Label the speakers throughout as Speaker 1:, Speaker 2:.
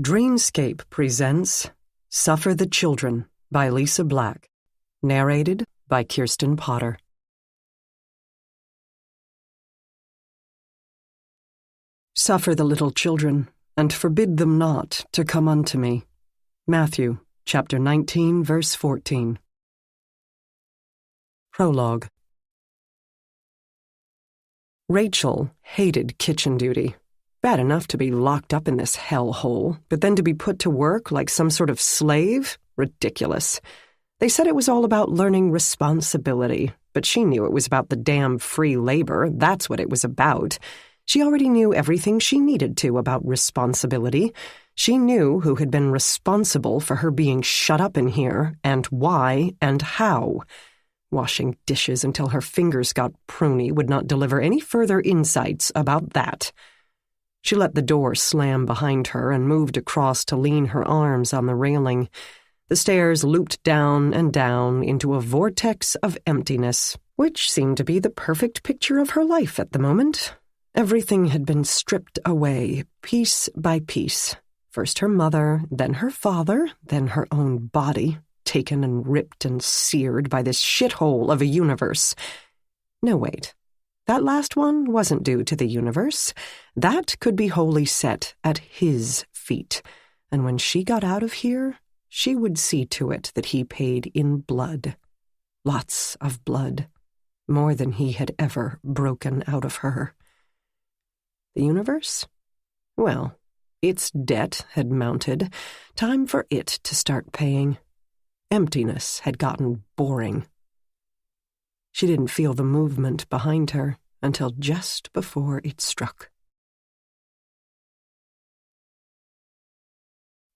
Speaker 1: Dreamscape presents Suffer the Children by Lisa Black, narrated by Kirsten Potter. Suffer the little children, and forbid them not to come unto me. Matthew, chapter 19, verse 14. Prologue. Rachel hated kitchen duty. Bad enough to be locked up in this hellhole, but then to be put to work like some sort of slave? Ridiculous. They said it was all about learning responsibility, but she knew it was about the damn free labor. That's what it was about. She already knew everything she needed to about responsibility. She knew who had been responsible for her being shut up in here, and why, and how. Washing dishes until her fingers got pruny would not deliver any further insights about that. She let the door slam behind her and moved across to lean her arms on the railing. The stairs looped down and down into a vortex of emptiness, which seemed to be the perfect picture of her life at the moment. Everything had been stripped away, piece by piece. First her mother, then her father, then her own body, taken and ripped and seared by this shithole of a universe. No, wait. That last one wasn't due to the universe. That could be wholly set at his feet. And when she got out of here, she would see to it that he paid in blood. Lots of blood. More than he had ever broken out of her. The universe? Well, its debt had mounted. Time for it to start paying. Emptiness had gotten boring. She didn't feel the movement behind her until just before it struck.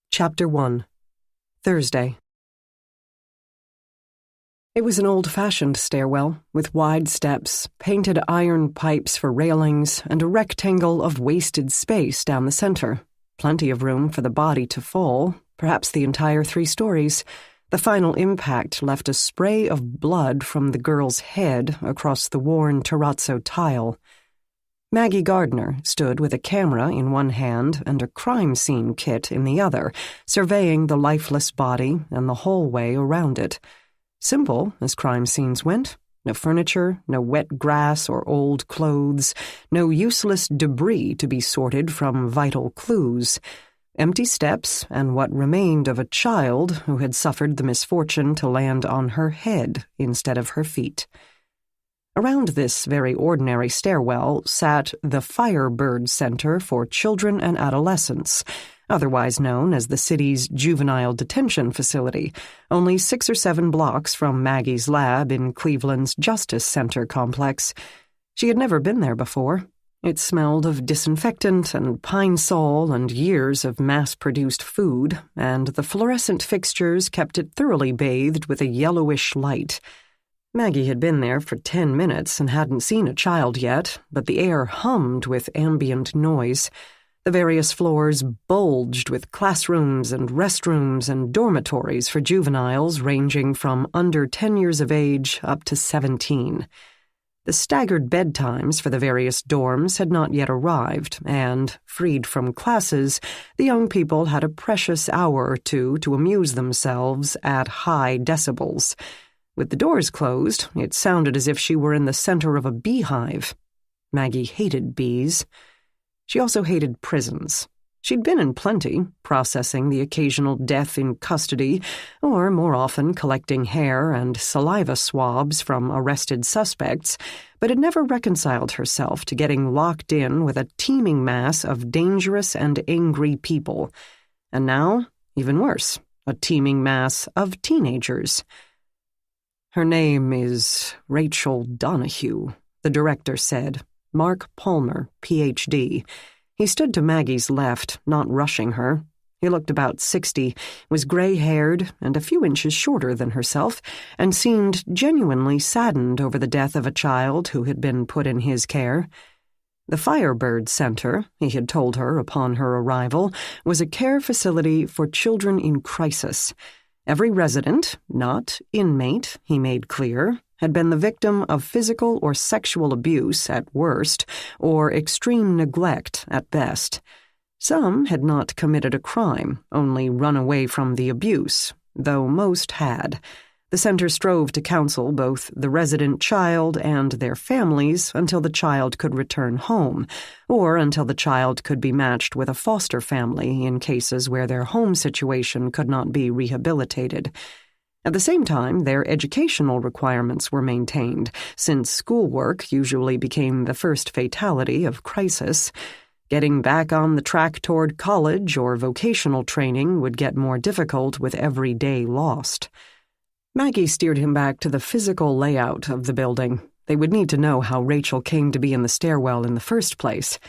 Speaker 1: Chapter 1. Thursday. It was an old-fashioned stairwell, with wide steps, painted iron pipes for railings, and a rectangle of wasted space down the center. Plenty of room for the body to fall, perhaps the entire 3 stories. The final impact left a spray of blood from the girl's head across the worn terrazzo tile. Maggie Gardner stood with a camera in one hand and a crime scene kit in the other, surveying the lifeless body and the hallway around it. Simple as crime scenes went. No furniture, no wet grass or old clothes, no useless debris to be sorted from vital clues. Empty steps and what remained of a child who had suffered the misfortune to land on her head instead of her feet. Around this very ordinary stairwell sat the Firebird Center for Children and Adolescents, otherwise known as the city's juvenile detention facility, only 6 or 7 blocks from Maggie's lab in Cleveland's Justice Center complex. She had never been there before. It smelled of disinfectant and pine sol and years of mass-produced food, and the fluorescent fixtures kept it thoroughly bathed with a yellowish light. Maggie had been there for 10 minutes and hadn't seen a child yet, but the air hummed with ambient noise. The various floors bulged with classrooms and restrooms and dormitories for juveniles ranging from under 10 years of age up to 17. The staggered bedtimes for the various dorms had not yet arrived, and, freed from classes, the young people had a precious hour or two to amuse themselves at high decibels. With the doors closed, it sounded as if she were in the center of a beehive. Maggie hated bees. She also hated prisons. She'd been in plenty, processing the occasional death in custody, or more often collecting hair and saliva swabs from arrested suspects, but had never reconciled herself to getting locked in with a teeming mass of dangerous and angry people. And now, even worse, a teeming mass of teenagers. Her name is Rachel Donahue, the director said. Mark Palmer, Ph.D., He stood to Maggie's left, not rushing her. He looked about 60, was gray-haired and a few inches shorter than herself, and seemed genuinely saddened over the death of a child who had been put in his care. The Firebird Center, he had told her upon her arrival, was a care facility for children in crisis. Every resident, not inmate, he made clear, had been the victim of physical or sexual abuse at worst, or extreme neglect at best. Some had not committed a crime, only run away from the abuse, though most had. The center strove to counsel both the resident child and their families until the child could return home, or until the child could be matched with a foster family in cases where their home situation could not be rehabilitated. At the same time, their educational requirements were maintained, since schoolwork usually became the first fatality of crisis. Getting back on the track toward college or vocational training would get more difficult with every day lost. Maggie steered him back to the physical layout of the building. They would need to know how Rachel came to be in the stairwell in the first place.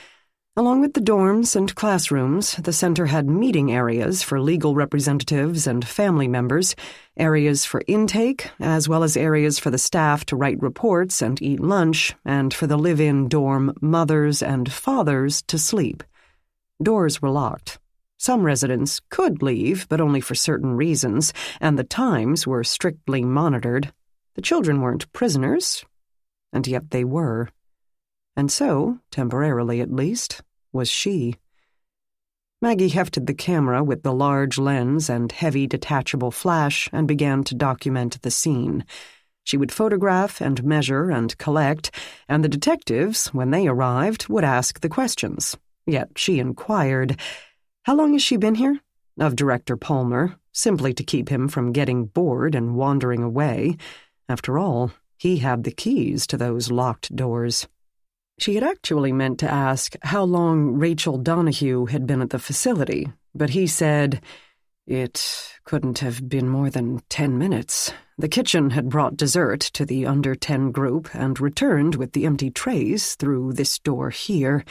Speaker 1: Along with the dorms and classrooms, the center had meeting areas for legal representatives and family members, areas for intake, as well as areas for the staff to write reports and eat lunch, and for the live-in dorm mothers and fathers to sleep. Doors were locked. Some residents could leave, but only for certain reasons, and the times were strictly monitored. The children weren't prisoners, and yet they were. And so, temporarily at least, was she. Maggie hefted the camera with the large lens and heavy detachable flash and began to document the scene. She would photograph and measure and collect, and the detectives, when they arrived, would ask the questions. Yet she inquired, "How long has she been here?" of Director Palmer, simply to keep him from getting bored and wandering away. After all, he had the keys to those locked doors. She had actually meant to ask how long Rachel Donahue had been at the facility, but he said, "It couldn't have been more than 10 minutes. The kitchen had brought dessert to the under 10 group and returned with the empty trays through this door here.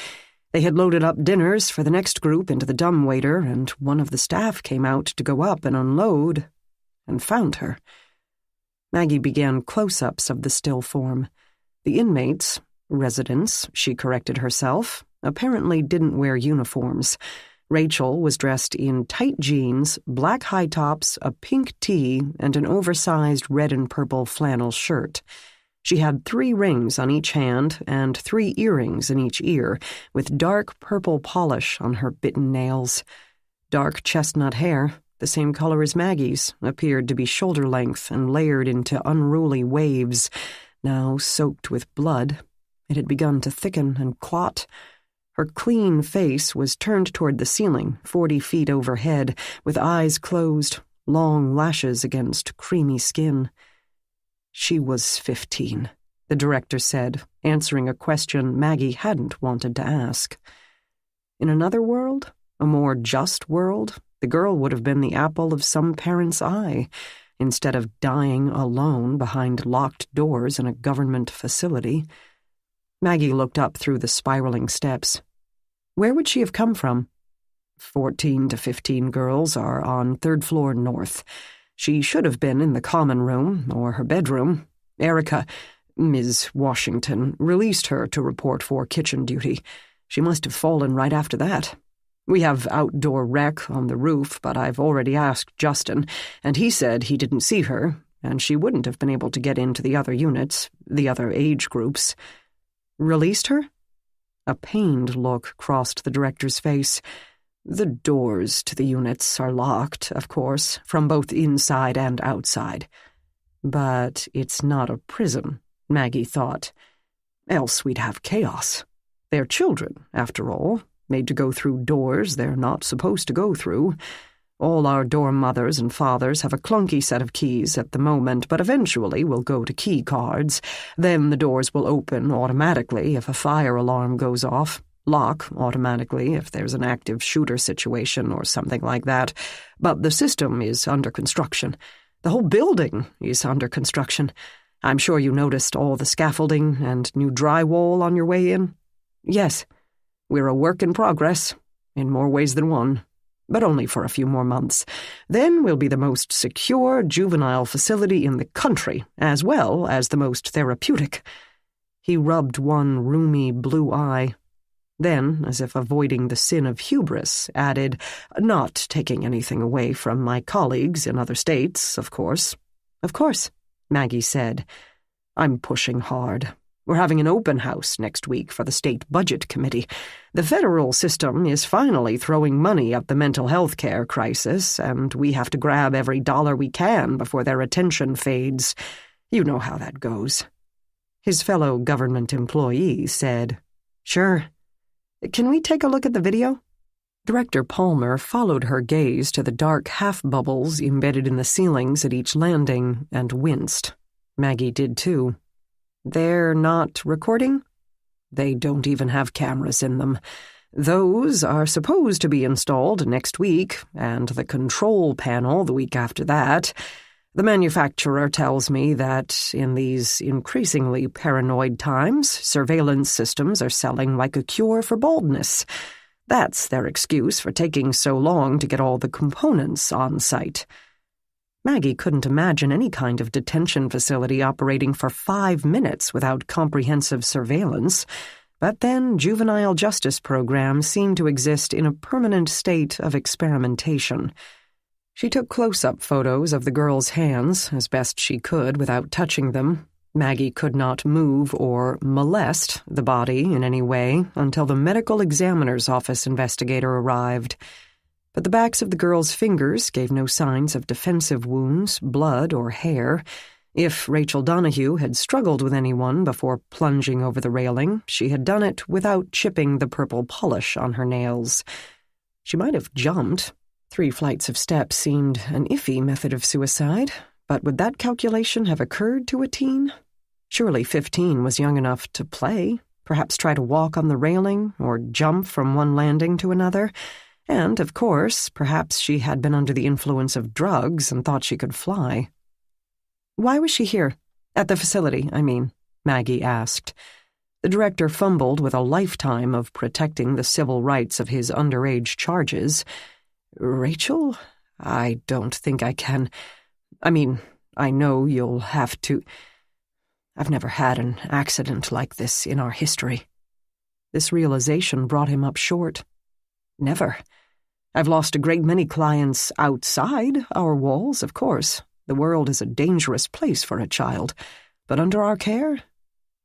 Speaker 1: They had loaded up dinners for the next group into the dumbwaiter, and one of the staff came out to go up and unload, and found her." Maggie began close-ups of the still form. The inmates, residents, she corrected herself, apparently didn't wear uniforms. Rachel was dressed in tight jeans, black high tops, a pink tee, and an oversized red and purple flannel shirt. She had 3 rings on each hand and 3 earrings in each ear, with dark purple polish on her bitten nails. Dark chestnut hair, the same color as Maggie's, appeared to be shoulder-length and layered into unruly waves. Now soaked with blood, it had begun to thicken and clot. Her clean face was turned toward the ceiling, 40 feet overhead, with eyes closed, long lashes against creamy skin. She was 15, the director said, answering a question Maggie hadn't wanted to ask. In another world, a more just world, the girl would have been the apple of some parent's eye, instead of dying alone behind locked doors in a government facility. Maggie looked up through the spiraling steps. Where would she have come from? 14 to 15 girls are on 3rd floor north. She should have been in the common room or her bedroom. Erica, Ms. Washington, released her to report for kitchen duty. She must have fallen right after that. We have outdoor rec on the roof, but I've already asked Justin, and he said he didn't see her, and she wouldn't have been able to get into the other units, the other age groups. Released her? A pained look crossed the director's face. The doors to the units are locked, of course, from both inside and outside. But it's not a prison, Maggie thought. Else we'd have chaos. They're children, after all, made to go through doors they're not supposed to go through. All our dorm mothers and fathers have a clunky set of keys at the moment, but eventually we'll go to key cards. Then the doors will open automatically if a fire alarm goes off. Lock automatically if there's an active shooter situation or something like that. But the system is under construction. The whole building is under construction. I'm sure you noticed all the scaffolding and new drywall on your way in. Yes, we're a work in progress, in more ways than one, but only for a few more months. Then we'll be the most secure juvenile facility in the country, as well as the most therapeutic. He rubbed one roomy blue eye. Then, as if avoiding the sin of hubris, added, "Not taking anything away from my colleagues in other states, of course." "Of course," Maggie said. "I'm pushing hard. We're having an open house next week for the State Budget Committee. The federal system is finally throwing money at the mental health care crisis, and we have to grab every dollar we can before their attention fades. You know how that goes." His fellow government employee said, "Sure. Can we take a look at the video?" Director Palmer followed her gaze to the dark half-bubbles embedded in the ceilings at each landing and winced. Maggie did too. "They're not recording?" "They don't even have cameras in them. Those are supposed to be installed next week, and the control panel the week after that. The manufacturer tells me that in these increasingly paranoid times, surveillance systems are selling like a cure for baldness. That's their excuse for taking so long to get all the components on site." Maggie couldn't imagine any kind of detention facility operating for 5 minutes without comprehensive surveillance, but then juvenile justice programs seemed to exist in a permanent state of experimentation. She took close-up photos of the girl's hands as best she could without touching them. Maggie could not move or molest the body in any way until the medical examiner's office investigator arrived. But the backs of the girl's fingers gave no signs of defensive wounds, blood, or hair. If Rachel Donahue had struggled with anyone before plunging over the railing, she had done it without chipping the purple polish on her nails. She might have jumped. 3 flights of steps seemed an iffy method of suicide, but would that calculation have occurred to a teen? Surely 15 was young enough to play, perhaps try to walk on the railing or jump from one landing to another. And, of course, perhaps she had been under the influence of drugs and thought she could fly. "Why was she here? At the facility, I mean," Maggie asked. The director fumbled with a lifetime of protecting the civil rights of his underage charges. "Rachel, I don't think I can. I mean, I know you'll have to. I've never had an accident like this in our history." This realization brought him up short. "Never. I've lost a great many clients outside our walls, of course. The world is a dangerous place for a child. But under our care?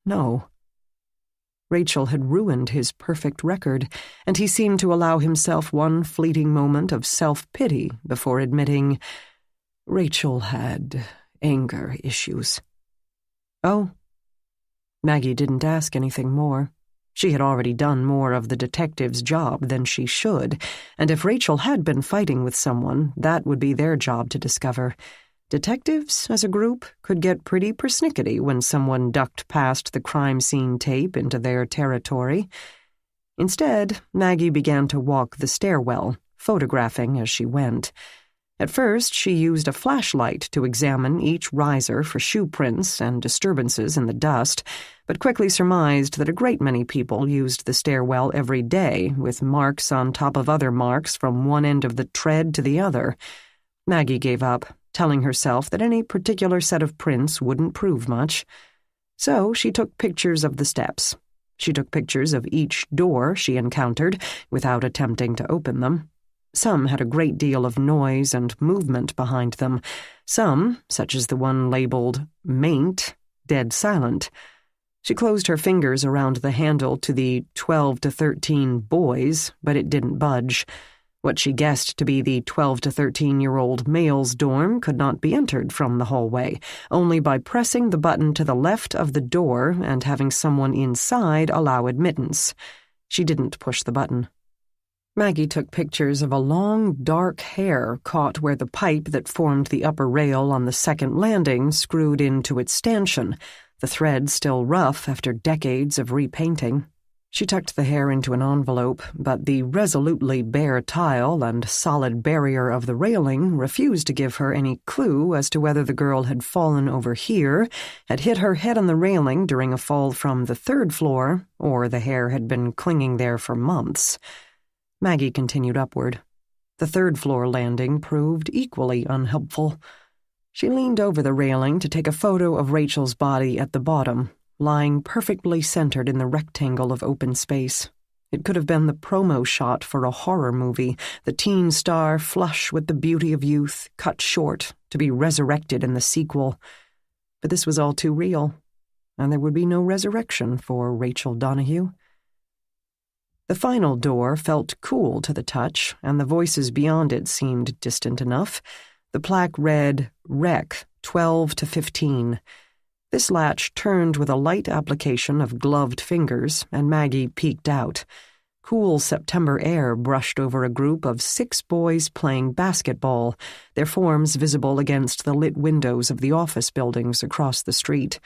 Speaker 1: No." Rachel had ruined his perfect record, and he seemed to allow himself one fleeting moment of self-pity before admitting, "Rachel had anger issues." "Oh?" Maggie didn't ask anything more. She had already done more of the detective's job than she should, and if Rachel had been fighting with someone, that would be their job to discover. Detectives, as a group, could get pretty persnickety when someone ducked past the crime scene tape into their territory. Instead, Maggie began to walk the stairwell, photographing as she went. At first, she used a flashlight to examine each riser for shoe prints and disturbances in the dust, but quickly surmised that a great many people used the stairwell every day, with marks on top of other marks from one end of the tread to the other. Maggie gave up, telling herself that any particular set of prints wouldn't prove much. So she took pictures of the steps. She took pictures of each door she encountered without attempting to open them. Some had a great deal of noise and movement behind them. Some, such as the one labeled "Maint," dead silent. She closed her fingers around the handle to the 12 to 13 boys, but it didn't budge. What she guessed to be the 12 to 13-year-old male's dorm could not be entered from the hallway, only by pressing the button to the left of the door and having someone inside allow admittance. She didn't push the button. Maggie took pictures of a long, dark hair caught where the pipe that formed the upper rail on the second landing screwed into its stanchion, the thread still rough after decades of repainting. She tucked the hair into an envelope, but the resolutely bare tile and solid barrier of the railing refused to give her any clue as to whether the girl had fallen over here, had hit her head on the railing during a fall from the 3rd floor, or the hair had been clinging there for months. Maggie continued upward. The 3rd floor landing proved equally unhelpful. She leaned over the railing to take a photo of Rachel's body at the bottom, lying perfectly centered in the rectangle of open space. It could have been the promo shot for a horror movie, the teen star flush with the beauty of youth, cut short, to be resurrected in the sequel. But this was all too real. and there would be no resurrection for Rachel Donahue. The final door felt cool to the touch, and the voices beyond it seemed distant enough. The plaque read, Rec, 12 to 15. This latch turned with a light application of gloved fingers, and Maggie peeked out. Cool September air brushed over a group of 6 boys playing basketball, their forms visible against the lit windows of the office buildings across the street.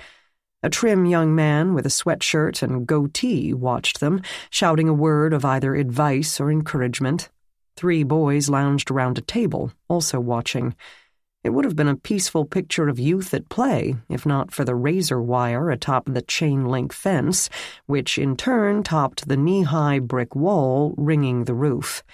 Speaker 1: A trim young man with a sweatshirt and goatee watched them, shouting a word of either advice or encouragement. 3 boys lounged around a table, also watching. It would have been a peaceful picture of youth at play, if not for the razor wire atop the chain-link fence, which in turn topped the knee-high brick wall ringing the roof.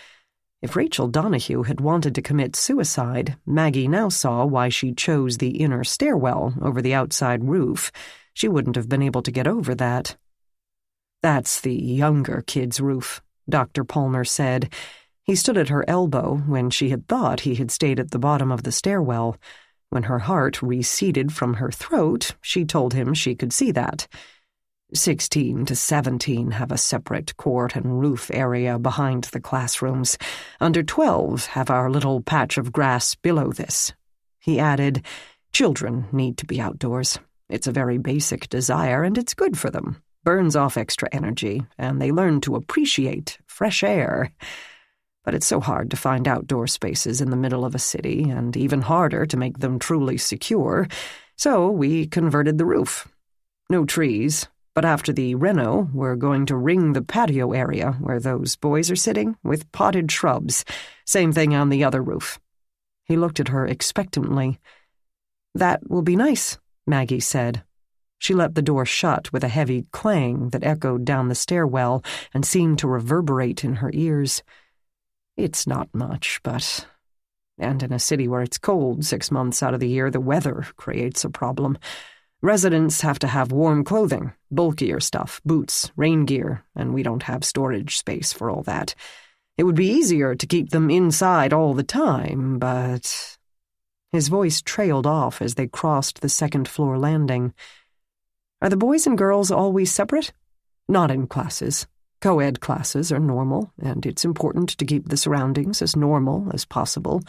Speaker 1: If Rachel Donahue had wanted to commit suicide, Maggie now saw why she chose the inner stairwell over the outside roof. She wouldn't have been able to get over that. "That's the younger kid's roof," Dr. Palmer said. He stood at her elbow when she had thought he had stayed at the bottom of the stairwell. When her heart receded from her throat, she told him she could see that. 16 to 17 have a separate court and roof area behind the classrooms. Under 12 have our little patch of grass below this. He added, "Children need to be outdoors. It's a very basic desire, and it's good for them. Burns off extra energy, and they learn to appreciate fresh air. But it's so hard to find outdoor spaces in the middle of a city, and even harder to make them truly secure, so we converted the roof. No trees, but after the reno, we're going to ring the patio area where those boys are sitting with potted shrubs. Same thing on the other roof." He looked at her expectantly. "That will be nice," Maggie said. She let the door shut with a heavy clang that echoed down the stairwell and seemed to reverberate in her ears. "It's not much, but..." And in a city where it's cold 6 months out of the year, the weather creates a problem. Residents have to have warm clothing, bulkier stuff, boots, rain gear, and we don't have storage space for all that. It would be easier to keep them inside all the time, but..." His voice trailed off as they crossed the second-floor landing. "Are the boys and girls always separate?" "Not in classes. Co-ed classes are normal, and it's important to keep the surroundings as normal as possible.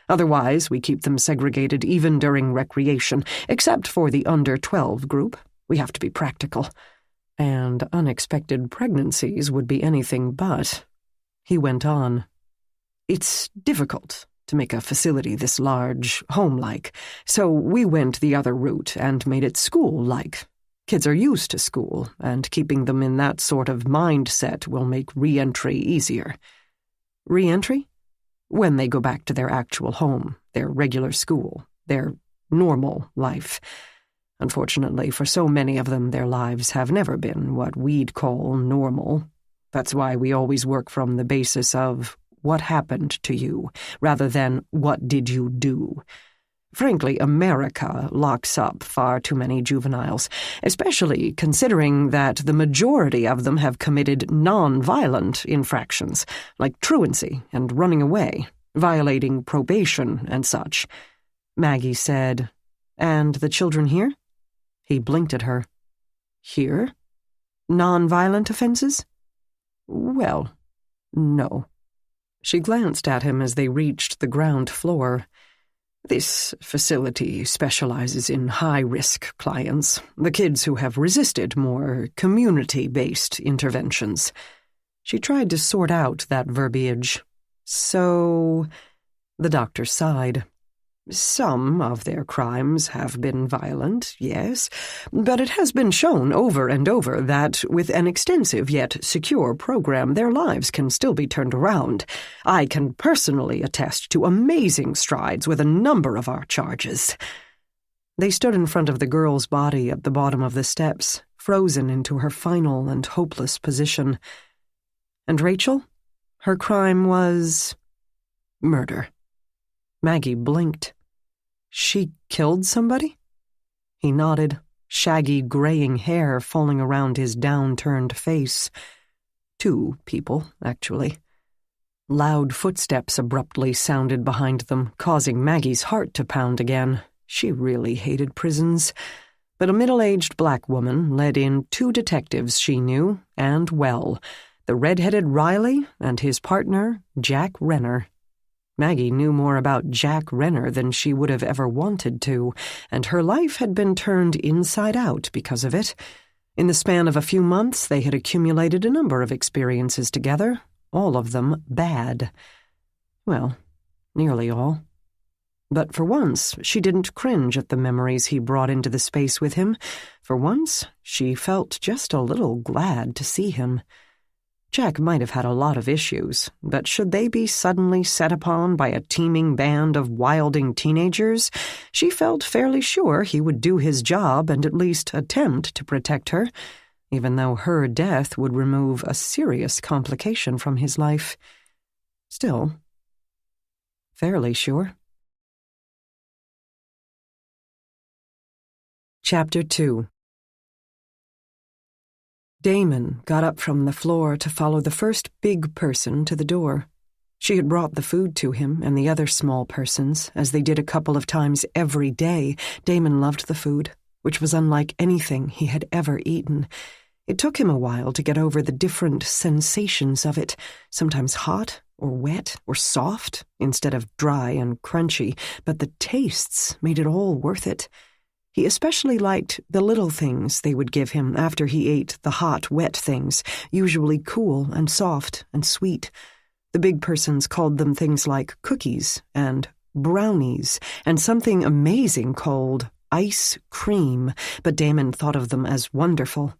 Speaker 1: Otherwise, we keep them segregated even during recreation, except for the under-12 group. We have to be practical. And unexpected pregnancies would be anything but." He went on. "It's difficult to make a facility this large, home-like, so we went the other route and made it school-like. Kids are used to school, and keeping them in that sort of mindset will make re-entry easier." "Re-entry?" "When they go back to their actual home, their regular school, their normal life. Unfortunately, for so many of them, their lives have never been what we'd call normal. That's why we always work from the basis of what happened to you, rather than what did you do. Frankly, America locks up far too many juveniles, especially considering that the majority of them have committed non-violent infractions, like truancy and running away, violating probation and such." Maggie said, "And the children here?" He blinked at her. "Here? Non-violent offenses?" "Well, no." She glanced at him as they reached the ground floor. "This facility specializes in high-risk clients, the kids who have resisted more community-based interventions." She tried to sort out that verbiage. "So..." The doctor sighed. "Some of their crimes have been violent, yes, but it has been shown over and over that, with an extensive yet secure program, their lives can still be turned around. I can personally attest to amazing strides with a number of our charges." They stood in front of the girl's body at the bottom of the steps, frozen into her final and hopeless position. "And Rachel? Her crime was..." "Murder." Maggie blinked. "She killed somebody?" He nodded, shaggy graying hair falling around his down-turned face. 2 people, actually. Loud footsteps abruptly sounded behind them, causing Maggie's heart to pound again. She really hated prisons. But a middle-aged black woman led in 2 detectives she knew, and well, the red-headed Riley and his partner, Jack Renner. Maggie knew more about Jack Renner than she would have ever wanted to, and her life had been turned inside out because of it. In the span of a few months, they had accumulated a number of experiences together, all of them bad. Well, nearly all. But for once, she didn't cringe at the memories he brought into the space with him. For once, she felt just a little glad to see him. Jack might have had a lot of issues, but should they be suddenly set upon by a teeming band of wilding teenagers, she felt fairly sure he would do his job and at least attempt to protect her, even though her death would remove a serious complication from his life. Still, fairly sure. Chapter 2. Damon got up from the floor to follow the first big person to the door. She had brought the food to him and the other small persons, as they did a couple of times every day. Damon loved the food, which was unlike anything he had ever eaten. It took him a while to get over the different sensations of it, sometimes hot or wet or soft instead of dry and crunchy, but the tastes made it all worth it. He especially liked the little things they would give him after he ate the hot, wet things, usually cool and soft and sweet. The big persons called them things like cookies and brownies and something amazing called ice cream, but Damon thought of them as wonderful.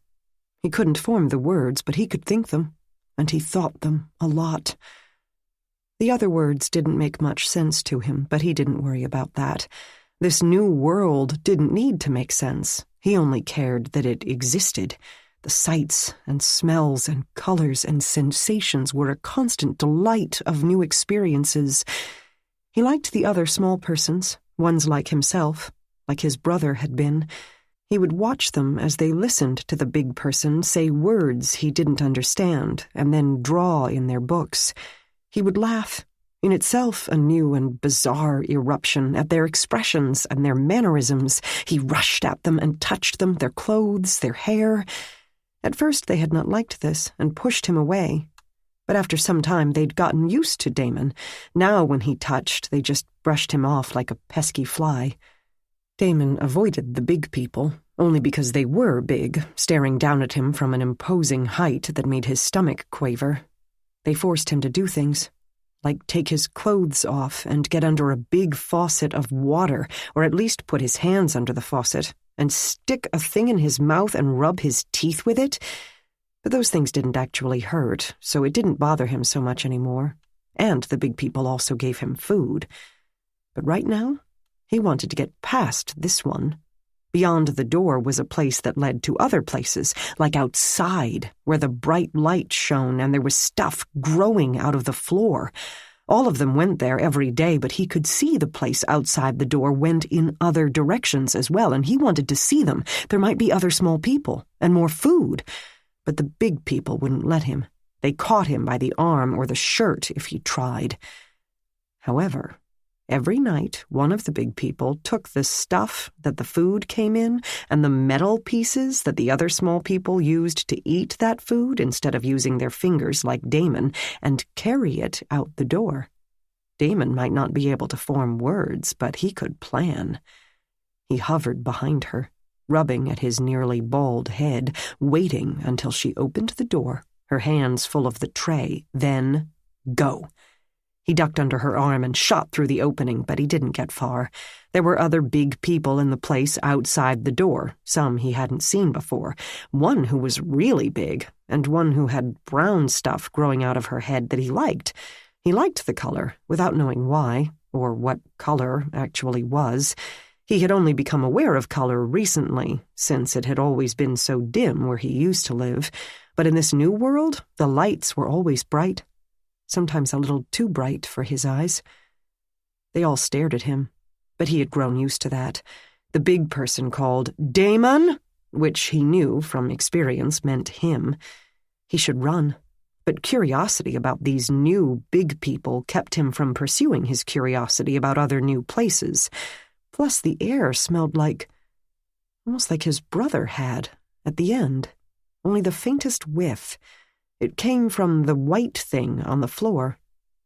Speaker 1: He couldn't form the words, but he could think them, and he thought them a lot. The other words didn't make much sense to him, but he didn't worry about that. This new world didn't need to make sense. He only cared that it existed. The sights and smells and colors and sensations were a constant delight of new experiences. He liked the other small persons, ones like himself, like his brother had been. He would watch them as they listened to the big person say words he didn't understand and then draw in their books. He would laugh, in itself a new and bizarre eruption, at their expressions and their mannerisms. He rushed at them and touched them, their clothes, their hair. At first they had not liked this and pushed him away, but after some time they'd gotten used to Damon. Now when he touched, they just brushed him off like a pesky fly. Damon avoided the big people, only because they were big, staring down at him from an imposing height that made his stomach quaver. They forced him to do things, like take his clothes off and get under a big faucet of water, or at least put his hands under the faucet, and stick a thing in his mouth and rub his teeth with it. But those things didn't actually hurt, so it didn't bother him so much anymore. And the big people also gave him food. But right now, he wanted to get past this one. Beyond the door was a place that led to other places, like outside, where the bright light shone and there was stuff growing out of the floor. All of them went there every day, but he could see the place outside the door went in other directions as well, and he wanted to see them. There might be other small people and more food. But the big people wouldn't let him. They caught him by the arm or the shirt if he tried. However, every night, one of the big people took the stuff that the food came in and the metal pieces that the other small people used to eat that food instead of using their fingers like Damon and carry it out the door. Damon might not be able to form words, but he could plan. He hovered behind her, rubbing at his nearly bald head, waiting until she opened the door, her hands full of the tray, then go. He ducked under her arm and shot through the opening, but he didn't get far. There were other big people in the place outside the door, some he hadn't seen before, one who was really big, and one who had brown stuff growing out of her head that he liked. He liked the color, without knowing why, or what color actually was. He had only become aware of color recently, since it had always been so dim where he used to live. But in this new world, the lights were always bright. Sometimes a little too bright for his eyes. They all stared at him, but he had grown used to that. The big person called Damon, which he knew from experience meant him. He should run, but curiosity about these new big people kept him from pursuing his curiosity about other new places. Plus the air smelled like almost like his brother had, at the end, only the faintest whiff. It came from the white thing on the floor.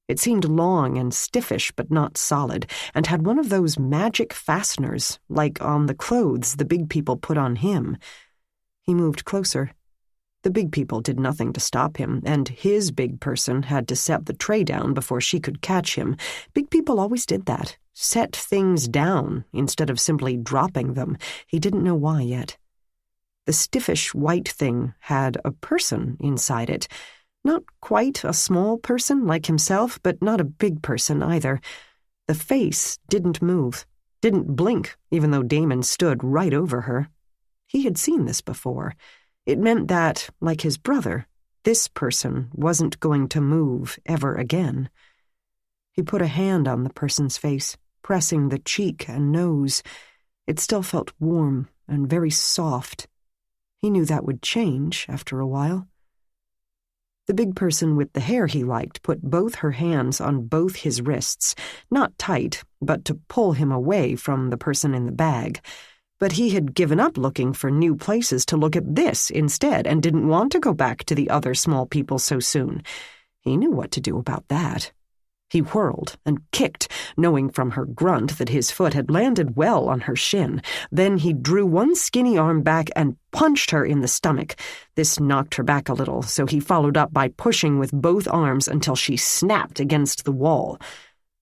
Speaker 1: It seemed long and stiffish but not solid, and had one of those magic fasteners, like on the clothes the big people put on him. He moved closer. The big people did nothing to stop him, and his big person had to set the tray down before she could catch him. Big people always did that, set things down instead of simply dropping them. He didn't know why yet. The stiffish white thing had a person inside it. Not quite a small person like himself, but not a big person either. The face didn't move, didn't blink, even though Damon stood right over her. He had seen this before. It meant that, like his brother, this person wasn't going to move ever again. He put a hand on the person's face, pressing the cheek and nose. It still felt warm and very soft. He knew that would change after a while. The big person with the hair he liked put both her hands on both his wrists, not tight, but to pull him away from the person in the bag. But he had given up looking for new places to look at this instead and didn't want to go back to the other small people so soon. He knew what to do about that. He whirled and kicked, knowing from her grunt that his foot had landed well on her shin. Then he drew one skinny arm back and punched her in the stomach. This knocked her back a little, so he followed up by pushing with both arms until she snapped against the wall.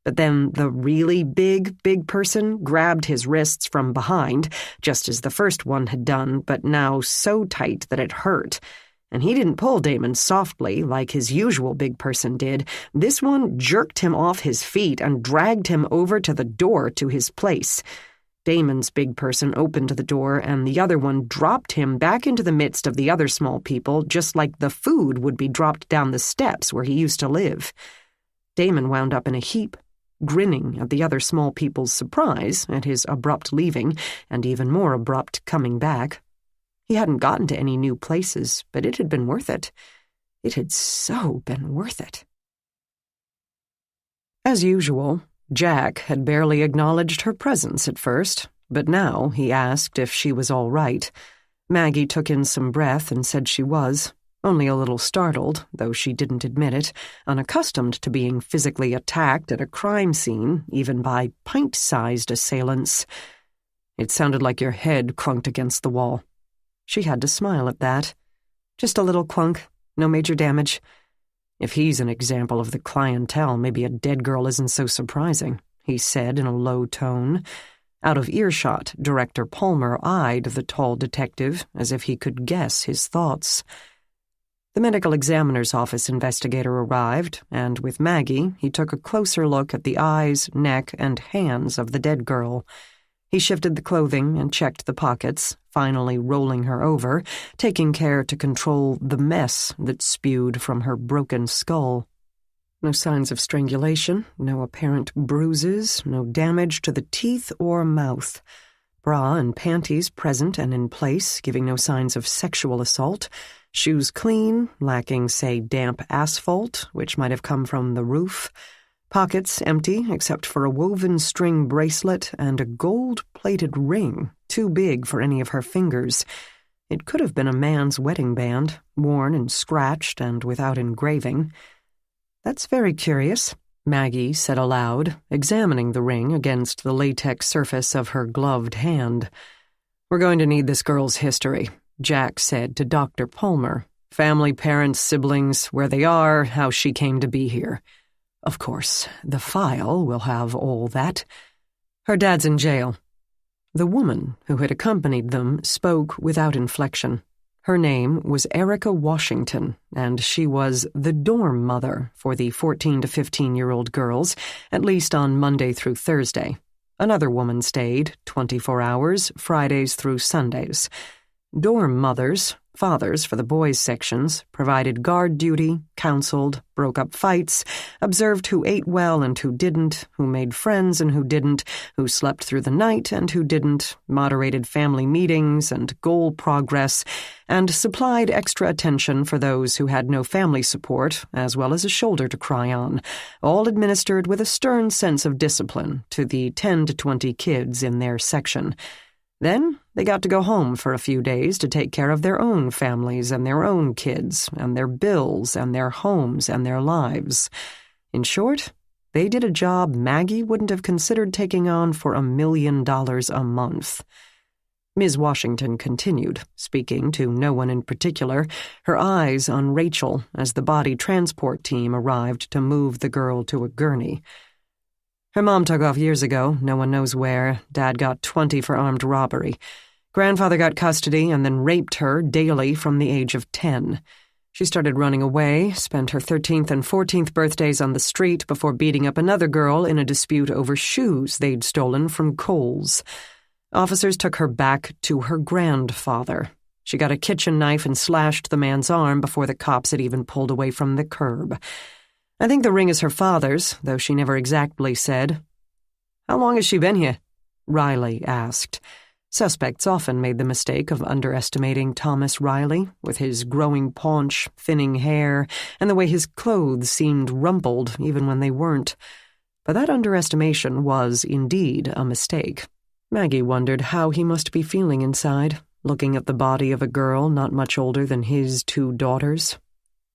Speaker 1: But then the really big person grabbed his wrists from behind, just as the first one had done, but now so tight that it hurt. And he didn't pull Damon softly like his usual big person did. This one jerked him off his feet and dragged him over to the door to his place. Damon's big person opened the door, and the other one dropped him back into the midst of the other small people, just like the food would be dropped down the steps where he used to live. Damon wound up in a heap, grinning at the other small people's surprise at his abrupt leaving and even more abrupt coming back. He hadn't gotten to any new places, but it had been worth it. It had so been worth it. As usual, Jack had barely acknowledged her presence at first, but now he asked if she was all right. Maggie took in some breath and said she was, only a little startled, though she didn't admit it, unaccustomed to being physically attacked at a crime scene, even by pint-sized assailants. It sounded like your head clunked against the wall. She had to smile at that. Just a little clunk, no major damage. If he's an example of the clientele, maybe a dead girl isn't so surprising, he said in a low tone. Out of earshot, Director Palmer eyed the tall detective as if he could guess his thoughts. The medical examiner's office investigator arrived, and with Maggie, he took a closer look at the eyes, neck, and hands of the dead girl. He shifted the clothing and checked the pockets, finally rolling her over, taking care to control the mess that spewed from her broken skull. No signs of strangulation, no apparent bruises, no damage to the teeth or mouth. Bra and panties present and in place, giving no signs of sexual assault. Shoes clean, lacking, say, damp asphalt, which might have come from the roof. Pockets empty except for a woven string bracelet and a gold-plated ring, too big for any of her fingers. It could have been a man's wedding band, worn and scratched and without engraving. "That's very curious," Maggie said aloud, examining the ring against the latex surface of her gloved hand. "We're going to need this girl's history," Jack said to Dr. Palmer. "Family, parents, siblings, where they are, how she came to be here. Of course, the file will have all that. Her dad's in jail." The woman who had accompanied them spoke without inflection. Her name was Erica Washington, and she was the dorm mother for the 14 to 15-year-old girls, at least on Monday through Thursday. Another woman stayed 24 hours, Fridays through Sundays. Dorm mothers, fathers for the boys' sections, provided guard duty, counseled, broke up fights, observed who ate well and who didn't, who made friends and who didn't, who slept through the night and who didn't, moderated family meetings and goal progress, and supplied extra attention for those who had no family support, as well as a shoulder to cry on, all administered with a stern sense of discipline to the 10 to 20 kids in their section. Then they got to go home for a few days to take care of their own families and their own kids and their bills and their homes and their lives. In short, they did a job Maggie wouldn't have considered taking on for $1 million a month. Ms. Washington continued, speaking to no one in particular, her eyes on Rachel as the body transport team arrived to move the girl to a gurney. Her mom took off years ago, no one knows where. Dad got 20 for armed robbery. Grandfather got custody and then raped her daily from the age of 10. She started running away, spent her 13th and 14th birthdays on the street before beating up another girl in a dispute over shoes they'd stolen from Kohl's. Officers took her back to her grandfather. She got a kitchen knife and slashed the man's arm before the cops had even pulled away from the curb. I think the ring is her father's, though she never exactly said. "How long has she been here?" Riley asked. Suspects often made the mistake of underestimating Thomas Riley, with his growing paunch, thinning hair, and the way his clothes seemed rumpled even when they weren't. But that underestimation was indeed a mistake. Maggie wondered how he must be feeling inside, looking at the body of a girl not much older than his 2 daughters.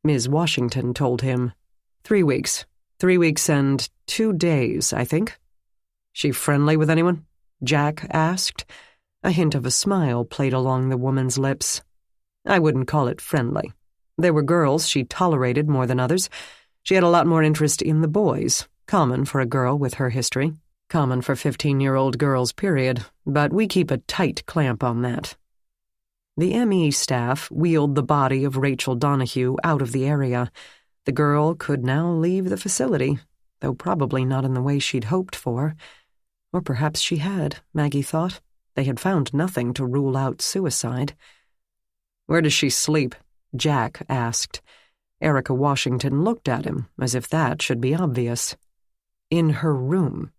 Speaker 1: Ms. Washington told him, 3 weeks. 3 weeks and 2 days, I think. "She friendly with anyone?" Jack asked. A hint of a smile played along the woman's lips. "I wouldn't call it friendly. There were girls she tolerated more than others. She had a lot more interest in the boys, common for a girl with her history, common for 15-year-old girls, period, but we keep a tight clamp on that." The ME staff wheeled the body of Rachel Donahue out of the area. The girl could now leave the facility, though probably not in the way she'd hoped for. Or perhaps she had, Maggie thought. They had found nothing to rule out suicide. "Where does she sleep?" Jack asked. Erica Washington looked at him, as if that should be obvious. "In her room."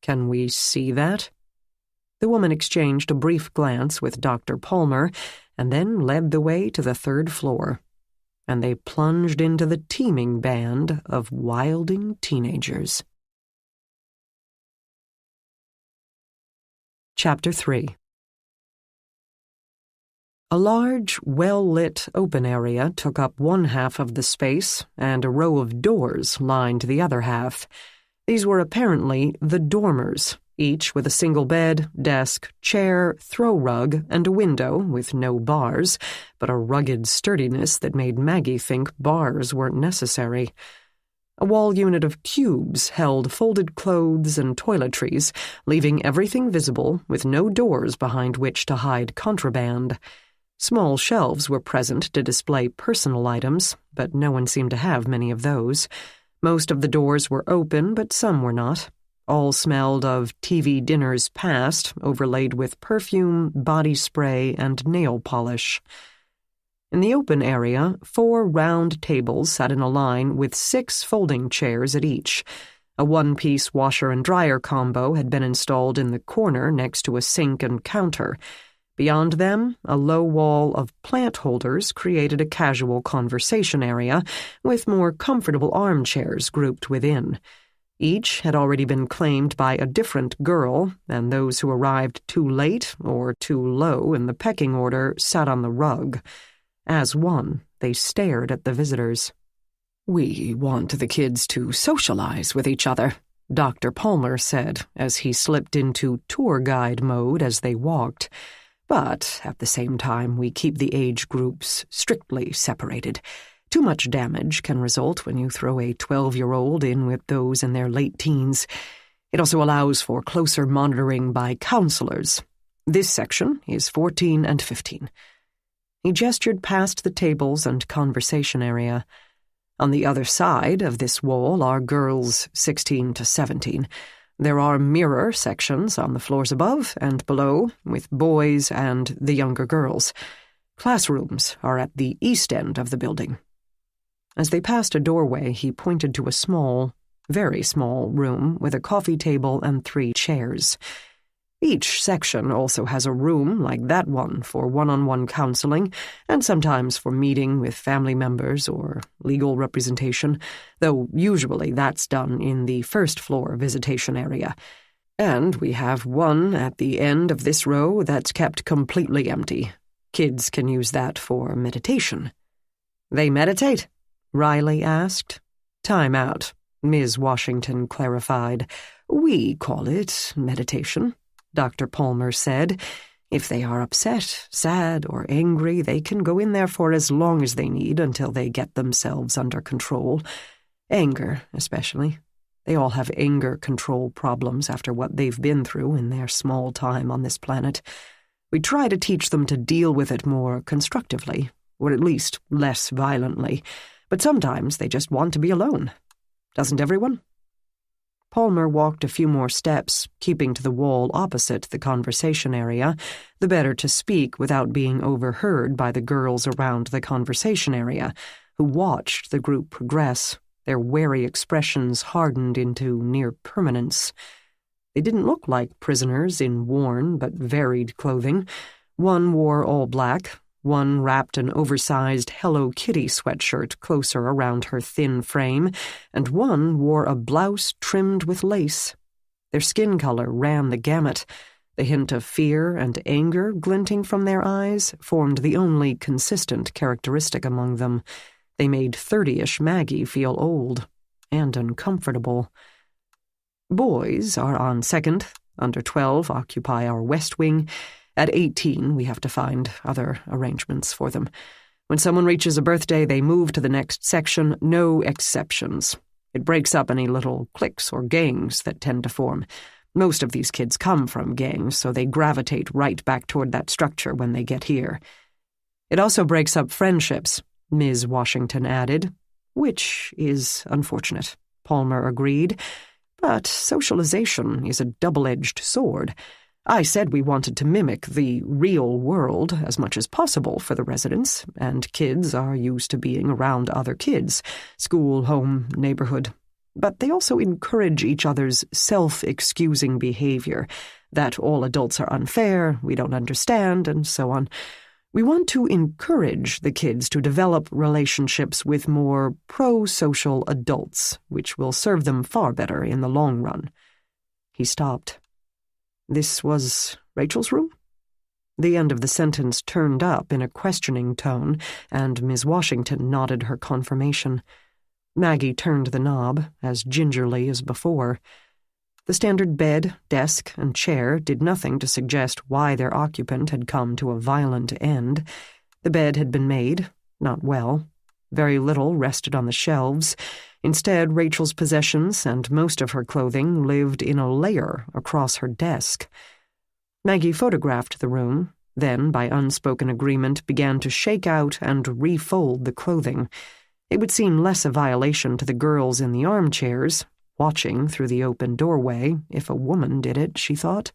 Speaker 1: "Can we see that?" The woman exchanged a brief glance with Dr. Palmer, and then led the way to the 3rd floor. And they plunged into the teeming band of wilding teenagers. Chapter 3. A large, well-lit open area took up one half of the space, and a row of doors lined the other half. These were apparently the dormers, each with a single bed, desk, chair, throw rug, and a window with no bars, but a rugged sturdiness that made Maggie think bars weren't necessary. A wall unit of cubes held folded clothes and toiletries, leaving everything visible with no doors behind which to hide contraband. Small shelves were present to display personal items, but no one seemed to have many of those. Most of the doors were open, but some were not. All smelled of TV dinners past, overlaid with perfume, body spray, and nail polish. In the open area, 4 round tables sat in a line with 6 folding chairs at each. A one-piece washer and dryer combo had been installed in the corner next to a sink and counter. Beyond them, a low wall of plant holders created a casual conversation area, with more comfortable armchairs grouped within. Each had already been claimed by a different girl, and those who arrived too late or too low in the pecking order sat on the rug. As one, they stared at the visitors. "We want the kids to socialize with each other," Dr. Palmer said as he slipped into tour guide mode as they walked. "But at the same time, we keep the age groups strictly separated. Too much damage can result when you throw a 12-year-old in with those in their late teens. It also allows for closer monitoring by counselors. This section is 14 and 15. He gestured past the tables and conversation area. On the other side of this wall are girls 16 to 17. There are mirror sections on the floors above and below, with boys and the younger girls. Classrooms are at the east end of the building." As they passed a doorway, he pointed to a small, very small room with a coffee table and 3 chairs. Each section also has a room like that one for one-on-one counseling and sometimes for meeting with family members or legal representation, though usually that's done in the first-floor visitation area. And we have one at the end of this row that's kept completely empty. Kids can use that for meditation." "They meditate?" Riley asked. "Time out," Ms. Washington clarified. "We call it meditation," Dr. Palmer said. "If they are upset, sad, or angry, they can go in there for as long as they need until they get themselves under control. Anger, especially. They all have anger control problems after what they've been through in their small time on this planet. We try to teach them to deal with it more constructively, or at least less violently, but sometimes they just want to be alone. Doesn't everyone?" Palmer walked a few more steps, keeping to the wall opposite the conversation area, the better to speak without being overheard by the girls around the conversation area, who watched the group progress, their wary expressions hardened into near permanence. They didn't look like prisoners in worn but varied clothing. One wore all black, one wrapped an oversized Hello Kitty sweatshirt closer around her thin frame, and one wore a blouse trimmed with lace. Their skin color ran the gamut. The hint of fear and anger glinting from their eyes formed the only consistent characteristic among them. They made 30-ish Maggie feel old and uncomfortable. "Boys are on second, under 12 occupy our west wing. At 18, we have to find other arrangements for them. When someone reaches a birthday, they move to the next section, no exceptions. It breaks up any little cliques or gangs that tend to form. Most of these kids come from gangs, so they gravitate right back toward that structure when they get here. It also breaks up friendships," Ms. Washington added. "Which is unfortunate," Palmer agreed. "But socialization is a double-edged sword. I said we wanted to mimic the real world as much as possible for the residents, and kids are used to being around other kids, school, home, neighborhood. But they also encourage each other's self-excusing behavior, that all adults are unfair, we don't understand, and so on. We want to encourage the kids to develop relationships with more pro-social adults, which will serve them far better in the long run." He stopped. "This was Rachel's room?" The end of the sentence turned up in a questioning tone, and Ms. Washington nodded her confirmation. Maggie turned the knob, as gingerly as before. The standard bed, desk, and chair did nothing to suggest why their occupant had come to a violent end. The bed had been made, not well. Very little rested on the shelves. Instead, Rachel's possessions and most of her clothing lived in a layer across her desk. Maggie photographed the room, then, by unspoken agreement, began to shake out and refold the clothing. It would seem less a violation to the girls in the armchairs, watching through the open doorway, if a woman did it, she thought.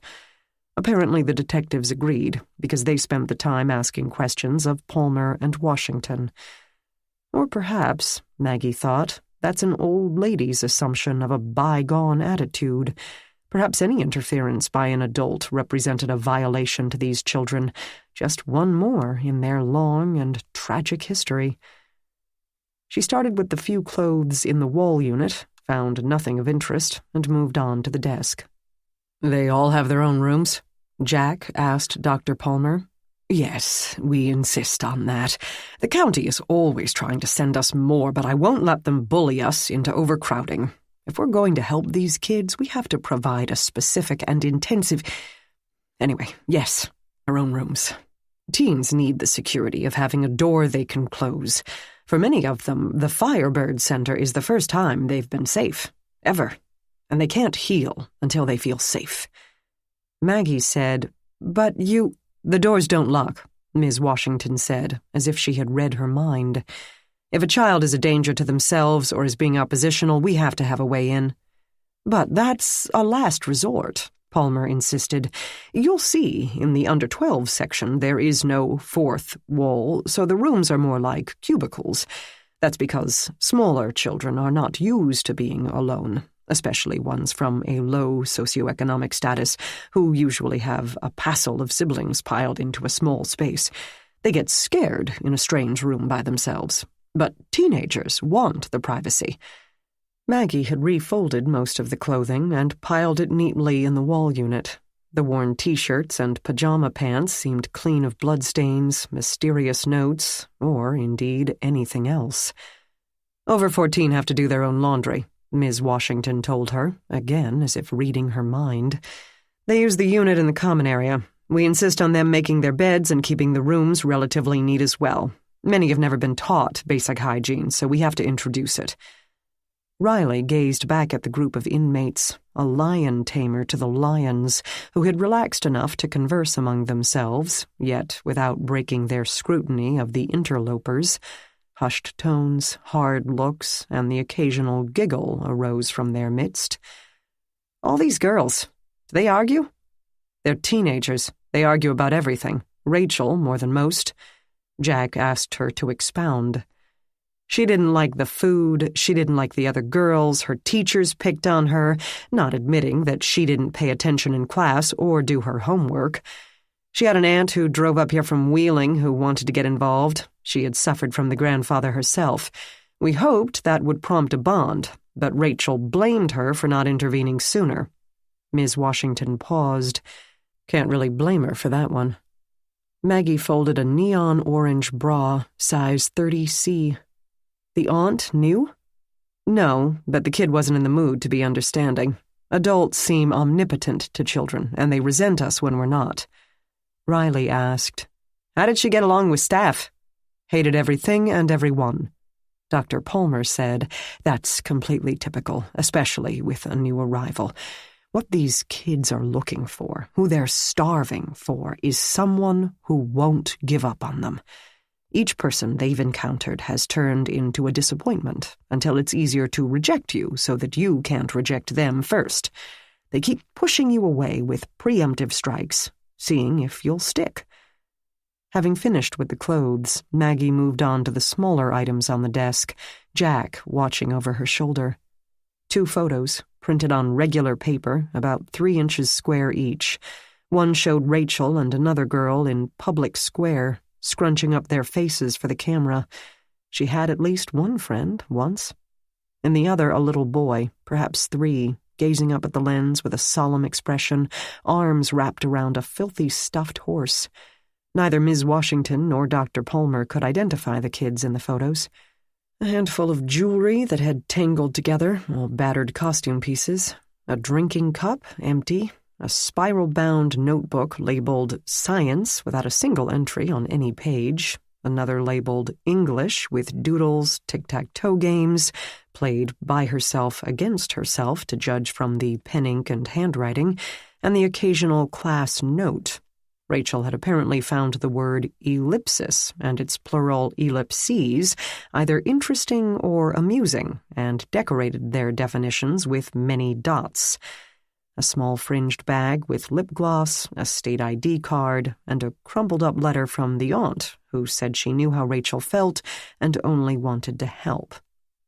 Speaker 1: Apparently the detectives agreed, because they spent the time asking questions of Palmer and Washington. Or perhaps, Maggie thought, that's an old lady's assumption of a bygone attitude. Perhaps any interference by an adult represented a violation to these children, just one more in their long and tragic history. She started with the few clothes in the wall unit, found nothing of interest, and moved on to the desk. "They all have their own rooms?" Jack asked Dr. Palmer. "Yes, we insist on that. The county is always trying to send us more, but I won't let them bully us into overcrowding. If we're going to help these kids, we have to provide a specific and intensive... Anyway, yes, our own rooms. Teens need the security of having a door they can close. For many of them, the Firebird Center is the first time they've been safe, ever, and they can't heal until they feel safe." Maggie said, "But you—" "The doors don't lock," Ms. Washington said, as if she had read her mind. "If a child is a danger to themselves or is being oppositional, we have to have a way in." "But that's a last resort," Palmer insisted. "You'll see, in the under 12 section, there is no fourth wall, so the rooms are more like cubicles. That's because smaller children are not used to being alone, especially ones from a low socioeconomic status, who usually have a passel of siblings piled into a small space. They get scared in a strange room by themselves. But teenagers want the privacy." Maggie had refolded most of the clothing and piled it neatly in the wall unit. The worn t-shirts and pajama pants seemed clean of bloodstains, mysterious notes, or, indeed, anything else. Over 14 have to do their own laundry, Ms. Washington told her, again as if reading her mind. They use the unit in the common area. We insist on them making their beds and keeping the rooms relatively neat as well. Many have never been taught basic hygiene, so we have to introduce it. Riley gazed back at the group of inmates, a lion tamer to the lions, who had relaxed enough to converse among themselves, yet without breaking their scrutiny of the interlopers. Hushed tones, hard looks, and the occasional giggle arose from their midst. All these girls, do they argue? They're teenagers. They argue about everything. Rachel, more than most. Jack asked her to expound. She didn't like the food, she didn't like the other girls, her teachers picked on her, not admitting that she didn't pay attention in class or do her homework. She had an aunt who drove up here from Wheeling who wanted to get involved. She had suffered from the grandfather herself. We hoped that would prompt a bond, but Rachel blamed her for not intervening sooner. Ms. Washington paused. Can't really blame her for that one. Maggie folded a neon orange bra, size 30C. The aunt knew? No, but the kid wasn't in the mood to be understanding. Adults seem omnipotent to children, and they resent us when we're not. Riley asked, "How did she get along with staff?" "Hated everything and everyone." Dr. Palmer said, "That's completely typical, especially with a new arrival. What these kids are looking for, who they're starving for, is someone who won't give up on them. Each person they've encountered has turned into a disappointment until it's easier to reject you so that you can't reject them first. They keep pushing you away with preemptive strikes, seeing if you'll stick." Having finished with the clothes, Maggie moved on to the smaller items on the desk, Jack watching over her shoulder. 2 photos, printed on regular paper, about 3 inches square each. One showed Rachel and another girl in public square, scrunching up their faces for the camera. She had at least one friend, once. In the other, a little boy, perhaps 3, gazing up at the lens with a solemn expression, arms wrapped around a filthy stuffed horse. Neither Ms. Washington nor Dr. Palmer could identify the kids in the photos. A handful of jewelry that had tangled together, all battered costume pieces. A drinking cup, empty. A spiral-bound notebook labeled Science without a single entry on any page. Another labeled English with doodles, tic-tac-toe games, played by herself against herself to judge from the pen ink and handwriting, and the occasional class note. Rachel had apparently found the word ellipsis and its plural ellipses either interesting or amusing, and decorated their definitions with many dots. A small fringed bag with lip gloss, a state ID card, and a crumpled-up letter from the aunt, who said she knew how Rachel felt and only wanted to help.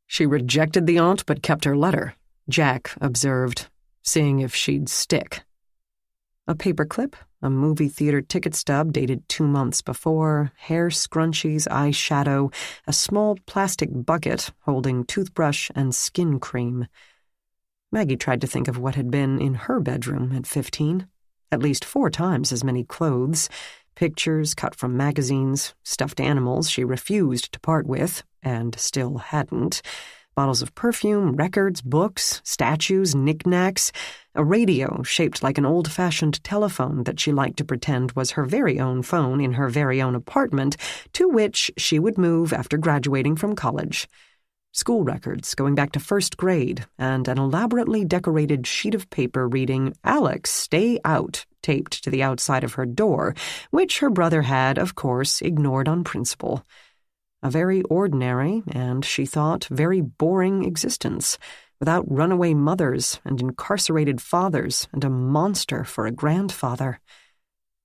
Speaker 1: She rejected the aunt but kept her letter, Jack observed, seeing if she'd stick. A paperclip, a movie theater ticket stub dated 2 months before, hair scrunchies, eyeshadow, a small plastic bucket holding toothbrush and skin cream. Maggie tried to think of what had been in her bedroom at 15. At least 4 times as many clothes, pictures cut from magazines, stuffed animals she refused to part with, and still hadn't, bottles of perfume, records, books, statues, knickknacks, a radio shaped like an old-fashioned telephone that she liked to pretend was her very own phone in her very own apartment, to which she would move after graduating from college. School records going back to 1st grade, and an elaborately decorated sheet of paper reading, "Alex, stay out," taped to the outside of her door, which her brother had, of course, ignored on principle. A very ordinary, and, she thought, very boring existence, without runaway mothers and incarcerated fathers and a monster for a grandfather.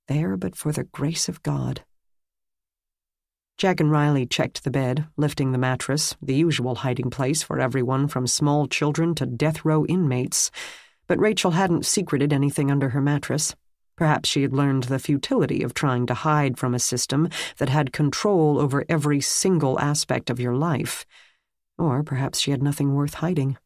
Speaker 1: There but for the grace of God. Jack and Riley checked the bed, lifting the mattress, the usual hiding place for everyone from small children to death row inmates. But Rachel hadn't secreted anything under her mattress. Perhaps she had learned the futility of trying to hide from a system that had control over every single aspect of your life. Or perhaps she had nothing worth hiding.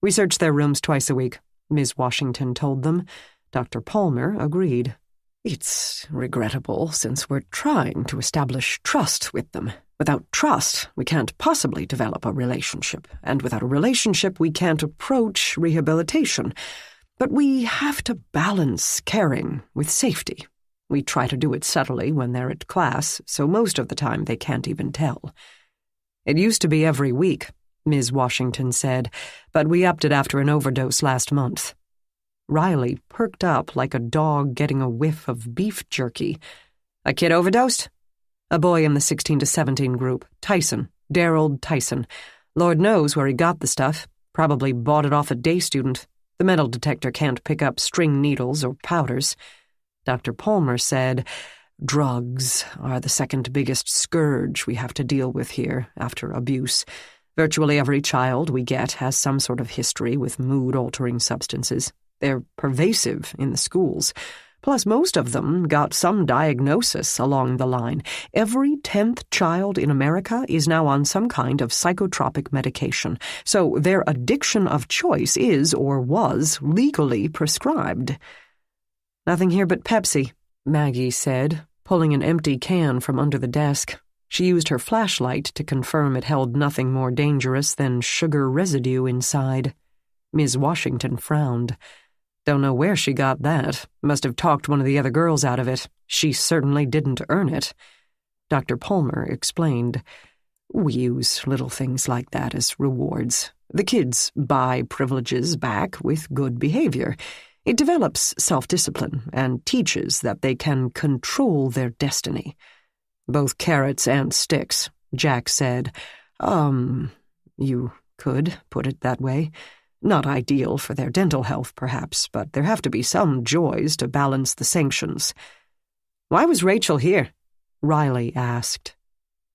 Speaker 1: We search their rooms twice a week, Ms. Washington told them. Dr. Palmer agreed. It's regrettable since we're trying to establish trust with them. Without trust, we can't possibly develop a relationship, and without a relationship, we can't approach rehabilitation. But we have to balance caring with safety. We try to do it subtly when they're at class, so most of the time they can't even tell. It used to be every week, Ms. Washington said, but we upped it after an overdose last month. Riley perked up like a dog getting a whiff of beef jerky. A kid overdosed? A boy in the 16 to 17 group, Tyson, Daryl Tyson. Lord knows where he got the stuff. Probably bought it off a day student. The metal detector can't pick up string needles or powders. Dr. Palmer said, drugs are the second biggest scourge we have to deal with here after abuse. Virtually every child we get has some sort of history with mood-altering substances. They're pervasive in the schools. Plus, most of them got some diagnosis along the line. Every 10th child in America is now on some kind of psychotropic medication, so their addiction of choice is, or was, legally prescribed. Nothing here but Pepsi, Maggie said, pulling an empty can from under the desk. She used her flashlight to confirm it held nothing more dangerous than sugar residue inside. Ms. Washington frowned. Don't know where she got that. Must have talked one of the other girls out of it. She certainly didn't earn it. Dr. Palmer explained. We use little things like that as rewards. The kids buy privileges back with good behavior. It develops self-discipline and teaches that they can control their destiny. Both carrots and sticks, Jack said. You could put it that way. Not ideal for their dental health, perhaps, but there have to be some joys to balance the sanctions. Why was Rachel here? Riley asked.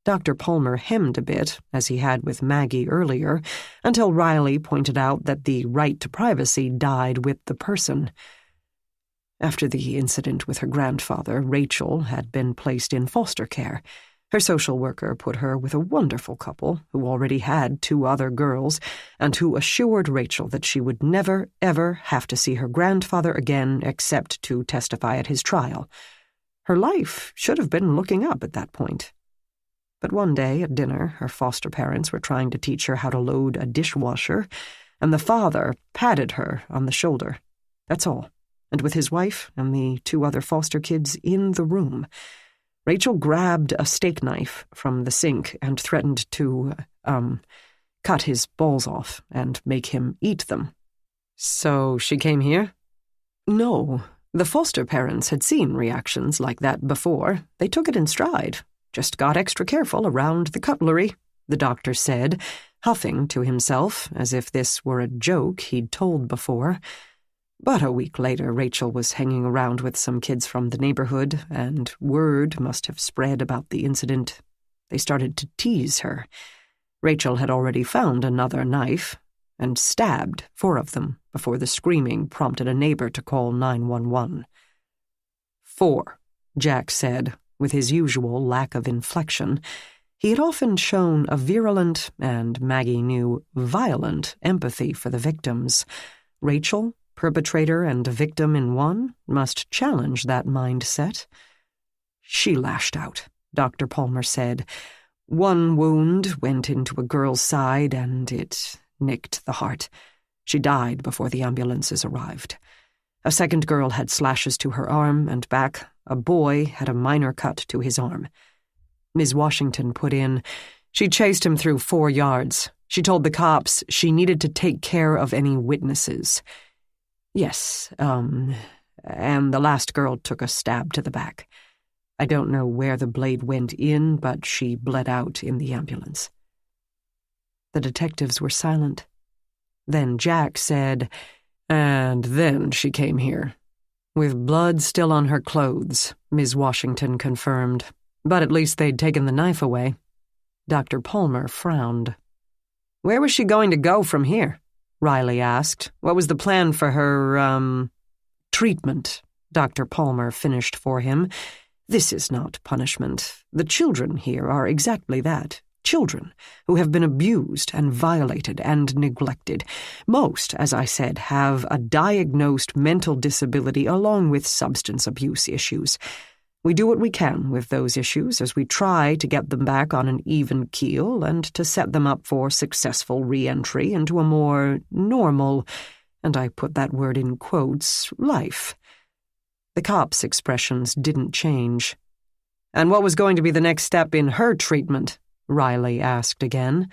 Speaker 1: Dr. Palmer hemmed a bit, as he had with Maggie earlier, until Riley pointed out that the right to privacy died with the person. After the incident with her grandfather, Rachel had been placed in foster care. Her social worker put her with a wonderful couple who already had 2 other girls and who assured Rachel that she would never, ever have to see her grandfather again except to testify at his trial. Her life should have been looking up at that point. But one day at dinner, her foster parents were trying to teach her how to load a dishwasher, and the father patted her on the shoulder. That's all. And with his wife and the 2 other foster kids in the room, Rachel grabbed a steak knife from the sink and threatened to, cut his balls off and make him eat them. So she came here? No. The foster parents had seen reactions like that before. They took it in stride. Just got extra careful around the cutlery, the doctor said, huffing to himself as if this were a joke he'd told before. But a week later, Rachel was hanging around with some kids from the neighborhood, and word must have spread about the incident. They started to tease her. Rachel had already found another knife and stabbed 4 of them before the screaming prompted a neighbor to call 911. 4, Jack said, with his usual lack of inflection. He had often shown a virulent, and Maggie knew, violent empathy for the victims. Rachel, perpetrator and victim in one, must challenge that mindset. She lashed out, Dr. Palmer said. 1 wound went into a girl's side, and it nicked the heart. She died before the ambulances arrived. A second girl had slashes to her arm and back. A boy had a minor cut to his arm. Ms. Washington put in, she chased him through 4 yards. She told the cops she needed to take care of any witnesses. Yes, and the last girl took a stab to the back. I don't know where the blade went in, but she bled out in the ambulance. The detectives were silent. Then Jack said, and then she came here. With blood still on her clothes, Ms. Washington confirmed. But at least they'd taken the knife away. Dr. Palmer frowned. Where was she going to go from here? Riley asked. What was the plan for her, treatment? Dr. Palmer finished for him. This is not punishment. The children here are exactly that, Children who have been abused and violated and neglected. Most, as I said, have a diagnosed mental disability along with substance abuse issues. We do what we can with those issues as we try to get them back on an even keel and to set them up for successful re-entry into a more normal, and I put that word in quotes, life. The cop's expressions didn't change. "And what was going to be the next step in her treatment?" Riley asked again.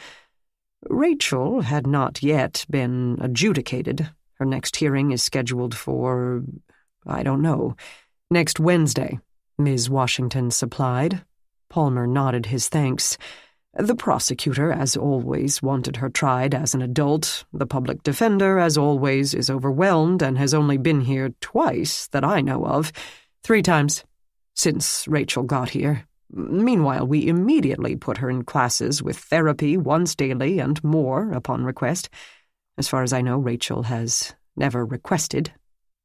Speaker 1: Rachel had not yet been adjudicated. Her next hearing is scheduled for, I don't know, next Wednesday, Ms. Washington supplied. Palmer nodded his thanks. The prosecutor, as always, wanted her tried as an adult. The public defender, as always, is overwhelmed and has only been here twice that I know of, 3 times, since Rachel got here. Meanwhile, we immediately put her in classes with therapy once daily and more upon request. As far as I know, Rachel has never requested.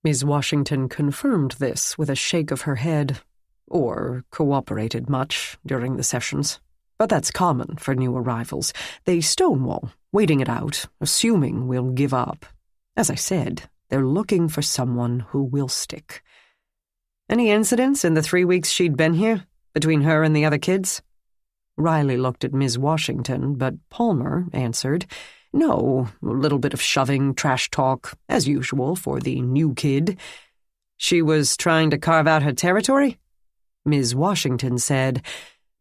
Speaker 1: Ms. Washington confirmed this with a shake of her head, or cooperated much during the sessions. But that's common for new arrivals. They stonewall, waiting it out, assuming we'll give up. As I said, they're looking for someone who will stick. Any incidents in the 3 weeks she'd been here? Between her and the other kids? Riley looked at Ms. Washington, but Palmer answered, "No, a little bit of shoving, trash talk, as usual for the new kid." "She was trying to carve out her territory?" Ms. Washington said,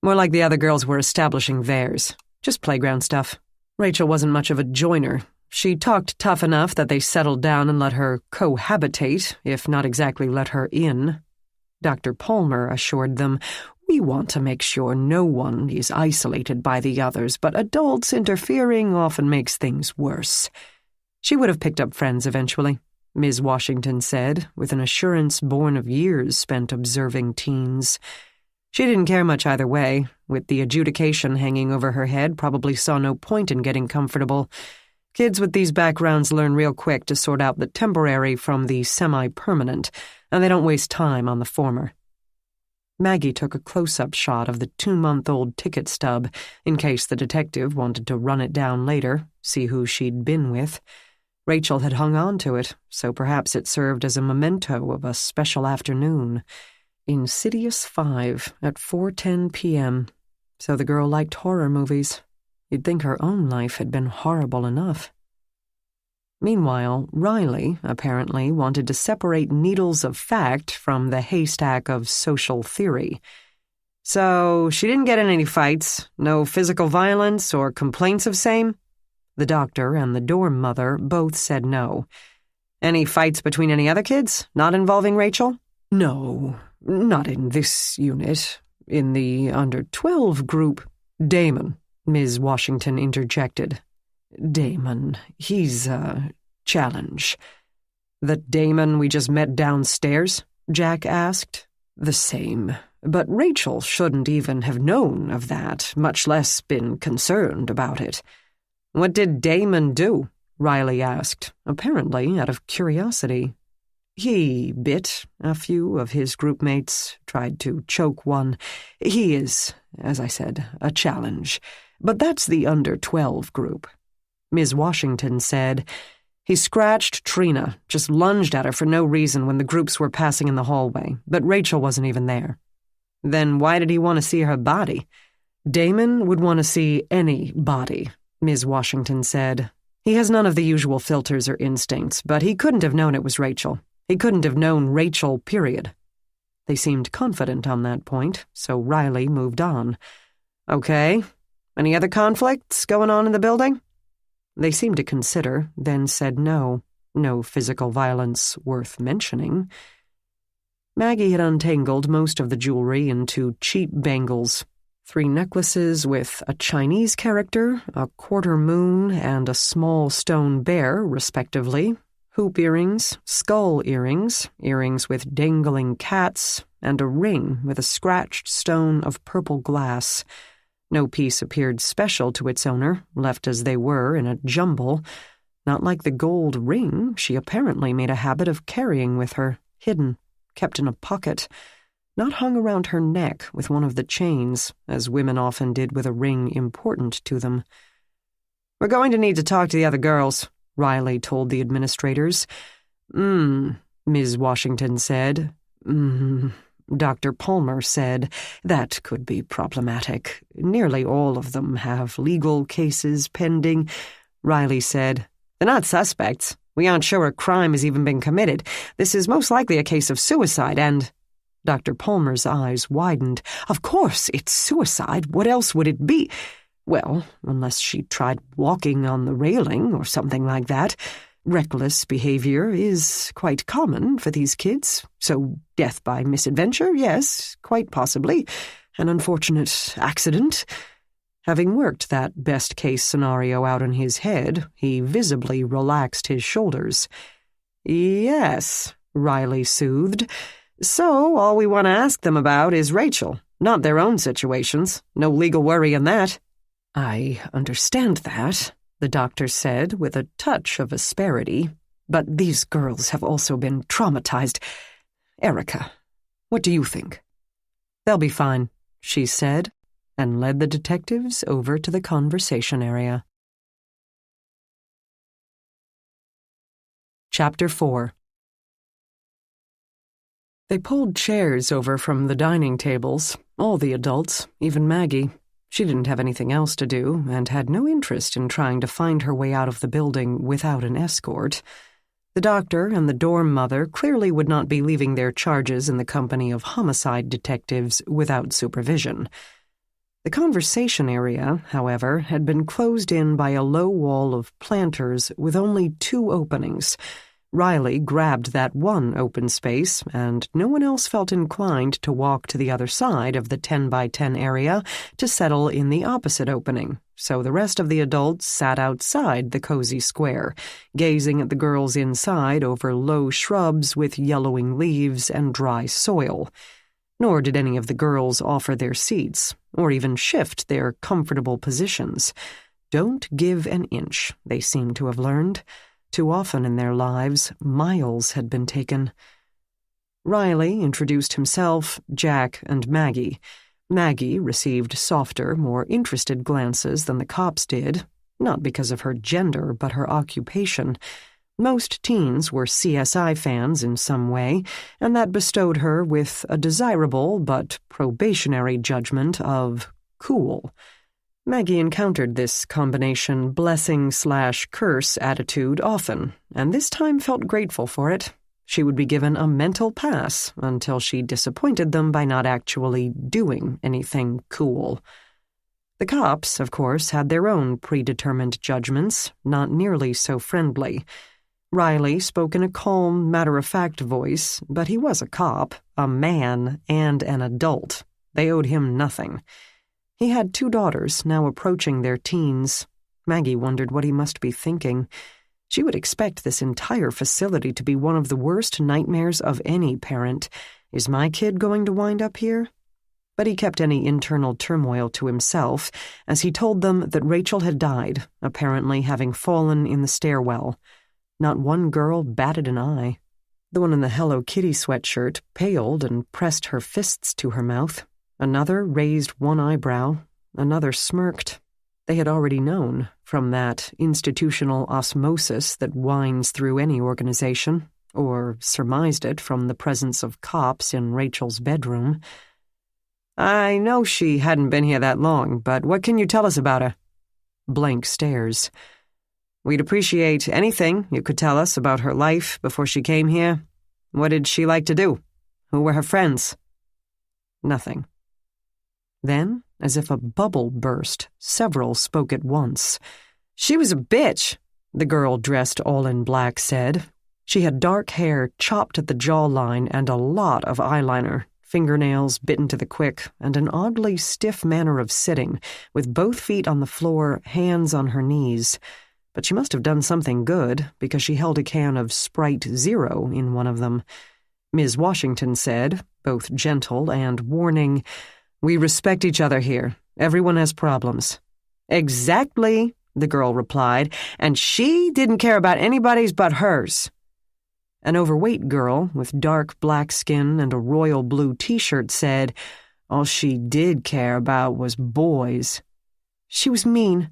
Speaker 1: "More like the other girls were establishing theirs. Just playground stuff. Rachel wasn't much of a joiner. She talked tough enough that they settled down and let her cohabitate, if not exactly let her in." Dr. Palmer assured them, "We want to make sure no one is isolated by the others, but adults interfering often makes things worse." "She would have picked up friends eventually," Ms. Washington said, with an assurance born of years spent observing teens. She didn't care much either way. With the adjudication hanging over her head, probably saw no point in getting comfortable. Kids with these backgrounds learn real quick to sort out the temporary from the semi-permanent, and they don't waste time on the former. Maggie took a close-up shot of the 2-month-old ticket stub in case the detective wanted to run it down later, see who she'd been with. Rachel had hung on to it, so perhaps it served as a memento of a special afternoon. Insidious 5 at 4:10 p.m. So the girl liked horror movies. You'd think her own life had been horrible enough. Meanwhile, Riley apparently wanted to separate needles of fact from the haystack of social theory. "So she didn't get in any fights, no physical violence or complaints of same?" The doctor and the dorm mother both said no. "Any fights between any other kids, not involving Rachel?" "No, not in this unit. In the under-12 group." "Damon," Ms. Washington interjected. "Damon, he's a challenge." "The Damon we just met downstairs?" Jack asked. "The same. But Rachel shouldn't even have known of that, much less been concerned about it." "What did Damon do?" Riley asked, apparently out of curiosity. "He bit a few of his groupmates, tried to choke one. He is, as I said, a challenge. But that's the under-12 group." Ms. Washington said, "He scratched Trina, just lunged at her for no reason when the groups were passing in the hallway, but Rachel wasn't even there." "Then why did he want to see her body?" "Damon would want to see any body," Ms. Washington said. "He has none of the usual filters or instincts, but he couldn't have known it was Rachel. He couldn't have known Rachel, period." They seemed confident on that point, so Riley moved on. "Okay. Any other conflicts going on in the building?" They seemed to consider, then said no. No physical violence worth mentioning. Maggie had untangled most of the jewelry into cheap bangles. 3 necklaces with a Chinese character, a quarter moon, and a small stone bear, respectively. Hoop earrings, skull earrings, earrings with dangling cats, and a ring with a scratched stone of purple glass. No piece appeared special to its owner, left as they were in a jumble. Not like the gold ring she apparently made a habit of carrying with her, hidden, kept in a pocket. not hung around her neck with one of the chains, as women often did with a ring important to them. "We're going to need to talk to the other girls," Riley told the administrators. Ms. Washington said. Dr. Palmer said, "That could be problematic. Nearly all of them have legal cases pending." Riley said, "They're not suspects. We aren't sure a crime has even been committed. This is most likely a case of suicide, and—" Dr. Palmer's eyes widened. "Of course it's suicide. What else would it be? Well, unless she tried walking on the railing or something like that. Reckless behavior is quite common for these kids, so death by misadventure, yes, quite possibly. An unfortunate accident." Having worked that best-case scenario out in his head, he visibly relaxed his shoulders. "Yes," Riley soothed. "So all we want to ask them about is Rachel, not their own situations. No legal worry in that." "I understand that," the doctor said with a touch of asperity. "But these girls have also been traumatized. Erica, what do you think?" "They'll be fine," she said, and led the detectives over to the conversation area. Chapter 4. They pulled chairs over from the dining tables, all the adults, even Maggie. She didn't have anything else to do and had no interest in trying to find her way out of the building without an escort. The doctor and the dorm mother clearly would not be leaving their charges in the company of homicide detectives without supervision. The conversation area, however, had been closed in by a low wall of planters with only 2 openings. Riley grabbed that one open space, and no one else felt inclined to walk to the other side of the 10-by-10 area to settle in the opposite opening, so the rest of the adults sat outside the cozy square, gazing at the girls inside over low shrubs with yellowing leaves and dry soil. Nor did any of the girls offer their seats, or even shift their comfortable positions. Don't give an inch, they seemed to have learned. Too often in their lives, miles had been taken. Riley introduced himself, Jack, and Maggie. Maggie received softer, more interested glances than the cops did, not because of her gender, but her occupation. Most teens were CSI fans in some way, and that bestowed her with a desirable but probationary judgment of cool. Maggie encountered this combination blessing/curse attitude often, and this time felt grateful for it. She would be given a mental pass until she disappointed them by not actually doing anything cool. The cops, of course, had their own predetermined judgments, not nearly so friendly. Riley spoke in a calm, matter-of-fact voice, but he was a cop, a man, and an adult. They owed him nothing. He had 2 daughters, now approaching their teens. Maggie wondered what he must be thinking. She would expect this entire facility to be one of the worst nightmares of any parent. Is my kid going to wind up here? But he kept any internal turmoil to himself, as he told them that Rachel had died, apparently having fallen in the stairwell. Not one girl batted an eye. The one in the Hello Kitty sweatshirt paled and pressed her fists to her mouth. Another raised one eyebrow. Another smirked. They had already known, from that institutional osmosis that winds through any organization, or surmised it from the presence of cops in Rachel's bedroom. "I know she hadn't been here that long, but what can you tell us about her?" Blank stares. "We'd appreciate anything you could tell us about her life before she came here. What did she like to do? Who were her friends?" Nothing. Then, as if a bubble burst, several spoke at once. "She was a bitch," the girl dressed all in black said. She had dark hair chopped at the jawline and a lot of eyeliner, fingernails bitten to the quick, and an oddly stiff manner of sitting, with both feet on the floor, hands on her knees. But she must have done something good, because she held a can of Sprite Zero in one of them. Ms. Washington said, both gentle and warning, "We respect each other here. Everyone has problems." "Exactly," the girl replied, "and she didn't care about anybody's but hers." An overweight girl with dark black skin and a royal blue t-shirt said all she did care about was boys. She was mean.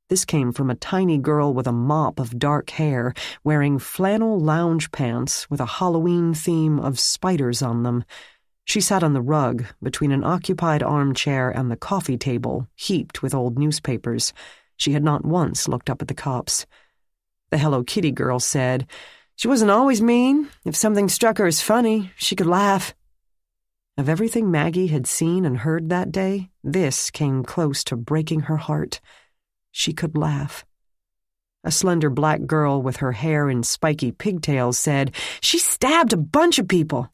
Speaker 1: This came from a tiny girl with a mop of dark hair, wearing flannel lounge pants with a Halloween theme of spiders on them. She sat on the rug between an occupied armchair and the coffee table, heaped with old newspapers. She had not once looked up at the cops. The Hello Kitty girl said, "She wasn't always mean. If something struck her as funny, she could laugh." Of everything Maggie had seen and heard that day, this came close to breaking her heart. She could laugh. A slender black girl with her hair in spiky pigtails said, "She stabbed a bunch of people."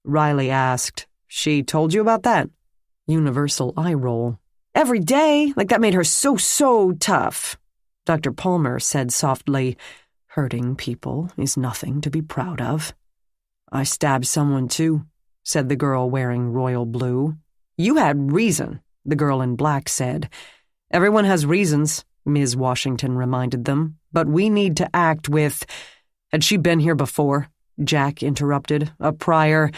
Speaker 1: Riley asked, "She told you about that?" Universal eye roll. "Every day, like that made her so tough." Dr. Palmer said softly, "Hurting people is nothing to be proud of." "I stabbed someone too," said the girl wearing royal blue. "You had reason," the girl in black said. "Everyone has reasons," Ms. Washington reminded them, "but we need to act with—" "Had she been here before?" Jack interrupted. "A prior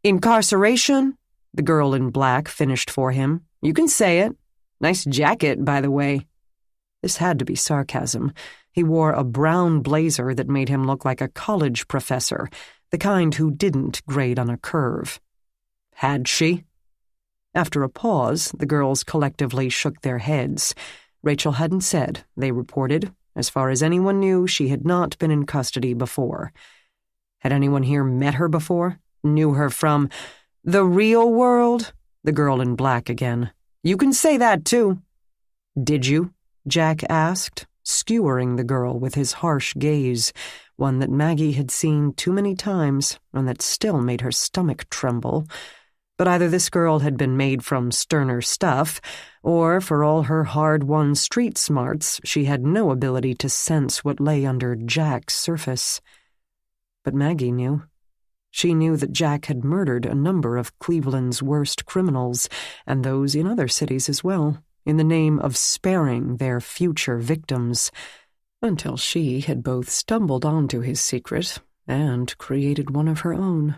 Speaker 1: incarceration?" The girl in black finished for him. "You can say it. Nice jacket, by the way." This had to be sarcasm. He wore a brown blazer that made him look like a college professor, the kind who didn't grade on a curve. "Had she?" After a pause, the girls collectively shook their heads. Rachel hadn't said, they reported. As far as anyone knew, she had not been in custody before. Had anyone here met her before? Knew her from the real world? The girl in black again. "You can say that, too." "Did you?" Jack asked, skewering the girl with his harsh gaze, one that Maggie had seen too many times and that still made her stomach tremble. But either this girl had been made from sterner stuff, or, for all her hard-won street smarts, she had no ability to sense what lay under Jack's surface. But Maggie knew. She knew that Jack had murdered a number of Cleveland's worst criminals, and those in other cities as well, in the name of sparing their future victims, until she had both stumbled onto his secret and created one of her own.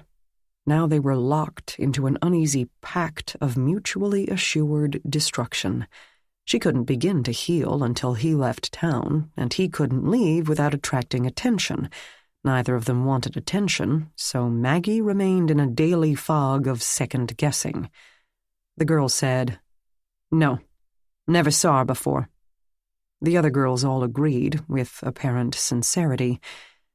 Speaker 1: Now they were locked into an uneasy pact of mutually assured destruction. She couldn't begin to heal until he left town, and he couldn't leave without attracting attention. Neither of them wanted attention, so Maggie remained in a daily fog of second-guessing. The girl said, "No, never saw her before." The other girls all agreed, with apparent sincerity.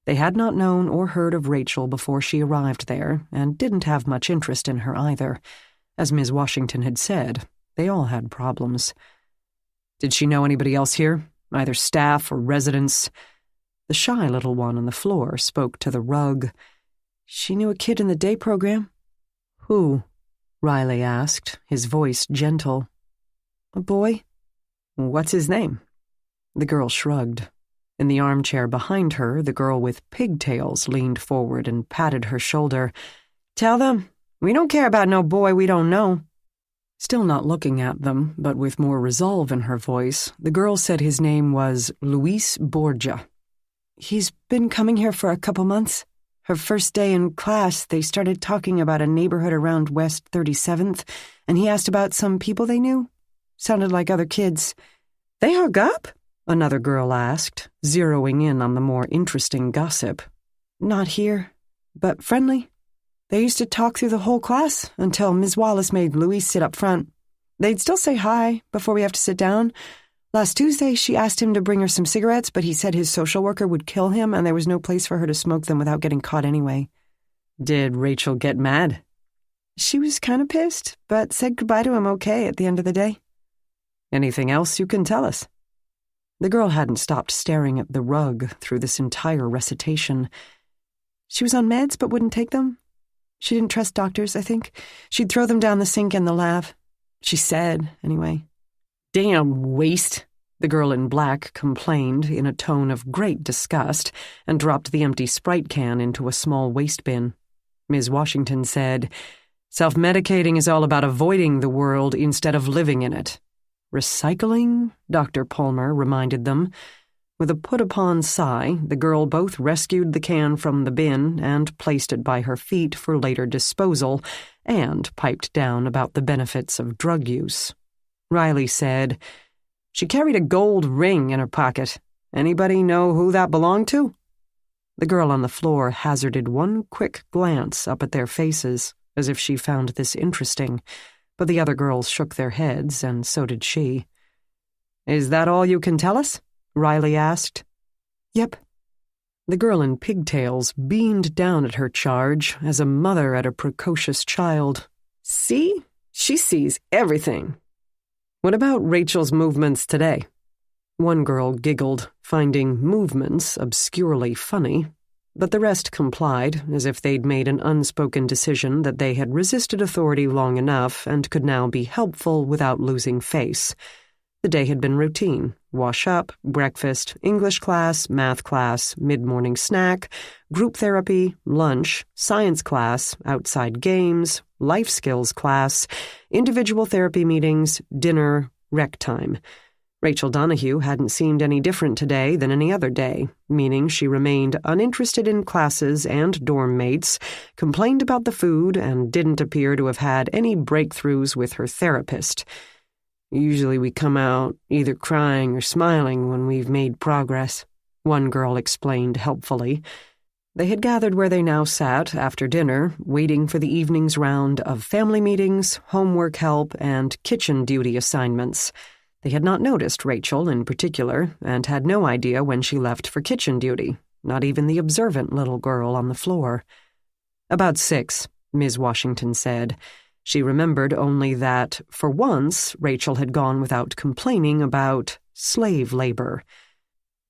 Speaker 1: They had not known or heard of Rachel before she arrived there, and didn't have much interest in her either. As Ms. Washington had said, they all had problems. "Did she know anybody else here? Either staff or residents?" The shy little one on the floor spoke to the rug. "She knew a kid in the day program." "Who?" Riley asked, his voice gentle. "A boy." "What's his name?" The girl shrugged. In the armchair behind her, the girl with pigtails leaned forward and patted her shoulder. "Tell them, we don't care about no boy we don't know." Still not looking at them, but with more resolve in her voice, the girl said his name was Luis Borgia. "He's been coming here for a couple months. Her first day in class, they started talking about a neighborhood around West 37th, and he asked about some people they knew. Sounded like other kids." "They hook up?" another girl asked, zeroing in on the more interesting gossip. "Not here, but friendly. They used to talk through the whole class until Ms. Wallace made Louise sit up front. They'd still say hi before we have to sit down. Last Tuesday, she asked him to bring her some cigarettes, but he said his social worker would kill him and there was no place for her to smoke them without getting caught anyway." "Did Rachel get mad?" "She was kind of pissed, but said goodbye to him okay at the end of the day." "Anything else you can tell us?" The girl hadn't stopped staring at the rug through this entire recitation. "She was on meds but wouldn't take them. She didn't trust doctors, I think. She'd throw them down the sink in the lab. She said, anyway." "Damn waste," the girl in black complained in a tone of great disgust and dropped the empty Sprite can into a small waste bin. Ms. Washington said, "Self-medicating is all about avoiding the world instead of living in it." "Recycling?" Dr. Palmer reminded them. With a put-upon sigh, the girl both rescued the can from the bin and placed it by her feet for later disposal, and piped down about the benefits of drug use. Riley said, "She carried a gold ring in her pocket. Anybody know who that belonged to?" The girl on the floor hazarded one quick glance up at their faces, as if she found this interesting, but the other girls shook their heads, and so did she. "Is that all you can tell us?" Riley asked. "Yep." The girl in pigtails beamed down at her charge as a mother at a precocious child. "See? She sees everything." "What about Rachel's movements today?" One girl giggled, finding movements obscurely funny, but the rest complied, as if they'd made an unspoken decision that they had resisted authority long enough and could now be helpful without losing face. The day had been routine: wash up, breakfast, English class, math class, mid-morning snack, group therapy, lunch, science class, outside games, life skills class, individual therapy meetings, dinner, rec time. Rachel Donahue hadn't seemed any different today than any other day, meaning she remained uninterested in classes and dorm mates, complained about the food, and didn't appear to have had any breakthroughs with her therapist. "Usually we come out either crying or smiling when we've made progress," one girl explained helpfully. They had gathered where they now sat after dinner, waiting for the evening's round of family meetings, homework help, and kitchen duty assignments. They had not noticed Rachel in particular, and had no idea when she left for kitchen duty, not even the observant little girl on the floor. "About 6, Ms. Washington said. She remembered only that, for once, Rachel had gone without complaining about slave labor.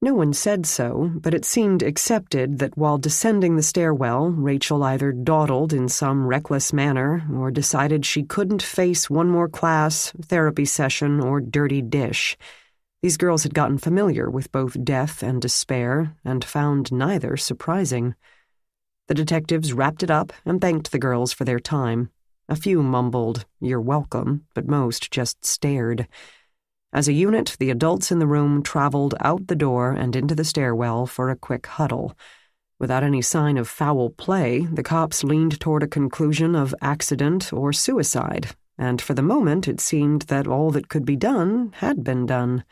Speaker 1: No one said so, but it seemed accepted that while descending the stairwell, Rachel either dawdled in some reckless manner or decided she couldn't face one more class, therapy session, or dirty dish. These girls had gotten familiar with both death and despair, and found neither surprising. The detectives wrapped it up and thanked the girls for their time. A few mumbled, "You're welcome," but most just stared. As a unit, the adults in the room traveled out the door and into the stairwell for a quick huddle. Without any sign of foul play, the cops leaned toward a conclusion of accident or suicide, and for the moment it seemed that all that could be done had been done.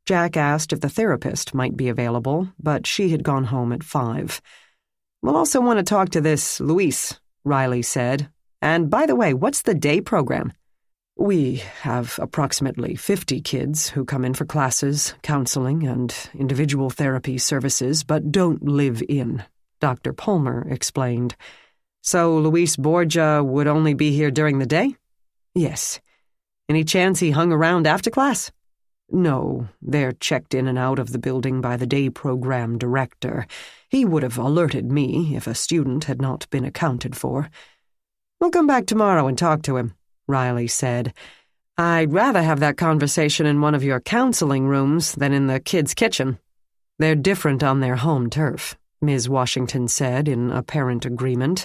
Speaker 1: Jack asked if the therapist might be available, but she had gone home at 5. "We'll also want to talk to this Luis," Riley said. "And by the way, what's the day program?" "We have approximately 50 kids who come in for classes, counseling, and individual therapy services, but don't live in," Dr. Palmer explained. "So Luis Borgia would only be here during the day?" "Yes." "Any chance he hung around after class?" "No, they're checked in and out of the building by the day program director. He would have alerted me if a student had not been accounted for." "We'll come back tomorrow and talk to him," Riley said. "I'd rather have that conversation in one of your counseling rooms than in the kids' kitchen." "They're different on their home turf," Ms. Washington said in apparent agreement.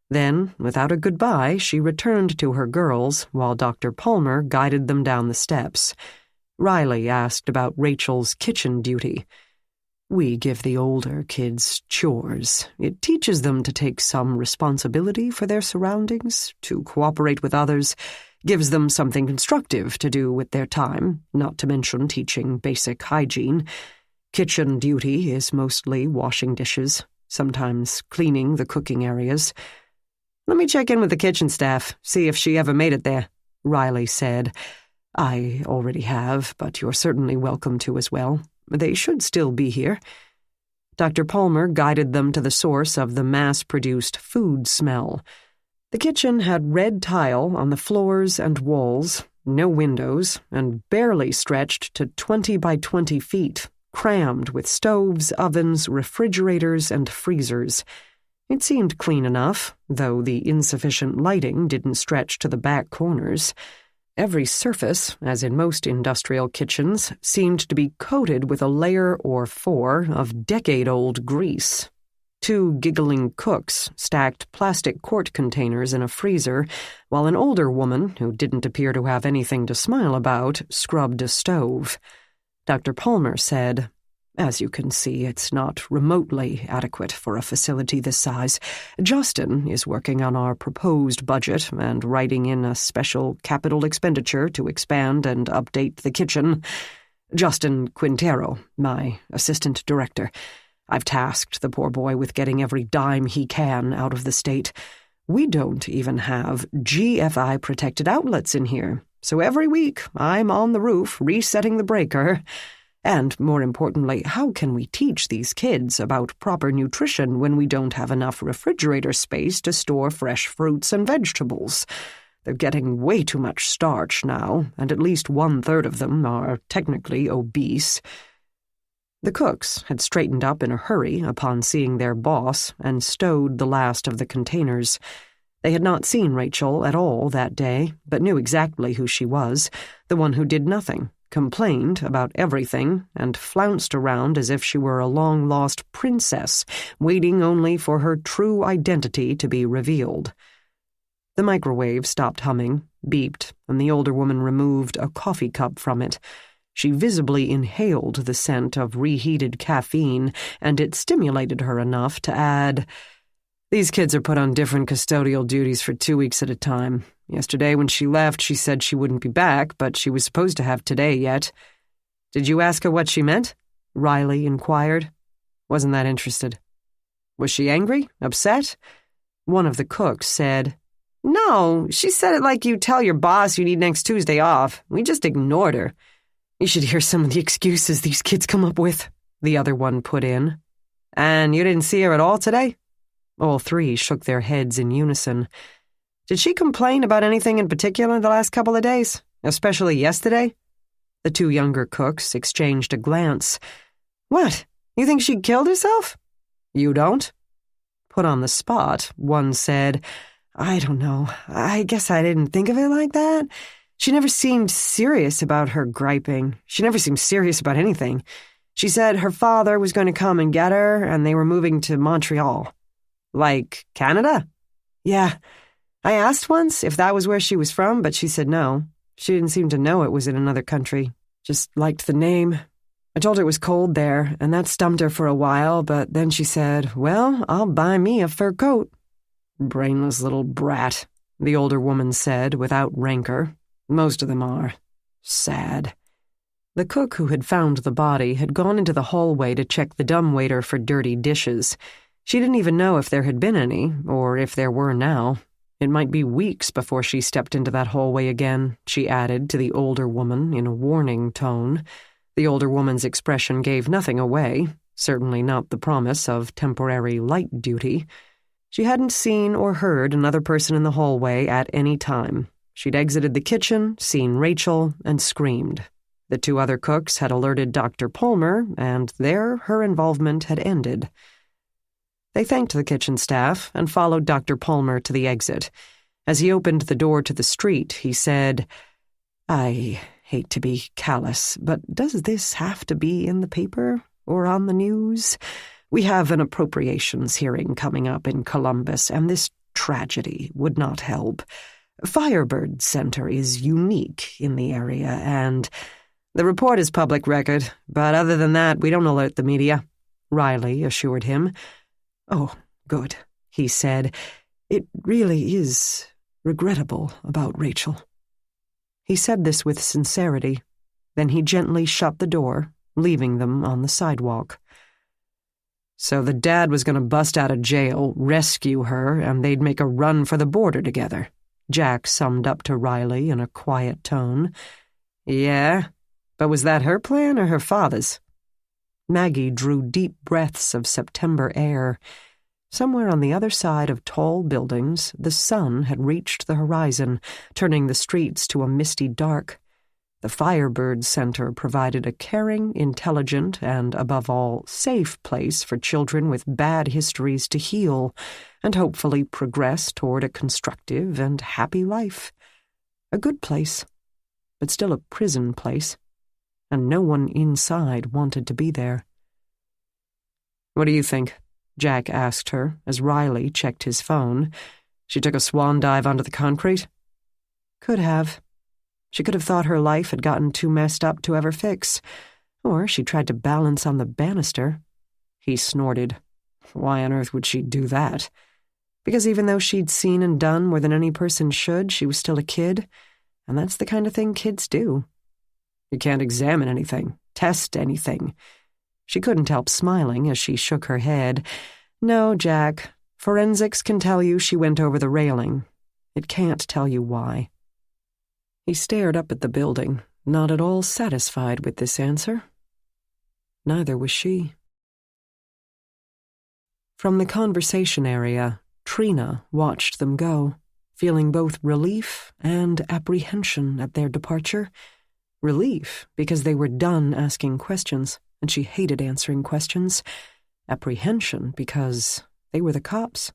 Speaker 1: Then, without a goodbye, she returned to her girls while Dr. Palmer guided them down the steps. Riley asked about Rachel's kitchen duty. "We give the older kids chores. It teaches them to take some responsibility for their surroundings, to cooperate with others, gives them something constructive to do with their time, not to mention teaching basic hygiene. Kitchen duty is mostly washing dishes, sometimes cleaning the cooking areas." "Let me check in with the kitchen staff, see if she ever made it there," Riley said. "I already have, but you're certainly welcome to as well. They should still be here." Dr. Palmer guided them to the source of the mass-produced food smell. The kitchen had red tile on the floors and walls, no windows, and barely stretched to 20 by 20 feet, crammed with stoves, ovens, refrigerators, and freezers. It seemed clean enough, though the insufficient lighting didn't stretch to the back corners. Every surface, as in most industrial kitchens, seemed to be coated with a layer or 4 of decade-old grease. 2 giggling cooks stacked plastic quart containers in a freezer, while an older woman, who didn't appear to have anything to smile about, scrubbed a stove. Dr. Palmer said, As you can see, it's not remotely adequate for a facility this size. Justin is working on our proposed budget and writing in a special capital expenditure to expand and update the kitchen. Justin Quintero, my assistant director. I've tasked the poor boy with getting every dime he can out of the state. We don't even have GFI-protected outlets in here, so every week I'm on the roof resetting the breaker. And, more importantly, how can we teach these kids about proper nutrition when we don't have enough refrigerator space to store fresh fruits and vegetables? They're getting way too much starch now, and at least 1/3 of them are technically obese. The cooks had straightened up in a hurry upon seeing their boss and stowed the last of the containers. They had not seen Rachel at all that day, but knew exactly who she was, the one who did nothing, complained about everything, and flounced around as if she were a long-lost princess, waiting only for her true identity to be revealed. The microwave stopped humming, beeped, and the older woman removed a coffee cup from it. She visibly inhaled the scent of reheated caffeine, and it stimulated her enough to add, "These kids are put on different custodial duties for 2 weeks at a time. Yesterday when she left, she said she wouldn't be back, but she was supposed to have today yet." "Did you ask her what she meant?" Riley inquired. "Wasn't that interested." "Was she angry? Upset?" One of the cooks said, "No, she said it like you tell your boss you need next Tuesday off. We just ignored her." "You should hear some of the excuses these kids come up with," the other one put in. "And you didn't see her at all today?" All three shook their heads in unison. "Did she complain about anything in particular the last couple of days, especially yesterday?" The two younger cooks exchanged a glance. "What? You think she killed herself?" "You don't?" Put on the spot, one said, "I don't know. I guess I didn't think of it like that. She never seemed serious about her griping. She never seemed serious about anything. She said her father was going to come and get her, and they were moving to Montreal." "Like Canada?" "Yeah. I asked once if that was where she was from, but she said no. She didn't seem to know it was in another country. Just liked the name. I told her it was cold there, and that stumped her for a while, but then she said, 'Well, I'll buy me a fur coat.'" "Brainless little brat," the older woman said without rancor. "Most of them are. Sad." The cook who had found the body had gone into the hallway to check the dumbwaiter for dirty dishes. She didn't even know if there had been any, or if there were now. It might be weeks before she stepped into that hallway again, she added to the older woman in a warning tone. The older woman's expression gave nothing away, certainly not the promise of temporary light duty. She hadn't seen or heard another person in the hallway at any time. She'd exited the kitchen, seen Rachel, and screamed. The two other cooks had alerted Dr. Palmer, and there her involvement had ended. They thanked the kitchen staff and followed Dr. Palmer to the exit. As he opened the door to the street, he said, "I hate to be callous, but does this have to be in the paper or on the news? We have an appropriations hearing coming up in Columbus, and this tragedy would not help. Firebird Center is unique in the area, and the report is public record, but other than that, we don't alert the media," Riley assured him. "Oh, good," he said. "It really is regrettable about Rachel." He said this with sincerity. Then he gently shut the door, leaving them on the sidewalk. "So the dad was going to bust out of jail, rescue her, and they'd make a run for the border together," Jack summed up to Riley in a quiet tone. "Yeah, but was that her plan or her father's?" Maggie drew deep breaths of September air. Somewhere on the other side of tall buildings, the sun had reached the horizon, turning the streets to a misty dark. The Firebird Center provided a caring, intelligent, and, above all, safe place for children with bad histories to heal and hopefully progress toward a constructive and happy life. A good place, but still a prison place, and no one inside wanted to be there. "What do you think?" Jack asked her as Riley checked his phone. "She took a swan dive onto the concrete?" "Could have. She could have thought her life had gotten too messed up to ever fix. Or she tried to balance on the banister. He snorted. Why on earth would she do that? Because even though she'd seen and done more than any person should, she was still a kid, and that's the kind of thing kids do. You can't examine anything, test anything. She couldn't help smiling as she shook her head. No, Jack, forensics can tell you she went over the railing. It can't tell you why. He stared up at the building, not at all satisfied with this answer. Neither was she. From the conversation area, Trina watched them go, feeling both relief and apprehension at their departure. Relief, because they were done asking questions, and she hated answering questions. Apprehension, because they were the cops.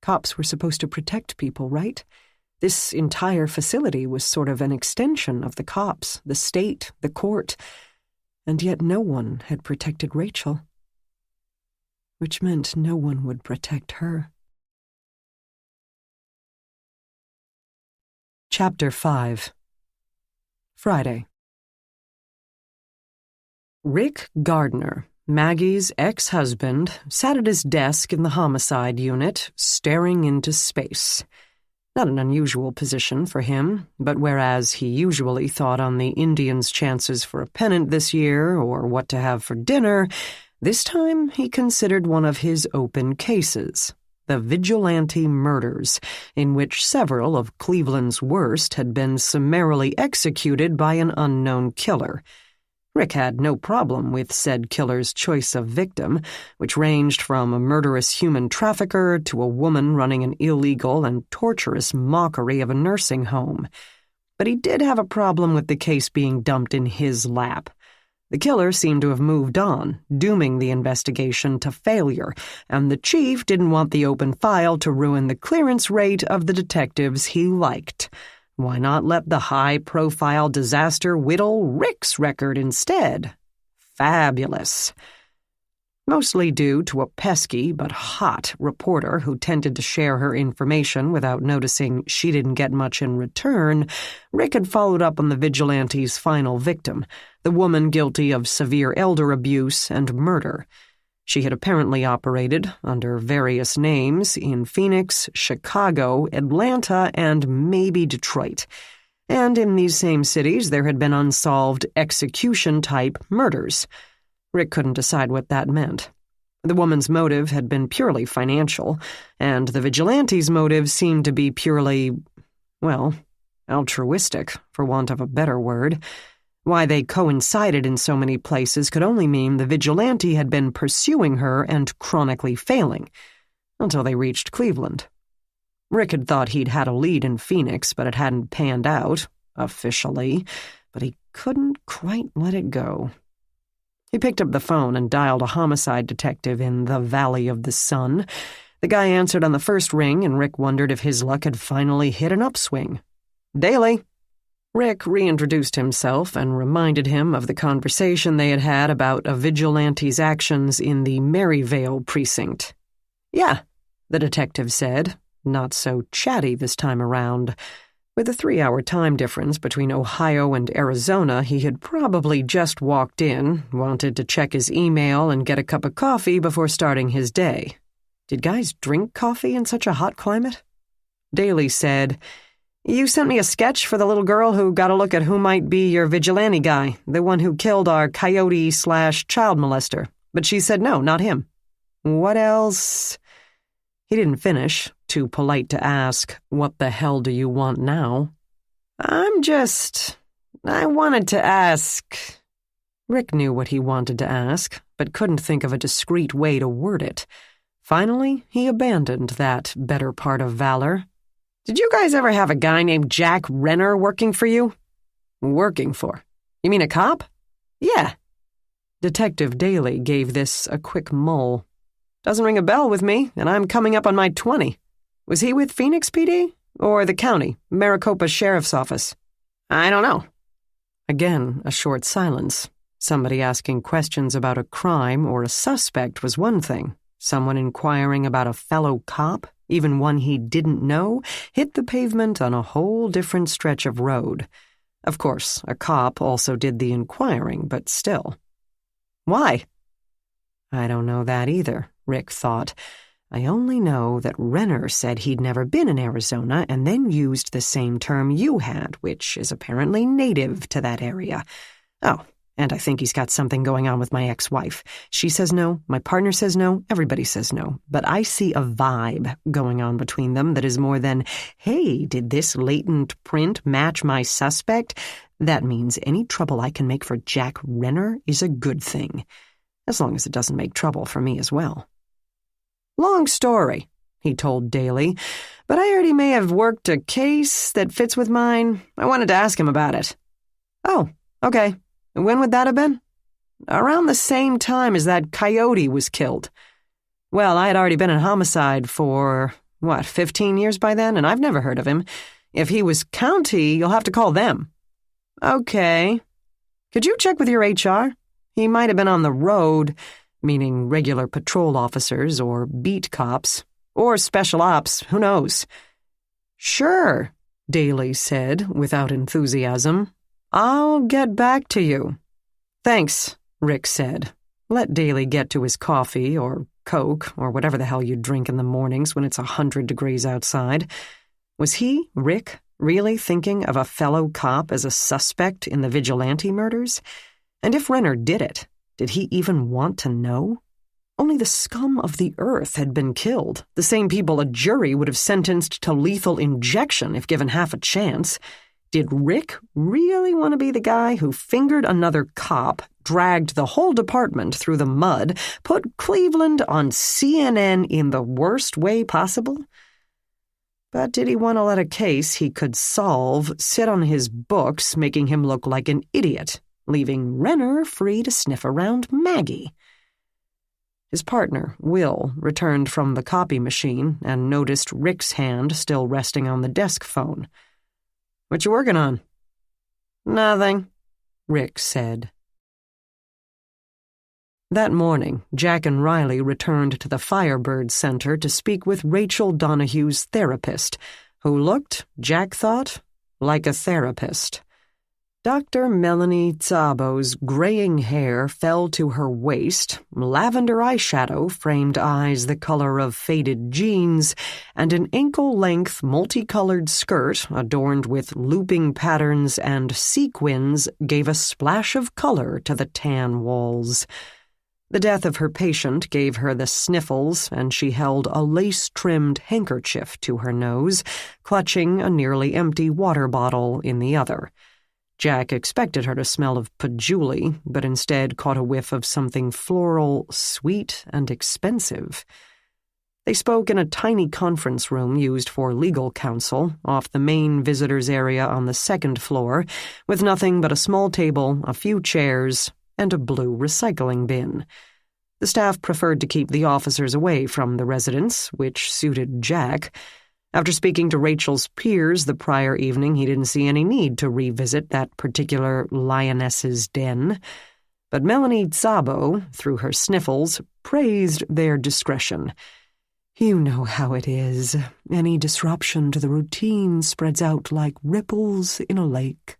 Speaker 1: Cops were supposed to protect people, right? This entire facility was sort of an extension of the cops, the state, the court, and yet no one had protected Rachel. Which meant no one would protect her. Chapter 5. Friday. Rick Gardner, Maggie's ex-husband, sat at his desk in the homicide unit, staring into space. Not an unusual position for him, but whereas he usually thought on the Indians' chances for a pennant this year or what to have for dinner, this time he considered one of his open cases. The vigilante murders, in which several of Cleveland's worst had been summarily executed by an unknown killer. Rick had no problem with said killer's choice of victim, which ranged from a murderous human trafficker to a woman running an illegal and torturous mockery of a nursing home. But he did have a problem with the case being dumped in his lap. The killer seemed to have moved on, dooming the investigation to failure, and the chief didn't want the open file to ruin the clearance rate of the detectives he liked. Why not let the high-profile disaster whittle Rick's record instead? Fabulous. Mostly due to a pesky but hot reporter who tended to share her information without noticing she didn't get much in return, Rick had followed up on the vigilante's final victim, the woman guilty of severe elder abuse and murder. She had apparently operated, under various names, in Phoenix, Chicago, Atlanta, and maybe Detroit. And in these same cities there had been unsolved execution-type murders. Rick couldn't decide what that meant. The woman's motive had been purely financial, and the vigilante's motive seemed to be purely, well, altruistic, for want of a better word. Why they coincided in so many places could only mean the vigilante had been pursuing her and chronically failing, until they reached Cleveland. Rick had thought he'd had a lead in Phoenix, but it hadn't panned out, officially, but he couldn't quite let it go. He picked up the phone and dialed a homicide detective in the Valley of the Sun. The guy answered on the first ring, and Rick wondered if his luck had finally hit an upswing. "Daly." Rick reintroduced himself and reminded him of the conversation they had had about a vigilante's actions in the Maryvale precinct. "Yeah," the detective said, not so chatty this time around. With a 3-hour time difference between Ohio and Arizona, he had probably just walked in, wanted to check his email and get a cup of coffee before starting his day. Did guys drink coffee in such a hot climate? Daly said, "You sent me a sketch for the little girl who got a look at who might be your vigilante guy, the one who killed our coyote/child molester. But she said no, not him. What else?" He didn't finish, too polite to ask, "What the hell do you want now?" I wanted to ask." Rick knew what he wanted to ask, but couldn't think of a discreet way to word it. Finally, he abandoned that better part of valor. "Did you guys ever have a guy named Jack Renner working for you?" "Working for? You mean a cop?" "Yeah." Detective Daly gave this a quick mull. "Doesn't ring a bell with me, and I'm coming up on my 20. Was he with Phoenix PD? Or the county, Maricopa Sheriff's Office?" "I don't know." Again, a short silence. Somebody asking questions about a crime or a suspect was one thing. Someone inquiring about a fellow cop, even one he didn't know, hit the pavement on a whole different stretch of road. Of course, a cop also did the inquiring, but still, Why? I don't know that either, Rick thought. I only know that Renner said he'd never been in Arizona and then used the same term you had, which is apparently native to that area. Oh, and I think he's got something going on with my ex-wife. She says no, my partner says no, everybody says no. But I see a vibe going on between them that is more than, hey, did this latent print match my suspect? That means any trouble I can make for Jack Renner is a good thing, as long as it doesn't make trouble for me as well. Long story, he told Daly, but I heard he may have worked a case that fits with mine. I wanted to ask him about it. Oh, okay. When would that have been? Around the same time as that coyote was killed. Well, I had already been in homicide for, 15 years by then, and I've never heard of him. If he was county, you'll have to call them. Okay. Could you check with your HR? He might have been on the road, meaning regular patrol officers or beat cops, or special ops, who knows? Sure, Daly said without enthusiasm. I'll get back to you. Thanks, Rick said. Let Daly get to his coffee or Coke or whatever the hell you drink in the mornings when it's 100 degrees outside. Was he, Rick, really thinking of a fellow cop as a suspect in the vigilante murders? And if Renner did it, did he even want to know? Only the scum of the earth had been killed, the same people a jury would have sentenced to lethal injection if given half a chance. Did Rick really want to be the guy who fingered another cop, dragged the whole department through the mud, put Cleveland on CNN in the worst way possible? But did he want to let a case he could solve sit on his books, making him look like an idiot, leaving Renner free to sniff around Maggie? His partner, Will, returned from the copy machine and noticed Rick's hand still resting on the desk phone. What you working on? Nothing, Rick said. That morning, Jack and Riley returned to the Firebird Center to speak with Rachel Donahue's therapist, who looked, Jack thought, like a therapist. Dr. Melanie Szabo's graying hair fell to her waist, lavender eyeshadow framed eyes the color of faded jeans, and an ankle-length multicolored skirt adorned with looping patterns and sequins gave a splash of color to the tan walls. The death of her patient gave her the sniffles, and she held a lace-trimmed handkerchief to her nose, clutching a nearly empty water bottle in the other. Jack expected her to smell of patchouli, but instead caught a whiff of something floral, sweet, and expensive. They spoke in a tiny conference room used for legal counsel, off the main visitors' area on the second floor, with nothing but a small table, a few chairs, and a blue recycling bin. The staff preferred to keep the officers away from the residents, which suited Jack. After speaking to Rachel's peers the prior evening, he didn't see any need to revisit that particular lioness's den. But Melanie Szabo, through her sniffles, praised their discretion. You know how it is. Any disruption to the routine spreads out like ripples in a lake.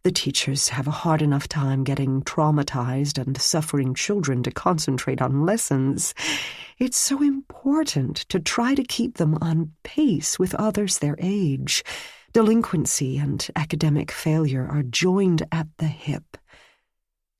Speaker 1: The teachers have a hard enough time getting traumatized and suffering children to concentrate on lessons. It's so important to try to keep them on pace with others their age. Delinquency and academic failure are joined at the hip.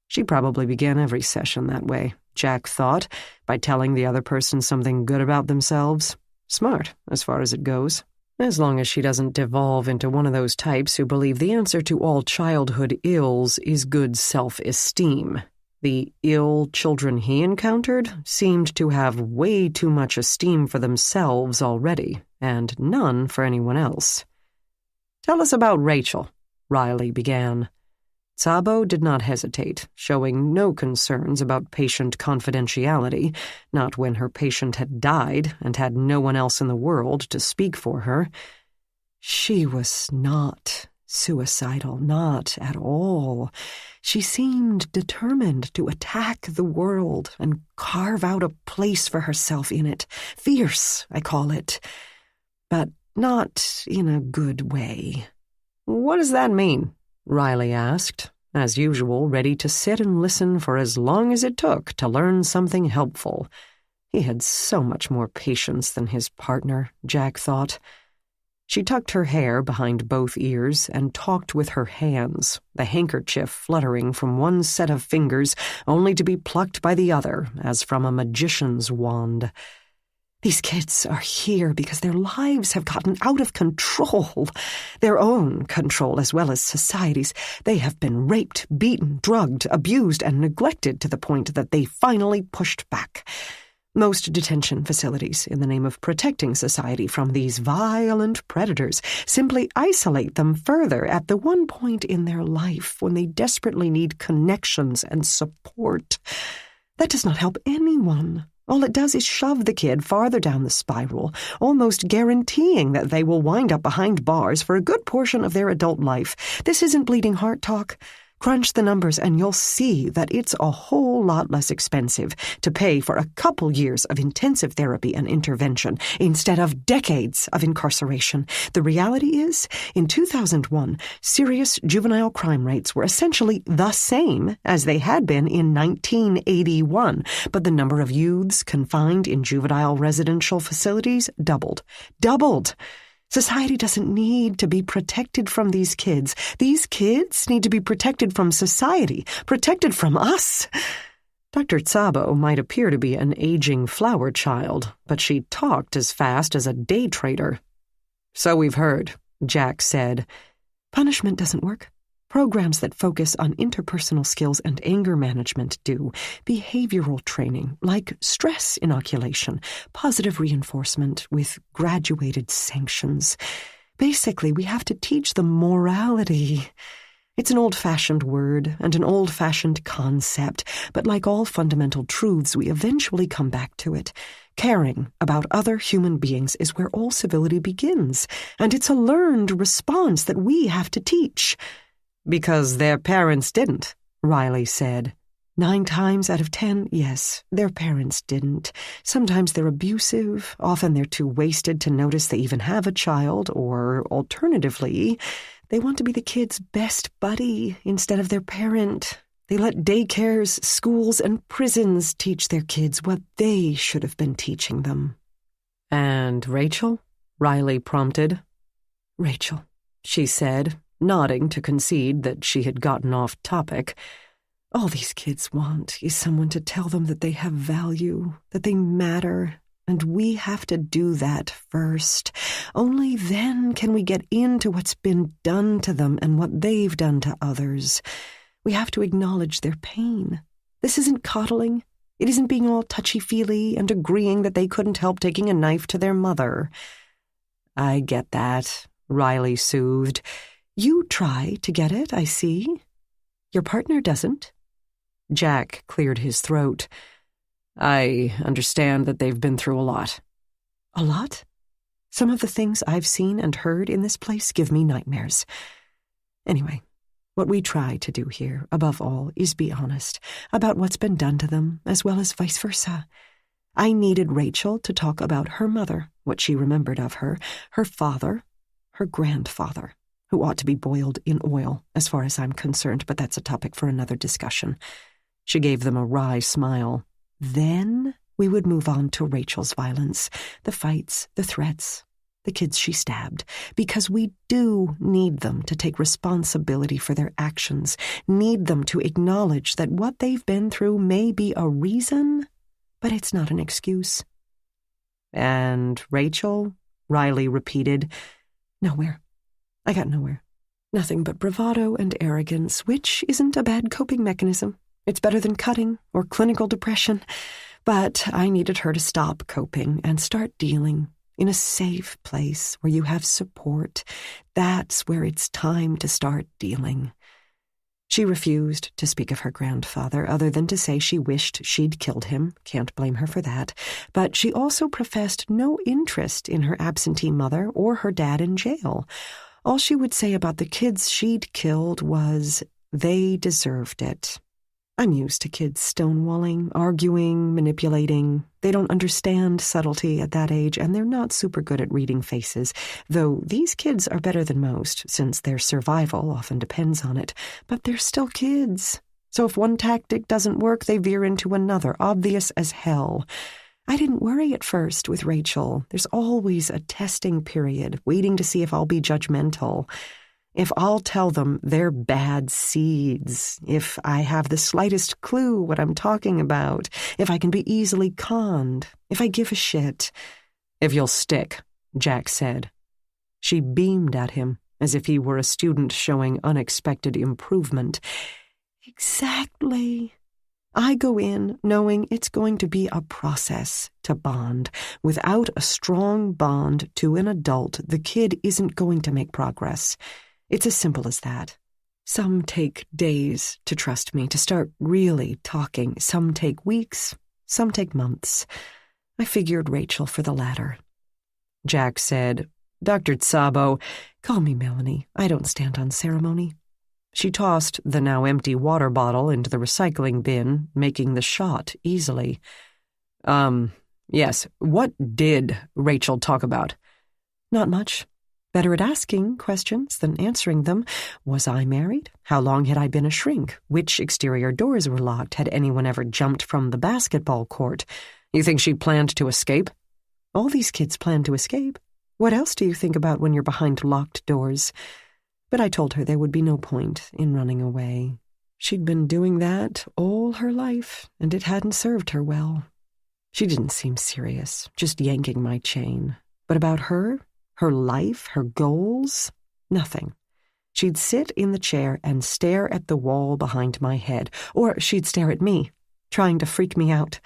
Speaker 1: She probably began every session that way, Jack thought, by telling the other person something good about themselves. Smart, as far as it goes. As long as she doesn't devolve into one of those types who believe the answer to all childhood ills is good self-esteem. The ill children he encountered seemed to have way too much esteem for themselves already, and none for anyone else. Tell us about Rachel, Riley began. Szabo did not hesitate, showing no concerns about patient confidentiality, not when her patient had died and had no one else in the world to speak for her. She was not suicidal, not at all. She seemed determined to attack the world and carve out a place for herself in it. Fierce, I call it, but not in a good way. What does that mean? Riley asked. as usual ready to sit and listen for as long as it took to learn something helpful. He had so much more patience than his partner, Jack thought. She tucked her hair behind both ears and talked with her hands, the handkerchief fluttering from one set of fingers only to be plucked by the other, as from a magician's wand. These kids are here because their lives have gotten out of control. Their own control as well as society's. They have been raped, beaten, drugged, abused, and neglected to the point that they finally pushed back. Most detention facilities, in the name of protecting society from these violent predators, simply isolate them further at the one point in their life when they desperately need connections and support. That does not help anyone. All it does is shove the kid farther down the spiral, almost guaranteeing that they will wind up behind bars for a good portion of their adult life. This isn't bleeding heart talk. Crunch the numbers and you'll see that it's a whole lot less expensive to pay for a couple years of intensive therapy and intervention instead of decades of incarceration. The reality is, in 2001, serious juvenile crime rates were essentially the same as they had been in 1981, but the number of youths confined in juvenile residential facilities doubled. Doubled! Society doesn't need to be protected from these kids. These kids need to be protected from society, protected from us. Dr. Tsabo might appear to be an aging flower child, but she talked as fast as a day trader. "So we've heard," Jack said. "Punishment doesn't work. Programs that focus on interpersonal skills and anger management do. Behavioral training, like stress inoculation, positive reinforcement with graduated sanctions. Basically, we have to teach them morality. It's an old-fashioned word and an old-fashioned concept, but like all fundamental truths, we eventually come back to it. Caring about other human beings is where all civility begins, and it's a learned response that we have to teach." "Because their parents didn't," Riley said. 9 times out of 10, yes, their parents didn't. Sometimes they're abusive, often they're too wasted to notice they even have a child, or, alternatively, they want to be the kid's best buddy instead of their parent. They let daycares, schools, and prisons teach their kids what they should have been teaching them. "And Rachel?" Riley prompted. "Rachel," she said, nodding to concede that she had gotten off topic. "All these kids want is someone to tell them that they have value, that they matter, and we have to do that first. Only then can we get into what's been done to them and what they've done to others. We have to acknowledge their pain. This isn't coddling. It isn't being all touchy-feely and agreeing that they couldn't help taking a knife to their mother." "I get that," Riley soothed. "You try to get it, I see. Your partner doesn't." Jack cleared his throat. "I understand that they've been through a lot." "A lot? Some of the things I've seen and heard in this place give me nightmares. Anyway, what we try to do here, above all, is be honest about what's been done to them, as well as vice versa. I needed Rachel to talk about her mother, what she remembered of her, her father, her grandfather, who ought to be boiled in oil, as far as I'm concerned, but that's a topic for another discussion." She gave them a wry smile. "Then we would move on to Rachel's violence, the fights, the threats, the kids she stabbed, because we do need them to take responsibility for their actions, need them to acknowledge that what they've been through may be a reason, but it's not an excuse." "And Rachel?" Riley repeated. "Nowhere. I got nowhere. Nothing but bravado and arrogance, which isn't a bad coping mechanism. It's better than cutting or clinical depression. But I needed her to stop coping and start dealing in a safe place where you have support. That's where it's time to start dealing." She refused to speak of her grandfather, other than to say she wished she'd killed him. Can't blame her for that. But she also professed no interest in her absentee mother or her dad in jail. All she would say about the kids she'd killed was, they deserved it. I'm used to kids stonewalling, arguing, manipulating. They don't understand subtlety at that age, and they're not super good at reading faces, though these kids are better than most, since their survival often depends on it. But they're still kids. So if one tactic doesn't work, they veer into another, obvious as hell. I didn't worry at first with Rachel. There's always a testing period, waiting to see if I'll be judgmental. If I'll tell them they're bad seeds, if I have the slightest clue what I'm talking about, if I can be easily conned, if I give a shit. If you'll stick, Jack said. She beamed at him as if he were a student showing unexpected improvement. Exactly. I go in knowing it's going to be a process to bond. Without a strong bond to an adult, the kid isn't going to make progress. It's as simple as that. Some take days to trust me, to start really talking. Some take weeks, some take months. I figured Rachel for the latter. Jack said, "Dr. Tsabo, call me Melanie. I don't stand on ceremony." She tossed the now empty water bottle into the recycling bin, making the shot easily. Yes, what did Rachel talk about? Not much. Better at asking questions than answering them. Was I married? How long had I been a shrink? Which exterior doors were locked? Had anyone ever jumped from the basketball court? You think she planned to escape? All these kids plan to escape. What else do you think about when you're behind locked doors? But I told her there would be no point in running away. She'd been doing that all her life, and it hadn't served her well. She didn't seem serious, just yanking my chain. But about her life, her goals, nothing. She'd sit in the chair and stare at the wall behind my head, or she'd stare at me, trying to freak me out.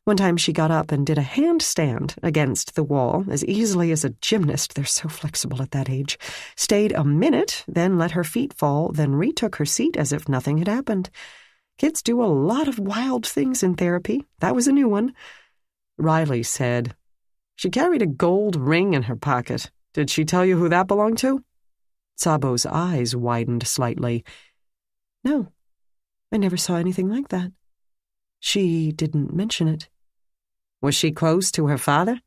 Speaker 1: One time she got up and did a handstand against the wall as easily as a gymnast. They're so flexible at that age. Stayed a minute, then let her feet fall, then retook her seat as if nothing had happened. Kids do a lot of wild things in therapy. That was a new one. Riley said, "She carried a gold ring in her pocket. Did she tell you who that belonged to?" Tsabo's eyes widened slightly. "No, I never saw anything like that. She didn't mention it." "Was she close to her father?"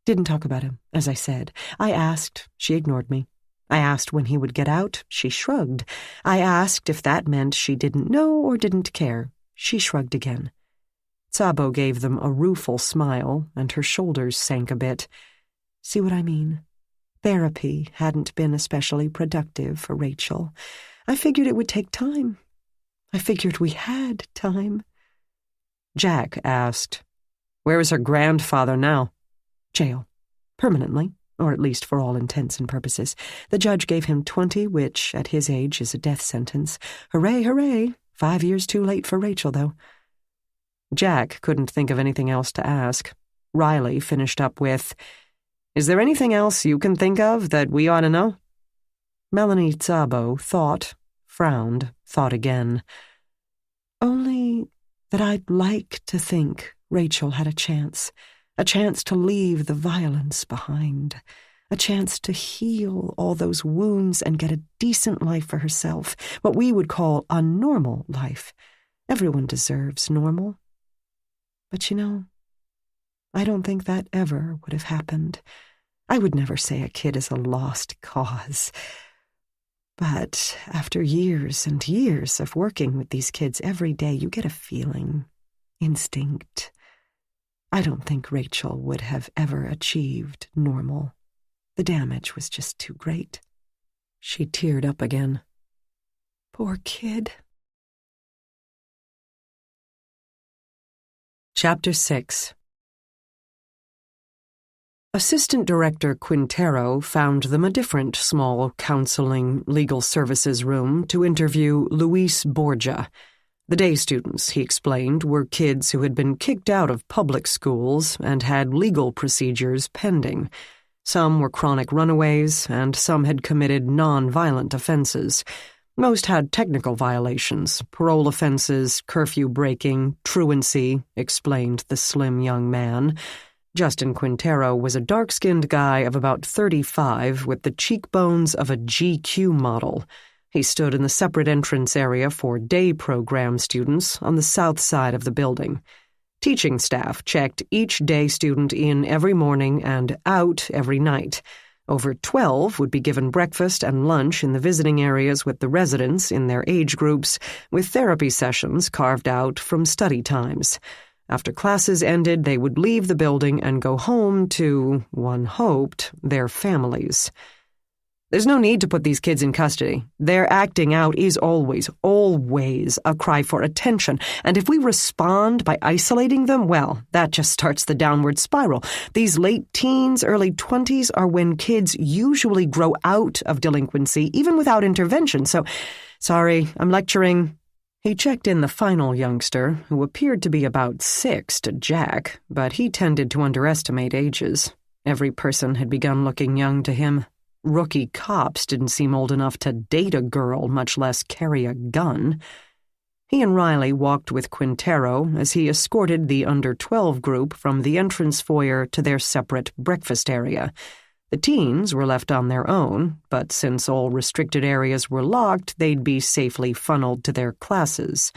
Speaker 1: "Didn't talk about him, as I said. I asked. She ignored me. I asked when he would get out. She shrugged. I asked if that meant she didn't know or didn't care. She shrugged again." Tsabo gave them a rueful smile, and her shoulders sank a bit. "See what I mean? Therapy hadn't been especially productive for Rachel. I figured it would take time. I figured we had time." Jack asked, "Where is her grandfather now?" "Jail. Permanently, or at least for all intents and purposes. The judge gave him 20, which, at his age, is a death sentence. Hooray, hooray. 5 years too late for Rachel, though." Jack couldn't think of anything else to ask. Riley finished up with, "Is there anything else you can think of that we ought to know?" Melanie Tsabo thought, frowned, thought again. "Only that I'd like to think Rachel had a chance to leave the violence behind, a chance to heal all those wounds and get a decent life for herself, what we would call a normal life. Everyone deserves normal. But I don't think that ever would have happened. I would never say a kid is a lost cause. But after years and years of working with these kids every day, you get a feeling, instinct. I don't think Rachel would have ever achieved normal. The damage was just too great." She teared up again. Poor kid. Chapter 6. Assistant Director Quintero found them a different small counseling legal services room to interview Luis Borgia. The day students, he explained, were kids who had been kicked out of public schools and had legal procedures pending. Some were chronic runaways, and some had committed non-violent offenses. Most had technical violations, parole offenses, curfew breaking, truancy, explained the slim young man. Justin Quintero was a dark-skinned guy of about 35 with the cheekbones of a GQ model. He stood in the separate entrance area for day program students on the south side of the building. Teaching staff checked each day student in every morning and out every night. Over 12 would be given breakfast and lunch in the visiting areas with the residents in their age groups, with therapy sessions carved out from study times. After classes ended, they would leave the building and go home to, one hoped, their families. There's no need to put these kids in custody. Their acting out is always a cry for attention. And if we respond by isolating them, well, that just starts the downward spiral. These late teens, early 20s are when kids usually grow out of delinquency, even without intervention. So, sorry, I'm lecturing. He checked in the final youngster, who appeared to be about 6 to Jack, but he tended to underestimate ages. Every person had begun looking young to him. Rookie cops didn't seem old enough to date a girl, much less carry a gun. He and Riley walked with Quintero as he escorted the under-12 group from the entrance foyer to their separate breakfast area. The teens were left on their own, but since all restricted areas were locked, they'd be safely funneled to their classes.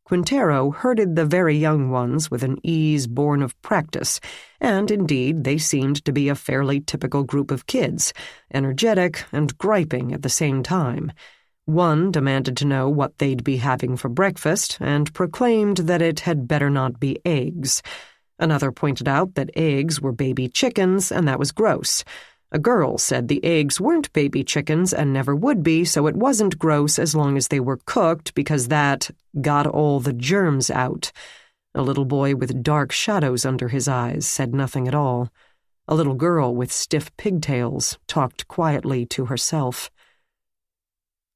Speaker 1: Quintero herded the very young ones with an ease born of practice, and indeed they seemed to be a fairly typical group of kids, energetic and griping at the same time. One demanded to know what they'd be having for breakfast and proclaimed that it had better not be eggs. Another pointed out that eggs were baby chickens, and that was gross. A girl said the eggs weren't baby chickens and never would be, so it wasn't gross as long as they were cooked because that got all the germs out. A little boy with dark shadows under his eyes said nothing at all. A little girl with stiff pigtails talked quietly to herself.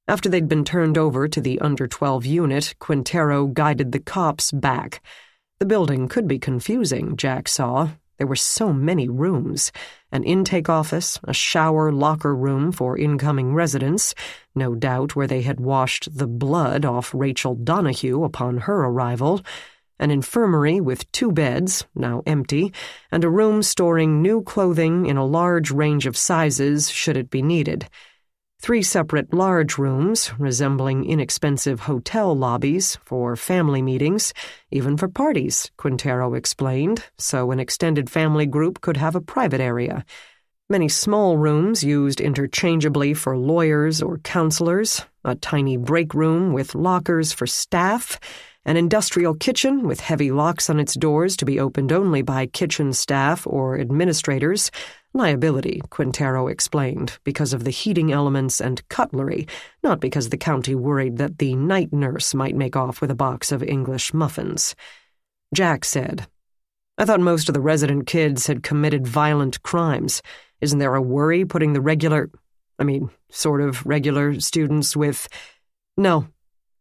Speaker 1: After they'd been turned over to the under-12 unit, Quintero guided the cops back. The building could be confusing, Jack saw. There were so many rooms. An intake office, a shower locker room for incoming residents, no doubt where they had washed the blood off Rachel Donahue upon her arrival, an infirmary with 2 beds, now empty, and a room storing new clothing in a large range of sizes should it be needed. 3 separate large rooms, resembling inexpensive hotel lobbies, for family meetings, even for parties, Quintero explained, so an extended family group could have a private area. Many small rooms used interchangeably for lawyers or counselors, a tiny break room with lockers for staff, an industrial kitchen with heavy locks on its doors to be opened only by kitchen staff or administrators. Liability, Quintero explained, because of the heating elements and cutlery, not because the county worried that the night nurse might make off with a box of English muffins. Jack said, "I thought most of the resident kids had committed violent crimes. Isn't there a worry putting the regular students with—" "No.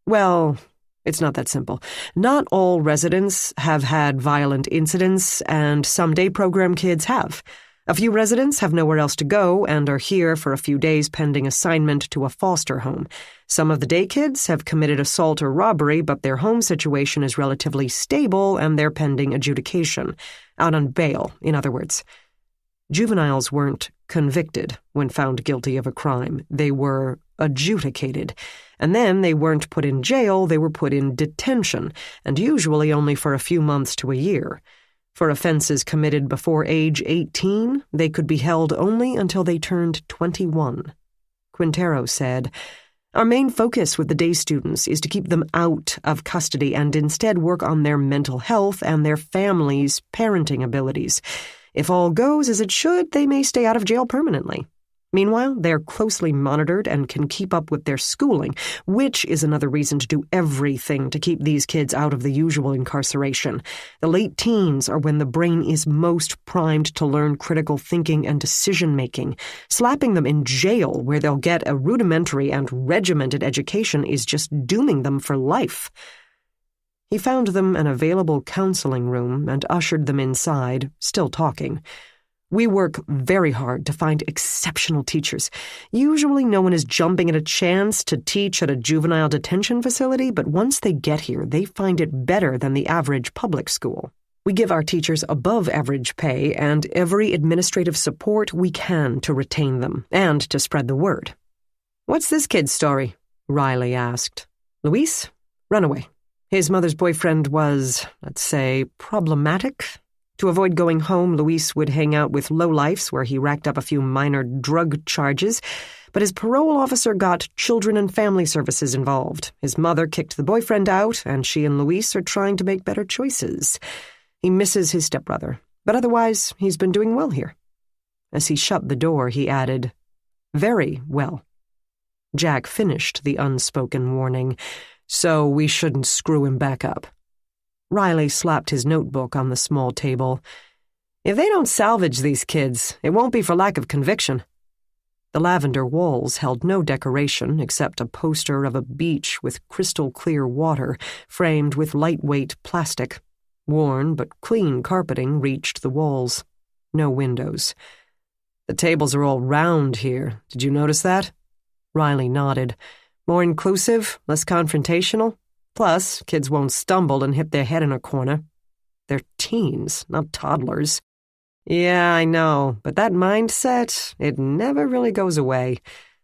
Speaker 1: Well, it's not that simple. Not all residents have had violent incidents, and some day program kids have. A few residents have nowhere else to go and are here for a few days pending assignment to a foster home. Some of the day kids have committed assault or robbery, but their home situation is relatively stable and they're pending adjudication. Out on bail, in other words. Juveniles weren't convicted when found guilty of a crime. They were adjudicated. And then they weren't put in jail, they were put in detention, and usually only for a few months to a year. For offenses committed before age 18, they could be held only until they turned 21. Quintero said, "Our main focus with the day students is to keep them out of custody and instead work on their mental health and their families' parenting abilities. If all goes as it should, they may stay out of jail permanently. Meanwhile, they're closely monitored and can keep up with their schooling, which is another reason to do everything to keep these kids out of the usual incarceration. The late teens are when the brain is most primed to learn critical thinking and decision-making. Slapping them in jail where they'll get a rudimentary and regimented education is just dooming them for life." He found them an available counseling room and ushered them inside, still talking. "We work very hard to find exceptional teachers. Usually no one is jumping at a chance to teach at a juvenile detention facility, but once they get here, they find it better than the average public school. We give our teachers above-average pay and every administrative support we can to retain them and to spread the word." "What's this kid's story?" Riley asked. Luis? Runaway. His mother's boyfriend was, let's say, problematic. To avoid going home, Luis would hang out with lowlifes where he racked up a few minor drug charges, but his parole officer got children and family services involved. His mother kicked the boyfriend out, and she and Luis are trying to make better choices. He misses his stepbrother, but otherwise he's been doing well here. As he shut the door, he added, very well. Jack finished the unspoken warning, so we shouldn't screw him back up. Riley slapped his notebook on the small table. If they don't salvage these kids, it won't be for lack of conviction. The lavender walls held no decoration except a poster of a beach with crystal-clear water framed with lightweight plastic. Worn but clean carpeting reached the walls. No windows. The tables are all round here. Did you notice that? Riley nodded. More inclusive, less confrontational. Plus, kids won't stumble and hit their head in a corner. They're teens, not toddlers. Yeah, I know, but that mindset, it never really goes away.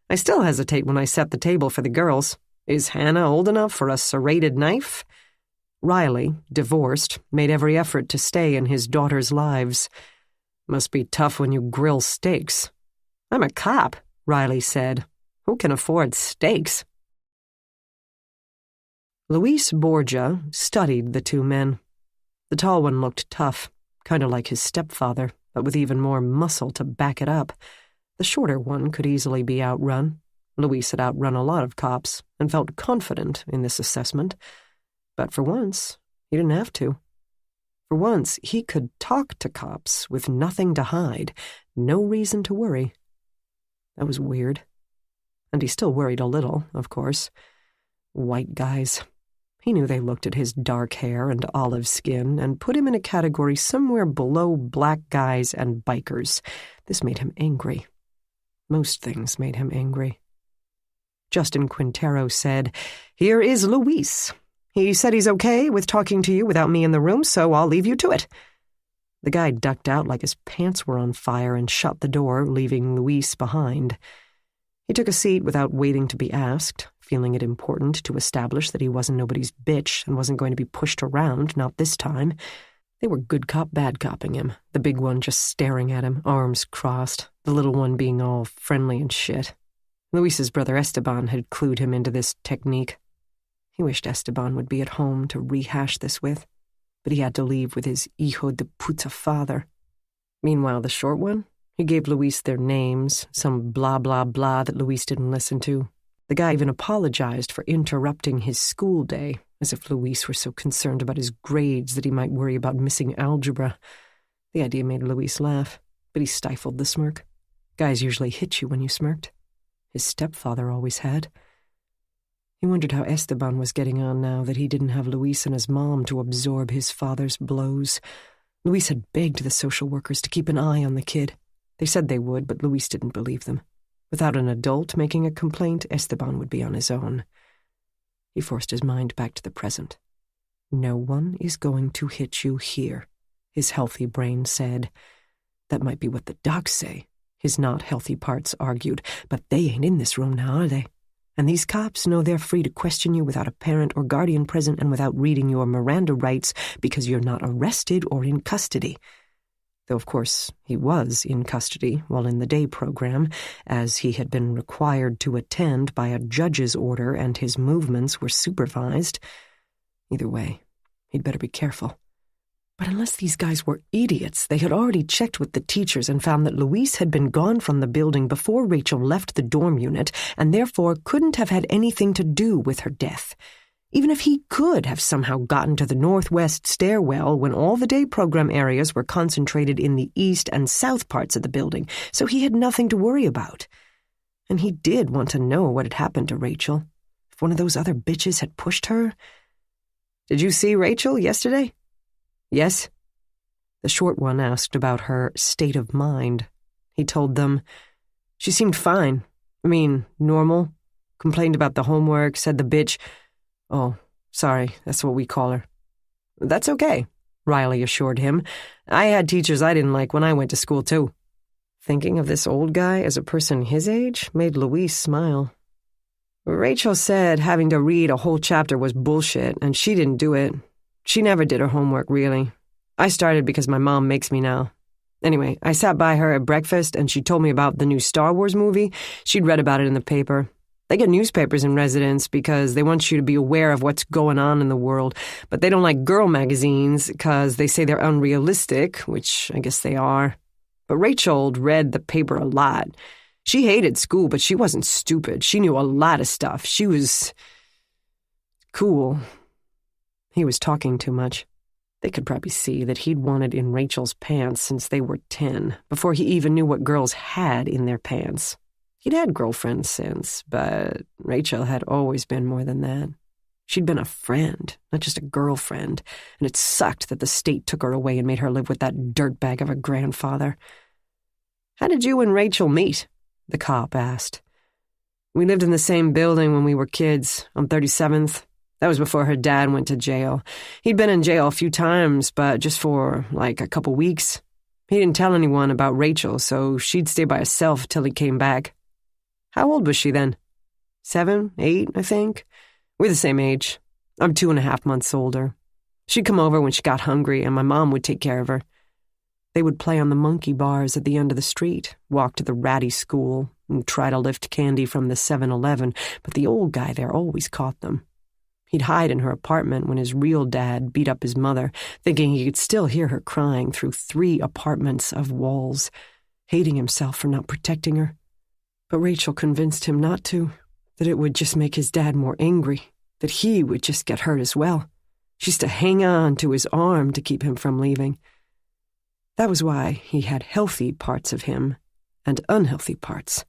Speaker 1: I still hesitate when I set the table for the girls. Is Hannah old enough for a serrated knife? Riley, divorced, made every effort to stay in his daughters' lives. Must be tough when you grill steaks. I'm a cop, Riley said. Who can afford steaks? Luis Borgia studied the two men. The tall one looked tough, kind of like his stepfather, but with even more muscle to back it up. The shorter one could easily be outrun. Luis had outrun a lot of cops and felt confident in this assessment. But for once, he didn't have to. For once, he could talk to cops with nothing to hide, no reason to worry. That was weird. And he still worried a little, of course. White guys. He knew they looked at his dark hair and olive skin and put him in a category somewhere below black guys and bikers. This made him angry. Most things made him angry. Justin Quintero said, "Here is Luis. He said he's okay with talking to you without me in the room, so I'll leave you to it." The guy ducked out like his pants were on fire and shut the door, leaving Luis behind. He took a seat without waiting to be asked, feeling it important to establish that he wasn't nobody's bitch and wasn't going to be pushed around, not this time. They were good cop, bad copping him, the big one just staring at him, arms crossed, the little one being all friendly and shit. Luis's brother Esteban had clued him into this technique. He wished Esteban would be at home to rehash this with, but he had to leave with his hijo de puta father. Meanwhile, the short one, he gave Luis their names, some blah blah blah that Luis didn't listen to. The guy even apologized for interrupting his school day, as if Luis were so concerned about his grades that he might worry about missing algebra. The idea made Luis laugh, but he stifled the smirk. Guys usually hit you when you smirked. His stepfather always had. He wondered how Esteban was getting on now that he didn't have Luis and his mom to absorb his father's blows. Luis had begged the social workers to keep an eye on the kid. They said they would, but Luis didn't believe them. Without an adult making a complaint, Esteban would be on his own. He forced his mind back to the present. No one is going to hit you here, his healthy brain said. That might be what the docs say, his not healthy parts argued, but they ain't in this room now, are they? And these cops know they're free to question you without a parent or guardian present and without reading your Miranda rights because you're not arrested or in custody. Though, of course, he was in custody while in the day program, as he had been required to attend by a judge's order and his movements were supervised. Either way, he'd better be careful. But unless these guys were idiots, they had already checked with the teachers and found that Luis had been gone from the building before Rachel left the dorm unit and therefore couldn't have had anything to do with her death. Even if he could have somehow gotten to the northwest stairwell when all the day program areas were concentrated in the east and south parts of the building, so he had nothing to worry about. And he did want to know what had happened to Rachel. If one of those other bitches had pushed her. "Did you see Rachel yesterday?" "Yes." The short one asked about her state of mind. He told them, "She seemed fine. I mean, normal. Complained about the homework, said the bitch... Oh, sorry, that's what we call her." "That's okay," Riley assured him. "I had teachers I didn't like when I went to school, too." Thinking of this old guy as a person his age made Luis smile. Rachel said having to read a whole chapter was bullshit, and she didn't do it. She never did her homework, really. I started because my mom makes me now. Anyway, I sat by her at breakfast, and she told me about the new Star Wars movie. She'd read about it in the paper. They get newspapers in residence because they want you to be aware of what's going on in the world, but they don't like girl magazines because they say they're unrealistic, which I guess they are. But Rachel read the paper a lot. She hated school, but she wasn't stupid. She knew a lot of stuff. She was cool. He was talking too much. They could probably see that he'd wanted in Rachel's pants since they were 10, before he even knew what girls had in their pants. He'd had girlfriends since, but Rachel had always been more than that. She'd been a friend, not just a girlfriend, and it sucked that the state took her away and made her live with that dirtbag of a grandfather. "How did you and Rachel meet?" the cop asked. "We lived in the same building when we were kids, on 37th. That was before her dad went to jail. He'd been in jail a few times, but just for, like, a couple weeks. He didn't tell anyone about Rachel, so she'd stay by herself till he came back." "How old was she then?" 7, 8, I think. We're the same age. I'm 2.5 months older. She'd come over when she got hungry, and my mom would take care of her. They would play on the monkey bars at the end of the street, walk to the ratty school, and try to lift candy from the 7-Eleven, but the old guy there always caught them. He'd hide in her apartment when his real dad beat up his mother, thinking he could still hear her crying through 3 apartments of walls, hating himself for not protecting her. But Rachel convinced him not to, that it would just make his dad more angry, that he would just get hurt as well. She used to hang on to his arm to keep him from leaving. That was why he had healthy parts of him and unhealthy parts.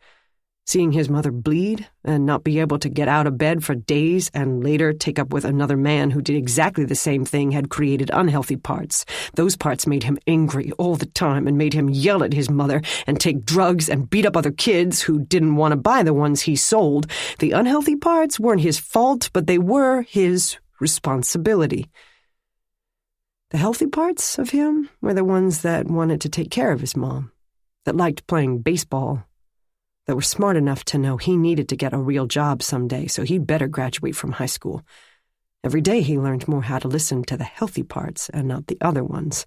Speaker 1: Seeing his mother bleed and not be able to get out of bed for days and later take up with another man who did exactly the same thing had created unhealthy parts. Those parts made him angry all the time and made him yell at his mother and take drugs and beat up other kids who didn't want to buy the ones he sold. The unhealthy parts weren't his fault, but they were his responsibility. The healthy parts of him were the ones that wanted to take care of his mom, that liked playing baseball, that were smart enough to know he needed to get a real job someday, so he'd better graduate from high school. Every day he learned more how to listen to the healthy parts and not the other ones.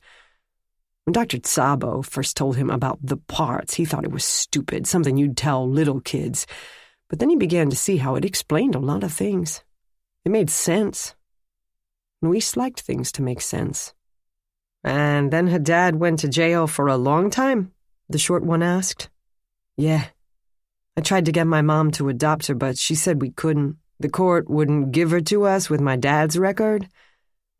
Speaker 1: When Dr. Tsabo first told him about the parts, he thought it was stupid, something you'd tell little kids. But then he began to see how it explained a lot of things. It made sense. Luis liked things to make sense. "And then her dad went to jail for a long time?" the short one asked. "Yeah. I tried to get my mom to adopt her, but she said we couldn't. The court wouldn't give her to us with my dad's record,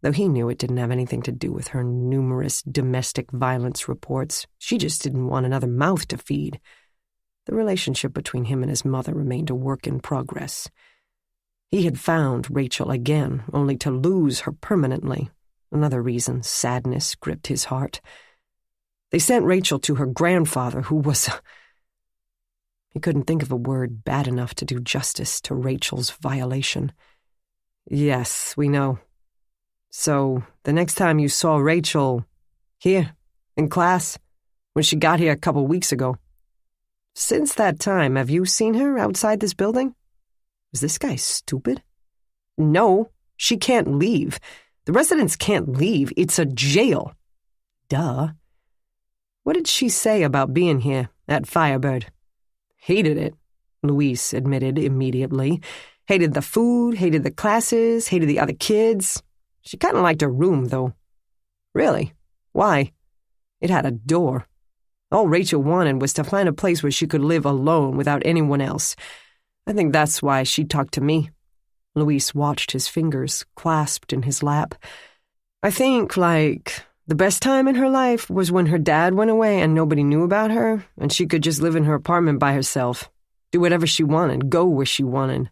Speaker 1: though he knew it didn't have anything to do with her numerous domestic violence reports. She just didn't want another mouth to feed. The relationship between him and his mother remained a work in progress. He had found Rachel again, only to lose her permanently. Another reason sadness gripped his heart. They sent Rachel to her grandfather, who was... He couldn't think of a word bad enough to do justice to Rachel's violation. "Yes, we know. So, the next time you saw Rachel, here, in class, when she got here a couple weeks ago. Since that time, have you seen her outside this building?" Was this guy stupid? "No, she can't leave. The residents can't leave. It's a jail." "Duh." "What did she say about being here, at Firebird?" "Hated it," Luis admitted immediately. "Hated the food, hated the classes, hated the other kids. She kind of liked her room, though." "Really? Why?" "It had a door. All Rachel wanted was to find a place where she could live alone without anyone else. I think that's why she talked to me." Luis watched his fingers clasped in his lap. "I think, the best time in her life was when her dad went away and nobody knew about her, and she could just live in her apartment by herself, do whatever she wanted, go where she wanted."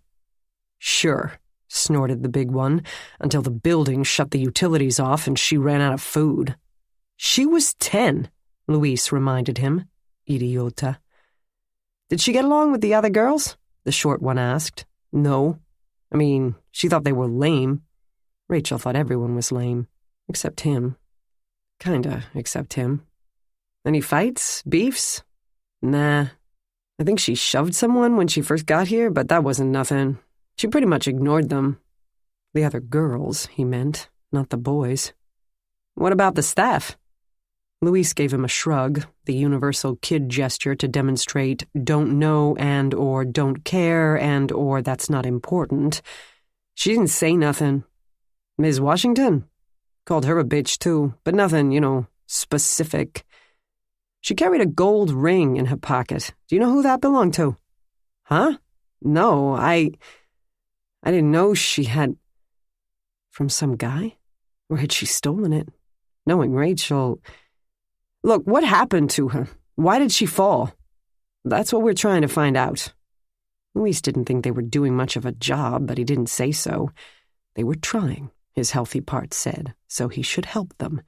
Speaker 1: "Sure," snorted the big one, until the building shut the utilities off and she ran out of food. "She was 10, Luis reminded him. Idiota. "Did she get along with the other girls?" the short one asked. "No. I mean, she thought they were lame." Rachel thought everyone was lame, except him. Kinda, except him. "Any fights? Beefs?" "Nah. I think she shoved someone when she first got here, but that wasn't nothing. She pretty much ignored them. The other girls, he meant, not the boys. What about the staff? Luis gave him a shrug, the universal kid gesture to demonstrate don't know and or don't care and or that's not important. She didn't say nothing. Ms. Washington? Called her a bitch, too, but nothing, specific. She carried a gold ring in her pocket. Do you know who that belonged to? Huh? No, I didn't know she had... From some guy? Or had she stolen it? Knowing Rachel... Look, what happened to her? Why did she fall? That's what we're trying to find out. Luis didn't think they were doing much of a job, but he didn't say so. They were trying, his healthy part said, so he should help them.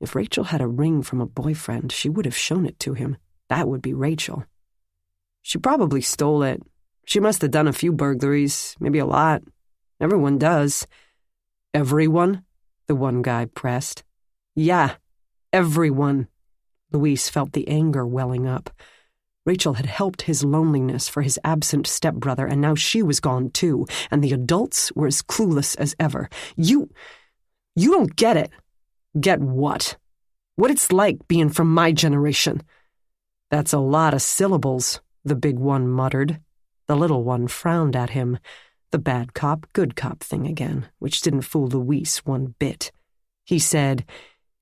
Speaker 1: If Rachel had a ring from a boyfriend, she would have shown it to him. That would be Rachel. She probably stole it. She must have done a few burglaries, maybe a lot. Everyone does. Everyone? The one guy pressed. Yeah, everyone. Luis felt the anger welling up. Rachel had helped his loneliness for his absent stepbrother, and now she was gone too, and the adults were as clueless as ever. You don't get it. Get what? What it's like being from my generation. That's a lot of syllables, the big one muttered. The little one frowned at him. The bad cop, good cop thing again, which didn't fool Luis one bit. He said,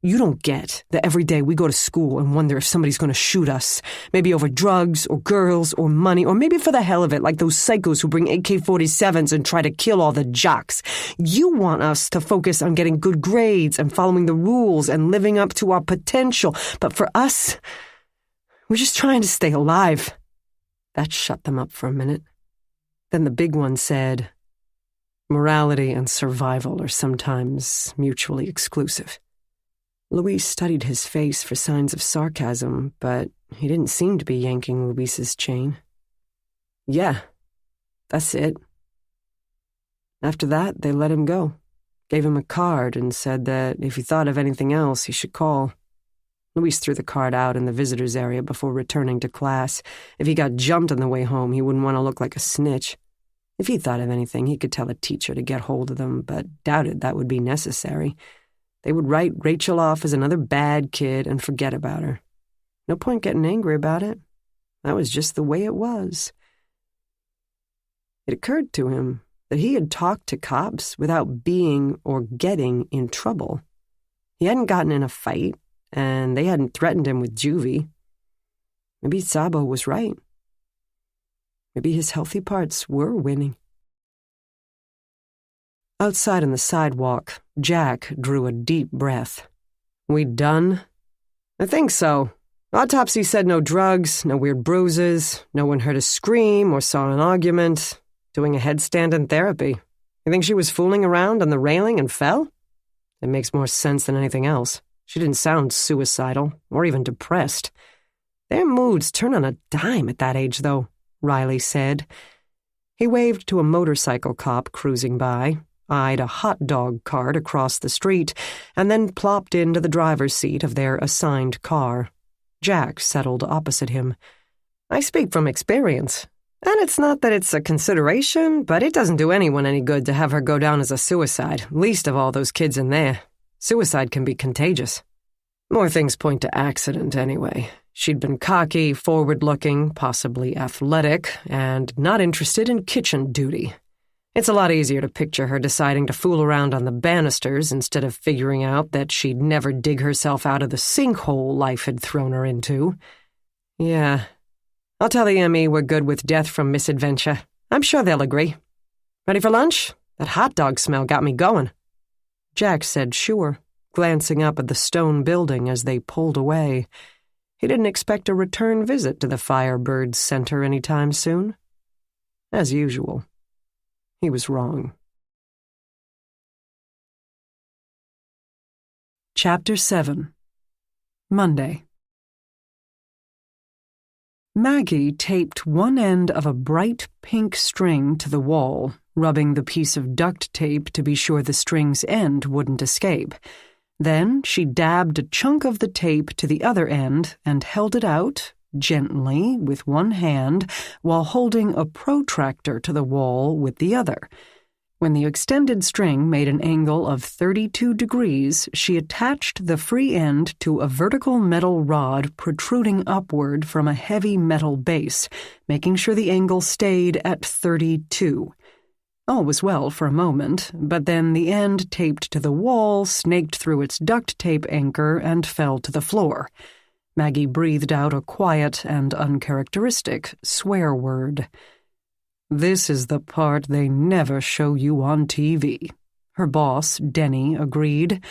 Speaker 1: You don't get that every day we go to school and wonder if somebody's going to shoot us, maybe over drugs or girls or money, or maybe for the hell of it, like those psychos who bring AK-47s and try to kill all the jocks. You want us to focus on getting good grades and following the rules and living up to our potential. But for us, we're just trying to stay alive. That shut them up for a minute. Then the big one said, Morality and survival are sometimes mutually exclusive. Luis studied his face for signs of sarcasm, but he didn't seem to be yanking Luis's chain. Yeah, that's it. After that, they let him go, gave him a card, and said that if he thought of anything else, he should call. Luis threw the card out in the visitors' area before returning to class. If he got jumped on the way home, he wouldn't want to look like a snitch. If he thought of anything, he could tell a teacher to get hold of them, but doubted that would be necessary. They would write Rachel off as another bad kid and forget about her. No point getting angry about it. That was just the way it was. It occurred to him that he had talked to cops without being or getting in trouble. He hadn't gotten in a fight, and they hadn't threatened him with juvie. Maybe Sabo was right. Maybe his healthy parts were winning. Outside on the sidewalk, Jack drew a deep breath. We done? I think so. Autopsy said no drugs, no weird bruises, no one heard a scream or saw an argument. Doing a headstand in therapy. You think she was fooling around on the railing and fell? It makes more sense than anything else. She didn't sound suicidal or even depressed. Their moods turn on a dime at that age, though, Riley said. He waved to a motorcycle cop cruising by, eyed a hot dog cart across the street, and then plopped into the driver's seat of their assigned car. Jack settled opposite him. I speak from experience. And it's not that it's a consideration, but it doesn't do anyone any good to have her go down as a suicide, least of all those kids in there. Suicide can be contagious. More things point to accident, anyway. She'd been cocky, forward-looking, possibly athletic, and not interested in kitchen duty. It's a lot easier to picture her deciding to fool around on the banisters instead of figuring out that she'd never dig herself out of the sinkhole life had thrown her into. Yeah, I'll tell the ME we're good with death from misadventure. I'm sure they'll agree. Ready for lunch? That hot dog smell got me going. Jack said sure, glancing up at the stone building as they pulled away. He didn't expect a return visit to the Firebird Center anytime soon. As usual. He was wrong. Chapter 7. Monday. Maggie taped one end of a bright pink string to the wall, rubbing the piece of duct tape to be sure the string's end wouldn't escape. Then she dabbed a chunk of the tape to the other end and held it out, gently with one hand while holding a protractor to the wall with the other. When the extended string made an angle of 32 degrees, she attached the free end to a vertical metal rod protruding upward from a heavy metal base, making sure the angle stayed at 32. All was well for a moment, but then the end taped to the wall snaked through its duct tape anchor and fell to the floor. Maggie breathed out a quiet and uncharacteristic swear word. "This is the part they never show you on TV," her boss, Denny, agreed.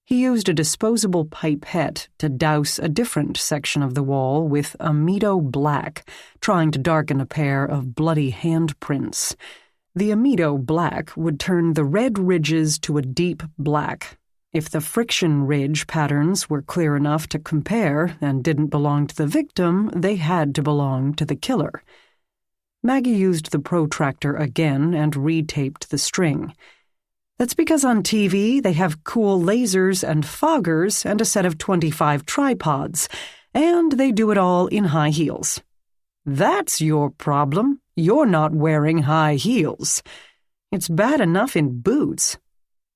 Speaker 1: He used a disposable pipette to douse a different section of the wall with amido black, trying to darken a pair of bloody handprints. The amido black would turn the red ridges to a deep black. If the friction ridge patterns were clear enough to compare and didn't belong to the victim, they had to belong to the killer. Maggie used the protractor again and retaped the string. "That's because on TV they have cool lasers and foggers and a set of 25 tripods, and they do it all in high heels." "That's your problem. You're not wearing high heels. It's bad enough in boots."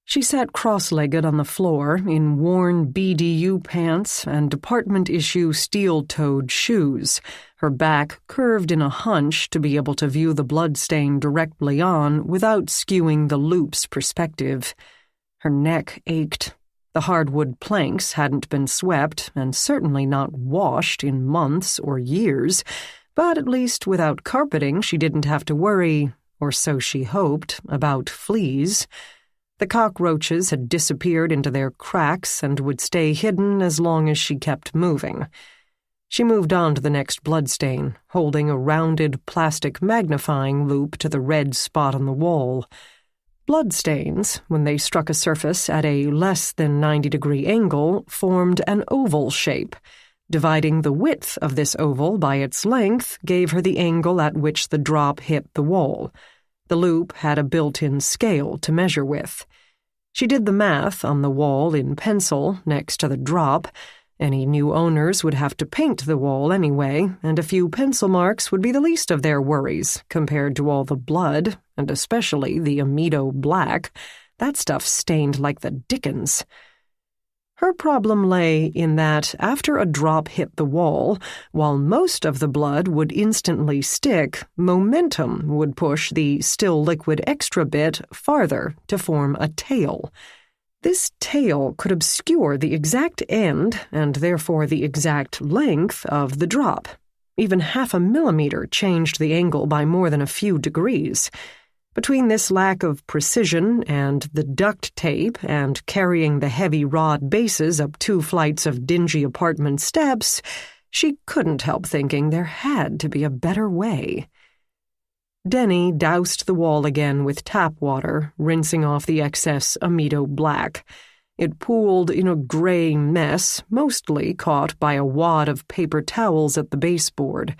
Speaker 1: She sat cross-legged on the floor in worn BDU pants and department-issue steel-toed shoes, her back curved in a hunch to be able to view the bloodstain directly on without skewing the loop's perspective. Her neck ached. The hardwood planks hadn't been swept and certainly not washed in months or years, but at least without carpeting she didn't have to worry, or so she hoped, about fleas. The cockroaches had disappeared into their cracks and would stay hidden as long as she kept moving. She moved on to the next bloodstain, holding a rounded plastic magnifying loop to the red spot on the wall. Bloodstains, when they struck a surface at a less than 90-degree angle, formed an oval shape. Dividing the width of this oval by its length gave her the angle at which the drop hit the wall. The loop had a built-in scale to measure with. She did the math on the wall in pencil next to the drop. Any new owners would have to paint the wall anyway, and a few pencil marks would be the least of their worries compared to all the blood, and especially the amido black. That stuff stained like the dickens. Her problem lay in that after a drop hit the wall, while most of the blood would instantly stick, momentum would push the still liquid extra bit farther to form a tail. This tail could obscure the exact end, and therefore the exact length, of the drop. Even 0.5 millimeter changed the angle by more than a few degrees. Between this lack of precision and the duct tape and carrying the heavy rod bases up 2 flights of dingy apartment steps, she couldn't help thinking there had to be a better way. Denny doused the wall again with tap water, rinsing off the excess amido black. It pooled in a gray mess, mostly caught by a wad of paper towels at the baseboard.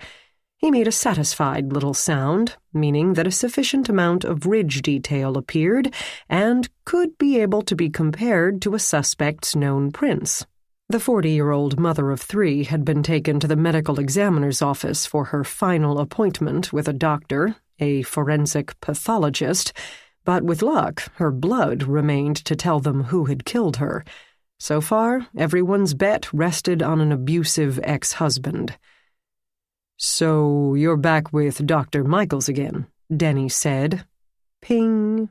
Speaker 1: He made a satisfied little sound, meaning that a sufficient amount of ridge detail appeared and could be able to be compared to a suspect's known prints. The 40-year-old mother of 3 had been taken to the medical examiner's office for her final appointment with a doctor, a forensic pathologist, but with luck, her blood remained to tell them who had killed her. So far, everyone's bet rested on an abusive ex-husband. "So you're back with Dr. Michaels again," Denny said. Ping.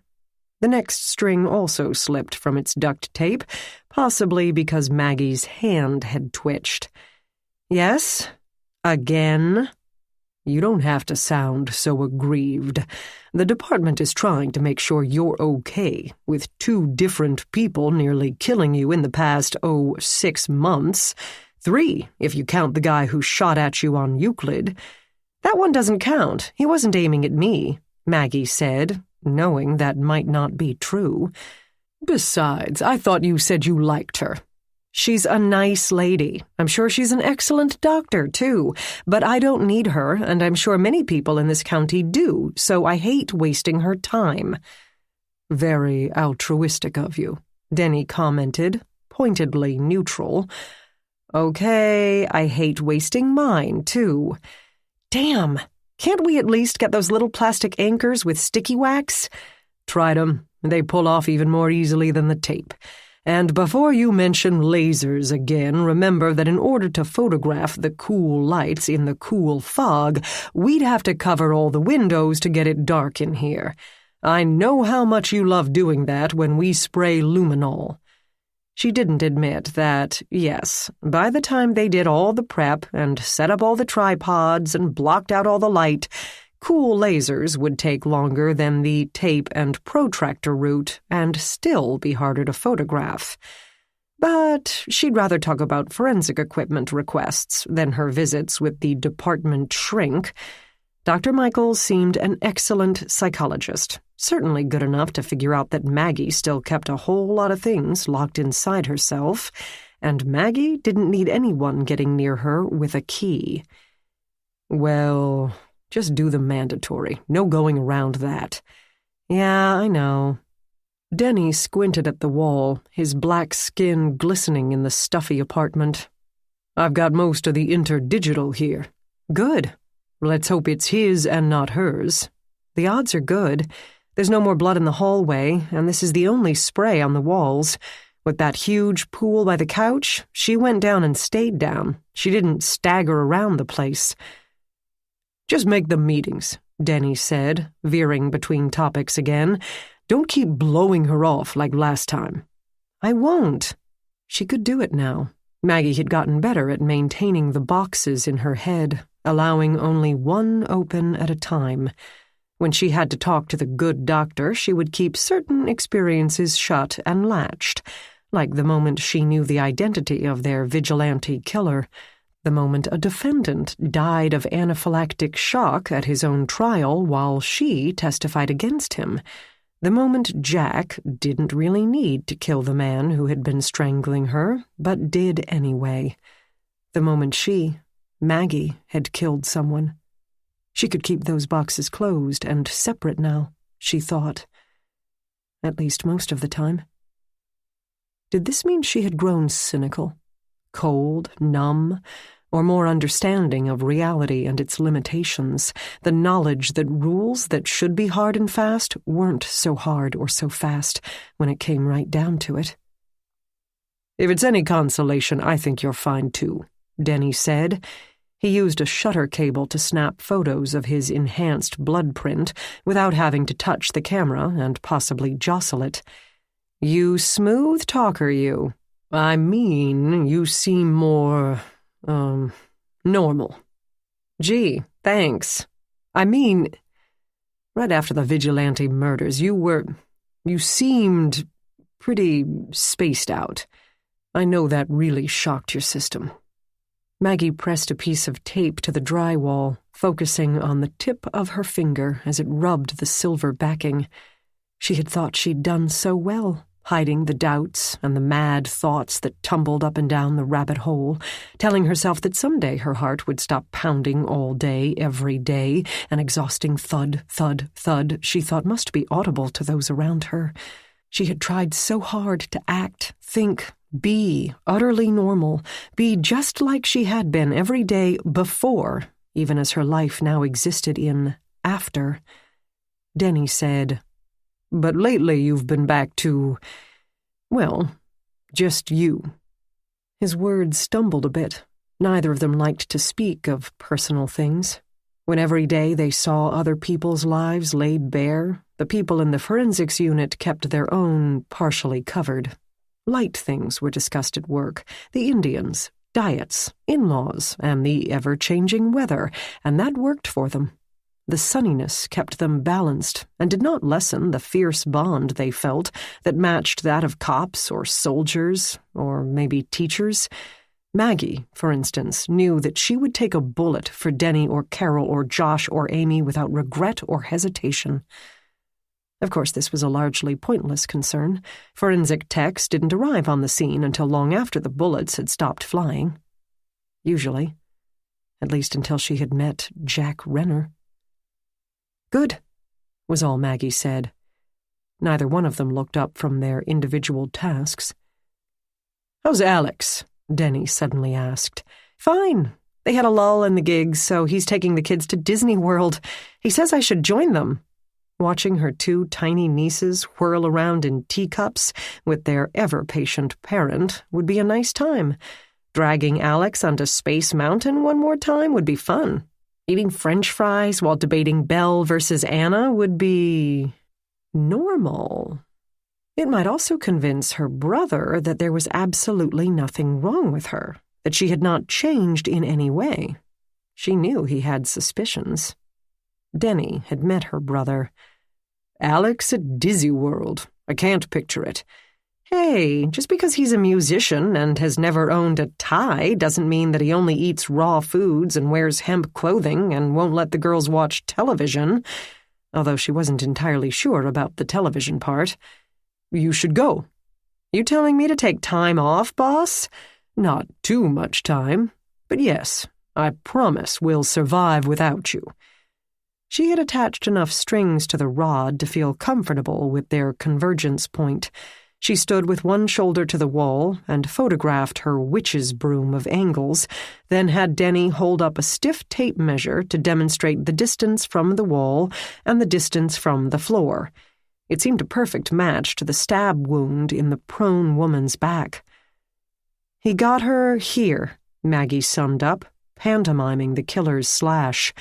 Speaker 1: The next string also slipped from its duct tape, possibly because Maggie's hand had twitched. "Yes? Again?" "You don't have to sound so aggrieved. The department is trying to make sure you're okay, with 2 different people nearly killing you in the past, 6 months. 3, if you count the guy who shot at you on Euclid." "That one doesn't count. He wasn't aiming at me," Maggie said, knowing that might not be true. "Besides, I thought you said you liked her." "She's a nice lady. I'm sure she's an excellent doctor, too. But I don't need her, and I'm sure many people in this county do, so I hate wasting her time." "Very altruistic of you," Denny commented, pointedly neutral. Okay, I hate wasting mine, too. Damn, can't we at least get those little plastic anchors with sticky wax? Tried 'em. They pull off even more easily than the tape. And before you mention lasers again, remember that in order to photograph the cool lights in the cool fog, we'd have to cover all the windows to get it dark in here. I know how much you love doing that when we spray luminol. She didn't admit that, yes, by the time they did all the prep and set up all the tripods and blocked out all the light, cool lasers would take longer than the tape and protractor route and still be harder to photograph. But she'd rather talk about forensic equipment requests than her visits with the department shrink. Dr. Michaels seemed an excellent psychologist, certainly good enough to figure out that Maggie still kept a whole lot of things locked inside herself, and Maggie didn't need anyone getting near her with a key. Well, just do the mandatory. No going around that. Yeah, I know. Denny squinted at the wall, his black skin glistening in the stuffy apartment. I've got most of the interdigital here. Good. Let's hope it's his and not hers. The odds are good. There's no more blood in the hallway, and this is the only spray on the walls. With that huge pool by the couch, she went down and stayed down. She didn't stagger around the place. Just make the meetings, Denny said, veering between topics again. Don't keep blowing her off like last time. I won't. She could do it now. Maggie had gotten better at maintaining the boxes in her head, allowing only one open at a time. When she had to talk to the good doctor, she would keep certain experiences shut and latched, like the moment she knew the identity of their vigilante killer, the moment a defendant died of anaphylactic shock at his own trial while she testified against him, the moment Jack didn't really need to kill the man who had been strangling her, but did anyway, the moment she, Maggie, had killed someone. She could keep those boxes closed and separate now, she thought. At least most of the time. Did this mean she had grown cynical, cold, numb, or more understanding of reality and its limitations, the knowledge that rules that should be hard and fast weren't so hard or so fast when it came right down to it? If it's any consolation, I think you're fine too, Denny said. He used a shutter cable to snap photos of his enhanced blood print without having to touch the camera and possibly jostle it. You smooth talker, you. I mean, you seem more, normal. Gee, thanks. I mean, right after the vigilante murders, you seemed pretty spaced out. I know that really shocked your system. Maggie pressed a piece of tape to the drywall, focusing on the tip of her finger as it rubbed the silver backing. She had thought she'd done so well, hiding the doubts and the mad thoughts that tumbled up and down the rabbit hole, telling herself that someday her heart would stop pounding all day, every day, an exhausting thud, thud, thud she thought must be audible to those around her. She had tried so hard to act, think, be utterly normal, be just like she had been every day before, even as her life now existed in after. Denny said, But lately you've been back to, well, just you. His words stumbled a bit. Neither of them liked to speak of personal things. When every day they saw other people's lives laid bare, the people in the forensics unit kept their own partially covered. Light things were discussed at work, the Indians, diets, in-laws, and the ever-changing weather, and that worked for them. The sunniness kept them balanced and did not lessen the fierce bond they felt that matched that of cops or soldiers or maybe teachers. Maggie, for instance, knew that she would take a bullet for Denny or Carol or Josh or Amy without regret or hesitation. Of course, this was a largely pointless concern. Forensic techs didn't arrive on the scene until long after the bullets had stopped flying. Usually. At least until she had met Jack Renner. Good, was all Maggie said. Neither one of them looked up from their individual tasks. How's Alex? Denny suddenly asked. "Fine. They had a lull in the gigs, so he's taking the kids to Disney World. He says I should join them." Watching her two tiny nieces whirl around in teacups with their ever-patient parent would be a nice time. Dragging Alex onto Space Mountain one more time would be fun. Eating French fries while debating Belle versus Anna would be normal. It might also convince her brother that there was absolutely nothing wrong with her, that she had not changed in any way. She knew he had suspicions. Denny had met her brother. "Alex at Disney World. I can't picture it." Hey, just because he's a musician and has never owned a tie doesn't mean that he only eats raw foods and wears hemp clothing and won't let the girls watch television, although she wasn't entirely sure about the television part. "You should go." "You telling me to take time off, boss?" "Not too much time, but yes, I promise we'll survive without you." She had attached enough strings to the rod to feel comfortable with their convergence point. She stood with one shoulder to the wall and photographed her witch's broom of angles, then had Denny hold up a stiff tape measure to demonstrate the distance from the wall and the distance from the floor. It seemed a perfect match to the stab wound in the prone woman's back. "He got her here," Maggie summed up, pantomiming the killer's slash.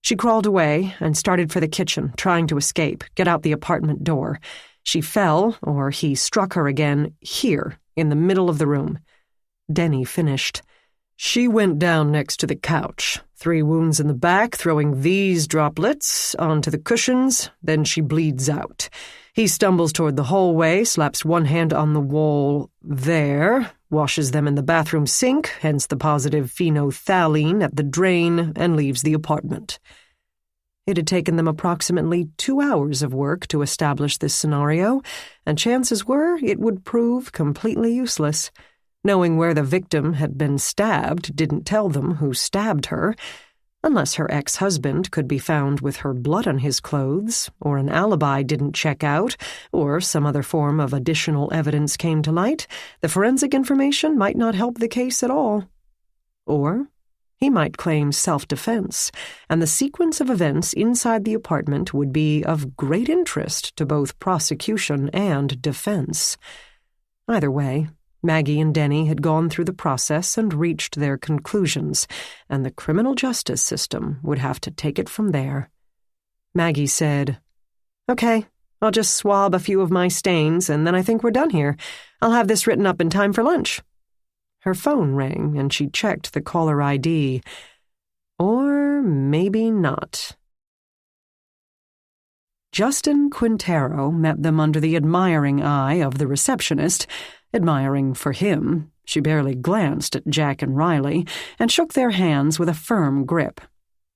Speaker 1: She crawled away and started for the kitchen, trying to escape, get out the apartment door. She fell, or he struck her again, here, in the middle of the room. Denny finished. "She went down next to the couch, 3 wounds in the back, throwing these droplets onto the cushions, then she bleeds out. He stumbles toward the hallway, slaps one hand on the wall there, washes them in the bathroom sink, hence the positive phenolphthalein at the drain, and leaves the apartment." It had taken them approximately 2 hours of work to establish this scenario, and chances were it would prove completely useless. Knowing where the victim had been stabbed didn't tell them who stabbed her, unless her ex-husband could be found with her blood on his clothes, or an alibi didn't check out, or some other form of additional evidence came to light. The forensic information might not help the case at all. Or he might claim self-defense, and the sequence of events inside the apartment would be of great interest to both prosecution and defense. Either way, Maggie and Denny had gone through the process and reached their conclusions, and the criminal justice system would have to take it from there. Maggie said, "Okay, I'll just swab a few of my stains, and then I think we're done here. I'll have this written up in time for lunch." Her phone rang, and she checked the caller ID. Or maybe not. Justin Quintero met them under the admiring eye of the receptionist. Admiring for him, she barely glanced at Jack and Riley, and shook their hands with a firm grip.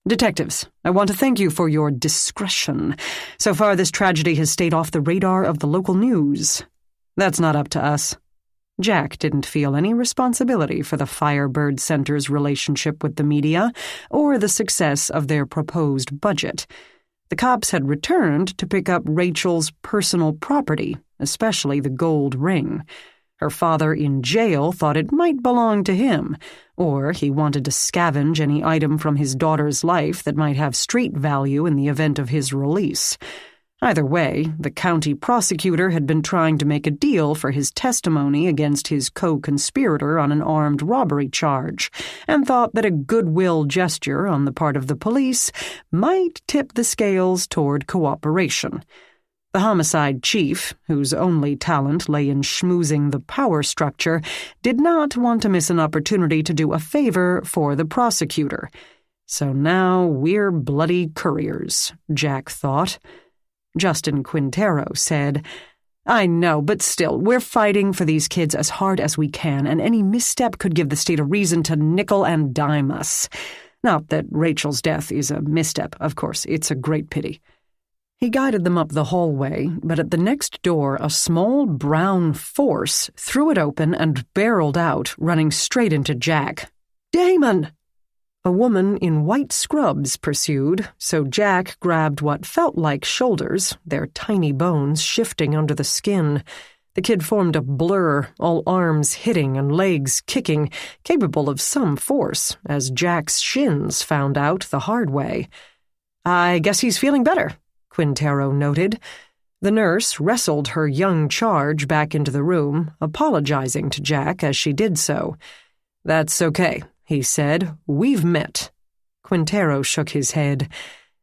Speaker 1: "Detectives, I want to thank you for your discretion. So far, this tragedy has stayed off the radar of the local news. That's not up to us." Jack didn't feel any responsibility for the Firebird Center's relationship with the media or the success of their proposed budget. The cops had returned to pick up Rachel's personal property, especially the gold ring. Her father in jail thought it might belong to him, or he wanted to scavenge any item from his daughter's life that might have street value in the event of his release. Either way, the county prosecutor had been trying to make a deal for his testimony against his co-conspirator on an armed robbery charge, and thought that a goodwill gesture on the part of the police might tip the scales toward cooperation. The homicide chief, whose only talent lay in schmoozing the power structure, did not want to miss an opportunity to do a favor for the prosecutor. So now we're bloody couriers, Jack thought. Justin Quintero said, "I know, but still, we're fighting for these kids as hard as we can, and any misstep could give the state a reason to nickel and dime us. Not that Rachel's death is a misstep, of course, it's a great pity." He guided them up the hallway, but at the next door a small brown force threw it open and barreled out, running straight into Jack. "Damon!" A woman in white scrubs pursued, so Jack grabbed what felt like shoulders, their tiny bones shifting under the skin. The kid formed a blur, all arms hitting and legs kicking, capable of some force, as Jack's shins found out the hard way. "I guess he's feeling better," Quintero noted. The nurse wrestled her young charge back into the room, apologizing to Jack as she did so. "That's okay," he said. "We've met." Quintero shook his head.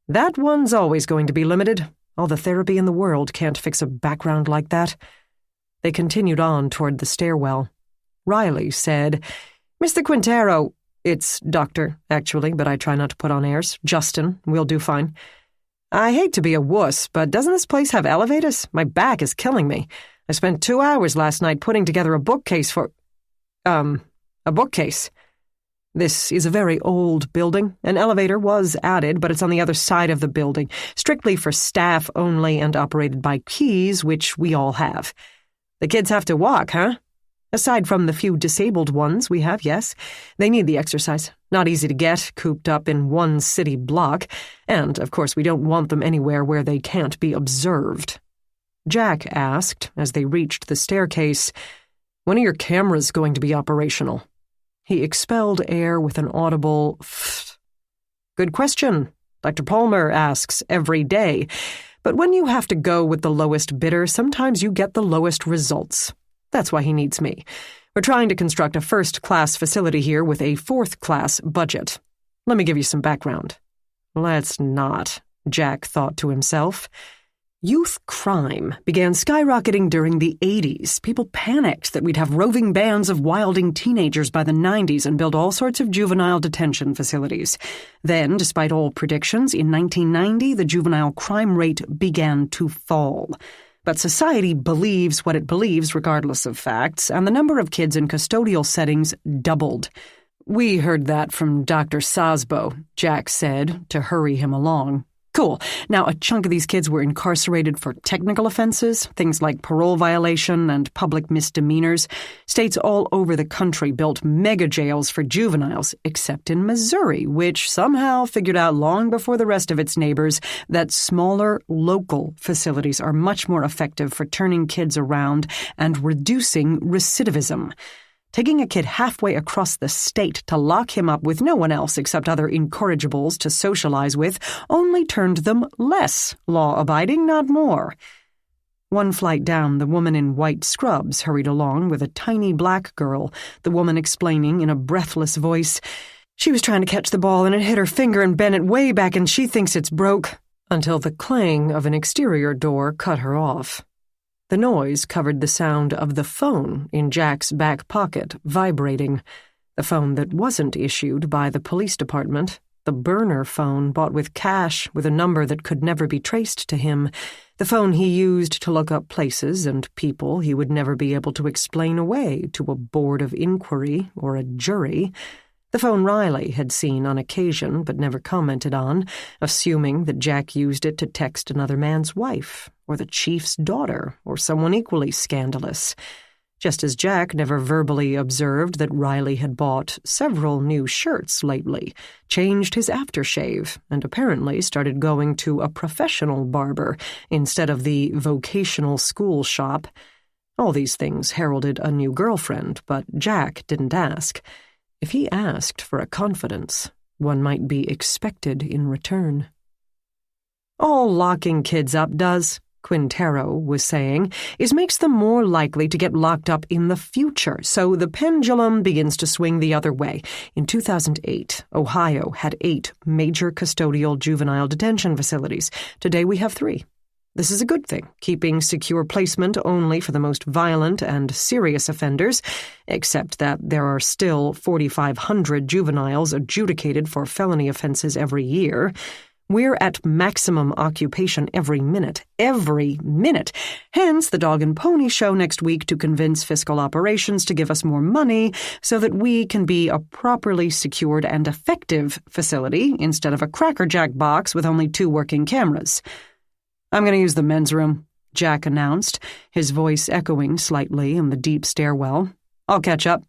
Speaker 1: "That one's always going to be limited. All the therapy in the world can't fix a background like that." They continued on toward the stairwell. Riley said, "Mr. Quintero—" "It's Doctor, actually, but I try not to put on airs. Justin, we'll do fine. I hate to be a wuss, but doesn't this place have elevators? My back is killing me. I spent 2 hours last night putting together a bookcase for— a bookcase. This is a very old building. An elevator was added, but it's on the other side of the building, strictly for staff only and operated by keys, which we all have. The kids have to walk, huh? Aside from the few disabled ones we have, yes. They need the exercise. Not easy to get, cooped up in one city block. And, of course, we don't want them anywhere where they can't be observed." Jack asked, as they reached the staircase, "When are your cameras going to be operational?" He expelled air with an audible "pfft." "Good question. Dr. Palmer asks every day. But when you have to go with the lowest bidder, sometimes you get the lowest results. That's why he needs me. We're trying to construct a first-class facility here with a fourth-class budget. Let me give you some background." "Let's not," Jack thought to himself. Youth crime began skyrocketing during the 80s. People panicked that we'd have roving bands of wilding teenagers by the 90s and build all sorts of juvenile detention facilities. Then, despite all predictions, in 1990, the juvenile crime rate began to fall. But society believes what it believes regardless of facts, and the number of kids in custodial settings doubled. "We heard that from Dr. Sosbo," Jack said, to hurry him along. "Cool. Now, a chunk of these kids were incarcerated for technical offenses, things like parole violation and public misdemeanors. States all over the country built mega jails for juveniles, except in Missouri, which somehow figured out long before the rest of its neighbors that smaller, local facilities are much more effective for turning kids around and reducing recidivism. Taking a kid halfway across the state to lock him up with no one else except other incorrigibles to socialize with only turned them less law-abiding, not more." One flight down, the woman in white scrubs hurried along with a tiny black girl, the woman explaining in a breathless voice, "She was trying to catch the ball and it hit her finger and bent it way back and she thinks it's broke," until the clang of an exterior door cut her off. The noise covered the sound of the phone in Jack's back pocket, vibrating. The phone that wasn't issued by the police department. The burner phone bought with cash with a number that could never be traced to him. The phone he used to look up places and people he would never be able to explain away to a board of inquiry or a jury. The phone Riley had seen on occasion but never commented on, assuming that Jack used it to text another man's wife, or the chief's daughter, or someone equally scandalous. Just as Jack never verbally observed that Riley had bought several new shirts lately, changed his aftershave, and apparently started going to a professional barber instead of the vocational school shop. All these things heralded a new girlfriend, but Jack didn't ask. If he asked for a confidence, one might be expected in return. "All locking kids up does," Quintero was saying, "is makes them more likely to get locked up in the future, so the pendulum begins to swing the other way. In 2008, Ohio had 8 major custodial juvenile detention facilities. Today we have 3. This is a good thing, keeping secure placement only for the most violent and serious offenders, except that there are still 4,500 juveniles adjudicated for felony offenses every year. We're at maximum occupation every minute. Hence the dog and pony show next week to convince fiscal operations to give us more money so that we can be a properly secured and effective facility instead of a crackerjack box with only 2 working cameras. I'm going to use the men's room," Jack announced, his voice echoing slightly in the deep stairwell. "I'll catch up."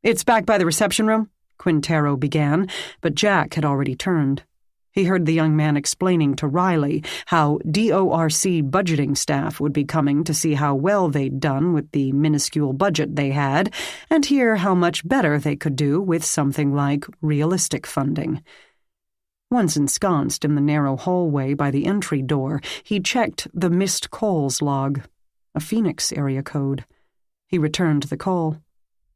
Speaker 1: "It's back by the reception room," Quintero began, but Jack had already turned. He heard the young man explaining to Riley how DORC budgeting staff would be coming to see how well they'd done with the minuscule budget they had, and hear how much better they could do with something like realistic funding. Once ensconced in the narrow hallway by the entry door, he checked the missed calls log, a Phoenix area code. He returned the call.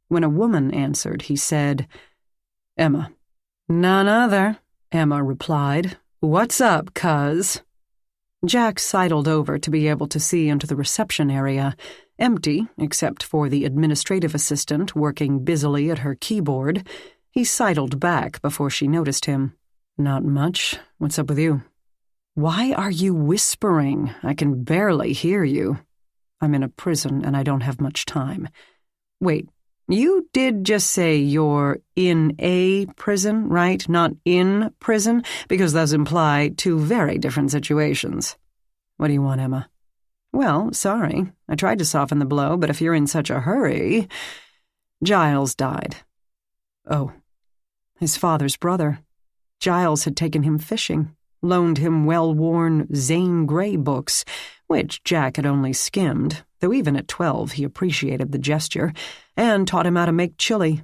Speaker 1: When a woman answered, he said, "Emma." "None other," Emma replied. "What's up, cuz?" Jack sidled over to be able to see into the reception area, empty except for the administrative assistant working busily at her keyboard. He sidled back before she noticed him. "Not much. What's up with you?" "Why are you whispering? I can barely hear you." "I'm in a prison and I don't have much time." "Wait. You did just say you're in a prison, right? Not in prison? Because those imply two very different situations." "What do you want, Emma?" "Well, sorry. I tried to soften the blow, but if you're in such a hurry..." Giles died. Oh, his father's brother. Giles had taken him fishing, loaned him well-worn Zane Grey books, which Jack had only skimmed, though even at 12 he appreciated the gesture, and taught him how to make chili.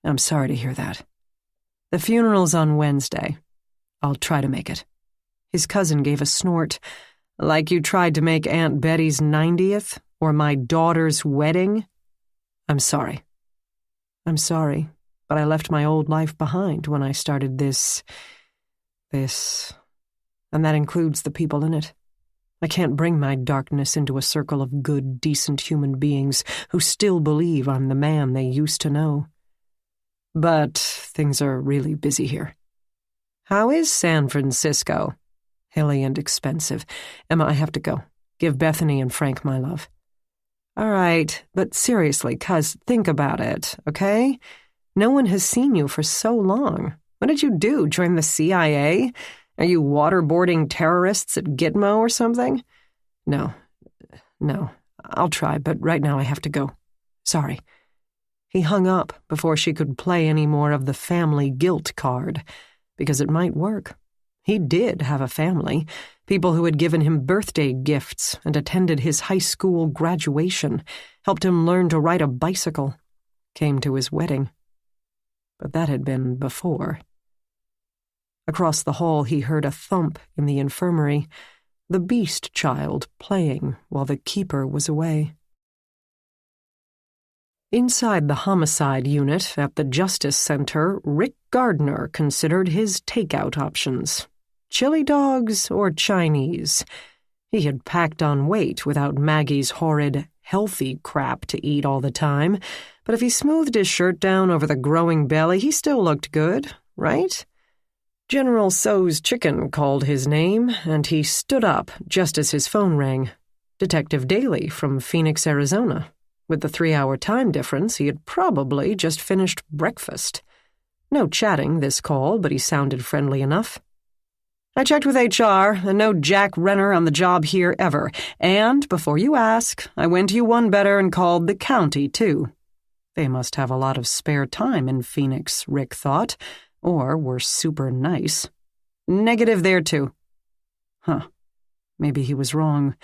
Speaker 1: "I'm sorry to hear that." "The funeral's on Wednesday. I'll try to make it." His cousin gave a snort. "Like you tried to make Aunt Betty's 90th, or my daughter's wedding?" "I'm sorry." "I'm sorry, but I left my old life behind when I started this, and that includes the people in it. I can't bring my darkness into a circle of good, decent human beings who still believe I'm the man they used to know. But things are really busy here." "How is San Francisco?" "Hilly and expensive. Emma, I have to go. Give Bethany and Frank my love." "All right, but seriously, cuz, think about it, okay? No one has seen you for so long. What did you do, join the CIA? Are you waterboarding terrorists at Gitmo or something?" No, I'll try, but right now I have to go. Sorry." He hung up before she could play any more of the family guilt card, because it might work. He did have a family, people who had given him birthday gifts and attended his high school graduation, helped him learn to ride a bicycle, came to his wedding. But that had been before. Across the hall he heard a thump in the infirmary, the beast child playing while the keeper was away. Inside the homicide unit at the Justice Center, Rick Gardner considered his takeout options. Chili dogs or Chinese? He had packed on weight without Maggie's horrid, healthy crap to eat all the time, but if he smoothed his shirt down over the growing belly, he still looked good, right? General So's Chicken called his name, and he stood up just as his phone rang. Detective Daly from Phoenix, Arizona. With the 3-hour time difference, he had probably just finished breakfast. No chatting this call, but he sounded friendly enough. "I checked with HR, and no Jack Renner on the job here ever. And, before you ask, I went you one better and called the county, too." They must have a lot of spare time in Phoenix, Rick thought, or were super nice. "Negative there, too." Huh. Maybe he was wrong.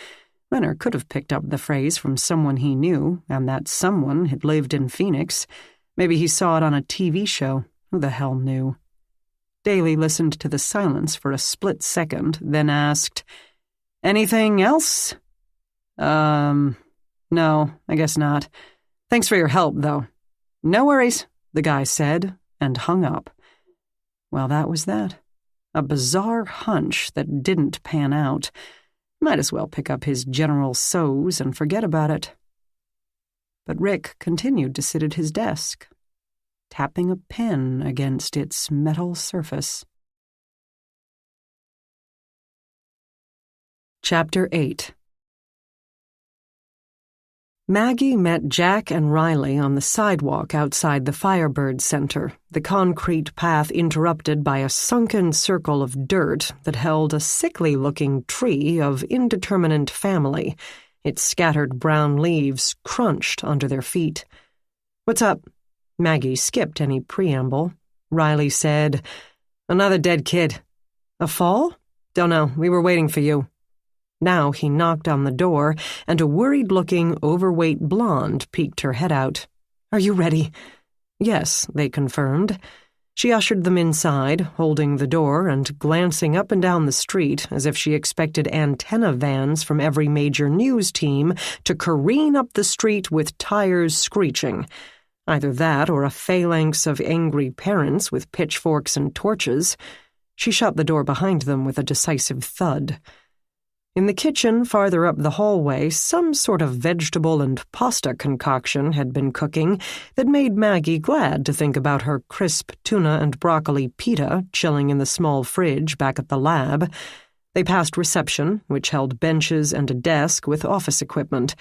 Speaker 1: Renner could have picked up the phrase from someone he knew, and that someone had lived in Phoenix. Maybe he saw it on a TV show. Who the hell knew? Daly listened to the silence for a split second, then asked, "Anything else?" No, I guess not. Thanks for your help, though." "No worries," the guy said, and hung up. Well, that was that. A bizarre hunch that didn't pan out. Might as well pick up his General So's and forget about it. But Rick continued to sit at his desk, tapping a pen against its metal surface. Chapter 8. Maggie met Jack and Riley on the sidewalk outside the Firebird Center, the concrete path interrupted by a sunken circle of dirt that held a sickly-looking tree of indeterminate family, its scattered brown leaves crunched under their feet. "What's up?" Maggie skipped any preamble. Riley said, "Another dead kid. A fall? Dunno, we were waiting for you. Now he knocked on the door, and a worried-looking, overweight blonde peeked her head out. Are you ready? Yes, they confirmed. She ushered them inside, holding the door and glancing up and down the street as if she expected antenna vans from every major news team to careen up the street with tires screeching. Either that or a phalanx of angry parents with pitchforks and torches. She shut the door behind them with a decisive thud. In the kitchen farther up the hallway, some sort of vegetable and pasta concoction had been cooking that made Maggie glad to think about her crisp tuna and broccoli pita chilling in the small fridge back at the lab. They passed reception, which held benches and a desk with office equipment.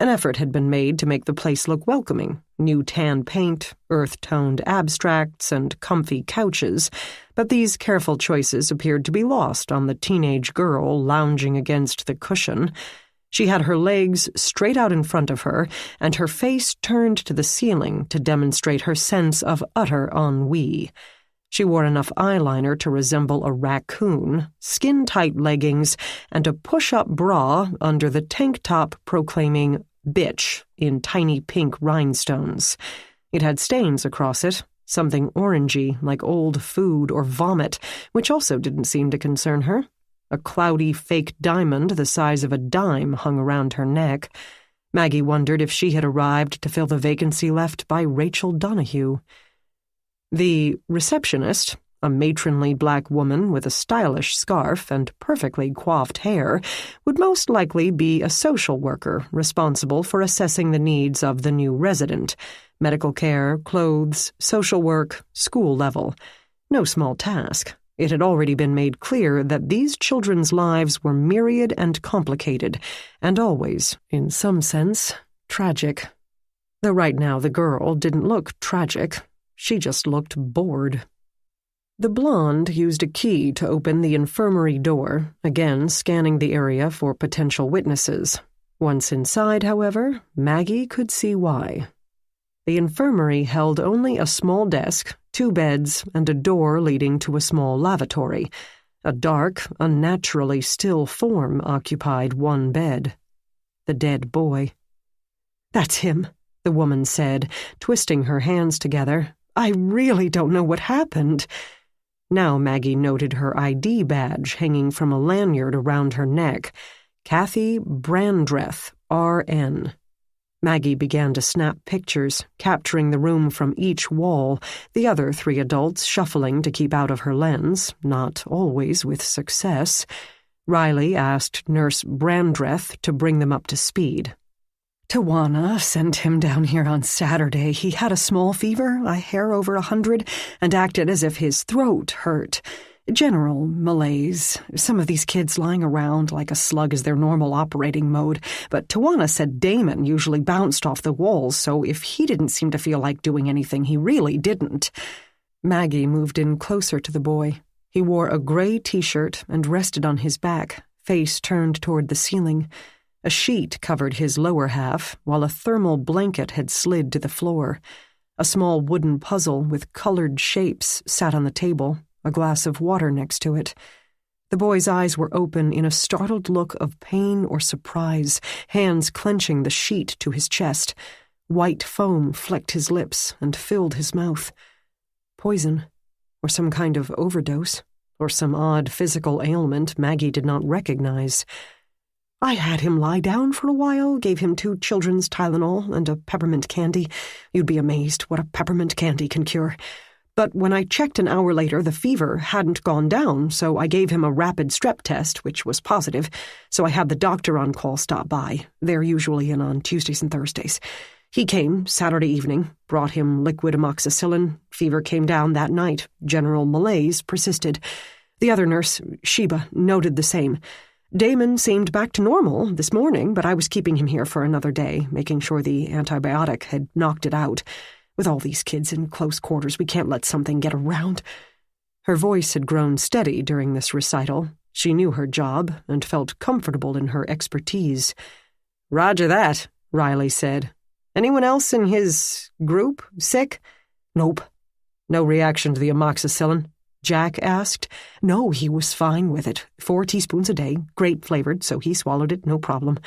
Speaker 1: An effort had been made to make the place look welcoming. New tan paint, earth-toned abstracts, and comfy couches, but these careful choices appeared to be lost on the teenage girl lounging against the cushion. She had her legs straight out in front of her, and her face turned to the ceiling to demonstrate her sense of utter ennui. She wore enough eyeliner to resemble a raccoon, skin-tight leggings, and a push-up bra under the tank top proclaiming "bitch" in tiny pink rhinestones. It had stains across it, something orangey like old food or vomit, which also didn't seem to concern her. A cloudy fake diamond the size of a dime hung around her neck. Maggie wondered if she had arrived to fill the vacancy left by Rachel Donahue. The receptionist, a matronly black woman with a stylish scarf and perfectly coiffed hair, would most likely be a social worker responsible for assessing the needs of the new resident. Medical care, clothes, social work, school level. No small task. It had already been made clear that these children's lives were myriad and complicated, and always, in some sense, tragic. Though right now the girl didn't look tragic. She just looked bored. The blonde used a key to open the infirmary door, again scanning the area for potential witnesses. Once inside, however, Maggie could see why. The infirmary held only a small desk, 2 beds, and a door leading to a small lavatory. A dark, unnaturally still form occupied one bed. The dead boy. "That's him," the woman said, twisting her hands together. "I really don't know what happened." Now Maggie noted her ID badge hanging from a lanyard around her neck. Kathy Brandreth, R.N. Maggie began to snap pictures, capturing the room from each wall, the other 3 adults shuffling to keep out of her lens, not always with success. Riley asked Nurse Brandreth to bring them up to speed. "Tawana sent him down here on Saturday. He had a small fever, a hair over 100, and acted as if his throat hurt. General malaise. Some of these kids lying around like a slug is their normal operating mode, but Tawana said Damon usually bounced off the walls, so if he didn't seem to feel like doing anything, he really didn't." Maggie moved in closer to the boy. He wore a gray t-shirt and rested on his back, face turned toward the ceiling. A sheet covered his lower half, while a thermal blanket had slid to the floor. A small wooden puzzle with colored shapes sat on the table, a glass of water next to it. The boy's eyes were open in a startled look of pain or surprise, hands clenching the sheet to his chest. White foam flecked his lips and filled his mouth. Poison, or some kind of overdose, or some odd physical ailment Maggie did not recognize. "I had him lie down for a while, gave him 2 children's Tylenol and a peppermint candy. You'd be amazed what a peppermint candy can cure. But when I checked an hour later, the fever hadn't gone down, so I gave him a rapid strep test, which was positive, so I had the doctor on call stop by. They're usually in on Tuesdays and Thursdays. He came Saturday evening, brought him liquid amoxicillin. Fever came down that night. General malaise persisted. The other nurse, Sheba, noted the same. Damon seemed back to normal this morning, but I was keeping him here for another day, making sure the antibiotic had knocked it out. With all these kids in close quarters, we can't let something get around." Her voice had grown steady during this recital. She knew her job and felt comfortable in her expertise. "Roger that," Riley said. "Anyone else in his group sick?" "Nope." "No reaction to the amoxicillin?" Jack asked. No, he was fine with it. 4 teaspoons a day, grape-flavored, so he swallowed it, no problem.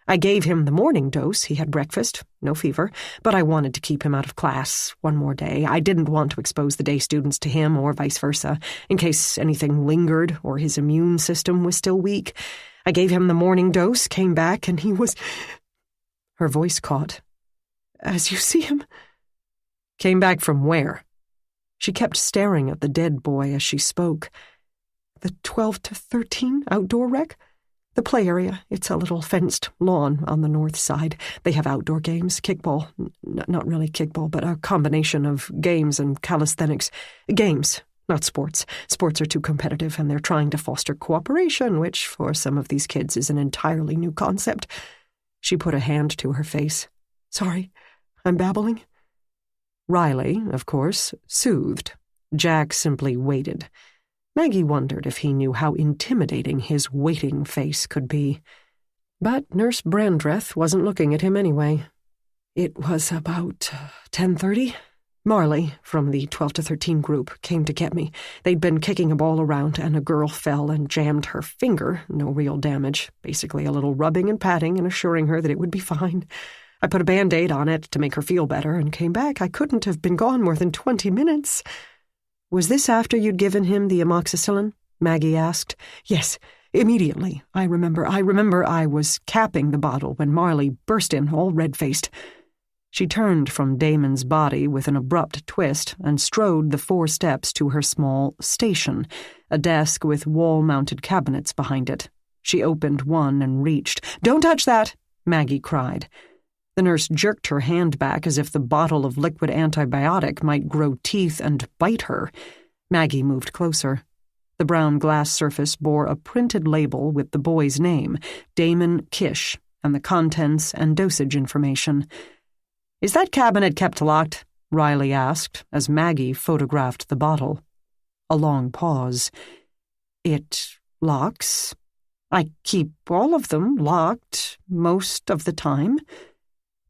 Speaker 1: I gave him the morning dose. He had breakfast, no fever, but I wanted to keep him out of class one more day. I didn't want to expose the day students to him or vice versa, in case anything lingered or his immune system was still weak. I gave him the morning dose, came back, and he was... Her voice caught. As you see him. Came back from where? She kept staring at the dead boy as she spoke. The 12 to 13 outdoor rec? The play area. It's a little fenced lawn on the north side. They have outdoor games, kickball. Not really kickball, but a combination of games and calisthenics. Games, not sports. Sports are too competitive, and they're trying to foster cooperation, which for some of these kids is an entirely new concept. She put a hand to her face. Sorry, I'm babbling. Riley, of course, soothed. Jack simply waited. Maggie wondered if he knew how intimidating his waiting face could be. But Nurse Brandreth wasn't looking at him anyway. It was about 10:30. Marley, from the 12 to 13 group, came to get me. They'd been kicking a ball around, and a girl fell and jammed her finger. No real damage. Basically a little rubbing and patting and assuring her that it would be fine. I put a Band-Aid on it to make her feel better and came back. I couldn't have been gone more than 20 minutes. Was this after you'd given him the amoxicillin? Maggie asked. Yes, immediately. I remember I was capping the bottle when Marley burst in, all red-faced. She turned from Damon's body with an abrupt twist and strode the 4 steps to her small station, a desk with wall-mounted cabinets behind it. She opened one and reached. Don't touch that, Maggie cried. The nurse jerked her hand back as if the bottle of liquid antibiotic might grow teeth and bite her. Maggie moved closer. The brown glass surface bore a printed label with the boy's name, Damon Kish, and the contents and dosage information. Is that cabinet kept locked? Riley asked, as Maggie photographed the bottle. A long pause. It locks. I keep all of them locked most of the time.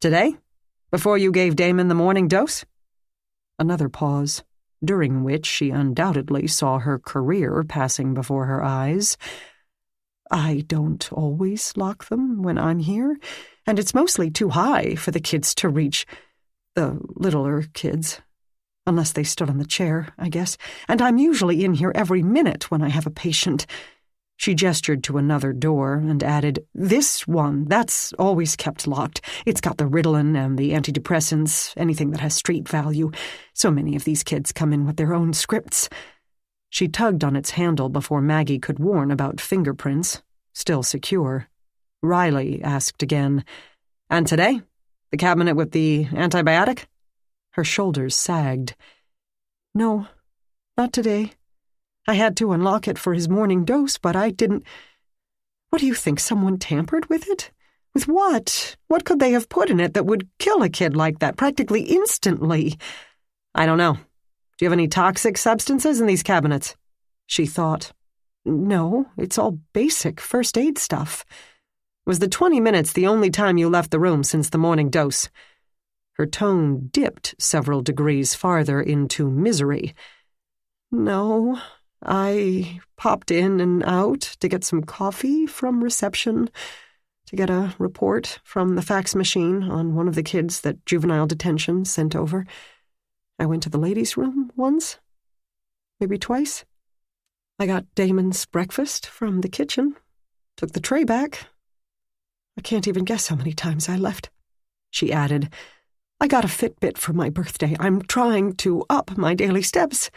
Speaker 1: Today? Before you gave Damon the morning dose? Another pause, during which she undoubtedly saw her career passing before her eyes. I don't always lock them when I'm here, and it's mostly too high for the kids to reach. The littler kids. Unless they stood on the chair, I guess. And I'm usually in here every minute when I have a patient. She gestured to another door and added, This one, that's always kept locked. It's got the Ritalin and the antidepressants, anything that has street value. So many of these kids come in with their own scripts. She tugged on its handle before Maggie could warn about fingerprints, still secure. Riley asked again, And today? The cabinet with the antibiotic? Her shoulders sagged. No, not today. I had to unlock it for his morning dose, but I didn't... What do you think, someone tampered with it? With what? What could they have put in it that would kill a kid like that practically instantly? I don't know. Do you have any toxic substances in these cabinets? She thought. No, it's all basic first aid stuff. Was the 20 minutes the only time you left the room since the morning dose? Her tone dipped several degrees farther into misery. No, I popped in and out to get some coffee from reception, to get a report from the fax machine on one of the kids that juvenile detention sent over. I went to the ladies' room once, maybe twice. I got Damon's breakfast from the kitchen, took the tray back. I can't even guess how many times I left. She added, I got a Fitbit for my birthday. I'm trying to up my daily steps.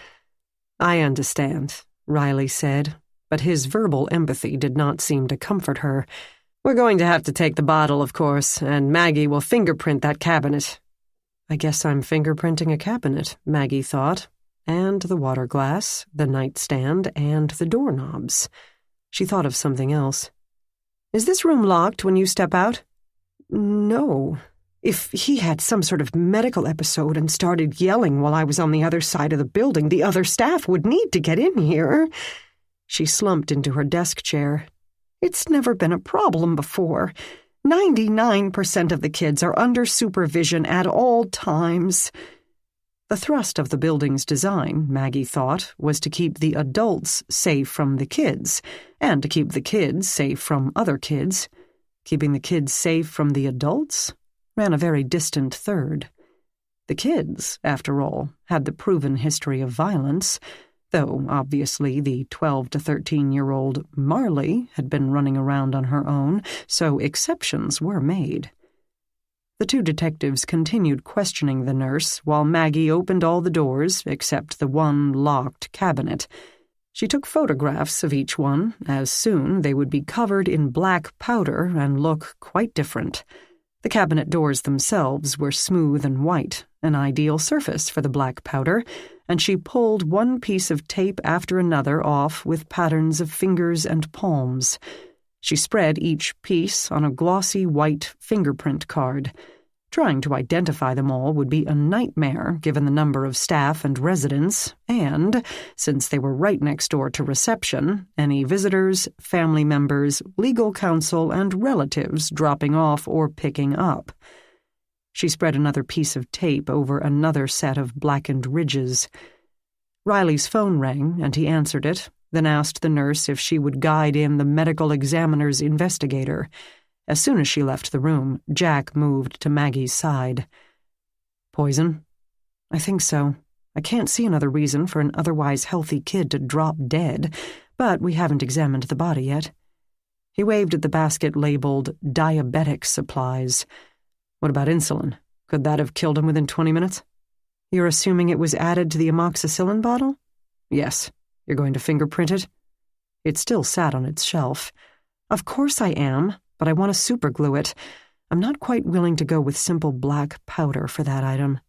Speaker 1: I understand, Riley said, but his verbal empathy did not seem to comfort her. We're going to have to take the bottle, of course, and Maggie will fingerprint that cabinet. I guess I'm fingerprinting a cabinet, Maggie thought, and the water glass, the nightstand, and the doorknobs. She thought of something else. Is this room locked when you step out? No. If he had some sort of medical episode and started yelling while I was on the other side of the building, the other staff would need to get in here. She slumped into her desk chair. It's never been a problem before. 99% of the kids are under supervision at all times. The thrust of the building's design, Maggie thought, was to keep the adults safe from the kids, and to keep the kids safe from other kids. Keeping the kids safe from the adults ran a very distant third. The kids, after all, had the proven history of violence, though obviously the 12 to 13-year-old Marley had been running around on her own, so exceptions were made. The two detectives continued questioning the nurse while Maggie opened all the doors except the one locked cabinet. She took photographs of each one, as soon they would be covered in black powder and look quite different. The cabinet doors themselves were smooth and white, an ideal surface for the black powder, and she pulled one piece of tape after another off with patterns of fingers and palms. She spread each piece on a glossy white fingerprint card. Trying to identify them all would be a nightmare given the number of staff and residents, and, since they were right next door to reception, any visitors, family members, legal counsel, and relatives dropping off or picking up. She spread another piece of tape over another set of blackened ridges. Riley's phone rang, and he answered it, then asked the nurse if she would guide in the medical examiner's investigator. As soon as she left the room, Jack moved to Maggie's side. "Poison?" "I think so. I can't see another reason for an otherwise healthy kid to drop dead, but we haven't examined the body yet." He waved at the basket labeled diabetic supplies. "What about insulin? Could that have killed him within 20 minutes? "You're assuming it was added to the amoxicillin bottle?" "Yes. You're going to fingerprint it?" It still sat on its shelf. "Of course I am, but I want to superglue it. I'm not quite willing to go with simple black powder for that item.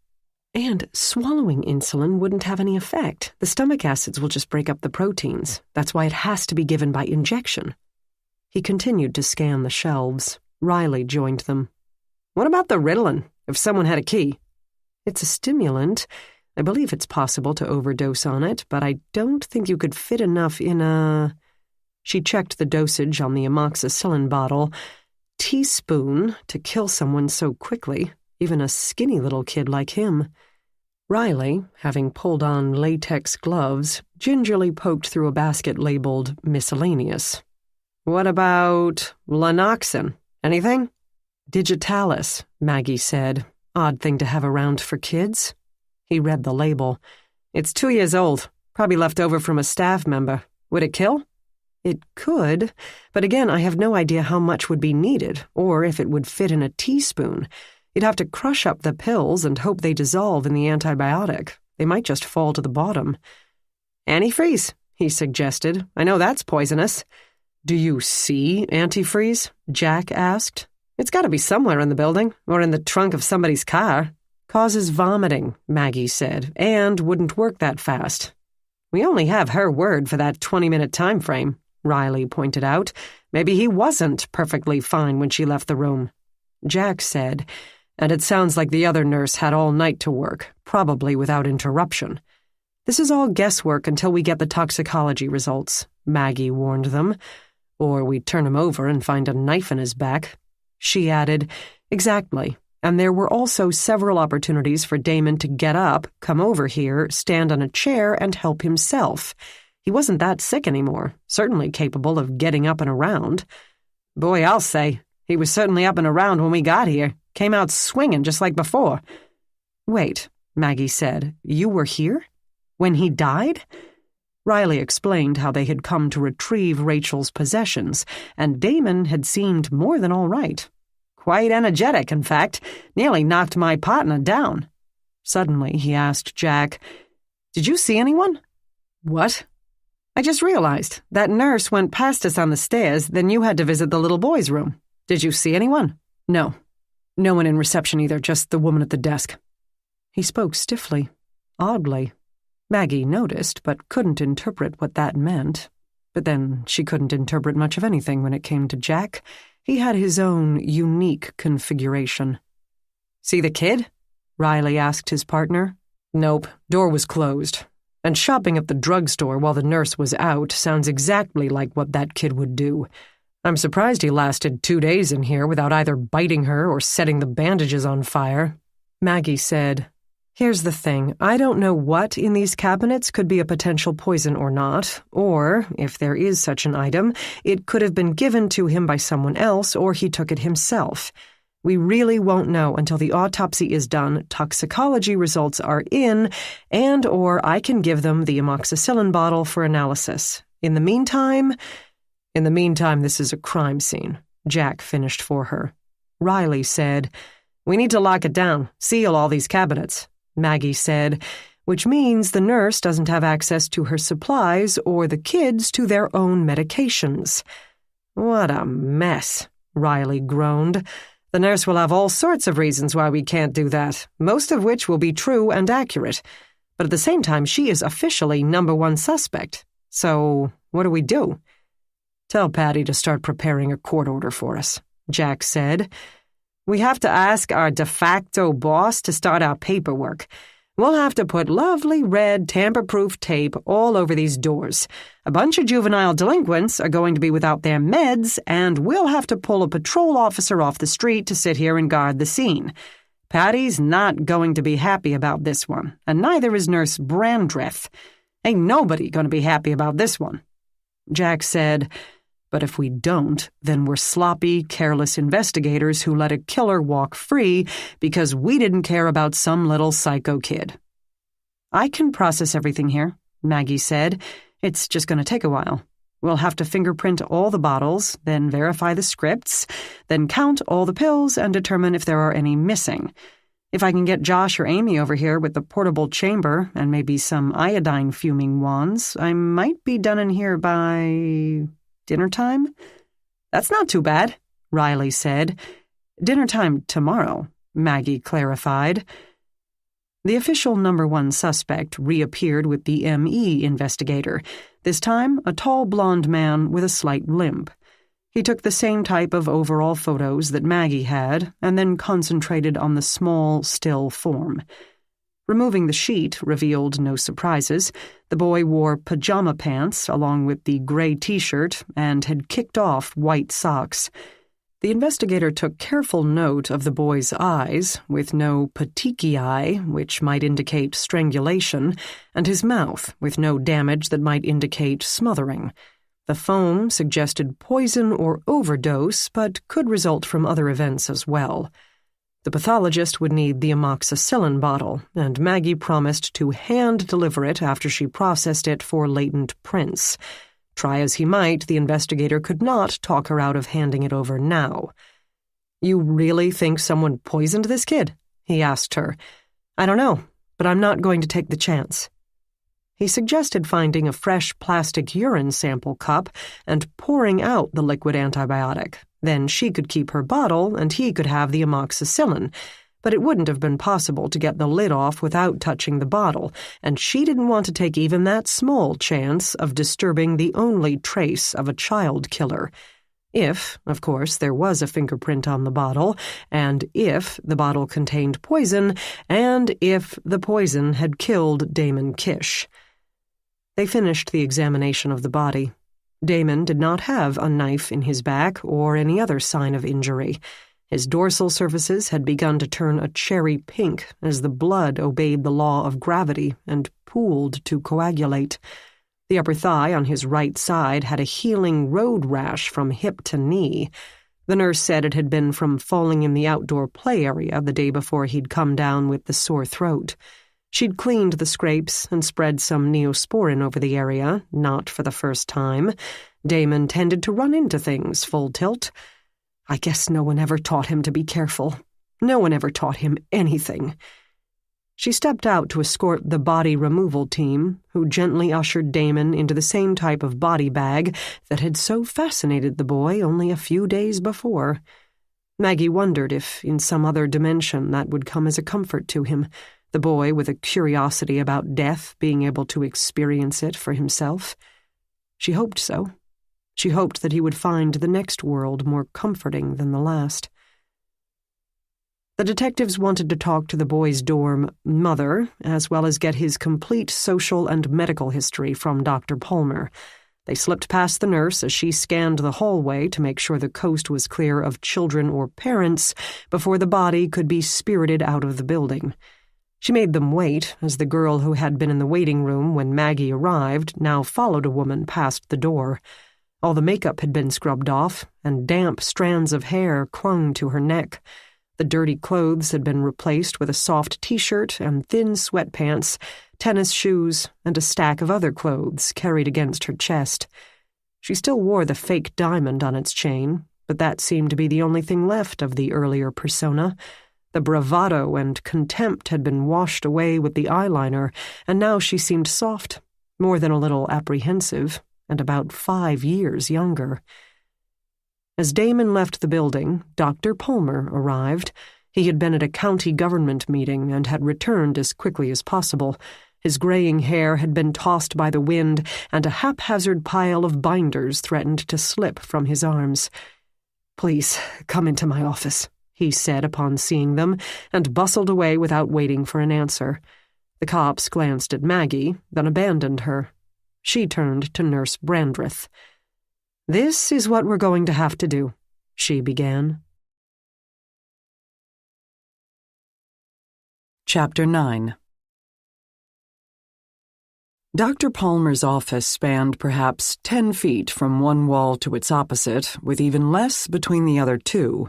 Speaker 1: And swallowing insulin wouldn't have any effect. The stomach acids will just break up the proteins. That's why it has to be given by injection." He continued to scan the shelves. Riley joined them. "What about the Ritalin, if someone had a key?" "It's a stimulant. I believe it's possible to overdose on it, but I don't think you could fit enough in a..." She checked the dosage on the amoxicillin bottle. "Teaspoon to kill someone so quickly, even a skinny little kid like him." Riley, having pulled on latex gloves, gingerly poked through a basket labeled miscellaneous. "What about Lanoxin? Anything?" "Digitalis," Maggie said. "Odd thing to have around for kids." He read the label. "It's 2 years old, probably left over from a staff member. Would it kill?" "It could, but again, I have no idea how much would be needed, or if it would fit in a teaspoon. You'd have to crush up the pills and hope they dissolve in the antibiotic. They might just fall to the bottom." "Antifreeze," he suggested. "I know that's poisonous." "Do you see antifreeze?" Jack asked. "It's got to be somewhere in the building, or in the trunk of somebody's car." "Causes vomiting," Maggie said, "and wouldn't work that fast." "We only have her word for that 20-minute time frame," Riley pointed out. "Maybe he wasn't perfectly fine when she left the room." Jack said, "And it sounds like the other nurse had all night to work, probably without interruption." "This is all guesswork until we get the toxicology results," Maggie warned them. "Or we turn him over and find a knife in his back." She added, "Exactly. And there were also several opportunities for Damon to get up, come over here, stand on a chair, and help himself. He wasn't that sick anymore, certainly capable of getting up and around." "Boy, I'll say, he was certainly up and around when we got here. Came out swinging just like before." "Wait," Maggie said, "you were here? When he died?" Riley explained how they had come to retrieve Rachel's possessions, and Damon had seemed more than all right. "Quite energetic, in fact. Nearly knocked my partner down." Suddenly, he asked Jack, "Did you see anyone?" "What?" "I just realized. That nurse went past us on the stairs, then you had to visit the little boy's room. Did you see anyone?" "No. No one in reception either, just the woman at the desk." He spoke stiffly, oddly. Maggie noticed, but couldn't interpret what that meant. But then she couldn't interpret much of anything when it came to Jack. He had his own unique configuration. "See the kid?" Riley asked his partner. "Nope, door was closed. And shopping at the drugstore while the nurse was out sounds exactly like what that kid would do. I'm surprised he lasted 2 days in here without either biting her or setting the bandages on fire." Maggie said, Here's the thing. I don't know what in these cabinets could be a potential poison or not, or, if there is such an item, it could have been given to him by someone else or he took it himself. We really won't know until the autopsy is done, toxicology results are in, and or I can give them the amoxicillin bottle for analysis. In the meantime, this is a crime scene, Jack finished for her. Riley said, "We need to lock it down, seal all these cabinets," Maggie said, which means the nurse doesn't have access to her supplies or the kids to their own medications. What a mess, Riley groaned. The nurse will have all sorts of reasons why we can't do that, most of which will be true and accurate. But at the same time, she is officially #1 suspect. So, what do we do? Tell Patty to start preparing a court order for us, Jack said. We have to ask our de facto boss to start our paperwork. We'll have to put lovely red tamper-proof tape all over these doors. A bunch of juvenile delinquents are going to be without their meds, and we'll have to pull a patrol officer off the street to sit here and guard the scene. Patty's not going to be happy about this one, and neither is Nurse Brandreth. Ain't nobody going to be happy about this one. Jack said, "But if we don't, then we're sloppy, careless investigators who let a killer walk free because we didn't care about some little psycho kid." "I can process everything here," Maggie said. "It's just going to take a while. We'll have to fingerprint all the bottles, then verify the scripts, then count all the pills and determine if there are any missing. If I can get Josh or Amy over here with the portable chamber and maybe some iodine fuming wands, I might be done in here by dinner time?" "That's not too bad," Riley said. "Dinner time tomorrow," Maggie clarified. The official #1 suspect reappeared with the ME investigator, this time a tall blonde man with a slight limp. He took the same type of overall photos that Maggie had and then concentrated on the small, still form. Removing the sheet revealed no surprises. The boy wore pajama pants along with the gray T-shirt and had kicked off white socks. The investigator took careful note of the boy's eyes, with no petechiae, which might indicate strangulation, and his mouth, with no damage that might indicate smothering. The foam suggested poison or overdose, but could result from other events as well. The pathologist would need the amoxicillin bottle, and Maggie promised to hand-deliver it after she processed it for latent prints. Try as he might, the investigator could not talk her out of handing it over now. "You really think someone poisoned this kid?" he asked her. "I don't know, but I'm not going to take the chance." He suggested finding a fresh plastic urine sample cup and pouring out the liquid antibiotic. Then she could keep her bottle and he could have the amoxicillin, but it wouldn't have been possible to get the lid off without touching the bottle, and she didn't want to take even that small chance of disturbing the only trace of a child killer. If, of course, there was a fingerprint on the bottle, and if the bottle contained poison, and if the poison had killed Damon Kish. They finished the examination of the body. Damon did not have a knife in his back or any other sign of injury. His dorsal surfaces had begun to turn a cherry pink as the blood obeyed the law of gravity and pooled to coagulate. The upper thigh on his right side had a healing road rash from hip to knee. The nurse said it had been from falling in the outdoor play area the day before he'd come down with the sore throat. She'd cleaned the scrapes and spread some neosporin over the area, not for the first time. Damon tended to run into things full tilt. I guess no one ever taught him to be careful. No one ever taught him anything. She stepped out to escort the body removal team, who gently ushered Damon into the same type of body bag that had so fascinated the boy only a few days before. Maggie wondered if, in some other dimension, that would come as a comfort to him, the boy with a curiosity about death being able to experience it for himself. She hoped so. She hoped that he would find the next world more comforting than the last. The detectives wanted to talk to the boy's dorm mother, as well as get his complete social and medical history from Dr. Palmer. They slipped past the nurse as she scanned the hallway to make sure the coast was clear of children or parents before the body could be spirited out of the building. She made them wait, as the girl who had been in the waiting room when Maggie arrived now followed a woman past the door. All the makeup had been scrubbed off, and damp strands of hair clung to her neck. The dirty clothes had been replaced with a soft t-shirt and thin sweatpants, tennis shoes, and a stack of other clothes carried against her chest. She still wore the fake diamond on its chain, but that seemed to be the only thing left of the earlier persona. The bravado and contempt had been washed away with the eyeliner, and now she seemed soft, more than a little apprehensive, and about 5 years younger. As Damon left the building, Dr. Palmer arrived. He had been at a county government meeting and had returned as quickly as possible. His graying hair had been tossed by the wind, and a haphazard pile of binders threatened to slip from his arms. "Please, come into my office," he said upon seeing them, and bustled away without waiting for an answer. The cops glanced at Maggie, then abandoned her. She turned to Nurse Brandreth. "This is what we're going to have to do," she began. Chapter 9. Dr. Palmer's office spanned perhaps 10 feet from one wall to its opposite, with even less between the other two.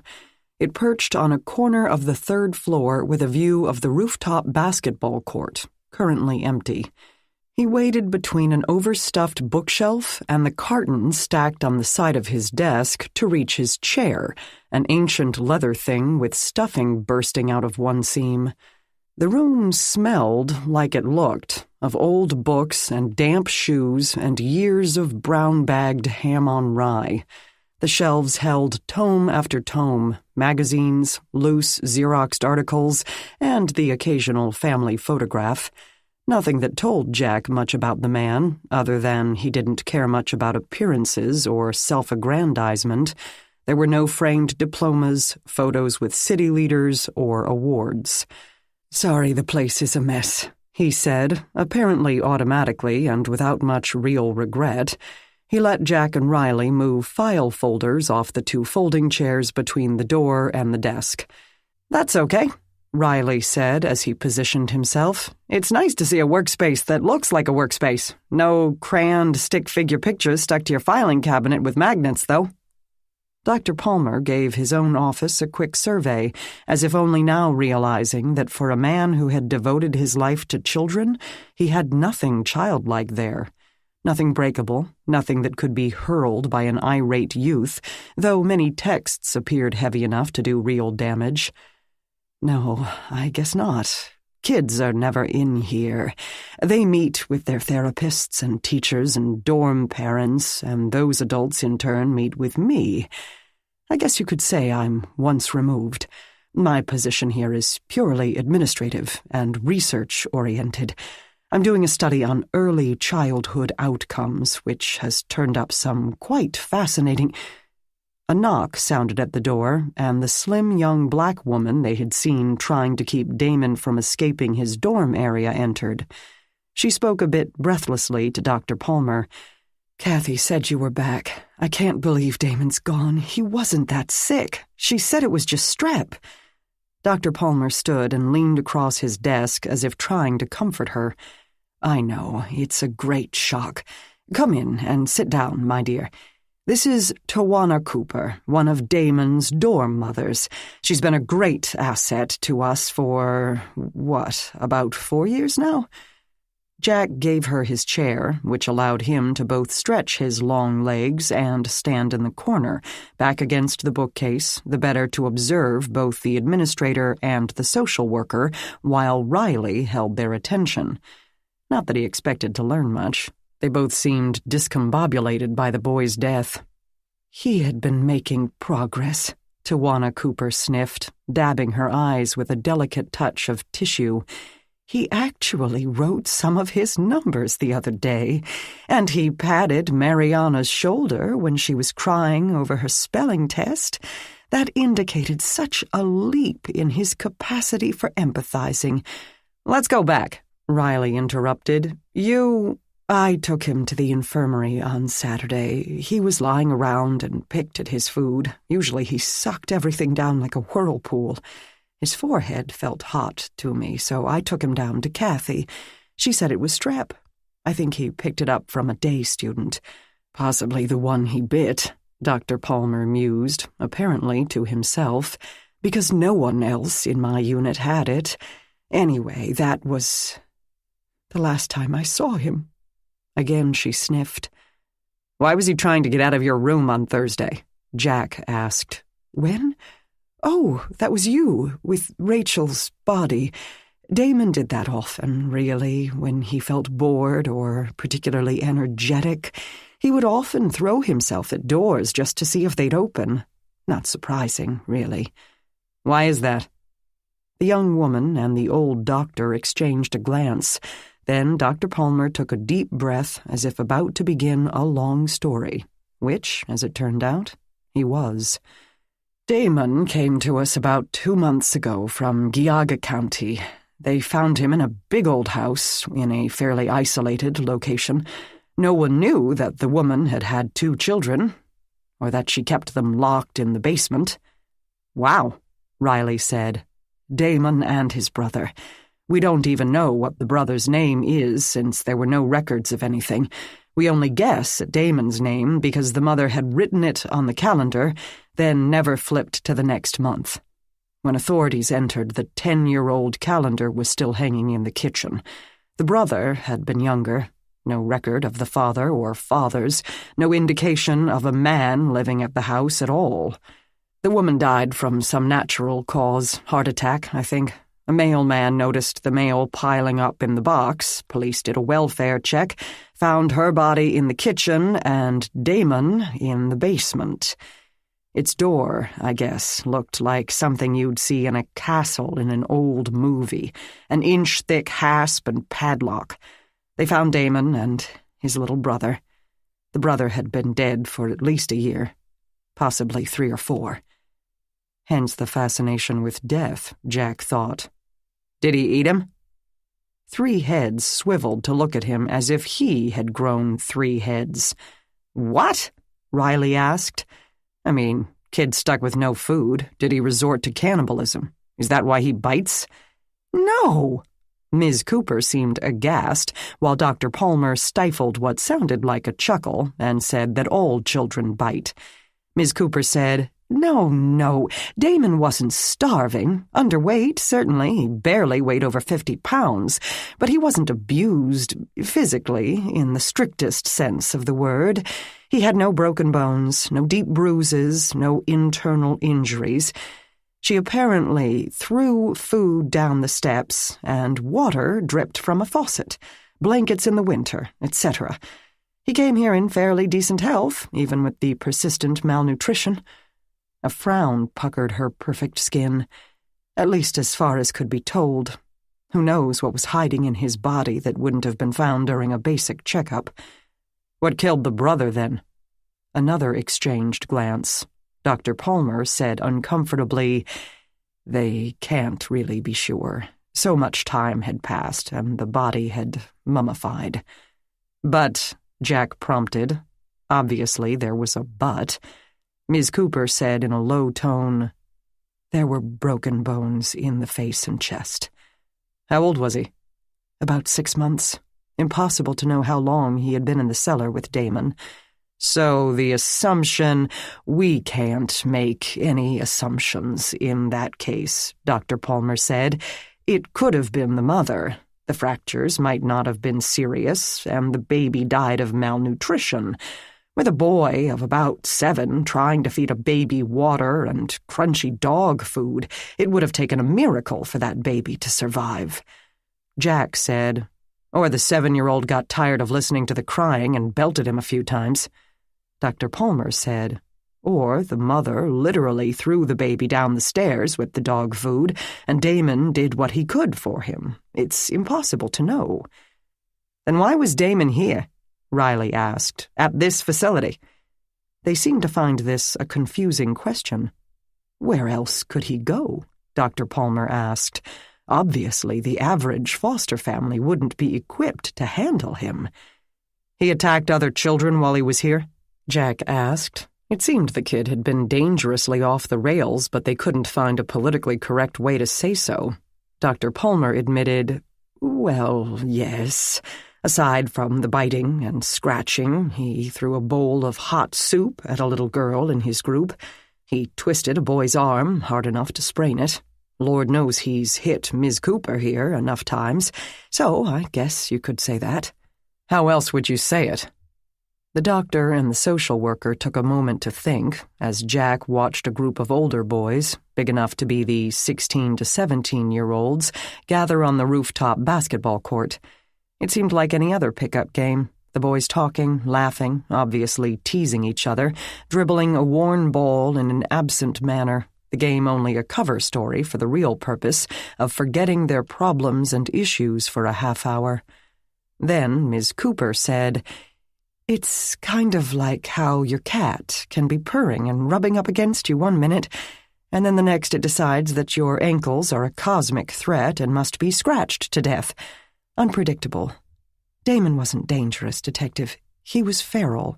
Speaker 1: It perched on a corner of the 3rd floor with a view of the rooftop basketball court, currently empty. He waited between an overstuffed bookshelf and the cartons stacked on the side of his desk to reach his chair, an ancient leather thing with stuffing bursting out of one seam. The room smelled, like it looked, of old books and damp shoes and years of brown-bagged ham on rye. The shelves held tome after tome, magazines, loose Xeroxed articles, and the occasional family photograph. Nothing that told Jack much about the man, other than he didn't care much about appearances or self-aggrandizement. There were no framed diplomas, photos with city leaders, or awards. "Sorry the place is a mess," he said, apparently automatically and without much real regret. He let Jack and Riley move file folders off the 2 folding chairs between the door and the desk. "That's okay," Riley said as he positioned himself. "It's nice to see a workspace that looks like a workspace. No crayoned stick-figure pictures stuck to your filing cabinet with magnets, though." Dr. Palmer gave his own office a quick survey, as if only now realizing that for a man who had devoted his life to children, he had nothing childlike there. Nothing breakable, nothing that could be hurled by an irate youth, though many texts appeared heavy enough to do real damage. "No, I guess not. Kids are never in here. They meet with their therapists and teachers and dorm parents, and those adults in turn meet with me. I guess you could say I'm once removed. My position here is purely administrative and research-oriented. I'm doing a study on early childhood outcomes, which has turned up some quite fascinating—" A knock sounded at the door, and the slim young black woman they had seen trying to keep Damon from escaping his dorm area entered. She spoke a bit breathlessly to Dr. Palmer. "Kathy said you were back. I can't believe Damon's gone. He wasn't that sick. She said it was just strep." Dr. Palmer stood and leaned across his desk as if trying to comfort her. "I know, it's a great shock. Come in and sit down, my dear. This is Tawana Cooper, one of Damon's dorm mothers. She's been a great asset to us for, about 4 years now?" Jack gave her his chair, which allowed him to both stretch his long legs and stand in the corner, back against the bookcase, the better to observe both the administrator and the social worker, while Riley held their attention. Not that he expected to learn much. They both seemed discombobulated by the boy's death. "He had been making progress," Tawana Cooper sniffed, dabbing her eyes with a delicate touch of tissue. "He actually wrote some of his numbers the other day, and he patted Mariana's shoulder when she was crying over her spelling test. That indicated such a leap in his capacity for empathizing." "Let's go back," Riley interrupted. I took him to the infirmary on Saturday. He was lying around and picked at his food. Usually he sucked everything down like a whirlpool. His forehead felt hot to me, so I took him down to Kathy. She said it was strep. I think he picked it up from a day student. Possibly the one he bit, Dr. Palmer mused, apparently to himself, because no one else in my unit had it. Anyway, that was the last time I saw him. Again she sniffed. "Why was he trying to get out of your room on Thursday?" Jack asked. "When? Oh, that was you, with Rachel's body. Damon did that often, really, when he felt bored or particularly energetic. He would often throw himself at doors just to see if they'd open. Not surprising, really." "Why is that?" The young woman and the old doctor exchanged a glance. Then Dr. Palmer took a deep breath as if about to begin a long story, which, as it turned out, he was. "Damon came to us about 2 months ago from Geauga County. They found him in a big old house in a fairly isolated location. No one knew that the woman had had 2 children, or that she kept them locked in the basement." "Wow," Riley said. "Damon and his brother. We don't even know what the brother's name is, since there were no records of anything. We only guess at Damon's name because the mother had written it on the calendar, then never flipped to the next month. When authorities entered, the 10-year-old calendar was still hanging in the kitchen. The brother had been younger. No record of the father or fathers, no indication of a man living at the house at all. The woman died from some natural cause, heart attack, I think. A mailman noticed the mail piling up in the box. Police did a welfare check, found her body in the kitchen and Damon in the basement. Its door, I guess, looked like something you'd see in a castle in an old movie, an inch-thick hasp and padlock. They found Damon and his little brother. The brother had been dead for at least a year, possibly 3 or 4. Hence the fascination with death, Jack thought. "Did he eat him?" 3 heads swiveled to look at him as if he had grown 3 heads. "What?" Riley asked. "I mean, kid stuck with no food. Did he resort to cannibalism? Is that why he bites?" "No!" Ms. Cooper seemed aghast, while Dr. Palmer stifled what sounded like a chuckle and said that all children bite. Ms. Cooper said, No, Damon wasn't starving. Underweight, certainly. He barely weighed over 50 pounds. But he wasn't abused, physically, in the strictest sense of the word. He had no broken bones, no deep bruises, no internal injuries. She apparently threw food down the steps, and water dripped from a faucet, blankets in the winter, etc. He came here in fairly decent health, even with the persistent malnutrition. A frown puckered her perfect skin, at least as far as could be told. Who knows what was hiding in his body that wouldn't have been found during a basic checkup? What killed the brother, then? Another exchanged glance. Dr. Palmer said uncomfortably, "They can't really be sure. So much time had passed, and the body had mummified." "But," Jack prompted. Obviously there was a but. Ms. Cooper said in a low tone, "There were broken bones in the face and chest." "How old was he?" "About 6 months. Impossible to know how long he had been in the cellar with Damon. So the assumption, we can't make any assumptions in that case," Dr. Palmer said. "It could have been the mother. The fractures might not have been serious, and the baby died of malnutrition. With a boy of about 7 trying to feed a baby water and crunchy dog food, it would have taken a miracle for that baby to survive." Jack said, "Or the 7-year-old got tired of listening to the crying and belted him a few times." Dr. Palmer said, "Or the mother literally threw the baby down the stairs with the dog food, and Damon did what he could for him. It's impossible to know." "Then why was Damon here?" Riley asked, "at this facility?" They seemed to find this a confusing question. "Where else could he go?" Dr. Palmer asked. "Obviously, the average foster family wouldn't be equipped to handle him." "He attacked other children while he was here?" Jack asked. It seemed the kid had been dangerously off the rails, but they couldn't find a politically correct way to say so. Dr. Palmer admitted, "Well, yes. Aside from the biting and scratching, he threw a bowl of hot soup at a little girl in his group. He twisted a boy's arm hard enough to sprain it. Lord knows he's hit Ms. Cooper here enough times, so I guess you could say that." "How else would you say it?" The doctor and the social worker took a moment to think as Jack watched a group of older boys, big enough to be the 16 to 17-year-olds, gather on the rooftop basketball court. It seemed like any other pickup game, the boys talking, laughing, obviously teasing each other, dribbling a worn ball in an absent manner, the game only a cover story for the real purpose of forgetting their problems and issues for a half hour. Then Ms. Cooper said, "It's kind of like how your cat can be purring and rubbing up against you one minute, and then the next it decides that your ankles are a cosmic threat and must be scratched to death. Unpredictable. Damon wasn't dangerous, Detective. He was feral.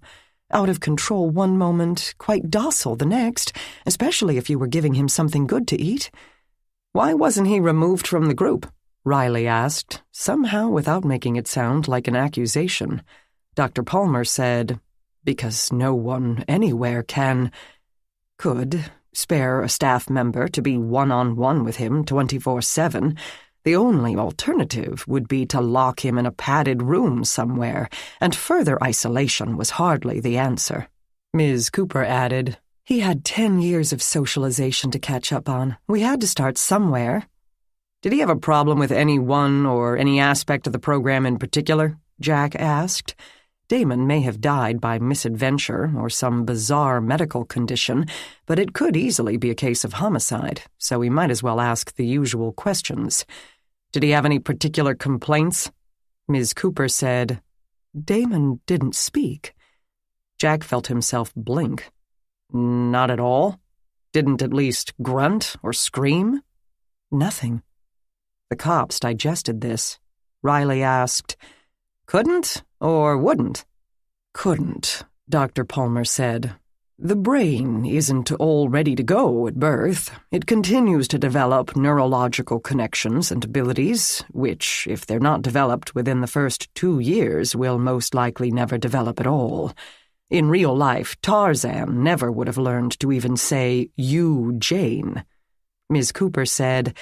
Speaker 1: Out of control one moment, quite docile the next, especially if you were giving him something good to eat." "Why wasn't he removed from the group?" Riley asked, somehow without making it sound like an accusation. Dr. Palmer said, "Because no one anywhere could spare a staff member to be one-on-one with him 24/7. The only alternative would be to lock him in a padded room somewhere, and further isolation was hardly the answer." Ms. Cooper added, "He had 10 years of socialization to catch up on. We had to start somewhere." "Did he have a problem with any one or any aspect of the program in particular?" Jack asked. Damon may have died by misadventure or some bizarre medical condition, but it could easily be a case of homicide, so we might as well ask the usual questions. "Did he have any particular complaints?" Ms. Cooper said, "Damon didn't speak." Jack felt himself blink. "Not at all? Didn't at least grunt or scream?" "Nothing." The cops digested this. Riley asked, "Couldn't or wouldn't?" "Couldn't," Dr. Palmer said. "The brain isn't all ready to go at birth. It continues to develop neurological connections and abilities, which, if they're not developed within the first 2 years, will most likely never develop at all. In real life, Tarzan never would have learned to even say, 'You, Jane.'" Ms. Cooper said,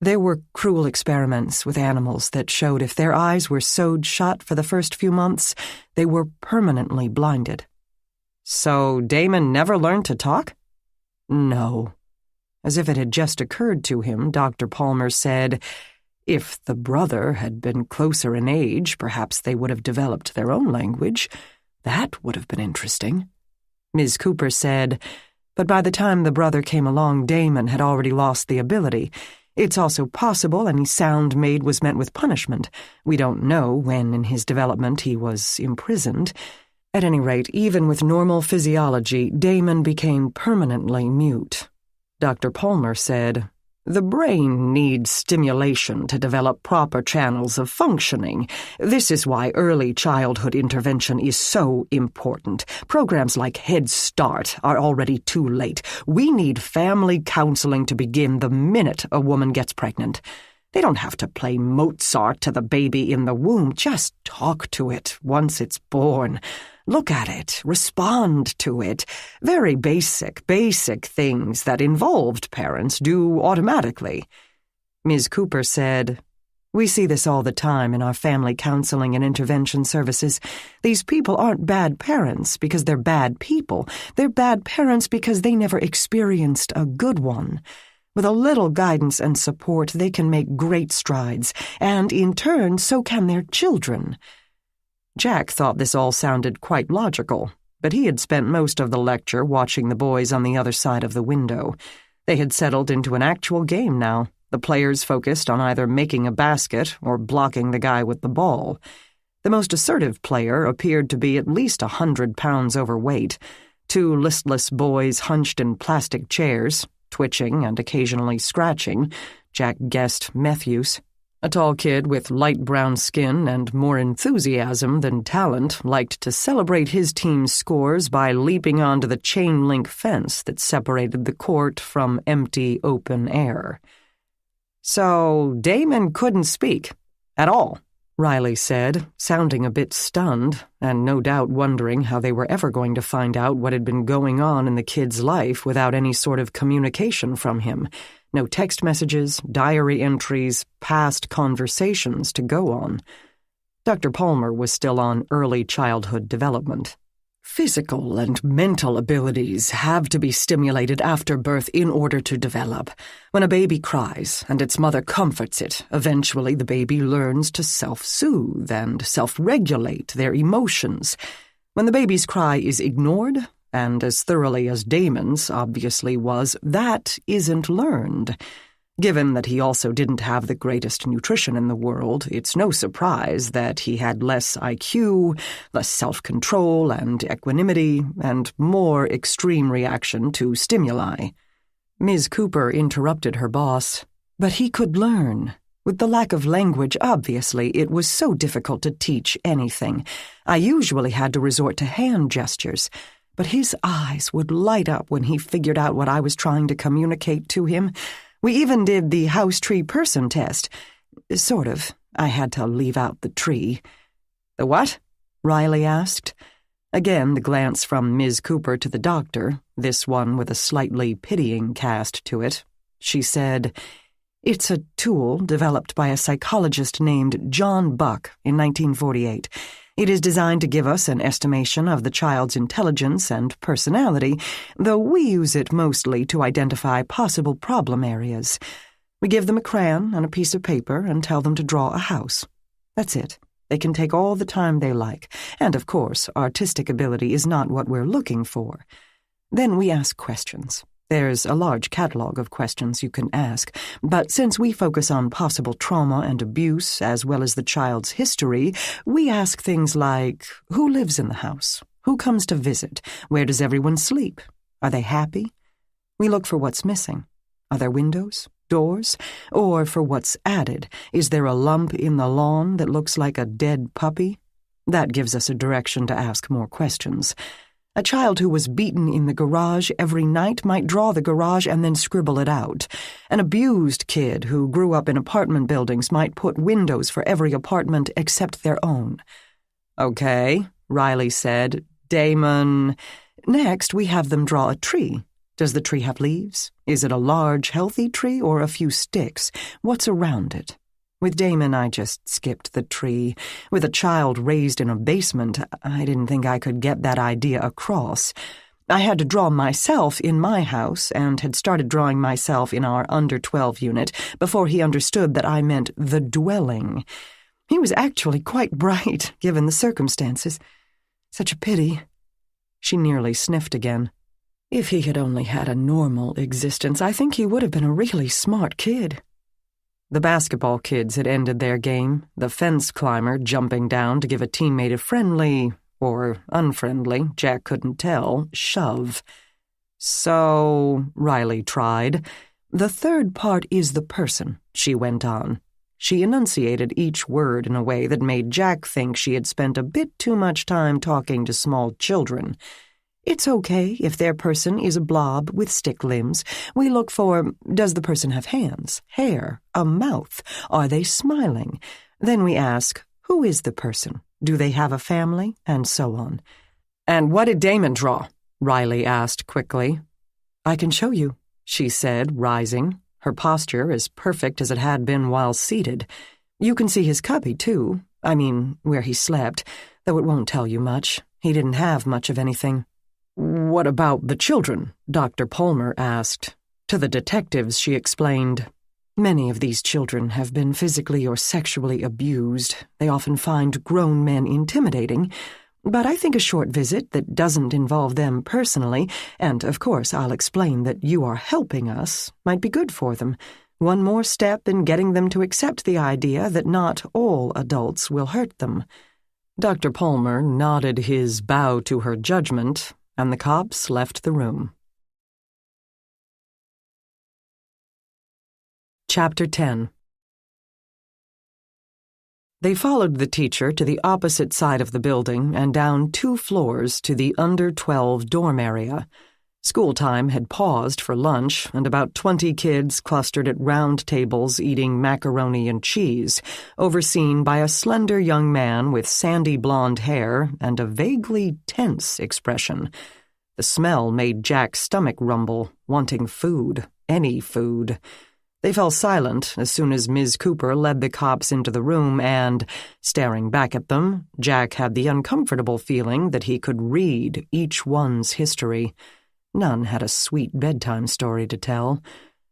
Speaker 1: "There were cruel experiments with animals that showed if their eyes were sewed shut for the first few months, they were permanently blinded." "So Damon never learned to talk?" "No." As if it had just occurred to him, Dr. Palmer said, "If the brother had been closer in age, perhaps they would have developed their own language. That would have been interesting." Ms. Cooper said, "But by the time the brother came along, Damon had already lost the ability. It's also possible any sound made was met with punishment. We don't know when in his development he was imprisoned. At any rate, even with normal physiology, Damon became permanently mute." Dr. Palmer said, "The brain needs stimulation to develop proper channels of functioning. This is why early childhood intervention is so important. Programs like Head Start are already too late. We need family counseling to begin the minute a woman gets pregnant. They don't have to play Mozart to the baby in the womb. Just talk to it once it's born. Look at it, respond to it. Very basic things that involved parents do automatically." Ms. Cooper said, "We see this all the time in our family counseling and intervention services. These people aren't bad parents because they're bad people. They're bad parents because they never experienced a good one. With a little guidance and support, they can make great strides, and in turn, so can their children." Jack thought this all sounded quite logical, but he had spent most of the lecture watching the boys on the other side of the window. They had settled into an actual game now, the players focused on either making a basket or blocking the guy with the ball. The most assertive player appeared to be at least 100 pounds overweight. 2 listless boys hunched in plastic chairs, twitching and occasionally scratching. Jack guessed meth use. A tall kid with light brown skin and more enthusiasm than talent liked to celebrate his team's scores by leaping onto the chain-link fence that separated the court from empty open air. So Damon couldn't speak. At all, Riley said, sounding a bit stunned, and no doubt wondering how they were ever going to find out what had been going on in the kid's life without any sort of communication from him. No text messages, diary entries, past conversations to go on. Dr. Palmer was still on early childhood development. Physical and mental abilities have to be stimulated after birth in order to develop. When a baby cries and its mother comforts it, eventually the baby learns to self-soothe and self-regulate their emotions. When the baby's cry is ignored, and as thoroughly as Damon's obviously was, that isn't learned. Given that he also didn't have the greatest nutrition in the world, it's no surprise that he had less IQ, less self-control and equanimity, and more extreme reaction to stimuli. Ms. Cooper interrupted her boss. But he could learn. With the lack of language, obviously, it was so difficult to teach anything. I usually had to resort to hand gestures, but his eyes would light up when he figured out what I was trying to communicate to him. We even did the house tree person test. Sort of. I had to leave out the tree. The what? Riley asked. Again, the glance from Ms. Cooper to the doctor, this one with a slightly pitying cast to it. She said, "It's a tool developed by a psychologist named John Buck in 1948. It is designed to give us an estimation of the child's intelligence and personality, though we use it mostly to identify possible problem areas. We give them a crayon and a piece of paper and tell them to draw a house. That's it. They can take all the time they like, and of course, artistic ability is not what we're looking for. Then we ask questions. There's a large catalog of questions you can ask, but since we focus on possible trauma and abuse as well as the child's history, we ask things like, who lives in the house? Who comes to visit? Where does everyone sleep? Are they happy? We look for what's missing. Are there windows? Doors? Or for what's added? Is there a lump in the lawn that looks like a dead puppy? That gives us a direction to ask more questions. A child who was beaten in the garage every night might draw the garage and then scribble it out. An abused kid who grew up in apartment buildings might put windows for every apartment except their own. Okay, Riley said. Damon. Next, we have them draw a tree. Does the tree have leaves? Is it a large, healthy tree or a few sticks? What's around it? With Damon, I just skipped the tree. With a child raised in a basement, I didn't think I could get that idea across. I had to draw myself in my house and had started drawing myself in our under-12 unit before he understood that I meant the dwelling. He was actually quite bright, given the circumstances. Such a pity. She nearly sniffed again. If he had only had a normal existence, I think he would have been a really smart kid. The basketball kids had ended their game, the fence climber jumping down to give a teammate a friendly, or unfriendly, Jack couldn't tell, shove. So, Riley tried. The third part is the person, she went on. She enunciated each word in a way that made Jack think she had spent a bit too much time talking to small children. It's okay if their person is a blob with stick limbs. We look for, does the person have hands, hair, a mouth? Are they smiling? Then we ask, who is the person? Do they have a family? And so on. And what did Damon draw? Riley asked quickly. I can show you, she said, rising, her posture as perfect as it had been while seated. You can see his cubby, too. I mean, where he slept, though it won't tell you much. He didn't have much of anything. What about the children? Dr. Palmer asked. To the detectives, she explained. Many of these children have been physically or sexually abused. They often find grown men intimidating. But I think a short visit that doesn't involve them personally, and of course I'll explain that you are helping us, might be good for them. One more step in getting them to accept the idea that not all adults will hurt them. Dr. Palmer nodded his bow to her judgment, and the cops left the room. Chapter 10 They followed the teacher to the opposite side of the building and down 2 floors to the under-12 dorm area. School time had paused for lunch, and about 20 kids clustered at round tables eating macaroni and cheese, overseen by a slender young man with sandy blonde hair and a vaguely tense expression. The smell made Jack's stomach rumble, wanting food, any food. They fell silent as soon as Ms. Cooper led the cops into the room and, staring back at them, Jack had the uncomfortable feeling that he could read each one's history. None had a sweet bedtime story to tell.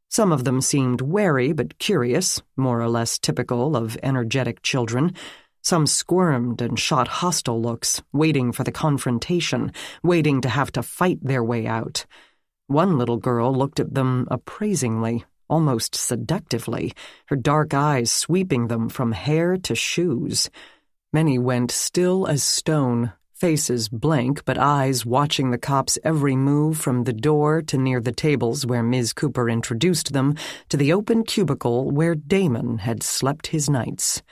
Speaker 1: Some of them seemed wary but curious, more or less typical of energetic children. Some squirmed and shot hostile looks, waiting for the confrontation, waiting to have to fight their way out. One little girl looked at them appraisingly, almost seductively, her dark eyes sweeping them from hair to shoes. Many went still as stone, faces blank but eyes watching the cops' every move from the door to near the tables where Ms. Cooper introduced them to the open cubicle where Damon had slept his nights.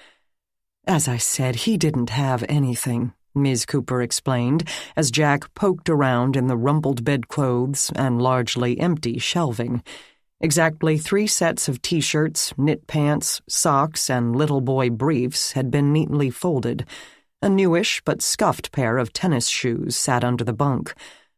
Speaker 1: "As I said, he didn't have anything," Ms. Cooper explained as Jack poked around in the rumpled bedclothes and largely empty shelving. Exactly 3 sets of T-shirts, knit pants, socks, and little boy briefs had been neatly folded. A newish but scuffed pair of tennis shoes sat under the bunk.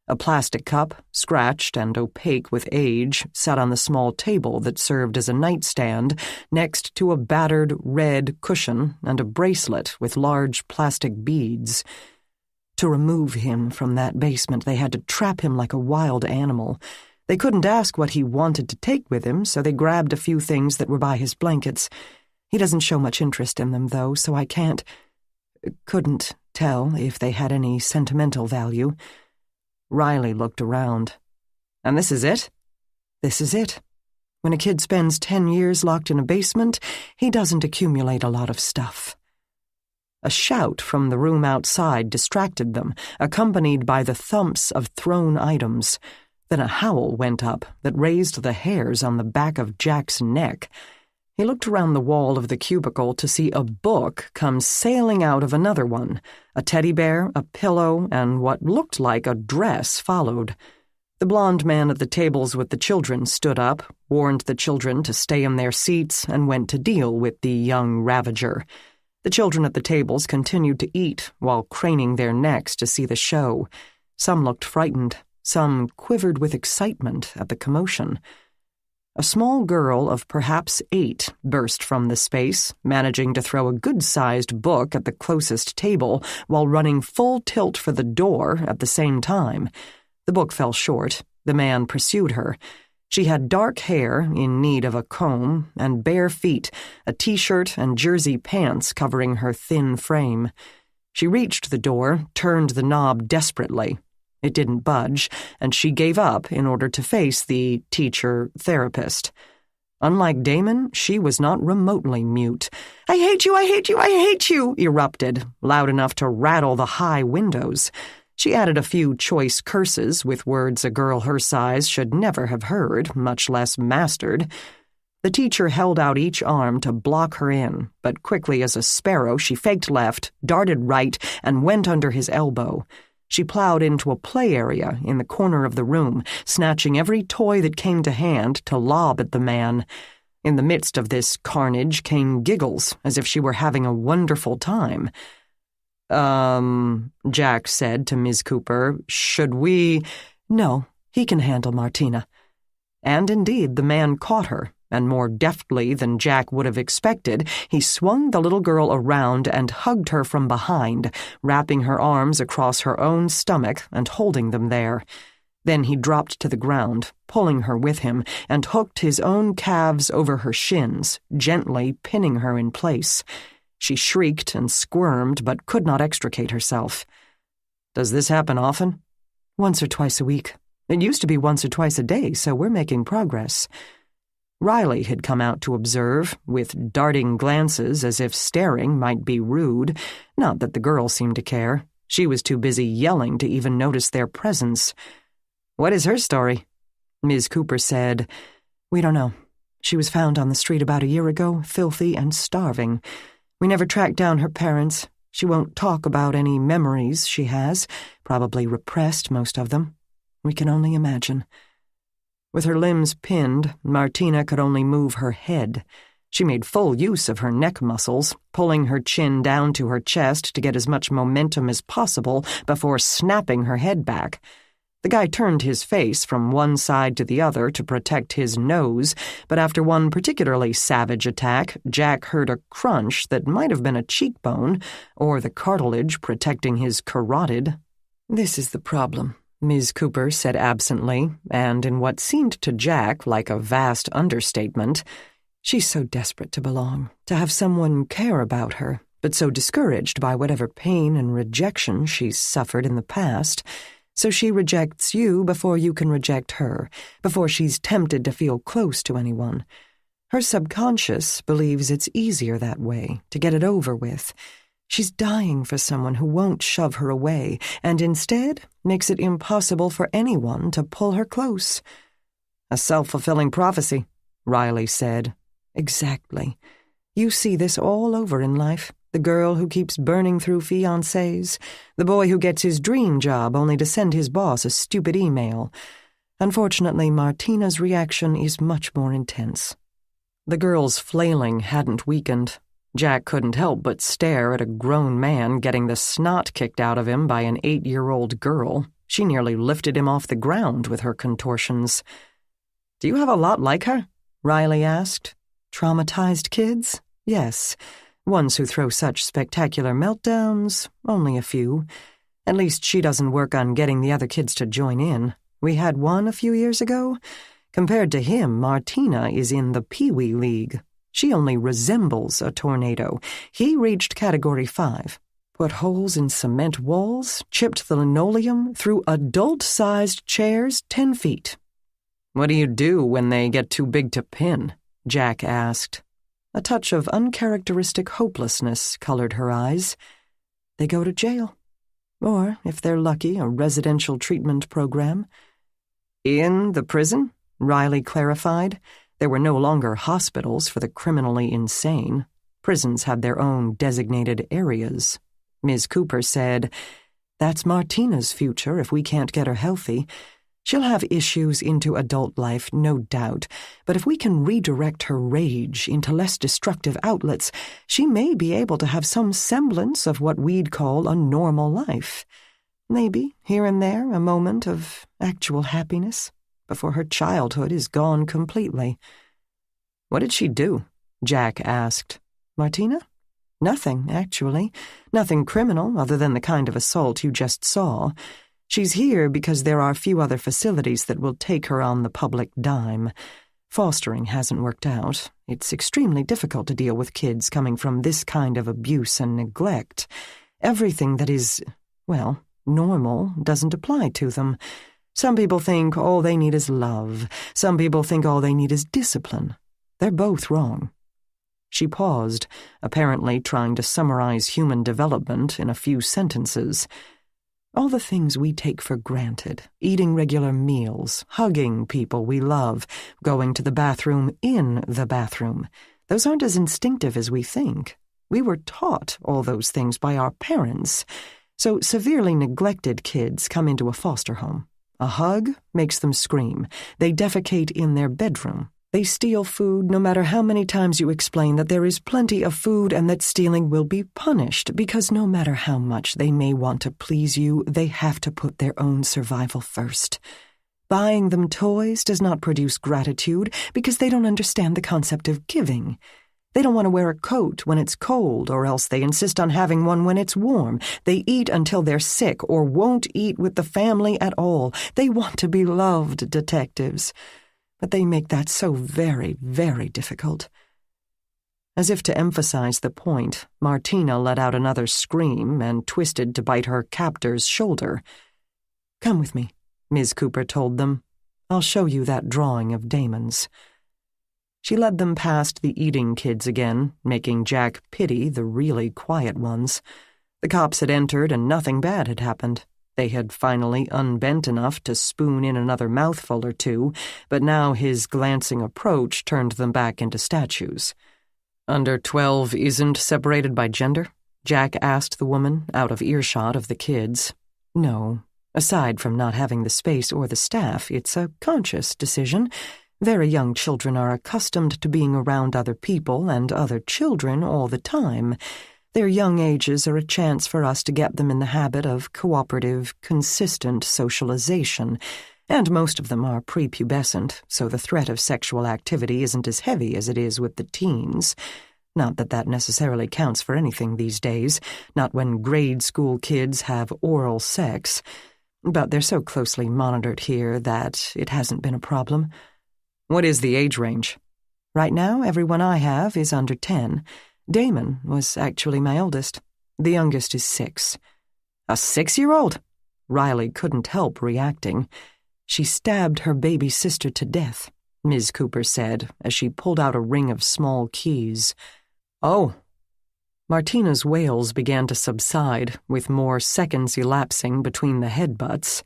Speaker 1: A plastic cup, scratched and opaque with age, sat on the small table that served as a nightstand next to a battered red cushion and a bracelet with large plastic beads. To remove him from that basement, they had to trap him like a wild animal. They couldn't ask what he wanted to take with him, so they grabbed a few things that were by his blankets. He doesn't show much interest in them, though, so I couldn't tell if they had any sentimental value. Riley looked around. "And this is it?" "This is it. When a kid spends 10 years locked in a basement, he doesn't accumulate a lot of stuff." A shout from the room outside distracted them, accompanied by the thumps of thrown items. Then a howl went up that raised the hairs on the back of Jack's neck. He looked around the wall of the cubicle to see a book come sailing out of another one. A teddy bear, a pillow, and what looked like a dress followed. The blond man at the tables with the children stood up, warned the children to stay in their seats, and went to deal with the young ravager. The children at the tables continued to eat while craning their necks to see the show. Some looked frightened. Some quivered with excitement at the commotion. A small girl of perhaps 8 burst from the space, managing to throw a good-sized book at the closest table while running full tilt for the door at the same time. The book fell short. The man pursued her. She had dark hair in need of a comb and bare feet, a T-shirt and jersey pants covering her thin frame. She reached the door, turned the knob desperately. It didn't budge, and she gave up in order to face the teacher-therapist. Unlike Damon, she was not remotely mute. "I hate you, I hate you, I hate you," erupted, loud enough to rattle the high windows. She added a few choice curses with words a girl her size should never have heard, much less mastered. The teacher held out each arm to block her in, but quickly as a sparrow she faked left, darted right, and went under his elbow. She plowed into a play area in the corner of the room, snatching every toy that came to hand to lob at the man. In the midst of this carnage came giggles, as if she were having a wonderful time. Jack said to Ms. Cooper, "Should we—" "No, he can handle Martina." And indeed, the man caught her, and more deftly than Jack would have expected, he swung the little girl around and hugged her from behind, wrapping her arms across her own stomach and holding them there. Then he dropped to the ground, pulling her with him, and hooked his own calves over her shins, gently pinning her in place. She shrieked and squirmed, but could not extricate herself. "Does this happen often?" "Once or twice a week. It used to be once or twice a day, so we're making progress." Riley had come out to observe, with darting glances as if staring might be rude. Not that the girl seemed to care. She was too busy yelling to even notice their presence. "What is her story?" Ms. Cooper said, "We don't know. She was found on the street about a year ago, filthy and starving. We never tracked down her parents. She won't talk about any memories she has, probably repressed, most of them. We can only imagine. With her limbs pinned, Martina could only move her head. She made full use of her neck muscles, pulling her chin down to her chest to get as much momentum as possible before snapping her head back. The guy turned his face from one side to the other to protect his nose, but after one particularly savage attack, Jack heard a crunch that might have been a cheekbone, or the cartilage protecting his carotid. "This is the problem," Ms. Cooper said absently, and in what seemed to Jack like a vast understatement. She's so desperate to belong, to have someone care about her, but so discouraged by whatever pain and rejection she's suffered in the past. So she rejects you before you can reject her, before she's tempted to feel close to anyone. Her subconscious believes it's easier that way, to get it over with. She's dying for someone who won't shove her away, and instead makes it impossible for anyone to pull her close. "A self-fulfilling prophecy," Riley said. "Exactly. You see this all over in life. The girl who keeps burning through fiancés, the boy who gets his dream job only to send his boss a stupid email. Unfortunately, Martina's reaction is much more intense." The girl's flailing hadn't weakened. Jack couldn't help but stare at a grown man getting the snot kicked out of him by an 8-year-old girl. She nearly lifted him off the ground with her contortions. "Do you have a lot like her?" Riley asked. "Traumatized kids? Yes. Ones who throw such spectacular meltdowns? Only a few. At least she doesn't work on getting the other kids to join in. We had one a few years ago. Compared to him, Martina is in the Pee-wee League. She only resembles a tornado. He reached Category 5. Put holes in cement walls, chipped the linoleum, threw adult-sized chairs 10 feet. "What do you do when they get too big to pin?" Jack asked. A touch of uncharacteristic hopelessness colored her eyes. "They go to jail. Or, if they're lucky, a residential treatment program." "In the prison?" Riley clarified. There were no longer hospitals for the criminally insane. Prisons had their own designated areas. Ms. Cooper said, "That's Martina's future if we can't get her healthy. She'll have issues into adult life, no doubt, but if we can redirect her rage into less destructive outlets, she may be able to have some semblance of what we'd call a normal life. Maybe, here and there, a moment of actual happiness, before her childhood is gone completely." "What did she do?" Jack asked. "Martina? Nothing, actually. Nothing criminal other than the kind of assault you just saw. She's here because there are few other facilities that will take her on the public dime. Fostering hasn't worked out. It's extremely difficult to deal with kids coming from this kind of abuse and neglect. Everything that is, well, normal doesn't apply to them. Some people think all they need is love. Some people think all they need is discipline. They're both wrong." She paused, apparently trying to summarize human development in a few sentences. "All the things we take for granted, eating regular meals, hugging people we love, going to the bathroom in the bathroom, those aren't as instinctive as we think. We were taught all those things by our parents. So severely neglected kids come into a foster home. A hug makes them scream. They defecate in their bedroom. They steal food no matter how many times you explain that there is plenty of food and that stealing will be punished, because no matter how much they may want to please you, they have to put their own survival first. Buying them toys does not produce gratitude because they don't understand the concept of giving. They don't want to wear a coat when it's cold, or else they insist on having one when it's warm. They eat until they're sick or won't eat with the family at all. They want to be loved, detectives. But they make that so very, very difficult." As if to emphasize the point, Martina let out another scream and twisted to bite her captor's shoulder. "Come with me," Ms. Cooper told them. "I'll show you that drawing of Damon's." She led them past the eating kids again, making Jack pity the really quiet ones. The cops had entered and nothing bad had happened. They had finally unbent enough to spoon in another mouthful or two, but now his glancing approach turned them back into statues. Under 12 isn't separated by gender? Jack asked the woman, out of earshot of the kids. No. Aside from not having the space or the staff, it's a conscious decision. Very young children are accustomed to being around other people and other children all the time. Their young ages are a chance for us to get them in the habit of cooperative, consistent socialization, and most of them are prepubescent, so the threat of sexual activity isn't as heavy as it is with the teens. Not that that necessarily counts for anything these days, not when grade school kids have oral sex, but they're so closely monitored here that it hasn't been a problem. What is the age range? Right now, everyone I have is under 10. Damon was actually my oldest. The youngest is 6. A 6-year-old? Riley couldn't help reacting. She stabbed her baby sister to death, Ms. Cooper said as she pulled out a ring of small keys. Oh. Martina's wails began to subside, with more seconds elapsing between the headbutts.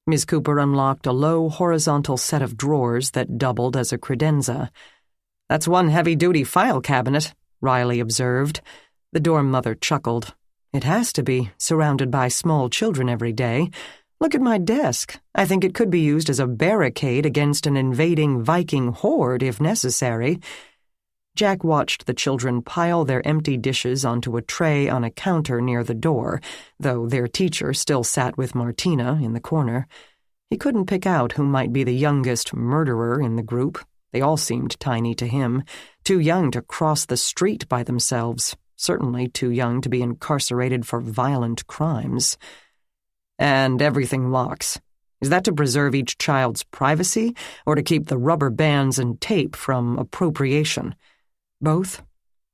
Speaker 1: Ms. Cooper unlocked a low horizontal set of drawers that doubled as a credenza. That's one heavy-duty file cabinet, Riley observed. The dorm mother chuckled. It has to be, surrounded by small children every day. Look at my desk. I think it could be used as a barricade against an invading Viking horde if necessary. Jack watched the children pile their empty dishes onto a tray on a counter near the door, though their teacher still sat with Martina in the corner. He couldn't pick out who might be the youngest murderer in the group. They all seemed tiny to him, too young to cross the street by themselves, certainly too young to be incarcerated for violent crimes. And everything locks. Is that to preserve each child's privacy, or to keep the rubber bands and tape from appropriation? Both.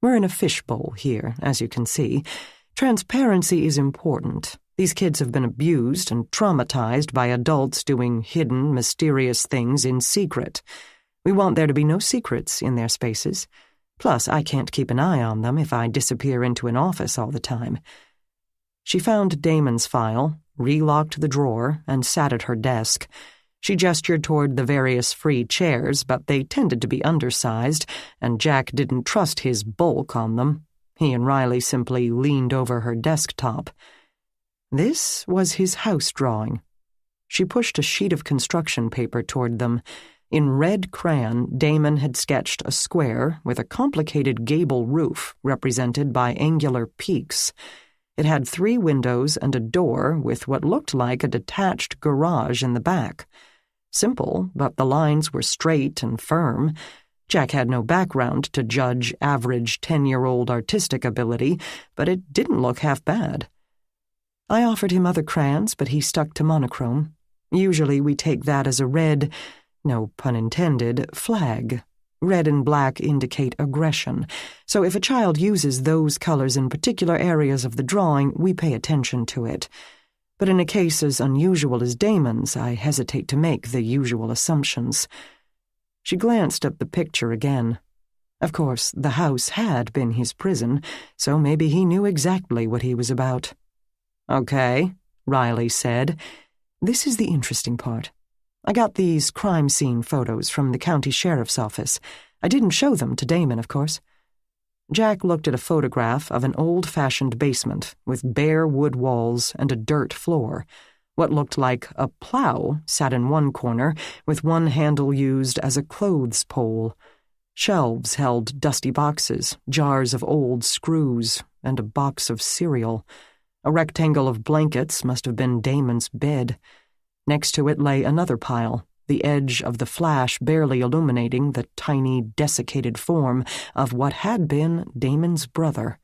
Speaker 1: We're in a fishbowl here, as you can see. Transparency is important. These kids have been abused and traumatized by adults doing hidden, mysterious things in secret. We want there to be no secrets in their spaces. Plus, I can't keep an eye on them if I disappear into an office all the time. She found Damon's file, relocked the drawer, and sat at her desk. She gestured toward the various free chairs, but they tended to be undersized, and Jack didn't trust his bulk on them. He and Riley simply leaned over her desktop. This was his house drawing. She pushed a sheet of construction paper toward them. In red crayon, Damon had sketched a square with a complicated gable roof represented by angular peaks. It had 3 windows and a door with what looked like a detached garage in the back. Simple, but the lines were straight and firm. Jack had no background to judge average 10-year-old artistic ability, but it didn't look half bad. I offered him other crayons, but he stuck to monochrome. Usually we take that as a red, no pun intended, flag. Red and black indicate aggression, so if a child uses those colors in particular areas of the drawing, we pay attention to it. But in a case as unusual as Damon's, I hesitate to make the usual assumptions. She glanced at the picture again. Of course, the house had been his prison, so maybe he knew exactly what he was about. Okay, Riley said. This is the interesting part. I got these crime scene photos from the county sheriff's office. I didn't show them to Damon, of course. Jack looked at a photograph of an old-fashioned basement with bare wood walls and a dirt floor. What looked like a plow sat in one corner, with one handle used as a clothes pole. Shelves held dusty boxes, jars of old screws, and a box of cereal. A rectangle of blankets must have been Damon's bed. Next to it lay another pile, the edge of the flash barely illuminating the tiny, desiccated form of what had been Damon's brother.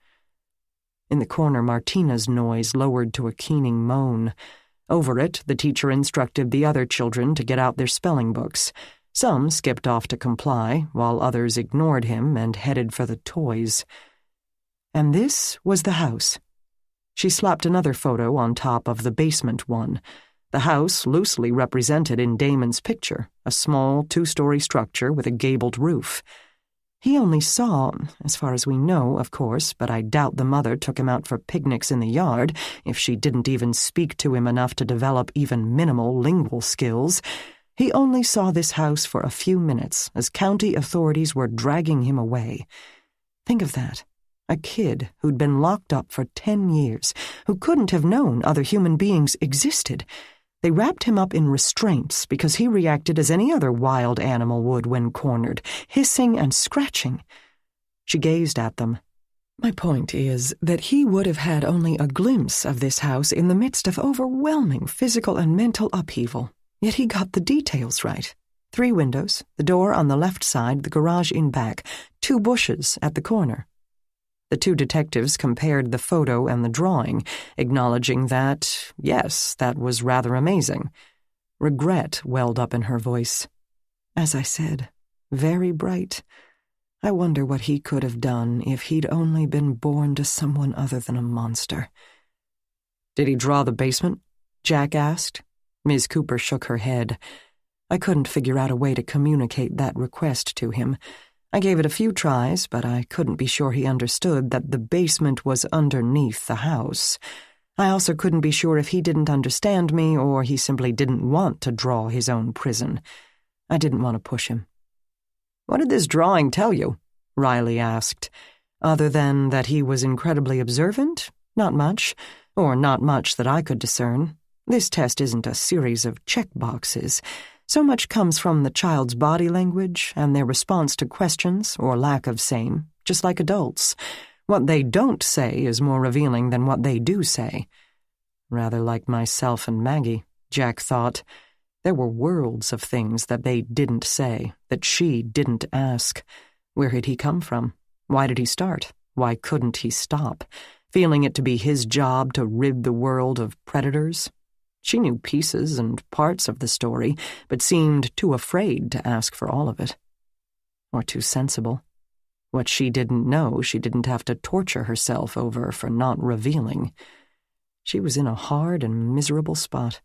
Speaker 1: In the corner, Martina's noise lowered to a keening moan. Over it, the teacher instructed the other children to get out their spelling books. Some skipped off to comply, while others ignored him and headed for the toys. And this was the house. She slapped another photo on top of the basement one. The house loosely represented in Damon's picture, a small 2-story structure with a gabled roof. He only saw, as far as we know, of course, but I doubt the mother took him out for picnics in the yard if she didn't even speak to him enough to develop even minimal lingual skills. He only saw this house for a few minutes as county authorities were dragging him away. Think of that. A kid who'd been locked up for 10 years, who couldn't have known other human beings existed. They wrapped him up in restraints because he reacted as any other wild animal would when cornered, hissing and scratching. She gazed at them. My point is that he would have had only a glimpse of this house in the midst of overwhelming physical and mental upheaval. Yet he got the details right. 3 windows, the door on the left side, the garage in back, 2 bushes at the corner. The 2 detectives compared the photo and the drawing, acknowledging that, yes, that was rather amazing. Regret welled up in her voice. As I said, very bright. I wonder what he could have done if he'd only been born to someone other than a monster. Did he draw the basement? Jack asked. Ms. Cooper shook her head. I couldn't figure out a way to communicate that request to him. I gave it a few tries, but I couldn't be sure he understood that the basement was underneath the house. I also couldn't be sure if he didn't understand me or he simply didn't want to draw his own prison. I didn't want to push him. What did this drawing tell you? Riley asked. Other than that he was incredibly observant? Not much, or not much that I could discern. This test isn't a series of checkboxes. So much comes from the child's body language and their response to questions or lack of same, just like adults. What they don't say is more revealing than what they do say. Rather like myself and Maggie, Jack thought. There were worlds of things that they didn't say, that she didn't ask. Where had he come from? Why did he start? Why couldn't he stop? Feeling it to be his job to rid the world of predators? She knew pieces and parts of the story, but seemed too afraid to ask for all of it. Or too sensible. What she didn't know, she didn't have to torture herself over for not revealing. She was in a hard and miserable spot.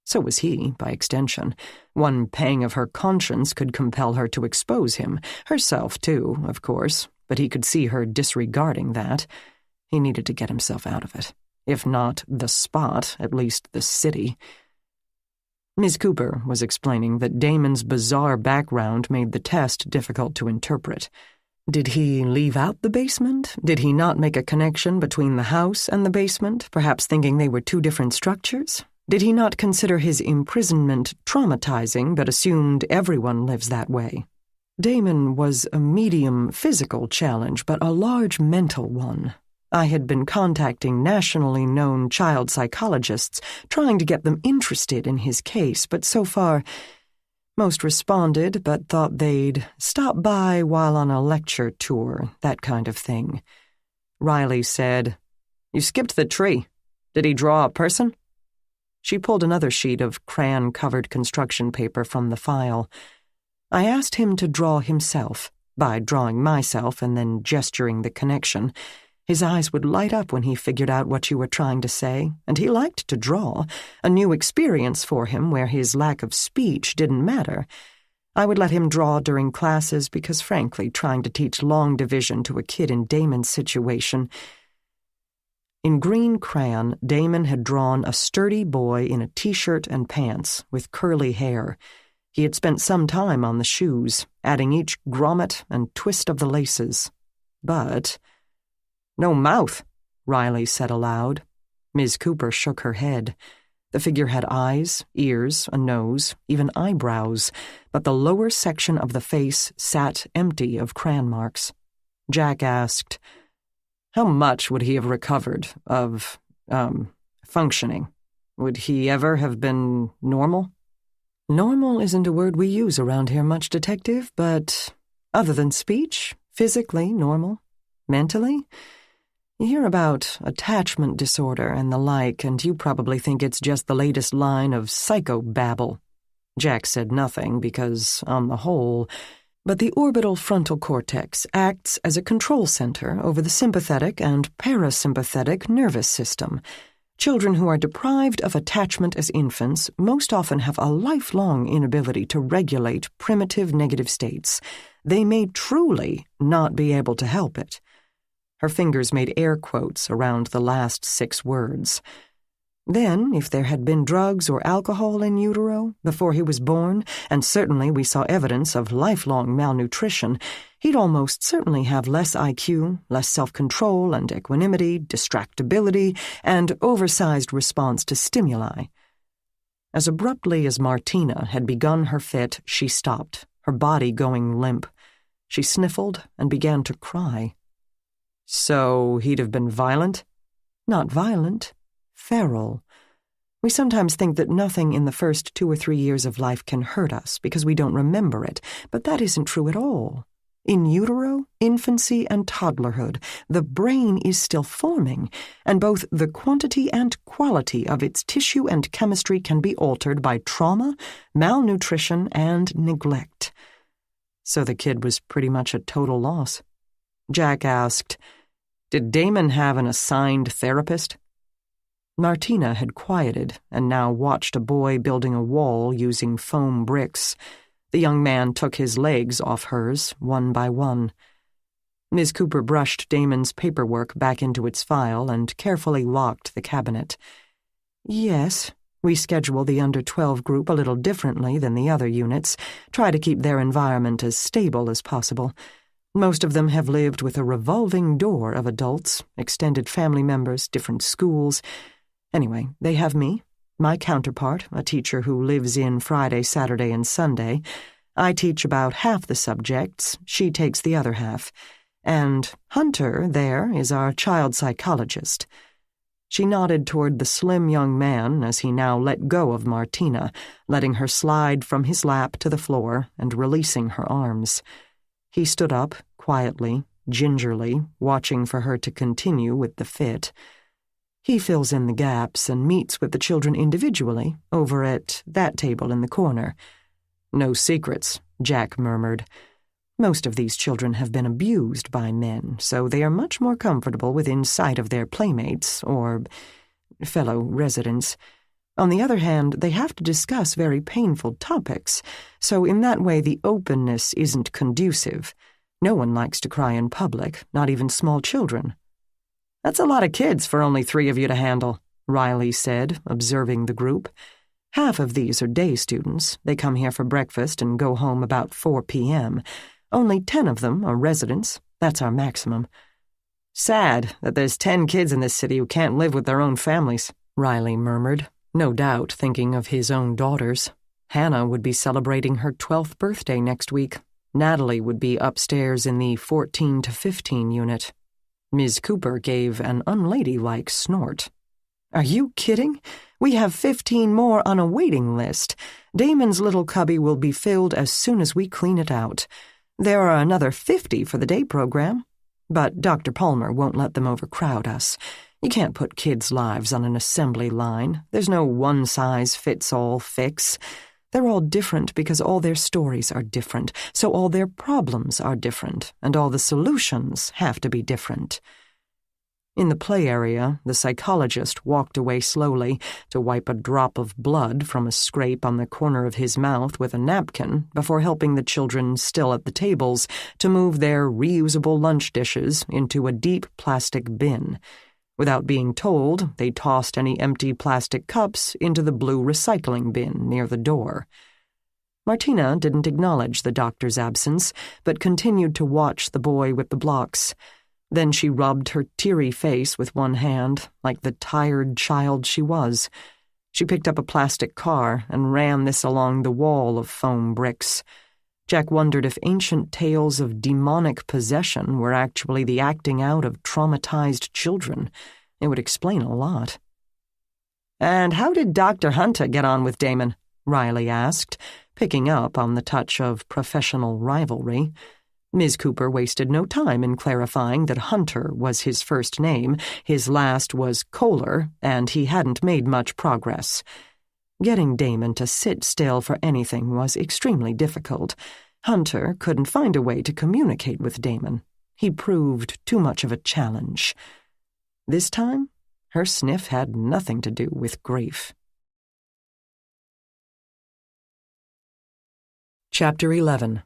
Speaker 1: So was he, by extension. One pang of her conscience could compel her to expose him, herself too, of course, but he could see her disregarding that. He needed to get himself out of it. If not the spot, at least the city. Ms. Cooper was explaining that Damon's bizarre background made the test difficult to interpret. Did he leave out the basement? Did he not make a connection between the house and the basement, perhaps thinking they were 2 different structures? Did he not consider his imprisonment traumatizing but assumed everyone lives that way? Damon was a medium physical challenge, but a large mental one. I had been contacting nationally known child psychologists, trying to get them interested in his case, but so far, most responded but thought they'd stop by while on a lecture tour, that kind of thing. Riley said, "You skipped the tree. Did he draw a person?" She pulled another sheet of crayon-covered construction paper from the file. I asked him to draw himself, by drawing myself and then gesturing the connection. His eyes would light up when he figured out what you were trying to say, and he liked to draw, a new experience for him where his lack of speech didn't matter. I would let him draw during classes because, frankly, trying to teach long division to a kid in Damon's situation. In green crayon, Damon had drawn a sturdy boy in a t-shirt and pants, with curly hair. He had spent some time on the shoes, adding each grommet and twist of the laces. But... "No mouth," Riley said aloud. Ms. Cooper shook her head. The figure had eyes, ears, a nose, even eyebrows, but the lower section of the face sat empty of crayon marks. Jack asked, "How much would he have recovered of, functioning? Would he ever have been normal?" "Normal isn't a word we use around here much, Detective, but other than speech, physically normal. Mentally? You hear about attachment disorder and the like, and you probably think it's just the latest line of psychobabble." Jack said nothing because, on the whole, but the orbital frontal cortex acts as a control center over the sympathetic and parasympathetic nervous system. Children who are deprived of attachment as infants most often have a lifelong inability to regulate primitive negative states. They may truly not be able to help it. Her fingers made air quotes around the last 6 words. Then, if there had been drugs or alcohol in utero before he was born, and certainly we saw evidence of lifelong malnutrition, he'd almost certainly have less IQ, less self-control and equanimity, distractibility, and oversized response to stimuli. As abruptly as Martina had begun her fit, she stopped, her body going limp. She sniffled and began to cry. So he'd have been violent? Not violent. Feral. We sometimes think that nothing in the first 2 or 3 years of life can hurt us because we don't remember it, but that isn't true at all. In utero, infancy, and toddlerhood, the brain is still forming, and both the quantity and quality of its tissue and chemistry can be altered by trauma, malnutrition, and neglect. So the kid was pretty much a total loss. Jack asked, "Did Damon have an assigned therapist?" Martina had quieted and now watched a boy building a wall using foam bricks. The young man took his legs off hers, one by one. Ms. Cooper brushed Damon's paperwork back into its file and carefully locked the cabinet. "Yes, we schedule the under-12 group a little differently than the other units, try to keep their environment as stable as possible. Most of them have lived with a revolving door of adults, extended family members, different schools. Anyway, they have me, my counterpart, a teacher who lives in Friday, Saturday, and Sunday. I teach about half the subjects, she takes the other half. And Hunter, there, is our child psychologist." She nodded toward the slim young man as he now let go of Martina, letting her slide from his lap to the floor and releasing her arms. He stood up, quietly, gingerly, watching for her to continue with the fit. He fills in the gaps and meets with the children individually over at that table in the corner. "No secrets," Jack murmured. Most of these children have been abused by men, so they are much more comfortable within sight of their playmates or fellow residents. On the other hand, they have to discuss very painful topics, so in that way the openness isn't conducive. No one likes to cry in public, not even small children. "That's a lot of kids for only 3 of you to handle," Riley said, observing the group. "Half of these are day students. They come here for breakfast and go home about 4 p.m. Only 10 of them are residents. That's our maximum." "Sad that there's 10 kids in this city who can't live with their own families," Riley murmured, no doubt thinking of his own daughters. Hannah would be celebrating her 12th birthday next week. Natalie would be upstairs in the 14 to 15 unit. Ms. Cooper gave an unladylike snort. "Are you kidding? We have 15 more on a waiting list. Damon's little cubby will be filled as soon as we clean it out. There are another 50 for the day program. But Dr. Palmer won't let them overcrowd us. You can't put kids' lives on an assembly line. There's no one-size-fits-all fix. They're all different because all their stories are different, so all their problems are different, and all the solutions have to be different." In the play area, the psychologist walked away slowly to wipe a drop of blood from a scrape on the corner of his mouth with a napkin before helping the children still at the tables to move their reusable lunch dishes into a deep plastic bin. Without being told, they tossed any empty plastic cups into the blue recycling bin near the door. Martina didn't acknowledge the doctor's absence, but continued to watch the boy with the blocks. Then she rubbed her teary face with one hand, like the tired child she was. She picked up a plastic car and ran this along the wall of foam bricks. Jack wondered if ancient tales of demonic possession were actually the acting out of traumatized children. It would explain a lot. "And how did Dr. Hunter get on with Damon?" Riley asked, picking up on the touch of professional rivalry. Ms. Cooper wasted no time in clarifying that Hunter was his first name, his last was Kohler, and he hadn't made much progress. Getting Damon to sit still for anything was extremely difficult. Hunter couldn't find a way to communicate with Damon. He proved too much of a challenge. This time, her sniff had nothing to do with grief. Chapter 11.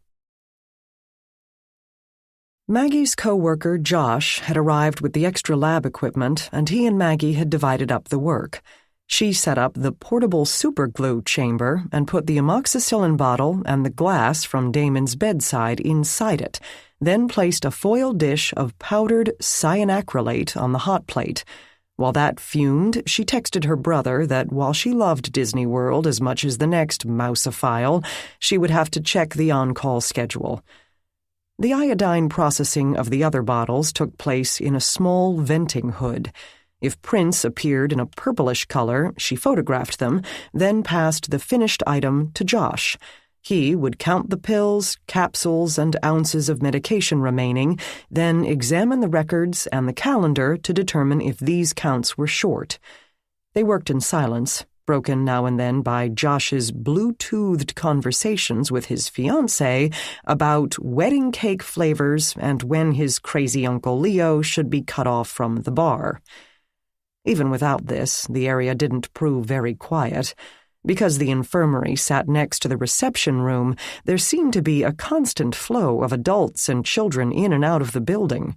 Speaker 1: Maggie's co-worker, Josh, had arrived with the extra lab equipment, and he and Maggie had divided up the work. She set up the portable superglue chamber and put the amoxicillin bottle and the glass from Damon's bedside inside it, then placed a foil dish of powdered cyanacrylate on the hot plate. While that fumed, she texted her brother that while she loved Disney World as much as the next mouseophile, she would have to check the on-call schedule. The iodine processing of the other bottles took place in a small venting hood. If prints appeared in a purplish color, she photographed them, then passed the finished item to Josh. He would count the pills, capsules, and ounces of medication remaining, then examine the records and the calendar to determine if these counts were short. They worked in silence, broken now and then by Josh's Bluetoothed conversations with his fiancée about wedding cake flavors and when his crazy Uncle Leo should be cut off from the bar. Even without this, the area didn't prove very quiet. Because the infirmary sat next to the reception room, there seemed to be a constant flow of adults and children in and out of the building.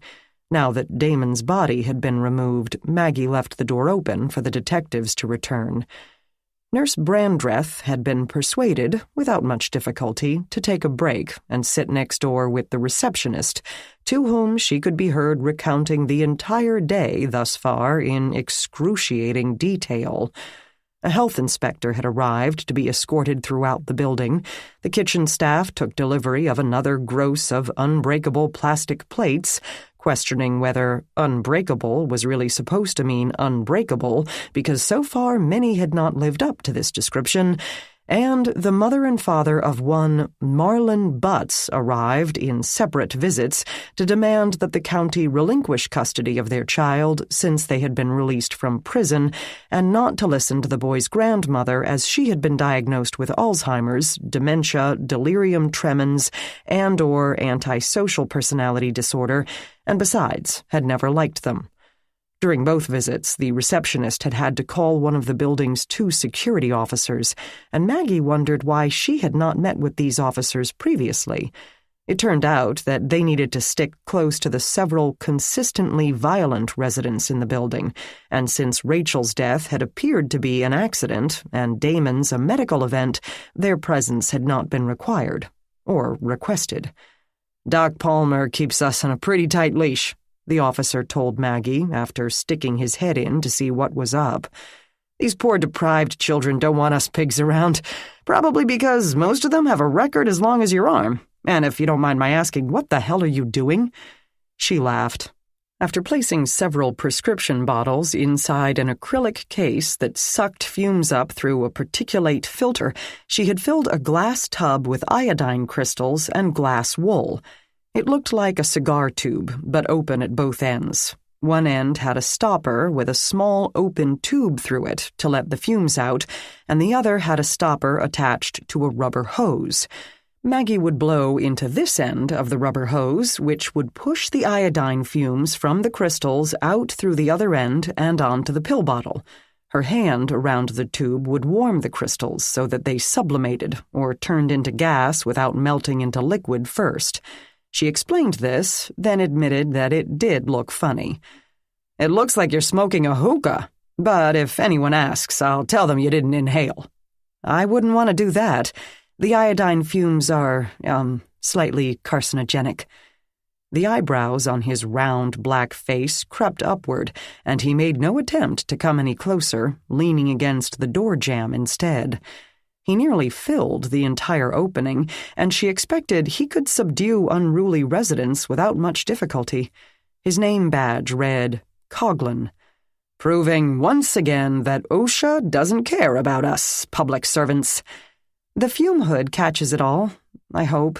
Speaker 1: Now that Damon's body had been removed, Maggie left the door open for the detectives to return. Nurse Brandreth had been persuaded, without much difficulty, to take a break and sit next door with the receptionist, to whom she could be heard recounting the entire day thus far in excruciating detail. A health inspector had arrived to be escorted throughout the building. The kitchen staff took delivery of another gross of unbreakable plastic plates, questioning whether unbreakable was really supposed to mean unbreakable, because so far many had not lived up to this description, and the mother and father of one Marlon Butts arrived in separate visits to demand that the county relinquish custody of their child since they had been released from prison, and not to listen to the boy's grandmother as she had been diagnosed with Alzheimer's, dementia, delirium tremens, and/or antisocial personality disorder, and besides, had never liked them. During both visits, the receptionist had had to call one of the building's 2 security officers, and Maggie wondered why she had not met with these officers previously. It turned out that they needed to stick close to the several consistently violent residents in the building, and since Rachel's death had appeared to be an accident and Damon's a medical event, their presence had not been required, or requested. "Doc Palmer keeps us on a pretty tight leash," the officer told Maggie after sticking his head in to see what was up. "These poor deprived children don't want us pigs around, probably because most of them have a record as long as your arm. And if you don't mind my asking, what the hell are you doing?" She laughed. After placing several prescription bottles inside an acrylic case that sucked fumes up through a particulate filter, she had filled a glass tub with iodine crystals and glass wool. It looked like a cigar tube, but open at both ends. One end had a stopper with a small open tube through it to let the fumes out, and the other had a stopper attached to a rubber hose. Maggie would blow into this end of the rubber hose, which would push the iodine fumes from the crystals out through the other end and onto the pill bottle. Her hand around the tube would warm the crystals so that they sublimated or turned into gas without melting into liquid first. She explained this, then admitted that it did look funny. "It looks like you're smoking a hookah, but if anyone asks, I'll tell them you didn't inhale." "I wouldn't want to do that. The iodine fumes are, slightly carcinogenic." The eyebrows on his round black face crept upward, and he made no attempt to come any closer, leaning against the door jamb instead. He nearly filled the entire opening, and she expected he could subdue unruly residents without much difficulty. His name badge read, Coughlin. "Proving once again that OSHA doesn't care about us, public servants." "The fume hood catches it all, I hope.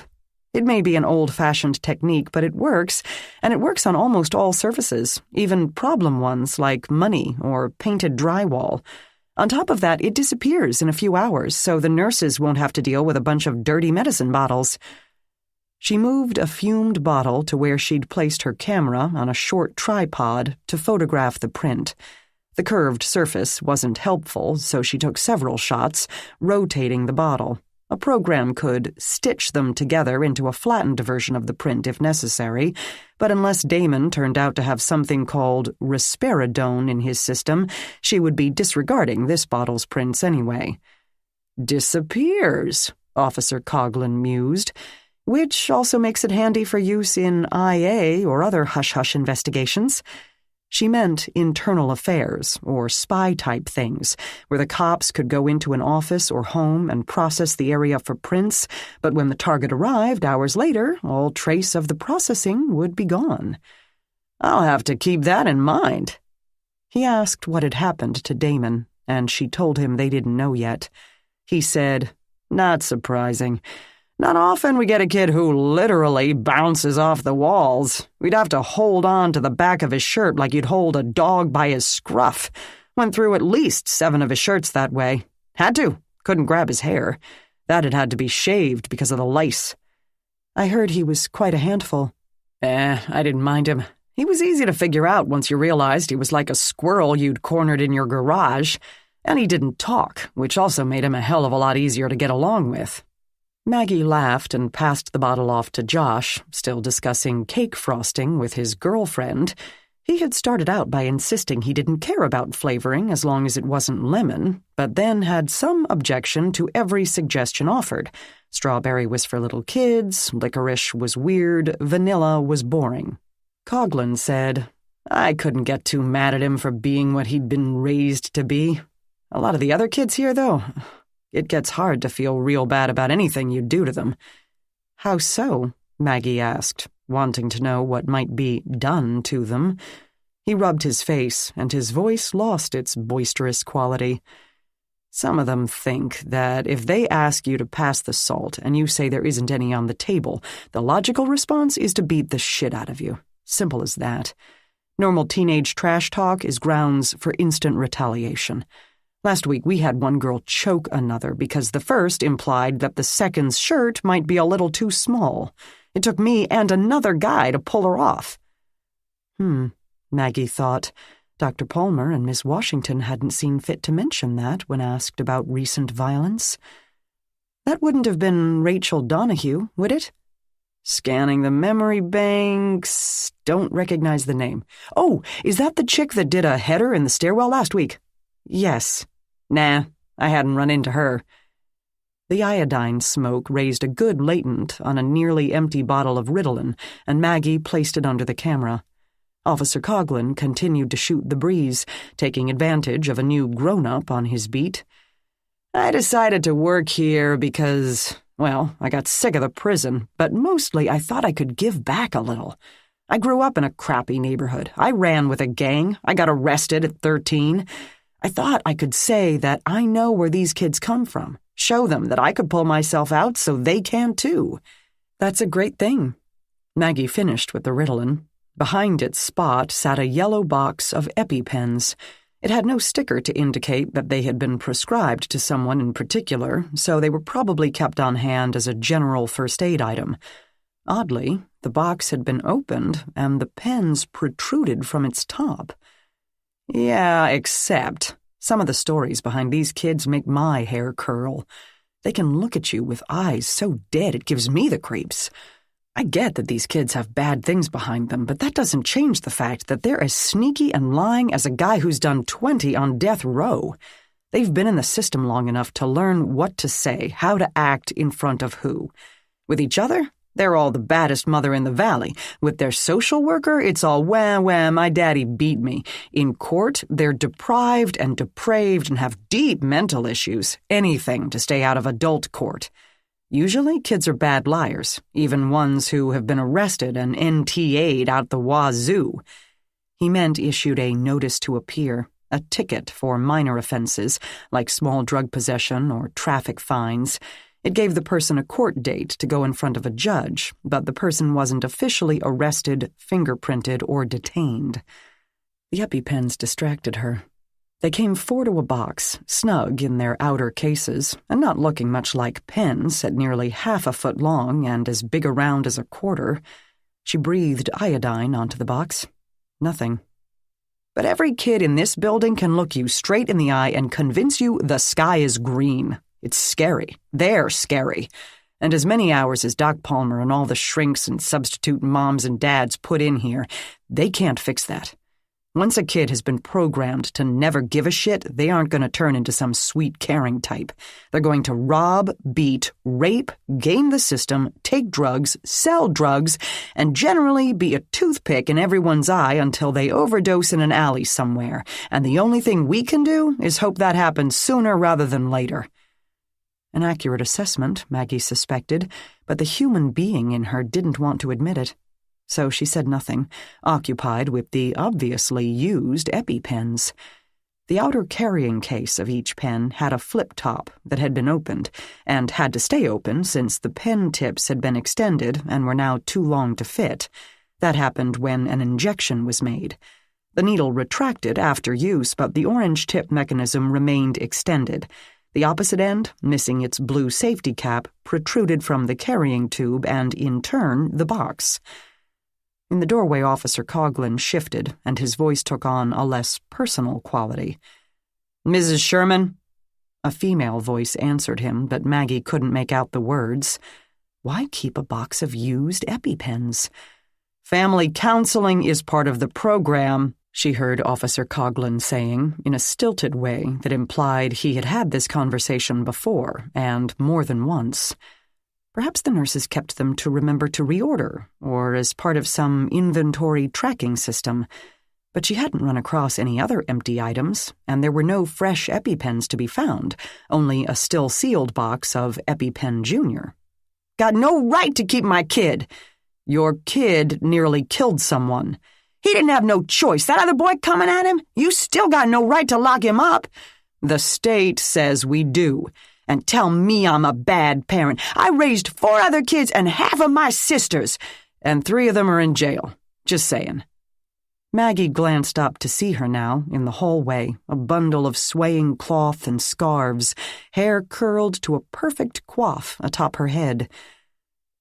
Speaker 1: It may be an old-fashioned technique, but it works, and it works on almost all surfaces, even problem ones like money or painted drywall. On top of that, it disappears in a few hours, so the nurses won't have to deal with a bunch of dirty medicine bottles." She moved a fumed bottle to where she'd placed her camera on a short tripod to photograph the print. The curved surface wasn't helpful, so she took several shots, rotating the bottle. A program could stitch them together into a flattened version of the print if necessary, but unless Damon turned out to have something called risperidone in his system, she would be disregarding this bottle's prints anyway. Disappears, Officer Coughlin mused, which also makes it handy for use in IA or other hush-hush investigations. She meant internal affairs, or spy-type things, where the cops could go into an office or home and process the area for prints, but when the target arrived hours later, all trace of the processing would be gone. I'll have to keep that in mind. He asked what had happened to Damon, and she told him they didn't know yet. He said, "Not surprising. Not often we get a kid who literally bounces off the walls. We'd have to hold on to the back of his shirt like you'd hold a dog by his scruff. Went through at least 7 of his shirts that way. Had to. Couldn't grab his hair. That had to be shaved because of the lice. I heard he was quite a handful." I didn't mind him. He was easy to figure out once you realized he was like a squirrel you'd cornered in your garage. And he didn't talk, which also made him a hell of a lot easier to get along with. Maggie laughed and passed the bottle off to Josh, still discussing cake frosting with his girlfriend. He had started out by insisting he didn't care about flavoring as long as it wasn't lemon, but then had some objection to every suggestion offered. Strawberry was for little kids, licorice was weird, vanilla was boring. Coughlin said, "I couldn't get too mad at him for being what he'd been raised to be. A lot of the other kids here, though, it gets hard to feel real bad about anything you do to them." "How so?" Maggie asked, wanting to know what might be done to them. He rubbed his face, and his voice lost its boisterous quality. "Some of them think that if they ask you to pass the salt and you say there isn't any on the table, the logical response is to beat the shit out of you. Simple as that. Normal teenage trash talk is grounds for instant retaliation. Last week we had one girl choke another because the first implied that the second's shirt might be a little too small. It took me and another guy to pull her off." Maggie thought. Dr. Palmer and Miss Washington hadn't seen fit to mention that when asked about recent violence. "That wouldn't have been Rachel Donahue, would it?" "Scanning the memory banks. Don't recognize the name. Oh, is that the chick that did a header in the stairwell last week?" "Yes." "Nah, I hadn't run into her." The iodine smoke raised a good latent on a nearly empty bottle of Ritalin, and Maggie placed it under the camera. Officer Coughlin continued to shoot the breeze, taking advantage of a new grown-up on his beat. "I decided to work here because, well, I got sick of the prison, but mostly I thought I could give back a little. I grew up in a crappy neighborhood. I ran with a gang. I got arrested at 13. I thought I could say that I know where these kids come from, show them that I could pull myself out so they can too. That's a great thing." Maggie finished with the Ritalin. Behind its spot sat a yellow box of EpiPens. It had no sticker to indicate that they had been prescribed to someone in particular, so they were probably kept on hand as a general first aid item. Oddly, the box had been opened and the pens protruded from its top. "Yeah, except some of the stories behind these kids make my hair curl. They can look at you with eyes so dead it gives me the creeps. I get that these kids have bad things behind them, but that doesn't change the fact that they're as sneaky and lying as a guy who's done 20 on death row. They've been in the system long enough to learn what to say, how to act in front of who. With each other, they're all the baddest mother in the valley. With their social worker, it's all, wah, my daddy beat me. In court, they're deprived and depraved and have deep mental issues. Anything to stay out of adult court. Usually, kids are bad liars, even ones who have been arrested and NTA'd out the wazoo." He meant issued a notice to appear, a ticket for minor offenses, like small drug possession or traffic fines. It gave the person a court date to go in front of a judge, but the person wasn't officially arrested, fingerprinted, or detained. The EpiPens distracted her. They came 4 to a box, snug in their outer cases, and not looking much like pens at nearly half a foot long and as big around as a quarter. She breathed iodine onto the box. Nothing. "But every kid in this building can look you straight in the eye and convince you the sky is green," It's scary. They're scary. And as many hours as Doc Palmer and all the shrinks and substitute moms and dads put in here, they can't fix that. Once a kid has been programmed to never give a shit, they aren't going to turn into some sweet, caring type. They're going to rob, beat, rape, game the system, take drugs, sell drugs, and generally be a toothpick in everyone's eye until they overdose in an alley somewhere. And the only thing we can do is hope that happens sooner rather than later. An accurate assessment, Maggie suspected, but the human being in her didn't want to admit it. So she said nothing, occupied with the obviously used EpiPens. The outer carrying case of each pen had a flip top that had been opened, and had to stay open since the pen tips had been extended and were now too long to fit. That happened when an injection was made. The needle retracted after use, but the orange tip mechanism remained extended. The opposite end, missing its blue safety cap, protruded from the carrying tube and, in turn, the box. In the doorway, Officer Coughlin shifted, and his voice took on a less personal quality. "Mrs. Sherman?" A female voice answered him, but Maggie couldn't make out the words. Why keep a box of used EpiPens? "Family counseling is part of the program," she heard Officer Coughlin saying, in a stilted way that implied he had had this conversation before, and more than once. Perhaps the nurses kept them to remember to reorder, or as part of some inventory tracking system. But she hadn't run across any other empty items, and there were no fresh EpiPens to be found, only a still-sealed box of EpiPen Jr. "Got no right to keep my kid." "Your kid nearly killed someone." "He didn't have no choice. That other boy coming at him? You still got no right to lock him up." "The state says we do. And tell me I'm a bad parent. I raised 4 other kids and half of my sisters, and 3 of them are in jail. Just saying." Maggie glanced up to see her now, in the hallway, a bundle of swaying cloth and scarves, hair curled to a perfect coif atop her head.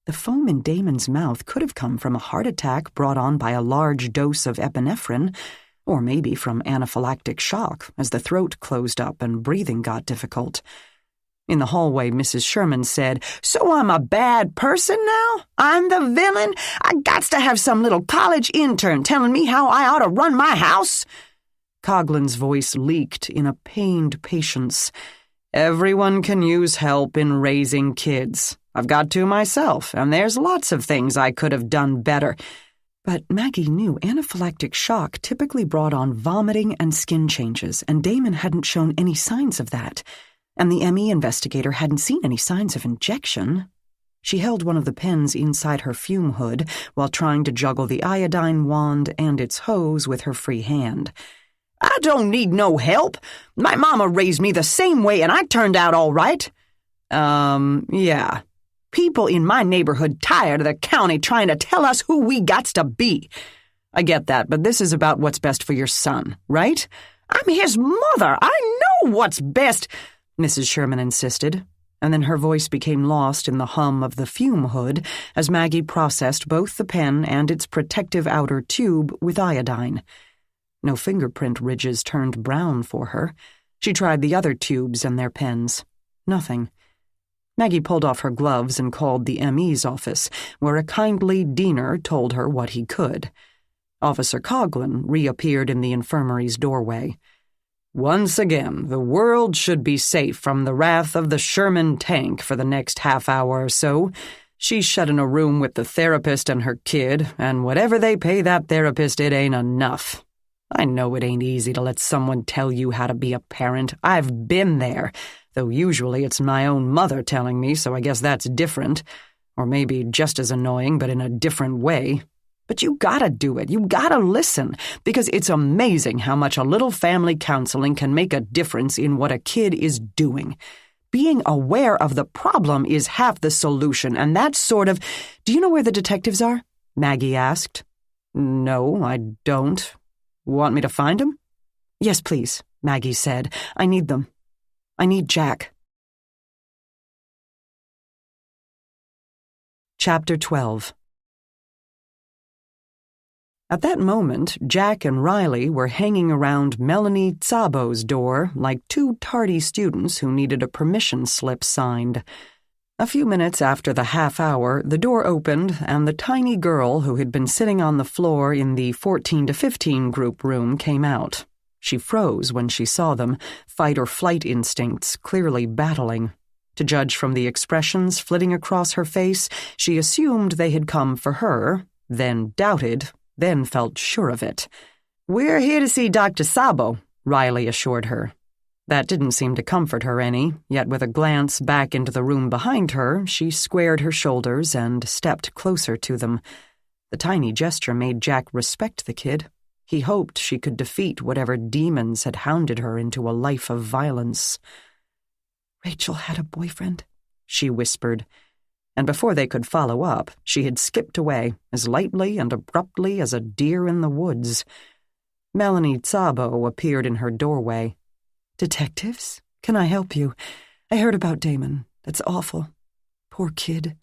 Speaker 1: The foam in Damon's mouth could have come from a heart attack brought on by a large dose of epinephrine, or maybe from anaphylactic shock as the throat closed up and breathing got difficult. In the hallway, Mrs. Sherman said, "So I'm a bad person now? I'm the villain? I gots to have some little college intern telling me how I ought to run my house?" Coughlin's voice leaked in a pained patience. "Everyone can use help in raising kids. I've got to myself, and there's lots of things I could have done better." But Maggie knew anaphylactic shock typically brought on vomiting and skin changes, and Damon hadn't shown any signs of that. And the ME investigator hadn't seen any signs of injection. She held one of the pens inside her fume hood while trying to juggle the iodine wand and its hose with her free hand. "I don't need no help. My mama raised me the same way and I turned out all right." Yeah. "People in my neighborhood tired of the county trying to tell us who we gots to be." "I get that, but this is about what's best for your son, right?" "I'm his mother. I know what's best," Mrs. Sherman insisted, and then her voice became lost in the hum of the fume hood as Maggie processed both the pen and its protective outer tube with iodine. No fingerprint ridges turned brown for her. She tried the other tubes and their pens. Nothing. Maggie pulled off her gloves and called the ME's office, where a kindly diener told her what he could. Officer Coughlin reappeared in the infirmary's doorway. "Once again, the world should be safe from the wrath of the Sherman tank for the next half hour or so. She's shut in a room with the therapist and her kid, and whatever they pay that therapist, it ain't enough. I know it ain't easy to let someone tell you how to be a parent. I've been there, though usually it's my own mother telling me, so I guess that's different. Or maybe just as annoying, but in a different way. But you gotta do it. You gotta listen, because it's amazing how much a little family counseling can make a difference in what a kid is doing. Being aware of the problem is half the solution, and that's sort of— Do you know where the detectives are? Maggie asked. No, I don't. Want me to find them? Yes, please, Maggie said. I need them. I need Jack. Chapter 12. At that moment, Jack and Riley were hanging around Melanie Szabo's door like two tardy students who needed a permission slip signed. A few minutes after the half hour, the door opened and the tiny girl who had been sitting on the floor in the 14 to 15 group room came out. She froze when she saw them, fight-or-flight instincts clearly battling. To judge from the expressions flitting across her face, she assumed they had come for her, then doubted, then felt sure of it. "We're here to see Dr. Szabo," Riley assured her. That didn't seem to comfort her any, yet with a glance back into the room behind her, she squared her shoulders and stepped closer to them. The tiny gesture made Jack respect the kid. He hoped she could defeat whatever demons had hounded her into a life of violence. "Rachel had a boyfriend," she whispered, and before they could follow up, she had skipped away as lightly and abruptly as a deer in the woods. Melanie Szabo appeared in her doorway. "Detectives? Can I help you? I heard about Damon. That's awful. Poor kid."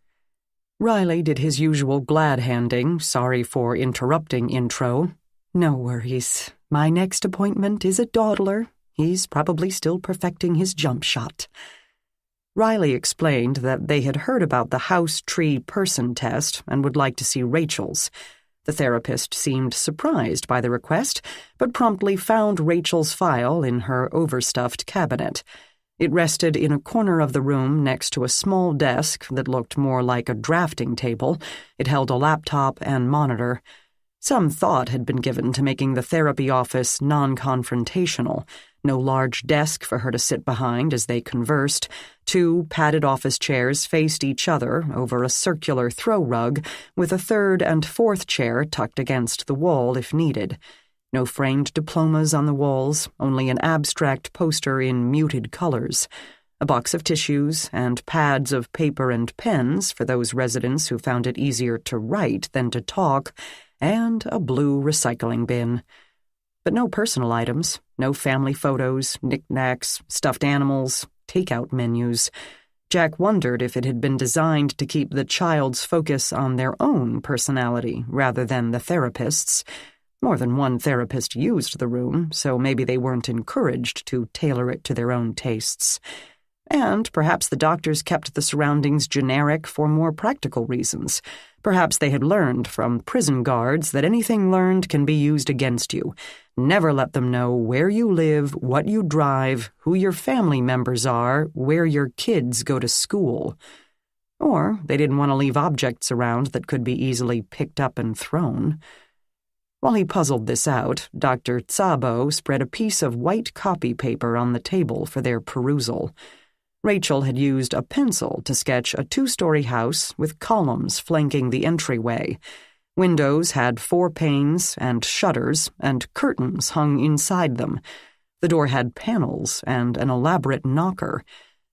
Speaker 1: Riley did his usual glad-handing, sorry for interrupting intro. "No worries. My next appointment is a dawdler. He's probably still perfecting his jump shot." Riley explained that they had heard about the house tree person test and would like to see Rachel's. The therapist seemed surprised by the request, but promptly found Rachel's file in her overstuffed cabinet. It rested in a corner of the room next to a small desk that looked more like a drafting table. It held a laptop and monitor. Some thought had been given to making the therapy office non-confrontational. No large desk for her to sit behind as they conversed. 2 padded office chairs faced each other over a circular throw rug, with a 3rd and 4th chair tucked against the wall if needed. No framed diplomas on the walls, only an abstract poster in muted colors. A box of tissues and pads of paper and pens for those residents who found it easier to write than to talk, and a blue recycling bin. But no personal items, no family photos, knickknacks, stuffed animals, takeout menus. Jack wondered if it had been designed to keep the child's focus on their own personality rather than the therapist's. More than one therapist used the room, so maybe they weren't encouraged to tailor it to their own tastes. And perhaps the doctors kept the surroundings generic for more practical reasons. Perhaps they had learned from prison guards that anything learned can be used against you. Never let them know where you live, what you drive, who your family members are, where your kids go to school. Or they didn't want to leave objects around that could be easily picked up and thrown. While he puzzled this out, Dr. Szabo spread a piece of white copy paper on the table for their perusal. Rachel had used a pencil to sketch a 2-story house with columns flanking the entryway. Windows had 4 panes and shutters, and curtains hung inside them. The door had panels and an elaborate knocker.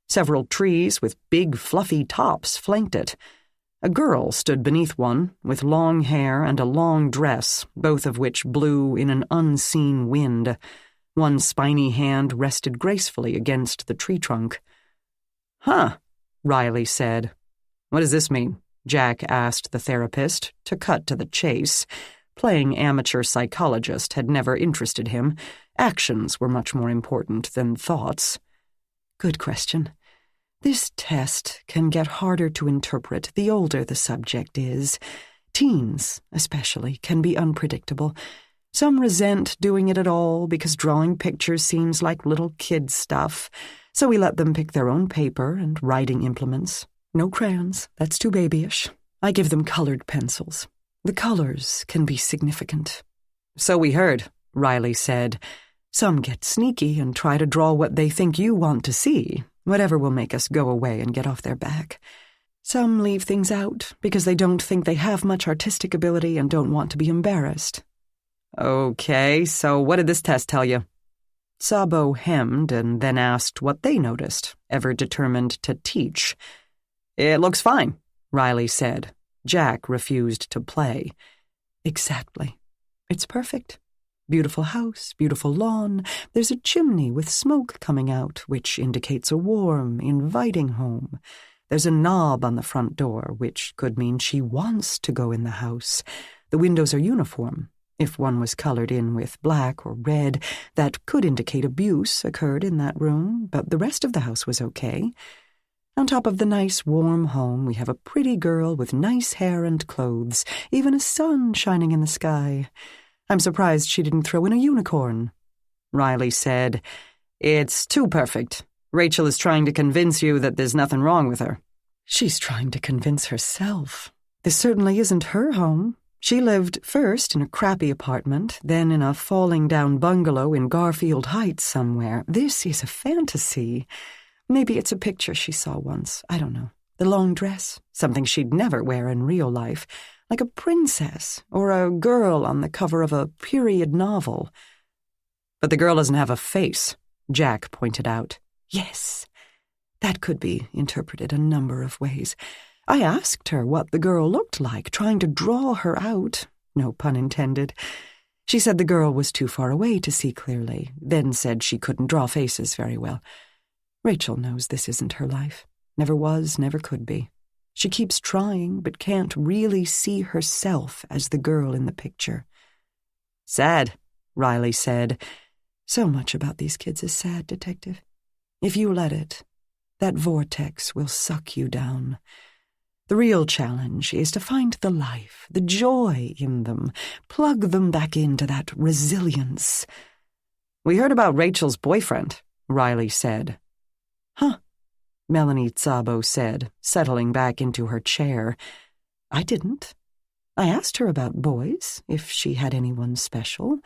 Speaker 1: Several trees with big, fluffy tops flanked it. A girl stood beneath one, with long hair and a long dress, both of which blew in an unseen wind. One spiny hand rested gracefully against the tree trunk. "Huh," Riley said. "What does this mean?" Jack asked the therapist, to cut to the chase. Playing amateur psychologist had never interested him. Actions were much more important than thoughts. "Good question. This test can get harder to interpret the older the subject is. Teens, especially, can be unpredictable. Some resent doing it at all because drawing pictures seems like little kid stuff, so we let them pick their own paper and writing implements. No crayons, that's too babyish. I give them colored pencils. The colors can be significant." "So we heard," Riley said. "Some get sneaky and try to draw what they think you want to see, whatever will make us go away and get off their back. Some leave things out because they don't think they have much artistic ability and don't want to be embarrassed." "Okay, so what did this test tell you?" Szabo hemmed and then asked what they noticed, ever determined to teach. "It looks fine," Riley said. Jack refused to play. "Exactly. It's perfect. Beautiful house, beautiful lawn. There's a chimney with smoke coming out, which indicates a warm, inviting home. There's a knob on the front door, which could mean she wants to go in the house. The windows are uniform. If one was colored in with black or red, that could indicate abuse occurred in that room, but the rest of the house was okay. On top of the nice, warm home, we have a pretty girl with nice hair and clothes, even a sun shining in the sky. I'm surprised she didn't throw in a unicorn. Riley said, "It's too perfect. Rachel is trying to convince you that there's nothing wrong with her." She's trying to convince herself. This certainly isn't her home. She lived first in a crappy apartment, then in a falling-down bungalow in Garfield Heights somewhere. This is a fantasy. Maybe it's a picture she saw once. I don't know. The long dress, something she'd never wear in real life, like a princess or a girl on the cover of a period novel. But the girl doesn't have a face, Jack pointed out. Yes, that could be interpreted a number of ways. I asked her what the girl looked like, trying to draw her out. No pun intended. She said the girl was too far away to see clearly, then said she couldn't draw faces very well. Rachel knows this isn't her life. Never was, never could be. She keeps trying, but can't really see herself as the girl in the picture. Sad, Riley said. So much about these kids is sad, Detective. If you let it, that vortex will suck you down. The real challenge is to find the life, the joy in them, plug them back into that resilience. We heard about Rachel's boyfriend, Riley said. Huh, Melanie Szabo said, settling back into her chair. I didn't. I asked her about boys, if she had anyone special.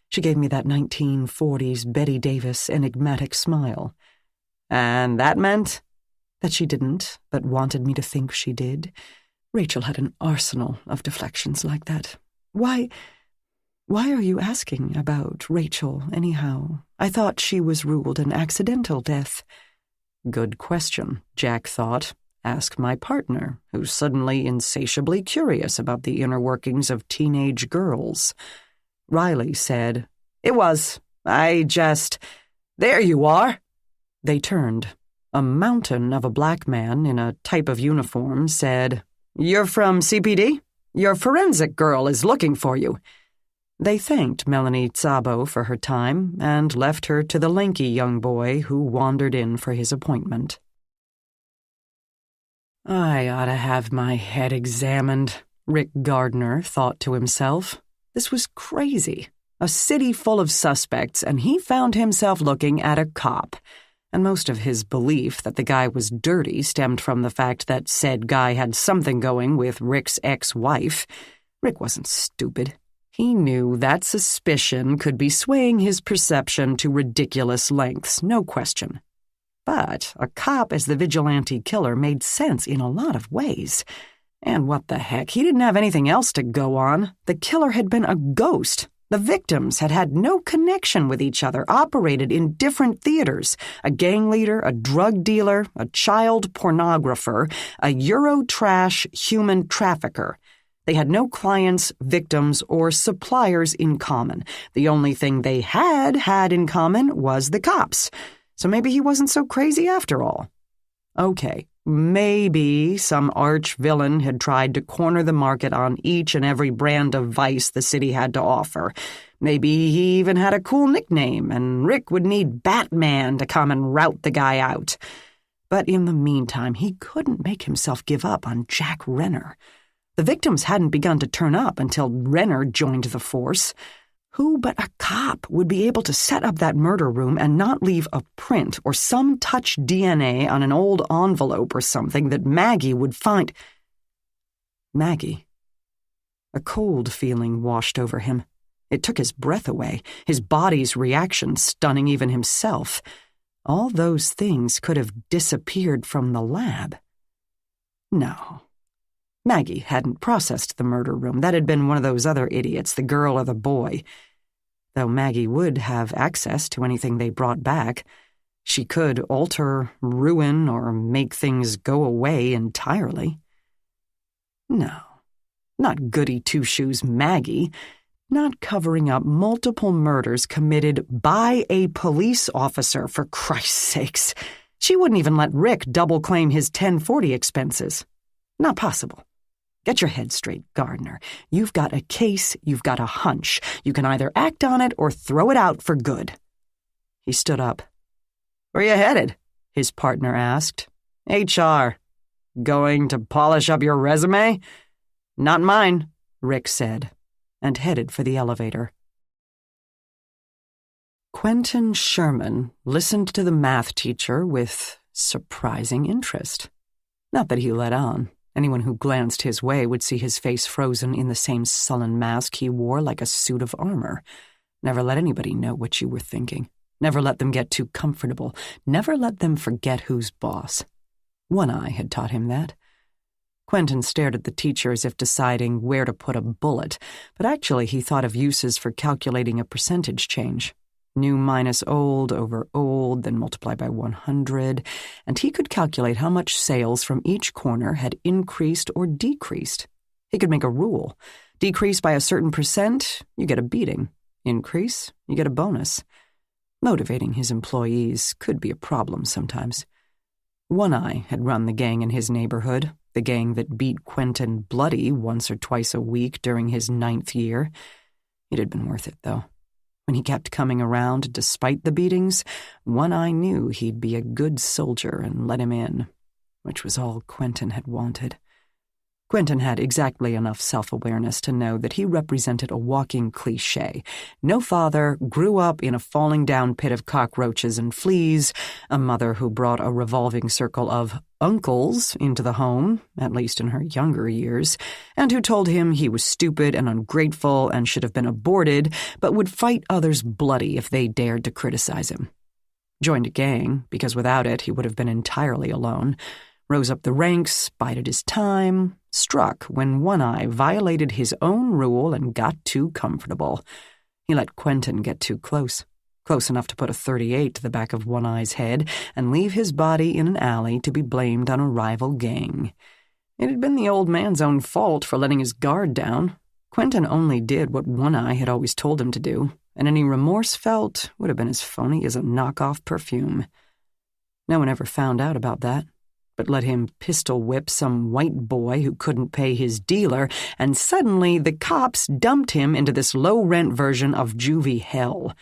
Speaker 1: She gave me that 1940s Betty Davis enigmatic smile. And that meant? That she didn't, but wanted me to think she did. Rachel had an arsenal of deflections like that. Why are you asking about Rachel, anyhow? I thought she was ruled an accidental death. Good question, Jack thought. Ask my partner, who's suddenly insatiably curious about the inner workings of teenage girls. Riley said, It was. There you are. They turned. A mountain of a black man in a type of uniform said, You're from CPD? Your forensic girl is looking for you. They thanked Melanie Szabo for her time and left her to the lanky young boy who wandered in for his appointment. I ought to have my head examined, Rick Gardner thought to himself. This was crazy. A city full of suspects, and he found himself looking at a cop. And most of his belief that the guy was dirty stemmed from the fact that said guy had something going with Rick's ex-wife. Rick wasn't stupid. He knew that suspicion could be swaying his perception to ridiculous lengths, no question. But a cop as the vigilante killer made sense in a lot of ways. And what the heck, he didn't have anything else to go on. The killer had been a ghost. The victims had had no connection with each other, operated in different theaters. A gang leader, a drug dealer, a child pornographer, a Eurotrash human trafficker. They had no clients, victims, or suppliers in common. The only thing they had in common was the cops. So maybe he wasn't so crazy after all. Okay, maybe some arch-villain had tried to corner the market on each and every brand of vice the city had to offer. Maybe he even had a cool nickname, and Rick would need Batman to come and rout the guy out. But in the meantime, he couldn't make himself give up on Jack Renner. The victims hadn't begun to turn up until Renner joined the force. Who but a cop would be able to set up that murder room and not leave a print or some touch DNA on an old envelope or something that Maggie would find? Maggie. A cold feeling washed over him. It took his breath away, his body's reaction stunning even himself. All those things could have disappeared from the lab. No. Maggie hadn't processed the murder room. That had been one of those other idiots, the girl or the boy. Though Maggie would have access to anything they brought back, she could alter, ruin, or make things go away entirely. No, not goody-two-shoes Maggie, not covering up multiple murders committed by a police officer, for Christ's sakes. She wouldn't even let Rick double-claim his 1040 expenses. Not possible. Get your head straight, Gardner. You've got a case, you've got a hunch. You can either act on it or throw it out for good." He stood up. "Where you headed?" his partner asked. "HR. Going to polish up your resume?" "Not mine," Rick said, and headed for the elevator. Quentin Sherman listened to the math teacher with surprising interest. Not that he let on. Anyone who glanced his way would see his face frozen in the same sullen mask he wore like a suit of armor. Never let anybody know what you were thinking. Never let them get too comfortable. Never let them forget who's boss. One Eye had taught him that. Quentin stared at the teacher as if deciding where to put a bullet, but actually he thought of uses for calculating a percentage change. New minus old over old, then multiply by 100, and he could calculate how much sales from each corner had increased or decreased. He could make a rule. Decrease by a certain percent, you get a beating. Increase, you get a bonus. Motivating his employees could be a problem sometimes. One Eye had run the gang in his neighborhood, the gang that beat Quentin bloody once or twice a week during his 9th year. It had been worth it, though. When he kept coming around despite the beatings, One Eye knew he'd be a good soldier and let him in, which was all Quentin had wanted. Quentin had exactly enough self-awareness to know that he represented a walking cliché. No father, grew up in a falling-down pit of cockroaches and fleas, a mother who brought a revolving circle of uncles into the home, at least in her younger years, and who told him he was stupid and ungrateful and should have been aborted, but would fight others bloody if they dared to criticize him. Joined a gang, because without it he would have been entirely alone. Rose up the ranks, bided his time, struck when One Eye violated his own rule and got too comfortable. He let Quentin get too close enough to put a .38 to the back of One Eye's head and leave his body in an alley to be blamed on a rival gang. It had been the old man's own fault for letting his guard down. Quentin only did what One Eye had always told him to do, and any remorse felt would have been as phony as a knockoff perfume. No one ever found out about that, but let him pistol whip some white boy who couldn't pay his dealer, and suddenly the cops dumped him into this low-rent version of juvie hell.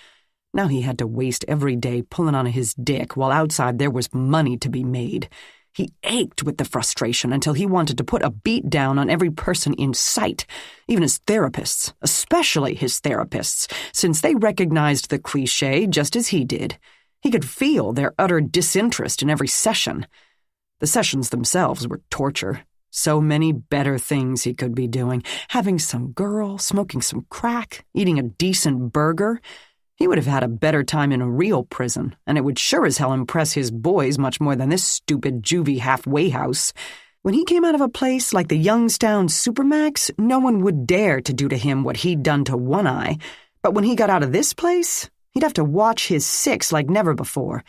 Speaker 1: Now he had to waste every day pulling on his dick while outside there was money to be made. He ached with the frustration until he wanted to put a beat down on every person in sight, even his therapists, especially his therapists, since they recognized the cliché just as he did. He could feel their utter disinterest in every session. The sessions themselves were torture. So many better things he could be doing. Having some girl, smoking some crack, eating a decent burger. He would have had a better time in a real prison, and it would sure as hell impress his boys much more than this stupid juvie halfway house. When he came out of a place like the Youngstown Supermax, no one would dare to do to him what he'd done to One Eye. But when he got out of this place, he'd have to watch his six like never before.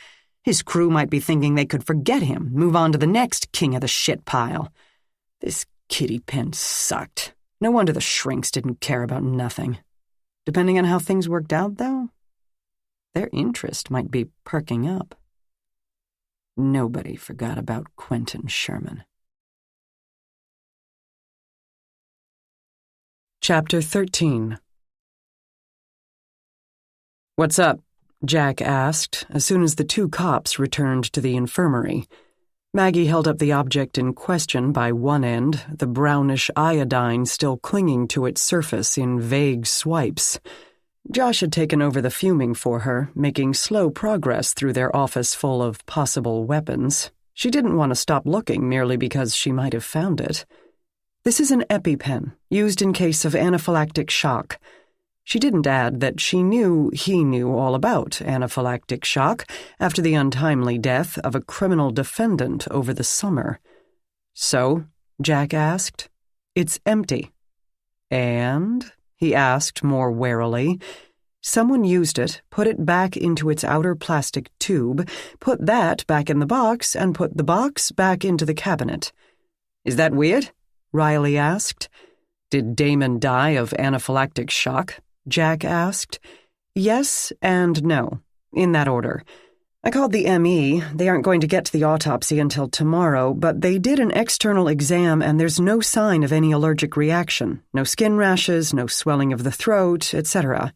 Speaker 1: His crew might be thinking they could forget him, move on to the next king of the shit pile. This kiddie pen sucked. No wonder the shrinks didn't care about nothing. Depending on how things worked out, though, their interest might be perking up. Nobody forgot about Quentin Sherman. Chapter 13. "What's up?" Jack asked as soon as the two cops returned to the infirmary. Maggie held up the object in question by one end, the brownish iodine still clinging to its surface in vague swipes. Josh had taken over the fuming for her, making slow progress through their office full of possible weapons. She didn't want to stop looking merely because she might have found it. "This is an EpiPen, used in case of anaphylactic shock." She didn't add that she knew he knew all about anaphylactic shock after the untimely death of a criminal defendant over the summer. "So?" Jack asked. "It's empty." "And?" he asked more warily. "Someone used it, put it back into its outer plastic tube, put that back in the box, and put the box back into the cabinet." "Is that weird?" Riley asked. "Did Damon die of anaphylactic shock?" Jack asked. "Yes and no, in that order. I called the ME. They aren't going to get to the autopsy until tomorrow, but they did an external exam and there's no sign of any allergic reaction. No skin rashes, no swelling of the throat, etc.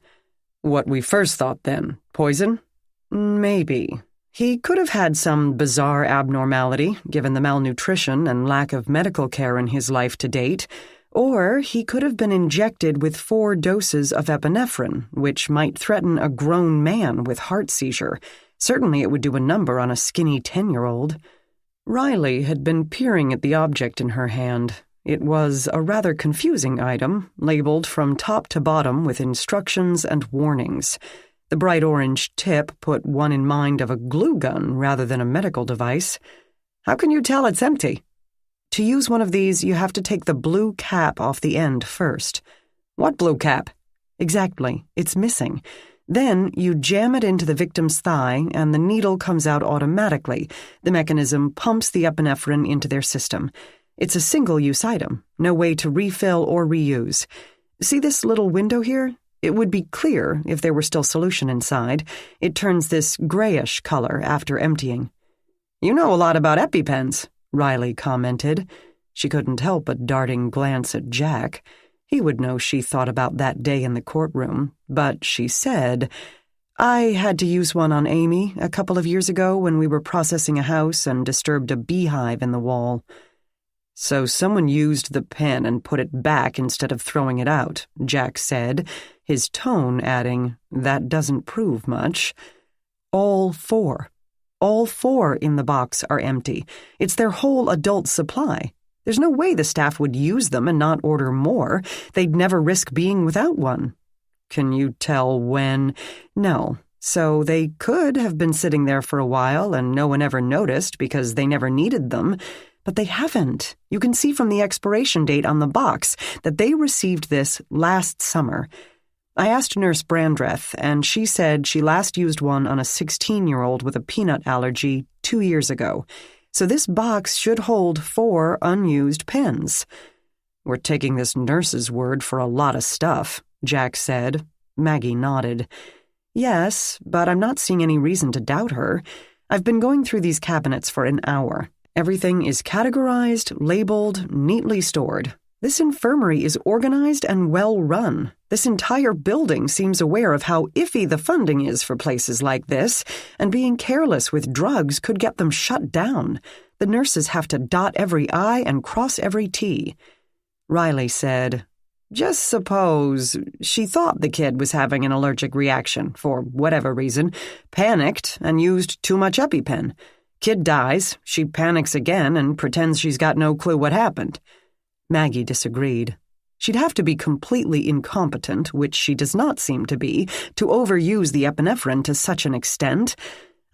Speaker 1: What we first thought then, poison? Maybe. He could have had some bizarre abnormality, given the malnutrition and lack of medical care in his life to date, or he could have been injected with 4 doses of epinephrine, which might threaten a grown man with heart seizure. Certainly it would do a number on a skinny 10-year-old. Riley had been peering at the object in her hand. It was a rather confusing item, labeled from top to bottom with instructions and warnings. The bright orange tip put one in mind of a glue gun rather than a medical device. How can you tell it's empty? To use one of these, you have to take the blue cap off the end first. What blue cap? Exactly, it's missing. Then you jam it into the victim's thigh and the needle comes out automatically. The mechanism pumps the epinephrine into their system. It's a single-use item, no way to refill or reuse. See this little window here? It would be clear if there were still solution inside. It turns this grayish color after emptying. You know a lot about EpiPens, Riley commented. She couldn't help but darting glance at Jack. He would know she thought about that day in the courtroom, but she said, I had to use one on Amy a couple of years ago when we were processing a house and disturbed a beehive in the wall. So someone used the pen and put it back instead of throwing it out, Jack said, his tone adding, that doesn't prove much. All 4 in the box are empty. It's their whole adult supply. There's no way the staff would use them and not order more. They'd never risk being without one. Can you tell when? No. So they could have been sitting there for a while and no one ever noticed because they never needed them. But they haven't. You can see from the expiration date on the box that they received this last summer. I asked Nurse Brandreth, and she said she last used one on a 16-year-old with a peanut allergy 2 years ago. So this box should hold 4 unused pens. We're taking this nurse's word for a lot of stuff, Jack said. Maggie nodded. Yes, but I'm not seeing any reason to doubt her. I've been going through these cabinets for an hour. Everything is categorized, labeled, neatly stored. This infirmary is organized and well run. This entire building seems aware of how iffy the funding is for places like this, and being careless with drugs could get them shut down. The nurses have to dot every I and cross every T. Riley said, just suppose she thought the kid was having an allergic reaction for whatever reason, panicked, and used too much EpiPen. Kid dies, she panics again and pretends she's got no clue what happened. Maggie disagreed. She'd have to be completely incompetent, which she does not seem to be, to overuse the epinephrine to such an extent.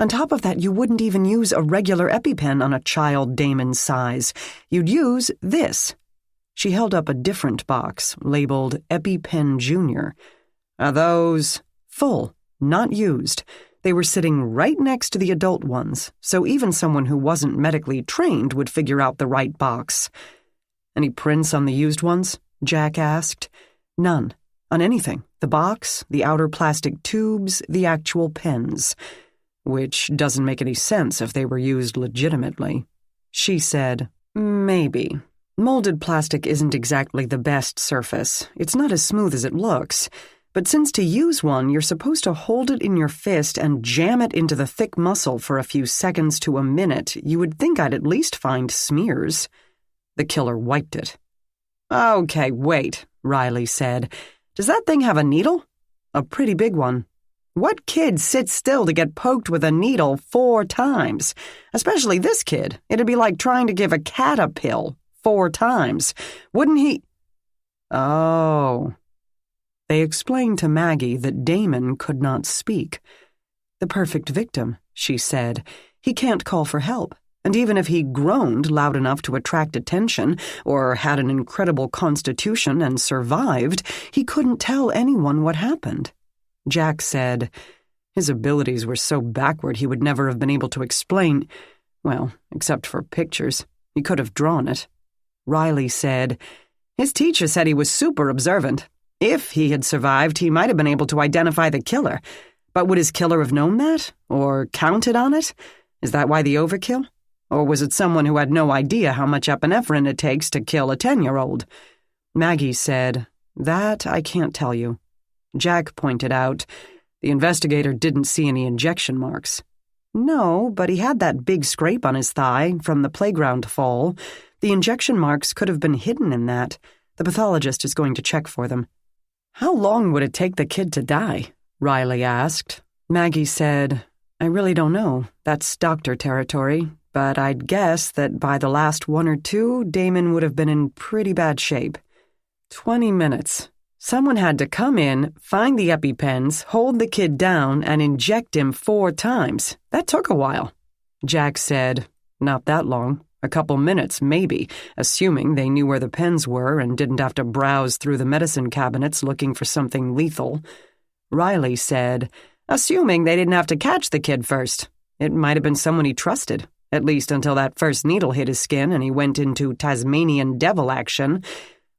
Speaker 1: On top of that, you wouldn't even use a regular EpiPen on a child Damon's size. You'd use this. She held up a different box, labeled EpiPen Jr. Are those full, not used? They were sitting right next to the adult ones, so even someone who wasn't medically trained would figure out the right box. Any prints on the used ones? Jack asked. None. On anything. The box, the outer plastic tubes, the actual pens. Which doesn't make any sense if they were used legitimately. She said, maybe. Molded plastic isn't exactly the best surface. It's not as smooth as it looks. But since to use one, you're supposed to hold it in your fist and jam it into the thick muscle for a few seconds to a minute, you would think I'd at least find smears. The killer wiped it. Okay, wait, Riley said. Does that thing have a needle? A pretty big one. What kid sits still to get poked with a needle 4 times? Especially this kid. It'd be like trying to give a cat a pill 4 times. Wouldn't he? Oh. They explained to Maggie that Damon could not speak. The perfect victim, she said. He can't call for help. And even if he groaned loud enough to attract attention, or had an incredible constitution and survived, he couldn't tell anyone what happened. Jack said, his abilities were so backward he would never have been able to explain, well, except for pictures. He could have drawn it. Riley said, his teacher said he was super observant. If he had survived, he might have been able to identify the killer. But would his killer have known that? Or counted on it? Is that why the overkill? Or was it someone who had no idea how much epinephrine it takes to kill a 10-year-old? Maggie said, "That I can't tell you." Jack pointed out, "The investigator didn't see any injection marks." "No, but he had that big scrape on his thigh from the playground fall. The injection marks could have been hidden in that. The pathologist is going to check for them." "How long would it take the kid to die?" Riley asked. Maggie said, "I really don't know. That's doctor territory. But I'd guess that by the last 1 or 2, Damon would have been in pretty bad shape." 20 minutes. Someone had to come in, find the EpiPens, hold the kid down, and inject him 4 times. That took a while. Jack said, "Not that long. A couple minutes, maybe, assuming they knew where the pens were and didn't have to browse through the medicine cabinets looking for something lethal." Riley said, "Assuming they didn't have to catch the kid first. It might have been someone he trusted, at least until that first needle hit his skin and he went into Tasmanian devil action.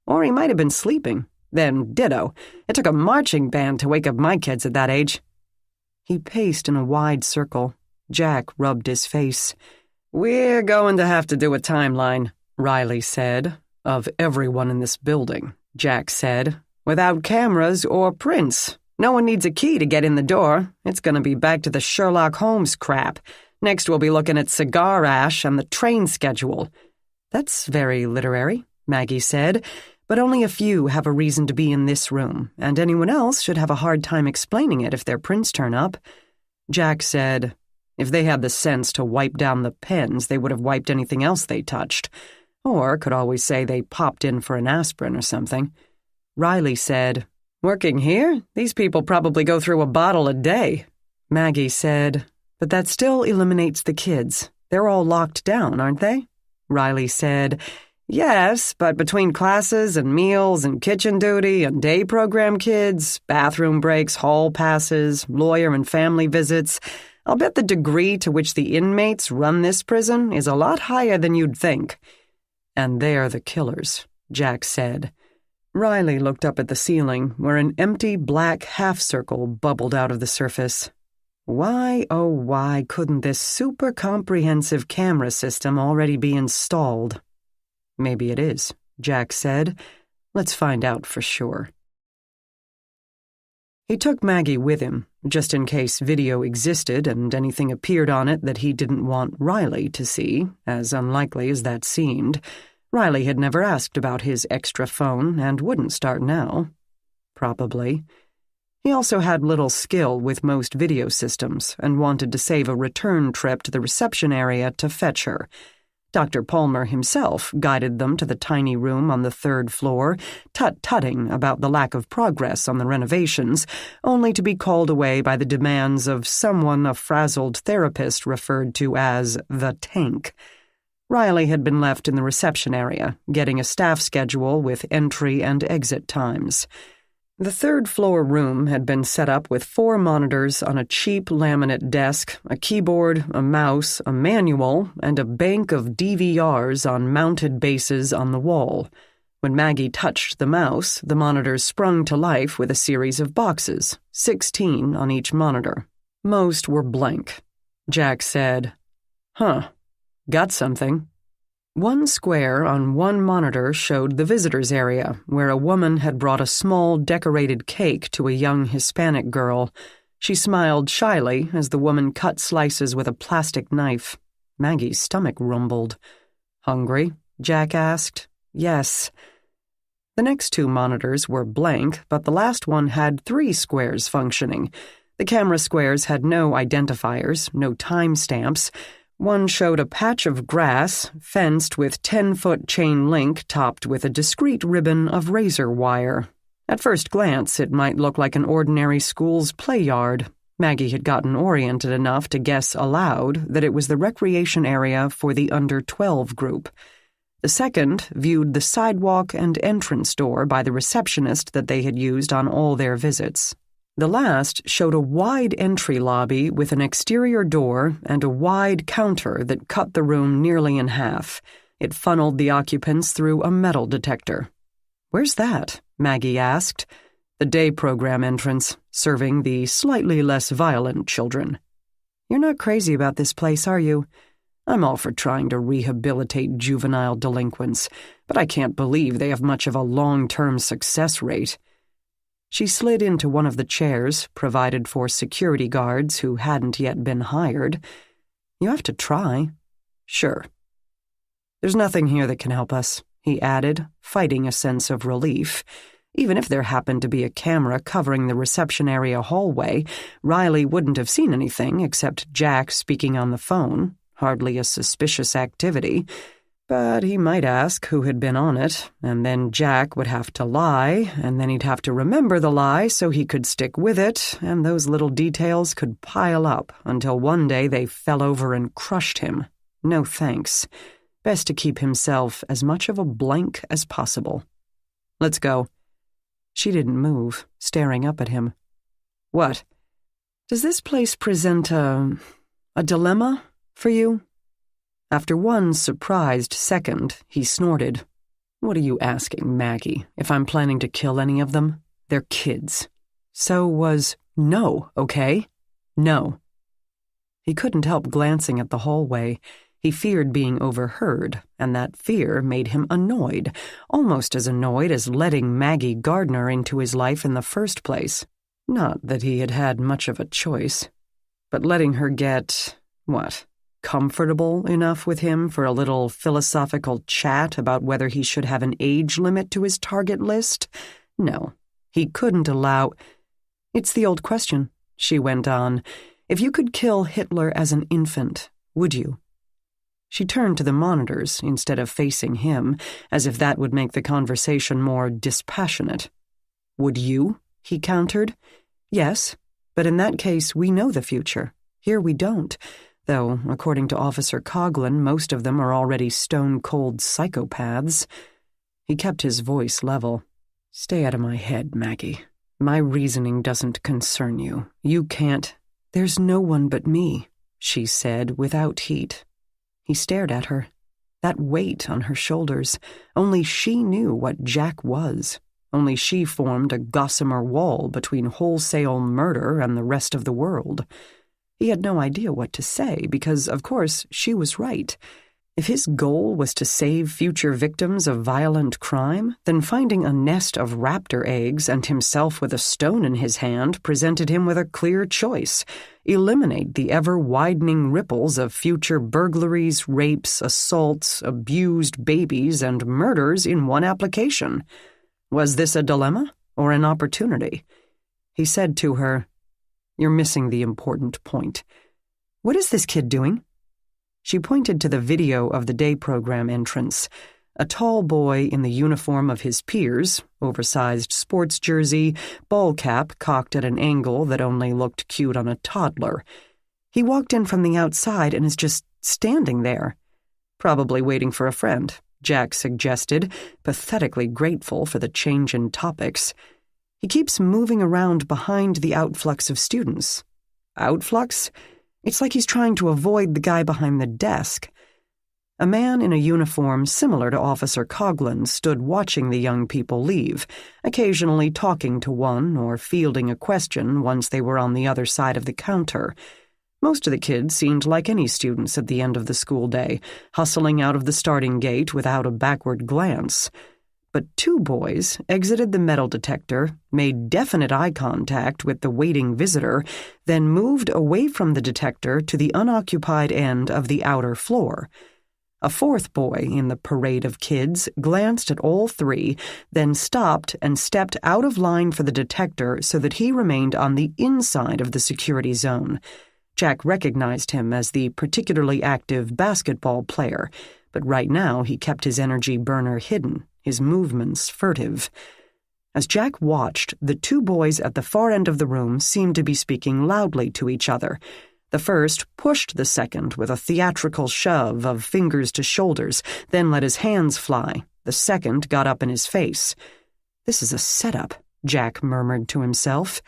Speaker 1: Or he might have been sleeping. Then, ditto. It took a marching band to wake up my kids at that age." He paced in a wide circle. Jack rubbed his face. "We're going to have to do a timeline," Riley said. "Of everyone in this building," Jack said. "Without cameras or prints. No one needs a key to get in the door. It's going to be back to the Sherlock Holmes crap. Next we'll be looking at cigar ash and the train schedule." "That's very literary," Maggie said. "But only a few have a reason to be in this room, and anyone else should have a hard time explaining it if their prints turn up." Jack said, "If they had the sense to wipe down the pens, they would have wiped anything else they touched. Or could always say they popped in for an aspirin or something." Riley said, "Working here? These people probably go through a bottle a day." Maggie said, "But that still eliminates the kids. They're all locked down, aren't they?" Riley said, "Yes, but between classes and meals and kitchen duty and day program kids, bathroom breaks, hall passes, lawyer and family visits, I'll bet the degree to which the inmates run this prison is a lot higher than you'd think." "And they're the killers," Jack said. Riley looked up at the ceiling, where an empty black half-circle bubbled out of the surface. Why, oh why, couldn't this super comprehensive camera system already be installed? "Maybe it is," Jack said. "Let's find out for sure." He took Maggie with him, just in case video existed and anything appeared on it that he didn't want Riley to see, as unlikely as that seemed. Riley had never asked about his extra phone and wouldn't start now. Probably. He also had little skill with most video systems and wanted to save a return trip to the reception area to fetch her. Dr. Palmer himself guided them to the tiny room on the 3rd floor, tut-tutting about the lack of progress on the renovations, only to be called away by the demands of someone a frazzled therapist referred to as the tank. Riley had been left in the reception area, getting a staff schedule with entry and exit times. The 3rd floor room had been set up with 4 monitors on a cheap laminate desk, a keyboard, a mouse, a manual, and a bank of DVRs on mounted bases on the wall. When Maggie touched the mouse, the monitors sprung to life with a series of boxes, 16 on each monitor. Most were blank. Jack said, "Huh, got something." One square on one monitor showed the visitors area, where a woman had brought a small decorated cake to a young Hispanic girl. She smiled shyly as the woman cut slices with a plastic knife. Maggie's stomach rumbled. "Hungry?" Jack asked. "Yes." The next 2 monitors were blank, but the last one had 3 squares functioning. The camera squares had no identifiers, no timestamps. One showed a patch of grass, fenced with 10-foot chain link topped with a discreet ribbon of razor wire. At first glance, it might look like an ordinary school's play yard. Maggie had gotten oriented enough to guess aloud that it was the recreation area for the under-12 group. The second viewed the sidewalk and entrance door by the receptionist that they had used on all their visits. The last showed a wide entry lobby with an exterior door and a wide counter that cut the room nearly in half. It funneled the occupants through a metal detector. "Where's that?" Maggie asked. The day program entrance, serving the slightly less violent children. You're not crazy about this place, are you? I'm all for trying to rehabilitate juvenile delinquents, but I can't believe they have much of a long-term success rate. She slid into one of the chairs provided for security guards who hadn't yet been hired. You have to try. Sure. There's nothing here that can help us, he added, fighting a sense of relief. Even if there happened to be a camera covering the reception area hallway, Riley wouldn't have seen anything except Jack speaking on the phone, hardly a suspicious activity. But he might ask who had been on it, and then Jack would have to lie, and then he'd have to remember the lie so he could stick with it, and those little details could pile up until one day they fell over and crushed him. No thanks. Best to keep himself as much of a blank as possible. Let's go. She didn't move, staring up at him. What? Does this place present a dilemma for you? After one surprised second, he snorted. What are you asking, Maggie, if I'm planning to kill any of them? They're kids. So was no, okay? No. He couldn't help glancing at the hallway. He feared being overheard, and that fear made him annoyed, almost as annoyed as letting Maggie Gardner into his life in the first place. Not that he had had much of a choice, but letting her get, comfortable enough with him for a little philosophical chat about whether he should have an age limit to his target list? No, he couldn't allow— It's the old question, she went on. If you could kill Hitler as an infant, would you? She turned to the monitors instead of facing him, as if that would make the conversation more dispassionate. Would you? He countered. Yes, but in that case we know the future. Here we don't, though, according to Officer Coughlin, most of them are already stone-cold psychopaths. He kept his voice level. Stay out of my head, Maggie. My reasoning doesn't concern you. You can't— There's no one but me, she said without heat. He stared at her. That weight on her shoulders. Only she knew what Jack was. Only she formed a gossamer wall between wholesale murder and the rest of the world. He had no idea what to say because, of course, she was right. If his goal was to save future victims of violent crime, then finding a nest of raptor eggs and himself with a stone in his hand presented him with a clear choice. Eliminate the ever-widening ripples of future burglaries, rapes, assaults, abused babies, and murders in one application. Was this a dilemma or an opportunity? He said to her, You're missing the important point. What is this kid doing? She pointed to the video of the day program entrance. A tall boy in the uniform of his peers, oversized sports jersey, ball cap cocked at an angle that only looked cute on a toddler. He walked in from the outside and is just standing there. Probably waiting for a friend, Jack suggested, pathetically grateful for the change in topics. He keeps moving around behind the outflux of students. Outflux? It's like he's trying to avoid the guy behind the desk. A man in a uniform similar to Officer Coughlin stood watching the young people leave, occasionally talking to one or fielding a question once they were on the other side of the counter. Most of the kids seemed like any students at the end of the school day, hustling out of the starting gate without a backward glance. But two boys exited the metal detector, made definite eye contact with the waiting visitor, then moved away from the detector to the unoccupied end of the outer floor. A fourth boy in the parade of kids glanced at all three, then stopped and stepped out of line for the detector so that he remained on the inside of the security zone. Jack recognized him as the particularly active basketball player, but right now he kept his energy burner hidden, his movements furtive. As Jack watched, the two boys at the far end of the room seemed to be speaking loudly to each other. The first pushed the second with a theatrical shove of fingers to shoulders, then let his hands fly. The second got up in his face. This is a setup, Jack murmured to himself.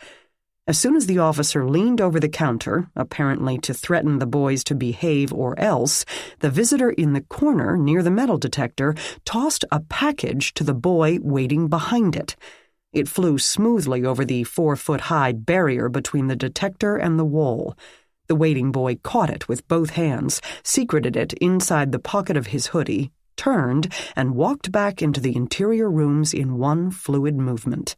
Speaker 1: As soon as the officer leaned over the counter, apparently to threaten the boys to behave or else, the visitor in the corner near the metal detector tossed a package to the boy waiting behind it. It flew smoothly over the 4-foot-high barrier between the detector and the wall. The waiting boy caught it with both hands, secreted it inside the pocket of his hoodie, turned, and walked back into the interior rooms in one fluid movement.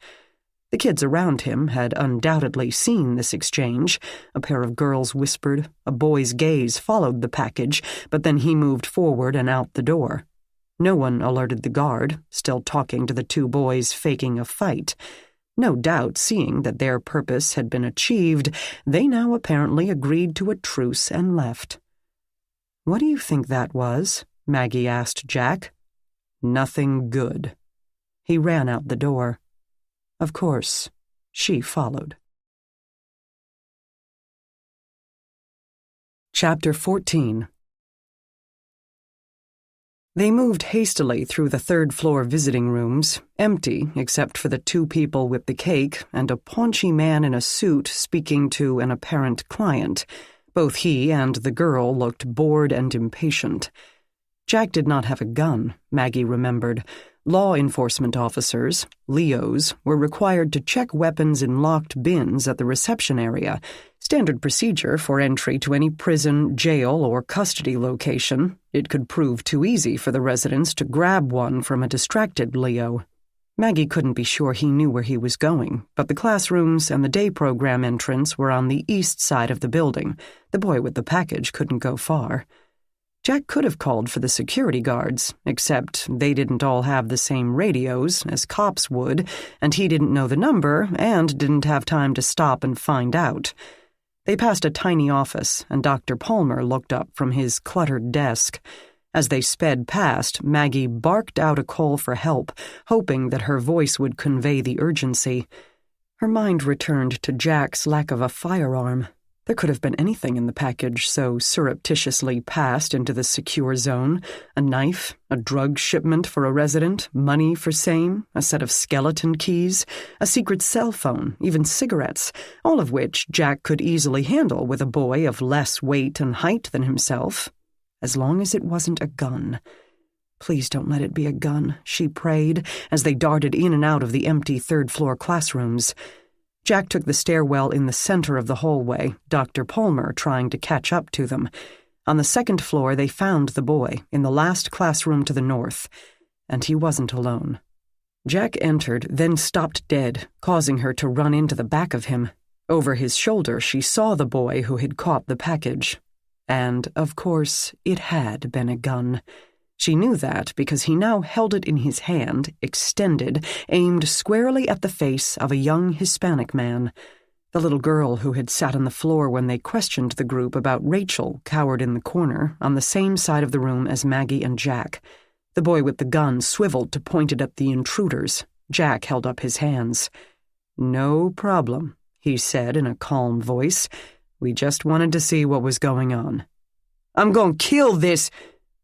Speaker 1: The kids around him had undoubtedly seen this exchange. A pair of girls whispered, a boy's gaze followed the package, but then he moved forward and out the door. No one alerted the guard, still talking to the two boys faking a fight. No doubt, seeing that their purpose had been achieved, they now apparently agreed to a truce and left. "What do you think that was?" Maggie asked Jack. "Nothing good." He ran out the door. Of course, she followed. Chapter 14. They moved hastily through the third-floor visiting rooms, empty except for the two people with the cake and a paunchy man in a suit speaking to an apparent client. Both he and the girl looked bored and impatient. Jack did not have a gun, Maggie remembered. Law enforcement officers, Leos, were required to check weapons in locked bins at the reception area, standard procedure for entry to any prison, jail, or custody location. It could prove too easy for the residents to grab one from a distracted Leo. Maggie couldn't be sure he knew where he was going, but the classrooms and the day program entrance were on the east side of the building. The boy with the package couldn't go far. Jack could have called for the security guards, except they didn't all have the same radios as cops would, and he didn't know the number and didn't have time to stop and find out. They passed a tiny office, and Dr. Palmer looked up from his cluttered desk. As they sped past, Maggie barked out a call for help, hoping that her voice would convey the urgency. Her mind returned to Jack's lack of a firearm. There could have been anything in the package so surreptitiously passed into the secure zone. A knife, a drug shipment for a resident, money for same, a set of skeleton keys, a secret cell phone, even cigarettes, all of which Jack could easily handle with a boy of less weight and height than himself. As long as it wasn't a gun. "Please don't let it be a gun," she prayed, as they darted in and out of the empty third-floor classrooms. Jack took the stairwell in the center of the hallway, Dr. Palmer trying to catch up to them. On the second floor, they found the boy in the last classroom to the north, and he wasn't alone. Jack entered, then stopped dead, causing her to run into the back of him. Over his shoulder, she saw the boy who had caught the package. And, of course, it had been a gun. She knew that because he now held it in his hand, extended, aimed squarely at the face of a young Hispanic man. The little girl who had sat on the floor when they questioned the group about Rachel cowered in the corner, on the same side of the room as Maggie and Jack. The boy with the gun swiveled to point it at the intruders. Jack held up his hands. "No problem," he said in a calm voice. "We just wanted to see what was going on." "I'm going to kill this,"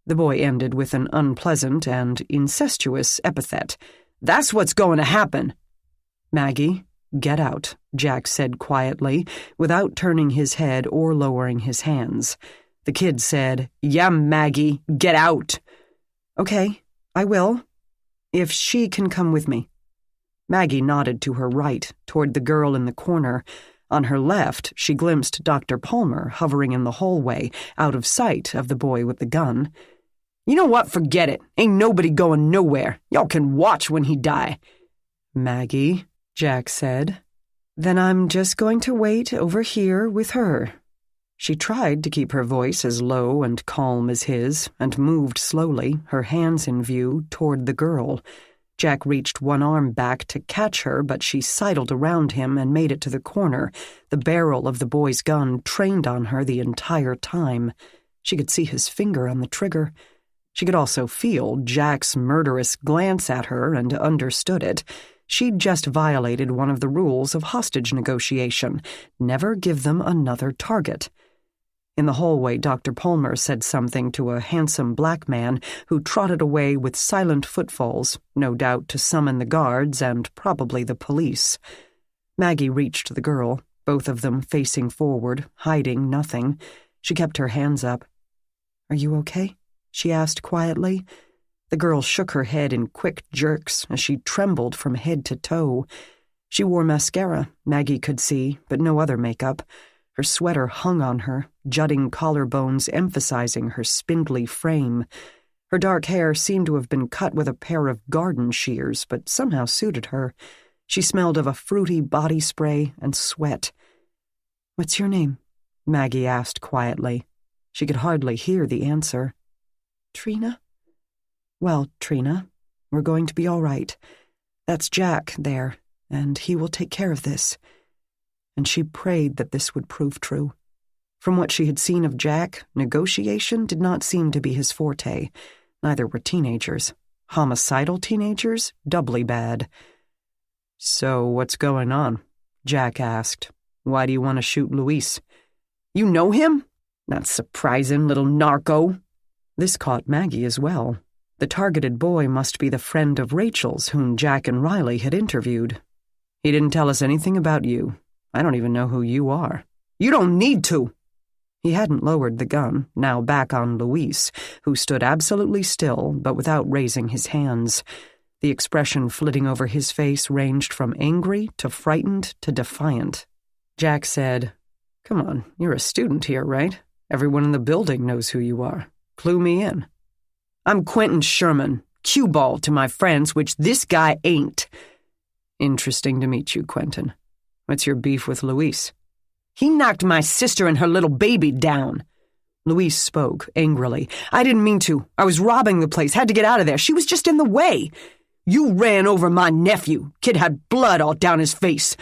Speaker 1: the boy ended with an unpleasant and incestuous epithet. "That's what's going to happen." "Maggie, get out," Jack said quietly, without turning his head or lowering his hands. The kid said, "Yeah, Maggie, get out." "Okay, I will. If she can come with me." Maggie nodded to her right, toward the girl in the corner. On her left, she glimpsed Dr. Palmer hovering in the hallway, out of sight of the boy with the gun. "You know what? Forget it. Ain't nobody going nowhere. Y'all can watch when he die." "Maggie," Jack said. "Then I'm just going to wait over here with her." She tried to keep her voice as low and calm as his, and moved slowly, her hands in view, toward the girl. Jack reached one arm back to catch her, but she sidled around him and made it to the corner, the barrel of the boy's gun trained on her the entire time. She could see his finger on the trigger. She could also feel Jack's murderous glance at her and understood it. She'd just violated one of the rules of hostage negotiation. Never give them another target. In the hallway, Dr. Palmer said something to a handsome black man who trotted away with silent footfalls, no doubt to summon the guards and probably the police. Maggie reached the girl, both of them facing forward, hiding nothing. She kept her hands up. "Are you okay?" she asked quietly. The girl shook her head in quick jerks as she trembled from head to toe. She wore mascara, Maggie could see, but no other makeup. Her sweater hung on her, jutting collarbones emphasizing her spindly frame. Her dark hair seemed to have been cut with a pair of garden shears, but somehow suited her. She smelled of a fruity body spray and sweat. "What's your name?" Maggie asked quietly. She could hardly hear the answer. "Trina?" "Well, Trina, we're going to be all right. That's Jack there, and he will take care of this." And she prayed that this would prove true. From what she had seen of Jack, negotiation did not seem to be his forte. Neither were teenagers. Homicidal teenagers? Doubly bad. "So what's going on?" Jack asked. "Why do you want to shoot Luis?" "You know him? Not surprising, little narco." This caught Maggie as well. The targeted boy must be the friend of Rachel's whom Jack and Riley had interviewed. "He didn't tell us anything about you. I don't even know who you are." "You don't need to." He hadn't lowered the gun, now back on Luis, who stood absolutely still but without raising his hands. The expression flitting over his face ranged from angry to frightened to defiant. Jack said, "Come on, you're a student here, right? Everyone in the building knows who you are. Clue me in." "I'm Quentin Sherman, cue ball to my friends, which this guy ain't." "Interesting to meet you, Quentin. What's your beef with Luis?" "He knocked my sister and her little baby down." Luis spoke angrily. "I didn't mean to. I was robbing the place, had to get out of there. She was just in the way. You ran over my nephew. Kid had blood all down his face.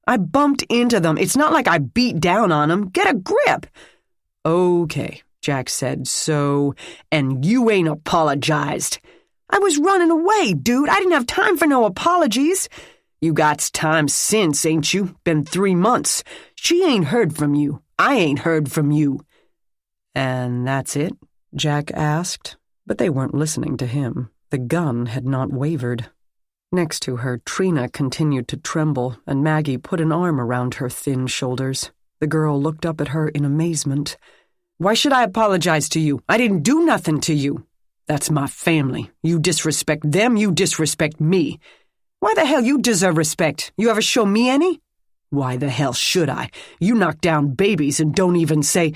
Speaker 1: I bumped into them. It's not like I beat down on him. Get a grip." "Okay," Jack said, and you ain't apologized." "I was running away, dude. I didn't have time for no apologies." "You got time since, ain't you? Been 3 months. She ain't heard from you. I ain't heard from you." "And that's it?" Jack asked, but they weren't listening to him. The gun had not wavered. Next to her, Trina continued to tremble, and Maggie put an arm around her thin shoulders. The girl looked up at her in amazement. "Why should I apologize to you? I didn't do nothing to you. That's my family. You disrespect them, you disrespect me. Why the hell you deserve respect? You ever show me any?" "Why the hell should I? You knock down babies and don't even say—"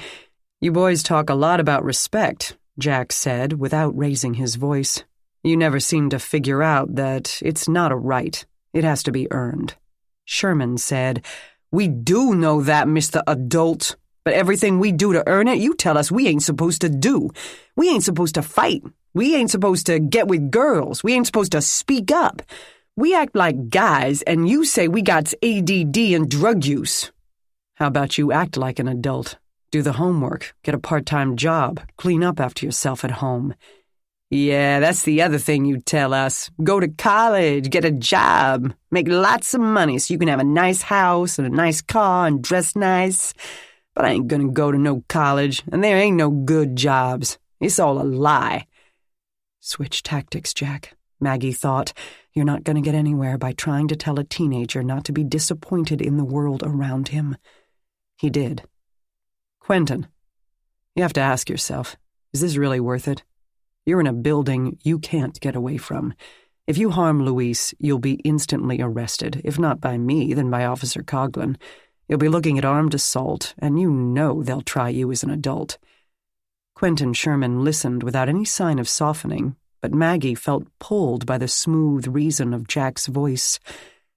Speaker 1: "You boys talk a lot about respect," Jack said without raising his voice. "You never seem to figure out that it's not a right. It has to be earned." Sherman said, "We do know that, Mr. Adult. But everything we do to earn it, you tell us we ain't supposed to do. We ain't supposed to fight. We ain't supposed to get with girls. We ain't supposed to speak up. We act like guys, and you say we got ADD and drug use." "How about you act like an adult? Do the homework, get a part-time job, clean up after yourself at home." "Yeah, that's the other thing you tell us. Go to college, get a job, make lots of money so you can have a nice house and a nice car and dress nice. But I ain't gonna go to no college, and there ain't no good jobs. It's all a lie." Switch tactics, Jack, Maggie thought. You're not gonna get anywhere by trying to tell a teenager not to be disappointed in the world around him. He did. "Quentin, you have to ask yourself, is this really worth it? You're in a building you can't get away from. If you harm Luis, you'll be instantly arrested, if not by me, then by Officer Coughlin. You'll be looking at armed assault, and you know they'll try you as an adult." Quentin Sherman listened without any sign of softening, but Maggie felt pulled by the smooth reason of Jack's voice.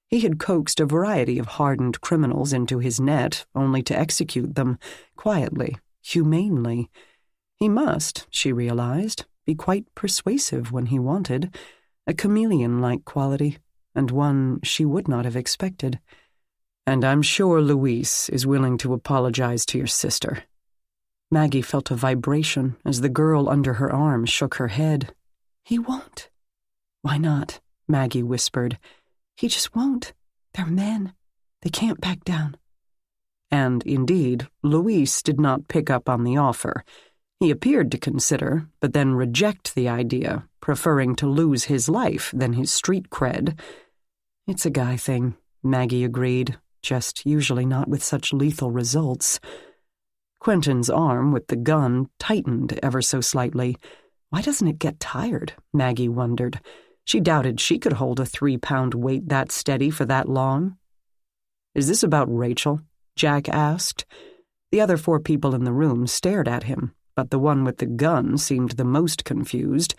Speaker 1: He had coaxed a variety of hardened criminals into his net, only to execute them, quietly, humanely. He must, she realized, be quite persuasive when he wanted, a chameleon-like quality, and one she would not have expected. "And I'm sure Luis is willing to apologize to your sister." Maggie felt a vibration as the girl under her arm shook her head. "He won't." "Why not?" Maggie whispered. "He just won't. They're men. They can't back down." And indeed, Luis did not pick up on the offer. He appeared to consider, but then reject the idea, preferring to lose his life than his street cred. "It's a guy thing," Maggie agreed, just usually not with such lethal results. Quentin's arm with the gun tightened ever so slightly. Why doesn't it get tired? Maggie wondered. She doubted she could hold a 3-pound weight that steady for that long. Is this about Rachel? Jack asked. The other 4 people in the room stared at him, but the one with the gun seemed the most confused.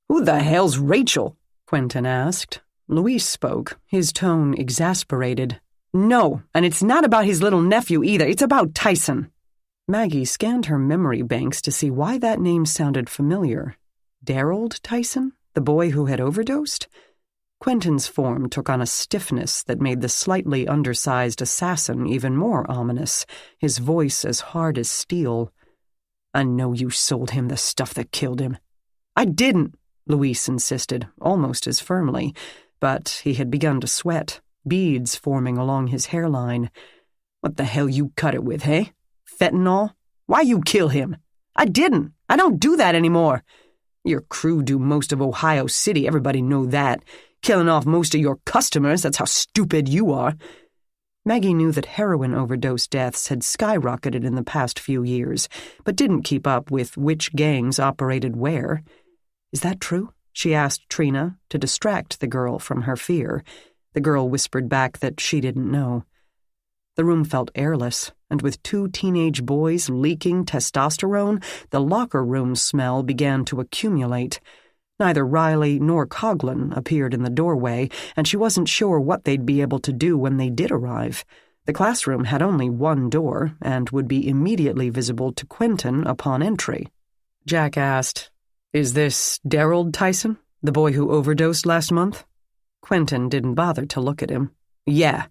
Speaker 1: Who the hell's Rachel? Quentin asked. Luis spoke, his tone exasperated. No, and it's not about his little nephew either. It's about Tyson. Maggie scanned her memory banks to see why that name sounded familiar. Darold Tyson? The boy who had overdosed? Quentin's form took on a stiffness that made the slightly undersized assassin even more ominous, his voice as hard as steel. I know you sold him the stuff that killed him. I didn't, Luis insisted, almost as firmly, but he had begun to sweat, beads forming along his hairline. What the hell you cut it with, hey? Fentanyl? Why you kill him? I didn't. I don't do that anymore. Your crew do most of Ohio City, everybody know that. Killing off most of your customers, that's how stupid you are. Maggie knew that heroin overdose deaths had skyrocketed in the past few years, but didn't keep up with which gangs operated where. Is that true? She asked Trina to distract the girl from her fear. The girl whispered back that she didn't know. The room felt airless, and with 2 teenage boys leaking testosterone, the locker room smell began to accumulate. Neither Riley nor Coughlin appeared in the doorway, and she wasn't sure what they'd be able to do when they did arrive. The classroom had only one door, and would be immediately visible to Quentin upon entry. Jack asked, Is this Darold Tyson, the boy who overdosed last month? Quentin didn't bother to look at him. Yeah.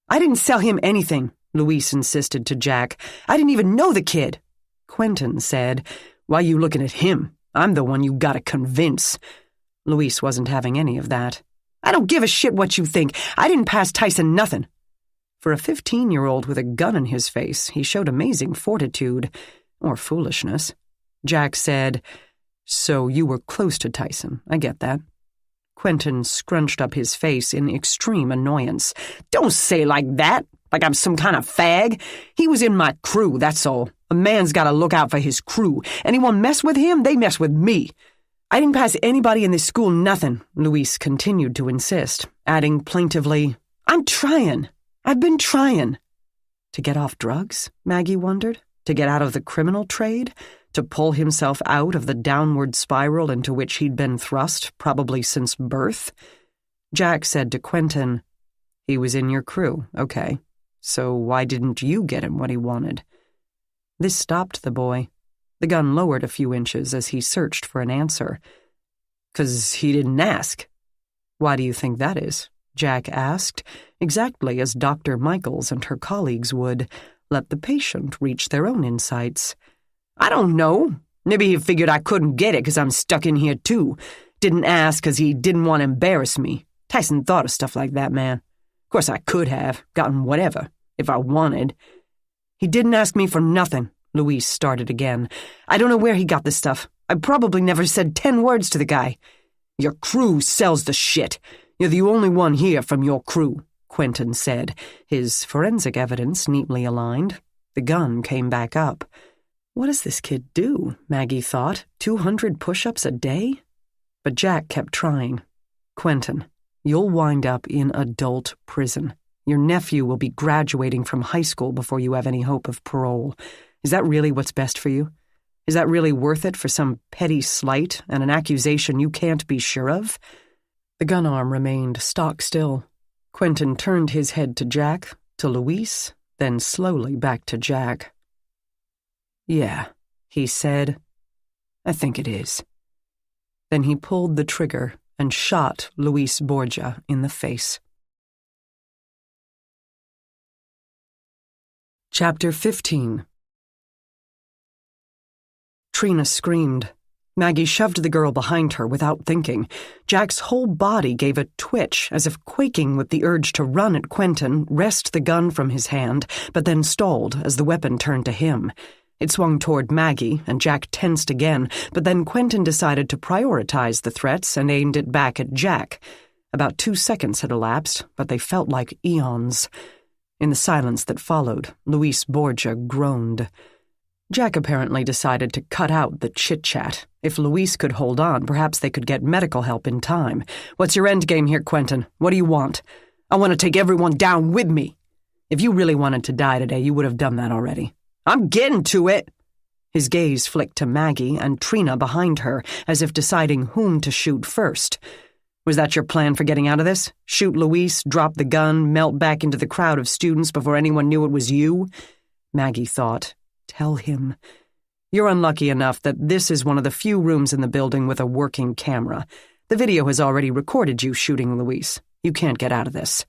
Speaker 1: I didn't sell him anything, Luis insisted to Jack. I didn't even know the kid. Quentin said, Why you looking at him? I'm the one you gotta convince. Luis wasn't having any of that. I don't give a shit what you think. I didn't pass Tyson nothing. For a 15-year-old with a gun in his face, he showed amazing fortitude, or foolishness. Jack said, So you were close to Tyson, I get that. Quentin scrunched up his face in extreme annoyance. Don't say like that, like I'm some kind of fag. He was in my crew, that's all. A man's got to look out for his crew. Anyone mess with him, they mess with me. I didn't pass anybody in this school nothing, Luis continued to insist, adding plaintively, I'm trying. I've been trying. To get off drugs, Maggie wondered? To get out of the criminal trade? To pull himself out of the downward spiral into which he'd been thrust, probably since birth? Jack said to Quentin, He was in your crew, okay. So why didn't you get him what he wanted? This stopped the boy. The gun lowered a few inches as he searched for an answer. 'Cause he didn't ask. Why do you think that is? Jack asked, exactly as Dr. Michaels and her colleagues would. Let the patient reach their own insights. I don't know. Maybe he figured I couldn't get it 'cause I'm stuck in here too. Didn't ask 'cause he didn't want to embarrass me. Tyson thought of stuff like that, man. Of course I could have gotten whatever, if I wanted. He didn't ask me for nothing, Luis started again. I don't know where he got the stuff. I probably never said 10 words to the guy. Your crew sells the shit. You're the only one here from your crew, Quentin said, his forensic evidence neatly aligned. The gun came back up. What does this kid do? Maggie thought. 200 push-ups a day? But Jack kept trying. Quentin, you'll wind up in adult prison. Your nephew will be graduating from high school before you have any hope of parole. Is that really what's best for you? Is that really worth it for some petty slight and an accusation you can't be sure of? The gun arm remained stock still. Quentin turned his head to Jack, to Luis, then slowly back to Jack. Yeah, he said. I think it is. Then he pulled the trigger and shot Luis Borgia in the face. Chapter 15. Trina screamed. Maggie shoved the girl behind her without thinking. Jack's whole body gave a twitch, as if quaking with the urge to run at Quentin, wrest the gun from his hand, but then stalled as the weapon turned to him. It swung toward Maggie, and Jack tensed again, but then Quentin decided to prioritize the threats and aimed it back at Jack. About 2 seconds had elapsed, but they felt like eons. In the silence that followed, Luis Borgia groaned. Jack apparently decided to cut out the chit-chat. If Louise could hold on, perhaps they could get medical help in time. "What's your endgame here, Quentin? What do you want?" "I want to take everyone down with me." "If you really wanted to die today, you would have done that already." "I'm getting to it." His gaze flicked to Maggie and Trina behind her, as if deciding whom to shoot first. "Was that your plan for getting out of this? Shoot Louise, drop the gun, melt back into the crowd of students before anyone knew it was you?" Maggie thought. Tell him. "You're unlucky enough that this is one of the few rooms in the building with a working camera. The video has already recorded you shooting Louise. You can't get out of this."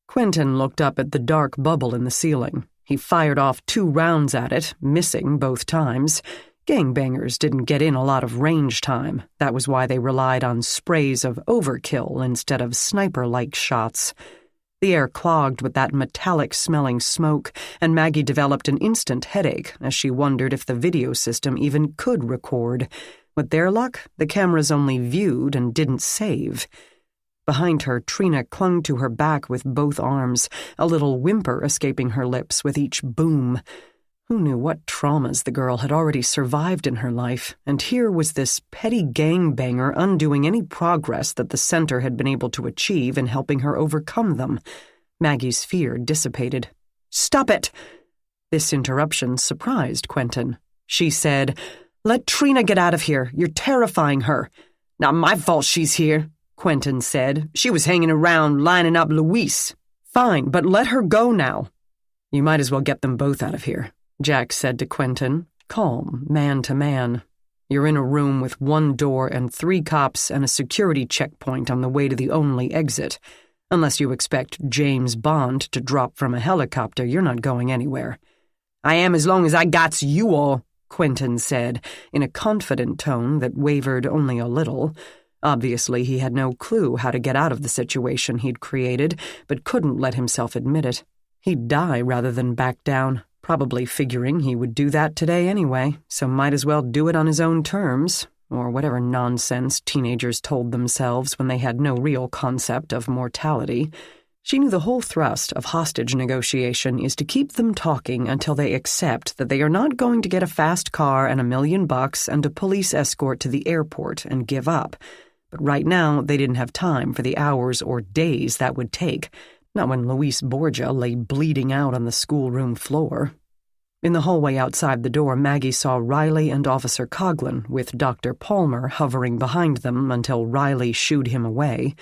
Speaker 1: Quentin looked up at the dark bubble in the ceiling. He fired off 2 rounds at it, missing both times. Gangbangers didn't get in a lot of range time. That was why they relied on sprays of overkill instead of sniper-like shots. The air clogged with that metallic-smelling smoke, and Maggie developed an instant headache as she wondered if the video system even could record. With their luck, the cameras only viewed and didn't save. Behind her, Trina clung to her back with both arms, a little whimper escaping her lips with each boom. Who knew what traumas the girl had already survived in her life, and here was this petty gangbanger undoing any progress that the center had been able to achieve in helping her overcome them. Maggie's fear dissipated. "Stop it!" This interruption surprised Quentin. She said, "Let Trina get out of here. You're terrifying her." "Not my fault she's here," Quentin said. "She was hanging around, lining up Louise." "Fine, but let her go now." "You might as well get them both out of here," Jack said to Quentin, calm, man to man. "You're in a room with 1 door and 3 cops and a security checkpoint on the way to the only exit. Unless you expect James Bond to drop from a helicopter, you're not going anywhere." "I am as long as I gots you all," Quentin said, in a confident tone that wavered only a little. Obviously, he had no clue how to get out of the situation he'd created, but couldn't let himself admit it. He'd die rather than back down. Probably figuring he would do that today anyway, so might as well do it on his own terms, or whatever nonsense teenagers told themselves when they had no real concept of mortality. She knew the whole thrust of hostage negotiation is to keep them talking until they accept that they are not going to get a fast car and $1 million and a police escort to the airport and give up. But right now, they didn't have time for the hours or days that would take. Not when Luis Borgia lay bleeding out on the schoolroom floor. In the hallway outside the door, Maggie saw Riley and Officer Coughlin, with Dr. Palmer hovering behind them until Riley shooed him away.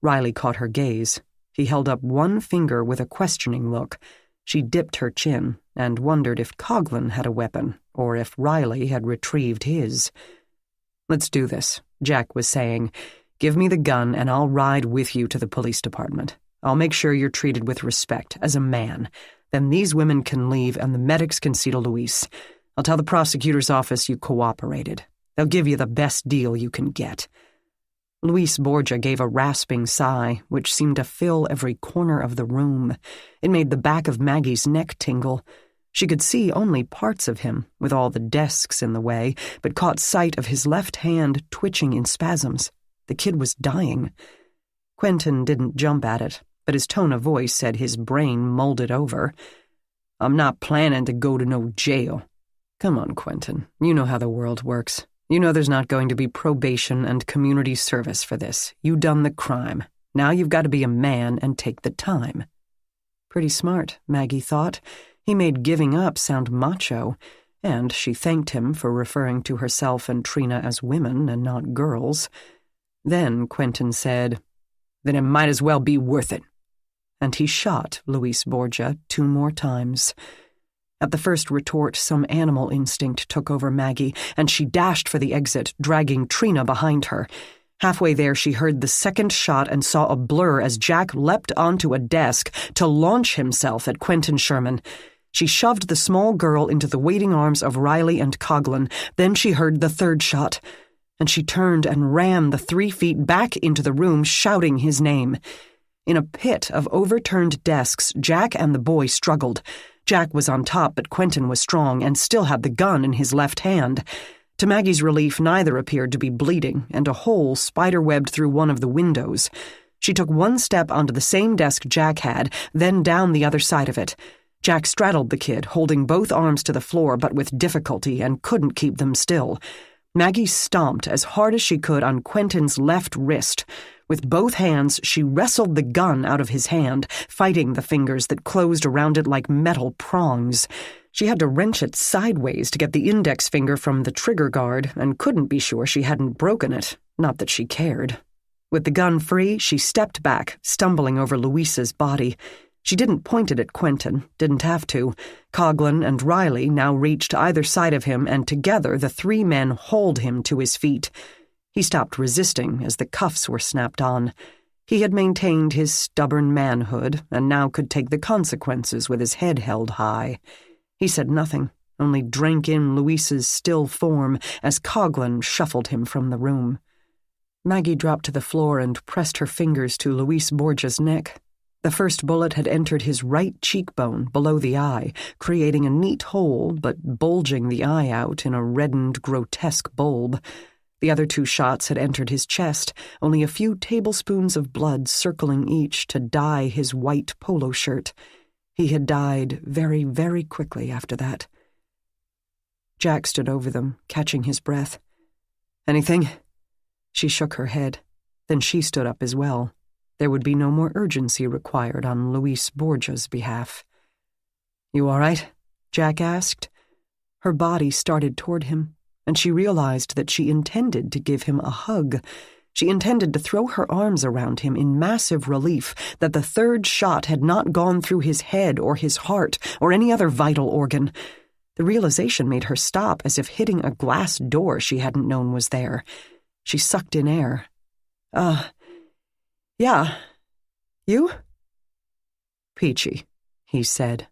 Speaker 1: Riley caught her gaze. He held up 1 finger with a questioning look. She dipped her chin and wondered if Coughlin had a weapon, or if Riley had retrieved his. "Let's do this," Jack was saying. "Give me the gun and I'll ride with you to the police department. I'll make sure you're treated with respect, as a man. Then these women can leave and the medics can see to Luis. I'll tell the prosecutor's office you cooperated. They'll give you the best deal you can get." Luis Borgia gave a rasping sigh, which seemed to fill every corner of the room. It made the back of Maggie's neck tingle. She could see only parts of him, with all the desks in the way, but caught sight of his left hand twitching in spasms. The kid was dying. Quentin didn't jump at it, but his tone of voice said his brain molded over. "I'm not planning to go to no jail." "Come on, Quentin. You know how the world works. You know there's not going to be probation and community service for this. You done the crime. Now you've got to be a man and take the time." Pretty smart, Maggie thought. He made giving up sound macho, and she thanked him for referring to herself and Trina as women and not girls. Then Quentin said, "Then it might as well be worth it." And he shot Luis Borgia 2 more times. At the first retort, some animal instinct took over Maggie, and she dashed for the exit, dragging Trina behind her. Halfway there, she heard the second shot and saw a blur as Jack leapt onto a desk to launch himself at Quentin Sherman. She shoved the small girl into the waiting arms of Riley and Coughlin. Then she heard the third shot, and she turned and ran the 3 feet back into the room, shouting his name. In a pit of overturned desks, Jack and the boy struggled. Jack was on top, but Quentin was strong and still had the gun in his left hand. To Maggie's relief, neither appeared to be bleeding, and a hole spiderwebbed through one of the windows. She took 1 step onto the same desk Jack had, then down the other side of it. Jack straddled the kid, holding both arms to the floor but with difficulty, and couldn't keep them still. Maggie stomped as hard as she could on Quentin's left wrist. With both hands, she wrestled the gun out of his hand, fighting the fingers that closed around it like metal prongs. She had to wrench it sideways to get the index finger from the trigger guard, and couldn't be sure she hadn't broken it. Not that she cared. With the gun free, she stepped back, stumbling over Luisa's body. She didn't point it at Quentin, didn't have to. Coughlin and Riley now reached either side of him, and together the three men hauled him to his feet. He stopped resisting as the cuffs were snapped on. He had maintained his stubborn manhood, and now could take the consequences with his head held high. He said nothing, only drank in Luisa's still form as Coughlin shuffled him from the room. Maggie dropped to the floor and pressed her fingers to Luis Borgia's neck. The first bullet had entered his right cheekbone below the eye, creating a neat hole but bulging the eye out in a reddened, grotesque bulb. The other two shots had entered his chest, only a few tablespoons of blood circling each to dye his white polo shirt. He had died very, very quickly after that. Jack stood over them, catching his breath. "Anything?" She shook her head. Then she stood up as well. There would be no more urgency required on Luis Borgia's behalf. "You all right?" Jack asked. Her body started toward him, and she realized that she intended to give him a hug. She intended to throw her arms around him in massive relief that the third shot had not gone through his head or his heart or any other vital organ. The realization made her stop, as if hitting a glass door she hadn't known was there. She sucked in air. Yeah. You?" "Peachy," he said.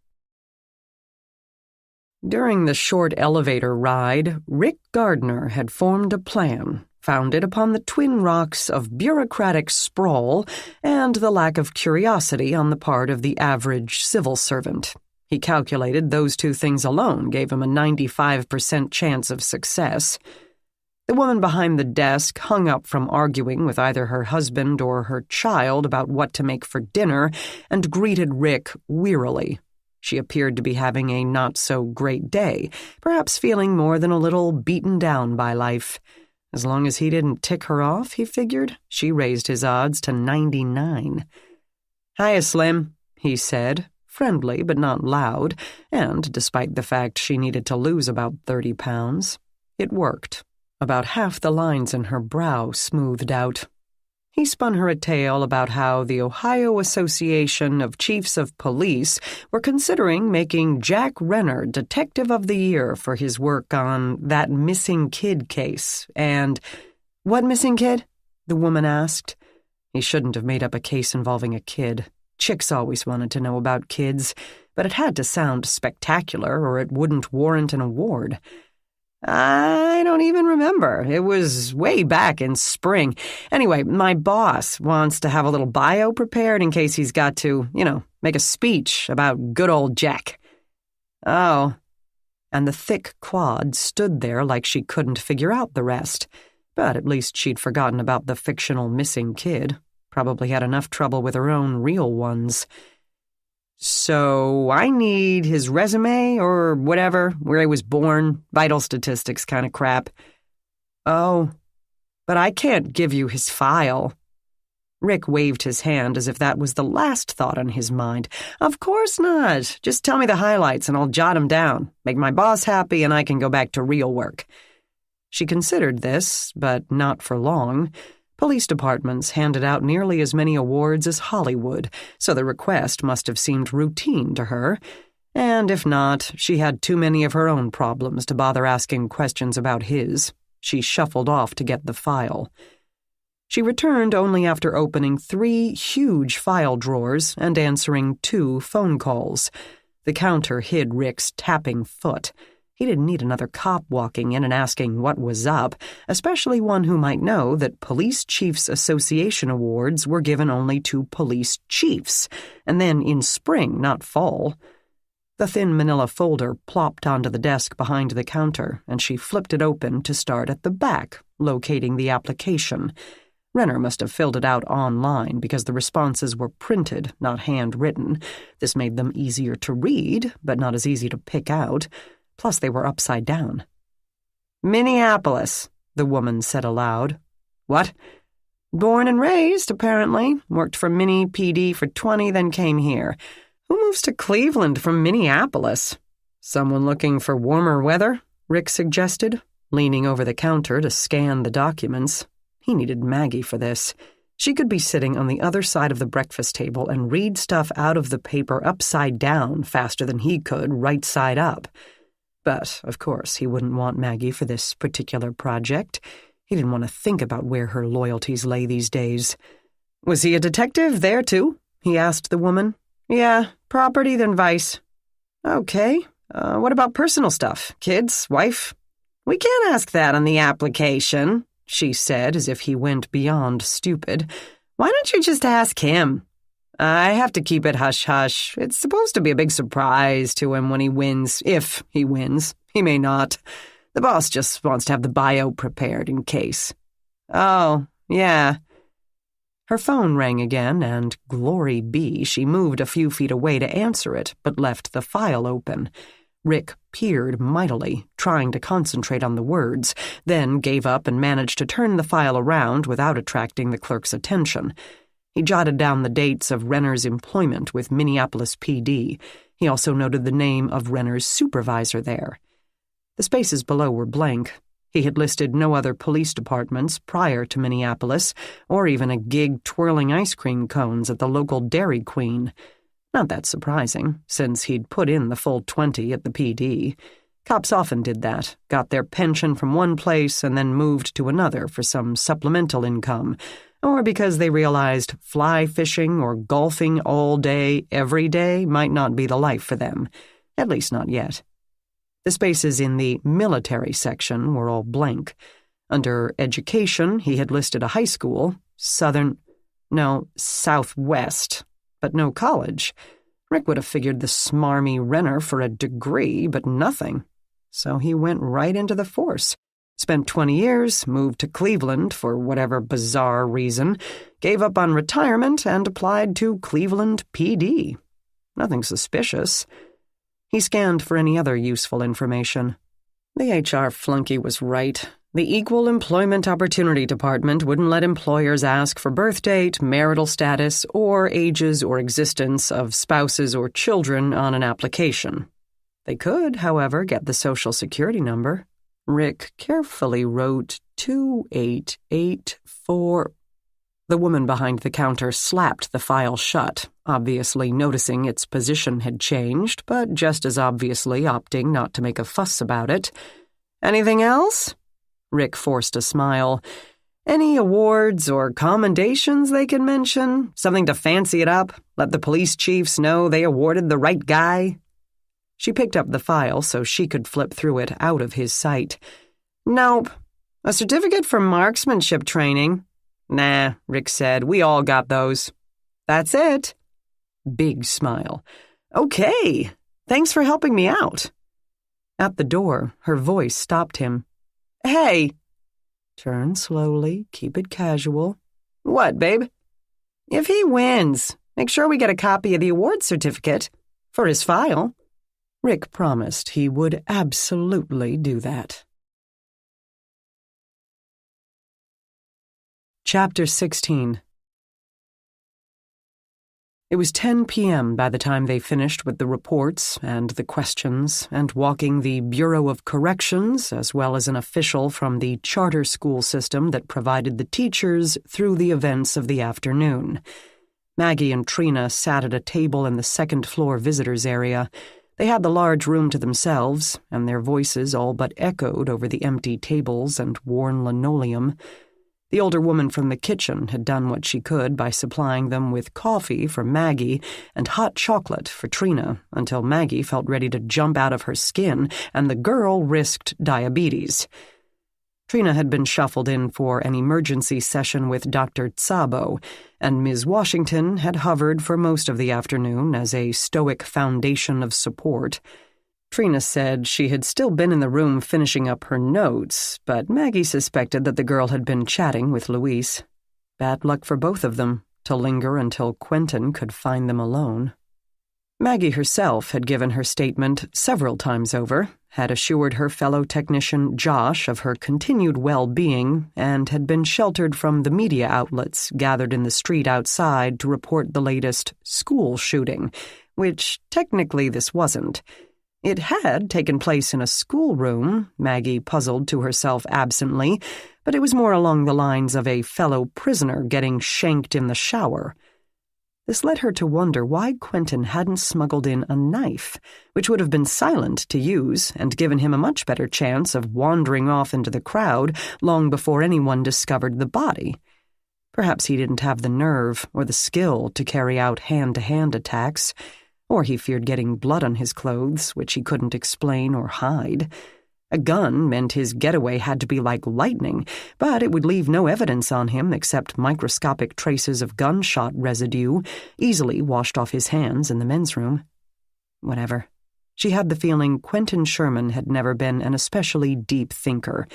Speaker 1: During the short elevator ride, Rick Gardner had formed a plan, founded upon the twin rocks of bureaucratic sprawl and the lack of curiosity on the part of the average civil servant. He calculated those two things alone gave him a 95% chance of success. The woman behind the desk hung up from arguing with either her husband or her child about what to make for dinner and greeted Rick wearily. She appeared to be having a not-so-great day, perhaps feeling more than a little beaten down by life. As long as he didn't tick her off, he figured, she raised his odds to 99. "Hiya, Slim," he said, friendly but not loud, and despite the fact she needed to lose about 30 pounds, it worked. About half the lines in her brow smoothed out. He spun her a tale about how the Ohio Association of Chiefs of Police were considering making Jack Renner Detective of the Year for his work on that missing kid case, and— "What missing kid?" the woman asked. He shouldn't have made up a case involving a kid. Chicks always wanted to know about kids, but it had to sound spectacular or it wouldn't warrant an award. "I don't even remember. It was way back in spring. Anyway, my boss wants to have a little bio prepared in case he's got to, make a speech about good old Jack." "Oh." And the thick quad stood there like she couldn't figure out the rest. But at least she'd forgotten about the fictional missing kid. Probably had enough trouble with her own real ones. "So I need his resume or whatever, where he was born, vital statistics kind of crap." "Oh, but I can't give you his file." Rick waved his hand as if that was the last thought on his mind. "Of course not. Just tell me the highlights and I'll jot them down. Make my boss happy and I can go back to real work." She considered this, but not for long. Police departments handed out nearly as many awards as Hollywood, so the request must have seemed routine to her. And if not, she had too many of her own problems to bother asking questions about his. She shuffled off to get the file. She returned only after opening 3 huge file drawers and answering 2 phone calls. The counter hid Rick's tapping foot. He didn't need another cop walking in and asking what was up, especially one who might know that Police Chiefs Association awards were given only to police chiefs, and then in spring, not fall. The thin manila folder plopped onto the desk behind the counter, and she flipped it open to start at the back, locating the application. Renner must have filled it out online because the responses were printed, not handwritten. This made them easier to read, but not as easy to pick out. Plus, they were upside down. "Minneapolis," the woman said aloud. "What?" "Born and raised, apparently. Worked for Mini PD for 20, then came here. Who moves to Cleveland from Minneapolis?" "Someone looking for warmer weather?" Rick suggested, leaning over the counter to scan the documents. He needed Maggie for this. She could be sitting on the other side of the breakfast table and read stuff out of the paper upside down faster than he could right side up. But, of course, he wouldn't want Maggie for this particular project. He didn't want to think about where her loyalties lay these days. "Was he a detective there, too?" he asked the woman. "Yeah, property then vice." "Okay, what about personal stuff? Kids, wife?" "We can't ask that on the application," she said, as if he went beyond stupid. "Why don't you just ask him?" "I have to keep it hush-hush. It's supposed to be a big surprise to him when he wins, if he wins. He may not. The boss just wants to have the bio prepared in case." "Oh, yeah." Her phone rang again, and, glory be, she moved a few feet away to answer it, but left the file open. Rick peered mightily, trying to concentrate on the words, then gave up and managed to turn the file around without attracting the clerk's attention. He jotted down the dates of Renner's employment with Minneapolis PD. He also noted the name of Renner's supervisor there. The spaces below were blank. He had listed no other police departments prior to Minneapolis, or even a gig twirling ice cream cones at the local Dairy Queen. Not that surprising, since he'd put in the full 20 at the PD. Cops often did that, got their pension from one place and then moved to another for some supplemental income, or because they realized fly fishing or golfing all day, every day might not be the life for them, at least not yet. The spaces in the military section were all blank. Under education, he had listed a high school, Southwest, but no college. Rick would have figured the smarmy Renner for a degree, but nothing. So he went right into the force. Spent 20 years, moved to Cleveland for whatever bizarre reason, gave up on retirement, and applied to Cleveland PD. Nothing suspicious. He scanned for any other useful information. The HR flunky was right. The Equal Employment Opportunity Department wouldn't let employers ask for birth date, marital status, or ages or existence of spouses or children on an application. They could, however, get the Social Security number. Rick carefully wrote 2884. The woman behind the counter slapped the file shut, obviously noticing its position had changed, but just as obviously opting not to make a fuss about it. "Anything else?" Rick forced a smile. "Any awards or commendations they can mention? Something to fancy it up? Let the police chiefs know they awarded the right guy?" She picked up the file so she could flip through it out of his sight. "Nope. A certificate for marksmanship training?" "Nah," Rick said. "We all got those." "That's it." Big smile. "Okay. Thanks for helping me out." At the door, her voice stopped him. "Hey." "Turn slowly, keep it casual." "What, babe?" "If he wins, make sure we get a copy of the award certificate for his file." Rick promised he would absolutely do that. Chapter 16. It was 10 p.m. by the time they finished with the reports and the questions and walking the Bureau of Corrections, as well as an official from the charter school system that provided the teachers through the events of the afternoon. Maggie and Trina sat at a table in the second-floor visitors' area. They had the large room to themselves, and their voices all but echoed over the empty tables and worn linoleum. The older woman from the kitchen had done what she could by supplying them with coffee for Maggie and hot chocolate for Trina until Maggie felt ready to jump out of her skin and the girl risked diabetes. Trina had been shuffled in for an emergency session with Dr. Tsabo, and Ms. Washington had hovered for most of the afternoon as a stoic foundation of support. Trina said she had still been in the room finishing up her notes, but Maggie suspected that the girl had been chatting with Luis. Bad luck for both of them, to linger until Quentin could find them alone. Maggie herself had given her statement several times over, had assured her fellow technician Josh of her continued well-being, and had been sheltered from the media outlets gathered in the street outside to report the latest school shooting, which technically this wasn't. It had taken place in a schoolroom, Maggie puzzled to herself absently, but it was more along the lines of a fellow prisoner getting shanked in the shower. This led her to wonder why Quentin hadn't smuggled in a knife, which would have been silent to use and given him a much better chance of wandering off into the crowd long before anyone discovered the body. Perhaps he didn't have the nerve or the skill to carry out hand-to-hand attacks, or he feared getting blood on his clothes, which he couldn't explain or hide. A gun meant his getaway had to be like lightning, but it would leave no evidence on him except microscopic traces of gunshot residue, easily washed off his hands in the men's room. Whatever. She had the feeling Quentin Sherman had never been an especially deep thinker,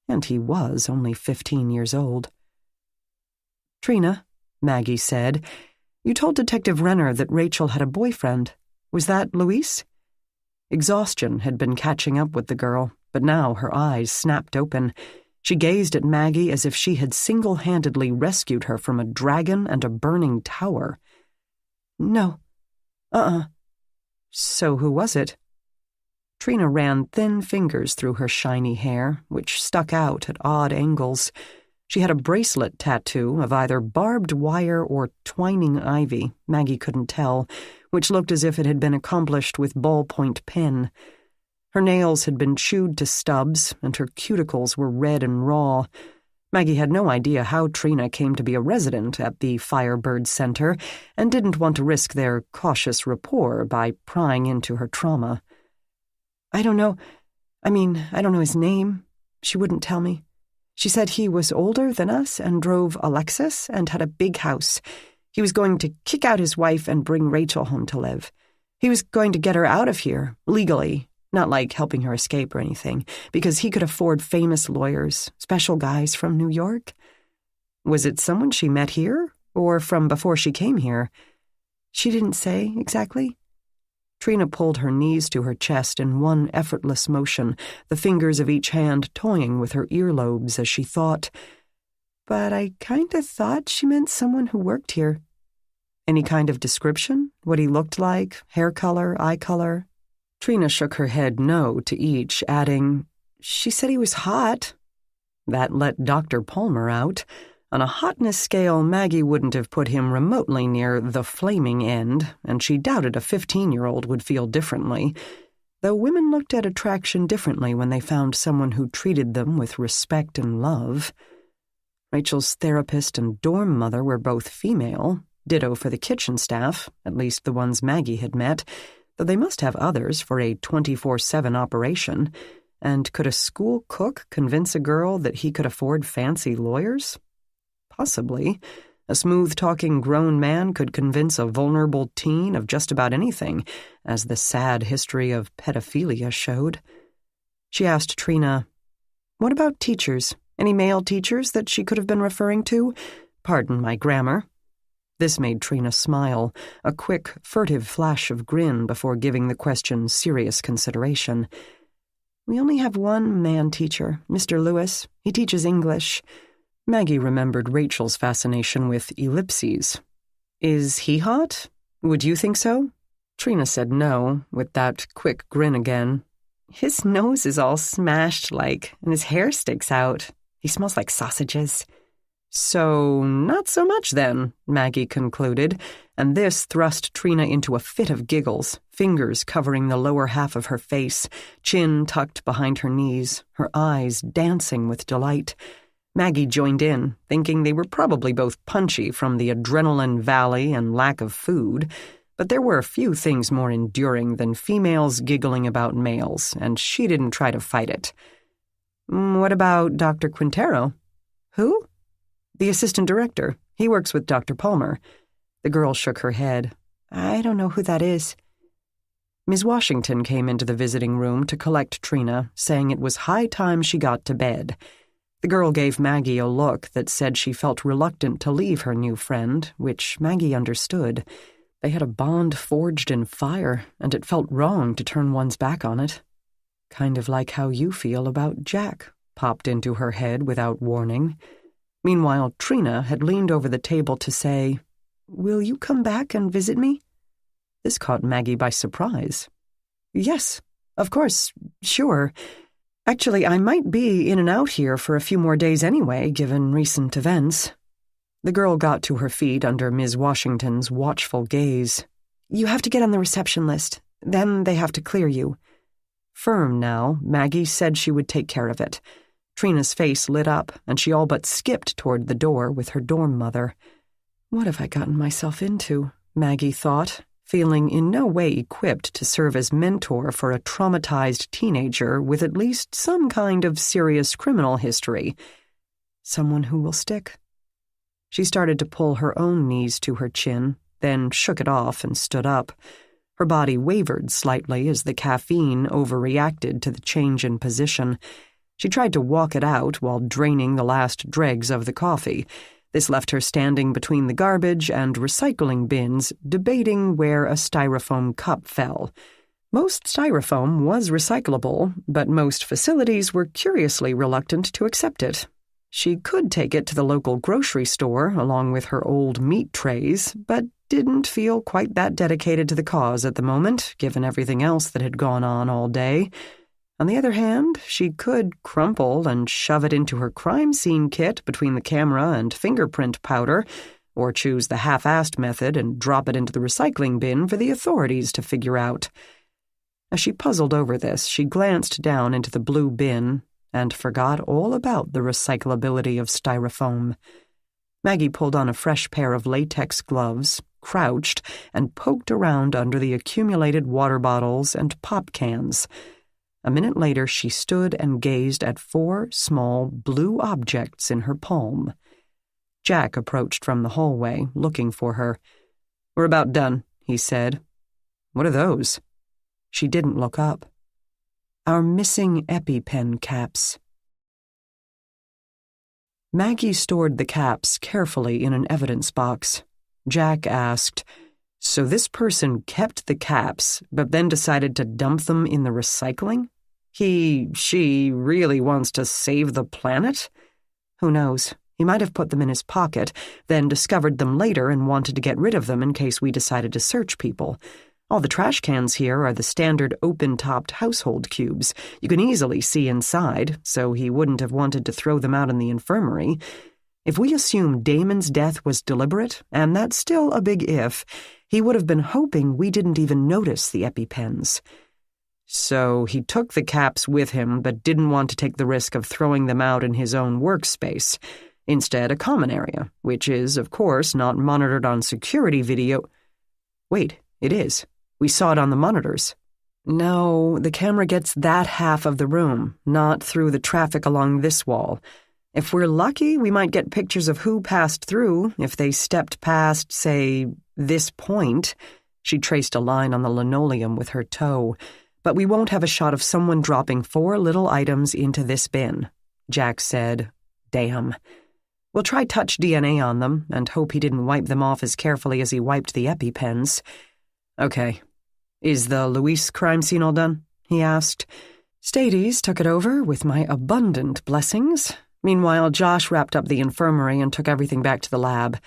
Speaker 1: and he was only 15 years old. "Trina," Maggie said, "you told Detective Renner that Rachel had a boyfriend. Was that Luis?" Exhaustion had been catching up with the girl, but now her eyes snapped open. She gazed at Maggie as if she had single-handedly rescued her from a dragon and a burning tower. "No. So who was it?" Trina ran thin fingers through her shiny hair, which stuck out at odd angles. She had a bracelet tattoo of either barbed wire or twining ivy, Maggie couldn't tell, which looked as if it had been accomplished with ballpoint pen. Her nails had been chewed to stubs, and her cuticles were red and raw. Maggie had no idea how Trina came to be a resident at the Firebird Center, and didn't want to risk their cautious rapport by prying into her trauma. I don't know his name. She wouldn't tell me. She said he was older than us and drove a Lexus and had a big house. He was going to kick out his wife and bring Rachel home to live. He was going to get her out of here, legally, not like helping her escape or anything, because he could afford famous lawyers, special guys from New York. Was it someone she met here, or from before she came here? She didn't say exactly. Trina pulled her knees to her chest in one effortless motion, the fingers of each hand toying with her earlobes as she thought, but I kind of thought she meant someone who worked here. Any kind of description? What he looked like? Hair color? Eye color? Trina shook her head no to each, adding, "She said he was hot." That let Dr. Palmer out. On a hotness scale, Maggie wouldn't have put him remotely near the flaming end, and she doubted a 15-year-old would feel differently, though women looked at attraction differently when they found someone who treated them with respect and love. Rachel's therapist and dorm mother were both female, ditto for the kitchen staff, at least the ones Maggie had met, though they must have others for a 24/7 operation. And could a school cook convince a girl that he could afford fancy lawyers? Possibly. A smooth-talking grown man could convince a vulnerable teen of just about anything, as the sad history of pedophilia showed. She asked Trina, "What about teachers? Any male teachers that she could have been referring to? Pardon my grammar." This made Trina smile, a quick, furtive flash of grin before giving the question serious consideration. "We only have one man teacher, Mr. Lewis. He teaches English." Maggie remembered Rachel's fascination with ellipses. "Is he hot? Would you think so?" Trina said no, with that quick grin again. "His nose is all smashed and his hair sticks out. He smells like sausages." "So, not so much then," Maggie concluded, and this thrust Trina into a fit of giggles, fingers covering the lower half of her face, chin tucked behind her knees, her eyes dancing with delight. Maggie joined in, thinking they were probably both punchy from the adrenaline valley and lack of food, but there were a few things more enduring than females giggling about males, and she didn't try to fight it. "What about Dr. Quintero?" "Who?" "The assistant director. He works with Dr. Palmer." The girl shook her head. "I don't know who that is." Ms. Washington came into the visiting room to collect Trina, saying it was high time she got to bed. The girl gave Maggie a look that said she felt reluctant to leave her new friend, which Maggie understood. They had a bond forged in fire, and it felt wrong to turn one's back on it. Kind of like how you feel about Jack, popped into her head without warning. Meanwhile, Trina had leaned over the table to say, "Will you come back and visit me?" This caught Maggie by surprise. "Yes, of course, sure. Actually, I might be in and out here for a few more days anyway, given recent events." The girl got to her feet under Ms. Washington's watchful gaze. "You have to get on the reception list. Then they have to clear you." Firm now, Maggie said she would take care of it. Trina's face lit up, and she all but skipped toward the door with her dorm mother. What have I gotten myself into? Maggie thought, feeling in no way equipped to serve as mentor for a traumatized teenager with at least some kind of serious criminal history. Someone who will stick. She started to pull her own knees to her chin, then shook it off and stood up. Her body wavered slightly as the caffeine overreacted to the change in position. She tried to walk it out while draining the last dregs of the coffee. This left her standing between the garbage and recycling bins, debating where a styrofoam cup fell. Most styrofoam was recyclable, but most facilities were curiously reluctant to accept it. She could take it to the local grocery store along with her old meat trays, but didn't feel quite that dedicated to the cause at the moment, given everything else that had gone on all day. On the other hand, she could crumple and shove it into her crime scene kit between the camera and fingerprint powder, or choose the half-assed method and drop it into the recycling bin for the authorities to figure out. As she puzzled over this, she glanced down into the blue bin and forgot all about the recyclability of styrofoam. Maggie pulled on a fresh pair of latex gloves, crouched, and poked around under the accumulated water bottles and pop cans. A minute later, she stood and gazed at 4 small blue objects in her palm. Jack approached from the hallway, looking for her. "We're about done," he said. "What are those?" She didn't look up. "Our missing EpiPen caps." Maggie stored the caps carefully in an evidence box. Jack asked, "So this person kept the caps, but then decided to dump them in the recycling? She really wants to save the planet?" Who knows? He might have put them in his pocket, then discovered them later and wanted to get rid of them in case we decided to search people. All the trash cans here are the standard open-topped household cubes. You can easily see inside, so he wouldn't have wanted to throw them out in the infirmary. If we assume Damon's death was deliberate, and that's still a big if, he would have been hoping we didn't even notice the EpiPens. So he took the caps with him, but didn't want to take the risk of throwing them out in his own workspace. Instead, a common area, which is, of course, not monitored on security video. Wait, it is. We saw it on the monitors. No, the camera gets that half of the room, not through the traffic along this wall. If we're lucky, we might get pictures of who passed through if they stepped past, say, this point. She traced a line on the linoleum with her toe. But we won't have a shot of someone dropping 4 little items into this bin. Jack said, "Damn. We'll try touch DNA on them and hope he didn't wipe them off as carefully as he wiped the EpiPens." "Okay. Is the Luis crime scene all done?" he asked. "Stades took it over with my abundant blessings. Meanwhile, Josh wrapped up the infirmary and took everything back to the lab.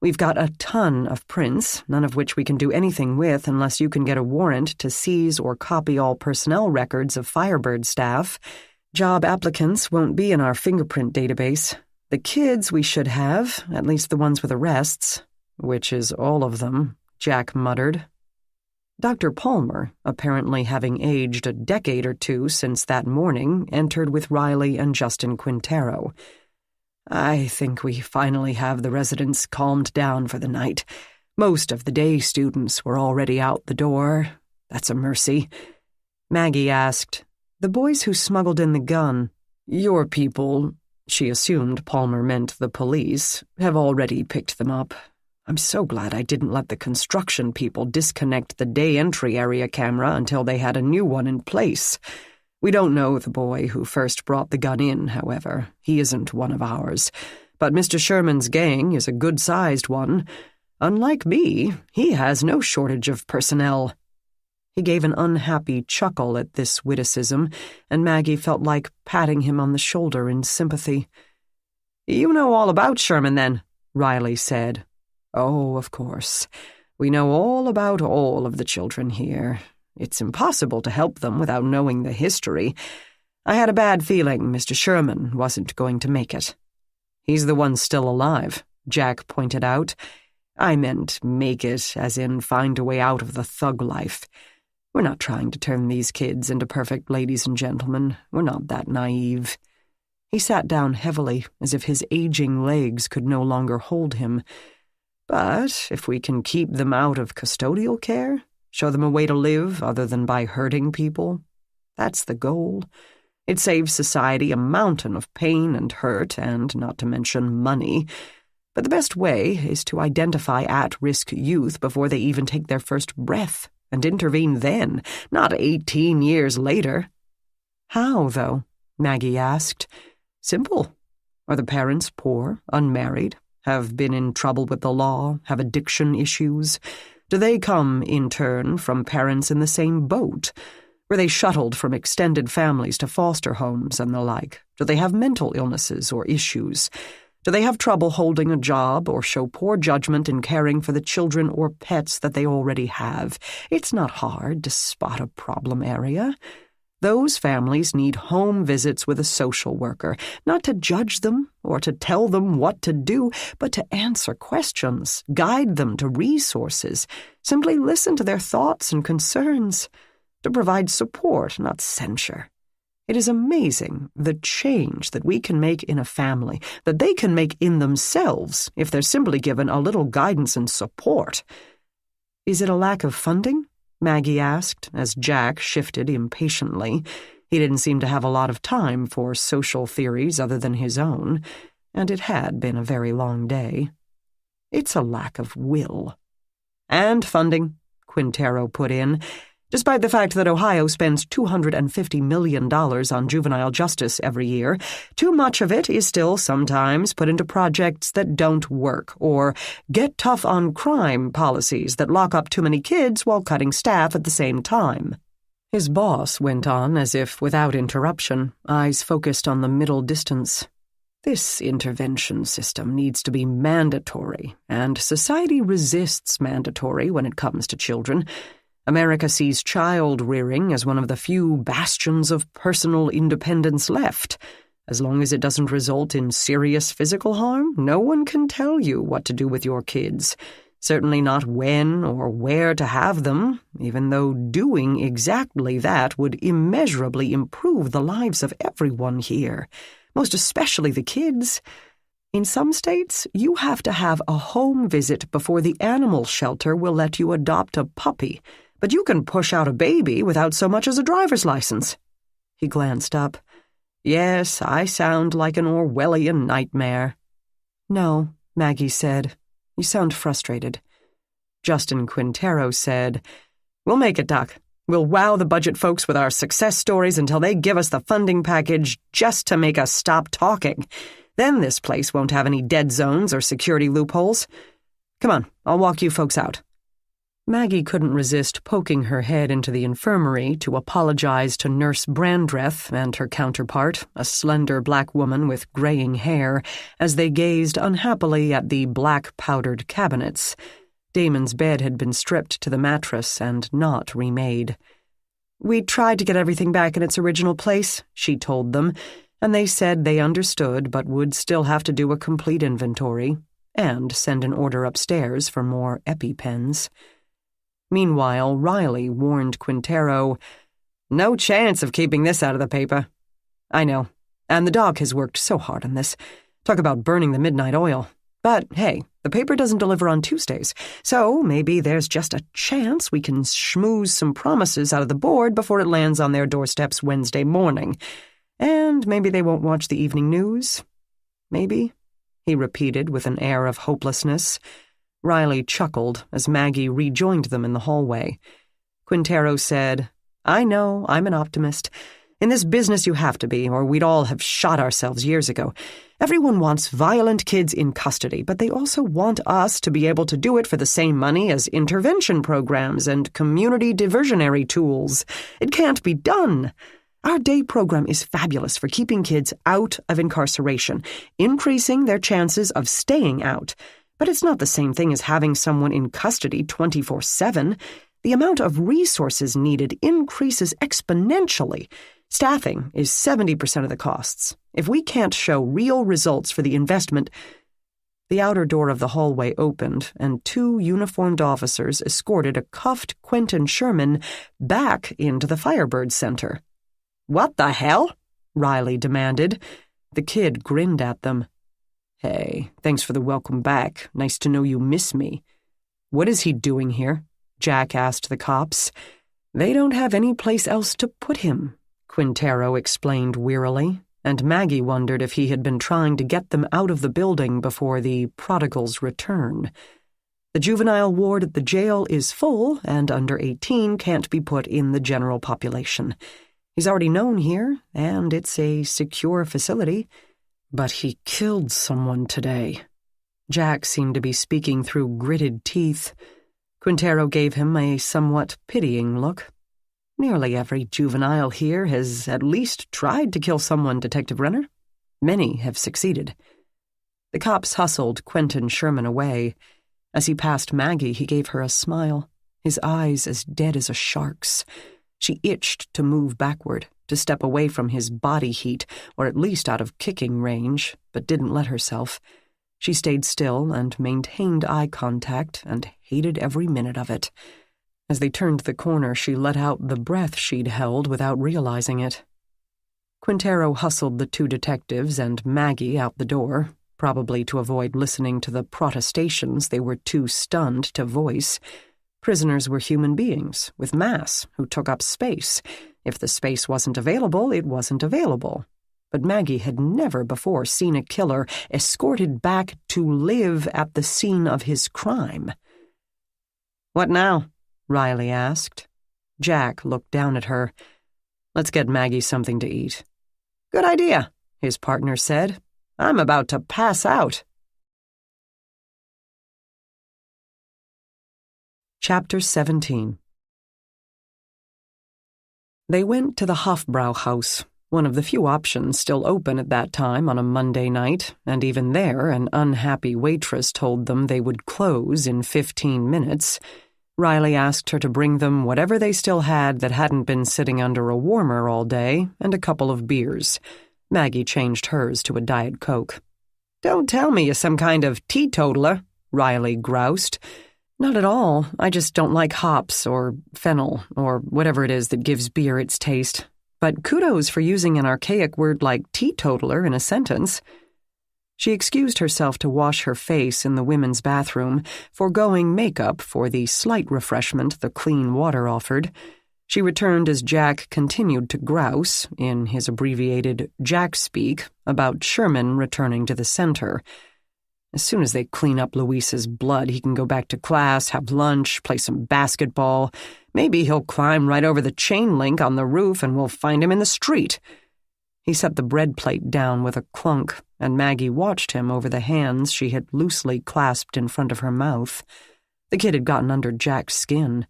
Speaker 1: We've got a ton of prints, none of which we can do anything with unless you can get a warrant to seize or copy all personnel records of Firebird staff. Job applicants won't be in our fingerprint database. The kids we should have, at least the ones with arrests, which is all of them," Jack muttered. Dr. Palmer, apparently having aged a decade or 2 since that morning, entered with Riley and Justin Quintero. "I think we finally have the residents calmed down for the night. Most of the day students were already out the door. That's a mercy." Maggie asked, "The boys who smuggled in the gun, your people," she assumed Palmer meant the police, "have already picked them up. I'm so glad I didn't let the construction people disconnect the day entry area camera until they had a new one in place. We don't know the boy who first brought the gun in, however. He isn't one of ours. But Mr. Sherman's gang is a good-sized one. Unlike me, he has no shortage of personnel." He gave an unhappy chuckle at this witticism, and Maggie felt like patting him on the shoulder in sympathy. "You know all about Sherman, then," Riley said. "Oh, of course. We know all about all of the children here. It's impossible to help them without knowing the history. I had a bad feeling Mr. Sherman wasn't going to make it." "He's the one still alive," Jack pointed out. "I meant make it, as in find a way out of the thug life. We're not trying to turn these kids into perfect ladies and gentlemen. We're not that naive." He sat down heavily, as if his aging legs could no longer hold him. "But if we can keep them out of custodial care, show them a way to live other than by hurting people, that's the goal. It saves society a mountain of pain and hurt, and not to mention money. But the best way is to identify at-risk youth before they even take their first breath, and intervene then, not 18 years later." "How, though?" Maggie asked. "Simple. Are the parents poor, unmarried, have been in trouble with the law, have addiction issues? Do they come, in turn, from parents in the same boat? Were they shuttled from extended families to foster homes and the like? Do they have mental illnesses or issues? Do they have trouble holding a job or show poor judgment in caring for the children or pets that they already have? It's not hard to spot a problem area. Those families need home visits with a social worker, not to judge them or to tell them what to do, but to answer questions, guide them to resources, simply listen to their thoughts and concerns, to provide support, not censure. It is amazing the change that we can make in a family, that they can make in themselves if they're simply given a little guidance and support." "Is it a lack of funding?" Maggie asked, as Jack shifted impatiently. He didn't seem to have a lot of time for social theories other than his own, and it had been a very long day. "It's a lack of will." "And funding," Quintero put in. "Despite the fact that Ohio spends $250 million on juvenile justice every year, too much of it is still sometimes put into projects that don't work, or get tough on crime policies that lock up too many kids while cutting staff at the same time." His boss went on as if without interruption, eyes focused on the middle distance. "This intervention system needs to be mandatory, and society resists mandatory when it comes to children. America sees child-rearing as one of the few bastions of personal independence left. As long as it doesn't result in serious physical harm, no one can tell you what to do with your kids. Certainly not when or where to have them, even though doing exactly that would immeasurably improve the lives of everyone here, most especially the kids. In some states, you have to have a home visit before the animal shelter will let you adopt a puppy. But you can push out a baby without so much as a driver's license." He glanced up. "Yes, I sound like an Orwellian nightmare." "No," Maggie said. "You sound frustrated." Justin Quintero said, "We'll make it, Doc. We'll wow the budget folks with our success stories until they give us the funding package just to make us stop talking. Then this place won't have any dead zones or security loopholes. Come on, I'll walk you folks out." Maggie couldn't resist poking her head into the infirmary to apologize to Nurse Brandreth and her counterpart, a slender black woman with graying hair, as they gazed unhappily at the black-powdered cabinets. Damon's bed had been stripped to the mattress and not remade. "We tried to get everything back in its original place," she told them, and they said they understood but would still have to do a complete inventory and send an order upstairs for more EpiPens. Meanwhile, Riley warned Quintero, "No chance of keeping this out of the paper." "I know, and the doc has worked so hard on this. Talk about burning the midnight oil. But, hey, the paper doesn't deliver on Tuesdays, so maybe there's just a chance we can schmooze some promises out of the board before it lands on their doorsteps Wednesday morning. And maybe they won't watch the evening news. Maybe," he repeated with an air of hopelessness. Riley chuckled as Maggie rejoined them in the hallway. Quintero said, "I know, I'm an optimist. In this business you have to be, or we'd all have shot ourselves years ago. Everyone wants violent kids in custody, but they also want us to be able to do it for the same money as intervention programs and community diversionary tools. It can't be done. Our day program is fabulous for keeping kids out of incarceration, increasing their chances of staying out. But it's not the same thing as having someone in custody 24/7. The amount of resources needed increases exponentially. Staffing is 70% of the costs. If we can't show real results for the investment— The outer door of the hallway opened, and 2 uniformed officers escorted a cuffed Quentin Sherman back into the Firebird Center. "What the hell?" Riley demanded. The kid grinned at them. "Hey, thanks for the welcome back. Nice to know you miss me." "What is he doing here?" Jack asked the cops. "They don't have any place else to put him," Quintero explained wearily, and Maggie wondered if he had been trying to get them out of the building before the prodigal's return. The juvenile ward at the jail is full, and under 18 can't be put in the general population. He's already known here, and it's a secure facility. But he killed someone today. Jack seemed to be speaking through gritted teeth. Quintero gave him a somewhat pitying look. "Nearly every juvenile here has at least tried to kill someone, Detective Renner. Many have succeeded." The cops hustled Quentin Sherman away. As he passed Maggie, he gave her a smile, his eyes as dead as a shark's. She itched to move backward, to step away from his body heat, or at least out of kicking range, but didn't let herself. She stayed still and maintained eye contact and hated every minute of it. As they turned the corner, she let out the breath she'd held without realizing it. Quintero hustled the 2 detectives and Maggie out the door, probably to avoid listening to the protestations they were too stunned to voice. Prisoners were human beings, with mass, who took up space. If the space wasn't available, it wasn't available. But Maggie had never before seen a killer escorted back to live at the scene of his crime. "What now?" Riley asked. Jack looked down at her. "Let's get Maggie something to eat." "Good idea," his partner said. "I'm about to pass out." Chapter 17. They went to the Hofbrau house, one of the few options still open at that time on a Monday night, and even there an unhappy waitress told them they would close in 15 minutes. Riley asked her to bring them whatever they still had that hadn't been sitting under a warmer all day, and a couple of beers. Maggie changed hers to a Diet Coke. "Don't tell me you're some kind of teetotaler," Riley groused. "Not at all. I just don't like hops or fennel or whatever it is that gives beer its taste. But kudos for using an archaic word like teetotaler in a sentence." She excused herself to wash her face in the women's bathroom, foregoing makeup for the slight refreshment the clean water offered. She returned as Jack continued to grouse, in his abbreviated Jack-speak, about Sherman returning to the center. As soon as they clean up Luis's blood, he can go back to class, have lunch, play some basketball. Maybe he'll climb right over the chain link on the roof and we'll find him in the street. He set the bread plate down with a clunk, and Maggie watched him over the hands she had loosely clasped in front of her mouth. The kid had gotten under Jack's skin.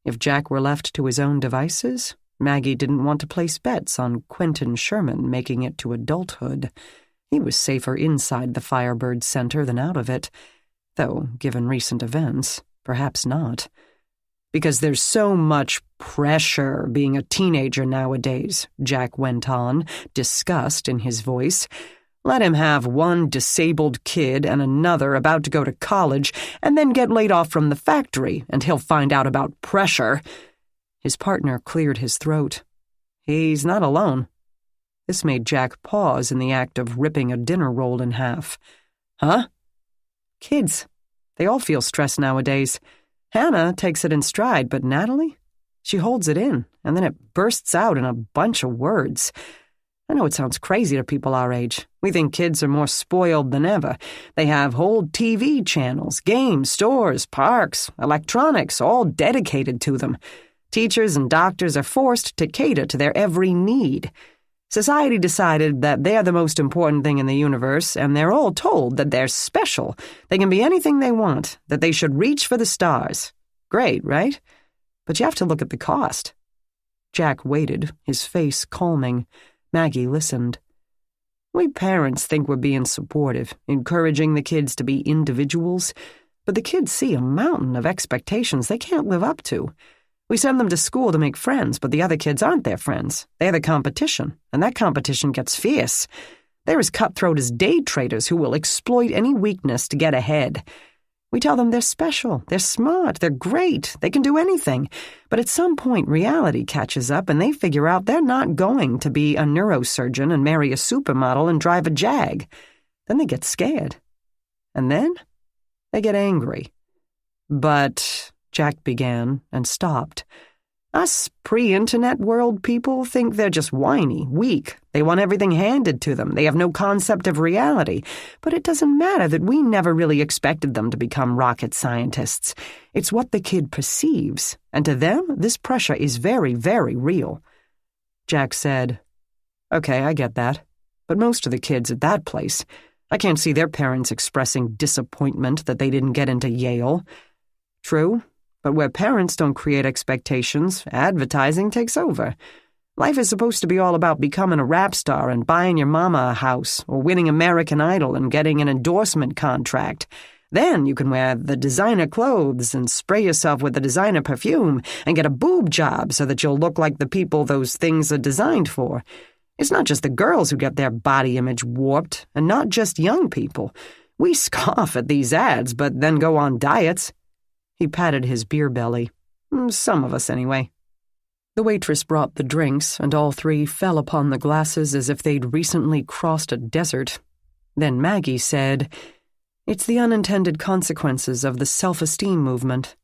Speaker 1: If Jack were left to his own devices, Maggie didn't want to place bets on Quentin Sherman making it to adulthood. He was safer inside the Firebird Center than out of it, though, given recent events, perhaps not. "Because there's so much pressure being a teenager nowadays," Jack went on, disgust in his voice. "Let him have one disabled kid and another about to go to college and then get laid off from the factory, and he'll find out about pressure." His partner cleared his throat. "He's not alone." This made Jack pause in the act of ripping a dinner roll in half. "Huh?" "Kids. They all feel stress nowadays. Hannah takes it in stride, but Natalie? She holds it in, and then it bursts out in a bunch of words. I know it sounds crazy to people our age. We think kids are more spoiled than ever. They have whole TV channels, games, stores, parks, electronics, all dedicated to them. Teachers and doctors are forced to cater to their every need. Society decided that they're the most important thing in the universe, and they're all told that they're special. They can be anything they want, that they should reach for the stars. Great, right? But you have to look at the cost. Jack waited, his face calming. Maggie listened. We parents think we're being supportive, encouraging the kids to be individuals, but the kids see a mountain of expectations they can't live up to. We send them to school to make friends, but the other kids aren't their friends. They're the competition, and that competition gets fierce. They're as cutthroat as day traders who will exploit any weakness to get ahead. We tell them they're special, they're smart, they're great, they can do anything. But at some point, reality catches up, and they figure out they're not going to be a neurosurgeon and marry a supermodel and drive a Jag. Then they get scared. And then they get angry. But Jack began and stopped. Us pre-internet world people think they're just whiny, weak. They want everything handed to them. They have no concept of reality. But it doesn't matter that we never really expected them to become rocket scientists. It's what the kid perceives, and to them, this pressure is very, very real. Jack said, Okay, I get that. But most of the kids at that place, I can't see their parents expressing disappointment that they didn't get into Yale. True. But where parents don't create expectations, advertising takes over. Life is supposed to be all about becoming a rap star and buying your mama a house, or winning American Idol and getting an endorsement contract. Then you can wear the designer clothes and spray yourself with the designer perfume and get a boob job so that you'll look like the people those things are designed for. It's not just the girls who get their body image warped, and not just young people. We scoff at these ads, but then go on diets. He patted his beer belly. Some of us, anyway. The waitress brought the drinks, and all three fell upon the glasses as if they'd recently crossed a desert. Then Maggie said, It's the unintended consequences of the self-esteem movement.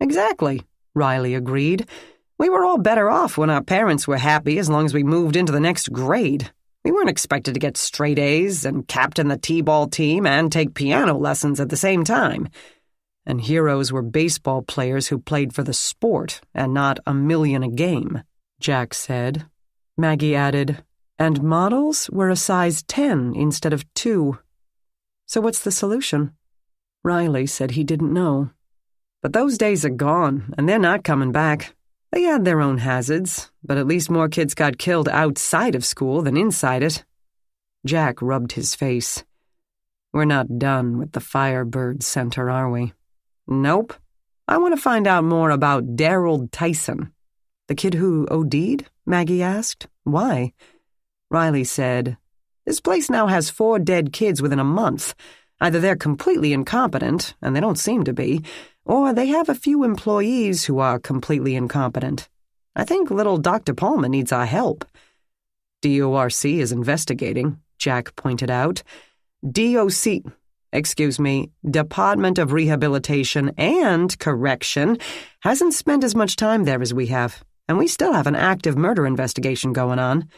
Speaker 1: Exactly, Riley agreed. We were all better off when our parents were happy as long as we moved into the next grade. We weren't expected to get straight A's and captain the T-ball team and take piano lessons at the same time. And heroes were baseball players who played for the sport and not $1 million a game, Jack said. Maggie added, And models were a size 10 instead of 2. So what's the solution? Riley said he didn't know. But those days are gone, and they're not coming back. They had their own hazards, but at least more kids got killed outside of school than inside it. Jack rubbed his face. We're not done with the Firebird Center, are we? Nope. I want to find out more about Daryl Tyson. The kid who OD'd? Maggie asked. Why? Riley said, This place now has 4 dead kids within a month. Either they're completely incompetent, and they don't seem to be, or they have a few employees who are completely incompetent. I think little Dr. Palmer needs our help. DORC is investigating, Jack pointed out. Department of Rehabilitation and Correction, hasn't spent as much time there as we have, and we still have an active murder investigation going on.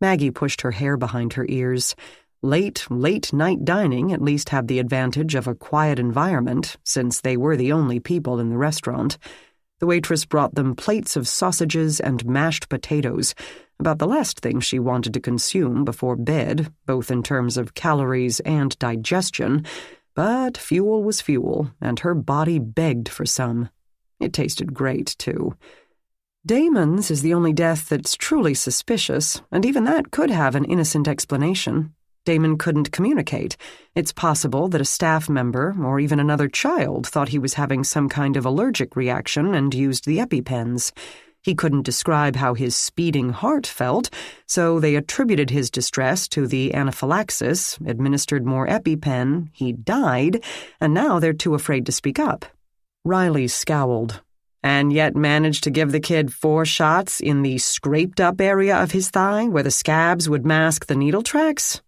Speaker 1: Maggie pushed her hair behind her ears. Late night dining at least had the advantage of a quiet environment, since they were the only people in the restaurant. The waitress brought them plates of sausages and mashed potatoes, about the last thing she wanted to consume before bed, both in terms of calories and digestion, but fuel was fuel, and her body begged for some. It tasted great, too. Damon's is the only death that's truly suspicious, and even that could have an innocent explanation. Damon couldn't communicate. It's possible that a staff member, or even another child, thought he was having some kind of allergic reaction and used the EpiPens. He couldn't describe how his speeding heart felt, so they attributed his distress to the anaphylaxis, administered more EpiPen, he died, and now they're too afraid to speak up. Riley scowled, and yet managed to give the kid 4 shots in the scraped-up area of his thigh where the scabs would mask the needle tracks?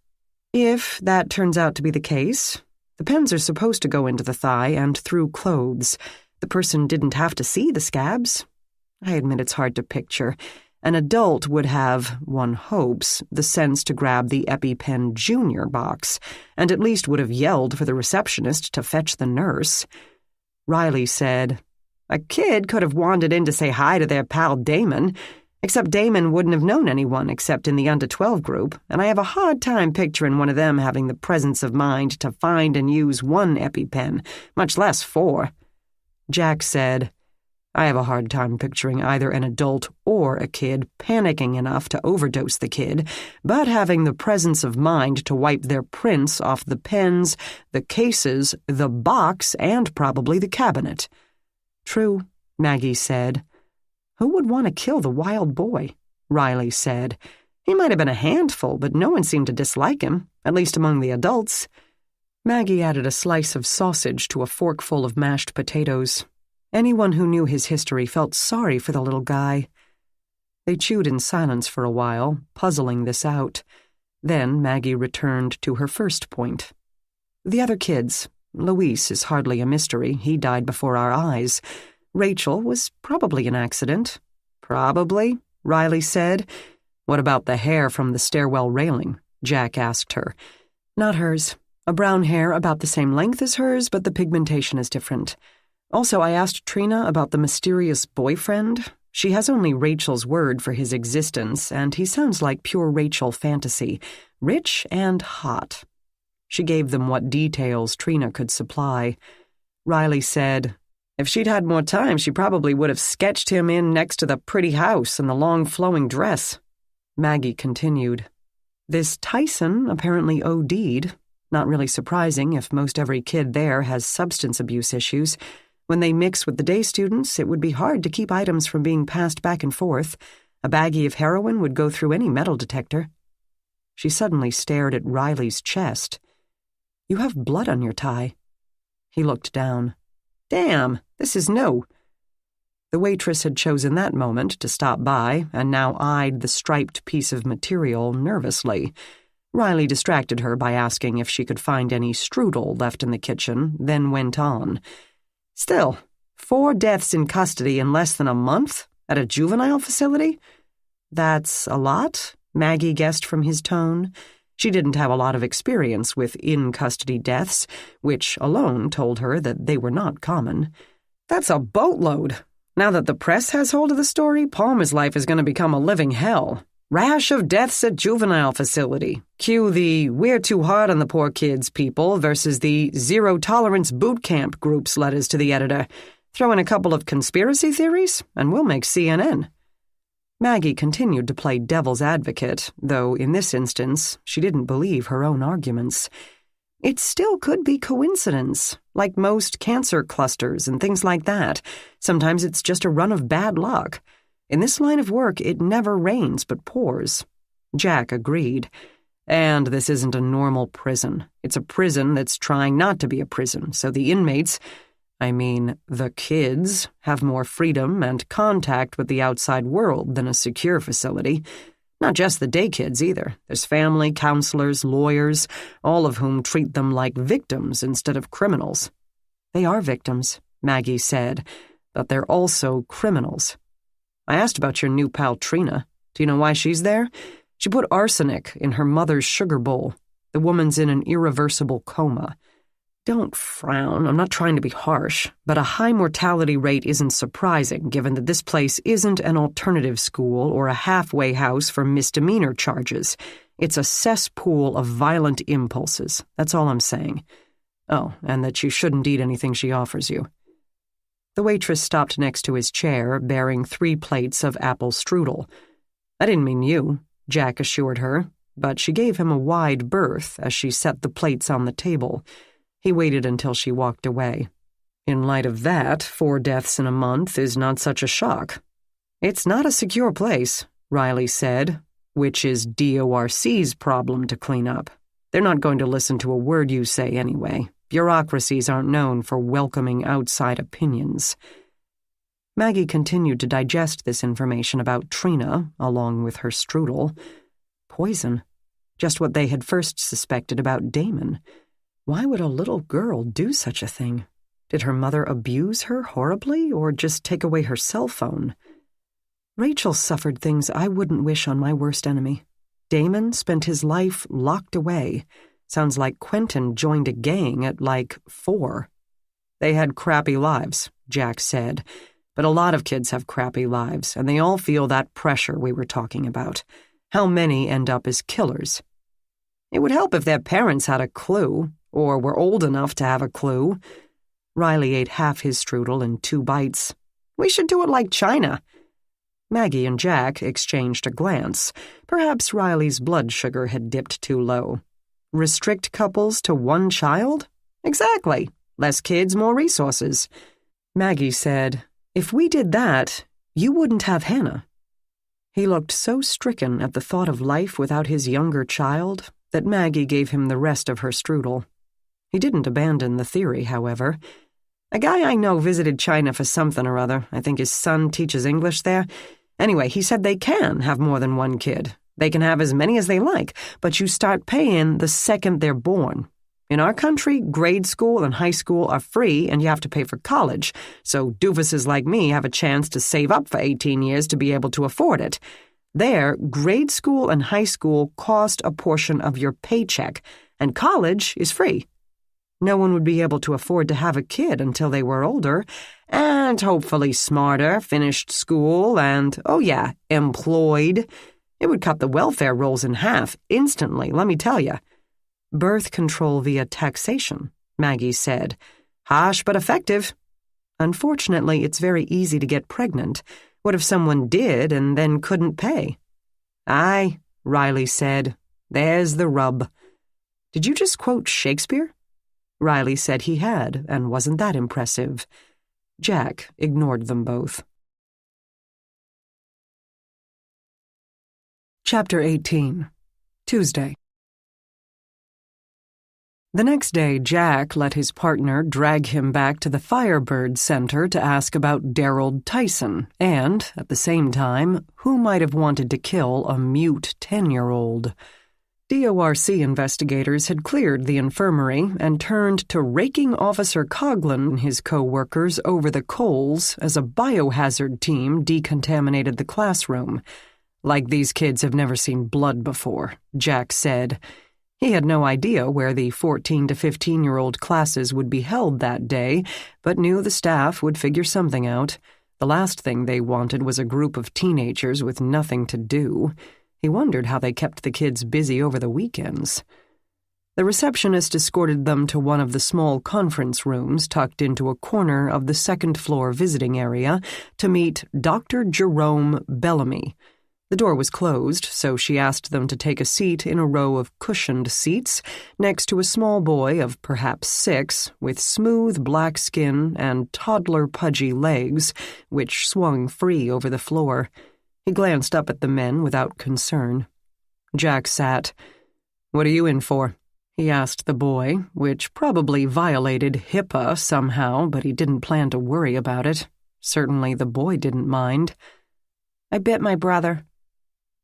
Speaker 1: If that turns out to be the case, the pens are supposed to go into the thigh and through clothes. The person didn't have to see the scabs. I admit it's hard to picture. An adult would have, one hopes, the sense to grab the EpiPen Junior box, and at least would have yelled for the receptionist to fetch the nurse. Riley said, A kid could have wandered in to say hi to their pal Damon, except Damon wouldn't have known anyone except in the under-12 group, and I have a hard time picturing one of them having the presence of mind to find and use one EpiPen, much less 4. Jack said, I have a hard time picturing either an adult or a kid panicking enough to overdose the kid, but having the presence of mind to wipe their prints off the pens, the cases, the box, and probably the cabinet. True, Maggie said. Who would want to kill the wild boy? Riley said. He might have been a handful, but no one seemed to dislike him, at least among the adults. Maggie added a slice of sausage to a forkful of mashed potatoes. Anyone who knew his history felt sorry for the little guy. They chewed in silence for a while, puzzling this out. Then Maggie returned to her first point. The other kids. Luis is hardly a mystery. He died before our eyes. Rachel was probably an accident. Probably, Riley said. What about the hair from the stairwell railing? Jack asked her. Not hers. A brown hair about the same length as hers, but the pigmentation is different. Also, I asked Trina about the mysterious boyfriend. She has only Rachel's word for his existence, and he sounds like pure Rachel fantasy, rich and hot. She gave them what details Trina could supply. Riley said, if she'd had more time, she probably would have sketched him in next to the pretty house and the long flowing dress. Maggie continued, this Tyson apparently OD'd. Not really surprising if most every kid there has substance abuse issues. When they mix with the day students, it would be hard to keep items from being passed back and forth. A baggie of heroin would go through any metal detector. She suddenly stared at Riley's chest. You have blood on your tie. He looked down. Damn, this is new. The waitress had chosen that moment to stop by and now eyed the striped piece of material nervously. Riley distracted her by asking if she could find any strudel left in the kitchen, then went on. Still, 4 deaths in custody in less than a month at a juvenile facility? That's a lot, Maggie guessed from his tone. She didn't have a lot of experience with in-custody deaths, which alone told her that they were not common. That's a boatload. Now that the press has hold of the story, Palmer's life is going to become a living hell. Rash of deaths at juvenile facility. Cue the we're too hard on the poor kids people versus the zero-tolerance boot camp group's letters to the editor. Throw in a couple of conspiracy theories, and we'll make CNN. Maggie continued to play devil's advocate, though in this instance she didn't believe her own arguments. It still could be coincidence, like most cancer clusters and things like that. Sometimes it's just a run of bad luck. In this line of work, it never rains but pours. Jack agreed. And this isn't a normal prison. It's a prison that's trying not to be a prison, so the inmates, the kids, have more freedom and contact with the outside world than a secure facility. Not just the day kids, either. There's family, counselors, lawyers, all of whom treat them like victims instead of criminals. They are victims, Maggie said, but they're also criminals. I asked about your new pal Trina. Do you know why she's there? She put arsenic in her mother's sugar bowl. The woman's in an irreversible coma. Don't frown, I'm not trying to be harsh, but a high mortality rate isn't surprising given that this place isn't an alternative school or a halfway house for misdemeanor charges. It's a cesspool of violent impulses, that's all I'm saying. Oh, and that you shouldn't eat anything she offers you. The waitress stopped next to his chair, bearing 3 plates of apple strudel. I didn't mean you, Jack assured her, but she gave him a wide berth as she set the plates on the table. He waited until she walked away. In light of that, 4 deaths in a month is not such a shock. It's not a secure place, Riley said, which is DORC's problem to clean up. They're not going to listen to a word you say anyway. Bureaucracies aren't known for welcoming outside opinions. Maggie continued to digest this information about Trina, along with her strudel. Poison. Just what they had first suspected about Damon. Why would a little girl do such a thing? Did her mother abuse her horribly, or just take away her cell phone? Rachel suffered things I wouldn't wish on my worst enemy. Damon spent his life locked away. Sounds like Quentin joined a gang at, 4. They had crappy lives, Jack said. But a lot of kids have crappy lives, and they all feel that pressure we were talking about. How many end up as killers? It would help if their parents had a clue, or were old enough to have a clue. Riley ate half his strudel in 2 bites. We should do it like China. Maggie and Jack exchanged a glance. Perhaps Riley's blood sugar had dipped too low. Restrict couples to 1 child? Exactly. Less kids, more resources. Maggie said, "If we did that, you wouldn't have Hannah." He looked so stricken at the thought of life without his younger child that Maggie gave him the rest of her strudel. He didn't abandon the theory, however. A guy I know visited China for something or other. I think his son teaches English there. Anyway, he said they can have more than 1 kid. They can have as many as they like, but you start paying the second they're born. In our country, grade school and high school are free and you have to pay for college, so doofuses like me have a chance to save up for 18 years to be able to afford it. There, grade school and high school cost a portion of your paycheck, and college is free. No one would be able to afford to have a kid until they were older, and hopefully smarter, finished school, and, oh yeah, employed. It would cut the welfare rolls in half, instantly, let me tell you. Birth control via taxation, Maggie said. Harsh but effective. Unfortunately, it's very easy to get pregnant. What if someone did and then couldn't pay? Aye, Riley said. There's the rub. Did you just quote Shakespeare? Riley said he had, and wasn't that impressive. Jack ignored them both. Chapter 18. Tuesday. The next day, Jack let his partner drag him back to the Firebird Center to ask about Daryl Tyson and, at the same time, who might have wanted to kill a mute 10-year-old. DORC investigators had cleared the infirmary and turned to raking Officer Coughlin and his co-workers over the coals as a biohazard team decontaminated the classroom. Like these kids have never seen blood before, Jack said. He had no idea where the 14 to 15-year-old classes would be held that day, but knew the staff would figure something out. The last thing they wanted was a group of teenagers with nothing to do. He wondered how they kept the kids busy over the weekends. The receptionist escorted them to one of the small conference rooms tucked into a corner of the second-floor visiting area to meet Dr. Jerome Bellamy. The door was closed, so she asked them to take a seat in a row of cushioned seats next to a small boy of perhaps 6 with smooth black skin and toddler pudgy legs, which swung free over the floor. He glanced up at the men without concern. Jack sat. "What are you in for?" he asked the boy, which probably violated HIPAA somehow, but he didn't plan to worry about it. Certainly the boy didn't mind. "I bit my brother."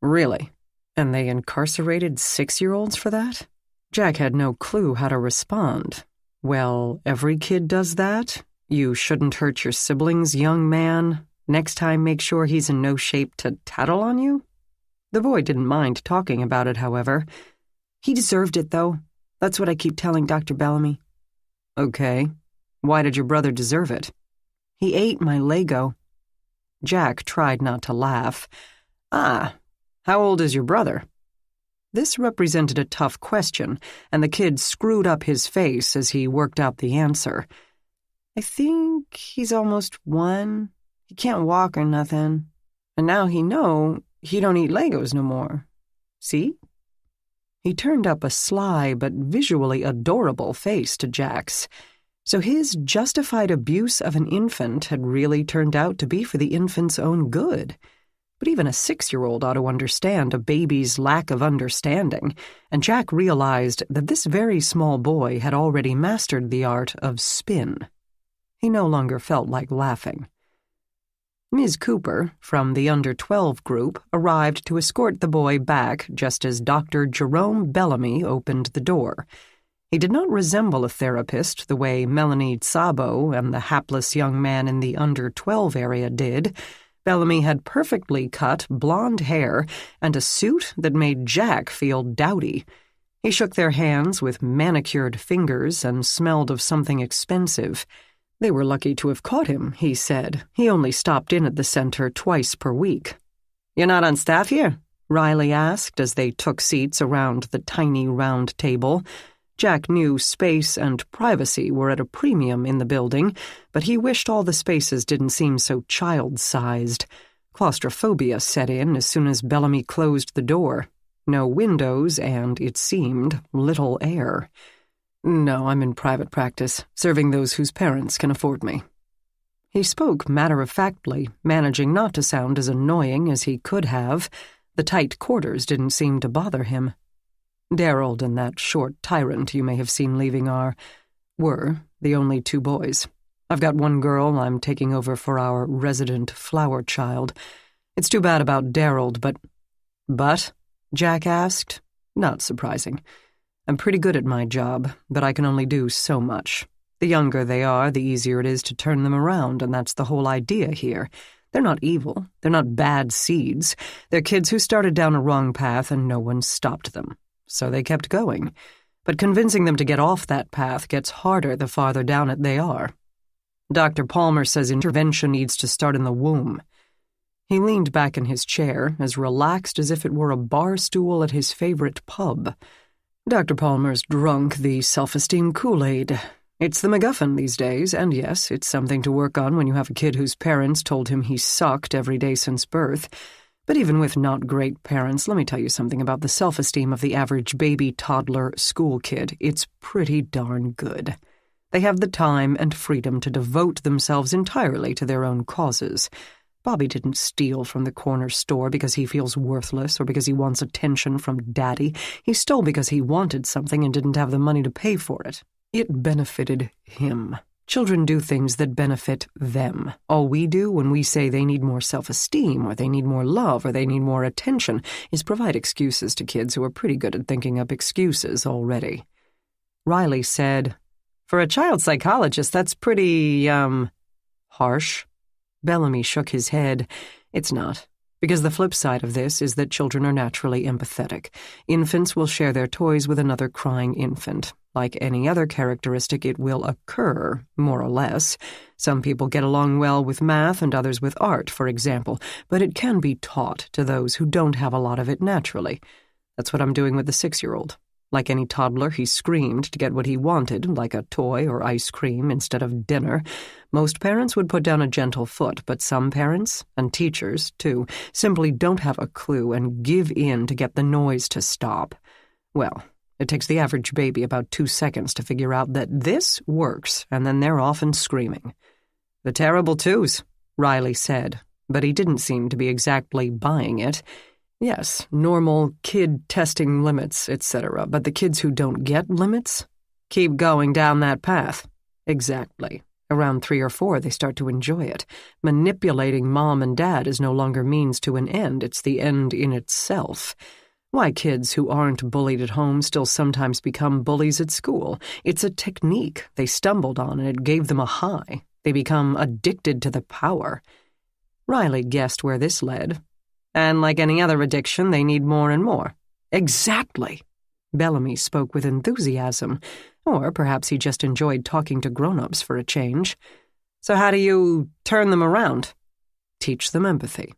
Speaker 1: "Really? And they incarcerated 6-year-olds for that?" Jack had no clue how to respond. "Well, every kid does that. You shouldn't hurt your siblings, young man. Next time make sure he's in no shape to tattle on you?" The boy didn't mind talking about it, however. "He deserved it, though. That's what I keep telling Dr. Bellamy." "Okay. Why did your brother deserve it?" "He ate my Lego." Jack tried not to laugh. "Ah. How old is your brother?" This represented a tough question, and the kid screwed up his face as he worked out the answer. "I think he's almost 1. He can't walk or nothing. And now he don't eat Legos no more. See?" He turned up a sly but visually adorable face to Jack's. So his justified abuse of an infant had really turned out to be for the infant's own good. But even a 6-year-old ought to understand a baby's lack of understanding, and Jack realized that this very small boy had already mastered the art of spin. He no longer felt like laughing. Ms. Cooper, from the under-12 group, arrived to escort the boy back just as Dr. Jerome Bellamy opened the door. He did not resemble a therapist the way Melanie Szabo and the hapless young man in the under-12 area did. Bellamy had perfectly cut blonde hair and a suit that made Jack feel dowdy. He shook their hands with manicured fingers and smelled of something expensive. They were lucky to have caught him, he said. He only stopped in at the center twice per week. "You're not on staff here?" Riley asked as they took seats around the tiny round table. Jack knew space and privacy were at a premium in the building, but he wished all the spaces didn't seem so child-sized. Claustrophobia set in as soon as Bellamy closed the door. No windows and, it seemed, little air. "No, I'm in private practice, serving those whose parents can afford me." He spoke matter-of-factly, managing not to sound as annoying as he could have. The tight quarters didn't seem to bother him. Daryl and that short tyrant you may have seen leaving were the only two boys. I've got one girl I'm taking over for our resident flower child. It's too bad about Daryl, but... "But?" Jack asked. Not surprising. I'm pretty good at my job, but I can only do so much. The younger they are, the easier it is to turn them around, and that's the whole idea here. They're not evil. They're not bad seeds. They're kids who started down a wrong path and no one stopped them. So they kept going. But convincing them to get off that path gets harder the farther down it they are. Dr. Palmer says intervention needs to start in the womb. He leaned back in his chair, as relaxed as if it were a bar stool at his favorite pub. Dr. Palmer's drunk the self-esteem Kool-Aid. It's the MacGuffin these days, and yes, it's something to work on when you have a kid whose parents told him he sucked every day since birth. But even with not great parents, let me tell you something about the self-esteem of the average baby, toddler, school kid. It's pretty darn good. They have the time and freedom to devote themselves entirely to their own causes. Bobby didn't steal from the corner store because he feels worthless or because he wants attention from Daddy. He stole because he wanted something and didn't have the money to pay for it. It benefited him. Children do things that benefit them. All we do when we say they need more self-esteem or they need more love or they need more attention is provide excuses to kids who are pretty good at thinking up excuses already. Riley said, "For a child psychologist, that's pretty, harsh." Bellamy shook his head. "It's not. Because the flip side of this is that children are naturally empathetic. Infants will share their toys with another crying infant. Like any other characteristic, it will occur, more or less. Some people get along well with math and others with art, for example, but it can be taught to those who don't have a lot of it naturally. That's what I'm doing with the 6-year-old. Like any toddler, he screamed to get what he wanted, like a toy or ice cream instead of dinner. Most parents would put down a gentle foot, but some parents, and teachers too, simply don't have a clue and give in to get the noise to stop. Well, it takes the average baby about 2 seconds to figure out that this works, and then they're off and screaming. "The terrible twos," Riley said, but he didn't seem to be exactly buying it. Yes, normal kid testing limits, etc., but the kids who don't get limits keep going down that path. Exactly. Around 3 or 4, they start to enjoy it. Manipulating mom and dad is no longer means to an end, it's the end in itself. Why kids who aren't bullied at home still sometimes become bullies at school. It's a technique they stumbled on, and it gave them a high. They become addicted to the power. Riley guessed where this led. And like any other addiction, they need more and more. Exactly. Bellamy spoke with enthusiasm, or perhaps he just enjoyed talking to grown-ups for a change. So how do you turn them around? Teach them empathy.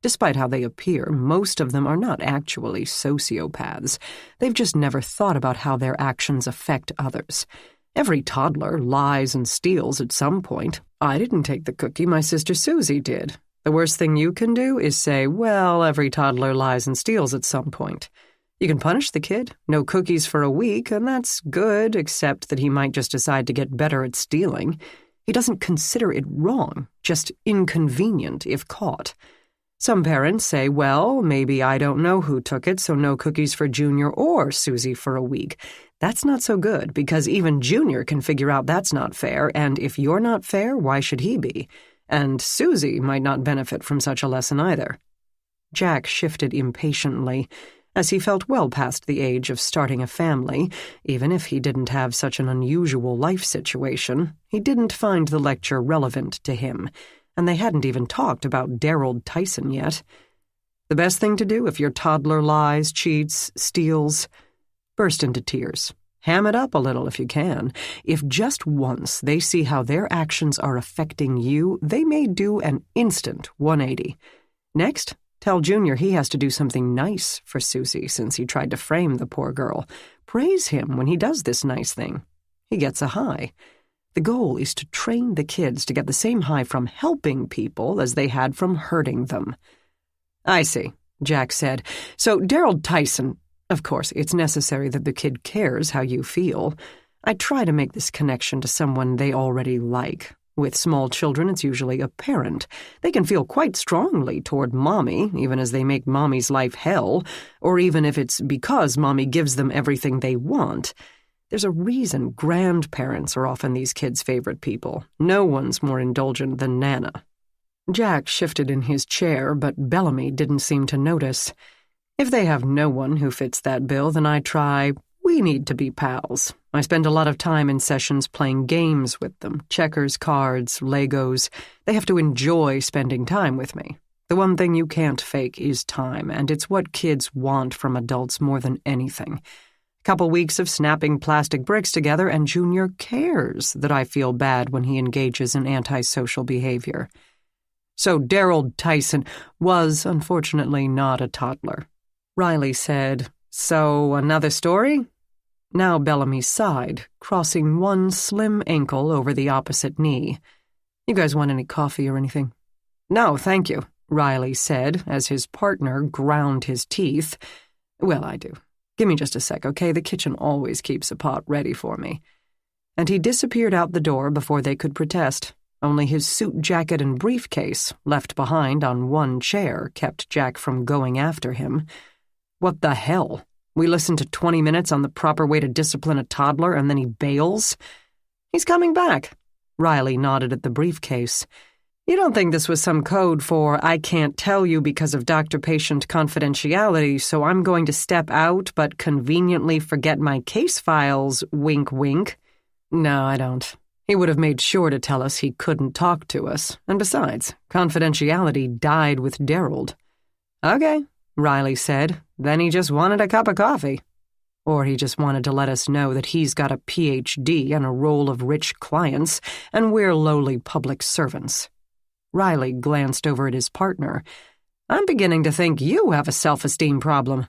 Speaker 1: Despite how they appear, most of them are not actually sociopaths. They've just never thought about how their actions affect others. Every toddler lies and steals at some point. I didn't take the cookie, my sister Susie did. The worst thing you can do is say, well, every toddler lies and steals at some point. You can punish the kid, no cookies for a week, and that's good, except that he might just decide to get better at stealing. He doesn't consider it wrong, just inconvenient if caught. Some parents say, well, maybe I don't know who took it, so no cookies for Junior or Susie for a week. That's not so good, because even Junior can figure out that's not fair, and if you're not fair, why should he be? And Susie might not benefit from such a lesson either. Jack shifted impatiently, as he felt well past the age of starting a family. Even if he didn't have such an unusual life situation, he didn't find the lecture relevant to him, and they hadn't even talked about Daryl Tyson yet. The best thing to do if your toddler lies, cheats, steals, burst into tears. Ham it up a little if you can. If just once they see how their actions are affecting you, they may do an instant 180. Next, tell Junior he has to do something nice for Susie since he tried to frame the poor girl. Praise him when he does this nice thing. He gets a high. The goal is to train the kids to get the same high from helping people as they had from hurting them. I see, Jack said. So Daryl Tyson, of course, it's necessary that the kid cares how you feel. I try to make this connection to someone they already like. With small children, it's usually a parent. They can feel quite strongly toward Mommy, even as they make Mommy's life hell, or even if it's because Mommy gives them everything they want. There's a reason grandparents are often these kids' favorite people. No one's more indulgent than Nana. Jack shifted in his chair, but Bellamy didn't seem to notice. If they have no one who fits that bill, then I try, we need to be pals. I spend a lot of time in sessions playing games with them, checkers, cards, Legos. They have to enjoy spending time with me. The one thing you can't fake is time, and it's what kids want from adults more than anything. Couple weeks of snapping plastic bricks together, and Junior cares that I feel bad when he engages in antisocial behavior. So Daryl Tyson was, unfortunately, not a toddler. Riley said, So, another story? Now Bellamy sighed, crossing one slim ankle over the opposite knee. You guys want any coffee or anything? No, thank you, Riley said, as his partner ground his teeth. Well, I do. Give me just a sec, okay? The kitchen always keeps a pot ready for me. And he disappeared out the door before they could protest. Only his suit jacket and briefcase, left behind on one chair, kept Jack from going after him. What the hell? We listened to 20 minutes on the proper way to discipline a toddler, and then he bails? He's coming back. Riley nodded at the briefcase. You don't think this was some code for, I can't tell you because of doctor-patient confidentiality, so I'm going to step out but conveniently forget my case files, wink wink? No, I don't. He would have made sure to tell us he couldn't talk to us. And besides, confidentiality died with Daryl. Okay, Riley said. Then he just wanted a cup of coffee. Or he just wanted to let us know that he's got a Ph.D. and a roll of rich clients, and we're lowly public servants. Riley glanced over at his partner. I'm beginning to think you have a self-esteem problem.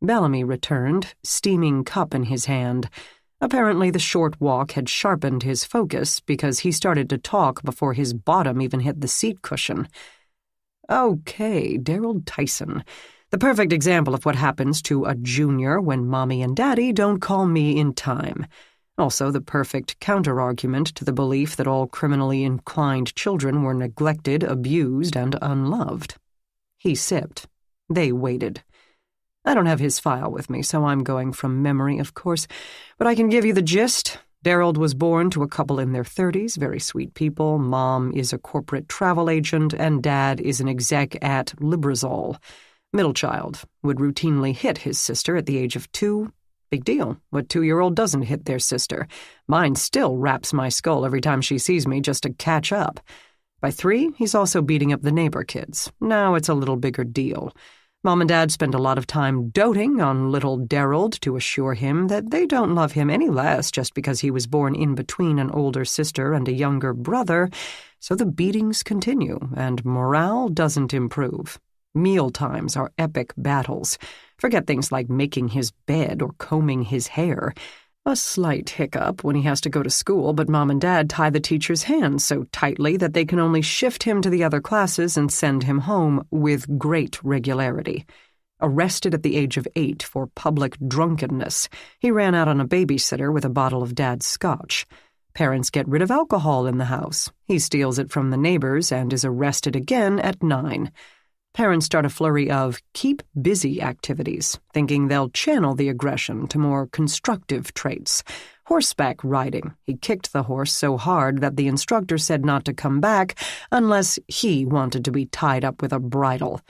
Speaker 1: Bellamy returned, steaming cup in his hand. Apparently the short walk had sharpened his focus because he started to talk before his bottom even hit the seat cushion. Okay, Daryl Tyson. The perfect example of what happens to a junior when Mommy and Daddy don't call me in time. Also the perfect counter-argument to the belief that all criminally inclined children were neglected, abused, and unloved. He sipped. They waited. I don't have his file with me, so I'm going from memory, of course, but I can give you the gist. Daryl was born to a couple in their 30s, very sweet people. Mom is a corporate travel agent, and Dad is an exec at Librazol. Middle child would routinely hit his sister at the age of 2. Big deal. What 2-year-old doesn't hit their sister? Mine still raps my skull every time she sees me just to catch up. By 3, he's also beating up the neighbor kids. Now it's a little bigger deal. Mom and Dad spend a lot of time doting on little Daryl to assure him that they don't love him any less just because he was born in between an older sister and a younger brother, so the beatings continue, and morale doesn't improve. Meal times are epic battles. Forget things like making his bed or combing his hair. A slight hiccup when he has to go to school, but Mom and Dad tie the teacher's hands so tightly that they can only shift him to the other classes and send him home with great regularity. Arrested at the age of 8 for public drunkenness, he ran out on a babysitter with a bottle of Dad's scotch. Parents get rid of alcohol in the house. He steals it from the neighbors and is arrested again at 9. Parents start a flurry of keep busy activities, thinking they'll channel the aggression to more constructive traits. Horseback riding. He kicked the horse so hard that the instructor said not to come back unless he wanted to be tied up with a bridle.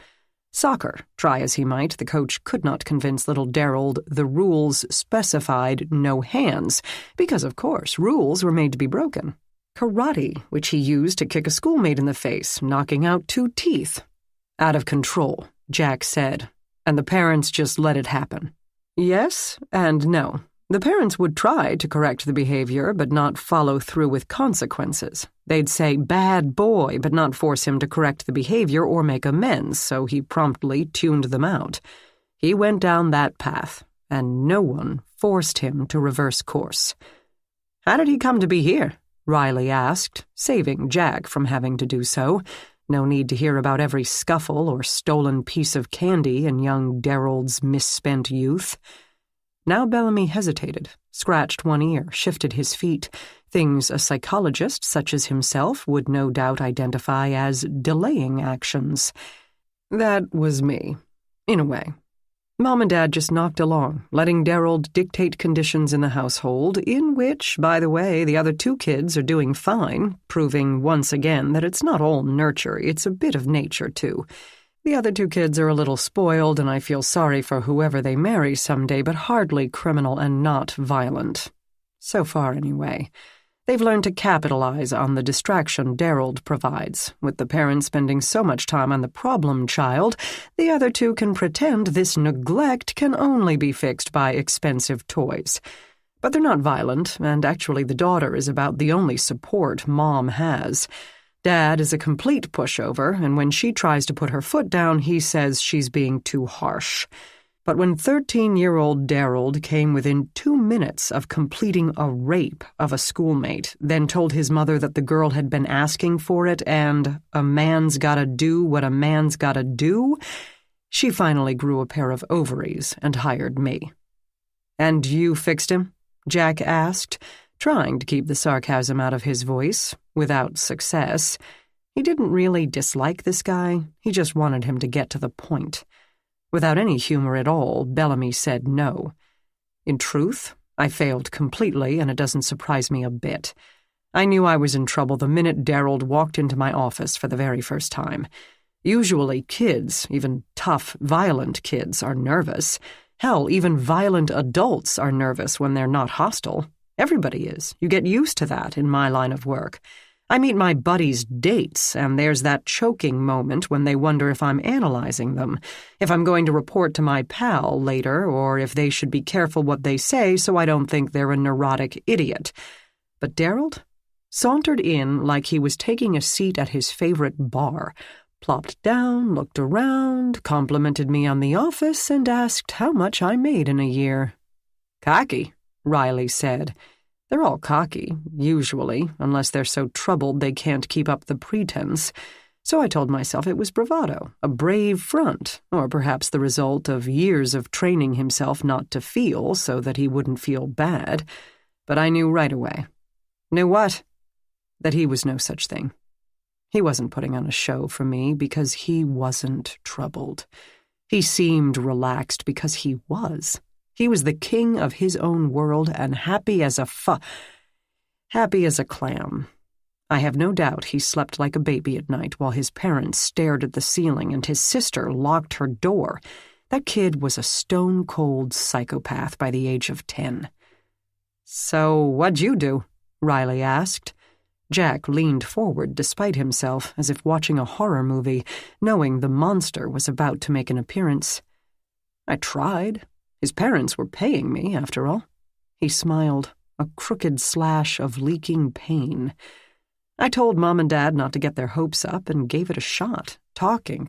Speaker 1: Soccer. Try as he might, the coach could not convince little Daryl the rules specified no hands, because, of course, rules were made to be broken. Karate, which he used to kick a schoolmate in the face, knocking out 2 teeth. Out of control, Jack said, and the parents just let it happen. Yes and no. The parents would try to correct the behavior, but not follow through with consequences. They'd say, "Bad boy," but not force him to correct the behavior or make amends, so he promptly tuned them out. He went down that path, and no one forced him to reverse course. "How did he come to be here?" Riley asked, saving Jack from having to do so. No need to hear about every scuffle or stolen piece of candy in young Darrold's misspent youth. Now Bellamy hesitated, scratched one ear, shifted his feet, things a psychologist such as himself would no doubt identify as delaying actions. That was me, in a way. Mom and Dad just knocked along, letting Darrold dictate conditions in the household, in which, by the way, the other two kids are doing fine, proving once again that it's not all nurture, it's a bit of nature, too. The other two kids are a little spoiled, and I feel sorry for whoever they marry someday, but hardly criminal and not violent. So far, anyway. They've learned to capitalize on the distraction Darrold provides. With the parents spending so much time on the problem child, the other two can pretend this neglect can only be fixed by expensive toys. But they're not violent, and actually the daughter is about the only support Mom has. Dad is a complete pushover, and when she tries to put her foot down, he says she's being too harsh. But when 13-year-old Darrold came within 2 minutes of completing a rape of a schoolmate, then told his mother that the girl had been asking for it and a man's gotta do what a man's gotta do, she finally grew a pair of ovaries and hired me. "And you fixed him?" Jack asked, trying to keep the sarcasm out of his voice, without success. He didn't really dislike this guy, he just wanted him to get to the point. Without any humor at all, Bellamy said no. In truth, I failed completely, and it doesn't surprise me a bit. I knew I was in trouble the minute Darrold walked into my office for the very first time. Usually kids, even tough, violent kids, are nervous. Hell, even violent adults are nervous when they're not hostile. Everybody is. You get used to that in my line of work. I meet my buddies' dates, and there's that choking moment when they wonder if I'm analyzing them, if I'm going to report to my pal later, or if they should be careful what they say so I don't think they're a neurotic idiot. But Darrold sauntered in like he was taking a seat at his favorite bar, plopped down, looked around, complimented me on the office, and asked how much I made in a year. "Cocky," Riley said. They're all cocky, usually, unless they're so troubled they can't keep up the pretense. So I told myself it was bravado, a brave front, or perhaps the result of years of training himself not to feel so that he wouldn't feel bad. But I knew right away. Knew what? That he was no such thing. He wasn't putting on a show for me because he wasn't troubled. He seemed relaxed because he was. He was the king of his own world and happy as a clam. I have no doubt he slept like a baby at night while his parents stared at the ceiling and his sister locked her door. That kid was a stone-cold psychopath by the age of 10. "So what'd you do?" Riley asked. Jack leaned forward despite himself, as if watching a horror movie, knowing the monster was about to make an appearance. "I tried. His parents were paying me, after all." He smiled, a crooked slash of leaking pain. "I told Mom and Dad not to get their hopes up and gave it a shot. Talking.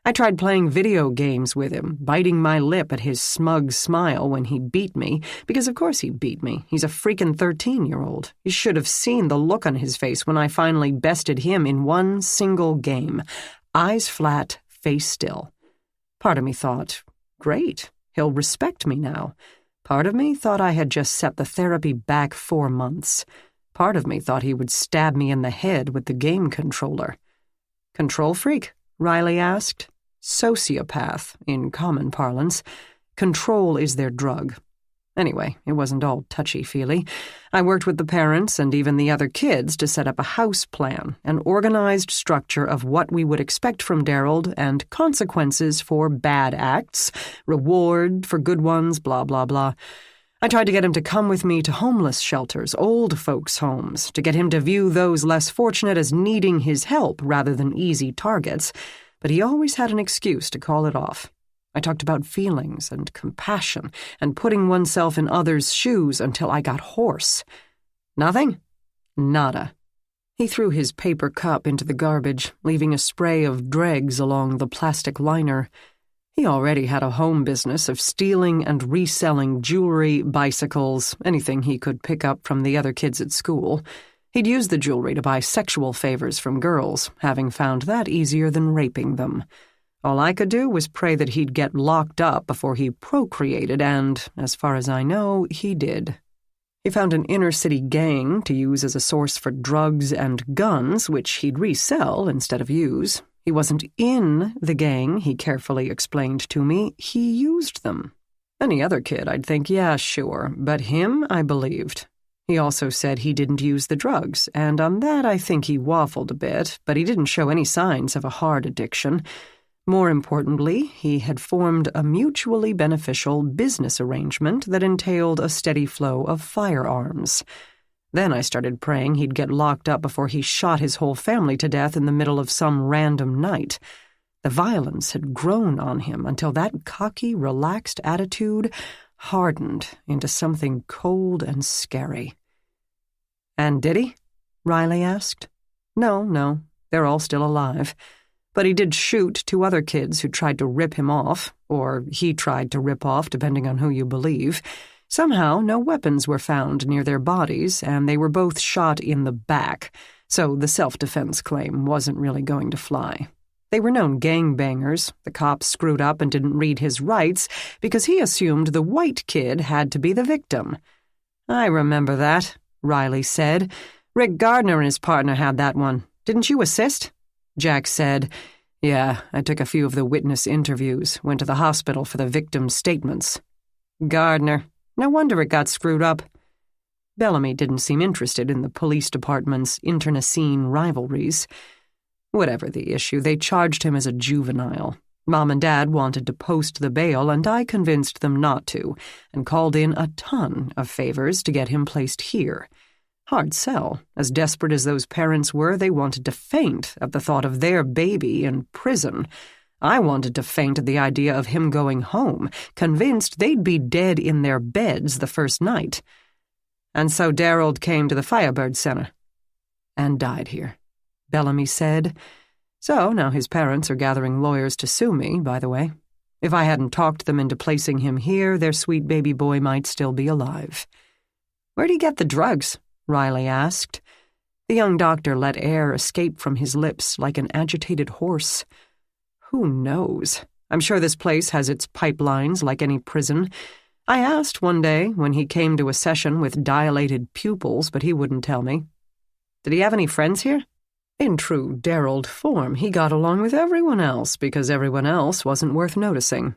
Speaker 1: I tried playing video games with him, biting my lip at his smug smile when he beat me, because of course he beat me. He's a freaking 13-year-old. You should have seen the look on his face when I finally bested him in one single game. Eyes flat, face still. Part of me thought, great, he'll respect me now. Part of me thought I had just set the therapy back 4 months. Part of me thought he would stab me in the head with the game controller. "Control freak?" Riley asked. "Sociopath, in common parlance. Control is their drug. Anyway, it wasn't all touchy-feely. I worked with the parents and even the other kids to set up a house plan, an organized structure of what we would expect from Darrold and consequences for bad acts, reward for good ones, blah, blah, blah. I tried to get him to come with me to homeless shelters, old folks' homes, to get him to view those less fortunate as needing his help rather than easy targets, but he always had an excuse to call it off. I talked about feelings and compassion and putting oneself in others' shoes until I got hoarse. Nothing? Nada. He threw his paper cup into the garbage, leaving a spray of dregs along the plastic liner. He already had a home business of stealing and reselling jewelry, bicycles, anything he could pick up from the other kids at school. He'd use the jewelry to buy sexual favors from girls, having found that easier than raping them. All I could do was pray that he'd get locked up before he procreated, and, as far as I know, he did. He found an inner-city gang to use as a source for drugs and guns, which he'd resell instead of use. He wasn't in the gang, he carefully explained to me. He used them. Any other kid, I'd think, yeah, sure, but him, I believed. He also said he didn't use the drugs, and on that I think he waffled a bit, but he didn't show any signs of a hard addiction. More importantly, he had formed a mutually beneficial business arrangement that entailed a steady flow of firearms. Then I started praying he'd get locked up before he shot his whole family to death in the middle of some random night. The violence had grown on him until that cocky, relaxed attitude hardened into something cold and scary. "And did he?" Riley asked. No, they're all still alive. But he did shoot 2 other kids who tried to rip him off, or he tried to rip off, depending on who you believe. Somehow, no weapons were found near their bodies, and they were both shot in the back, so the self-defense claim wasn't really going to fly. They were known gangbangers. The cops screwed up and didn't read his rights because he assumed the white kid had to be the victim. "I remember that," Riley said. "Rick Gardner and his partner had that one. Didn't you assist?" Jack said, "Yeah, I took a few of the witness interviews, went to the hospital for the victims' statements." "Gardner. No wonder it got screwed up." Bellamy didn't seem interested in the police department's internecine rivalries. Whatever the issue, they charged him as a juvenile. Mom and Dad wanted to post the bail, and I convinced them not to, and called in a ton of favors to get him placed here. Hard sell. As desperate as those parents were, they wanted to faint at the thought of their baby in prison. I wanted to faint at the idea of him going home, convinced they'd be dead in their beds the first night. And so Daryl came to the Firebird Center. "And died here," Bellamy said. "So now his parents are gathering lawyers to sue me, by the way. If I hadn't talked them into placing him here, their sweet baby boy might still be alive." "Where'd he get the drugs?" Riley asked. The young doctor let air escape from his lips like an agitated horse. "Who knows? I'm sure this place has its pipelines like any prison. I asked one day when he came to a session with dilated pupils, but he wouldn't tell me." "Did he have any friends here?" In true Daryl form, he got along with everyone else because everyone else wasn't worth noticing.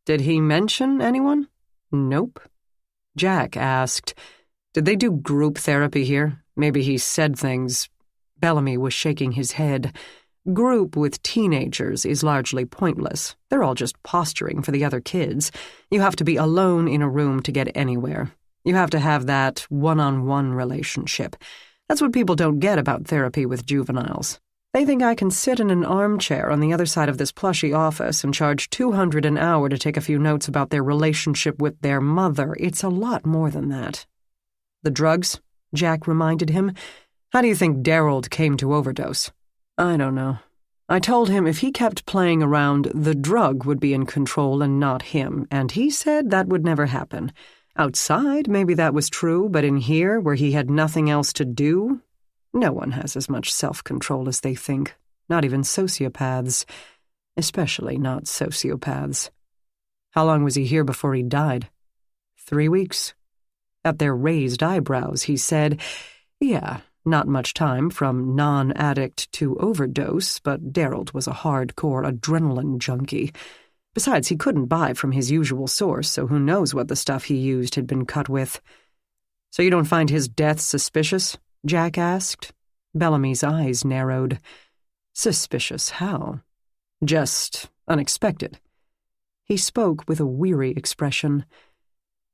Speaker 1: "Did he mention anyone?" "Nope." Jack asked, "Did they do group therapy here? Maybe he said things." Bellamy was shaking his head. Group with teenagers is largely pointless. They're all just posturing for the other kids. You have to be alone in a room to get anywhere. You have to have that one-on-one relationship. That's what people don't get about therapy with juveniles. They think I can sit in an armchair on the other side of this plushy office and charge $200 an hour to take a few notes about their relationship with their mother. It's a lot more than that. "The drugs?" Jack reminded him. "How do you think Daryl came to overdose?" "I don't know. I told him if he kept playing around, the drug would be in control and not him, and he said that would never happen. Outside, maybe that was true, but in here, where he had nothing else to do, no one has as much self-control as they think, not even sociopaths, especially not sociopaths." "How long was he here before he died?" 3 weeks. At their raised eyebrows, he said, "Yeah, not much time from non-addict to overdose, but Daryl was a hardcore adrenaline junkie. Besides, he couldn't buy from his usual source, so who knows what the stuff he used had been cut with." "So you don't find his death suspicious?" Jack asked. Bellamy's eyes narrowed. "Suspicious how?" "Just unexpected." He spoke with a weary expression.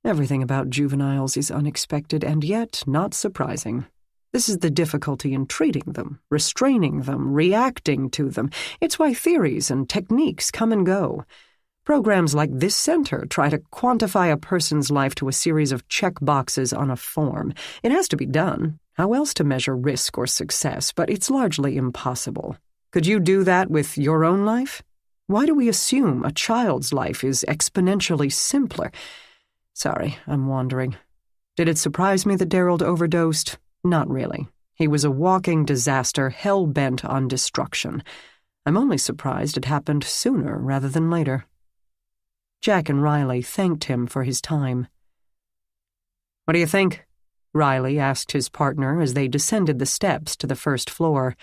Speaker 1: Everything about juveniles is unexpected and yet not surprising. This is the difficulty in treating them, restraining them, reacting to them. It's why theories and techniques come and go. Programs like this center try to quantify a person's life to a series of check boxes on a form. It has to be done. How else to measure risk or success? But it's largely impossible. Could you do that with your own life? Why do we assume a child's life is exponentially simpler? Sorry, I'm wandering. Did it surprise me that Darrell overdosed? Not really. He was a walking disaster, hell-bent on destruction. I'm only surprised it happened sooner rather than later. Jack and Riley thanked him for his time. "What do you think?" Riley asked his partner as they descended the steps to the first floor.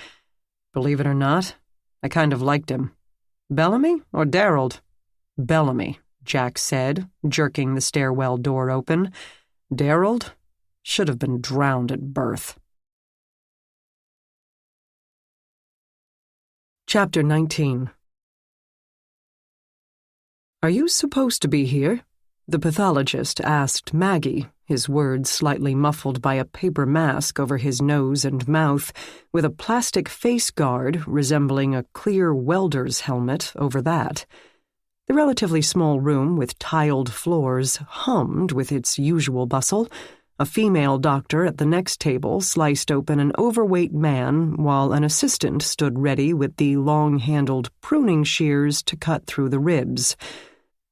Speaker 1: "Believe it or not, I kind of liked him." "Bellamy or Darrell?" "Bellamy," Jack said, jerking the stairwell door open. "Darrell should have been drowned at birth." Chapter 19. "Are you supposed to be here?" the pathologist asked Maggie, his words slightly muffled by a paper mask over his nose and mouth, with a plastic face guard resembling a clear welder's helmet over that. The relatively small room with tiled floors hummed with its usual bustle. A female doctor at the next table sliced open an overweight man while an assistant stood ready with the long-handled pruning shears to cut through the ribs.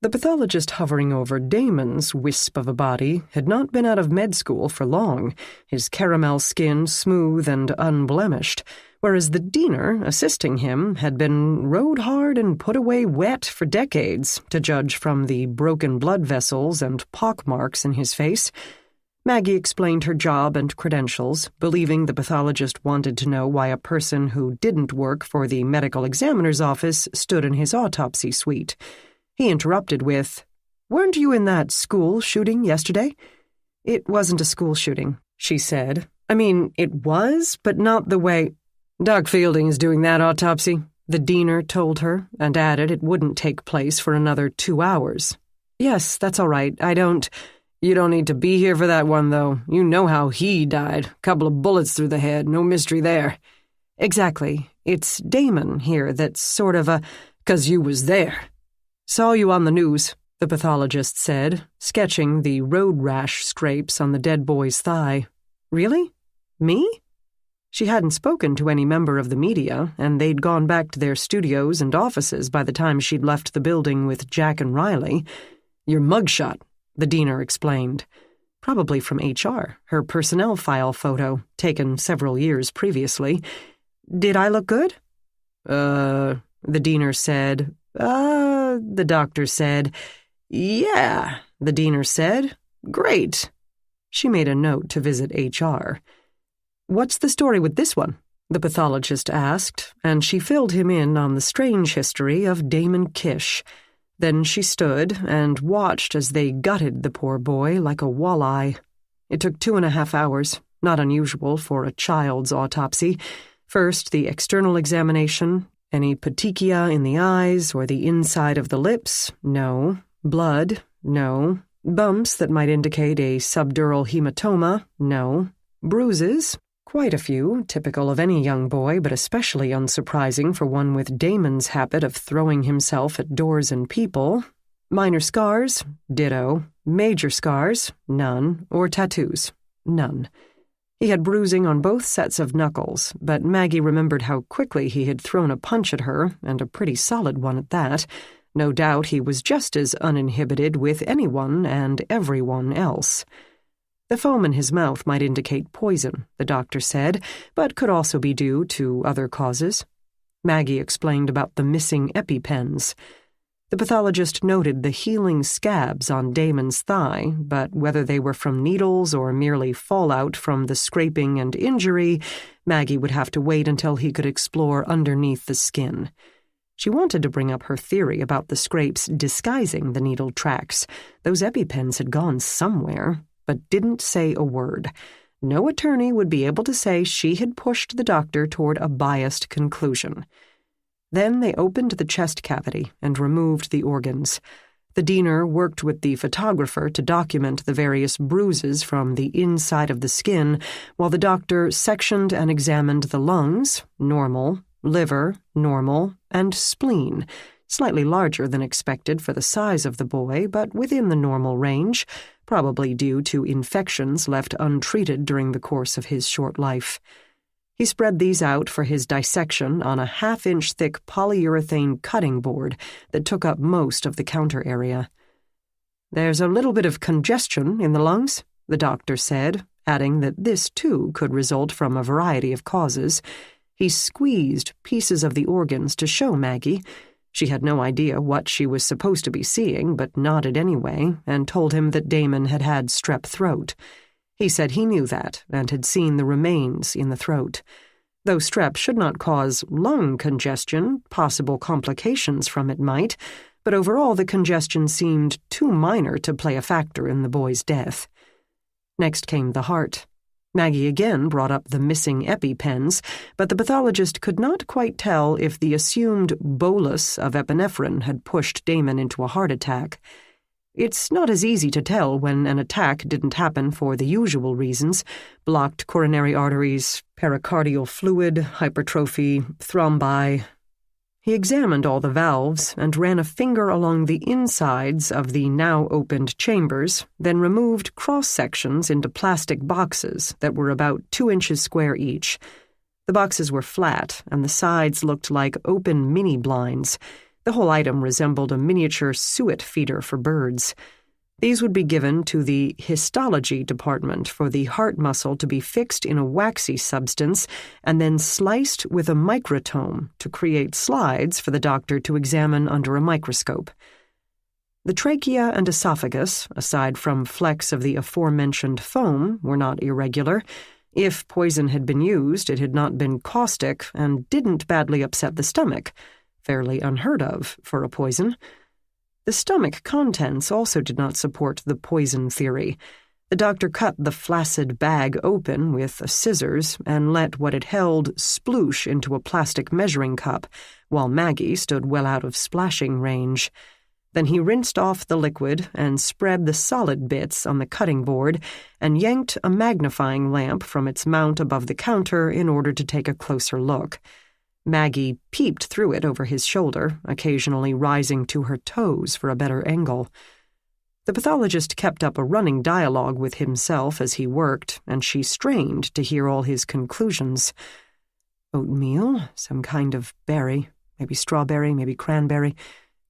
Speaker 1: The pathologist hovering over Damon's wisp of a body had not been out of med school for long, his caramel skin smooth and unblemished, whereas the diener assisting him had been rode hard and put away wet for decades, to judge from the broken blood vessels and pockmarks in his face. Maggie explained her job and credentials, believing the pathologist wanted to know why a person who didn't work for the medical examiner's office stood in his autopsy suite. He interrupted with, "Weren't you in that school shooting yesterday?" "It wasn't a school shooting," she said. "I mean, it was, but not the way—" "Doc Fielding is doing that autopsy," the diener told her, and added it wouldn't take place for another 2 hours. "Yes, that's all right. You don't need to be here for that one, though. You know how he died. Couple of bullets through the head, no mystery there." "Exactly. It's Damon here that's sort of a—" "'Cause you was there. Saw you on the news," the pathologist said, sketching the road rash scrapes on the dead boy's thigh. "Really? Me?" She hadn't spoken to any member of the media, and they'd gone back to their studios and offices by the time she'd left the building with Jack and Riley. "Your mugshot," the diener explained. "Probably from HR, her personnel file photo, taken several years previously. Did I look good?" The diener said. The doctor said. "Yeah," the diener said. "Great." She made a note to visit HR. "What's the story with this one?" the pathologist asked, and she filled him in on the strange history of Damon Kish. Then she stood and watched as they gutted the poor boy like a walleye. It took 2.5 hours, not unusual for a child's autopsy. First, the external examination. Any petechia in the eyes or the inside of the lips? No. Blood? No. Bumps that might indicate a subdural hematoma? No. Bruises? Quite a few, typical of any young boy, but especially unsurprising for one with Damon's habit of throwing himself at doors and people. Minor scars? Ditto. Major scars? None. Or tattoos? None. He had bruising on both sets of knuckles, but Maggie remembered how quickly he had thrown a punch at her, and a pretty solid one at that. No doubt he was just as uninhibited with anyone and everyone else. The foam in his mouth might indicate poison, the doctor said, but could also be due to other causes. Maggie explained about the missing EpiPens. The pathologist noted the healing scabs on Damon's thigh, but whether they were from needles or merely fallout from the scraping and injury, Maggie would have to wait until he could explore underneath the skin. She wanted to bring up her theory about the scrapes disguising the needle tracks. Those EpiPens had gone somewhere, but didn't say a word. No attorney would be able to say she had pushed the doctor toward a biased conclusion. Then they opened the chest cavity and removed the organs. The diener worked with the photographer to document the various bruises from the inside of the skin, while the doctor sectioned and examined the lungs, normal, liver, normal, and spleen, slightly larger than expected for the size of the boy, but within the normal range, probably due to infections left untreated during the course of his short life. He spread these out for his dissection on a half-inch thick polyurethane cutting board that took up most of the counter area. "There's a little bit of congestion in the lungs," the doctor said, adding that this, too, could result from a variety of causes. He squeezed pieces of the organs to show Maggie. She had no idea what she was supposed to be seeing, but nodded anyway, and told him that Damon had had strep throat. He said he knew that, and had seen the remains in the throat. Though strep should not cause lung congestion, possible complications from it might, but overall the congestion seemed too minor to play a factor in the boy's death. Next came the heart. Maggie again brought up the missing EpiPens, but the pathologist could not quite tell if the assumed bolus of epinephrine had pushed Damon into a heart attack. It's not as easy to tell when an attack didn't happen for the usual reasons: blocked coronary arteries, pericardial fluid, hypertrophy, thrombi. He examined all the valves and ran a finger along the insides of the now-opened chambers, then removed cross-sections into plastic boxes that were about 2 inches square each. The boxes were flat, and the sides looked like open mini-blinds. The whole item resembled a miniature suet feeder for birds. These would be given to the histology department for the heart muscle to be fixed in a waxy substance and then sliced with a microtome to create slides for the doctor to examine under a microscope. The trachea and esophagus, aside from flecks of the aforementioned foam, were not irregular. If poison had been used, it had not been caustic and didn't badly upset the stomach, fairly unheard of for a poison. The stomach contents also did not support the poison theory. The doctor cut the flaccid bag open with scissors and let what it held sploosh into a plastic measuring cup, while Maggie stood well out of splashing range. Then he rinsed off the liquid and spread the solid bits on the cutting board and yanked a magnifying lamp from its mount above the counter in order to take a closer look. Maggie peeped through it over his shoulder, occasionally rising to her toes for a better angle. The pathologist kept up a running dialogue with himself as he worked, and she strained to hear all his conclusions. Oatmeal, some kind of berry, maybe strawberry, maybe cranberry.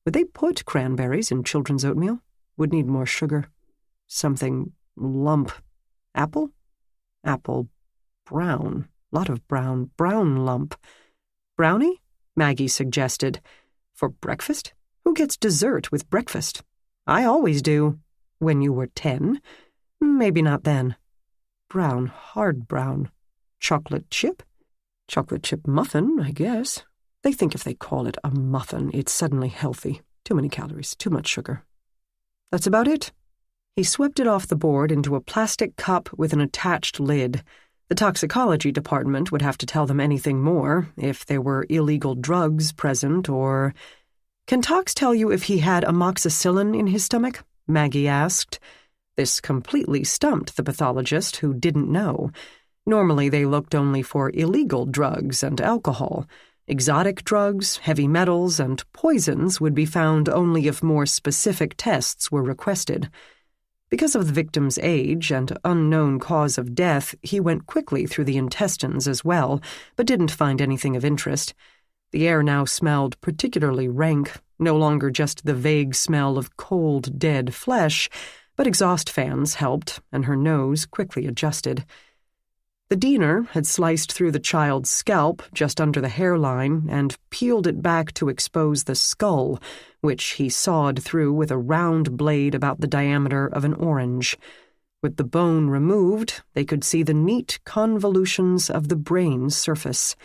Speaker 1: Would they put cranberries in children's oatmeal? Would need more sugar. Something lump. Apple? Apple. Brown. Lot of brown. Brown lump. Brownie? Maggie suggested. For breakfast? Who gets dessert with breakfast? I always do. When you were 10? Maybe not then. Brown, hard brown. Chocolate chip? Chocolate chip muffin, I guess. They think if they call it a muffin, it's suddenly healthy. Too many calories, too much sugar. That's about it. He swept it off the board into a plastic cup with an attached lid. The toxicology department would have to tell them anything more, if there were illegal drugs present or... Can Tox tell you if he had amoxicillin in his stomach? Maggie asked. This completely stumped the pathologist, who didn't know. Normally they looked only for illegal drugs and alcohol. Exotic drugs, heavy metals, and poisons would be found only if more specific tests were requested. Because of the victim's age and unknown cause of death, he went quickly through the intestines as well, but didn't find anything of interest. The air now smelled particularly rank, no longer just the vague smell of cold, dead flesh, but exhaust fans helped, and her nose quickly adjusted. The diener had sliced through the child's scalp just under the hairline and peeled it back to expose the skull, which he sawed through with a round blade about the diameter of an orange. With the bone removed, they could see the neat convolutions of the brain's surface.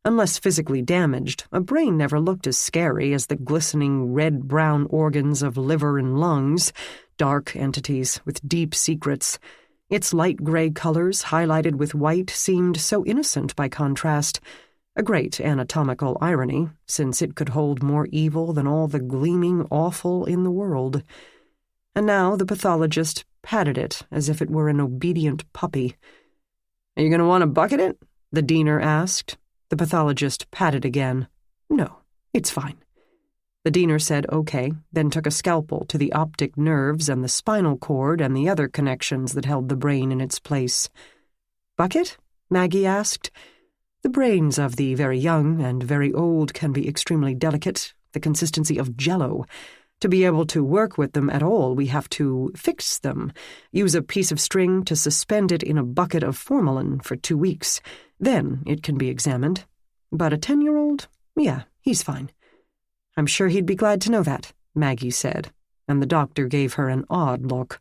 Speaker 1: Unless physically damaged, a brain never looked as scary as the glistening red-brown organs of liver and lungs, dark entities with deep secrets. Its light gray colors, highlighted with white, seemed so innocent by contrast, a great anatomical irony, since it could hold more evil than all the gleaming awful in the world. And now the pathologist patted it as if it were an obedient puppy. "Are you going to want to bucket it?" the diener asked. The pathologist patted again. "No, it's fine." The diener said okay, then took a scalpel to the optic nerves and the spinal cord and the other connections that held the brain in its place. "Bucket?" Maggie asked. The brains of the very young and very old can be extremely delicate, the consistency of jello. To be able to work with them at all, we have to fix them, use a piece of string to suspend it in a bucket of formalin for 2 weeks. Then it can be examined. But a 10-year-old? Yeah, he's fine. "I'm sure he'd be glad to know that," Maggie said, and the doctor gave her an odd look.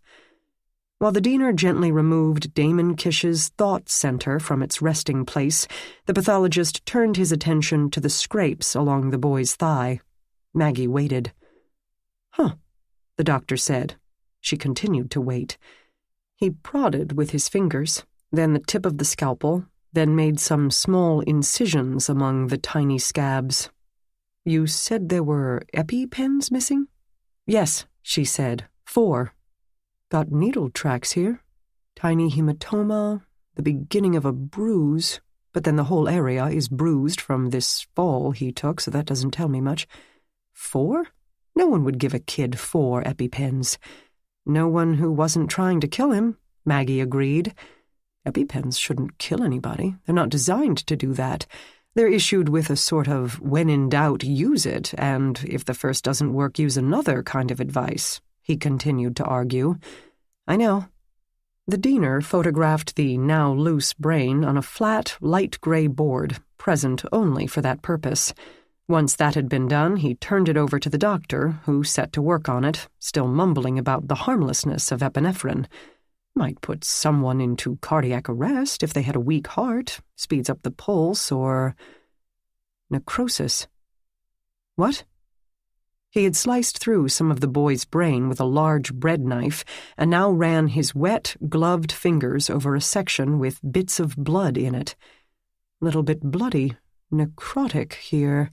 Speaker 1: While the diener gently removed Damon Kish's thought center from its resting place, the pathologist turned his attention to the scrapes along the boy's thigh. Maggie waited. "Huh," the doctor said. She continued to wait. He prodded with his fingers, then the tip of the scalpel, then made some small incisions among the tiny scabs. "You said there were EpiPens missing?" "Yes," she said. 4. "Got needle tracks here. Tiny hematoma, the beginning of a bruise, but then the whole area is bruised from this fall he took, so that doesn't tell me much. 4? No one would give a kid 4 EpiPens. No one who wasn't trying to kill him," Maggie agreed. EpiPens shouldn't kill anybody. They're not designed to do that. They're issued with a sort of when in doubt, use it, and if the first doesn't work, use another kind of advice, he continued to argue. "I know." The diener photographed the now loose brain on a flat, light gray board, present only for that purpose. Once that had been done, he turned it over to the doctor, who set to work on it, still mumbling about the harmlessness of epinephrine. Might put someone into cardiac arrest if they had a weak heart, speeds up the pulse, or necrosis. What? He had sliced through some of the boy's brain with a large bread knife and now ran his wet, gloved fingers over a section with bits of blood in it. Little bit bloody, necrotic here.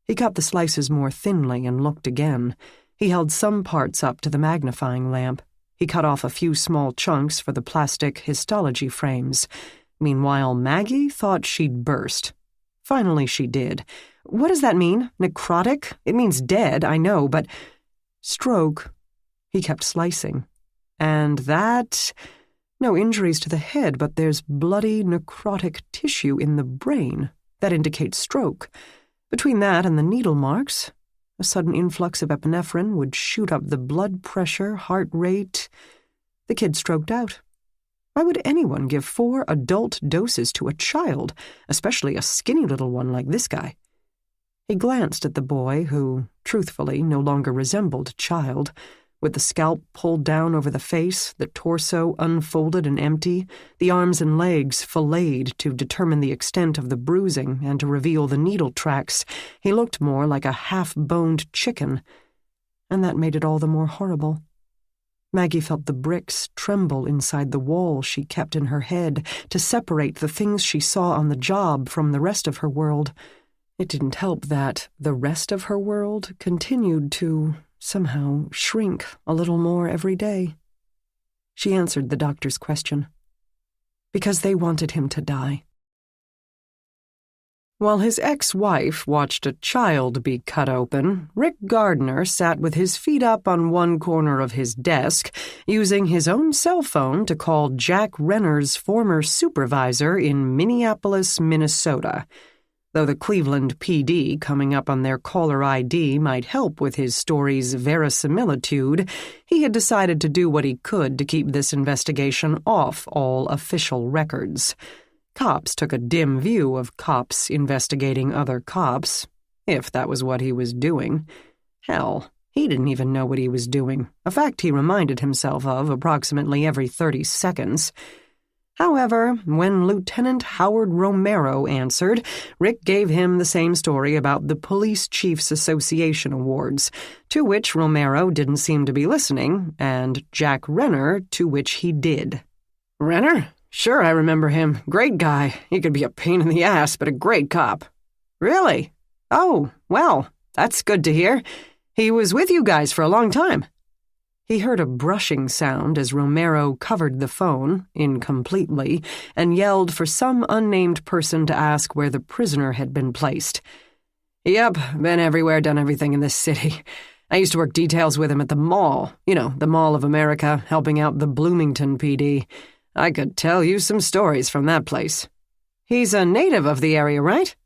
Speaker 1: He cut the slices more thinly and looked again. He held some parts up to the magnifying lamp. He cut off a few small chunks for the plastic histology frames. Meanwhile, Maggie thought she'd burst. Finally she did. "What does that mean? Necrotic? It means dead, I know, but—" "Stroke." He kept slicing. "And that— no injuries to the head, but there's bloody necrotic tissue in the brain. That indicates stroke. Between that and the needle marks, a sudden influx of epinephrine would shoot up the blood pressure, heart rate." The kid stroked out. Why would anyone give 4 adult doses to a child, especially a skinny little one like this guy? He glanced at the boy, who, truthfully, no longer resembled a child, with the scalp pulled down over the face, the torso unfolded and empty, the arms and legs filleted to determine the extent of the bruising and to reveal the needle tracks. He looked more like a half-boned chicken, and that made it all the more horrible. Maggie felt the bricks tremble inside the wall she kept in her head to separate the things she saw on the job from the rest of her world. It didn't help that the rest of her world continued to somehow shrink a little more every day. She answered the doctor's question. Because they wanted him to die. While his ex-wife watched a child be cut open, Rick Gardner sat with his feet up on one corner of his desk, using his own cell phone to call Jack Renner's former supervisor in Minneapolis, Minnesota. Though the Cleveland PD coming up on their caller ID might help with his story's verisimilitude, he had decided to do what he could to keep this investigation off all official records. Cops took a dim view of cops investigating other cops, if that was what he was doing. Hell, he didn't even know what he was doing, a fact he reminded himself of approximately every 30 seconds. However, when Lieutenant Howard Romero answered, Rick gave him the same story about the Police Chiefs Association Awards, to which Romero didn't seem to be listening, and Jack Renner, to which he did. "Renner? Sure, I remember him. Great guy. He could be a pain in the ass, but a great cop." "Really? Oh, well, that's good to hear. He was with you guys for a long time." He heard a brushing sound as Romero covered the phone, incompletely, and yelled for some unnamed person to ask where the prisoner had been placed. Yep, been everywhere, done everything in this city. I used to work details with him at the mall. You know, the Mall of America, helping out the Bloomington PD. I could tell you some stories from that place. He's a native of the area, right?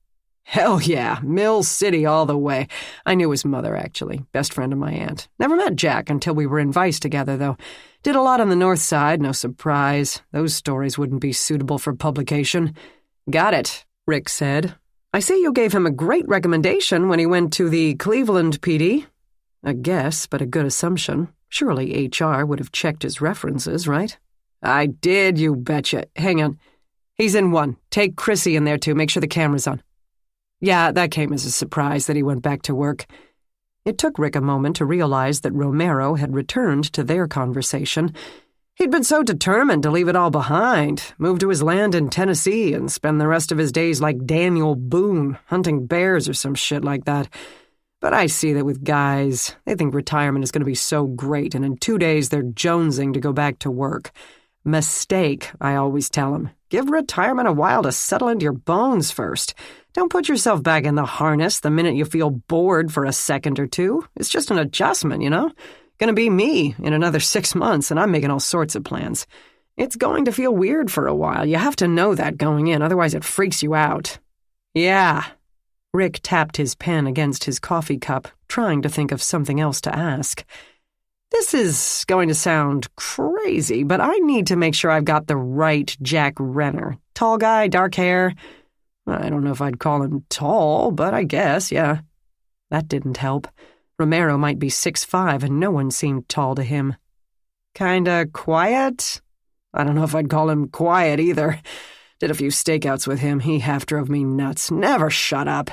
Speaker 1: Hell yeah, Mill City all the way. I knew his mother, actually. Best friend of my aunt. Never met Jack until we were in Vice together, though. Did a lot on the north side, no surprise. Those stories wouldn't be suitable for publication. Got it, Rick said. I see you gave him a great recommendation when he went to the Cleveland PD. A guess, but a good assumption. Surely HR would have checked his references, right? I did, you betcha. Hang on. He's in one. Take Chrissy in there, too. Make sure the camera's on. Yeah, that came as a surprise that he went back to work. It took Rick a moment to realize that Romero had returned to their conversation. He'd been so determined to leave it all behind, move to his land in Tennessee and spend the rest of his days like Daniel Boone, hunting bears or some shit like that. But I see that with guys, they think retirement is going to be so great, and in 2 days they're jonesing to go back to work. Mistake, I always tell them. Give retirement a while to settle into your bones first. Don't put yourself back in the harness the minute you feel bored for a second or two. It's just an adjustment, you know? Gonna be me in another 6 months, and I'm making all sorts of plans. It's going to feel weird for a while. You have to know that going in, otherwise it freaks you out. Yeah. Rick tapped his pen against his coffee cup, trying to think of something else to ask. This is going to sound crazy, but I need to make sure I've got the right Jack Renner. Tall guy, dark hair. I don't know if I'd call him tall, but I guess, yeah. That didn't help. Romero might be 6'5", and no one seemed tall to him. Kinda quiet? I don't know if I'd call him quiet either. Did a few stakeouts with him. He half drove me nuts. Never shut up.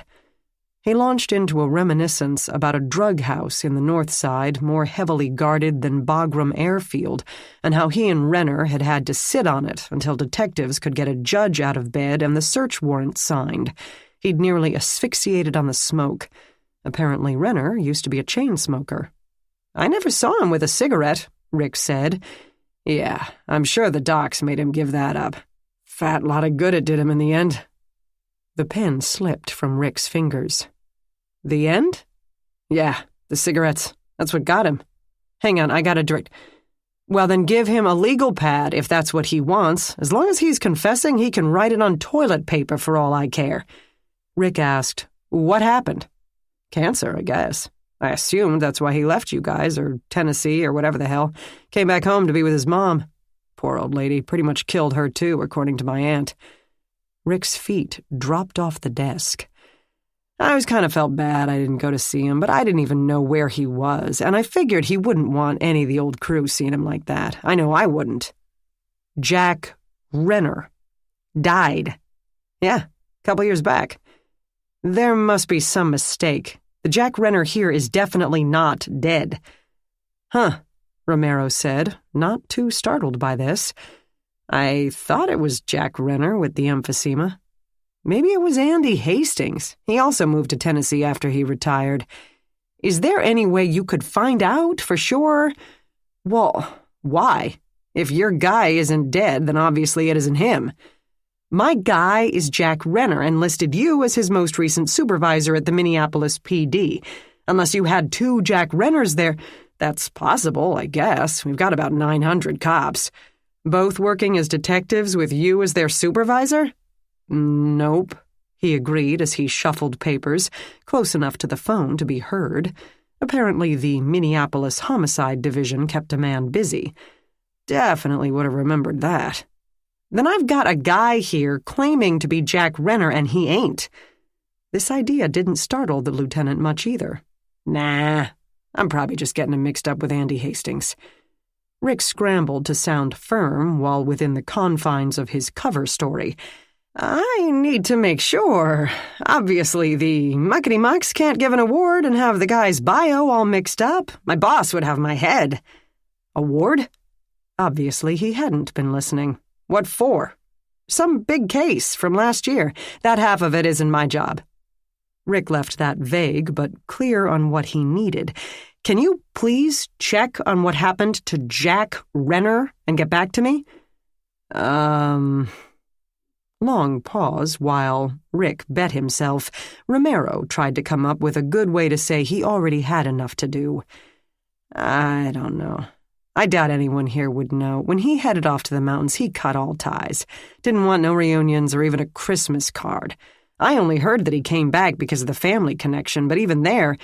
Speaker 1: He launched into a reminiscence about a drug house in the north side, more heavily guarded than Bagram Airfield, and how he and Renner had had to sit on it until detectives could get a judge out of bed and the search warrant signed. He'd nearly asphyxiated on the smoke. Apparently Renner used to be a chain smoker. I never saw him with a cigarette, Rick said. Yeah, I'm sure the docs made him give that up. Fat lot of good it did him in the end. The pen slipped from Rick's fingers. The end? Yeah, the cigarettes. That's what got him. Hang on, I got a direct... Well, then give him a legal pad if that's what he wants. As long as he's confessing, he can write it on toilet paper for all I care. Rick asked, what happened? Cancer, I guess. I assumed that's why he left you guys, or Tennessee, or whatever the hell. Came back home to be with his mom. Poor old lady, pretty much killed her too, according to my aunt. Rick's feet dropped off the desk. I always kind of felt bad I didn't go to see him, but I didn't even know where he was, and I figured he wouldn't want any of the old crew seeing him like that. I know I wouldn't. Jack Renner. Died. Yeah, a couple years back. There must be some mistake. The Jack Renner here is definitely not dead. Huh, Romero said, not too startled by this. I thought it was Jack Renner with the emphysema. Maybe it was Andy Hastings. He also moved to Tennessee after he retired. Is there any way you could find out for sure? Well, why? If your guy isn't dead, then obviously it isn't him. My guy is Jack Renner and listed you as his most recent supervisor at the Minneapolis PD. Unless you had 2 Jack Renners there, that's possible, I guess. We've got about 900 cops. Both working as detectives with you as their supervisor? Nope, he agreed as he shuffled papers, close enough to the phone to be heard. Apparently the Minneapolis Homicide Division kept a man busy. Definitely would have remembered that. Then I've got a guy here claiming to be Jack Renner and he ain't. This idea didn't startle the lieutenant much either. Nah, I'm probably just getting him mixed up with Andy Hastings. Rick scrambled to sound firm while within the confines of his cover story. I need to make sure. Obviously, the muckety-mucks can't give an award and have the guy's bio all mixed up. My boss would have my head. Award? Obviously, he hadn't been listening. What for? Some big case from last year. That half of it isn't my job. Rick left that vague, but clear on what he needed. Can you please check on what happened to Jack Renner and get back to me? Long pause while Rick bet himself Romero tried to come up with a good way to say he already had enough to do. I don't know. I doubt anyone here would know. When he headed off to the mountains, he cut all ties. Didn't want no reunions or even a Christmas card. I only heard that he came back because of the family connection, but even there,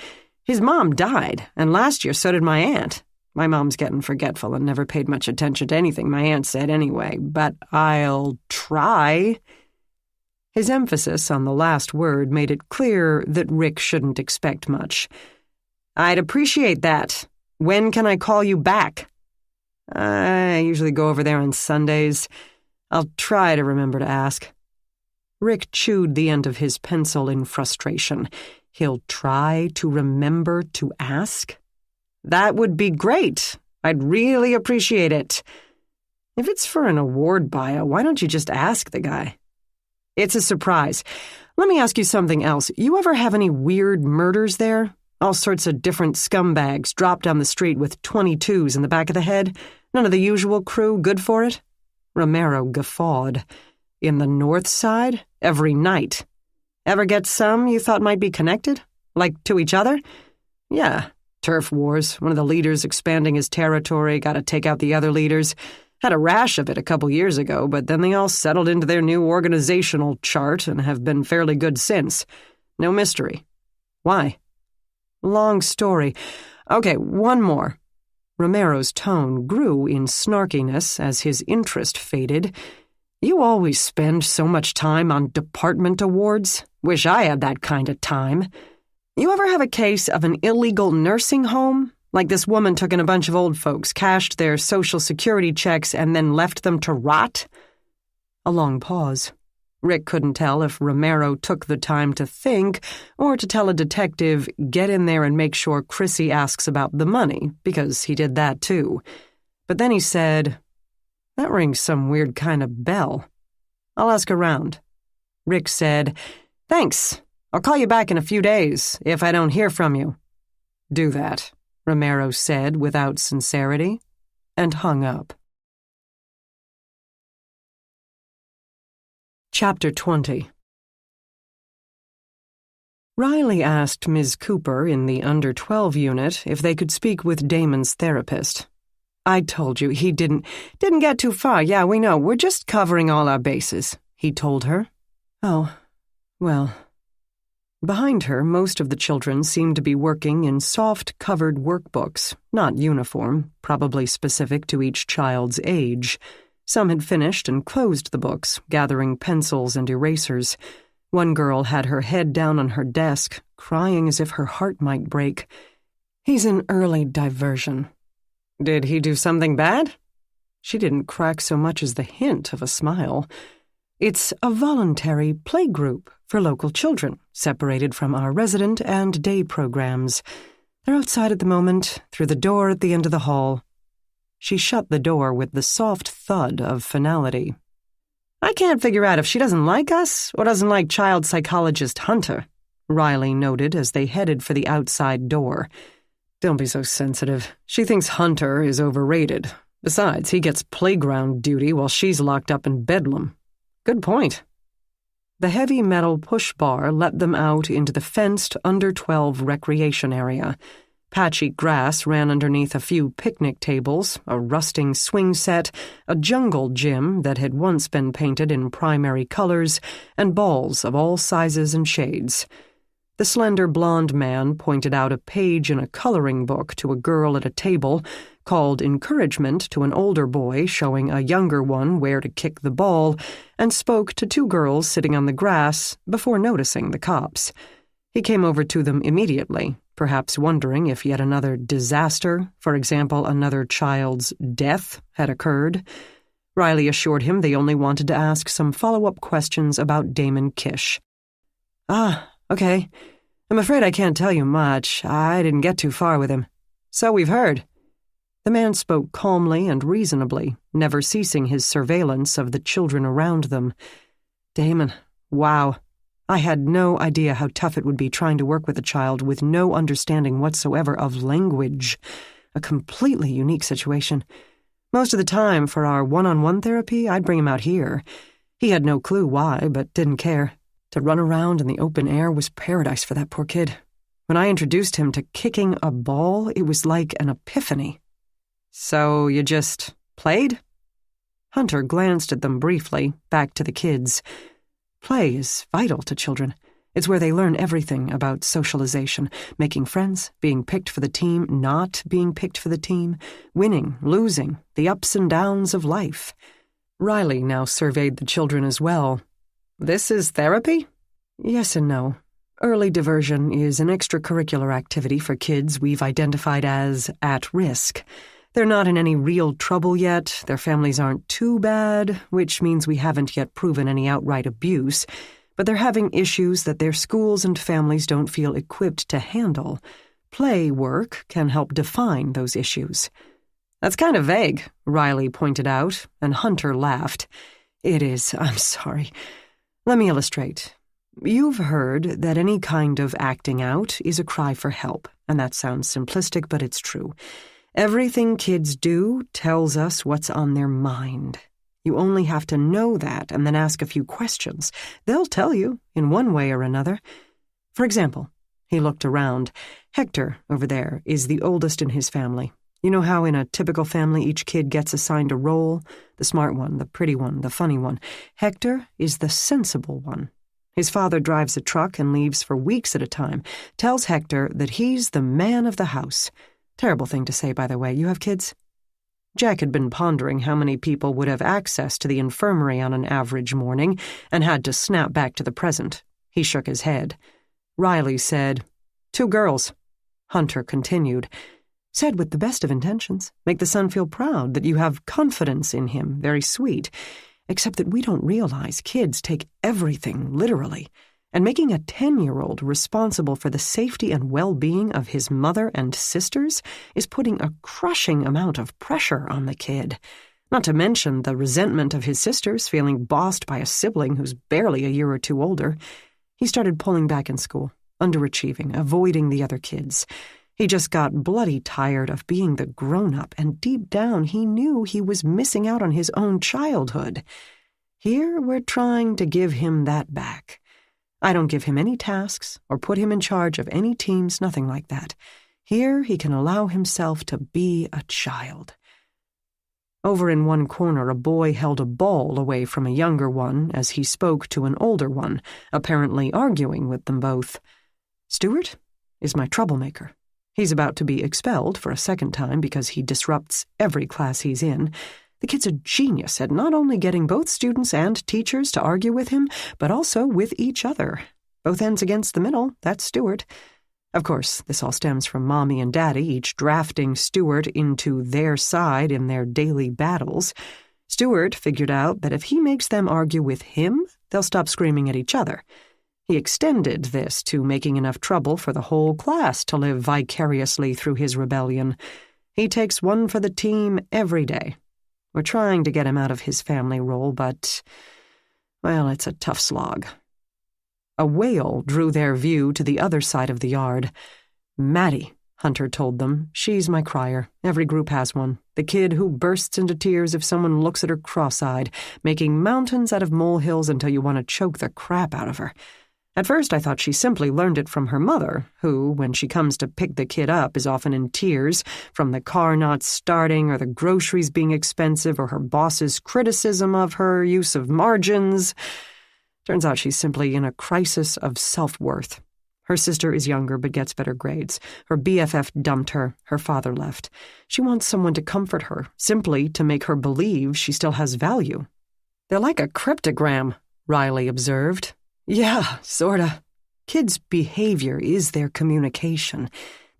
Speaker 1: his mom died, and last year so did my aunt. My mom's getting forgetful and never paid much attention to anything my aunt said anyway, but I'll try. His emphasis on the last word made it clear that Rick shouldn't expect much. I'd appreciate that. When can I call you back? I usually go over there on Sundays. I'll try to remember to ask. Rick chewed the end of his pencil in frustration. He'll try to remember to ask? That would be great. I'd really appreciate it. If it's for an award bio, why don't you just ask the guy? It's a surprise. Let me ask you something else. You ever have any weird murders there? All sorts of different scumbags dropped down the street with 22s in the back of the head? None of the usual crew good for it? Romero guffawed. In the North Side? Every night. Ever get some you thought might be connected? Like to each other? Yeah. Turf wars, one of the leaders expanding his territory, got to take out the other leaders. Had a rash of it a couple years ago, but then they all settled into their new organizational chart and have been fairly good since. No mystery. Why? Long story. Okay, one more. Romero's tone grew in snarkiness as his interest faded. You always spend so much time on department awards. Wish I had that kind of time. You ever have a case of an illegal nursing home? Like this woman took in a bunch of old folks, cashed their Social Security checks, and then left them to rot? A long pause. Rick couldn't tell if Romero took the time to think or to tell a detective, get in there and make sure Chrissy asks about the money, because he did that too. But then he said, that rings some weird kind of bell. I'll ask around. Rick said, thanks. I'll call you back in a few days, if I don't hear from you. Do that, Romero said without sincerity, and hung up. Chapter 20. Riley asked Ms. Cooper in the under-12 unit if they could speak with Damon's therapist. I told you, he didn't get too far. Yeah, we know. We're just covering all our bases, he told her. Oh, well. Behind her, most of the children seemed to be working in soft-covered workbooks, not uniform, probably specific to each child's age. Some had finished and closed the books, gathering pencils and erasers. One girl had her head down on her desk, crying as if her heart might break. He's an early diversion. Did he do something bad? She didn't crack so much as the hint of a smile. It's a voluntary playgroup for local children, separated from our resident and day programs. They're outside at the moment, through the door at the end of the hall. She shut the door with the soft thud of finality. I can't figure out if she doesn't like us or doesn't like child psychologist Hunter, Riley noted as they headed for the outside door. Don't be so sensitive. She thinks Hunter is overrated. Besides, he gets playground duty while she's locked up in Bedlam. Good point. The heavy metal push bar let them out into the fenced under-12 recreation area. Patchy grass ran underneath a few picnic tables, a rusting swing set, a jungle gym that had once been painted in primary colors, and balls of all sizes and shades. The slender blonde man pointed out a page in a coloring book to a girl at a table, called encouragement to an older boy showing a younger one where to kick the ball, and spoke to two girls sitting on the grass before noticing the cops. He came over to them immediately, perhaps wondering if yet another disaster, for example, another child's death, had occurred. Riley assured him they only wanted to ask some follow-up questions about Damon Kish. Ah, okay. I'm afraid I can't tell you much. I didn't get too far with him. So we've heard. The man spoke calmly and reasonably, never ceasing his surveillance of the children around them. Damon, wow. I had no idea how tough it would be trying to work with a child with no understanding whatsoever of language. A completely unique situation. Most of the time, for our one-on-one therapy, I'd bring him out here. He had no clue why, but didn't care. To run around in the open air was paradise for that poor kid. When I introduced him to kicking a ball, it was like an epiphany. "So you just played?" Hunter glanced at them briefly, back to the kids. Play is vital to children. It's where they learn everything about socialization, making friends, being picked for the team, not being picked for the team, winning, losing, the ups and downs of life. Riley now surveyed the children as well. "This is therapy?" "Yes and no. Early diversion is an extracurricular activity for kids we've identified as at risk. They're not in any real trouble yet, their families aren't too bad, which means we haven't yet proven any outright abuse, but they're having issues that their schools and families don't feel equipped to handle. Play work can help define those issues." "That's kind of vague," Riley pointed out, and Hunter laughed. "It is. I'm sorry. Let me illustrate. You've heard that any kind of acting out is a cry for help, and that sounds simplistic, but it's true. Everything kids do tells us what's on their mind. You only have to know that and then ask a few questions. They'll tell you, in one way or another. For example," he looked around, "Hector, over there, is the oldest in his family. You know how in a typical family each kid gets assigned a role? The smart one, the pretty one, the funny one. Hector is the sensible one. His father drives a truck and leaves for weeks at a time, tells Hector that he's the man of the house. Terrible thing to say, by the way. You have kids?" Jack had been pondering how many people would have access to the infirmary on an average morning and had to snap back to the present. He shook his head. Riley said, "2 girls. Hunter continued, "Said with the best of intentions. Make the son feel proud that you have confidence in him. Very sweet. Except that we don't realize kids take everything literally. And making a 10-year-old responsible for the safety and well-being of his mother and sisters is putting a crushing amount of pressure on the kid. Not to mention the resentment of his sisters feeling bossed by a sibling who's barely a year or 2 older. He started pulling back in school, underachieving, avoiding the other kids. He just got bloody tired of being the grown-up, and deep down he knew he was missing out on his own childhood. Here we're trying to give him that back. I don't give him any tasks or put him in charge of any teams, nothing like that. Here he can allow himself to be a child." Over in one corner, a boy held a ball away from a younger one as he spoke to an older one, apparently arguing with them both. "Stuart is my troublemaker. He's about to be expelled for a 2nd time because he disrupts every class he's in. The kid's a genius at not only getting both students and teachers to argue with him, but also with each other. Both ends against the middle, that's Stuart. Of course, this all stems from Mommy and Daddy, each drafting Stuart into their side in their daily battles. Stuart figured out that if he makes them argue with him, they'll stop screaming at each other. He extended this to making enough trouble for the whole class to live vicariously through his rebellion. He takes one for the team every day. We're trying to get him out of his family role, but, well, it's a tough slog." A wail drew their view to the other side of the yard. "Maddie," Hunter told them, "she's my crier. Every group has one. The kid who bursts into tears if someone looks at her cross-eyed, making mountains out of molehills until you want to choke the crap out of her. At first I thought she simply learned it from her mother, who, when she comes to pick the kid up, is often in tears from the car not starting or the groceries being expensive or her boss's criticism of her use of margins. Turns out she's simply in a crisis of self-worth. Her sister is younger but gets better grades. Her BFF dumped her. Her father left. She wants someone to comfort her, simply to make her believe she still has value." "They're like a cryptogram," Riley observed. "Yeah, sorta. Kids' behavior is their communication.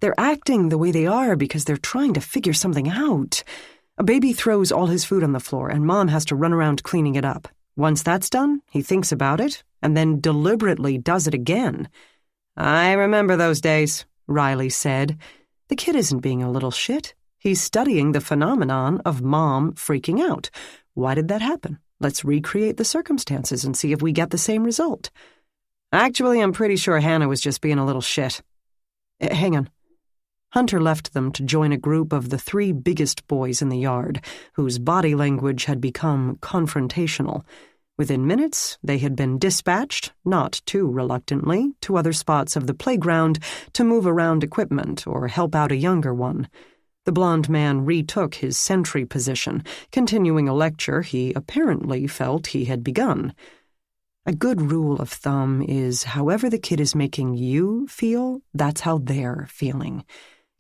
Speaker 1: They're acting the way they are because they're trying to figure something out. A baby throws all his food on the floor and Mom has to run around cleaning it up. Once that's done, he thinks about it and then deliberately does it again." "I remember those days," Riley said. "The kid isn't being a little shit. He's studying the phenomenon of Mom freaking out. Why did that happen? Let's recreate the circumstances and see if we get the same result." "Actually, I'm pretty sure Hannah was just being a little shit." Hang on." Hunter left them to join a group of the 3 biggest boys in the yard, whose body language had become confrontational. Within minutes, they had been dispatched, not too reluctantly, to other spots of the playground to move around equipment or help out a younger one. The blond man retook his sentry position, continuing a lecture he apparently felt he had begun. A good rule of thumb is however the kid is making you feel, that's how they're feeling.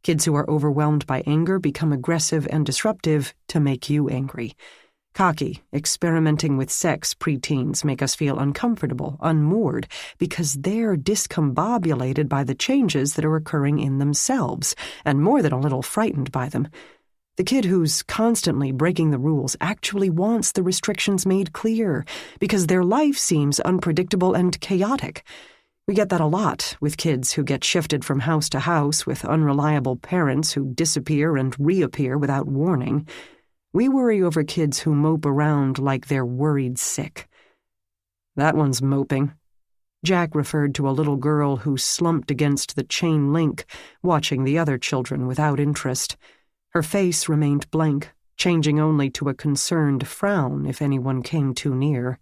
Speaker 1: Kids who are overwhelmed by anger become aggressive and disruptive to make you angry. Cocky, experimenting with sex preteens make us feel uncomfortable, unmoored, because they're discombobulated by the changes that are occurring in themselves, and more than a little frightened by them. The kid who's constantly breaking the rules actually wants the restrictions made clear, because their life seems unpredictable and chaotic. We get that a lot with kids who get shifted from house to house with unreliable parents who disappear and reappear without warning. We worry over kids who mope around like they're worried sick. That one's moping. Jack referred to a little girl who slumped against the chain link, watching the other children without interest. Her face remained blank, changing only to a concerned frown if anyone came too near.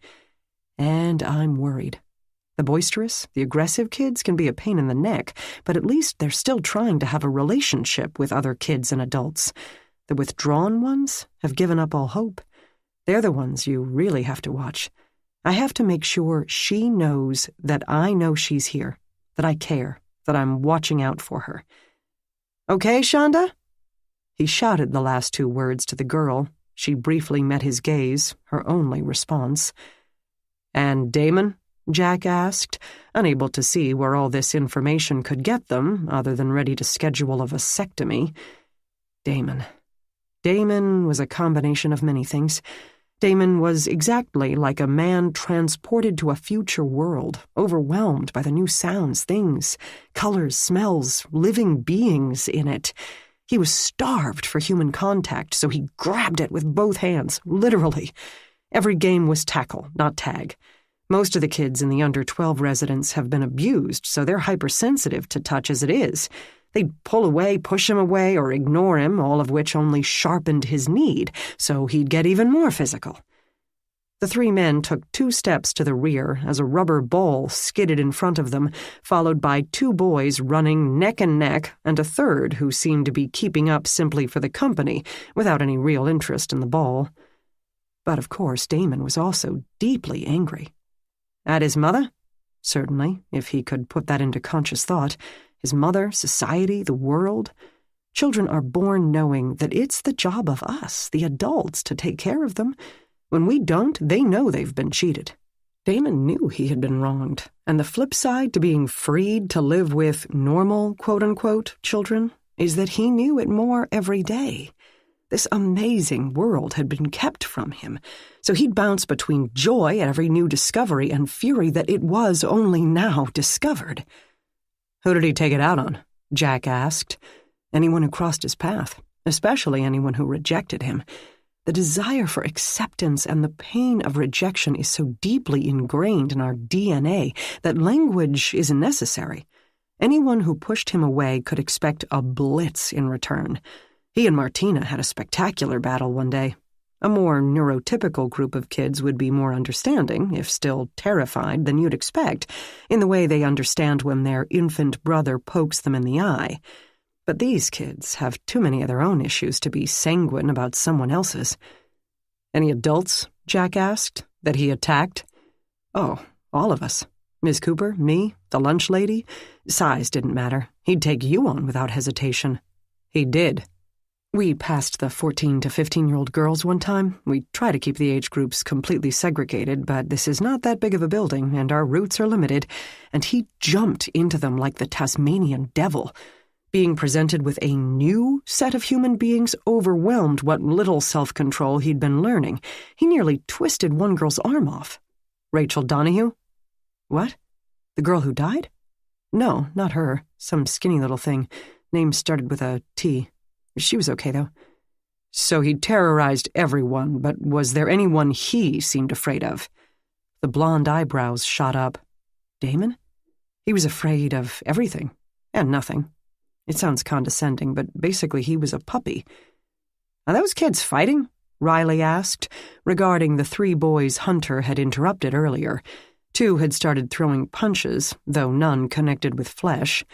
Speaker 1: And I'm worried. The boisterous, the aggressive kids can be a pain in the neck, but at least they're still trying to have a relationship with other kids and adults. The withdrawn ones have given up all hope. They're the ones you really have to watch. I have to make sure she knows that I know she's here, that I care, that I'm watching out for her. Okay, Shonda? He shouted the last two words to the girl. She briefly met his gaze, her only response. And Damon? Jack asked, unable to see where all this information could get them, other than ready to schedule a vasectomy. Damon was a combination of many things. Damon was exactly like a man transported to a future world, overwhelmed by the new sounds, things, colors, smells, living beings in it. He was starved for human contact, so he grabbed it with both hands, literally. Every game was tackle, not tag. Most of the kids in the under-12 residence have been abused, so they're hypersensitive to touch as it is. They'd pull away, push him away, or ignore him, all of which only sharpened his need, so he'd get even more physical. The three men took 2 steps to the rear as a rubber ball skidded in front of them, followed by 2 boys running neck and neck, and a third who seemed to be keeping up simply for the company, without any real interest in the ball. But of course, Damon was also deeply angry. At his mother? Certainly, if he could put that into conscious thought. His mother, society, the world. Children are born knowing that it's the job of us, the adults, to take care of them. When we don't, they know they've been cheated. Damon knew he had been wronged, and the flip side to being freed to live with normal, quote-unquote, children is that he knew it more every day. This amazing world had been kept from him, so he'd bounce between joy at every new discovery and fury that it was only now discovered. Who did he take it out on? Jack asked. Anyone who crossed his path, especially anyone who rejected him. The desire for acceptance and the pain of rejection is so deeply ingrained in our DNA that language isn't necessary. Anyone who pushed him away could expect a blitz in return. He and Martina had a spectacular battle one day. A more neurotypical group of kids would be more understanding, if still terrified, than you'd expect, in the way they understand when their infant brother pokes them in the eye. But these kids have too many of their own issues to be sanguine about someone else's. Any adults, Jack asked, that he attacked? Oh, all of us. Miss Cooper, me, the lunch lady. Size didn't matter. He'd take you on without hesitation. He did. We passed the 14 to 15-year-old girls one time. We try to keep the age groups completely segregated, but this is not that big of a building, and our routes are limited, and he jumped into them like the Tasmanian devil. Being presented with a new set of human beings overwhelmed what little self-control he'd been learning. He nearly twisted one girl's arm off. Rachel Donahue? What? The girl who died? No, not her. Some skinny little thing. Name started with a T. She was okay, though. So he terrorized everyone, but was there anyone he seemed afraid of? The blonde eyebrows shot up. Damon? He was afraid of everything, and nothing. It sounds condescending, but basically he was a puppy. Are those kids fighting? Riley asked, regarding the 3 boys Hunter had interrupted earlier. 2 had started throwing punches, though none connected with flesh.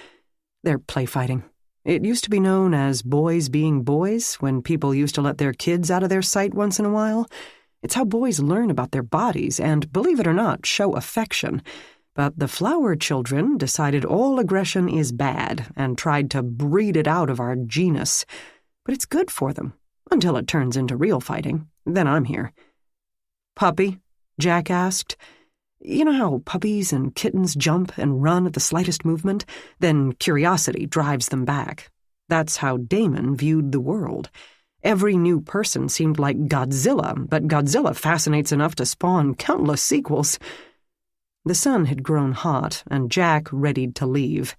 Speaker 1: They're play-fighting. It used to be known as boys being boys when people used to let their kids out of their sight once in a while. It's how boys learn about their bodies and, believe it or not, show affection. But the Flower children decided all aggression is bad and tried to breed it out of our genus. But it's good for them, until it turns into real fighting. Then I'm here. Puppy? Jack asked. You know how puppies and kittens jump and run at the slightest movement? Then curiosity drives them back. That's how Damon viewed the world. Every new person seemed like Godzilla, but Godzilla fascinates enough to spawn countless sequels. The sun had grown hot, and Jack readied to leave.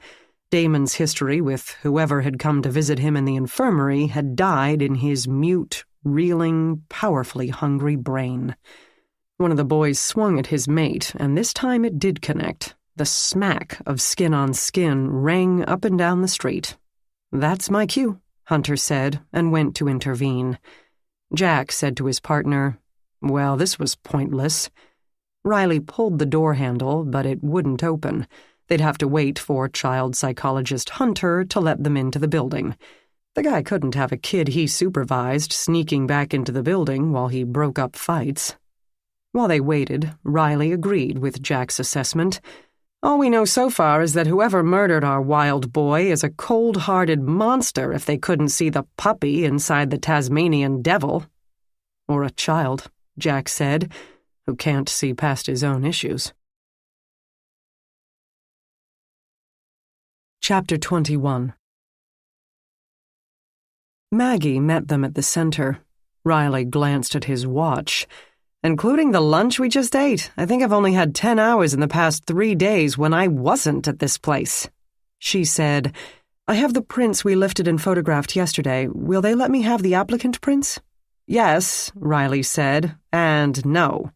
Speaker 1: Damon's history with whoever had come to visit him in the infirmary had died in his mute, reeling, powerfully hungry brain. One of the boys swung at his mate, and this time it did connect. The smack of skin on skin rang up and down the street. "That's my cue," Hunter said, and went to intervene. Jack said to his partner, "Well, this was pointless." Riley pulled the door handle, but it wouldn't open. They'd have to wait for child psychologist Hunter to let them into the building. The guy couldn't have a kid he supervised sneaking back into the building while he broke up fights. While they waited, Riley agreed with Jack's assessment. "All we know so far is that whoever murdered our wild boy is a cold-hearted monster if they couldn't see the puppy inside the Tasmanian devil." "Or a child," Jack said, "who can't see past his own issues." Chapter 21. Maggie met them at the center. Riley glanced at his watch. "Including the lunch we just ate, I think I've only had 10 hours in the past 3 days when I wasn't at this place." She said, "I have the prints we lifted and photographed yesterday. Will they let me have the applicant prints?" "Yes," Riley said, "and no."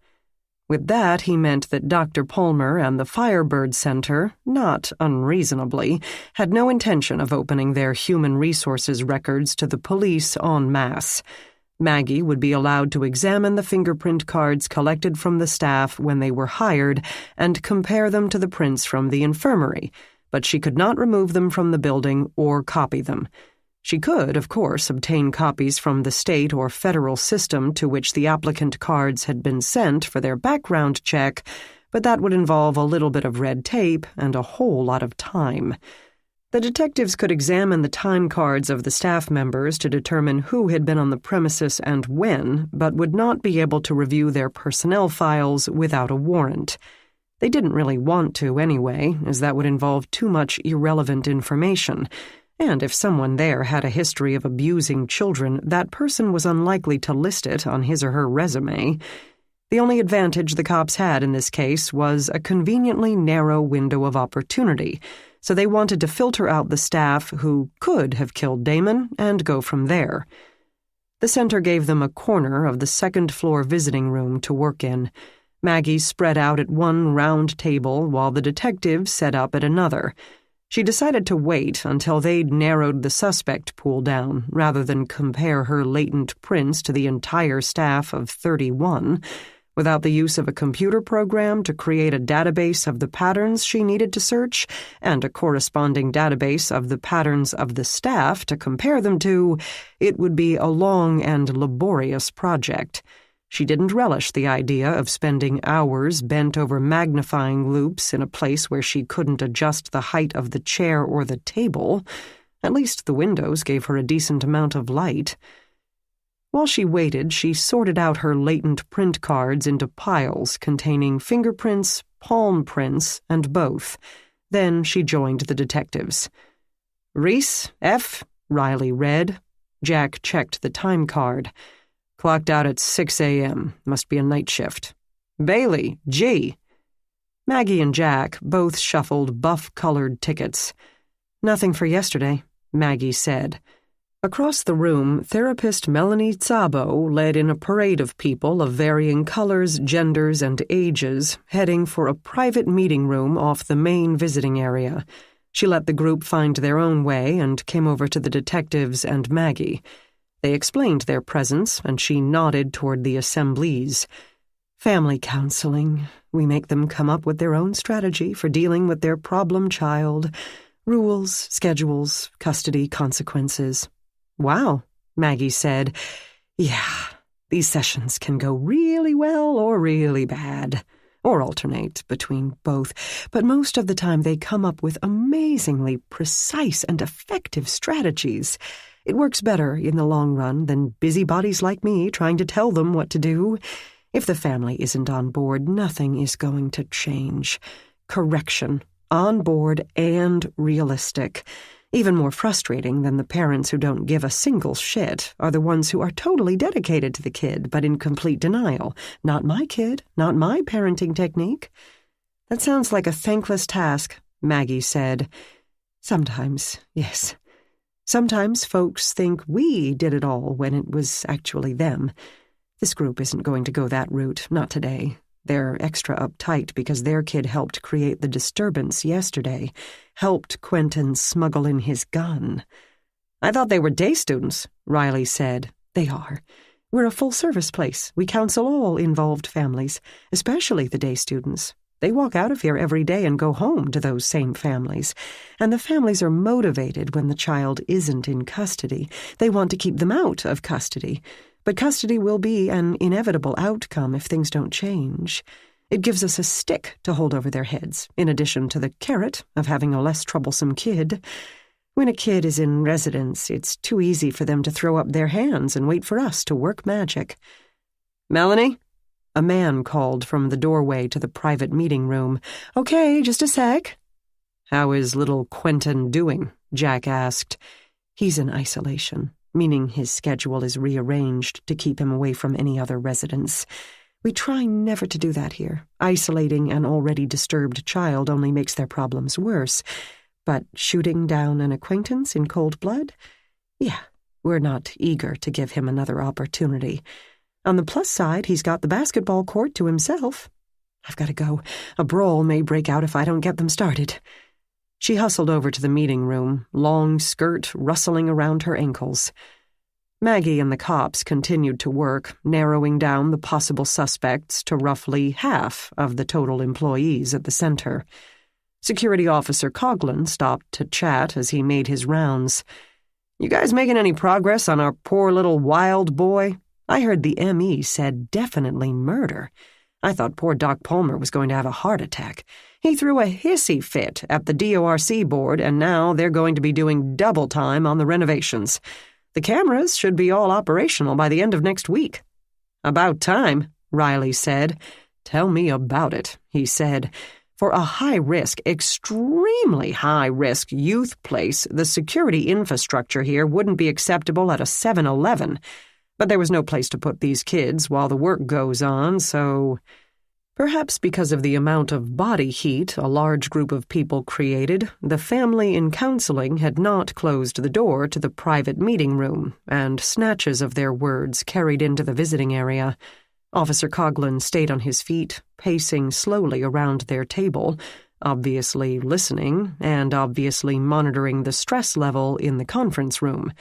Speaker 1: With that, he meant that Dr. Palmer and the Firebird Center, not unreasonably, had no intention of opening their human resources records to the police en masse. Maggie would be allowed to examine the fingerprint cards collected from the staff when they were hired and compare them to the prints from the infirmary, but she could not remove them from the building or copy them. She could, of course, obtain copies from the state or federal system to which the applicant cards had been sent for their background check, but that would involve a little bit of red tape and a whole lot of time. The detectives could examine the time cards of the staff members to determine who had been on the premises and when, but would not be able to review their personnel files without a warrant. They didn't really want to anyway, as that would involve too much irrelevant information. And if someone there had a history of abusing children, that person was unlikely to list it on his or her resume. The only advantage the cops had in this case was a conveniently narrow window of opportunity, so they wanted to filter out the staff who could have killed Damon and go from there. The center gave them a corner of the second-floor visiting room to work in. Maggie spread out at one round table while the detectives set up at another. She decided to wait until they'd narrowed the suspect pool down, rather than compare her latent prints to the entire staff of 31, without the use of a computer program to create a database of the patterns she needed to search, and a corresponding database of the patterns of the staff to compare them to. It would be a long and laborious project. She didn't relish the idea of spending hours bent over magnifying loops in a place where she couldn't adjust the height of the chair or the table. At least the windows gave her a decent amount of light. While she waited, she sorted out her latent print cards into piles containing fingerprints, palm prints, and both. Then she joined the detectives. "Reese, F," Riley read. Jack checked the time card. "Clocked out at 6 a.m. Must be a night shift." "Bailey, G." Maggie and Jack both shuffled buff-colored tickets. "Nothing for yesterday," Maggie said. Across the room, therapist Melanie Szabo led in a parade of people of varying colors, genders, and ages, heading for a private meeting room off the main visiting area. She let the group find their own way and came over to the detectives and Maggie. They explained their presence, and she nodded toward the assemblies. Family counseling. We make them come up with their own strategy for dealing with their problem child. Rules, schedules, custody, consequences. Wow, Maggie said. Yeah, these sessions can go really well or really bad, or alternate between both, but most of the time they come up with amazingly precise and effective strategies. It works better in the long run than busybodies like me trying to tell them what to do. If the family isn't on board, nothing is going to change. Correction, on board and realistic. Even more frustrating than the parents who don't give a single shit are the ones who are totally dedicated to the kid but in complete denial. Not my kid, not my parenting technique. That sounds like a thankless task, Maggie said. Sometimes, yes. Sometimes folks think we did it all when it was actually them. This group isn't going to go that route, not today. They're extra uptight because their kid helped create the disturbance yesterday, helped Quentin smuggle in his gun. I thought they were day students, Riley said. They are. We're a full-service place. We counsel all involved families, especially the day students. They walk out of here every day and go home to those same families. And the families are motivated when the child isn't in custody. They want to keep them out of custody. But custody will be an inevitable outcome if things don't change. It gives us a stick to hold over their heads, in addition to the carrot of having a less troublesome kid. When a kid is in residence, it's too easy for them to throw up their hands and wait for us to work magic. Melanie? A man called from the doorway to the private meeting room. Okay, just a sec. How is little Quentin doing? Jack asked. He's in isolation, meaning his schedule is rearranged to keep him away from any other residents. We try never to do that here. Isolating an already disturbed child only makes their problems worse. But shooting down an acquaintance in cold blood? Yeah, we're not eager to give him another opportunity. On the plus side, he's got the basketball court to himself. I've got to go. A brawl may break out if I don't get them started. She hustled over to the meeting room, long skirt rustling around her ankles. Maggie and the cops continued to work, narrowing down the possible suspects to roughly half of the total employees at the center. Security Officer Coughlin stopped to chat as he made his rounds. You guys making any progress on our poor little wild boy? I heard the M.E. said definitely murder. I thought poor Doc Palmer was going to have a heart attack. He threw a hissy fit at the DORC board, and now they're going to be doing double time on the renovations. The cameras should be all operational by the end of next week. About time, Riley said. Tell me about it, he said. For a high-risk, extremely high-risk youth place, the security infrastructure here wouldn't be acceptable at a 7-Eleven. But there was no place to put these kids while the work goes on, so... Perhaps because of the amount of body heat a large group of people created, the family in counseling had not closed the door to the private meeting room, and snatches of their words carried into the visiting area. Officer Coughlin stayed on his feet, pacing slowly around their table, obviously listening and obviously monitoring the stress level in the conference room.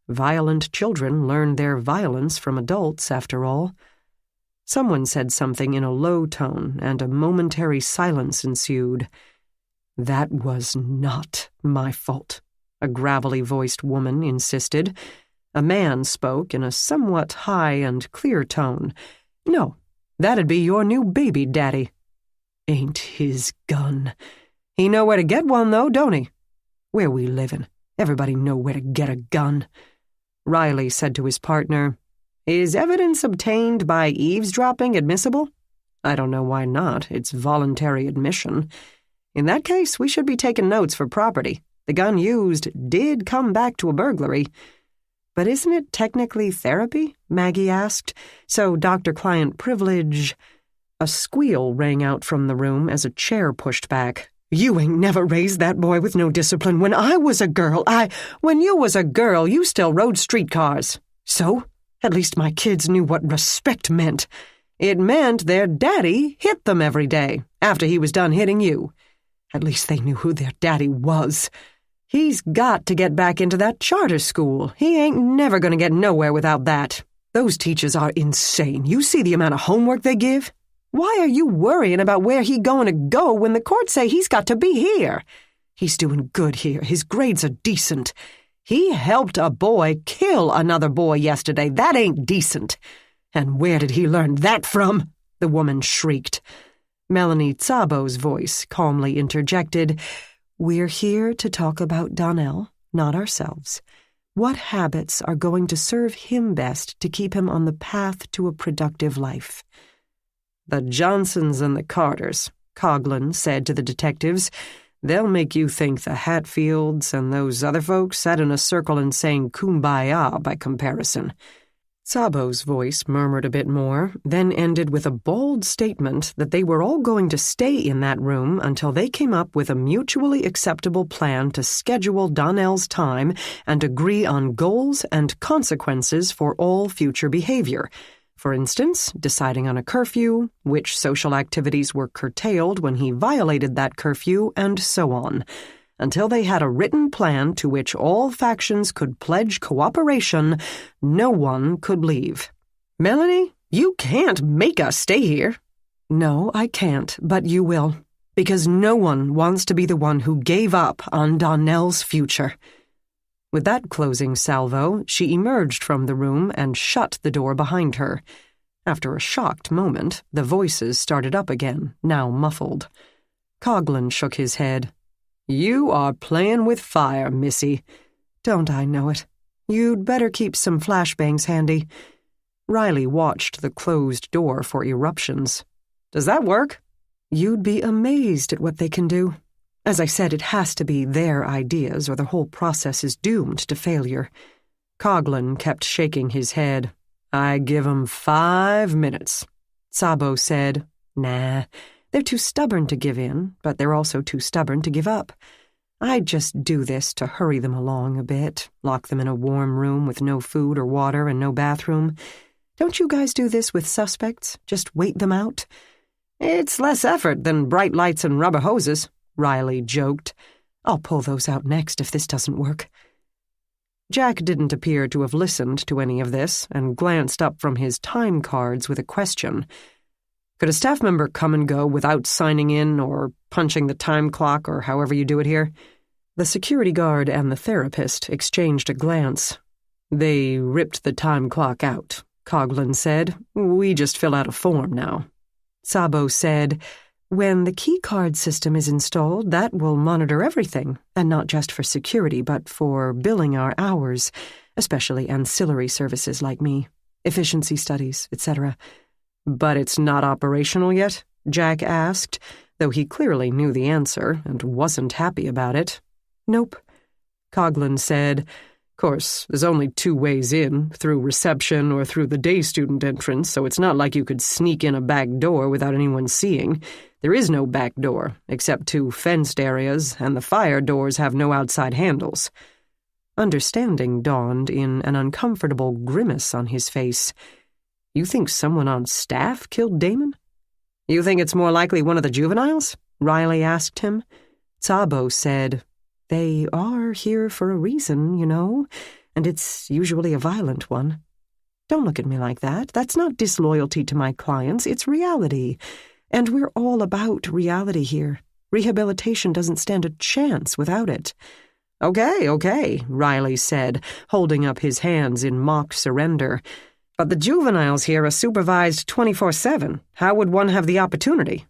Speaker 1: Violent children learn their violence from adults, after all. Someone said something in a low tone, and a momentary silence ensued. That was not my fault, a gravelly-voiced woman insisted. A man spoke in a somewhat high and clear tone. No, that'd be your new baby daddy. Ain't his gun. He know where to get one, though, don't he? Where we livin', everybody know where to get a gun. Riley said to his partner, Is evidence obtained by eavesdropping admissible? I don't know why not. It's voluntary admission. In that case, we should be taking notes for property. The gun used did come back to a burglary. But isn't it technically therapy? Maggie asked. So doctor-client privilege... A squeal rang out from the room as a chair pushed back. You ain't never raised that boy with no discipline. When I was a girl, When you was a girl, you still rode streetcars. So? At least my kids knew what respect meant. It meant their daddy hit them every day, after he was done hitting you. At least they knew who their daddy was. He's got to get back into that charter school. He ain't never gonna get nowhere without that. Those teachers are insane. You see the amount of homework they give? Why are you worrying about where he going to go when the courts say he's got to be here? He's doing good here. His grades are decent. He helped a boy kill another boy yesterday. That ain't decent. And where did he learn that from? The woman shrieked. Melanie Szabo's voice calmly interjected, "We're here to talk about Donnell, not ourselves. What habits are going to serve him best to keep him on the path to a productive life?" "The Johnsons and the Carters," Coughlin said to the detectives. "They'll make you think the Hatfields and those other folks sat in a circle and sang Kumbaya by comparison." Szabo's voice murmured a bit more, then ended with a bold statement that they were all going to stay in that room until they came up with a mutually acceptable plan to schedule Donnell's time and agree on goals and consequences for all future behavior. For instance, deciding on a curfew, which social activities were curtailed when he violated that curfew, and so on, until they had a written plan to which all factions could pledge cooperation. No one could leave. "Melanie, you can't make us stay here." "No, I can't, but you will, because no one wants to be the one who gave up on Donnell's future." With that closing salvo, she emerged from the room and shut the door behind her. After a shocked moment, the voices started up again, now muffled. Coughlin shook his head. "You are playing with fire, missy." "Don't I know it? You'd better keep some flashbangs handy." Riley watched the closed door for eruptions. "Does that work?" "You'd be amazed at what they can do. As I said, it has to be their ideas or the whole process is doomed to failure." Coughlin kept shaking his head. "I give 'em 5 minutes." Szabo said, "Nah. They're too stubborn to give in, but they're also too stubborn to give up. I'd just do this to hurry them along a bit, lock them in a warm room with no food or water and no bathroom. Don't you guys do this with suspects? Just wait them out?" "It's less effort than bright lights and rubber hoses," Riley joked. "I'll pull those out next if this doesn't work." Jack didn't appear to have listened to any of this and glanced up from his time cards with a question. "Could a staff member come and go without signing in or punching the time clock or however you do it here?" The security guard and the therapist exchanged a glance. "They ripped the time clock out," Coughlin said. "We just fill out a form now." Szabo said, "When the keycard system is installed, that will monitor everything, and not just for security, but for billing our hours, especially ancillary services like me, efficiency studies, etc." "But it's not operational yet?" Jack asked, though he clearly knew the answer and wasn't happy about it. "Nope." Coughlin said, "Course, there's only 2 ways in, through reception or through the day student entrance, so it's not like you could sneak in a back door without anyone seeing. There is no back door, except 2 fenced areas, and the fire doors have no outside handles." Understanding dawned in an uncomfortable grimace on his face. "You think someone on staff killed Damon?" "You think it's more likely one of the juveniles?" Riley asked him. Szabo said, "They are here for a reason, you know, and it's usually a violent one." "Don't look at me like that. That's not disloyalty to my clients, it's reality. And we're all about reality here. Rehabilitation doesn't stand a chance without it." Okay, Riley said, holding up his hands in mock surrender. "But the juveniles here are supervised 24/7. How would one have the opportunity?"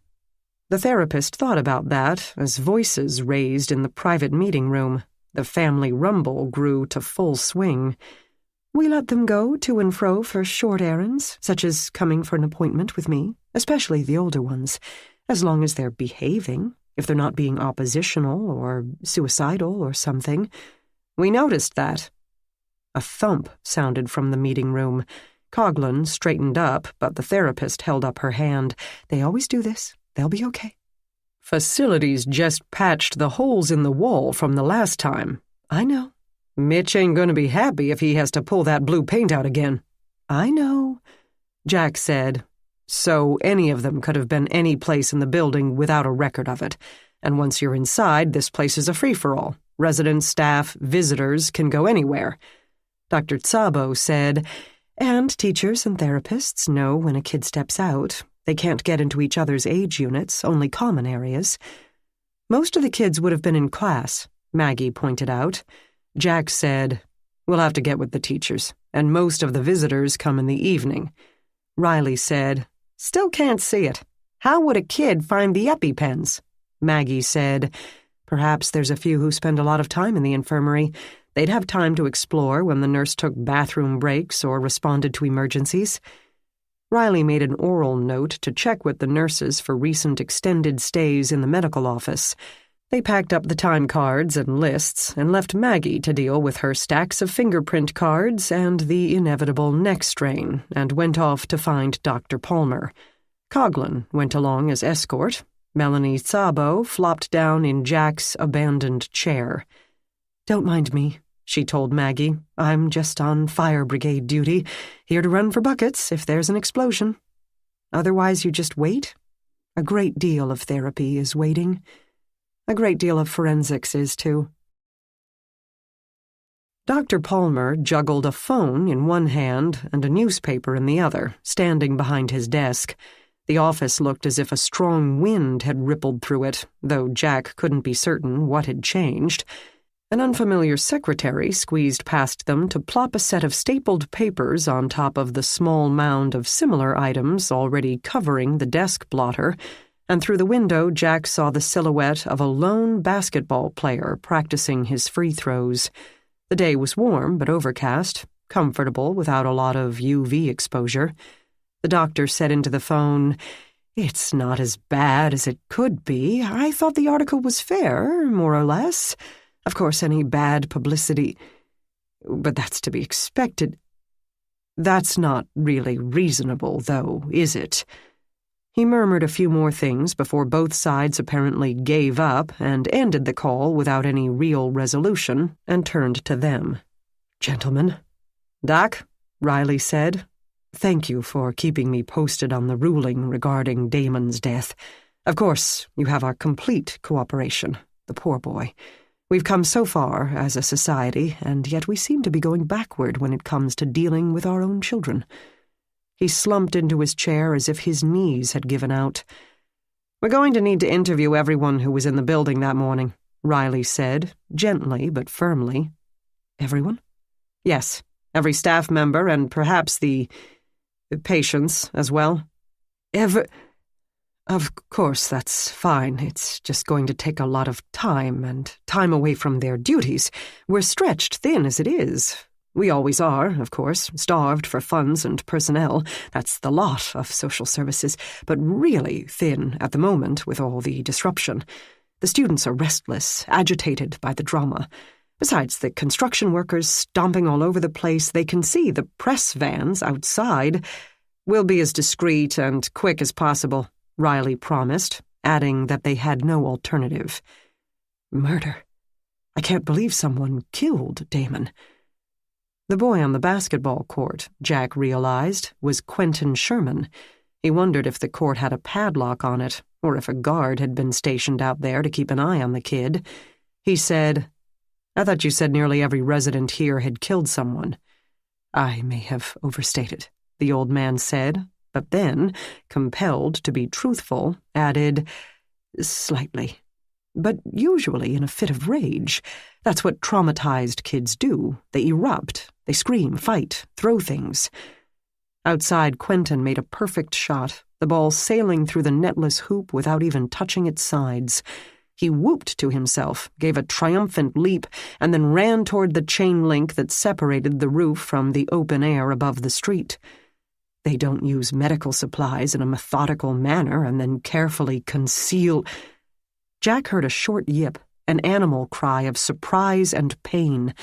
Speaker 1: The therapist thought about that as voices raised in the private meeting room. The family rumble grew to full swing. "We let them go to and fro for short errands, such as coming for an appointment with me, especially the older ones, as long as they're behaving, if they're not being oppositional or suicidal or something." "We noticed that." A thump sounded from the meeting room. Coughlin straightened up, but the therapist held up her hand. "They always do this. They'll be okay." "Facilities just patched the holes in the wall from the last time." "I know." "Mitch ain't gonna be happy if he has to pull that blue paint out again." "I know," Jack said. "So any of them could have been any place in the building without a record of it. And once you're inside, this place is a free-for-all. Residents, staff, visitors can go anywhere. Dr. Tsabo said, and teachers and therapists know when a kid steps out, they can't get into each other's age units, only common areas. Most of the kids would have been in class, Maggie pointed out. Jack said, we'll have to get with the teachers, and most of the visitors come in the evening. Riley said, still can't see it. How would a kid find the EpiPens? Maggie said, perhaps there's a few who spend a lot of time in the infirmary. They'd have time to explore when the nurse took bathroom breaks or responded to emergencies. Riley made an oral note to check with the nurses for recent extended stays in the medical office. They packed up the time cards and lists and left Maggie to deal with her stacks of fingerprint cards and the inevitable neck strain and went off to find Dr. Palmer. Coughlin went along as escort. Melanie Tsabo flopped down in Jack's abandoned chair. Don't mind me, she told Maggie. I'm just on fire brigade duty, here to run for buckets if there's an explosion. Otherwise you just wait? A great deal of therapy is waiting. A great deal of forensics is, too. Dr. Palmer juggled a phone in one hand and a newspaper in the other, standing behind his desk. The office looked as if a strong wind had rippled through it, though Jack couldn't be certain what had changed. An unfamiliar secretary squeezed past them to plop a set of stapled papers on top of the small mound of similar items already covering the desk blotter, and through the window Jack saw the silhouette of a lone basketball player practicing his free throws. The day was warm but overcast, comfortable without a lot of UV exposure. The doctor said into the phone, It's not as bad as it could be. I thought the article was fair, more or less. Of course, any bad publicity... But that's to be expected. That's not really reasonable, though, is it? He murmured a few more things before both sides apparently gave up and ended the call without any real resolution and turned to them. Gentlemen. Doc, Riley said, thank you for keeping me posted on the ruling regarding Damon's death. Of course, you have our complete cooperation, the poor boy. We've come so far as a society, and yet we seem to be going backward when it comes to dealing with our own children. He slumped into his chair as if his knees had given out. We're going to need to interview everyone who was in the building that morning, Riley said, gently but firmly. Everyone? Yes, every staff member and perhaps the patients as well. Of course, that's fine. It's just going to take a lot of time and time away from their duties. We're stretched thin as it is. We always are, of course, starved for funds and personnel. That's the lot of social services, but really thin at the moment with all the disruption. The students are restless, agitated by the drama. Besides the construction workers stomping all over the place, they can see the press vans outside. We'll be as discreet and quick as possible, Riley promised, adding that they had no alternative. Murder. I can't believe someone killed Damon. The boy on the basketball court, Jack realized, was Quentin Sherman. He wondered if the court had a padlock on it, or if a guard had been stationed out there to keep an eye on the kid. He said, I thought you said nearly every resident here had killed someone. I may have overstated, the old man said, but then, compelled to be truthful, added, slightly. But usually in a fit of rage. That's what traumatized kids do. They erupt. They scream, fight, throw things. Outside, Quentin made a perfect shot, the ball sailing through the netless hoop without even touching its sides. He whooped to himself, gave a triumphant leap, and then ran toward the chain link that separated the roof from the open air above the street. They don't use medical supplies in a methodical manner and then carefully conceal... Jack heard a short yip, an animal cry of surprise and pain.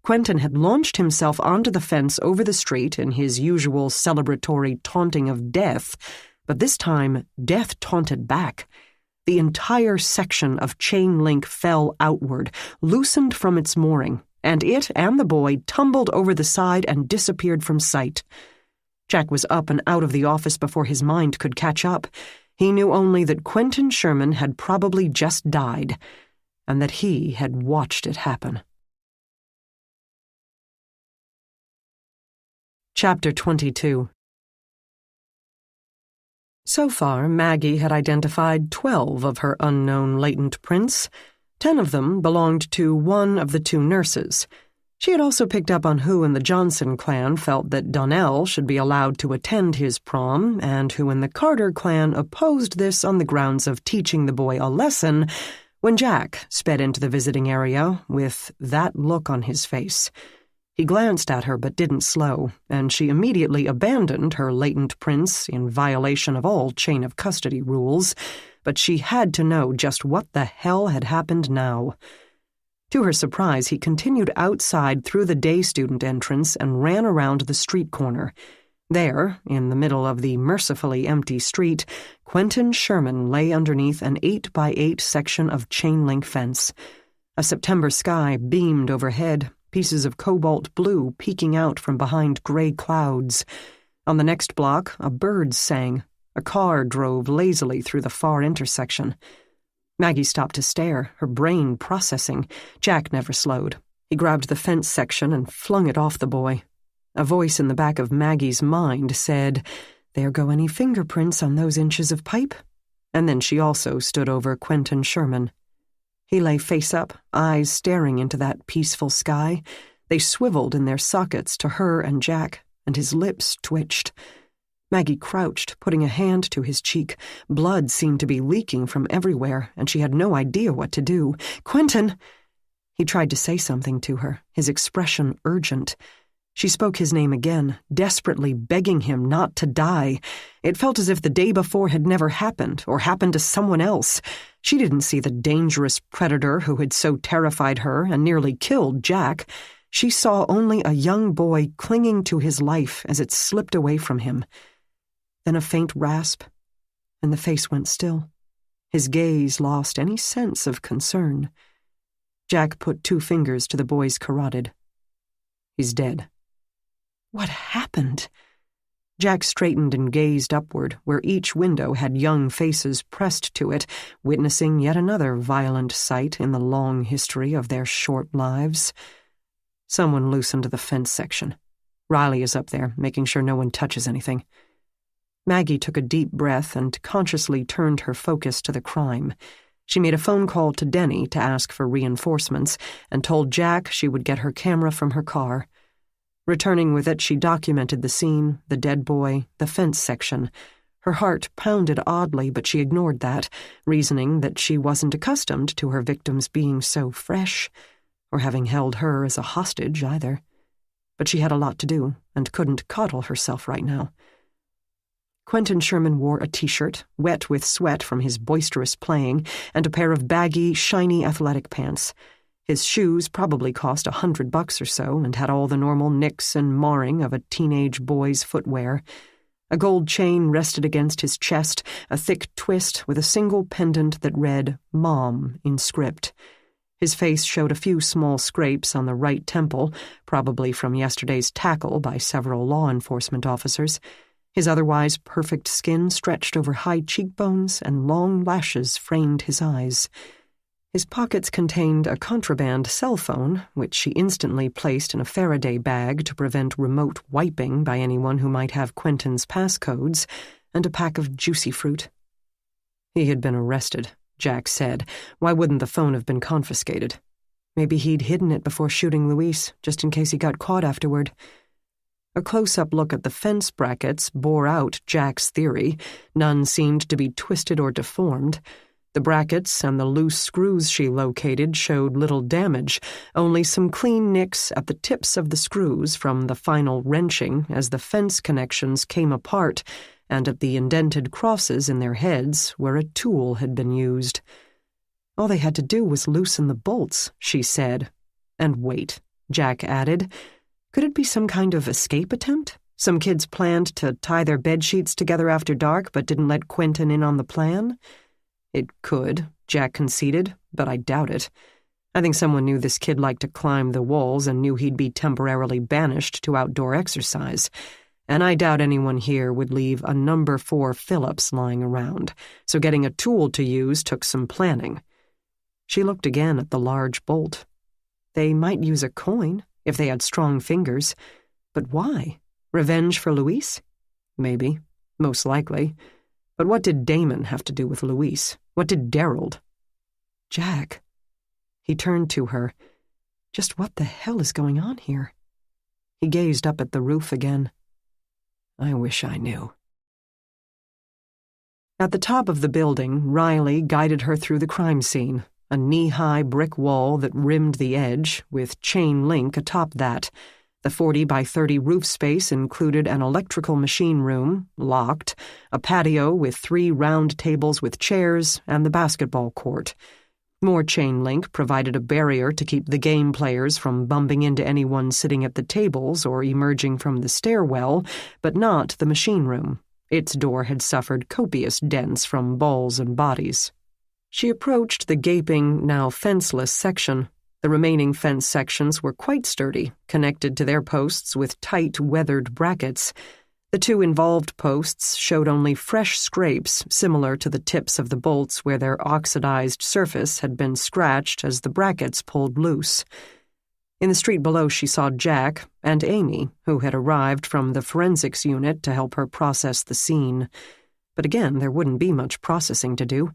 Speaker 1: Quentin had launched himself onto the fence over the street in his usual celebratory taunting of death, but this time death taunted back. The entire section of chain link fell outward, loosened from its mooring, and it and the boy tumbled over the side and disappeared from sight. Jack was up and out of the office before his mind could catch up. He knew only that Quentin Sherman had probably just died. and that he had watched it happen. Chapter 22. So far, Maggie had identified 12 of her unknown latent prints. 10 of them belonged to one of the 2 nurses. She had also picked up on who in the Johnson clan felt that Donnell should be allowed to attend his prom, and who in the Carter clan opposed this on the grounds of teaching the boy a lesson, when Jack sped into the visiting area with that look on his face. He glanced at her but didn't slow, and she immediately abandoned her latent prints in violation of all chain of custody rules, but she had to know just what the hell had happened now. To her surprise, he continued outside through the day student entrance and ran around the street corner. There, in the middle of the mercifully empty street, Quentin Sherman lay underneath an 8-by-8 section of chain-link fence. A September sky beamed overhead, pieces of cobalt blue peeking out from behind gray clouds. On the next block, a bird sang. A car drove lazily through the far intersection. Maggie stopped to stare, her brain processing. Jack never slowed. He grabbed the fence section and flung it off the boy. A voice in the back of Maggie's mind said, "There go any fingerprints on those inches of pipe." And then she also stood over Quentin Sherman. He lay face up, eyes staring into that peaceful sky. They swiveled in their sockets to her and Jack, and his lips twitched. Maggie crouched, putting a hand to his cheek. Blood seemed to be leaking from everywhere, and she had no idea what to do. "Quentin!" He tried to say something to her, his expression urgent. She spoke his name again, desperately begging him not to die. It felt as if the day before had never happened, or happened to someone else. She didn't see the dangerous predator who had so terrified her and nearly killed Jack. She saw only a young boy clinging to his life as it slipped away from him. Then a faint rasp, and the face went still. His gaze lost any sense of concern. Jack put 2 fingers to the boy's carotid. "He's dead." What happened? Jack straightened and gazed upward, where each window had young faces pressed to it, witnessing yet another violent sight in the long history of their short lives. Someone loosened the fence section. Riley is up there, making sure no one touches anything. Maggie took a deep breath and consciously turned her focus to the crime. She made a phone call to Denny to ask for reinforcements and told Jack she would get her camera from her car. Returning with it, she documented the scene, the dead boy, the fence section. Her heart pounded oddly, but she ignored that, reasoning that she wasn't accustomed to her victims being so fresh, or having held her as a hostage either. But she had a lot to do, and couldn't coddle herself right now. Quentin Sherman wore a t-shirt, wet with sweat from his boisterous playing, and a pair of baggy, shiny athletic pants. His shoes probably cost $100 or so and had all the normal nicks and marring of a teenage boy's footwear. A gold chain rested against his chest, a thick twist with a single pendant that read "Mom" in script. His face showed a few small scrapes on the right temple, probably from yesterday's tackle by several law enforcement officers. His otherwise perfect skin stretched over high cheekbones, and long lashes framed his eyes. His pockets contained a contraband cell phone, which she instantly placed in a Faraday bag to prevent remote wiping by anyone who might have Quentin's passcodes, and a pack of juicy fruit. He had been arrested, Jack said. Why wouldn't the phone have been confiscated? Maybe he'd hidden it before shooting Luis, just in case he got caught afterward. A close-up look at the fence brackets bore out Jack's theory. None seemed to be twisted or deformed. The brackets and the loose screws she located showed little damage, only some clean nicks at the tips of the screws from the final wrenching as the fence connections came apart, and at the indented crosses in their heads where a tool had been used. All they had to do was loosen the bolts, she said. And wait, Jack added. Could it be some kind of escape attempt? Some kids planned to tie their bedsheets together after dark but didn't let Quentin in on the plan? It could, Jack conceded, but I doubt it. I think someone knew this kid liked to climb the walls and knew he'd be temporarily banished to outdoor exercise. And I doubt anyone here would leave a number 4 Phillips lying around, so getting a tool to use took some planning. She looked again at the large bolt. They might use a coin, if they had strong fingers. But why? Revenge for Louise? Maybe. Most likely. But what did Damon have to do with Louise? What did Daryl? Jack. He turned to her. Just what the hell is going on here? He gazed up at the roof again. I wish I knew. At the top of the building, Riley guided her through the crime scene, a knee-high brick wall that rimmed the edge, with chain link atop that. The 40 by 30 roof space included an electrical machine room, locked, a patio with 3 round tables with chairs, and the basketball court. More chain link provided a barrier to keep the game players from bumping into anyone sitting at the tables or emerging from the stairwell, but not the machine room. Its door had suffered copious dents from balls and bodies. She approached the gaping, now fenceless section. The remaining fence sections were quite sturdy, connected to their posts with tight, weathered brackets. The 2 involved posts showed only fresh scrapes similar to the tips of the bolts where their oxidized surface had been scratched as the brackets pulled loose. In the street below she saw Jack and Amy, who had arrived from the forensics unit to help her process the scene. But again, there wouldn't be much processing to do.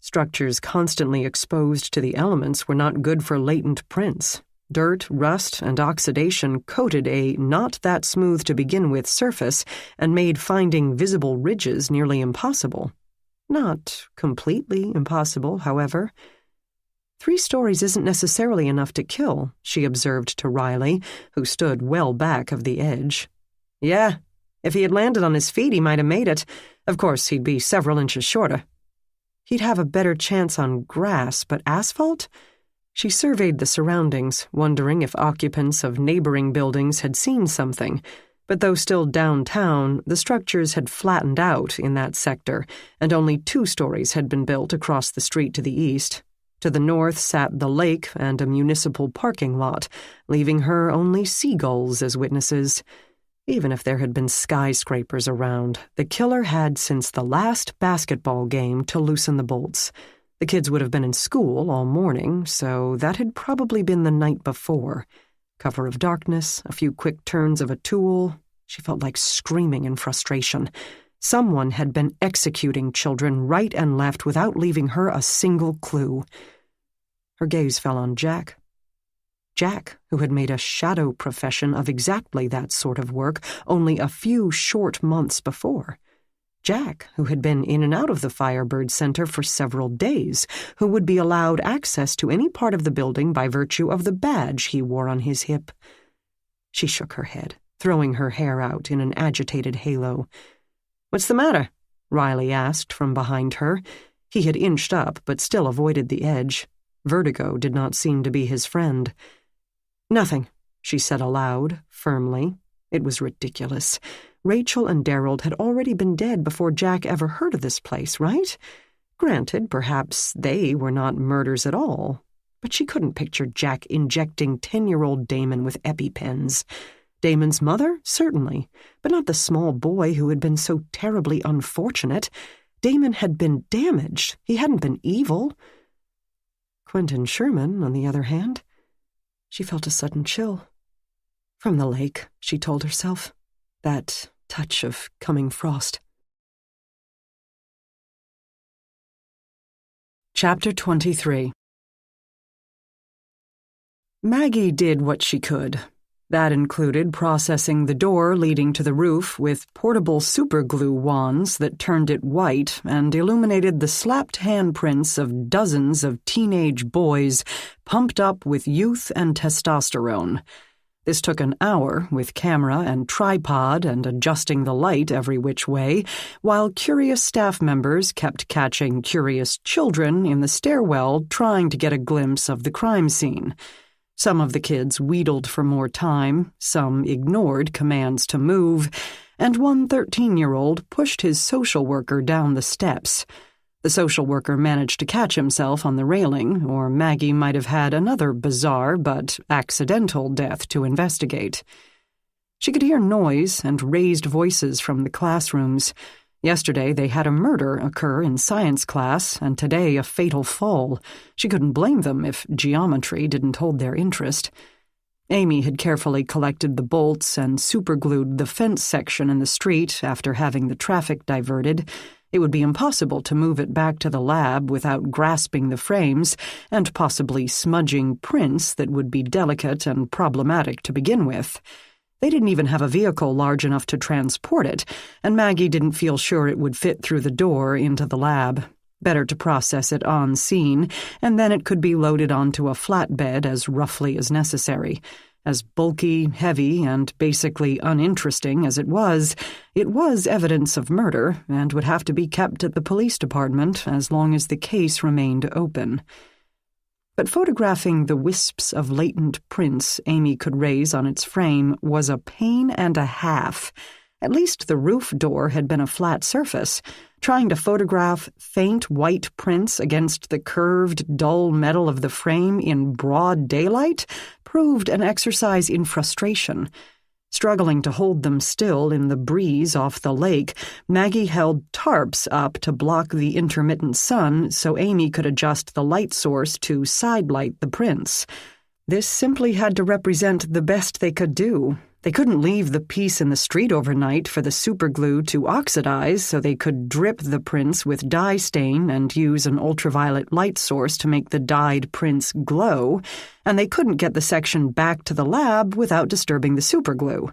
Speaker 1: Structures constantly exposed to the elements were not good for latent prints. Dirt, rust, and oxidation coated a not-that-smooth-to-begin-with surface and made finding visible ridges nearly impossible. Not completely impossible, however. 3 stories isn't necessarily enough to kill, she observed to Riley, who stood well back of the edge. Yeah, if he had landed on his feet, he might have made it. Of course, he'd be several inches shorter. He'd have a better chance on grass, but asphalt? She surveyed the surroundings, wondering if occupants of neighboring buildings had seen something. But though still downtown, the structures had flattened out in that sector, and only 2 stories had been built across the street to the east. To the north sat the lake and a municipal parking lot, leaving her only seagulls as witnesses. Even if there had been skyscrapers around, the killer had since the last basketball game to loosen the bolts. The kids would have been in school all morning, so that had probably been the night before. Cover of darkness, a few quick turns of a tool. She felt like screaming in frustration. Someone had been executing children right and left without leaving her a single clue. Her gaze fell on Jack. Jack, who had made a shadow profession of exactly that sort of work only a few short months before. Jack, who had been in and out of the Firebird Center for several days, who would be allowed access to any part of the building by virtue of the badge he wore on his hip. She shook her head, throwing her hair out in an agitated halo. "What's the matter?" Riley asked from behind her. He had inched up, but still avoided the edge. Vertigo did not seem to be his friend. "Nothing," she said aloud, firmly. It was ridiculous. Rachel and Daryl had already been dead before Jack ever heard of this place, right? Granted, perhaps they were not murders at all. But she couldn't picture Jack injecting 10-year-old Damon with EpiPens. Damon's mother? Certainly. But not the small boy who had been so terribly unfortunate. Damon had been damaged. He hadn't been evil. Quentin Sherman, on the other hand... She felt a sudden chill. From the lake, she told herself. That touch of coming frost. Chapter 23. Maggie did what she could. That included processing the door leading to the roof with portable superglue wands that turned it white and illuminated the slapped handprints of dozens of teenage boys pumped up with youth and testosterone. This took an hour with camera and tripod and adjusting the light every which way, while curious staff members kept catching curious children in the stairwell trying to get a glimpse of the crime scene. Some of the kids wheedled for more time, some ignored commands to move, and one 13-year-old pushed his social worker down the steps. The social worker managed to catch himself on the railing, or Maggie might have had another bizarre but accidental death to investigate. She could hear noise and raised voices from the classrooms. Yesterday they had a murder occur in science class, and today a fatal fall. She couldn't blame them if geometry didn't hold their interest. Amy had carefully collected the bolts and superglued the fence section in the street after having the traffic diverted. It would be impossible to move it back to the lab without grasping the frames and possibly smudging prints that would be delicate and problematic to begin with. They didn't even have a vehicle large enough to transport it, and Maggie didn't feel sure it would fit through the door into the lab. Better to process it on scene, and then it could be loaded onto a flatbed as roughly as necessary. As bulky, heavy, and basically uninteresting as it was evidence of murder and would have to be kept at the police department as long as the case remained open. But photographing the wisps of latent prints Amy could raise on its frame was a pain and a half. At least the roof door had been a flat surface. Trying to photograph faint white prints against the curved, dull metal of the frame in broad daylight proved an exercise in frustration. Struggling to hold them still in the breeze off the lake, Maggie held tarps up to block the intermittent sun so Amy could adjust the light source to sidelight the prints. This simply had to represent the best they could do. They couldn't leave the piece in the street overnight for the superglue to oxidize so they could drip the prints with dye stain and use an ultraviolet light source to make the dyed prints glow, and they couldn't get the section back to the lab without disturbing the superglue.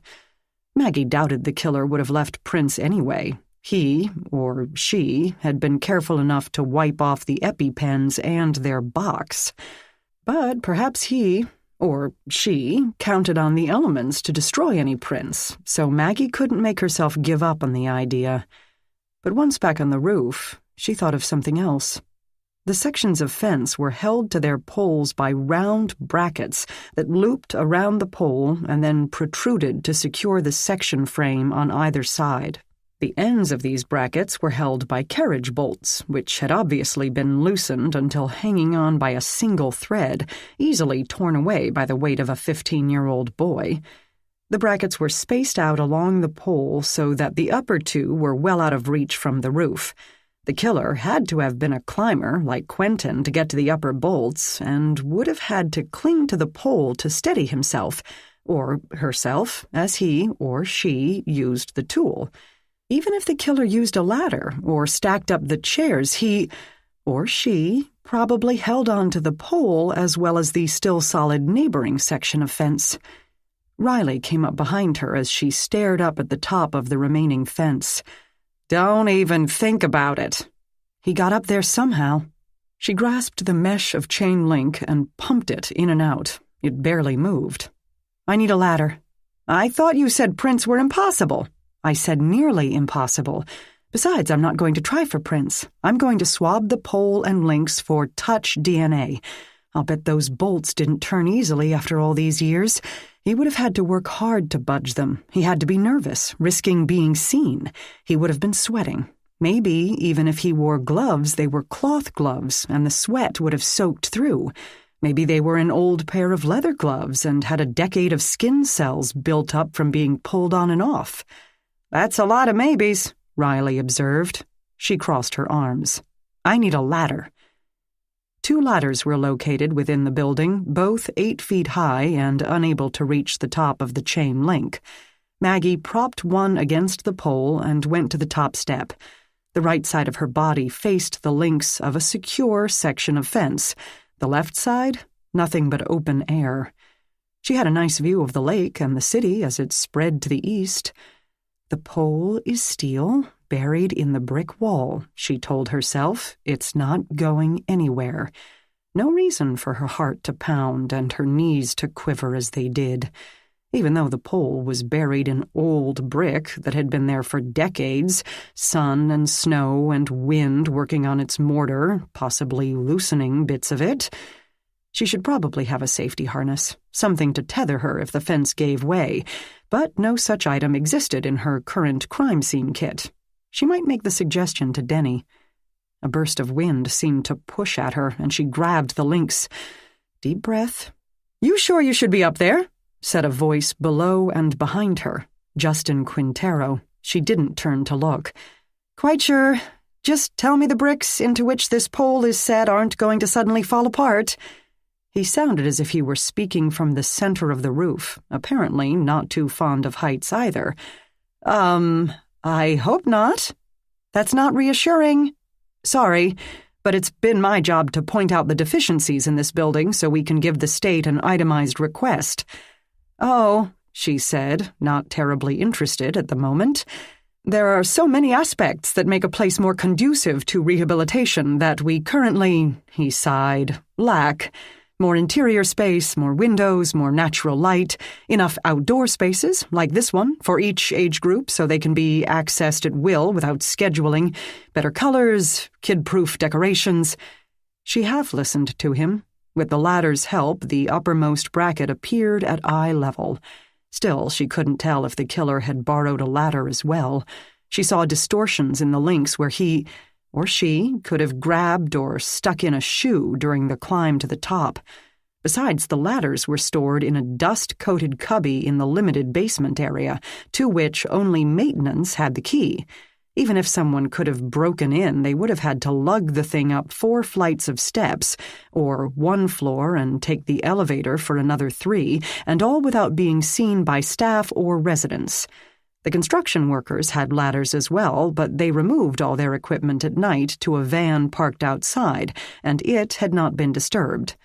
Speaker 1: Maggie doubted the killer would have left prints anyway. He, or she, had been careful enough to wipe off the EpiPens and their box. But perhaps he, or she, counted on the elements to destroy any prints, so Maggie couldn't make herself give up on the idea. But once back on the roof, she thought of something else. The sections of fence were held to their poles by round brackets that looped around the pole and then protruded to secure the section frame on either side. The ends of these brackets were held by carriage bolts, which had obviously been loosened until hanging on by a single thread, easily torn away by the weight of a 15-year-old boy. The brackets were spaced out along the pole so that the upper two were well out of reach from the roof. The killer had to have been a climber, like Quentin, to get to the upper bolts, and would have had to cling to the pole to steady himself, or herself, as he, or she, used the tool. Even if the killer used a ladder or stacked up the chairs, he, or she, probably held on to the pole as well as the still solid neighboring section of fence. Riley came up behind her as she stared up at the top of the remaining fence. "Don't even think about it." He got up there somehow. She grasped the mesh of chain link and pumped it in and out. It barely moved. "I need a ladder." "I thought you said prints were impossible." "I said nearly impossible. Besides, I'm not going to try for prints. I'm going to swab the pole and links for touch DNA. I'll bet those bolts didn't turn easily after all these years. He would have had to work hard to budge them. He had to be nervous, risking being seen. He would have been sweating. Maybe, even if he wore gloves, they were cloth gloves, and the sweat would have soaked through. Maybe they were an old pair of leather gloves and had a decade of skin cells built up from being pulled on and off." "That's a lot of maybes," Riley observed. She crossed her arms. "I need a ladder." 2 ladders were located within the building, both 8 feet high and unable to reach the top of the chain link. Maggie propped one against the pole and went to the top step. The right side of her body faced the links of a secure section of fence. The left side, nothing but open air. She had a nice view of the lake and the city as it spread to the east. "The pole is steel, buried in the brick wall," she told herself. "It's not going anywhere." No reason for her heart to pound and her knees to quiver as they did. Even though the pole was buried in old brick that had been there for decades, sun and snow and wind working on its mortar, possibly loosening bits of it, she should probably have a safety harness, something to tether her if the fence gave way, but no such item existed in her current crime scene kit. She might make the suggestion to Denny. A burst of wind seemed to push at her, and she grabbed the links. Deep breath. "You sure you should be up there?" said a voice below and behind her. Justin Quintero. She didn't turn to look. Quite sure. Just tell me the bricks into which this pole is set aren't going to suddenly fall apart." He sounded as if he were speaking from the center of the roof, apparently not too fond of heights either. I hope not. That's not reassuring. Sorry, but it's been my job to point out the deficiencies in this building so we can give the state an itemized request." "Oh," she said, not terribly interested at the moment. "There are so many aspects that make a place more conducive to rehabilitation that we currently," he sighed, "lack. More interior space, more windows, more natural light, enough outdoor spaces, like this one, for each age group so they can be accessed at will without scheduling, better colors, kid-proof decorations." She half listened to him. With the ladder's help, the uppermost bracket appeared at eye level. Still, she couldn't tell if the killer had borrowed a ladder as well. She saw distortions in the links where he, or she, could have grabbed or stuck in a shoe during the climb to the top. Besides, the ladders were stored in a dust-coated cubby in the limited basement area, to which only maintenance had the key. Even if someone could have broken in, they would have had to lug the thing up 4 flights of steps, or 1 floor and take the elevator for another 3, and all without being seen by staff or residents. The construction workers had ladders as well, but they removed all their equipment at night to a van parked outside, and it had not been disturbed.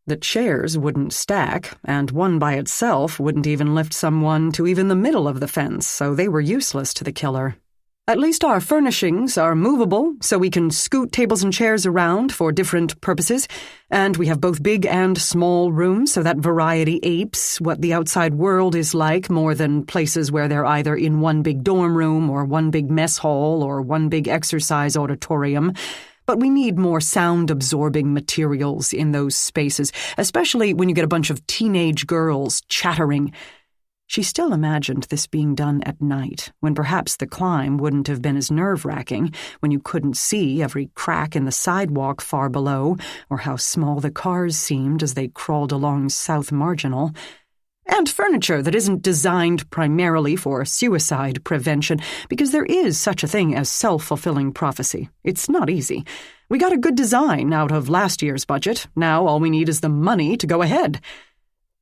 Speaker 1: The chairs wouldn't stack, and one by itself wouldn't even lift someone to even the middle of the fence, so they were useless to the killer. "At least our furnishings are movable, so we can scoot tables and chairs around for different purposes, and we have both big and small rooms so that variety apes what the outside world is like more than places where they're either in one big dorm room or one big mess hall or one big exercise auditorium. But we need more sound-absorbing materials in those spaces, especially when you get a bunch of teenage girls chattering." She still imagined this being done at night, when perhaps the climb wouldn't have been as nerve-wracking, when you couldn't see every crack in the sidewalk far below, or how small the cars seemed as they crawled along South Marginal. "And furniture that isn't designed primarily for suicide prevention, because there is such a thing as self-fulfilling prophecy. It's not easy. We got a good design out of last year's budget. Now all we need is the money to go ahead."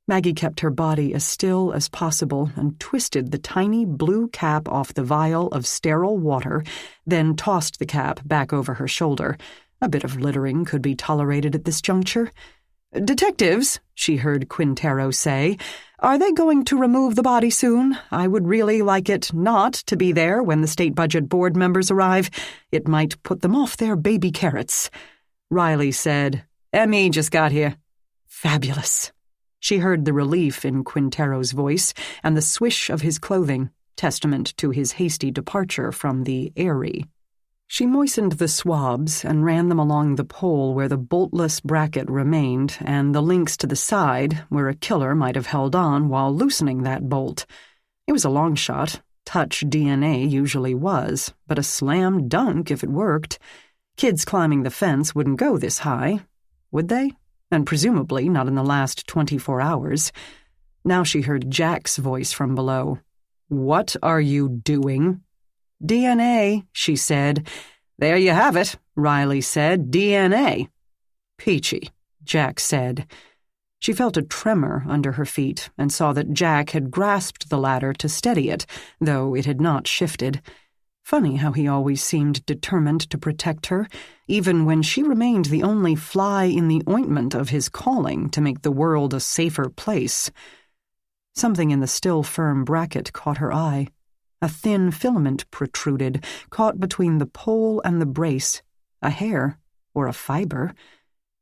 Speaker 1: Maggie kept her body as still as possible and twisted the tiny blue cap off the vial of sterile water, then tossed the cap back over her shoulder. A bit of littering could be tolerated at this juncture. "Detectives," she heard Quintero say, "are they going to remove the body soon? I would really like it not to be there when the State Budget Board members arrive. It might put them off their baby carrots." Riley said, "Emmy just got here." "Fabulous." She heard the relief in Quintero's voice and the swish of his clothing, testament to his hasty departure from the airy. She moistened the swabs and ran them along the pole where the boltless bracket remained and the links to the side where a killer might have held on while loosening that bolt. It was a long shot. Touch DNA usually was, but a slam dunk if it worked. Kids climbing the fence wouldn't go this high, would they? And presumably not in the last 24 hours. Now she heard Jack's voice from below. "What are you doing?" "DNA," she said. "There you have it," Riley said. "DNA." "Peachy," Jack said. She felt a tremor under her feet and saw that Jack had grasped the ladder to steady it, though it had not shifted. Funny how he always seemed determined to protect her, even when she remained the only fly in the ointment of his calling to make the world a safer place. Something in the still firm bracket caught her eye. A thin filament protruded, caught between the pole and the brace. A hair, or a fiber.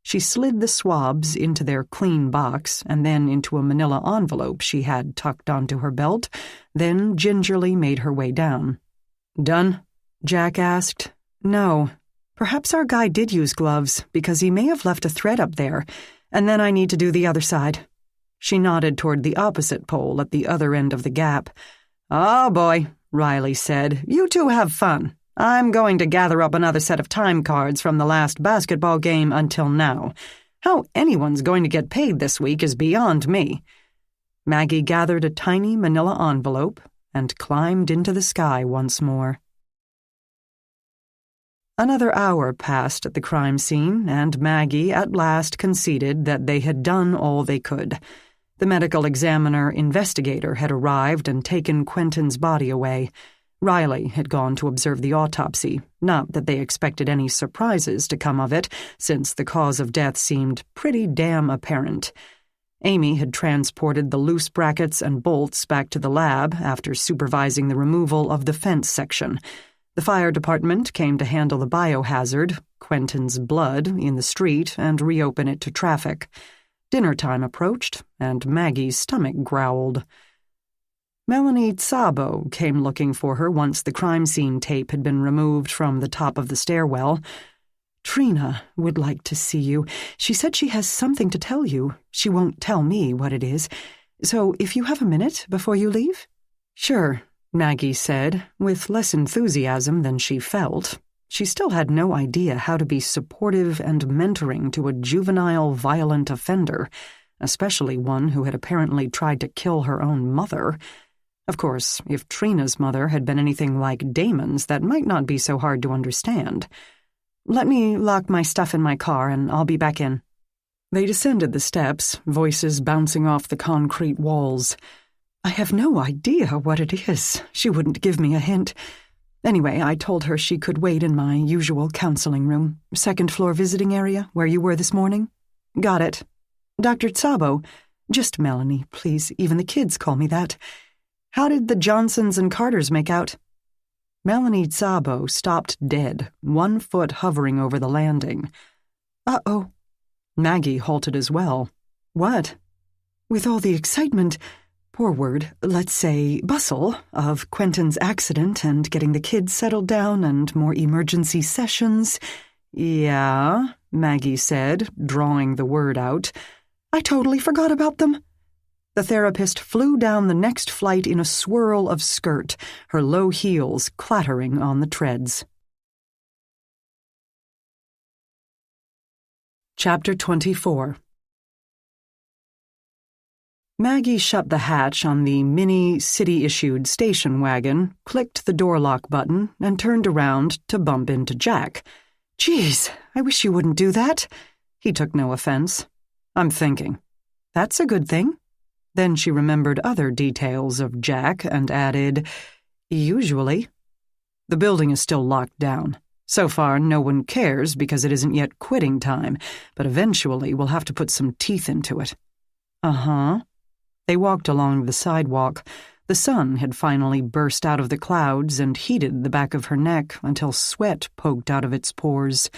Speaker 1: She slid the swabs into their clean box and then into a manila envelope she had tucked onto her belt, then gingerly made her way down. "Done?" Jack asked. "No. Perhaps our guy did use gloves, because he may have left a thread up there, and then I need to do the other side." She nodded toward the opposite pole at the other end of the gap. "Oh, boy," Riley said. "You two have fun. I'm going to gather up another set of time cards from the last basketball game until now. How anyone's going to get paid this week is beyond me." Maggie gathered a tiny manila envelope and climbed into the sky once more. Another hour passed at the crime scene, and Maggie at last conceded that they had done all they could. The medical examiner investigator had arrived and taken Quentin's body away. Riley had gone to observe the autopsy, not that they expected any surprises to come of it, since the cause of death seemed pretty damn apparent. Amy had transported the loose brackets and bolts back to the lab after supervising the removal of the fence section. The fire department came to handle the biohazard, Quentin's blood, in the street and reopen it to traffic. Dinner time approached, and Maggie's stomach growled. Melanie Tsabo came looking for her once the crime scene tape had been removed from the top of the stairwell. "Trina would like to see you. She said she has something to tell you. She won't tell me what it is. So if you have a minute before you leave?" "Sure," Maggie said, with less enthusiasm than she felt. She still had no idea how to be supportive and mentoring to a juvenile, violent offender, especially one who had apparently tried to kill her own mother. Of course, if Trina's mother had been anything like Damon's, that might not be so hard to understand. "Let me lock my stuff in my car, and I'll be back in." They descended the steps, voices bouncing off the concrete walls. "I have no idea what it is. She wouldn't give me a hint. Anyway, I told her she could wait in my usual counseling room, second-floor visiting area, where you were this morning." "Got it. Dr. Tsabo." "Just Melanie, please. Even the kids call me that. How did the Johnsons and Carters make out?" Melanie Tsabo stopped dead, one foot hovering over the landing. "Uh-oh." Maggie halted as well. "What?" "With all the excitement, poor word, let's say bustle, of Quentin's accident and getting the kids settled down and more emergency sessions." "Yeah," Maggie said, drawing the word out. "I totally forgot about them." The therapist flew down the next flight in a swirl of skirt, her low heels clattering on the treads. Chapter 24. Maggie shut the hatch on the mini, city-issued station wagon, clicked the door lock button, and turned around to bump into Jack. "Geez, I wish you wouldn't do that." He took no offense. "I'm thinking." "That's a good thing." Then she remembered other details of Jack and added, "Usually." "The building is still locked down. So far, no one cares because it isn't yet quitting time, but eventually we'll have to put some teeth into it." "Uh-huh." They walked along the sidewalk. The sun had finally burst out of the clouds and heated the back of her neck until sweat poked out of its pores.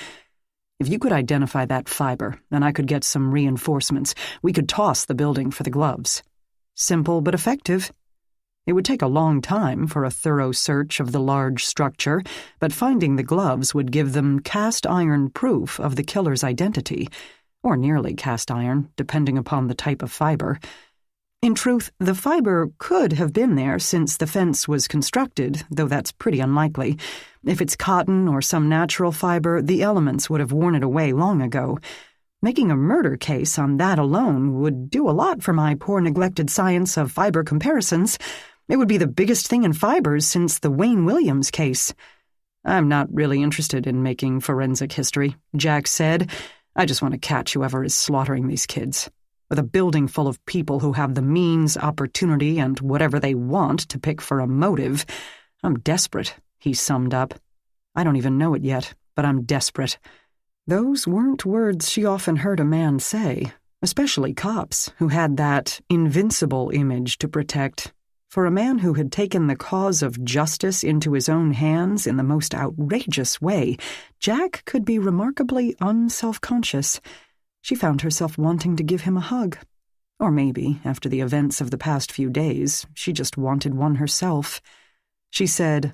Speaker 1: "If you could identify that fiber, and I could get some reinforcements, we could toss the building for the gloves." Simple but effective. It would take a long time for a thorough search of the large structure, but finding the gloves would give them cast-iron proof of the killer's identity, or nearly cast-iron, depending upon the type of fiber. In truth, the fiber could have been there since the fence was constructed, though that's pretty unlikely. If it's cotton or some natural fiber, the elements would have worn it away long ago. Making a murder case on that alone would do a lot for my poor neglected science of fiber comparisons. It would be the biggest thing in fibers since the Wayne Williams case. "I'm not really interested in making forensic history," Jack said. "I just want to catch whoever is slaughtering these kids. With a building full of people who have the means, opportunity, and whatever they want to pick for a motive, I'm desperate," he summed up. "I don't even know it yet, but I'm desperate." Those weren't words she often heard a man say, especially cops who had that invincible image to protect. For a man who had taken the cause of justice into his own hands in the most outrageous way, Jack could be remarkably unself-conscious. She found herself wanting to give him a hug. Or maybe, after the events of the past few days, she just wanted one herself. She said,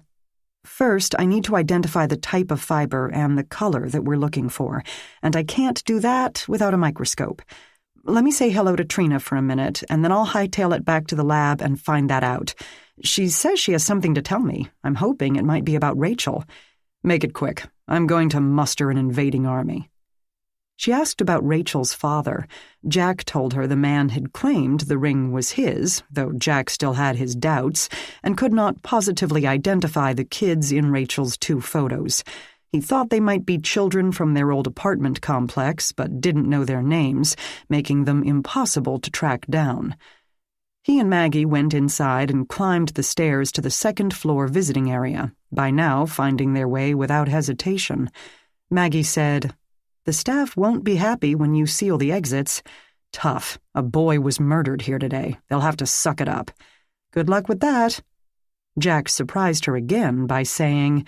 Speaker 1: "First, I need to identify the type of fiber and the color that we're looking for, and I can't do that without a microscope. Let me say hello to Trina for a minute, and then I'll hightail it back to the lab and find that out. She says she has something to tell me. I'm hoping it might be about Rachel. Make it quick. I'm going to muster an invading army." She asked about Rachel's father. Jack told her the man had claimed the ring was his, though Jack still had his doubts, and could not positively identify the kids in Rachel's 2 photos. He thought they might be children from their old apartment complex, but didn't know their names, making them impossible to track down. He and Maggie went inside and climbed the stairs to the second-floor visiting area, by now finding their way without hesitation. Maggie said, "The staff won't be happy when you seal the exits. Tough. A boy was murdered here today. They'll have to suck it up." "Good luck with that." Jack surprised her again by saying,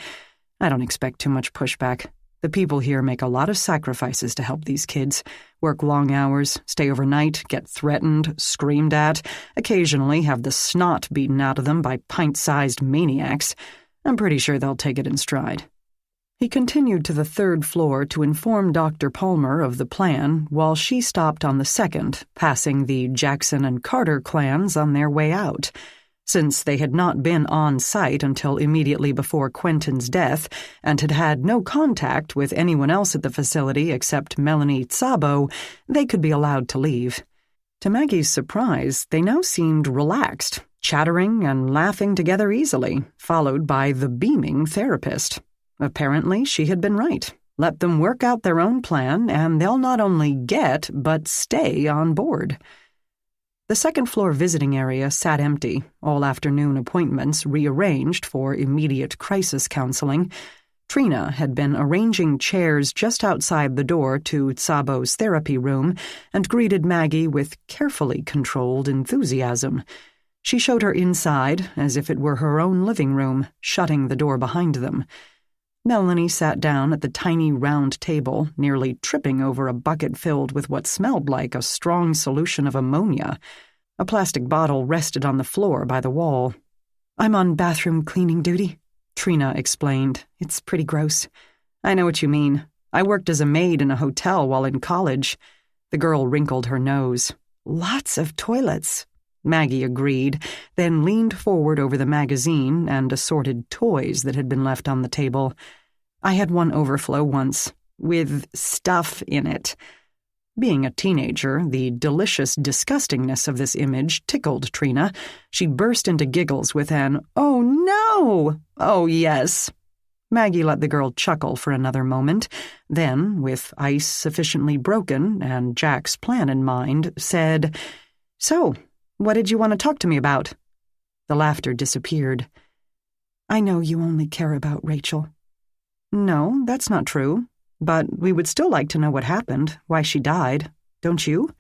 Speaker 1: "I don't expect too much pushback. The people here make a lot of sacrifices to help these kids. Work long hours, stay overnight, get threatened, screamed at, occasionally have the snot beaten out of them by pint-sized maniacs. I'm pretty sure they'll take it in stride." He continued to the third floor to inform Dr. Palmer of the plan while she stopped on the second, passing the Jackson and Carter clans on their way out. Since they had not been on site until immediately before Quentin's death and had had no contact with anyone else at the facility except Melanie Szabo, they could be allowed to leave. To Maggie's surprise, they now seemed relaxed, chattering and laughing together easily, followed by the beaming therapist. Apparently, she had been right. Let them work out their own plan, and they'll not only get, but stay on board. The second-floor visiting area sat empty, all afternoon appointments rearranged for immediate crisis counseling. Trina had been arranging chairs just outside the door to Szabo's therapy room and greeted Maggie with carefully controlled enthusiasm. She showed her inside as if it were her own living room, shutting the door behind them. Melanie sat down at the tiny round table, nearly tripping over a bucket filled with what smelled like a strong solution of ammonia. A plastic bottle rested on the floor by the wall. "I'm on bathroom cleaning duty," Trina explained. "It's pretty gross." "I know what you mean. I worked as a maid in a hotel while in college." The girl wrinkled her nose. "Lots of toilets," Maggie agreed, then leaned forward over the magazine and assorted toys that had been left on the table. "I had one overflow once, with stuff in it." Being a teenager, the delicious disgustingness of this image tickled Trina. She burst into giggles with an, "Oh, no! Oh, yes." Maggie let the girl chuckle for another moment, then, with ice sufficiently broken and Jack's plan in mind, said, "So, what did you want to talk to me about?" The laughter disappeared. "I know you only care about Rachel." "No, that's not true. But we would still like to know what happened, why she died, don't you?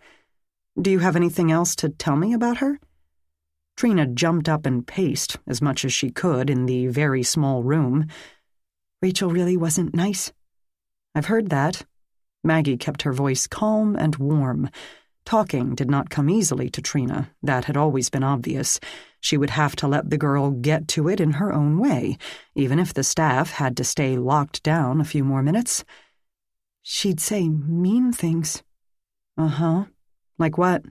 Speaker 1: Do you have anything else to tell me about her?" Trina jumped up and paced as much as she could in the very small room. "Rachel really wasn't nice." "I've heard that." Maggie kept her voice calm and warm. Talking did not come easily to Trina, that had always been obvious. She would have to let the girl get to it in her own way, even if the staff had to stay locked down a few more minutes. "She'd say mean things." "Uh-huh. Like what?"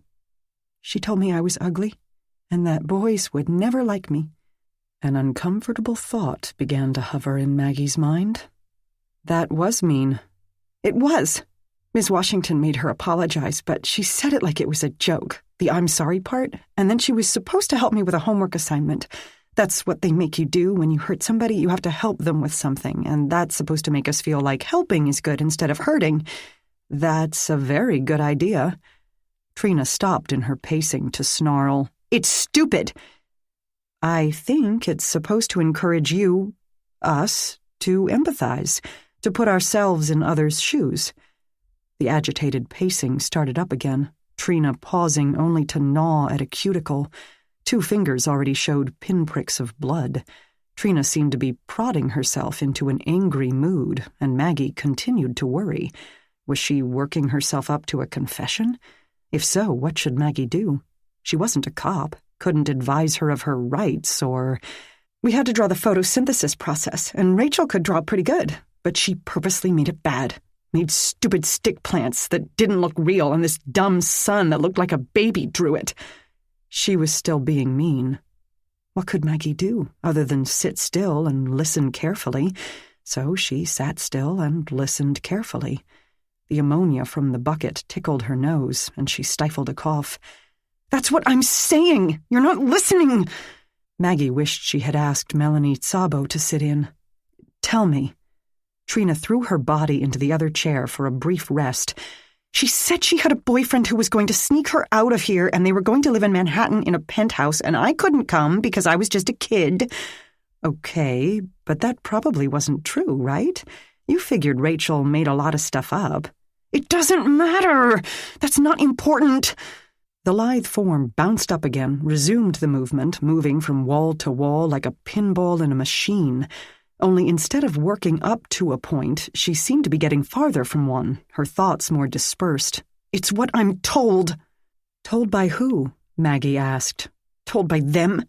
Speaker 1: "She told me I was ugly, and that boys would never like me." An uncomfortable thought began to hover in Maggie's mind. That was mean. It was. Ms. Washington made her apologize, but she said it like it was a joke, the "I'm sorry" part, and then she was supposed to help me with a homework assignment. That's what they make you do when you hurt somebody. You have to help them with something, and that's supposed to make us feel like helping is good instead of hurting. That's a very good idea. Trina stopped in her pacing to snarl, "It's stupid!" "I think it's supposed to encourage us, to empathize, to put ourselves in others' shoes." The agitated pacing started up again, Trina pausing only to gnaw at a cuticle. 2 fingers already showed pinpricks of blood. Trina seemed to be prodding herself into an angry mood, and Maggie continued to worry. Was she working herself up to a confession? If so, what should Maggie do? She wasn't a cop, couldn't advise her of her rights, or... "We had to draw the photosynthesis process, and Rachel could draw pretty good, but she purposely made it bad. Made stupid stick plants that didn't look real, and this dumb sun that looked like a baby drew it." She was still being mean. What could Maggie do, other than sit still and listen carefully? So she sat still and listened carefully. The ammonia from the bucket tickled her nose, and she stifled a cough. "That's what I'm saying! You're not listening!" Maggie wished she had asked Melanie Szabo to sit in. "Tell me." Trina threw her body into the other chair for a brief rest. She said she had a boyfriend who was going to sneak her out of here, and they were going to live in Manhattan in a penthouse, and I couldn't come because I was just a kid. Okay, but that probably wasn't true, right? You figured Rachel made a lot of stuff up. It doesn't matter! That's not important! The lithe form bounced up again, resumed the movement, moving from wall to wall like a pinball in a machine. Only instead of working up to a point, she seemed to be getting farther from one, her thoughts more dispersed. It's what I'm told. Told by who? Maggie asked. Told by them?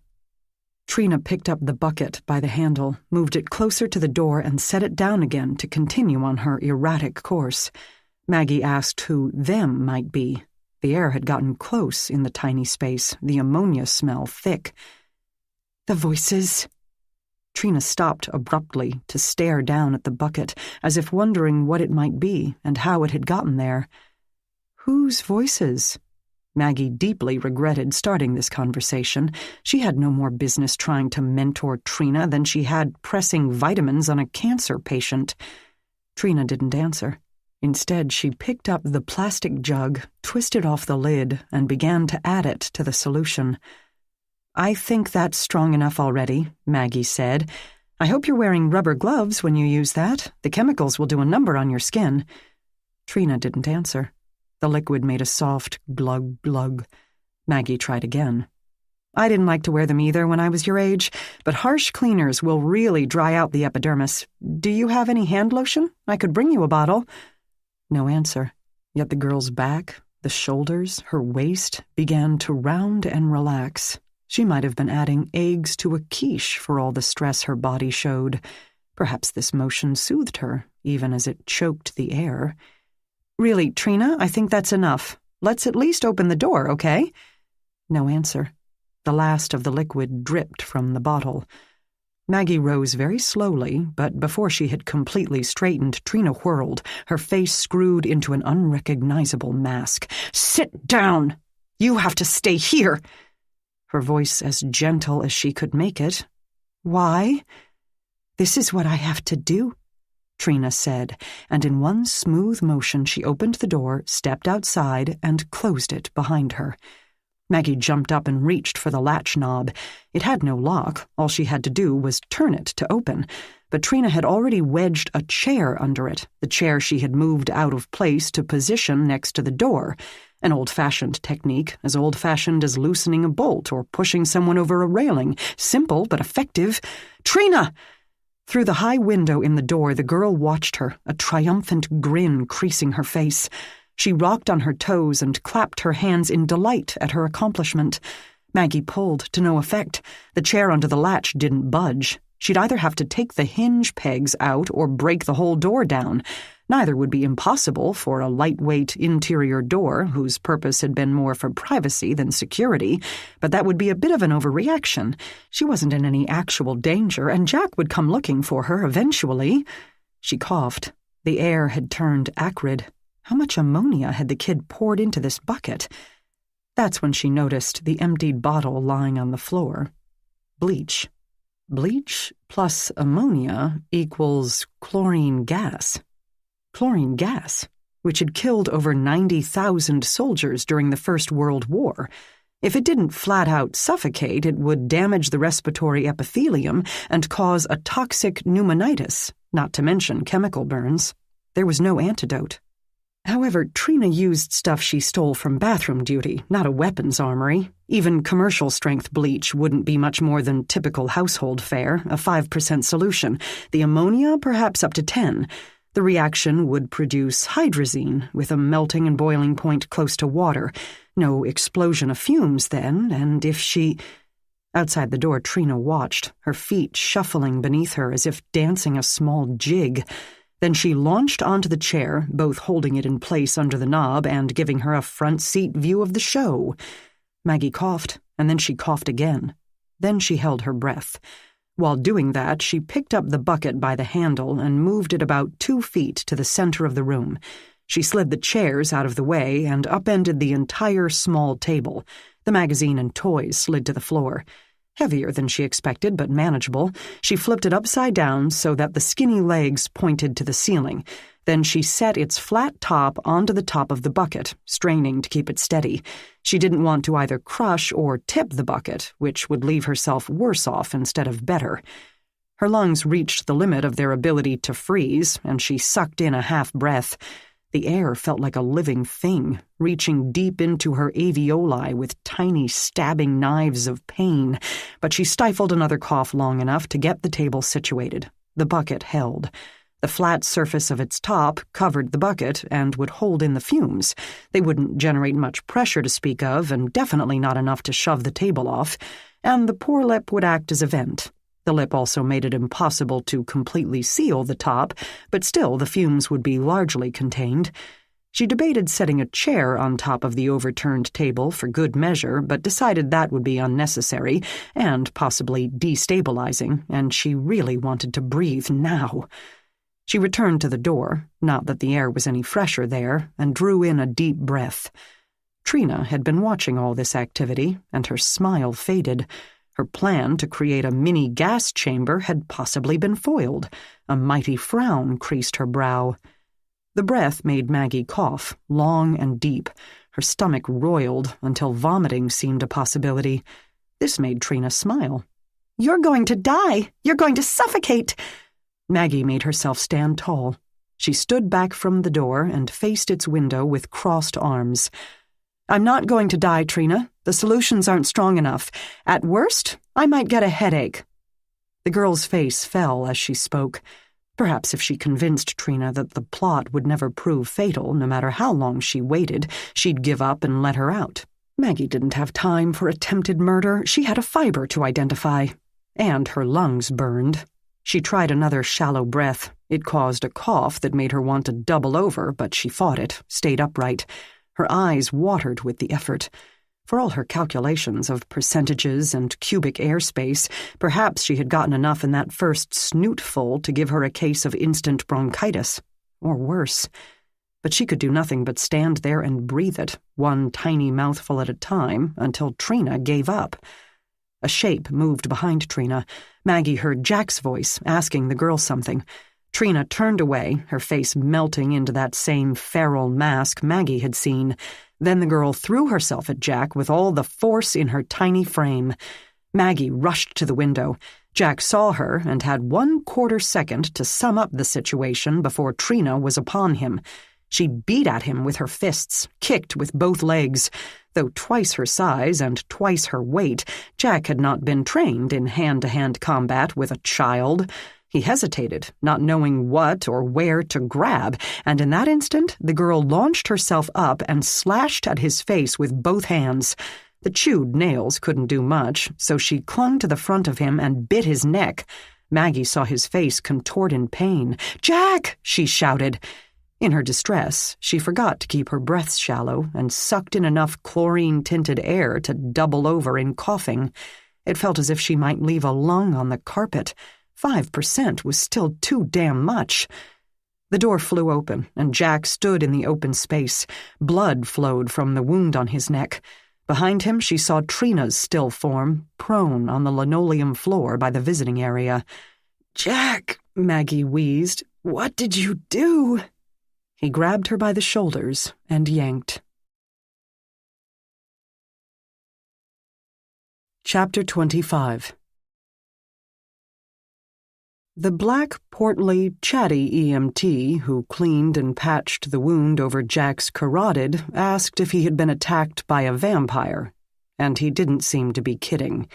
Speaker 1: Trina picked up the bucket by the handle, moved it closer to the door, and set it down again to continue on her erratic course. Maggie asked who them might be. The air had gotten close in the tiny space, the ammonia smell thick. The voices. Trina stopped abruptly to stare down at the bucket, as if wondering what it might be and how it had gotten there. Whose voices? Maggie deeply regretted starting this conversation. She had no more business trying to mentor Trina than she had pressing vitamins on a cancer patient. Trina didn't answer. Instead, she picked up the plastic jug, twisted off the lid, and began to add it to the solution. I think that's strong enough already, Maggie said. I hope you're wearing rubber gloves when you use that. The chemicals will do a number on your skin. Trina didn't answer. The liquid made a soft glug glug. Maggie tried again. I didn't like to wear them either when I was your age, but harsh cleaners will really dry out the epidermis. Do you have any hand lotion? I could bring you a bottle. No answer. Yet the girl's back, the shoulders, her waist began to round and relax. She might have been adding eggs to a quiche for all the stress her body showed. Perhaps this motion soothed her, even as it choked the air. Really, Trina, I think that's enough. Let's at least open the door, okay? No answer. The last of the liquid dripped from the bottle. Maggie rose very slowly, but before she had completely straightened, Trina whirled, her face screwed into an unrecognizable mask. Sit down! You have to stay here! Her voice as gentle as she could make it. Why? This is what I have to do, Trina said, and in one smooth motion she opened the door, stepped outside, and closed it behind her. Maggie jumped up and reached for the latch knob. It had no lock. All she had to do was turn it to open. But Trina had already wedged a chair under it, the chair she had moved out of place to position next to the door. An old-fashioned technique, as old-fashioned as loosening a bolt or pushing someone over a railing. Simple but effective. Trina! Through the high window in the door, the girl watched her, a triumphant grin creasing her face. She rocked on her toes and clapped her hands in delight at her accomplishment. Maggie pulled, to no effect. The chair under the latch didn't budge. She'd either have to take the hinge pegs out or break the whole door down. Neither would be impossible for a lightweight interior door whose purpose had been more for privacy than security, but that would be a bit of an overreaction. She wasn't in any actual danger, and Jack would come looking for her eventually. She coughed. The air had turned acrid. How much ammonia had the kid poured into this bucket? That's when she noticed the emptied bottle lying on the floor. Bleach. Bleach plus ammonia equals chlorine gas. Chlorine gas, which had killed over 90,000 soldiers during the First World War. If it didn't flat-out suffocate, it would damage the respiratory epithelium and cause a toxic pneumonitis, not to mention chemical burns. There was no antidote. However, Trina used stuff she stole from bathroom duty, not a weapons armory. Even commercial-strength bleach wouldn't be much more than typical household fare, a 5% solution. The ammonia, perhaps up to 10%. The reaction would produce hydrazine, with a melting and boiling point close to water. No explosion of fumes, then, and if she... Outside the door, Trina watched, her feet shuffling beneath her as if dancing a small jig. Then she launched onto the chair, both holding it in place under the knob and giving her a front-seat view of the show. Maggie coughed, and then she coughed again. Then she held her breath. While doing that, she picked up the bucket by the handle and moved it about 2 feet to the center of the room. She slid the chairs out of the way and upended the entire small table. The magazine and toys slid to the floor. Heavier than she expected, but manageable. She flipped it upside down so that the skinny legs pointed to the ceiling. Then she set its flat top onto the top of the bucket, straining to keep it steady. She didn't want to either crush or tip the bucket, which would leave herself worse off instead of better. Her lungs reached the limit of their ability to freeze, and she sucked in a half-breath. The air felt like a living thing, reaching deep into her alveoli with tiny stabbing knives of pain, but she stifled another cough long enough to get the table situated. The bucket held. The flat surface of its top covered the bucket and would hold in the fumes. They wouldn't generate much pressure to speak of, and definitely not enough to shove the table off, and the poor lip would act as a vent. The lip also made it impossible to completely seal the top, but still the fumes would be largely contained. She debated setting a chair on top of the overturned table for good measure, but decided that would be unnecessary and possibly destabilizing, and she really wanted to breathe now. She returned to the door, not that the air was any fresher there, and drew in a deep breath. Trina had been watching all this activity, and her smile faded. Her plan to create a mini gas chamber had possibly been foiled. A mighty frown creased her brow. The breath made Maggie cough, long and deep. Her stomach roiled until vomiting seemed a possibility. This made Trina smile. "You're going to die! You're going to suffocate!" Maggie made herself stand tall. She stood back from the door and faced its window with crossed arms. "I'm not going to die, Trina. The solutions aren't strong enough. At worst, I might get a headache." The girl's face fell as she spoke. Perhaps if she convinced Trina that the plot would never prove fatal, no matter how long she waited, she'd give up and let her out. Maggie didn't have time for attempted murder. She had a fiber to identify. And her lungs burned. She tried another shallow breath. It caused a cough that made her want to double over, but she fought it, stayed upright. Her eyes watered with the effort. For all her calculations of percentages and cubic airspace, perhaps she had gotten enough in that first snootful to give her a case of instant bronchitis. Or worse. But she could do nothing but stand there and breathe it, one tiny mouthful at a time, until Trina gave up. A shape moved behind Trina. Maggie heard Jack's voice, asking the girl something. Trina turned away, her face melting into that same feral mask Maggie had seen. Then the girl threw herself at Jack with all the force in her tiny frame. Maggie rushed to the window. Jack saw her and had 1/4 second to sum up the situation before Trina was upon him. She beat at him with her fists, kicked with both legs. Though twice her size and twice her weight, Jack had not been trained in hand-to-hand combat with a child. He hesitated, not knowing what or where to grab, and in that instant the girl launched herself up and slashed at his face with both hands. The chewed nails couldn't do much, so she clung to the front of him and bit his neck. Maggie saw his face contort in pain. "Jack!" she shouted. In her distress, she forgot to keep her breaths shallow and sucked in enough chlorine-tinted air to double over in coughing. It felt as if she might leave a lung on the carpet. 5% was still too damn much. The door flew open, and Jack stood in the open space. Blood flowed from the wound on his neck. Behind him, she saw Trina's still form, prone on the linoleum floor by the visiting area. "Jack," Maggie wheezed, "what did you do?" He grabbed her by the shoulders and yanked. Chapter 25. The black, portly, chatty EMT who cleaned and patched the wound over Jack's carotid asked if he had been attacked by a vampire, and he didn't seem to be kidding.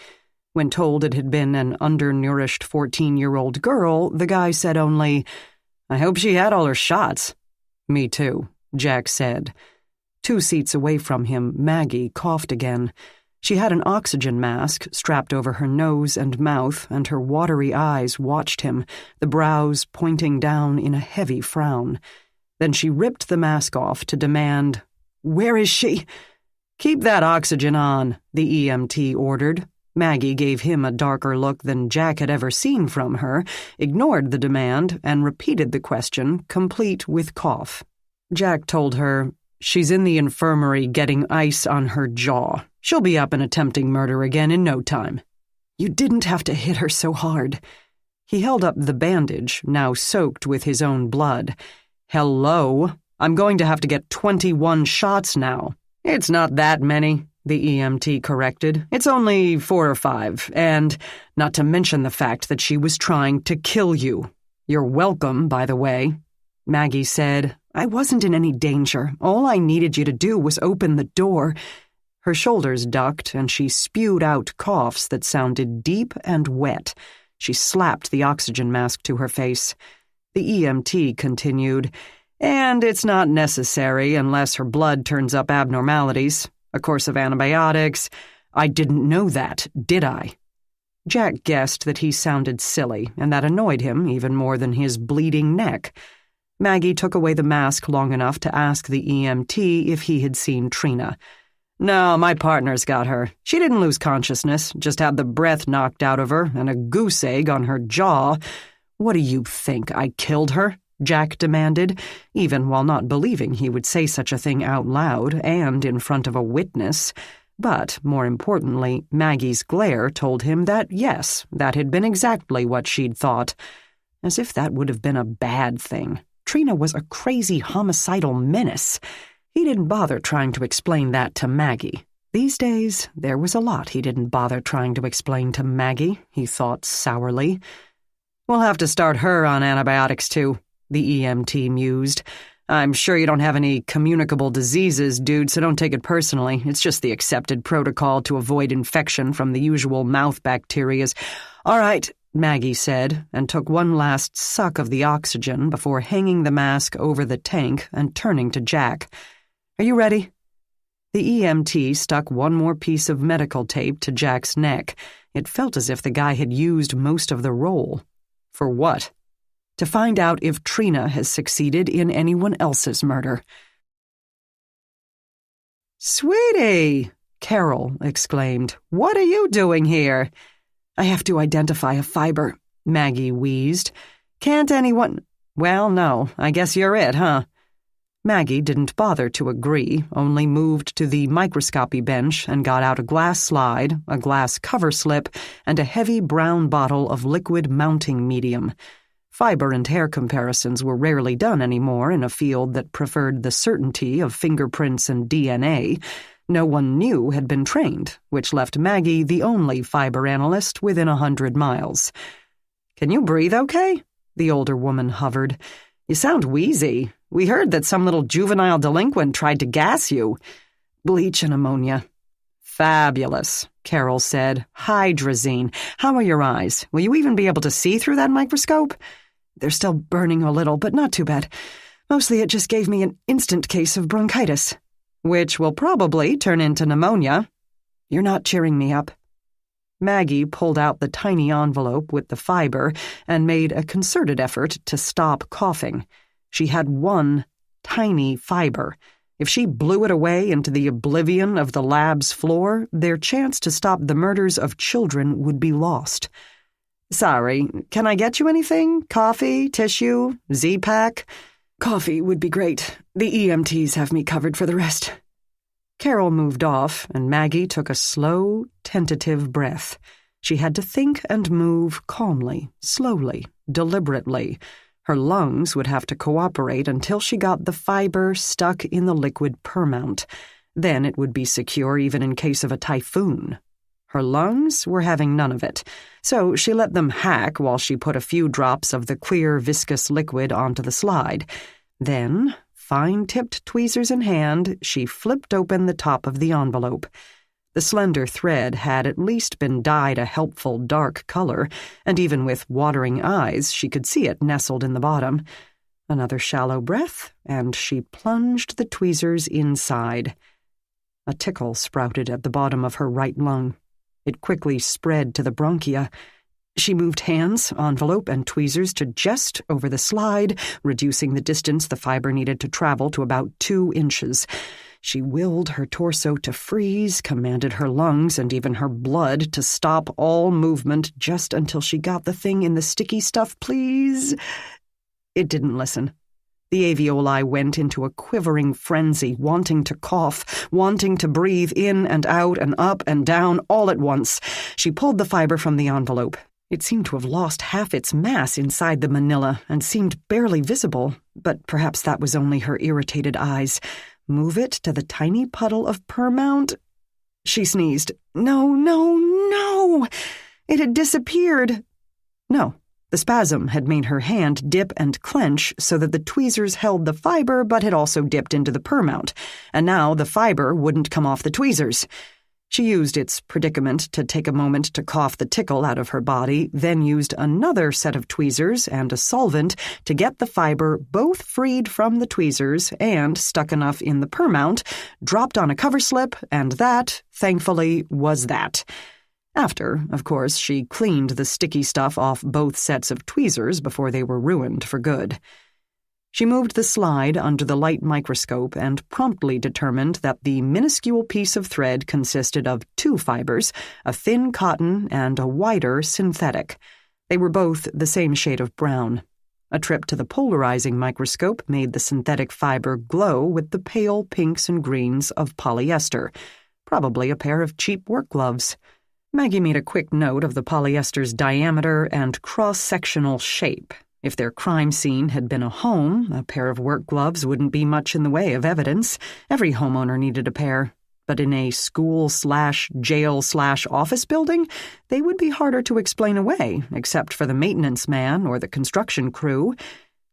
Speaker 1: When told it had been an undernourished 14-year-old girl, the guy said only, "I hope she had all her shots." "Me too," Jack said. 2 seats away from him, Maggie coughed again. She had an oxygen mask strapped over her nose and mouth, and her watery eyes watched him, the brows pointing down in a heavy frown. Then she ripped the mask off to demand, "Where is she?" "Keep that oxygen on," the EMT ordered. Maggie gave him a darker look than Jack had ever seen from her, ignored the demand, and repeated the question, complete with cough. Jack told her, "She's in the infirmary getting ice on her jaw. She'll be up and attempting murder again in no time." You didn't have to hit her so hard." He held up the bandage, now soaked with his own blood. "Hello? I'm going to have to get 21 shots now." "It's not that many," the EMT corrected. "It's only 4 or 5, and not to mention the fact that she was trying to kill you. You're welcome, by the way." Maggie said, "I wasn't in any danger. All I needed you to do was open the door." Her shoulders ducked, and she spewed out coughs that sounded deep and wet. She slapped the oxygen mask to her face. The EMT continued, "And it's not necessary unless her blood turns up abnormalities. A course of antibiotics. I didn't know that, did I?" Jack guessed that he sounded silly, and that annoyed him even more than his bleeding neck. Maggie took away the mask long enough to ask the EMT if he had seen Trina. "No, my partner's got her. She didn't lose consciousness, just had the breath knocked out of her and a goose egg on her jaw." "What do you think, I killed her?" Jack demanded, even while not believing he would say such a thing out loud and in front of a witness. But, more importantly, Maggie's glare told him that, yes, that had been exactly what she'd thought. As if that would have been a bad thing. Trina was a crazy homicidal menace. He didn't bother trying to explain that to Maggie. These days, there was a lot he didn't bother trying to explain to Maggie, he thought sourly. "We'll have to start her on antibiotics, too," the EMT mused. "I'm sure you don't have any communicable diseases, dude, so don't take it personally. It's just the accepted protocol to avoid infection from the usual mouth bacterias." "All right," Maggie said, and took one last suck of the oxygen before hanging the mask over the tank and turning to Jack. "Are you ready?" The EMT stuck one more piece of medical tape to Jack's neck. It felt as if the guy had used most of the roll. "For what?" "To find out if Trina has succeeded in anyone else's murder." "Sweetie!" Carol exclaimed. "What are you doing here?" "I have to identify a fiber," Maggie wheezed. "Can't anyone—" "Well, no, I guess you're it, huh?" Maggie didn't bother to agree, only moved to the microscopy bench and got out a glass slide, a glass cover slip, and a heavy brown bottle of liquid mounting medium. Fiber and hair comparisons were rarely done anymore in a field that preferred the certainty of fingerprints and DNA. No one new had been trained, which left Maggie the only fiber analyst within 100 miles. "Can you breathe okay?" The older woman hovered. "You sound wheezy. We heard that some little juvenile delinquent tried to gas you." "Bleach and ammonia." "Fabulous," Carol said. "Hydrazine. How are your eyes? Will you even be able to see through that microscope?" "They're still burning a little, but not too bad. Mostly it just gave me an instant case of bronchitis." "Which will probably turn into pneumonia." "You're not cheering me up." Maggie pulled out the tiny envelope with the fiber and made a concerted effort to stop coughing. She had one tiny fiber. If she blew it away into the oblivion of the lab's floor, their chance to stop the murders of children would be lost. "Sorry, can I get you anything? Coffee, tissue, Z-Pack?" "Coffee would be great. The EMTs have me covered for the rest." Carol moved off, and Maggie took a slow, tentative breath. She had to think and move calmly, slowly, deliberately. Her lungs would have to cooperate until she got the fiber stuck in the liquid permount. Then it would be secure even in case of a typhoon. Her lungs were having none of it, so she let them hack while she put a few drops of the clear, viscous liquid onto the slide. Then, fine-tipped tweezers in hand, she flipped open the top of the envelope. The slender thread had at least been dyed a helpful dark color, and even with watering eyes she could see it nestled in the bottom. Another shallow breath, and she plunged the tweezers inside. A tickle sprouted at the bottom of her right lung. It quickly spread to the bronchia. She moved hands, envelope, and tweezers to just over the slide, reducing the distance the fiber needed to travel to about 2 inches. She willed her torso to freeze, commanded her lungs and even her blood to stop all movement just until she got the thing in the sticky stuff, please. It didn't listen. The alveoli went into a quivering frenzy, wanting to cough, wanting to breathe in and out and up and down all at once. She pulled the fiber from the envelope. It seemed to have lost half its mass inside the manila and seemed barely visible, but perhaps that was only her irritated eyes. Move it to the tiny puddle of permount. She sneezed. No, no, no! It had disappeared. No, the spasm had made her hand dip and clench so that the tweezers held the fiber but had also dipped into the permount, and now the fiber wouldn't come off the tweezers. She used its predicament to take a moment to cough the tickle out of her body, then used another set of tweezers and a solvent to get the fiber both freed from the tweezers and stuck enough in the permount, dropped on a cover slip, and that, thankfully, was that. After, of course, she cleaned the sticky stuff off both sets of tweezers before they were ruined for good. She moved the slide under the light microscope and promptly determined that the minuscule piece of thread consisted of 2 fibers, a thin cotton and a wider synthetic. They were both the same shade of brown. A trip to the polarizing microscope made the synthetic fiber glow with the pale pinks and greens of polyester, probably a pair of cheap work gloves. Maggie made a quick note of the polyester's diameter and cross-sectional shape. If their crime scene had been a home, a pair of work gloves wouldn't be much in the way of evidence. Every homeowner needed a pair. But in a school/jail/office building, they would be harder to explain away, except for the maintenance man or the construction crew.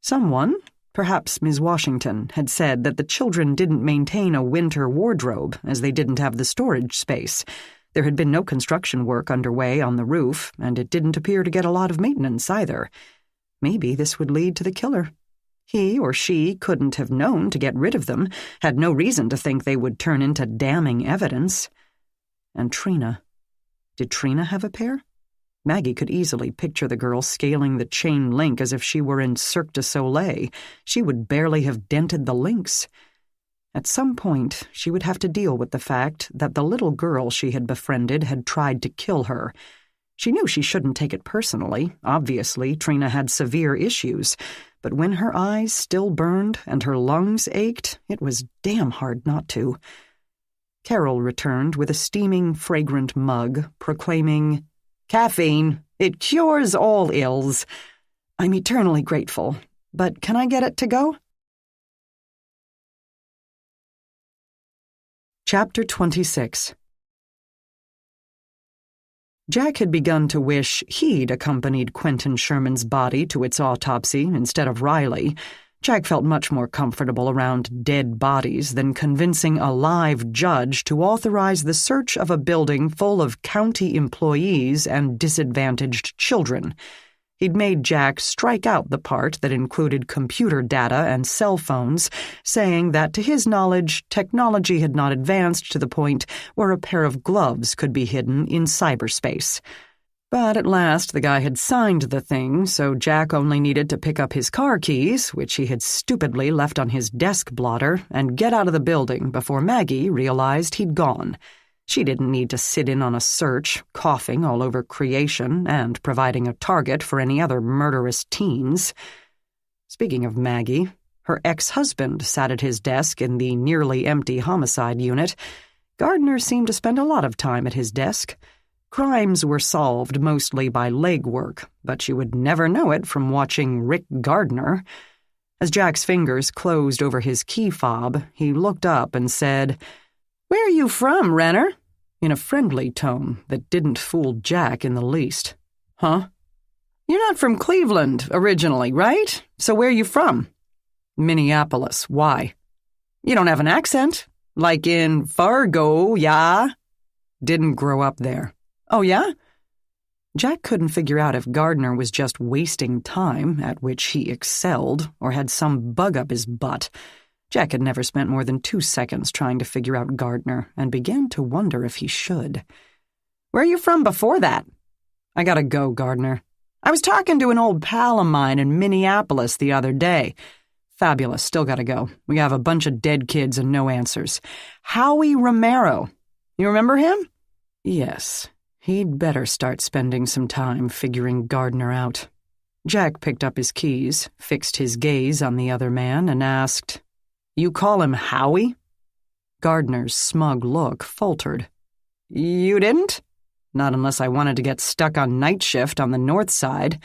Speaker 1: Someone, perhaps Ms. Washington, had said that the children didn't maintain a winter wardrobe, as they didn't have the storage space. There had been no construction work underway on the roof, and it didn't appear to get a lot of maintenance either. Maybe this would lead to the killer. He or she couldn't have known to get rid of them, had no reason to think they would turn into damning evidence. And Trina. Did Trina have a pair? Maggie could easily picture the girl scaling the chain link as if she were in Cirque du Soleil. She would barely have dented the links. At some point, she would have to deal with the fact that the little girl she had befriended had tried to kill her. She knew she shouldn't take it personally. Obviously, Trina had severe issues. But when her eyes still burned and her lungs ached, it was damn hard not to. Carol returned with a steaming, fragrant mug, proclaiming, "Caffeine, it cures all ills. I'm eternally grateful. But can I get it to go?" Chapter 26. Jack had begun to wish he'd accompanied Quentin Sherman's body to its autopsy instead of Riley. Jack felt much more comfortable around dead bodies than convincing a live judge to authorize the search of a building full of county employees and disadvantaged children. He'd made Jack strike out the part that included computer data and cell phones, saying that, to his knowledge, technology had not advanced to the point where a pair of gloves could be hidden in cyberspace. But at last the guy had signed the thing, so Jack only needed to pick up his car keys, which he had stupidly left on his desk blotter, and get out of the building before Maggie realized he'd gone. She didn't need to sit in on a search, coughing all over creation and providing a target for any other murderous teens. Speaking of Maggie, her ex-husband sat at his desk in the nearly empty homicide unit. Gardner seemed to spend a lot of time at his desk. Crimes were solved mostly by legwork, but she would never know it from watching Rick Gardner. As Jack's fingers closed over his key fob, he looked up and said, "Where are you from, Renner?" in a friendly tone that didn't fool Jack in the least. "Huh? You're not from Cleveland originally, right? So where are you from?" "Minneapolis. Why?" "You don't have an accent. Like in Fargo, yeah?" "Didn't grow up there." "Oh, yeah?" Jack couldn't figure out if Gardner was just wasting time, at which he excelled, or had some bug up his butt. Jack had never spent more than 2 seconds trying to figure out Gardner, and began to wonder if he should. "Where are you from before that?" "I gotta go, Gardner. I was talking to an old pal of mine in Minneapolis the other day." "Fabulous, still gotta go. We have a bunch of dead kids and no answers." "Howie Romero. You remember him?" Yes, he'd better start spending some time figuring Gardner out. Jack picked up his keys, fixed his gaze on the other man, and asked, "You call him Howie?" Gardner's smug look faltered. "You didn't?" "Not unless I wanted to get stuck on night shift on the north side."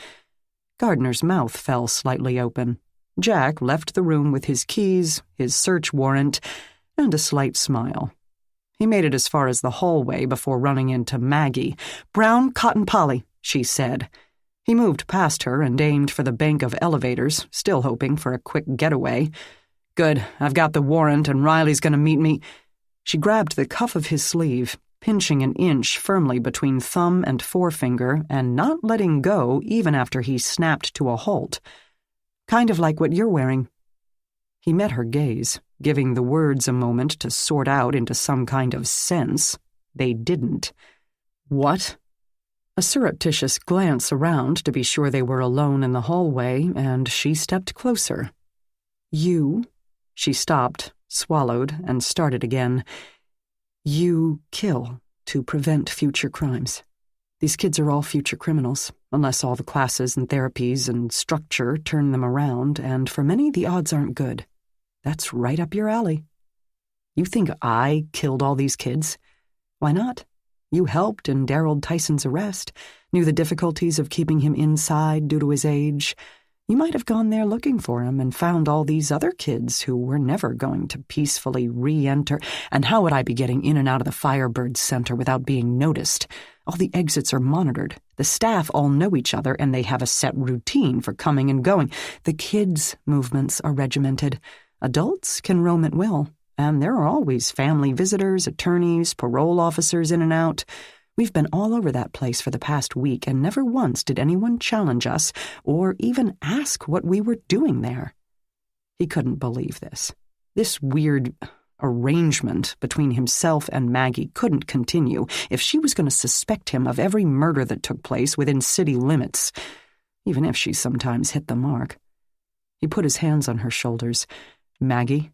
Speaker 1: Gardner's mouth fell slightly open. Jack left the room with his keys, his search warrant, and a slight smile. He made it as far as the hallway before running into Maggie. "Brown cotton poly," she said. He moved past her and aimed for the bank of elevators, still hoping for a quick getaway. "Good, I've got the warrant and Riley's going to meet me." She grabbed the cuff of his sleeve, pinching an inch firmly between thumb and forefinger and not letting go even after he snapped to a halt. "Kind of like what you're wearing." He met her gaze, giving the words a moment to sort out into some kind of sense. They didn't. "What?" A surreptitious glance around to be sure they were alone in the hallway, and she stepped closer. "You?" She stopped, swallowed, and started again. "You kill to prevent future crimes. These kids are all future criminals, unless all the classes and therapies and structure turn them around, and for many the odds aren't good. That's right up your alley." "You think I killed all these kids?" "Why not? You helped in Daryl Tyson's arrest, knew the difficulties of keeping him inside due to his age. You might have gone there looking for him and found all these other kids who were never going to peacefully re-enter. And how would I be getting in and out of the Firebird Center without being noticed? All the exits are monitored. The staff all know each other, and they have a set routine for coming and going. The kids' movements are regimented. Adults can roam at will, and there are always family visitors, attorneys, parole officers in and out. We've been all over that place for the past week, and never once did anyone challenge us or even ask what we were doing there." He couldn't believe this. This weird arrangement between himself and Maggie couldn't continue if she was going to suspect him of every murder that took place within city limits, even if she sometimes hit the mark. He put his hands on her shoulders. "Maggie,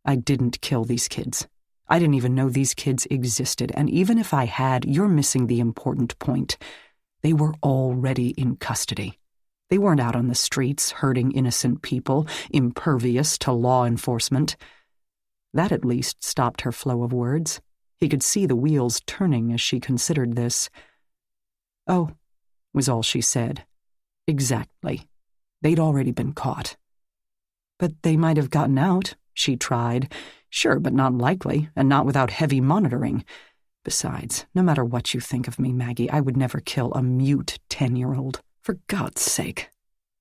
Speaker 1: I didn't kill these kids. I didn't even know these kids existed, and even if I had, you're missing the important point. They were already in custody. They weren't out on the streets hurting innocent people, impervious to law enforcement." That at least stopped her flow of words. He could see the wheels turning as she considered this. "Oh," was all she said. "Exactly. They'd already been caught." "But they might have gotten out," she tried. "Sure, but not likely, and not without heavy monitoring. Besides, no matter what you think of me, Maggie, I would never kill a mute 10-year-old. For God's sake."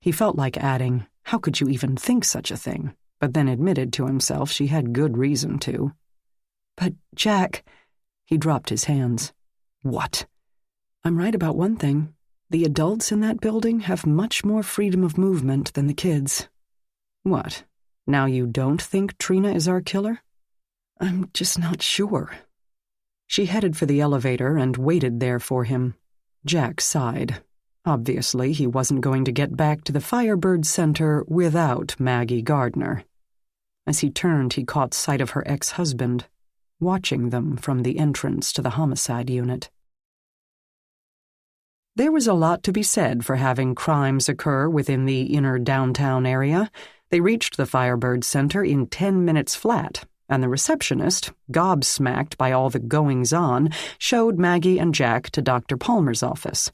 Speaker 1: He felt like adding, "How could you even think such a thing?" but then admitted to himself she had good reason to. "But, Jack..." He dropped his hands. "What?" "I'm right about one thing. The adults in that building have much more freedom of movement than the kids." "What? Now you don't think Trina is our killer?" "I'm just not sure." She headed for the elevator and waited there for him. Jack sighed. Obviously, he wasn't going to get back to the Firebird Center without Maggie Gardner. As he turned, he caught sight of her ex-husband, watching them from the entrance to the homicide unit. There was a lot to be said for having crimes occur within the inner downtown area. They reached the Firebird Center in 10 minutes flat, and the receptionist, gobsmacked by all the goings-on, showed Maggie and Jack to Dr. Palmer's office.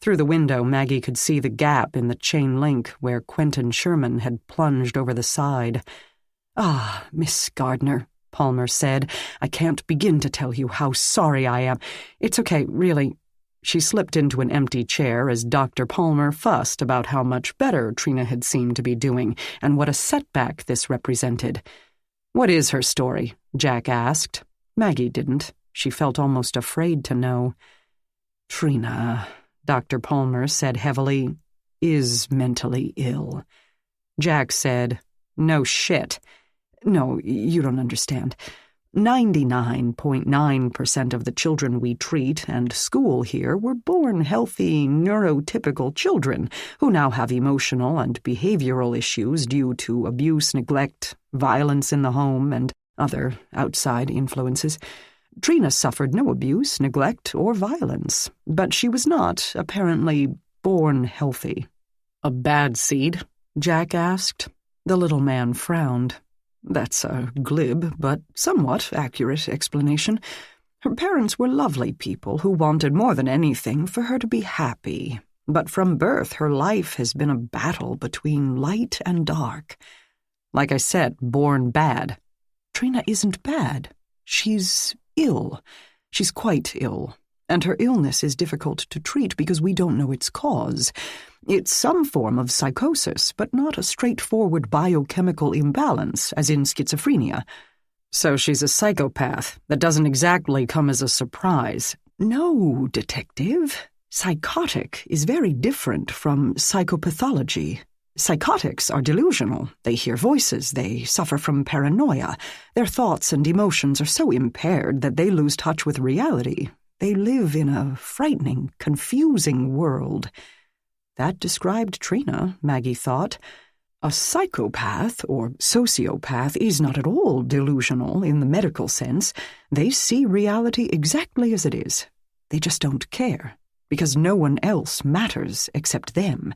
Speaker 1: Through the window, Maggie could see the gap in the chain link where Quentin Sherman had plunged over the side. "Ah, Miss Gardner," Palmer said, "I can't begin to tell you how sorry I am. It's okay, really." She slipped into an empty chair as Dr. Palmer fussed about how much better Trina had seemed to be doing and what a setback this represented. "What is her story?" Jack asked. Maggie didn't. She felt almost afraid to know. "Trina," Dr. Palmer said heavily, "is mentally ill." Jack said, "No shit. No, you don't understand. 99.9% of the children we treat and school here were born healthy, neurotypical children who now have emotional and behavioral issues due to abuse, neglect, violence in the home, and other outside influences. Trina suffered no abuse, neglect, or violence, but she was not, apparently, born healthy. A bad seed? Jack asked. The little man frowned. That's a glib but somewhat accurate explanation. Her parents were lovely people who wanted more than anything for her to be happy. But from birth, her life has been a battle between light and dark. Like I said, born bad. Trina isn't bad. She's ill. She's quite ill. And her illness is difficult to treat because we don't know its cause. It's some form of psychosis, but not a straightforward biochemical imbalance, as in schizophrenia. So she's a psychopath. That doesn't exactly come as a surprise. No, detective. Psychotic is very different from psychopathology. Psychotics are delusional. They hear voices. They suffer from paranoia. Their thoughts and emotions are so impaired that they lose touch with reality. They live in a frightening, confusing world. That described Trina, Maggie thought. A psychopath or sociopath is not at all delusional in the medical sense. They see reality exactly as it is. They just don't care, because no one else matters except them.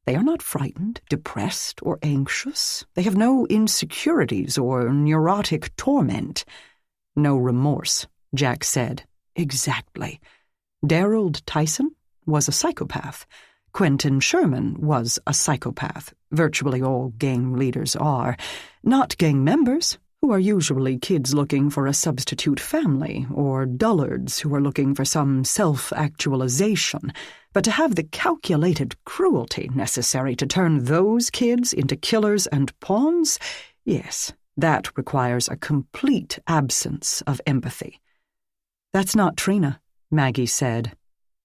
Speaker 1: They are not frightened, depressed, or anxious. They have no insecurities or neurotic torment. No remorse, Jack said. Exactly. Daryl Tyson was a psychopath. Quentin Sherman was a psychopath. Virtually all gang leaders are. Not gang members, who are usually kids looking for a substitute family, or dullards who are looking for some self-actualization. But to have the calculated cruelty necessary to turn those kids into killers and pawns, yes, that requires a complete absence of empathy. That's not Trina, Maggie said.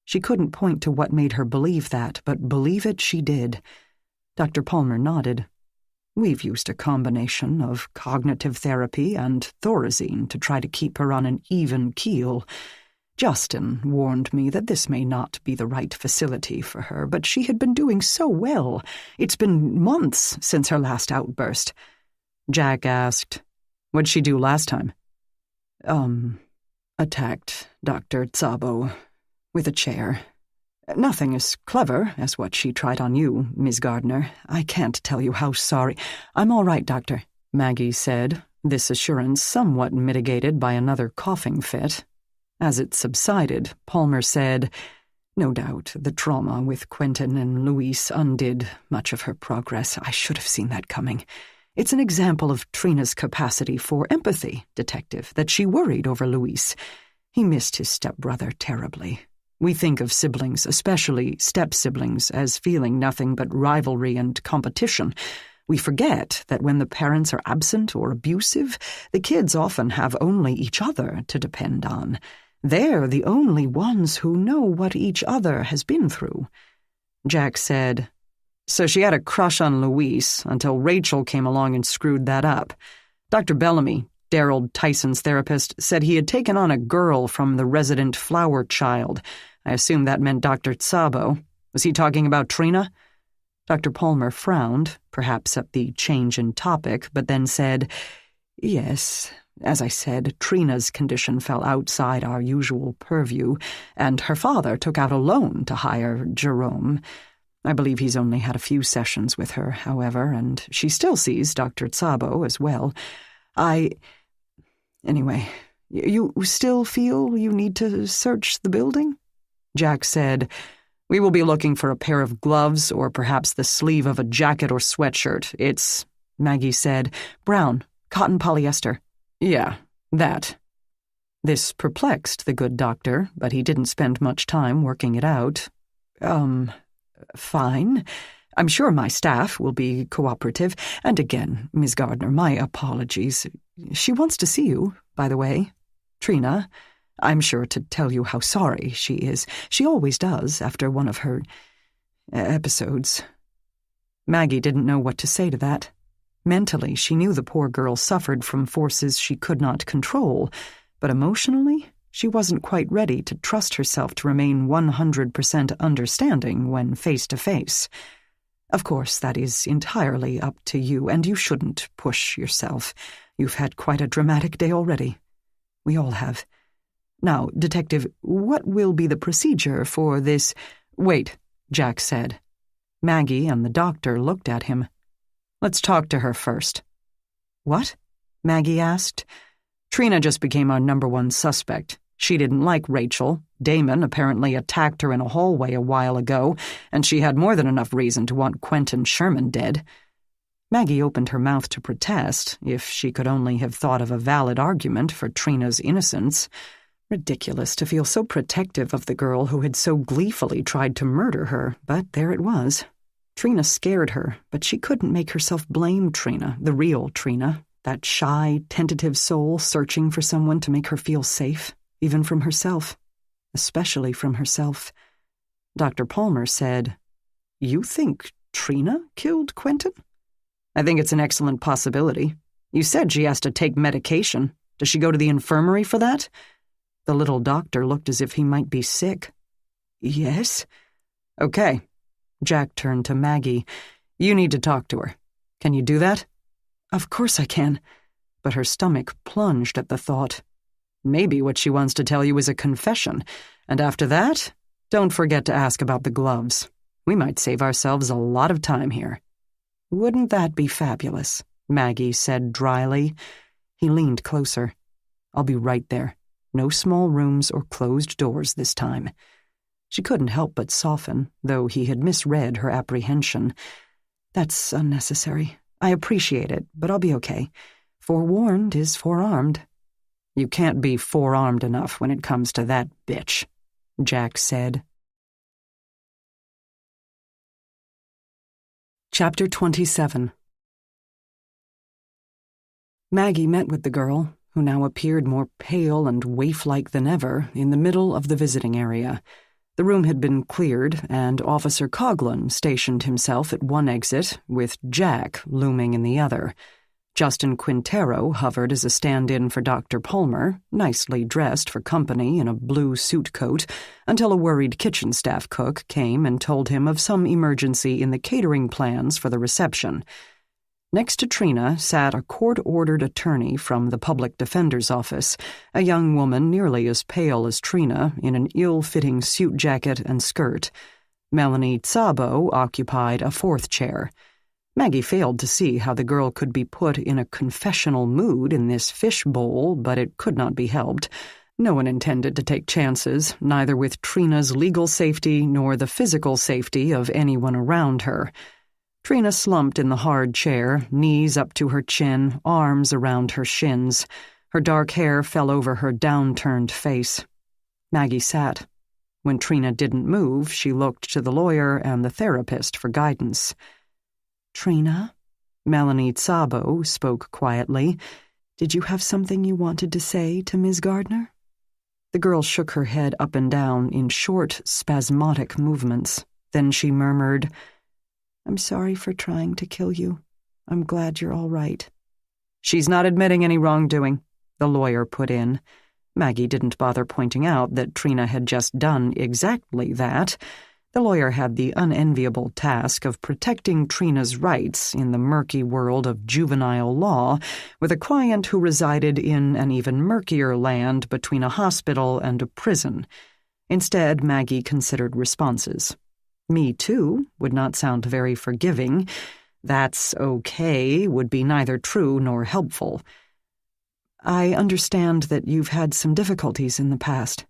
Speaker 1: She couldn't point to what made her believe that, but believe it she did. Dr. Palmer nodded. We've used a combination of cognitive therapy and Thorazine to try to keep her on an even keel. Justin warned me that this may not be the right facility for her, but she had been doing so well. It's been months since her last outburst. Jack asked, "What'd she do last time?" Attacked Dr. Szabo with a chair. Nothing as clever as what she tried on you, Miss Gardner. I can't tell you how sorry. I'm all right, Doctor, Maggie said, this assurance somewhat mitigated by another coughing fit. As it subsided, Palmer said, "No doubt the trauma with Quentin and Luis undid much of her progress. I should have seen that coming. It's an example of Trina's capacity for empathy, Detective, that she worried over Luis. He missed his stepbrother terribly. We think of siblings, especially step-siblings, as feeling nothing but rivalry and competition. We forget that when the parents are absent or abusive, the kids often have only each other to depend on. They're the only ones who know what each other has been through." Jack said, "So she had a crush on Luis until Rachel came along and screwed that up. Dr. Bellamy, Daryl Tyson's therapist, said he had taken on a girl from the resident flower child. I assume that meant Dr. Szabo. Was he talking about Trina?" Dr. Palmer frowned, perhaps at the change in topic, but then said, "Yes, as I said, Trina's condition fell outside our usual purview, and her father took out a loan to hire Jerome. I believe he's only had a few sessions with her, however, and she still sees Dr. Szabo as well. Anyway, you still feel you need to search the building?" Jack said, "We will be looking for a pair of gloves or perhaps the sleeve of a jacket or sweatshirt. It's," Maggie said, "brown, cotton polyester." "Yeah, that." This perplexed the good doctor, but he didn't spend much time working it out. Fine. I'm sure my staff will be cooperative. And again, Miss Gardner, my apologies. She wants to see you, by the way. Trina, I'm sure to tell you how sorry she is. She always does after one of her episodes." Maggie didn't know what to say to that. Mentally, she knew the poor girl suffered from forces she could not control, but emotionally, she wasn't quite ready to trust herself to remain 100% understanding when face to face. "Of course, that is entirely up to you, and you shouldn't push yourself. You've had quite a dramatic day already. We all have. Now, Detective, what will be the procedure for this—" "Wait," Jack said. Maggie and the doctor looked at him. "Let's talk to her first." "What?" Maggie asked. "Trina just became our #1 suspect. She didn't like Rachel. Damon apparently attacked her in a hallway a while ago, and she had more than enough reason to want Quentin Sherman dead." Maggie opened her mouth to protest, if she could only have thought of a valid argument for Trina's innocence. Ridiculous to feel so protective of the girl who had so gleefully tried to murder her, but there it was. Trina scared her, but she couldn't make herself blame Trina, the real Trina, that shy, tentative soul searching for someone to make her feel safe, even from herself, especially from herself. Dr. Palmer said, "You think Trina killed Quentin?" "I think it's an excellent possibility. You said she has to take medication. Does she go to the infirmary for that?" The little doctor looked as if he might be sick. "Yes." "Okay." Jack turned to Maggie. "You need to talk to her. Can you do that?" "Of course I can." But her stomach plunged at the thought. Maybe what she wants to tell you is a confession, and after that, don't forget to ask about the gloves. We might save ourselves a lot of time here. "Wouldn't that be fabulous?" Maggie said dryly. He leaned closer. "I'll be right there. No small rooms or closed doors this time." She couldn't help but soften, though he had misread her apprehension. "That's unnecessary. I appreciate it, but I'll be okay. Forewarned is forearmed." "You can't be forearmed enough when it comes to that bitch," Jack said. Chapter 27. Maggie met with the girl, who now appeared more pale and waif-like than ever, in the middle of the visiting area. The room had been cleared, and Officer Coughlin stationed himself at one exit, with Jack looming in the other. Justin Quintero hovered as a stand-in for Dr. Palmer, nicely dressed for company in a blue suit coat, until a worried kitchen staff cook came and told him of some emergency in the catering plans for the reception. Next to Trina sat a court-ordered attorney from the public defender's office, a young woman nearly as pale as Trina in an ill-fitting suit jacket and skirt. Melanie Szabo occupied a fourth chair. Maggie failed to see how the girl could be put in a confessional mood in this fishbowl, but it could not be helped. No one intended to take chances, neither with Trina's legal safety nor the physical safety of anyone around her. Trina slumped in the hard chair, knees up to her chin, arms around her shins. Her dark hair fell over her downturned face. Maggie sat. When Trina didn't move, she looked to the lawyer and the therapist for guidance. "Trina?" Melanie Szabo spoke quietly. "Did you have something you wanted to say to Ms. Gardner?" The girl shook her head up and down in short, spasmodic movements. Then she murmured, "I'm sorry for trying to kill you. I'm glad you're all right." "She's not admitting any wrongdoing," the lawyer put in. Maggie didn't bother pointing out that Trina had just done exactly that. The lawyer had the unenviable task of protecting Trina's rights in the murky world of juvenile law, with a client who resided in an even murkier land between a hospital and a prison. Instead, Maggie considered responses. "Me too" would not sound very forgiving. "That's okay" would be neither true nor helpful. "I understand that you've had some difficulties in the past."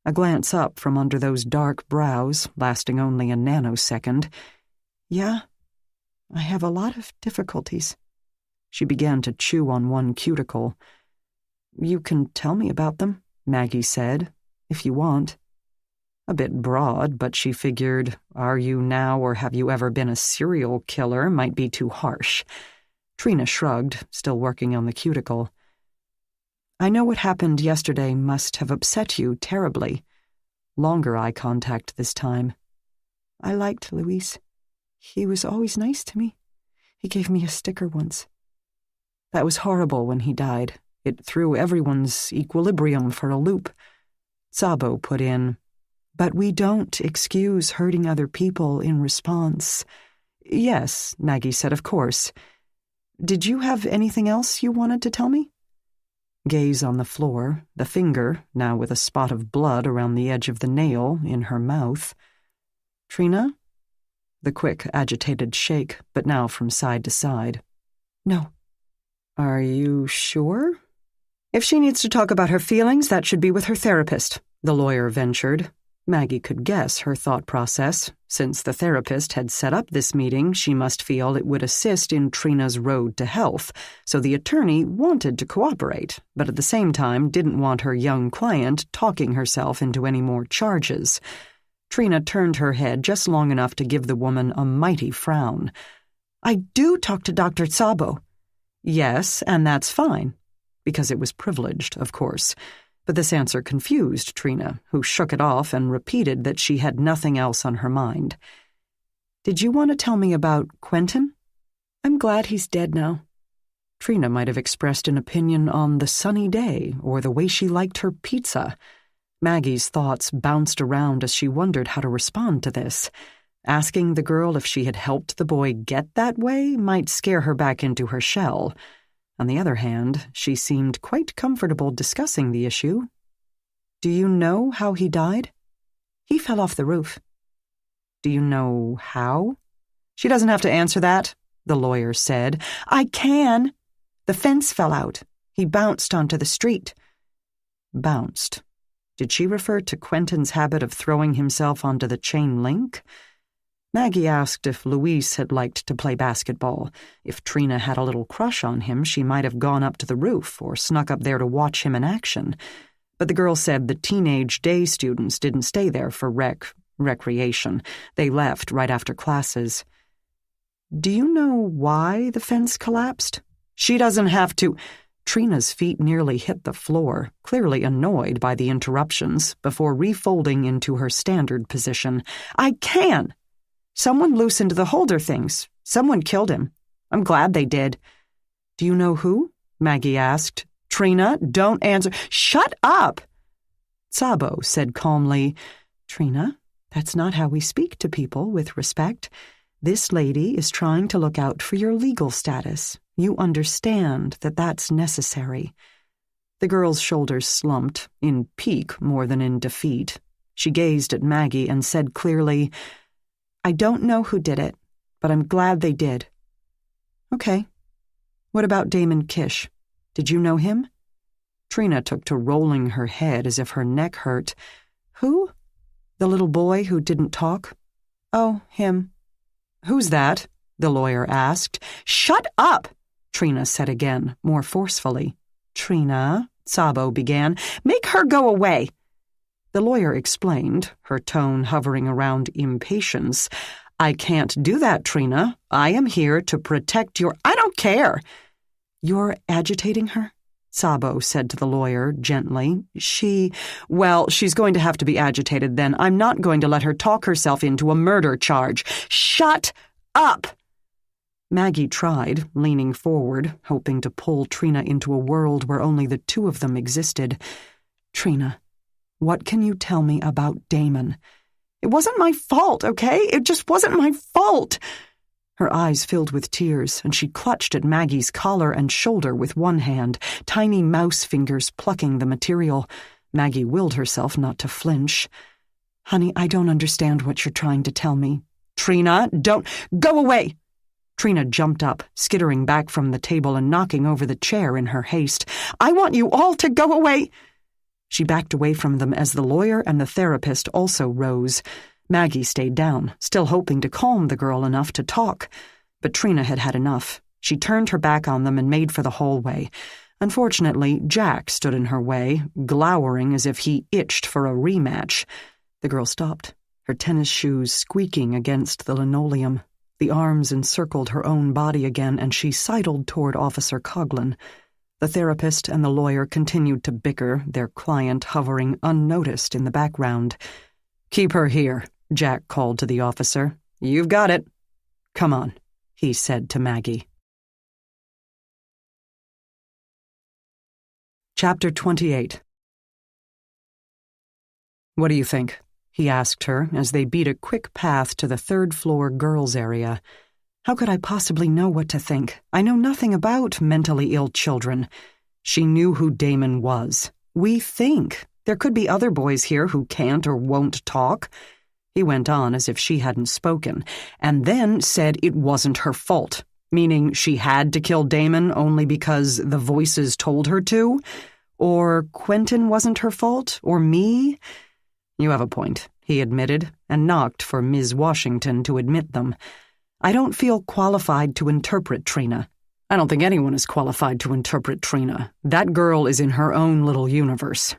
Speaker 1: A glance up from under those dark brows, lasting only a nanosecond. "Yeah, I have a lot of difficulties." She began to chew on one cuticle. "You can tell me about them," Maggie said, "if you want." A bit broad, but she figured, "Are you now or have you ever been a serial killer?" might be too harsh. Trina shrugged, still working on the cuticle. "I know what happened yesterday must have upset you terribly." Longer eye contact this time. "I liked Luis. He was always nice to me. He gave me a sticker once." "That was horrible when he died. It threw everyone's equilibrium for a loop." Szabo put in, "But we don't excuse hurting other people in response." "Yes," Maggie said, "of course. Did you have anything else you wanted to tell me?" Gaze on the floor, the finger, now with a spot of blood around the edge of the nail, in her mouth. "Trina?" the quick, agitated shake, but now from side to side. No. Are you sure? If she needs to talk about her feelings, that should be with her therapist, the lawyer ventured. Maggie could guess her thought process. Since the therapist had set up this meeting, she must feel it would assist in Trina's road to health, so the attorney wanted to cooperate, but at the same time didn't want her young client talking herself into any more charges. Trina turned her head just long enough to give the woman a mighty frown. I do talk to Dr. Sabo. Yes, and that's fine. Because it was privileged, of course. But this answer confused Trina, who shook it off and repeated that she had nothing else on her mind. Did you want to tell me about Quentin? I'm glad he's dead now. Trina might have expressed an opinion on the sunny day or the way she liked her pizza. Maggie's thoughts bounced around as she wondered how to respond to this. Asking the girl if she had helped the boy get that way might scare her back into her shell. On the other hand, she seemed quite comfortable discussing the issue. Do you know how he died? He fell off the roof. Do you know how? She doesn't have to answer that, the lawyer said. I can. The fence fell out. He bounced onto the street. Bounced. Did she refer to Quentin's habit of throwing himself onto the chain link? Maggie asked if Luis had liked to play basketball. If Trina had a little crush on him, she might have gone up to the roof or snuck up there to watch him in action. But the girl said the teenage day students didn't stay there for recreation. They left right after classes. Do you know why the fence collapsed? She doesn't have to. Trina's feet nearly hit the floor, clearly annoyed by the interruptions, before refolding into her standard position. I can! Someone loosened the holder things. Someone killed him. I'm glad they did. Do you know who? Maggie asked. Trina, don't answer. Shut up! Sabo said calmly, Trina, that's not how we speak to people with respect. This lady is trying to look out for your legal status. You understand that that's necessary. The girl's shoulders slumped, in pique more than in defeat. She gazed at Maggie and said clearly, I don't know who did it, but I'm glad they did. Okay. What about Damon Kish? Did you know him? Trina took to rolling her head as if her neck hurt. Who? The little boy who didn't talk? Oh, him. Who's that? The lawyer asked. Shut up! Trina said again, more forcefully. Trina, Sabo began, make her go away. The lawyer explained, her tone hovering around impatience. I can't do that, Trina. I am here to protect your— I don't care. You're agitating her? Sabo said to the lawyer gently. Well, she's going to have to be agitated then. I'm not going to let her talk herself into a murder charge. Shut up! Maggie tried, leaning forward, hoping to pull Trina into a world where only the two of them existed. Trina, what can you tell me about Damon? It wasn't my fault, okay? It just wasn't my fault. Her eyes filled with tears, and she clutched at Maggie's collar and shoulder with one hand, tiny mouse fingers plucking the material. Maggie willed herself not to flinch. Honey, I don't understand what you're trying to tell me. Trina, don't— Go away! Trina jumped up, skittering back from the table and knocking over the chair in her haste. I want you all to go away! She backed away from them as the lawyer and the therapist also rose. Maggie stayed down, still hoping to calm the girl enough to talk. But Trina had had enough. She turned her back on them and made for the hallway. Unfortunately, Jack stood in her way, glowering as if he itched for a rematch. The girl stopped, her tennis shoes squeaking against the linoleum. The arms encircled her own body again, and she sidled toward Officer Coughlin. The therapist and the lawyer continued to bicker, their client hovering unnoticed in the background. Keep her here, Jack called to the officer. You've got it. Come on, he said to Maggie. Chapter 28. What do you think? He asked her as they beat a quick path to the third-floor girls' area. How could I possibly know what to think? I know nothing about mentally ill children. She knew who Damon was. We think. There could be other boys here who can't or won't talk. He went on as if she hadn't spoken, and then said it wasn't her fault, meaning she had to kill Damon only because the voices told her to? Or Quentin wasn't her fault? Or me? You have a point, he admitted, and knocked for Ms. Washington to admit them. I don't feel qualified to interpret Trina. I don't think anyone is qualified to interpret Trina. That girl is in her own little universe.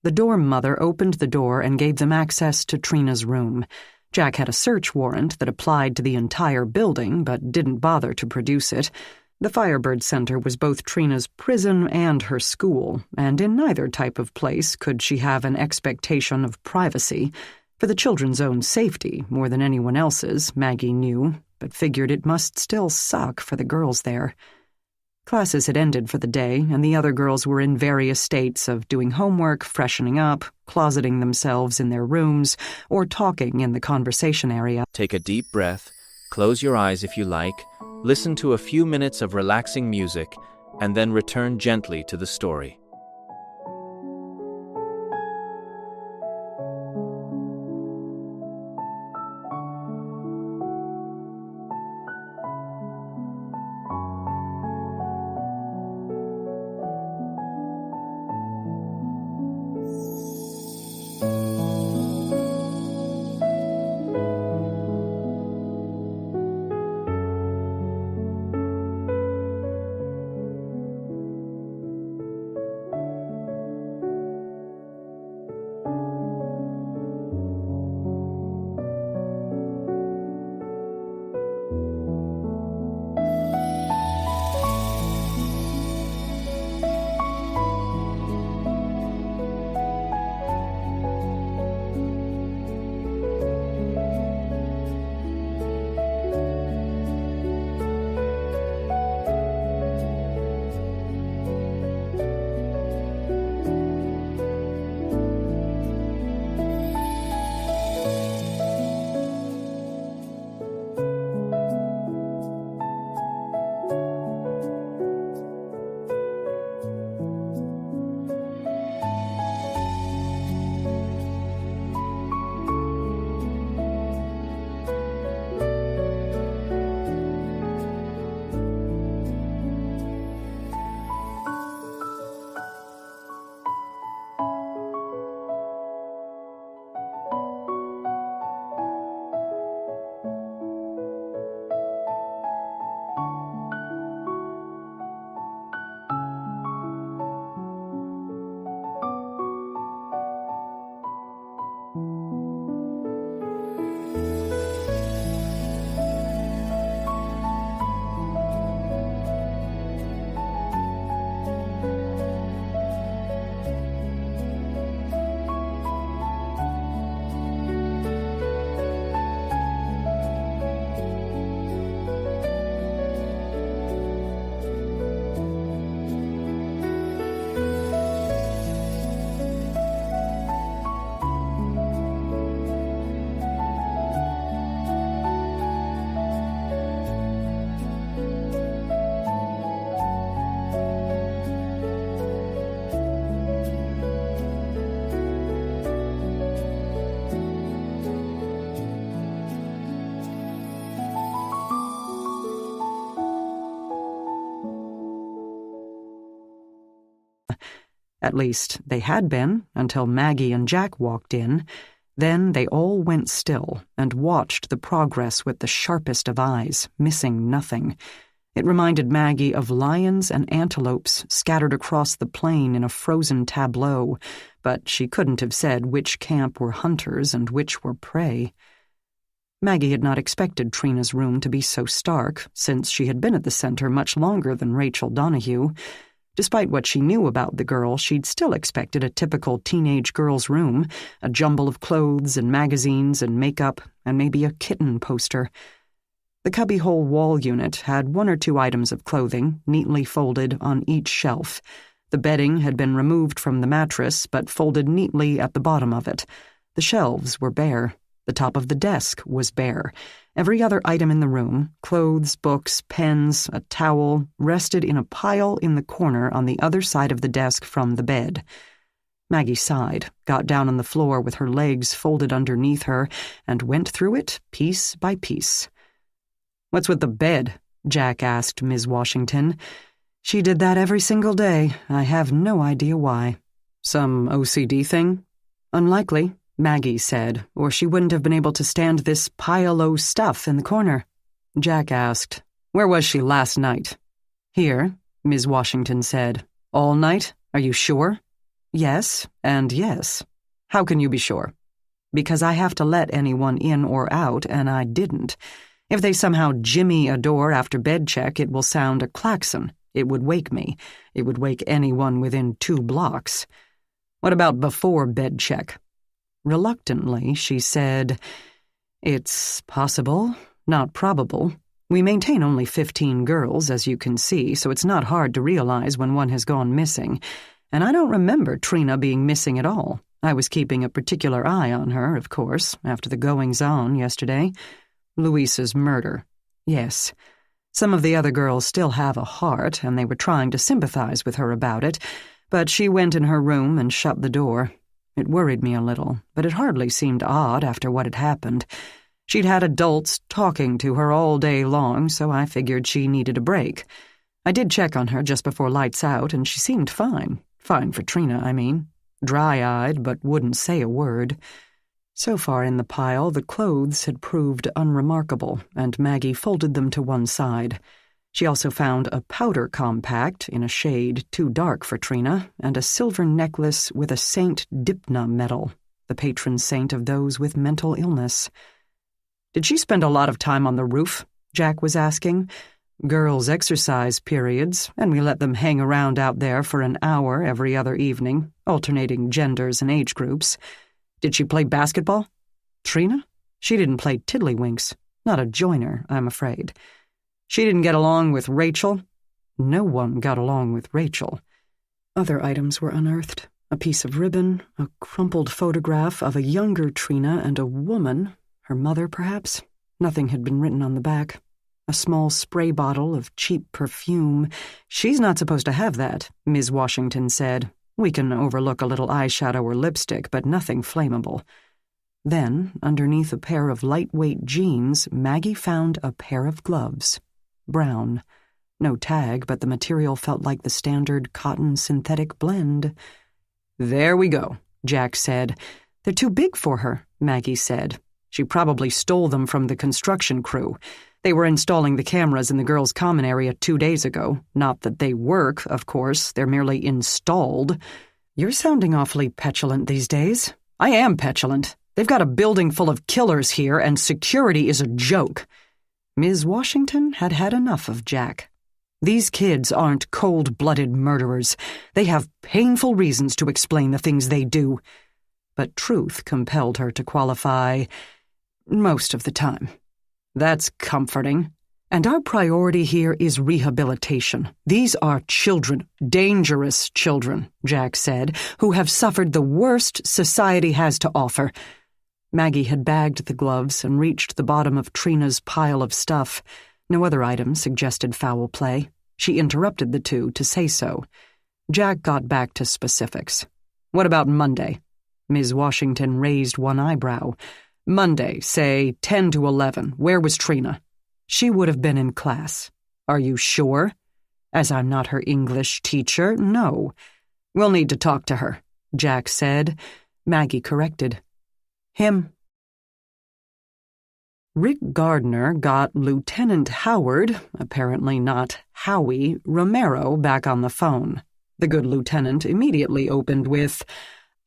Speaker 1: The dorm mother opened the door and gave them access to Trina's room. Jack had a search warrant that applied to the entire building, but didn't bother to produce it. The Firebird Center was both Trina's prison and her school, and in neither type of place could she have an expectation of privacy. For the children's own safety, more than anyone else's, Maggie knew, but figured it must still suck for the girls there. Classes had ended for the day, and the other girls were in various states of doing homework, freshening up, closeting themselves in their rooms, or talking in the conversation area.
Speaker 2: Take a deep breath, close your eyes if you like, listen to a few minutes of relaxing music, and then return gently to the story.
Speaker 1: At least, they had been, until Maggie and Jack walked in. Then they all went still and watched the progress with the sharpest of eyes, missing nothing. It reminded Maggie of lions and antelopes scattered across the plain in a frozen tableau, but she couldn't have said which camp were hunters and which were prey. Maggie had not expected Trina's room to be so stark, since she had been at the center much longer than Rachel Donahue. Despite what she knew about the girl, she'd still expected a typical teenage girl's room, a jumble of clothes and magazines and makeup, and maybe a kitten poster. The cubbyhole wall unit had 1 or 2 items of clothing, neatly folded on each shelf. The bedding had been removed from the mattress, but folded neatly at the bottom of it. The shelves were bare. The top of the desk was bare. Every other item in the room, clothes, books, pens, a towel, rested in a pile in the corner on the other side of the desk from the bed. Maggie sighed, got down on the floor with her legs folded underneath her, and went through it piece by piece. "What's with the bed?" Jack asked Ms. Washington. "She did that every single day. I have no idea why." "Some OCD thing?" "Unlikely," Maggie said, "or she wouldn't have been able to stand this pile o' stuff in the corner." Jack asked, "Where was she last night?" "Here," Ms. Washington said. "All night? Are you sure?" "Yes, and yes." "How can you be sure?" "Because I have to let anyone in or out, and I didn't. If they somehow jimmy a door after bed check, it will sound a klaxon. It would wake me. It would wake anyone within 2 blocks. "What about before bed check?" Reluctantly, she said, "It's possible, not probable. We maintain only 15 girls, as you can see, so it's not hard to realize when one has gone missing. And I don't remember Trina being missing at all. I was keeping a particular eye on her, of course, after the goings-on yesterday. Luisa's murder. Yes. Some of the other girls still have a heart, and they were trying to sympathize with her about it, but she went in her room and shut the door. It worried me a little, but it hardly seemed odd after what had happened. She'd had adults talking to her all day long, so I figured she needed a break. I did check on her just before lights out, and she seemed fine. Fine for Trina, I mean. Dry-eyed, but wouldn't say a word. So far in the pile, the clothes had proved unremarkable, and Maggie folded them to one side. She also found a powder compact in a shade too dark for Trina, and a silver necklace with a Saint Dipna medal, the patron saint of those with mental illness. "Did she spend a lot of time on the roof?" Jack was asking. "Girls' exercise periods, and we let them hang around out there for an hour every other evening, alternating genders and age groups. Did she play basketball?" "Trina? She didn't play tiddlywinks. Not a joiner, I'm afraid." "She didn't get along with Rachel?" "No one got along with Rachel." Other items were unearthed. A piece of ribbon, a crumpled photograph of a younger Trina and a woman, her mother perhaps. Nothing had been written on the back. A small spray bottle of cheap perfume. "She's not supposed to have that," Ms. Washington said. "We can overlook a little eyeshadow or lipstick, but nothing flammable." Then, underneath a pair of lightweight jeans, Maggie found a pair of gloves. Brown. No tag, but the material felt like the standard cotton-synthetic blend. "There we go," Jack said. "They're too big for her," Maggie said. "She probably stole them from the construction crew. They were installing the cameras in the girls' common area 2 days ago. Not that they work, of course. They're merely installed." "You're sounding awfully petulant these days." "I am petulant. They've got a building full of killers here, and security is a joke." Ms. Washington had had enough of Jack. "These kids aren't cold-blooded murderers. They have painful reasons to explain the things they do." But truth compelled her to qualify, "most of the time." "That's comforting. And our priority here is rehabilitation. These are children, dangerous children," Jack said, "who have suffered the worst society has to offer." Maggie had bagged the gloves and reached the bottom of Trina's pile of stuff. No other item suggested foul play. She interrupted the two to say so. Jack got back to specifics. "What about Monday?" Ms. Washington raised one eyebrow. "Monday, say 10 to 11. Where was Trina?" "She would have been in class." "Are you sure?" "As I'm not her English teacher, no." "We'll need to talk to her," Jack said. Maggie corrected. "Him." Rick Gardner got Lieutenant Howard, apparently not Howie, Romero back on the phone. The good lieutenant immediately opened with,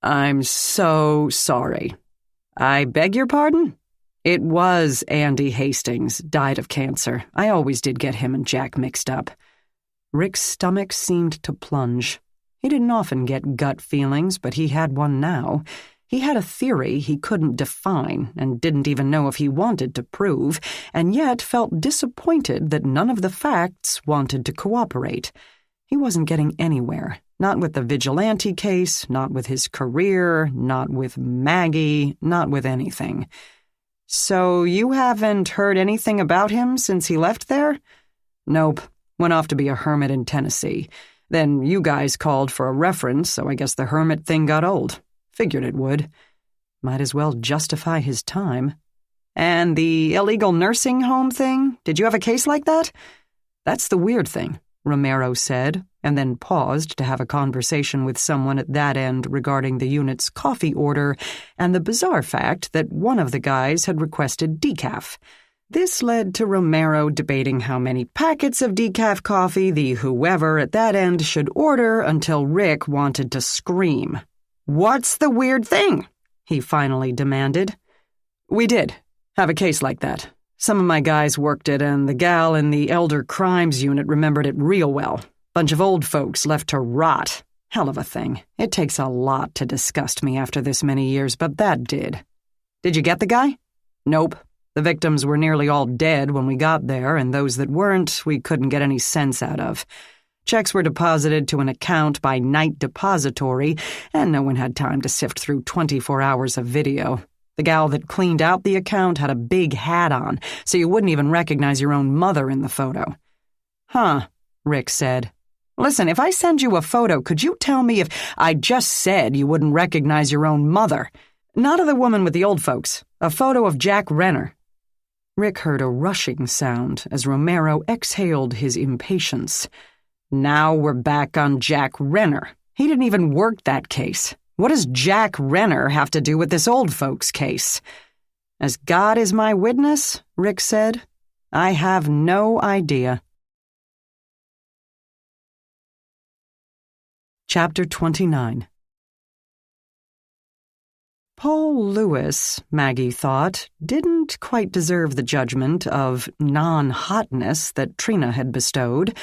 Speaker 1: "I'm so sorry." "I beg your pardon?" "It was Andy Hastings, died of cancer. I always did get him and Jack mixed up." Rick's stomach seemed to plunge. He didn't often get gut feelings, but he had one now. He had a theory he couldn't define and didn't even know if he wanted to prove, and yet felt disappointed that none of the facts wanted to cooperate. He wasn't getting anywhere. Not with the vigilante case, not with his career, not with Maggie, not with anything. "So you haven't heard anything about him since he left there?" "Nope. Went off to be a hermit in Tennessee. Then you guys called for a reference, so I guess the hermit thing got old. Figured it would. Might as well justify his time. And the illegal nursing home thing? Did you have a case like that? That's the weird thing, Romero said, and then paused to have a conversation with someone at that end regarding the unit's coffee order and the bizarre fact that one of the guys had requested decaf. This led to Romero debating how many packets of decaf coffee the whoever at that end should order until Rick wanted to scream. "What's the weird thing?" he finally demanded. "We did have a case like that. Some of my guys worked it, and the gal in the Elder Crimes unit remembered it real well. Bunch of old folks left to rot. Hell of a thing. It takes a lot to disgust me after this many years, but that did." "Did you get the guy?" "Nope. The victims were nearly all dead when we got there, and those that weren't, we couldn't get any sense out of. Checks were deposited to an account by Night Depository, and no one had time to sift through 24 hours of video. The gal that cleaned out the account had a big hat on, so you wouldn't even recognize your own mother in the photo." "Huh," Rick said. "Listen, if I send you a photo, could you tell me if—" "I just said you wouldn't recognize your own mother. Not of the woman with the old folks. A photo of Jack Renner." Rick heard a rushing sound as Romero exhaled his impatience. "Now we're back on Jack Renner. He didn't even work that case. What does Jack Renner have to do with this old folks case?" "As God is my witness," Rick said, "I have no idea." Chapter 29. Paul Lewis, Maggie thought, didn't quite deserve the judgment of non-hotness that Trina had bestowed.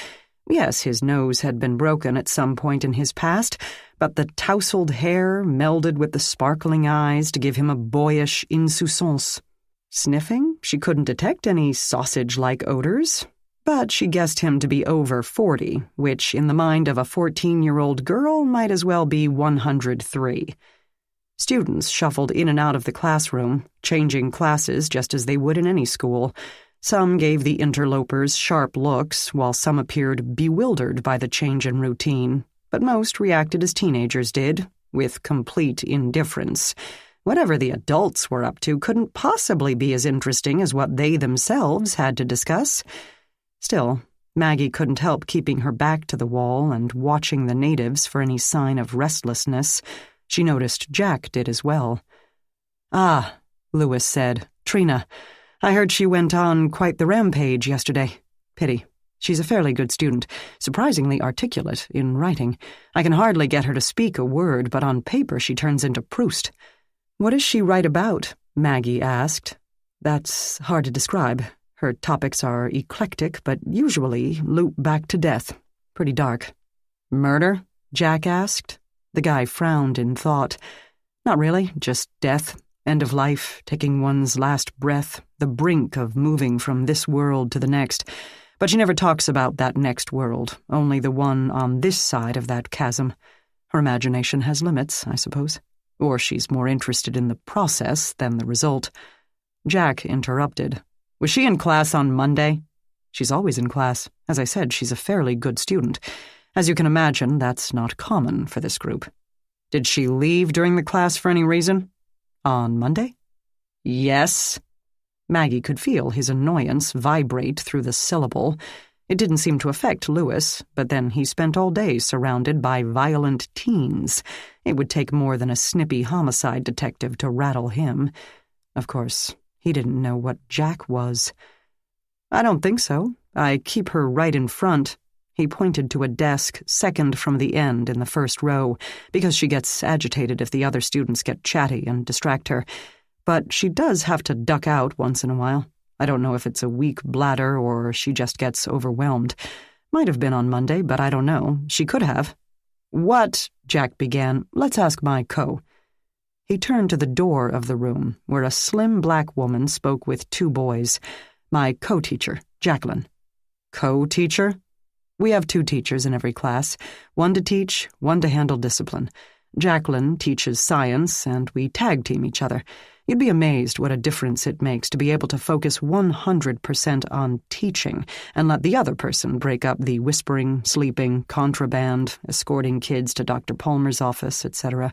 Speaker 1: Yes, his nose had been broken at some point in his past, but the tousled hair melded with the sparkling eyes to give him a boyish insouciance. Sniffing, she couldn't detect any sausage-like odors, but she guessed him to be over 40, which in the mind of a 14-year-old girl might as well be 103. Students shuffled in and out of the classroom, changing classes just as they would in any school. Some gave the interlopers sharp looks, while some appeared bewildered by the change in routine, but most reacted as teenagers did, with complete indifference. Whatever the adults were up to couldn't possibly be as interesting as what they themselves had to discuss. Still, Maggie couldn't help keeping her back to the wall and watching the natives for any sign of restlessness. She noticed Jack did as well. "Ah," Lewis said, "Trina. I heard she went on quite the rampage yesterday. Pity. She's a fairly good student, surprisingly articulate in writing. I can hardly get her to speak a word, but on paper she turns into Proust." "What does she write about?" Maggie asked. "That's hard to describe. Her topics are eclectic, but usually loop back to death. Pretty dark." "Murder?" Jack asked. The guy frowned in thought. "Not really, just death, end of life, taking one's last breath, the brink of moving from this world to the next. But she never talks about that next world, only the one on this side of that chasm. Her imagination has limits, I suppose. Or she's more interested in the process than the result." Jack interrupted. "Was she in class on Monday?" "She's always in class. As I said, she's a fairly good student. As you can imagine, that's not common for this group." "Did she leave during the class for any reason?" "On Monday?" "Yes." Maggie could feel his annoyance vibrate through the syllable. It didn't seem to affect Lewis, but then he spent all day surrounded by violent teens. It would take more than a snippy homicide detective to rattle him. Of course, he didn't know what Jack was. "I don't think so. I keep her right in front." He pointed to a desk second from the end in the first row, because she gets agitated if the other students get chatty and distract her. But she does have to duck out once in a while. I don't know if it's a weak bladder or she just gets overwhelmed. Might have been on Monday, but I don't know. She could have. "What?" Jack began. "Let's ask my co." He turned to the door of the room, where a slim black woman spoke with two boys. "My co-teacher, Jacqueline." "Co-teacher?" "We have two teachers in every class, one to teach, one to handle discipline. Jacqueline teaches science, and we tag-team each other. You'd be amazed what a difference it makes to be able to focus 100% on teaching and let the other person break up the whispering, sleeping, contraband, escorting kids to Dr. Palmer's office, etc.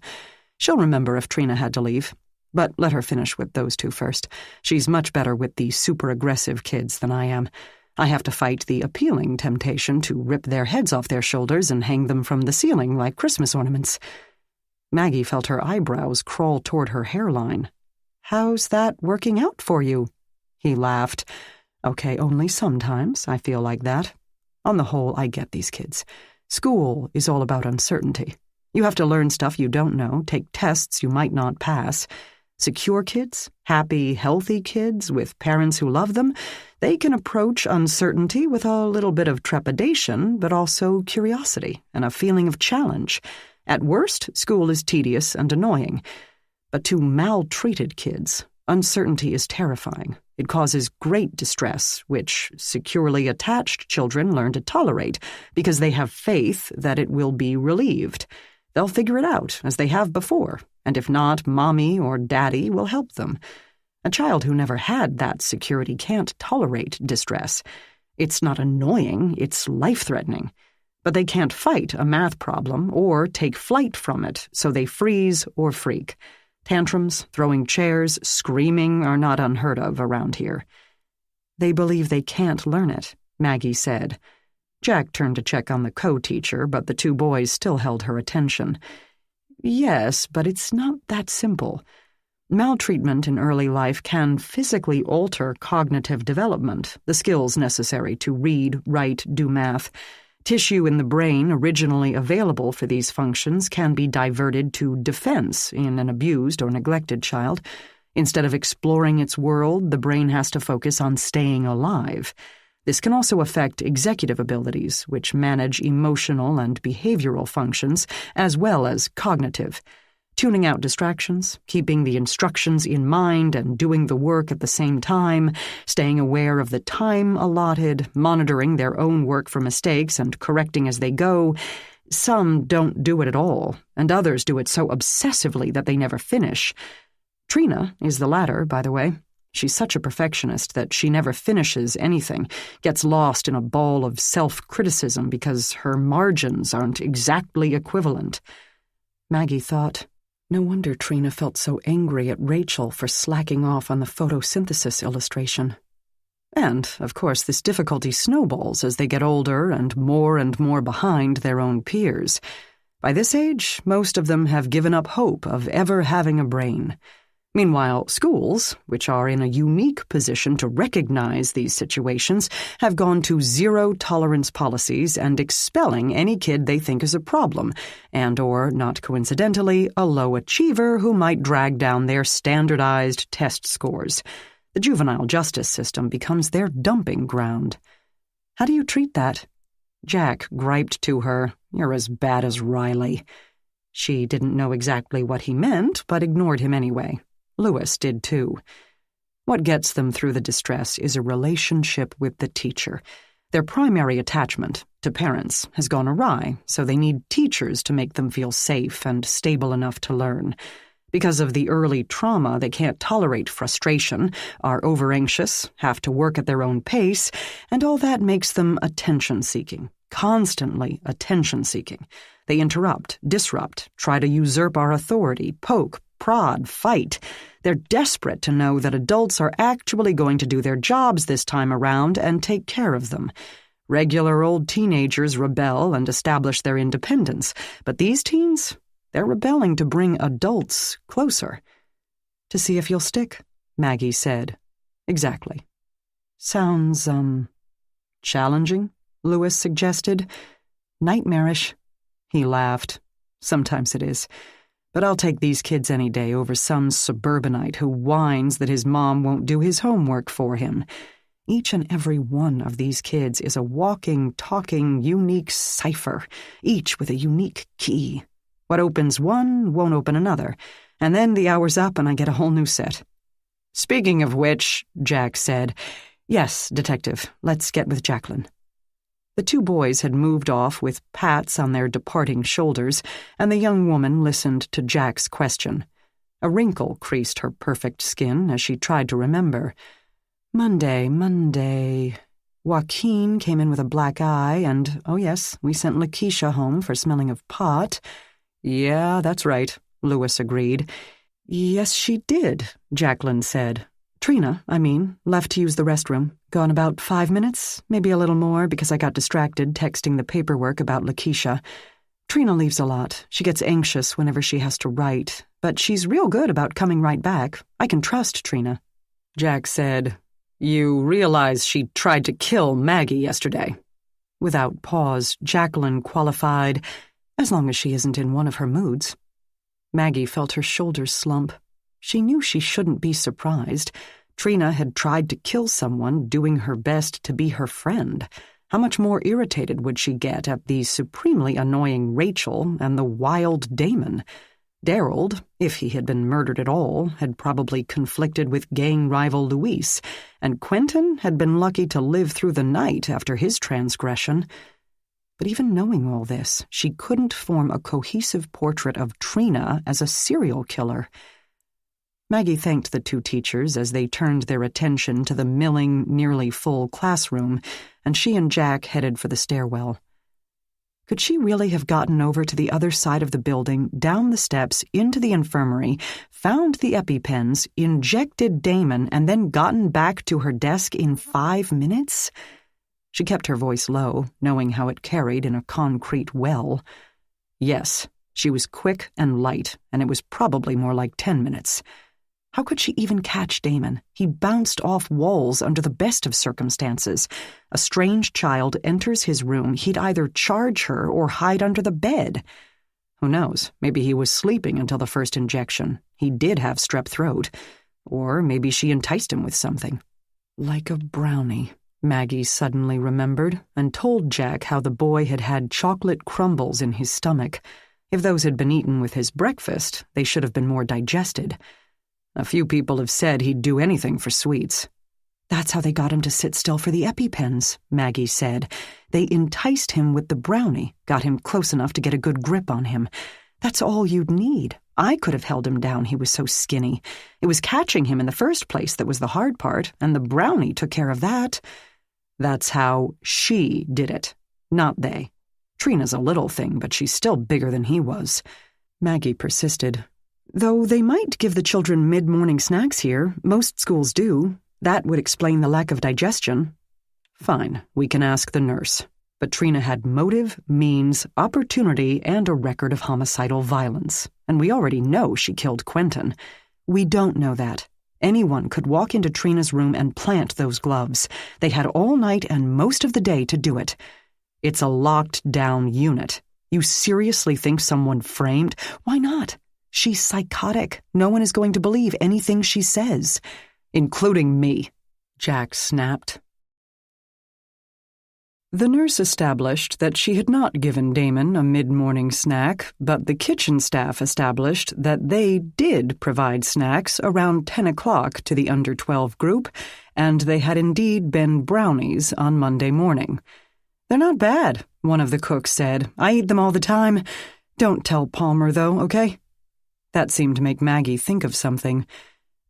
Speaker 1: She'll remember if Trina had to leave. But let her finish with those two first. She's much better with the super-aggressive kids than I am. I have to fight the appealing temptation to rip their heads off their shoulders and hang them from the ceiling like Christmas ornaments. Maggie felt her eyebrows crawl toward her hairline. "How's that working out for you?" He laughed. "Okay, only sometimes I feel like that. On the whole, I get these kids. School is all about uncertainty. You have to learn stuff you don't know, take tests you might not pass. Secure kids, happy, healthy kids with parents who love them, they can approach uncertainty with a little bit of trepidation, but also curiosity and a feeling of challenge. At worst, school is tedious and annoying. But to maltreated kids, uncertainty is terrifying. It causes great distress, which securely attached children learn to tolerate because they have faith that it will be relieved. They'll figure it out, as they have before, and if not, Mommy or Daddy will help them. A child who never had that security can't tolerate distress. It's not annoying, it's life-threatening. But they can't fight a math problem or take flight from it, so they freeze or freak. Tantrums, throwing chairs, screaming are not unheard of around here. "They believe they can't learn it," Maggie said. Jack turned to check on the co-teacher, but the two boys still held her attention. "Yes, but it's not that simple. Maltreatment in early life can physically alter cognitive development, the skills necessary to read, write, do math. Tissue in the brain originally available for these functions can be diverted to defense in an abused or neglected child. Instead of exploring its world, the brain has to focus on staying alive. This can also affect executive abilities, which manage emotional and behavioral functions, as well as cognitive. Tuning out distractions, keeping the instructions in mind and doing the work at the same time, staying aware of the time allotted, monitoring their own work for mistakes and correcting as they go. Some don't do it at all, and others do it so obsessively that they never finish. Trina is the latter, by the way. She's such a perfectionist that she never finishes anything, gets lost in a ball of self-criticism because her margins aren't exactly equivalent. Maggie thought, no wonder Trina felt so angry at Rachel for slacking off on the photosynthesis illustration. And, of course, this difficulty snowballs as they get older and more behind their own peers. By this age, most of them have given up hope of ever having a brain. Meanwhile, schools, which are in a unique position to recognize these situations, have gone to zero-tolerance policies and expelling any kid they think is a problem, and/or, not coincidentally, a low achiever who might drag down their standardized test scores. The juvenile justice system becomes their dumping ground. "How do you treat that?" Jack griped to her, "You're as bad as Riley." She didn't know exactly what he meant, but ignored him anyway. Lewis did too. What gets them through the distress is a relationship with the teacher. Their primary attachment, to parents, has gone awry, so they need teachers to make them feel safe and stable enough to learn. Because of the early trauma, they can't tolerate frustration, are overanxious, have to work at their own pace, and all that makes them attention-seeking, constantly attention-seeking. They interrupt, disrupt, try to usurp our authority, poke, prod, fight. They're desperate to know that adults are actually going to do their jobs this time around and take care of them. Regular old teenagers rebel and establish their independence, but these teens, they're rebelling to bring adults closer. "To see if you'll stick," Maggie said. "Exactly." "Sounds, challenging," Lewis suggested. "Nightmarish." He laughed. "Sometimes it is. But I'll take these kids any day over some suburbanite who whines that his mom won't do his homework for him. Each and every one of these kids is a walking, talking, unique cipher, each with a unique key. What opens one won't open another, and then the hour's up and I get a whole new set." "Speaking of which," Jack said, "Yes, Detective, let's get with Jacqueline." The two boys had moved off with pats on their departing shoulders, and the young woman listened to Jack's question. A wrinkle creased her perfect skin as she tried to remember. Monday. Joaquin came in with a black eye, and, oh yes, we sent Lakeisha home for smelling of pot. Yeah, that's right, Lewis agreed. Yes, she did, Jacqueline said. Trina, left to use the restroom. Gone about 5 minutes, maybe a little more because I got distracted texting the paperwork about Lakeisha. Trina leaves a lot. She gets anxious whenever she has to write, but she's real good about coming right back. I can trust Trina. Jack said, You realize she tried to kill Maggie yesterday. Without pause, Jacqueline qualified, as long as she isn't in one of her moods. Maggie felt her shoulders slump. She knew she shouldn't be surprised. Trina had tried to kill someone, doing her best to be her friend. How much more irritated would she get at the supremely annoying Rachel and the wild Damon? Daryl, if he had been murdered at all, had probably conflicted with gang rival Luis, and Quentin had been lucky to live through the night after his transgression. But even knowing all this, she couldn't form a cohesive portrait of Trina as a serial killer. Maggie thanked the two teachers as they turned their attention to the milling, nearly full classroom, and she and Jack headed for the stairwell. Could she really have gotten over to the other side of the building, down the steps, into the infirmary, found the EpiPens, injected Damon, and then gotten back to her desk in 5 minutes? She kept her voice low, knowing how it carried in a concrete well. Yes, she was quick and light, and it was probably more like 10 minutes. How could she even catch Damon? He bounced off walls under the best of circumstances. A strange child enters his room, he'd either charge her or hide under the bed. Who knows, maybe he was sleeping until the first injection. He did have strep throat. Or maybe she enticed him with something. Like a brownie, Maggie suddenly remembered, and told Jack how the boy had had chocolate crumbles in his stomach. If those had been eaten with his breakfast, they should have been more digested. A few people have said he'd do anything for sweets. That's how they got him to sit still for the EpiPens, Maggie said. They enticed him with the brownie, got him close enough to get a good grip on him. That's all you'd need. I could have held him down, he was so skinny. It was catching him in the first place that was the hard part, and the brownie took care of that. That's how she did it, not they. Trina's a little thing, but she's still bigger than he was. Maggie persisted. Though they might give the children mid-morning snacks here, most schools do. That would explain the lack of digestion. Fine, we can ask the nurse. But Trina had motive, means, opportunity, and a record of homicidal violence. And we already know she killed Quentin. We don't know that. Anyone could walk into Trina's room and plant those gloves. They had all night and most of the day to do it. It's a locked-down unit. You seriously think someone framed? Why not? She's psychotic. No one is going to believe anything she says. Including me, Jack snapped. The nurse established that she had not given Damon a mid-morning snack, but the kitchen staff established that they did provide snacks around 10 o'clock to the under-12 group, and they had indeed been brownies on Monday morning. They're not bad, one of the cooks said. I eat them all the time. Don't tell Palmer, though, okay? That seemed to make Maggie think of something.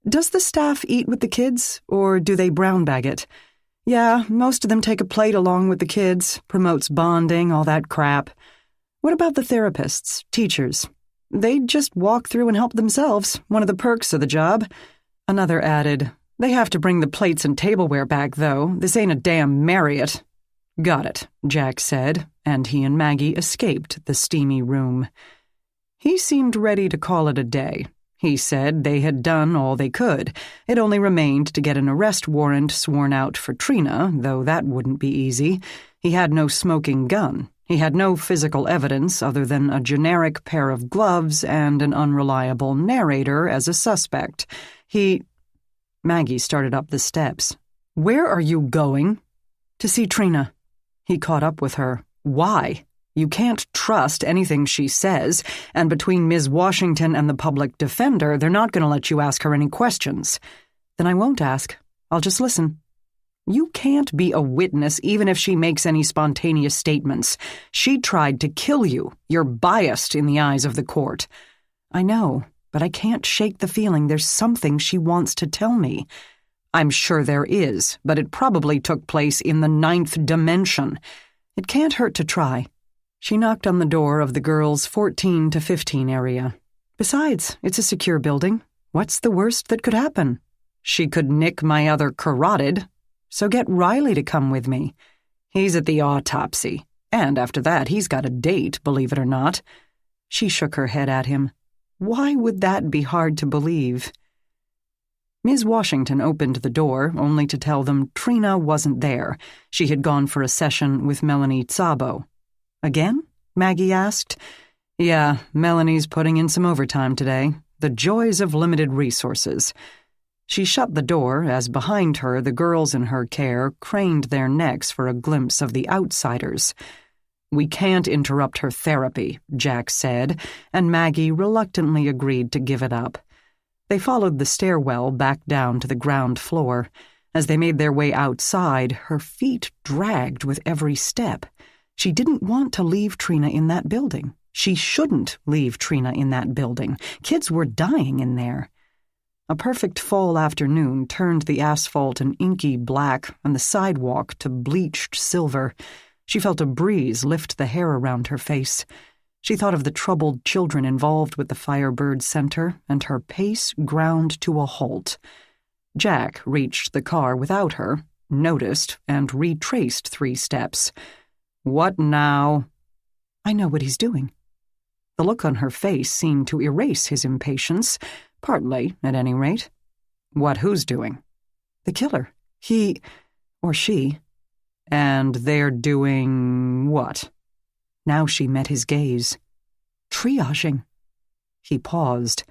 Speaker 1: Does the staff eat with the kids, or do they brown bag it? Yeah, most of them take a plate along with the kids, promotes bonding, all that crap. What about the therapists, teachers? They just walk through and help themselves, one of the perks of the job. Another added, They have to bring the plates and tableware back, though. This ain't a damn Marriott. Got it, Jack said, and he and Maggie escaped the steamy room. He seemed ready to call it a day. He said they had done all they could. It only remained to get an arrest warrant sworn out for Trina, though that wouldn't be easy. He had no smoking gun. He had no physical evidence other than a generic pair of gloves and an unreliable narrator as a suspect. Maggie started up the steps. Where are you going? To see Trina. He caught up with her. Why? You can't trust anything she says, and between Ms. Washington and the public defender, they're not going to let you ask her any questions. Then I won't ask. I'll just listen. You can't be a witness even if she makes any spontaneous statements. She tried to kill you. You're biased in the eyes of the court. I know. but I can't shake the feeling there's something she wants to tell me. I'm sure there is, but it probably took place in the 9th dimension. It can't hurt to try. She knocked on the door of the girls' 14 to 15 area. Besides, it's a secure building. What's the worst that could happen? She could nick my other carotid. So get Riley to come with me. He's at the autopsy, and after that he's got a date, believe it or not. She shook her head at him. Why would that be hard to believe? Ms. Washington opened the door, only to tell them Trina wasn't there. She had gone for a session with Melanie Szabo. Again? Maggie asked. Yeah, Melanie's putting in some overtime today. The joys of limited resources. She shut the door as behind her the girls in her care craned their necks for a glimpse of the outsiders. We can't interrupt her therapy, Jack said, and Maggie reluctantly agreed to give it up. They followed the stairwell back down to the ground floor. As they made their way outside, her feet dragged with every step. She didn't want to leave Trina in that building. She shouldn't leave Trina in that building. Kids were dying in there. A perfect fall afternoon turned the asphalt an inky black and the sidewalk to bleached silver. She felt a breeze lift the hair around her face. She thought of the troubled children involved with the Firebird Center, and her pace ground to a halt. Jack reached the car without her, noticed, and retraced 3 steps. What now? I know what he's doing. The look on her face seemed to erase his impatience, partly, at any rate. What who's doing? The killer. He, or she. And they're doing what? Now she met his gaze. Triaging. He paused.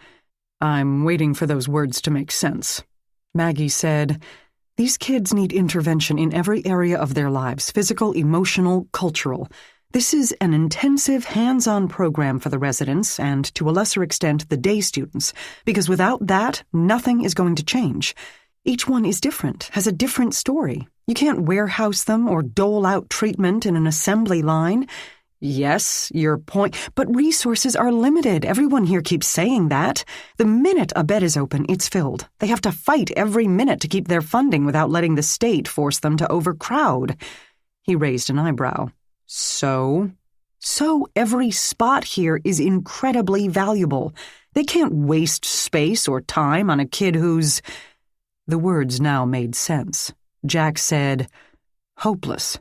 Speaker 1: I'm waiting for those words to make sense. Maggie said, These kids need intervention in every area of their lives, physical, emotional, cultural. This is an intensive, hands-on program for the residents and, to a lesser extent, the day students, because without that, nothing is going to change. Each one is different, has a different story. You can't warehouse them or dole out treatment in an assembly line. Yes, your point, but resources are limited. Everyone here keeps saying that. The minute a bed is open, it's filled. They have to fight every minute to keep their funding without letting the state force them to overcrowd. He raised an eyebrow. So every spot here is incredibly valuable. They can't waste space or time on a kid who's... The words now made sense. Jack said, hopeless.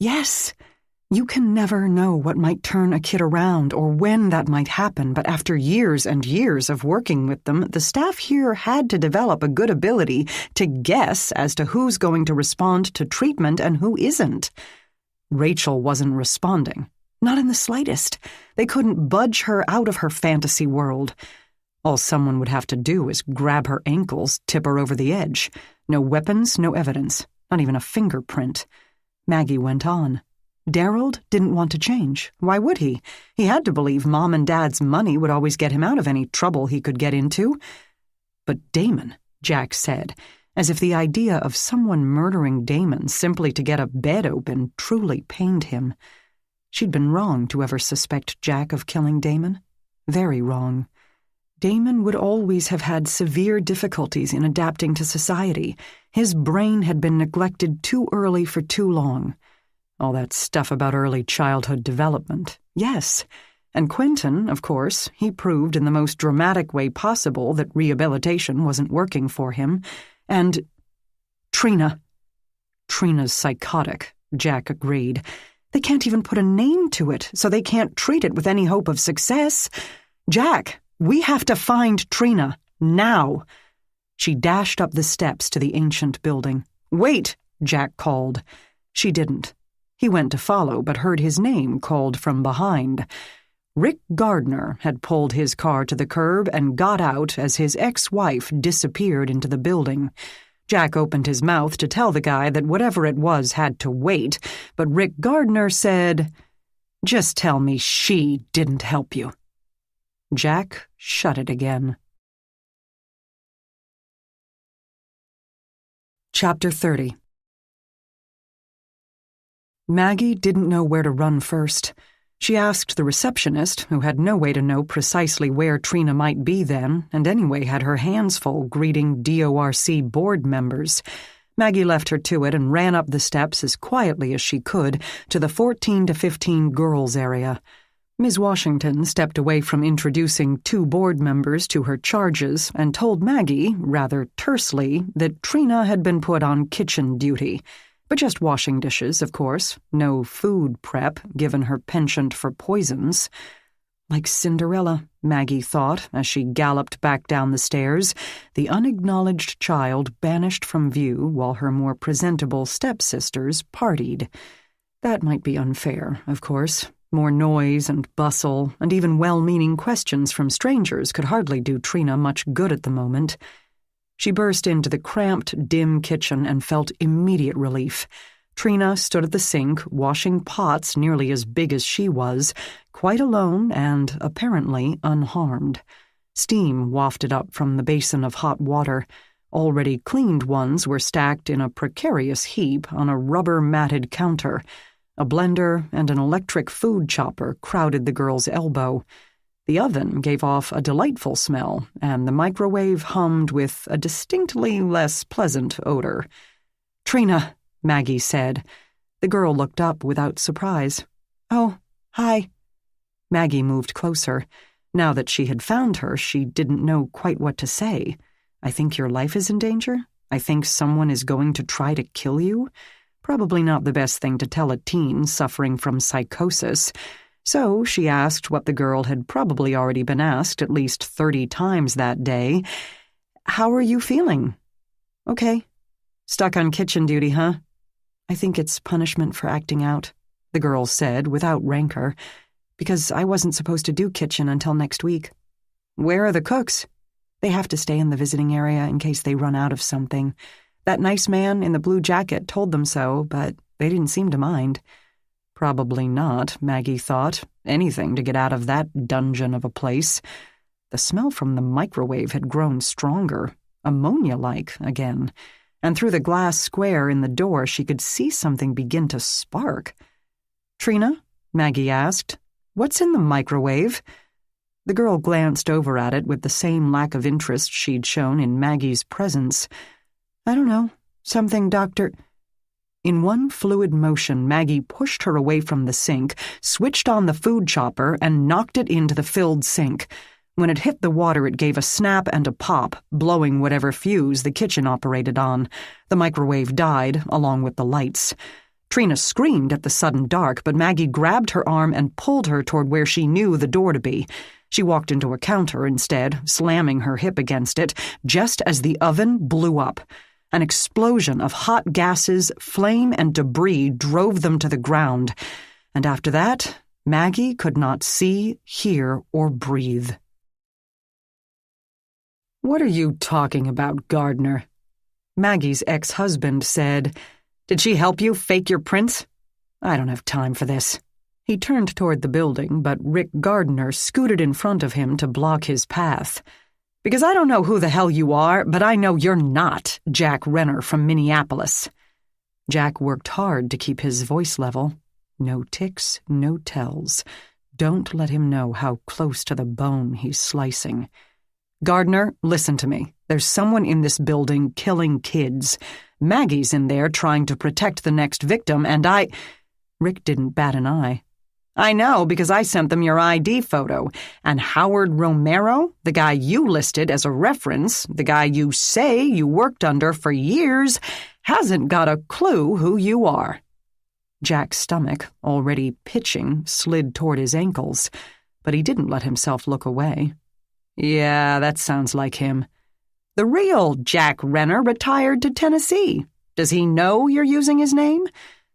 Speaker 1: Yes, you can never know what might turn a kid around or when that might happen, but after years and years of working with them, the staff here had to develop a good ability to guess as to who's going to respond to treatment and who isn't. Rachel wasn't responding. Not in the slightest. They couldn't budge her out of her fantasy world. All someone would have to do is grab her ankles, tip her over the edge. No weapons, no evidence, not even a fingerprint. Maggie went on. Daryl didn't want to change. Why would he? He had to believe Mom and Dad's money would always get him out of any trouble he could get into. But Damon, Jack said, as if the idea of someone murdering Damon simply to get a bed open truly pained him. She'd been wrong to ever suspect Jack of killing Damon. Very wrong. Damon would always have had severe difficulties in adapting to society. His brain had been neglected too early for too long. All that stuff about early childhood development. Yes. And Quentin, of course, he proved in the most dramatic way possible that rehabilitation wasn't working for him. And Trina. Trina's psychotic, Jack agreed. They can't even put a name to it, so they can't treat it with any hope of success. Jack, we have to find Trina, now. She dashed up the steps to the ancient building. Wait, Jack called. She didn't. He went to follow, but heard his name called from behind. Rick Gardner had pulled his car to the curb and got out as his ex-wife disappeared into the building. Jack opened his mouth to tell the guy that whatever it was had to wait, but Rick Gardner said, "Just tell me she didn't help you." Jack shut it again. Chapter 30. Maggie didn't know where to run first. She asked the receptionist, who had no way to know precisely where Trina might be then, and anyway had her hands full greeting DORC board members. Maggie left her to it and ran up the steps as quietly as she could to the 14 to 15 girls area. Ms. Washington stepped away from introducing 2 board members to her charges and told Maggie, rather tersely, that Trina had been put on kitchen duty. But just washing dishes, of course. No food prep, given her penchant for poisons. Like Cinderella, Maggie thought, as she galloped back down the stairs, the unacknowledged child banished from view while her more presentable stepsisters partied. That might be unfair, of course. More noise and bustle, and even well-meaning questions from strangers could hardly do Trina much good at the moment. She burst into the cramped, dim kitchen and felt immediate relief. Trina stood at the sink, washing pots nearly as big as she was, quite alone and, apparently, unharmed. Steam wafted up from the basin of hot water. Already cleaned ones were stacked in a precarious heap on a rubber-matted counter. A blender and an electric food chopper crowded the girl's elbow. The oven gave off a delightful smell, and the microwave hummed with a distinctly less pleasant odor. "Trina," Maggie said. The girl looked up without surprise. "Oh, hi." Maggie moved closer. Now that she had found her, she didn't know quite what to say. "I think your life is in danger? I think someone is going to try to kill you?" Probably not the best thing to tell a teen suffering from psychosis. So she asked what the girl had probably already been asked at least 30 times that day. "How are you feeling?" "Okay." "Stuck on kitchen duty, huh?" "I think it's punishment for acting out," the girl said without rancor, "because I wasn't supposed to do kitchen until next week." "Where are the cooks?" "They have to stay in the visiting area in case they run out of something. That nice man in the blue jacket told them so, but they didn't seem to mind." Probably not, Maggie thought. Anything to get out of that dungeon of a place. The smell from the microwave had grown stronger, ammonia-like again, and through the glass square in the door she could see something begin to spark. "Trina?" Maggie asked. "What's in the microwave?" The girl glanced over at it with the same lack of interest she'd shown in Maggie's presence. "I don't know. Something Dr.—" In one fluid motion, Maggie pushed her away from the sink, switched on the food chopper, and knocked it into the filled sink. When it hit the water, it gave a snap and a pop, blowing whatever fuse the kitchen operated on. The microwave died, along with the lights. Trina screamed at the sudden dark, but Maggie grabbed her arm and pulled her toward where she knew the door to be. She walked into a counter instead, slamming her hip against it, just as the oven blew up. An explosion of hot gases, flame, and debris drove them to the ground, and after that, Maggie could not see, hear, or breathe. "What are you talking about, Gardner?" Maggie's ex-husband said. "Did she help you fake your prints?" "I don't have time for this." He turned toward the building, but Rick Gardner scooted in front of him to block his path. "Because I don't know who the hell you are, but I know you're not Jack Renner from Minneapolis." Jack worked hard to keep his voice level. No ticks, no tells. Don't let him know how close to the bone he's slicing. "Gardner, listen to me. There's someone in this building killing kids. Maggie's in there trying to protect the next victim, and I—" Rick didn't bat an eye. "I know, because I sent them your ID photo. And Howard Romero, the guy you listed as a reference, the guy you say you worked under for years, hasn't got a clue who you are." Jack's stomach, already pitching, slid toward his ankles, but he didn't let himself look away. "Yeah, that sounds like him. The real Jack Renner retired to Tennessee. Does he know you're using his name?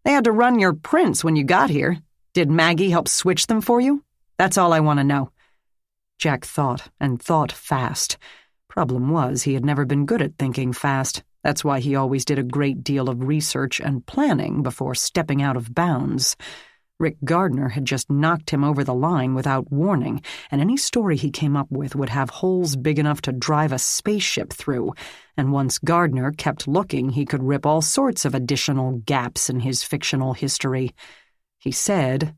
Speaker 1: They had to run your prints when you got here. Did Maggie help switch them for you? That's all I want to know." Jack thought, and thought fast. Problem was, he had never been good at thinking fast. That's why he always did a great deal of research and planning before stepping out of bounds. Rick Gardner had just knocked him over the line without warning, and any story he came up with would have holes big enough to drive a spaceship through, and once Gardner kept looking, he could rip all sorts of additional gaps in his fictional history. He said,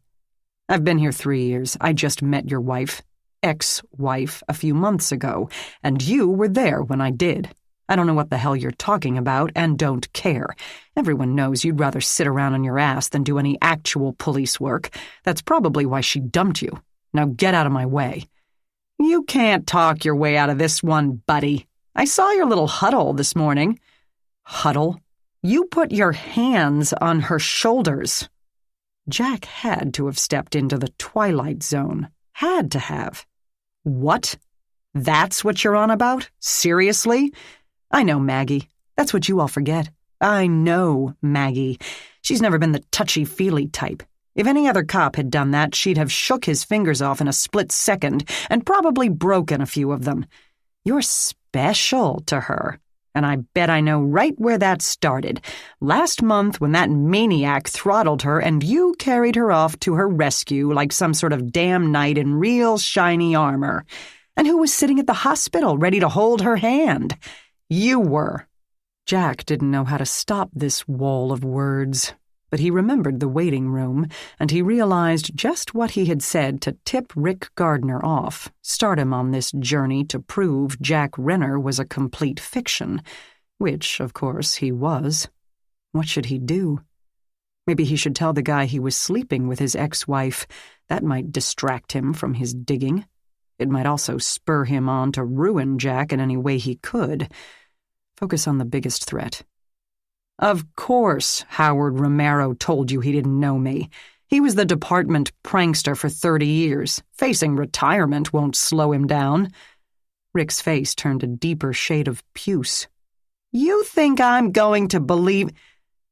Speaker 1: I've been here 3 years. I just met your wife, ex-wife, a few months ago, and you were there when I did. I don't know what the hell you're talking about and don't care. Everyone knows you'd rather sit around on your ass than do any actual police work. That's probably why she dumped you. Now get out of my way. You can't talk your way out of this one, buddy. I saw your little huddle this morning. Huddle? You put your hands on her shoulders. Jack had to have stepped into the twilight zone. Had to have. What? That's what you're on about? Seriously? I know Maggie. That's what you all forget. I know Maggie. She's never been the touchy-feely type. If any other cop had done that, she'd have shook his fingers off in a split second and probably broken a few of them. You're special to her, and I bet I know right where that started. Last month when that maniac throttled her and you carried her off to her rescue like some sort of damn knight in real shiny armor. And who was sitting at the hospital ready to hold her hand? You were. Jack didn't know how to stop this wall of words, but he remembered the waiting room, and he realized just what he had said to tip Rick Gardner off, start him on this journey to prove Jack Renner was a complete fiction, which, of course, he was. What should he do? Maybe he should tell the guy he was sleeping with his ex-wife. That might distract him from his digging. It might also spur him on to ruin Jack in any way he could. Focus on the biggest threat. Of course Howard Romero told you he didn't know me. He was the department prankster for 30 years. Facing retirement won't slow him down. Rick's face turned a deeper shade of puce. You think I'm going to believe...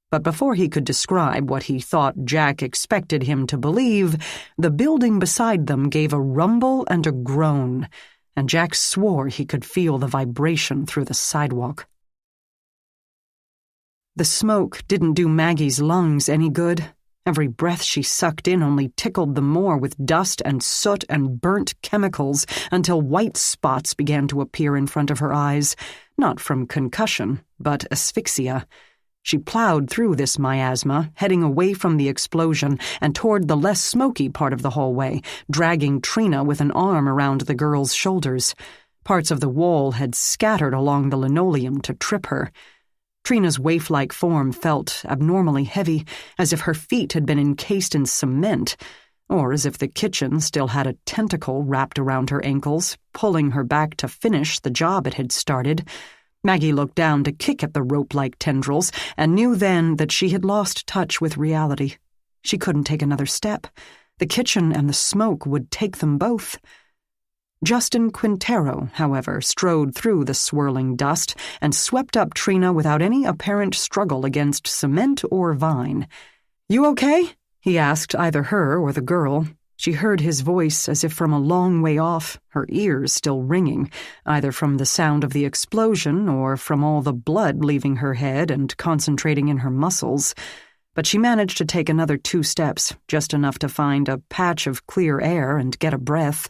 Speaker 1: But before he could describe what he thought Jack expected him to believe, the building beside them gave a rumble and a groan, and Jack swore he could feel the vibration through the sidewalk. The smoke didn't do Maggie's lungs any good. Every breath she sucked in only tickled them more with dust and soot and burnt chemicals until white spots began to appear in front of her eyes, not from concussion, but asphyxia. She plowed through this miasma, heading away from the explosion and toward the less smoky part of the hallway, dragging Trina with an arm around the girl's shoulders. Parts of the wall had scattered along the linoleum to trip her. Trina's waif-like form felt abnormally heavy, as if her feet had been encased in cement, or as if the kitchen still had a tentacle wrapped around her ankles, pulling her back to finish the job it had started. Maggie looked down to kick at the rope-like tendrils and knew then that she had lost touch with reality. She couldn't take another step. The kitchen and the smoke would take them both. Justin Quintero, however, strode through the swirling dust and swept up Trina without any apparent struggle against cement or vine. "You okay?" he asked either her or the girl. She heard his voice as if from a long way off, her ears still ringing, either from the sound of the explosion or from all the blood leaving her head and concentrating in her muscles. But she managed to take another 2 steps, just enough to find a patch of clear air and get a breath.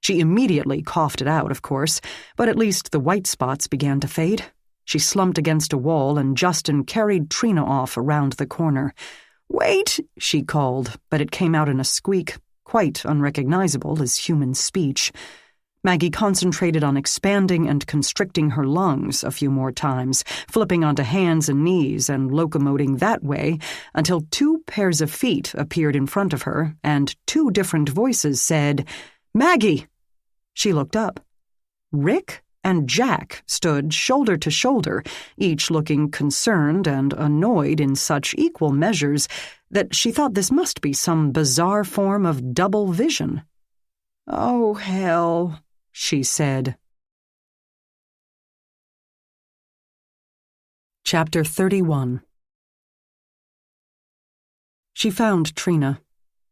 Speaker 1: She immediately coughed it out, of course, but at least the white spots began to fade. She slumped against a wall, and Justin carried Trina off around the corner. "Wait," she called, but it came out in a squeak, quite unrecognizable as human speech. Maggie concentrated on expanding and constricting her lungs a few more times, flipping onto hands and knees and locomoting that way until 2 pairs of feet appeared in front of her and 2 different voices said, "Maggie!" She looked up. Rick and Jack stood shoulder to shoulder, each looking concerned and annoyed in such equal measures that she thought this must be some bizarre form of double vision. "Oh, hell," she said. Chapter 31. She found Trina.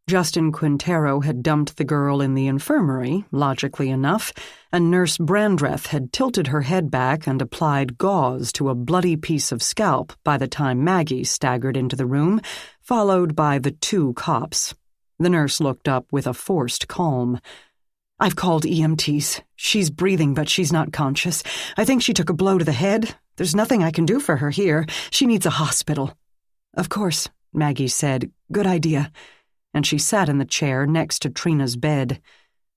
Speaker 1: Justin Quintero had dumped the girl in the infirmary, logically enough, and Nurse Brandreth had tilted her head back and applied gauze to a bloody piece of scalp by the time Maggie staggered into the room, followed by the 2 cops. The nurse looked up with a forced calm. "I've called EMTs. She's breathing, but she's not conscious. I think she took a blow to the head. There's nothing I can do for her here. She needs a hospital." "Of course," Maggie said. "Good idea." and she sat in the chair next to Trina's bed.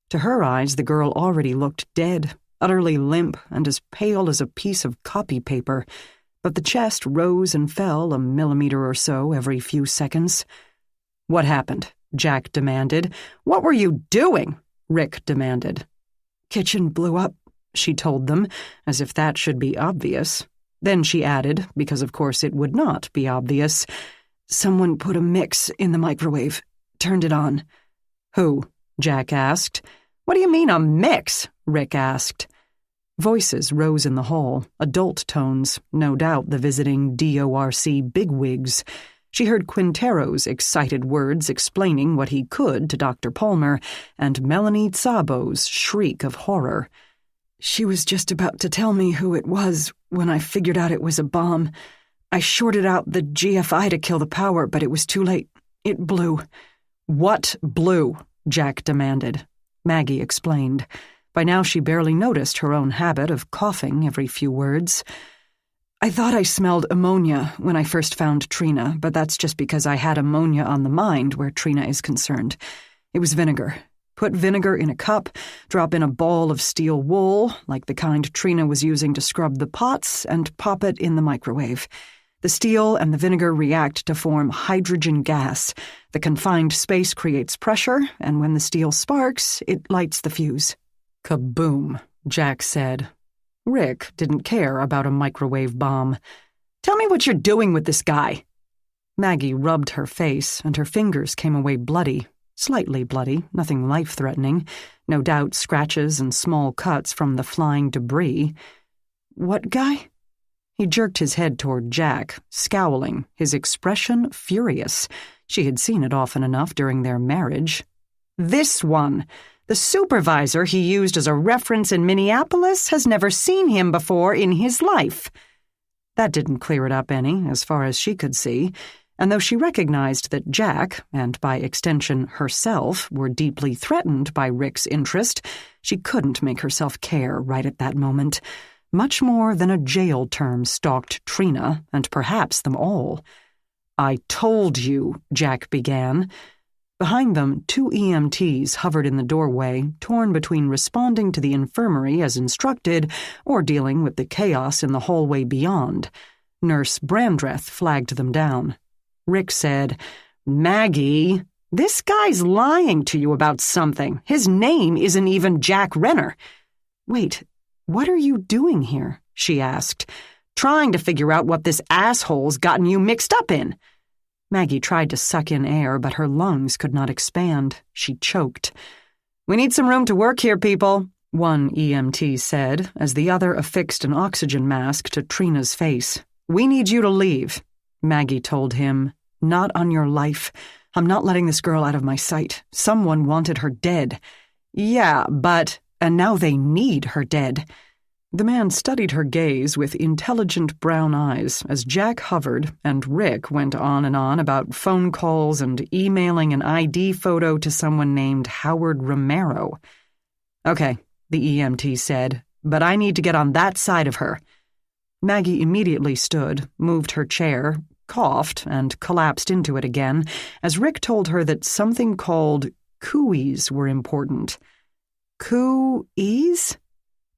Speaker 1: To her eyes, the girl already looked dead, utterly limp and as pale as a piece of copy paper, but the chest rose and fell a millimeter or so every few seconds. "What happened?" Jack demanded. "What were you doing?" Rick demanded. "Kitchen blew up," she told them, as if that should be obvious. Then she added, because of course it would not be obvious, "Someone put a mix in the microwave. Turned it on." "Who?" Jack asked. "What do you mean a mix?" Rick asked. Voices rose in the hall, adult tones, no doubt the visiting DORC bigwigs. She heard Quintero's excited words explaining what he could to Dr. Palmer, and Melanie Szabo's shriek of horror. "She was just about to tell me who it was when I figured out it was a bomb. I shorted out the GFI to kill the power, but it was too late. It blew." "What blew?" Jack demanded. Maggie explained. By now she barely noticed her own habit of coughing every few words. "I thought I smelled ammonia when I first found Trina, but that's just because I had ammonia on the mind where Trina is concerned. It was vinegar. Put vinegar in a cup, drop in a ball of steel wool, like the kind Trina was using to scrub the pots, and pop it in the microwave. The steel and the vinegar react to form hydrogen gas. The confined space creates pressure, and when the steel sparks, it lights the fuse." "Kaboom," Jack said. Rick didn't care about a microwave bomb. "Tell me what you're doing with this guy." Maggie rubbed her face, and her fingers came away bloody. Slightly bloody, nothing life-threatening. No doubt scratches and small cuts from the flying debris. "What guy?" He jerked his head toward Jack, scowling, his expression furious. She had seen it often enough during their marriage. "This one. The supervisor he used as a reference in Minneapolis has never seen him before in his life." That didn't clear it up any, as far as she could see, and though she recognized that Jack, and by extension herself, were deeply threatened by Rick's interest, she couldn't make herself care right at that moment. Much more than a jail term stalked Trina, and perhaps them all. "I told you," Jack began. Behind them, 2 EMTs hovered in the doorway, torn between responding to the infirmary as instructed or dealing with the chaos in the hallway beyond. Nurse Brandreth flagged them down. Rick said, "Maggie, this guy's lying to you about something. His name isn't even Jack Renner." "Wait, what are you doing here?" she asked. "Trying to figure out what this asshole's gotten you mixed up in." Maggie tried to suck in air, but her lungs could not expand. She choked. "We need some room to work here, people," one EMT said, as the other affixed an oxygen mask to Trina's face. "We need you to leave." Maggie told him, "Not on your life. I'm not letting this girl out of my sight. Someone wanted her dead." "Yeah, but—" "And now they need her dead." The man studied her gaze with intelligent brown eyes as Jack hovered and Rick went on and on about phone calls and emailing an ID photo to someone named Howard Romero. "Okay," the EMT said, "but I need to get on that side of her." Maggie immediately stood, moved her chair, coughed, and collapsed into it again as Rick told her that something called cooeys were important. "Cooeys?"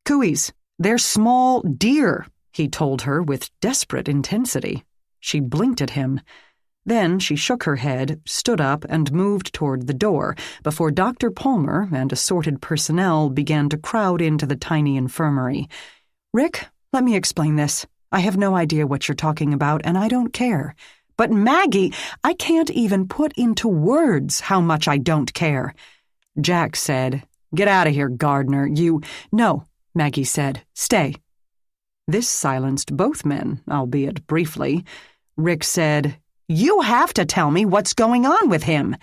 Speaker 1: "Cooeys. They're small deer," he told her with desperate intensity. She blinked at him. Then she shook her head, stood up, and moved toward the door before Dr. Palmer and assorted personnel began to crowd into the tiny infirmary. "Rick, let me explain this. I have no idea what you're talking about, and I don't care." "But Maggie, I can't even put into words how much I don't care." Jack said, "Get out of here, Gardner. You—" "No," Maggie said. "Stay." This silenced both men, albeit briefly. Rick said, "You have to tell me what's going on with him."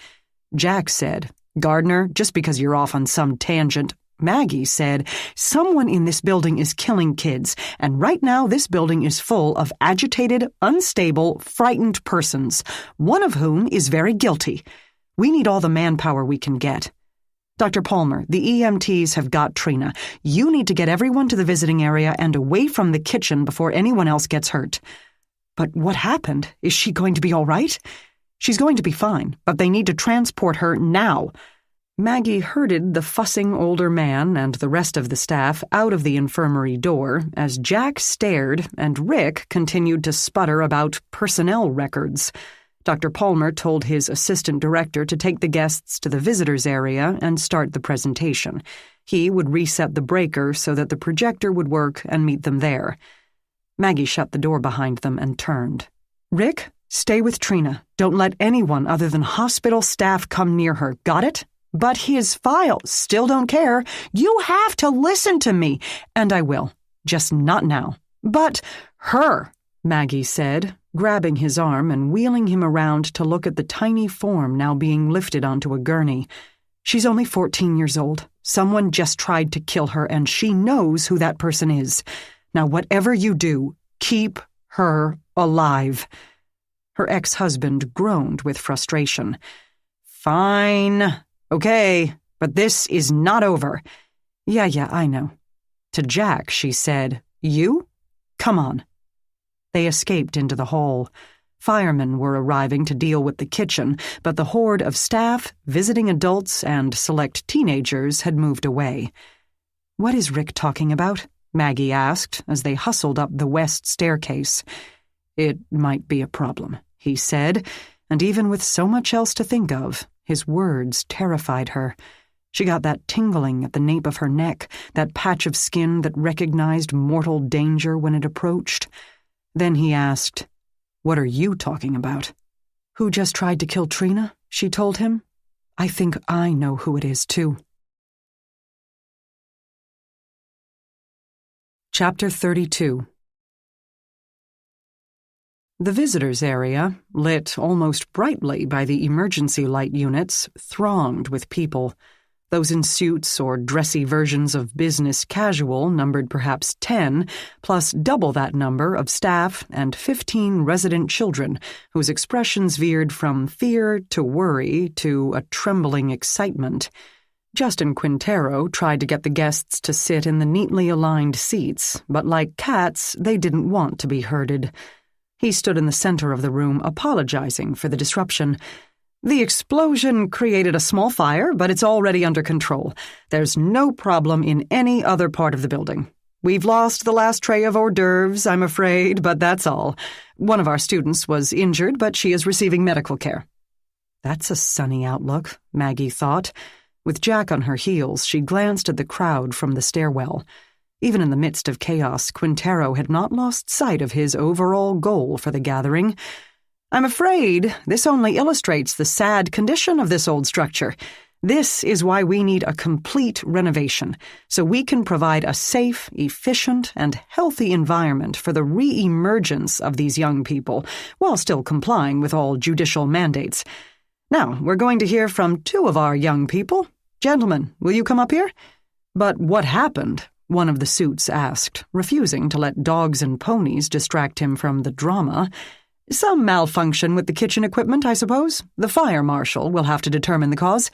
Speaker 1: Jack said, "Gardner, just because you're off on some tangent." Maggie said, "Someone in this building is killing kids, and right now this building is full of agitated, unstable, frightened persons, one of whom is very guilty. We need all the manpower we can get. Dr. Palmer, the EMTs have got Trina. You need to get everyone to the visiting area and away from the kitchen before anyone else gets hurt." "But what happened? Is she going to be all right?" She's going to be fine, but they need to transport her now." Maggie herded the fussing older man and the rest of the staff out of the infirmary door as Jack stared and Rick continued to sputter about personnel records. Dr. Palmer told his assistant director to take the guests to the visitors area and start the presentation. He would reset the breaker so that the projector would work and meet them there. Maggie shut the door behind them and turned. "Rick, stay with Trina. Don't let anyone other than hospital staff come near her. Got it? But his file, still don't care. You have to listen to me. And I will. Just not now." "But her," Maggie said, grabbing his arm and wheeling him around to look at the tiny form now being lifted onto a gurney. "She's only 14 years old. Someone just tried to kill her, and she knows who that person is. Now, whatever you do, keep her alive." Her ex-husband groaned with frustration. "Fine. Okay, but this is not over." Yeah, I know." To Jack, she said, "You? Come on." They escaped into the hall. Firemen were arriving to deal with the kitchen, but the horde of staff, visiting adults, and select teenagers had moved away. "What is Rick talking about?" Maggie asked as they hustled up the west staircase. "It might be a problem," he said, and even with so much else to think of, his words terrified her. She got that tingling at the nape of her neck, that patch of skin that recognized mortal danger when it approached. Then he asked, "What are you talking about?" "Who just tried to kill Trina?" she told him. "I think I know who it is, too." Chapter 32. The visitors' area, lit almost brightly by the emergency light units, thronged with people. Those in suits or dressy versions of business casual numbered perhaps 10, plus double that number of staff and 15 resident children, whose expressions veered from fear to worry to a trembling excitement. Justin Quintero tried to get the guests to sit in the neatly aligned seats, but like cats, they didn't want to be herded. He stood in the center of the room, apologizing for the disruption. "The explosion created a small fire, but it's already under control. There's no problem in any other part of the building. We've lost the last tray of hors d'oeuvres, I'm afraid, but that's all. One of our students was injured, but she is receiving medical care." That's a sunny outlook, Maggie thought. With Jack on her heels, she glanced at the crowd from the stairwell. Even in the midst of chaos, Quintero had not lost sight of his overall goal for the gathering. "I'm afraid this only illustrates the sad condition of this old structure. This is why we need a complete renovation, so we can provide a safe, efficient, and healthy environment for the re-emergence of these young people, while still complying with all judicial mandates. Now, we're going to hear from 2 of our young people. Gentlemen, will you come up here?" "But what happened?" one of the suits asked, refusing to let dogs and ponies distract him from the drama. "Some malfunction with the kitchen equipment, I suppose. The fire marshal will have to determine the cause."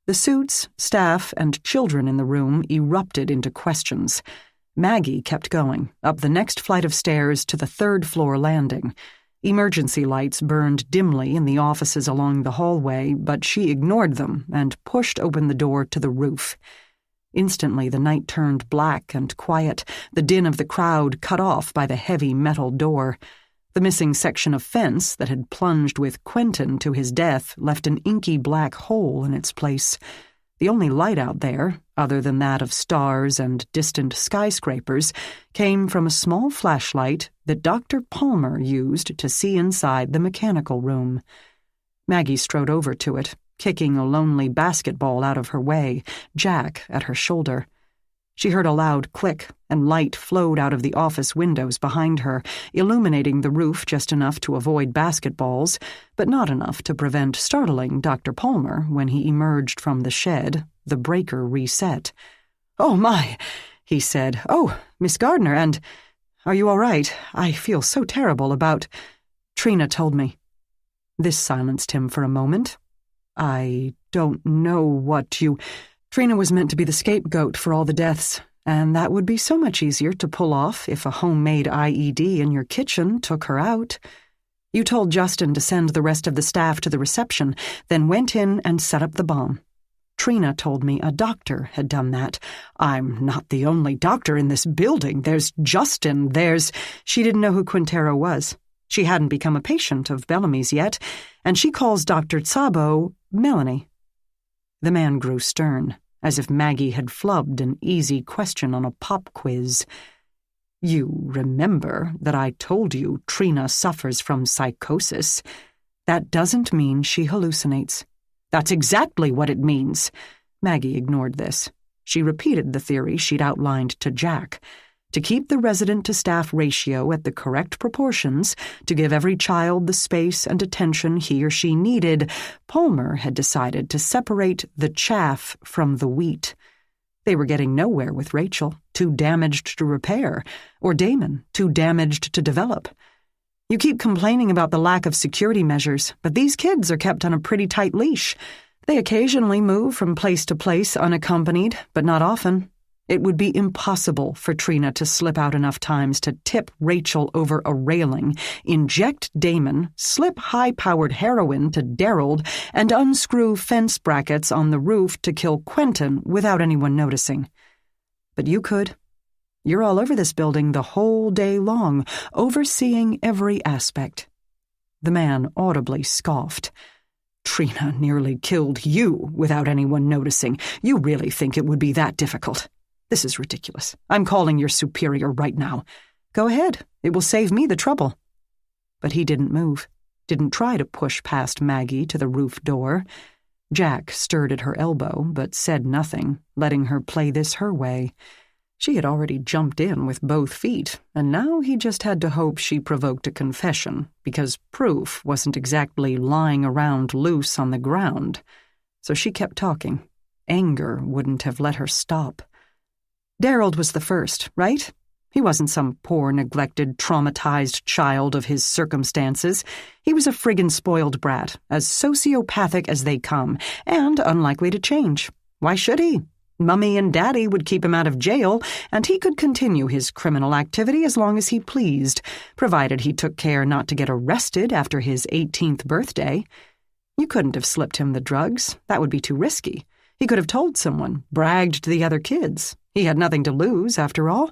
Speaker 1: The suits, staff, and children in the room erupted into questions. Maggie kept going, up the next flight of stairs to the 3rd-floor landing. Emergency lights burned dimly in the offices along the hallway, but she ignored them and pushed open the door to the roof. Instantly the night turned black and quiet, the din of the crowd cut off by the heavy metal door. The missing section of fence that had plunged with Quentin to his death left an inky black hole in its place. The only light out there, other than that of stars and distant skyscrapers, came from a small flashlight that Dr. Palmer used to see inside the mechanical room. Maggie strode over to it, kicking a lonely basketball out of her way, Jack at her shoulder. She heard a loud click, and light flowed out of the office windows behind her, illuminating the roof just enough to avoid basketballs, but not enough to prevent startling Dr. Palmer when he emerged from the shed, the breaker reset. "Oh, my," he said. "Oh, Miss Gardner, and are you all right? I feel so terrible about—" "Trina told me." This silenced him for a moment. "I don't know what you—" "Trina was meant to be the scapegoat for all the deaths, and that would be so much easier to pull off if a homemade IED in your kitchen took her out." You told Justin to send the rest of the staff to the reception, then went in and set up the bomb. Trina told me a doctor had done that. I'm not the only doctor in this building. There's Justin, She didn't know who Quintero was. She hadn't become a patient of Bellamy's yet, and she calls Dr. Tsabo Melanie. The man grew stern, as if Maggie had flubbed an easy question on a pop quiz. You remember that I told you Trina suffers from psychosis. That doesn't mean she hallucinates. That's exactly what it means. Maggie ignored this. She repeated the theory she'd outlined to Jack. To keep the resident-to-staff ratio at the correct proportions, to give every child the space and attention he or she needed, Palmer had decided to separate the chaff from the wheat. They were getting nowhere with Rachel, too damaged to repair, or Damon, too damaged to develop. You keep complaining about the lack of security measures, but these kids are kept on a pretty tight leash. They occasionally move from place to place unaccompanied, but not often. It would be impossible for Trina to slip out enough times to tip Rachel over a railing, inject Damon, slip high-powered heroin to Daryl, and unscrew fence brackets on the roof to kill Quentin without anyone noticing. But you could. You're all over this building the whole day long, overseeing every aspect. The man audibly scoffed. Trina nearly killed you without anyone noticing. You really think it would be that difficult? This is ridiculous. I'm calling your superior right now. Go ahead. It will save me the trouble. But he didn't move, didn't try to push past Maggie to the roof door. Jack stirred at her elbow, but said nothing, letting her play this her way. She had already jumped in with both feet, and now he just had to hope she provoked a confession, because proof wasn't exactly lying around loose on the ground. So she kept talking. Anger wouldn't have let her stop. Daryl was the first, right? He wasn't some poor, neglected, traumatized child of his circumstances. He was a friggin' spoiled brat, as sociopathic as they come, and unlikely to change. Why should he? Mummy and Daddy would keep him out of jail, and he could continue his criminal activity as long as he pleased, provided he took care not to get arrested after his 18th birthday. You couldn't have slipped him the drugs. That would be too risky. He could have told someone, bragged to the other kids. He had nothing to lose, after all.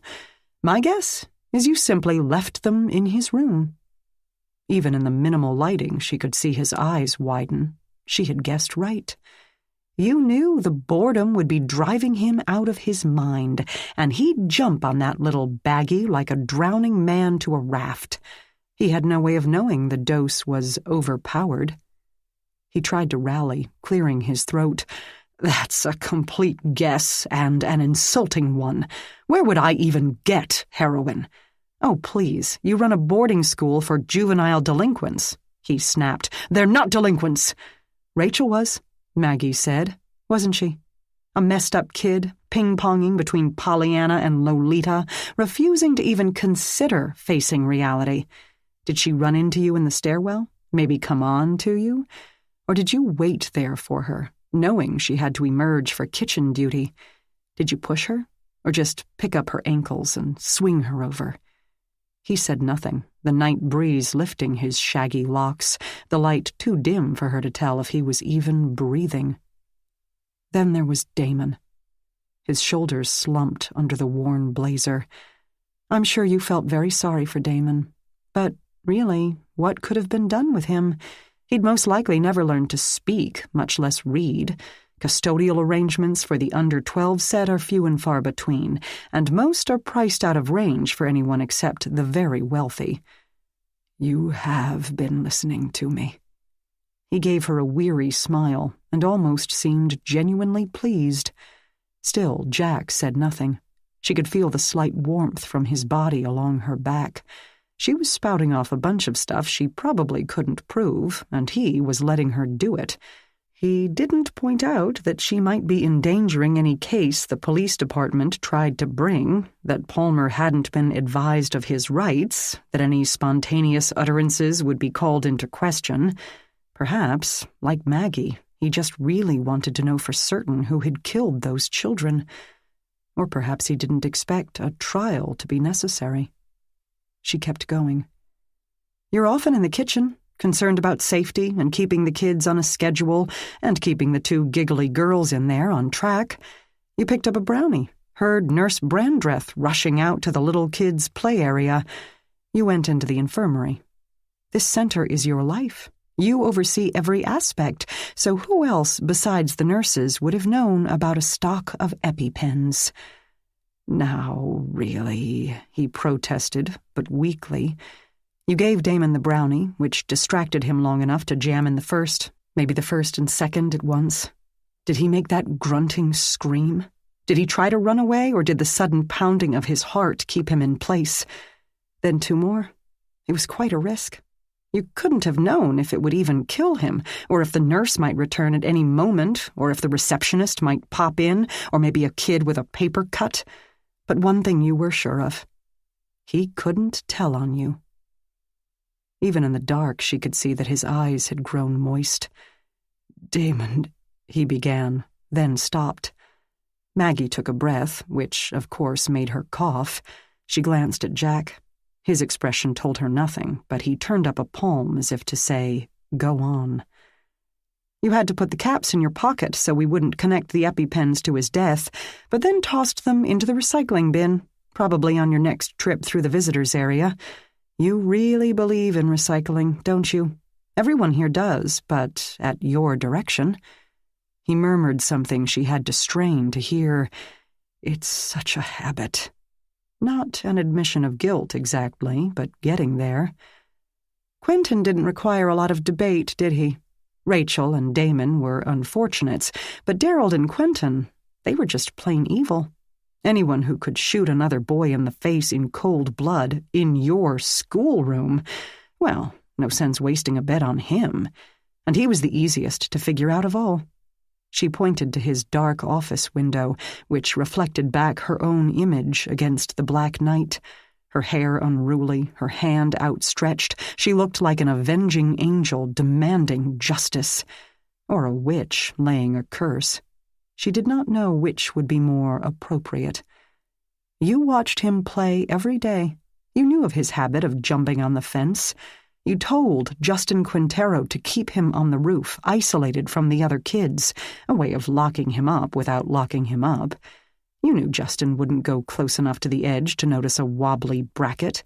Speaker 1: My guess is you simply left them in his room. Even in the minimal lighting, she could see his eyes widen. She had guessed right. You knew the boredom would be driving him out of his mind, and he'd jump on that little baggie like a drowning man to a raft. He had no way of knowing the dose was overpowered. He tried to rally, clearing his throat. That's a complete guess, and an insulting one. Where would I even get heroin? Oh, please, you run a boarding school for juvenile delinquents, he snapped. They're not delinquents. Rachel was, Maggie said, wasn't she? A messed-up kid, ping-ponging between Pollyanna and Lolita, refusing to even consider facing reality. Did she run into you in the stairwell? Maybe come on to you? Or did you wait there for her, knowing she had to emerge for kitchen duty? Did you push her, or just pick up her ankles and swing her over? He said nothing, the night breeze lifting his shaggy locks, the light too dim for her to tell if he was even breathing. Then there was Damon. His shoulders slumped under the worn blazer. I'm sure you felt very sorry for Damon. But really, what could have been done with him? He'd most likely never learned to speak, much less read. Custodial arrangements for the under-12 set are few and far between, and most are priced out of range for anyone except the very wealthy. You have been listening to me. He gave her a weary smile and almost seemed genuinely pleased. Still, Jack said nothing. She could feel the slight warmth from his body along her back. She was spouting off a bunch of stuff she probably couldn't prove, and he was letting her do it. He didn't point out that she might be endangering any case the police department tried to bring, that Palmer hadn't been advised of his rights, that any spontaneous utterances would be called into question. Perhaps, like Maggie, he just really wanted to know for certain who had killed those children. Or perhaps he didn't expect a trial to be necessary. She kept going. You're often in the kitchen, concerned about safety and keeping the kids on a schedule and keeping the 2 giggly girls in there on track. You picked up a brownie, heard Nurse Brandreth rushing out to the little kids' play area. You went into the infirmary. This center is your life. You oversee every aspect, so who else besides the nurses would have known about a stock of EpiPens? Now, really, he protested, but weakly. You gave Damon the brownie, which distracted him long enough to jam in the first, maybe the first and second at once. Did he make that grunting scream? Did he try to run away, or did the sudden pounding of his heart keep him in place? Then 2 more. It was quite a risk. You couldn't have known if it would even kill him, or if the nurse might return at any moment, or if the receptionist might pop in, or maybe a kid with a paper cut. But one thing you were sure of. He couldn't tell on you. Even in the dark, she could see that his eyes had grown moist. "Damon," he began, then stopped. Maggie took a breath, which, of course, made her cough. She glanced at Jack. His expression told her nothing, but he turned up a palm as if to say, "Go on." "You had to put the caps in your pocket so we wouldn't connect the EpiPens to his death, but then tossed them into the recycling bin, probably on your next trip through the visitors area. You really believe in recycling, don't you? Everyone here does, but at your direction." He murmured something she had to strain to hear. "It's such a habit." Not an admission of guilt exactly, but getting there. Quentin didn't require a lot of debate, did he? Rachel and Damon were unfortunates, but Darrell and Quentin, they were just plain evil. Anyone who could shoot another boy in the face in cold blood in your schoolroom, well, no sense wasting a bet on him. And he was the easiest to figure out of all. She pointed to his dark office window, which reflected back her own image against the black night. Her hair unruly, her hand outstretched, she looked like an avenging angel demanding justice, or a witch laying a curse. She did not know which would be more appropriate. You watched him play every day. You knew of his habit of jumping on the fence. You told Justin Quintero to keep him on the roof, isolated from the other kids, a way of locking him up without locking him up. You knew Justin wouldn't go close enough to the edge to notice a wobbly bracket.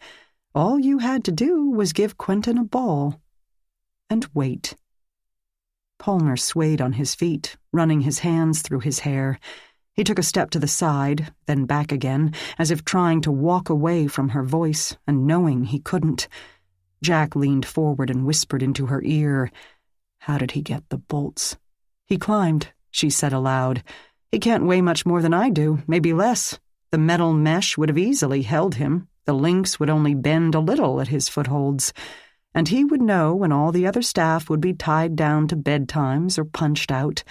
Speaker 1: All you had to do was give Quentin a ball. And wait. Palmer swayed on his feet, running his hands through his hair. He took a step to the side, then back again, as if trying to walk away from her voice and knowing he couldn't. Jack leaned forward and whispered into her ear, "How did he get the bolts?" "He climbed," she said aloud. "He can't weigh much more than I do, maybe less. The metal mesh would have easily held him. The links would only bend a little at his footholds. And he would know when all the other staff would be tied down to bedtimes or punched out.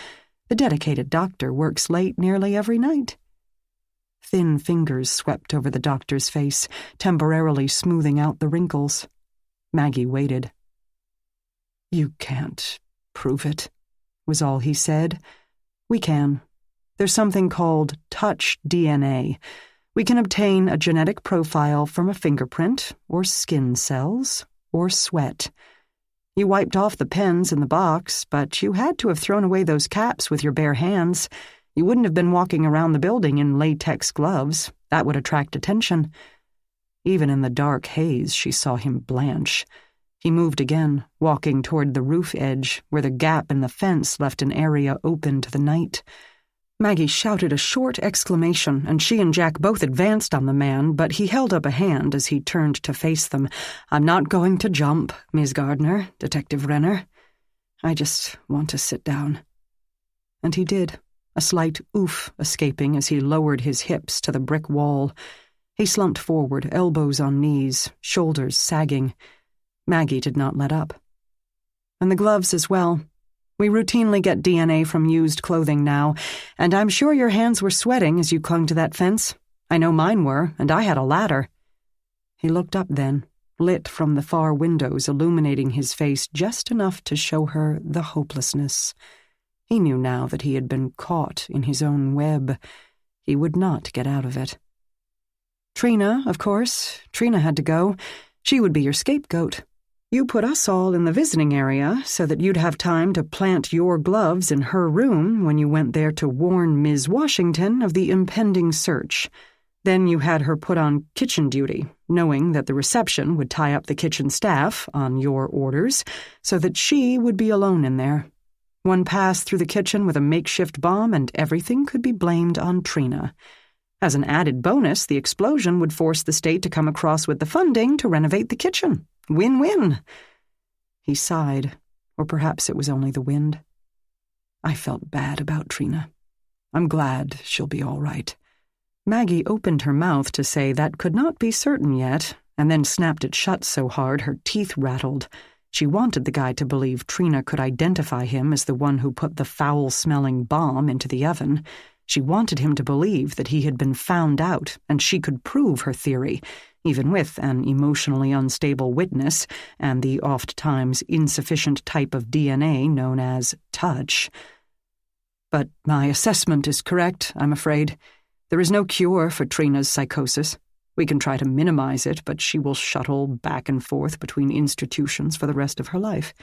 Speaker 1: The dedicated doctor works late nearly every night." Thin fingers swept over the doctor's face, temporarily smoothing out the wrinkles. Maggie waited. "You can't prove it," was all he said. "We can. There's something called touch DNA. We can obtain a genetic profile from a fingerprint, or skin cells, or sweat. You wiped off the pens in the box, but you had to have thrown away those caps with your bare hands. You wouldn't have been walking around the building in latex gloves. That would attract attention." Even in the dark haze, she saw him blanch. He moved again, walking toward the roof edge, where the gap in the fence left an area open to the night. Maggie shouted a short exclamation, and she and Jack both advanced on the man, but he held up a hand as he turned to face them. "I'm not going to jump, Miss Gardner, Detective Renner. I just want to sit down." And he did, a slight oof escaping as he lowered his hips to the brick wall. He slumped forward, elbows on knees, shoulders sagging. Maggie did not let up. "And the gloves as well. We routinely get DNA from used clothing now, and I'm sure your hands were sweating as you clung to that fence. I know mine were, and I had a ladder." He looked up then, lit from the far windows illuminating his face just enough to show her the hopelessness. He knew now that he had been caught in his own web. He would not get out of it. "Trina, of course. Trina had to go. She would be your scapegoat. You put us all in the visiting area so that you'd have time to plant your gloves in her room when you went there to warn Ms. Washington of the impending search. Then you had her put on kitchen duty, knowing that the reception would tie up the kitchen staff, on your orders, so that she would be alone in there. One pass through the kitchen with a makeshift bomb and everything could be blamed on Trina. As an added bonus, the explosion would force the state to come across with the funding to renovate the kitchen. Win-win. He sighed, or perhaps it was only the wind. I felt bad about Trina. I'm glad she'll be all right. Maggie opened her mouth to say that could not be certain yet, and then snapped it shut so hard her teeth rattled. She wanted the guy to believe Trina could identify him as the one who put the foul-smelling bomb into the oven. She wanted him to believe that he had been found out and she could prove her theory, even with an emotionally unstable witness and the oft-times insufficient type of DNA known as touch. But my assessment is correct, I'm afraid. There is no cure for Trina's psychosis. We can try to minimize it, but she will shuttle back and forth between institutions for the rest of her life.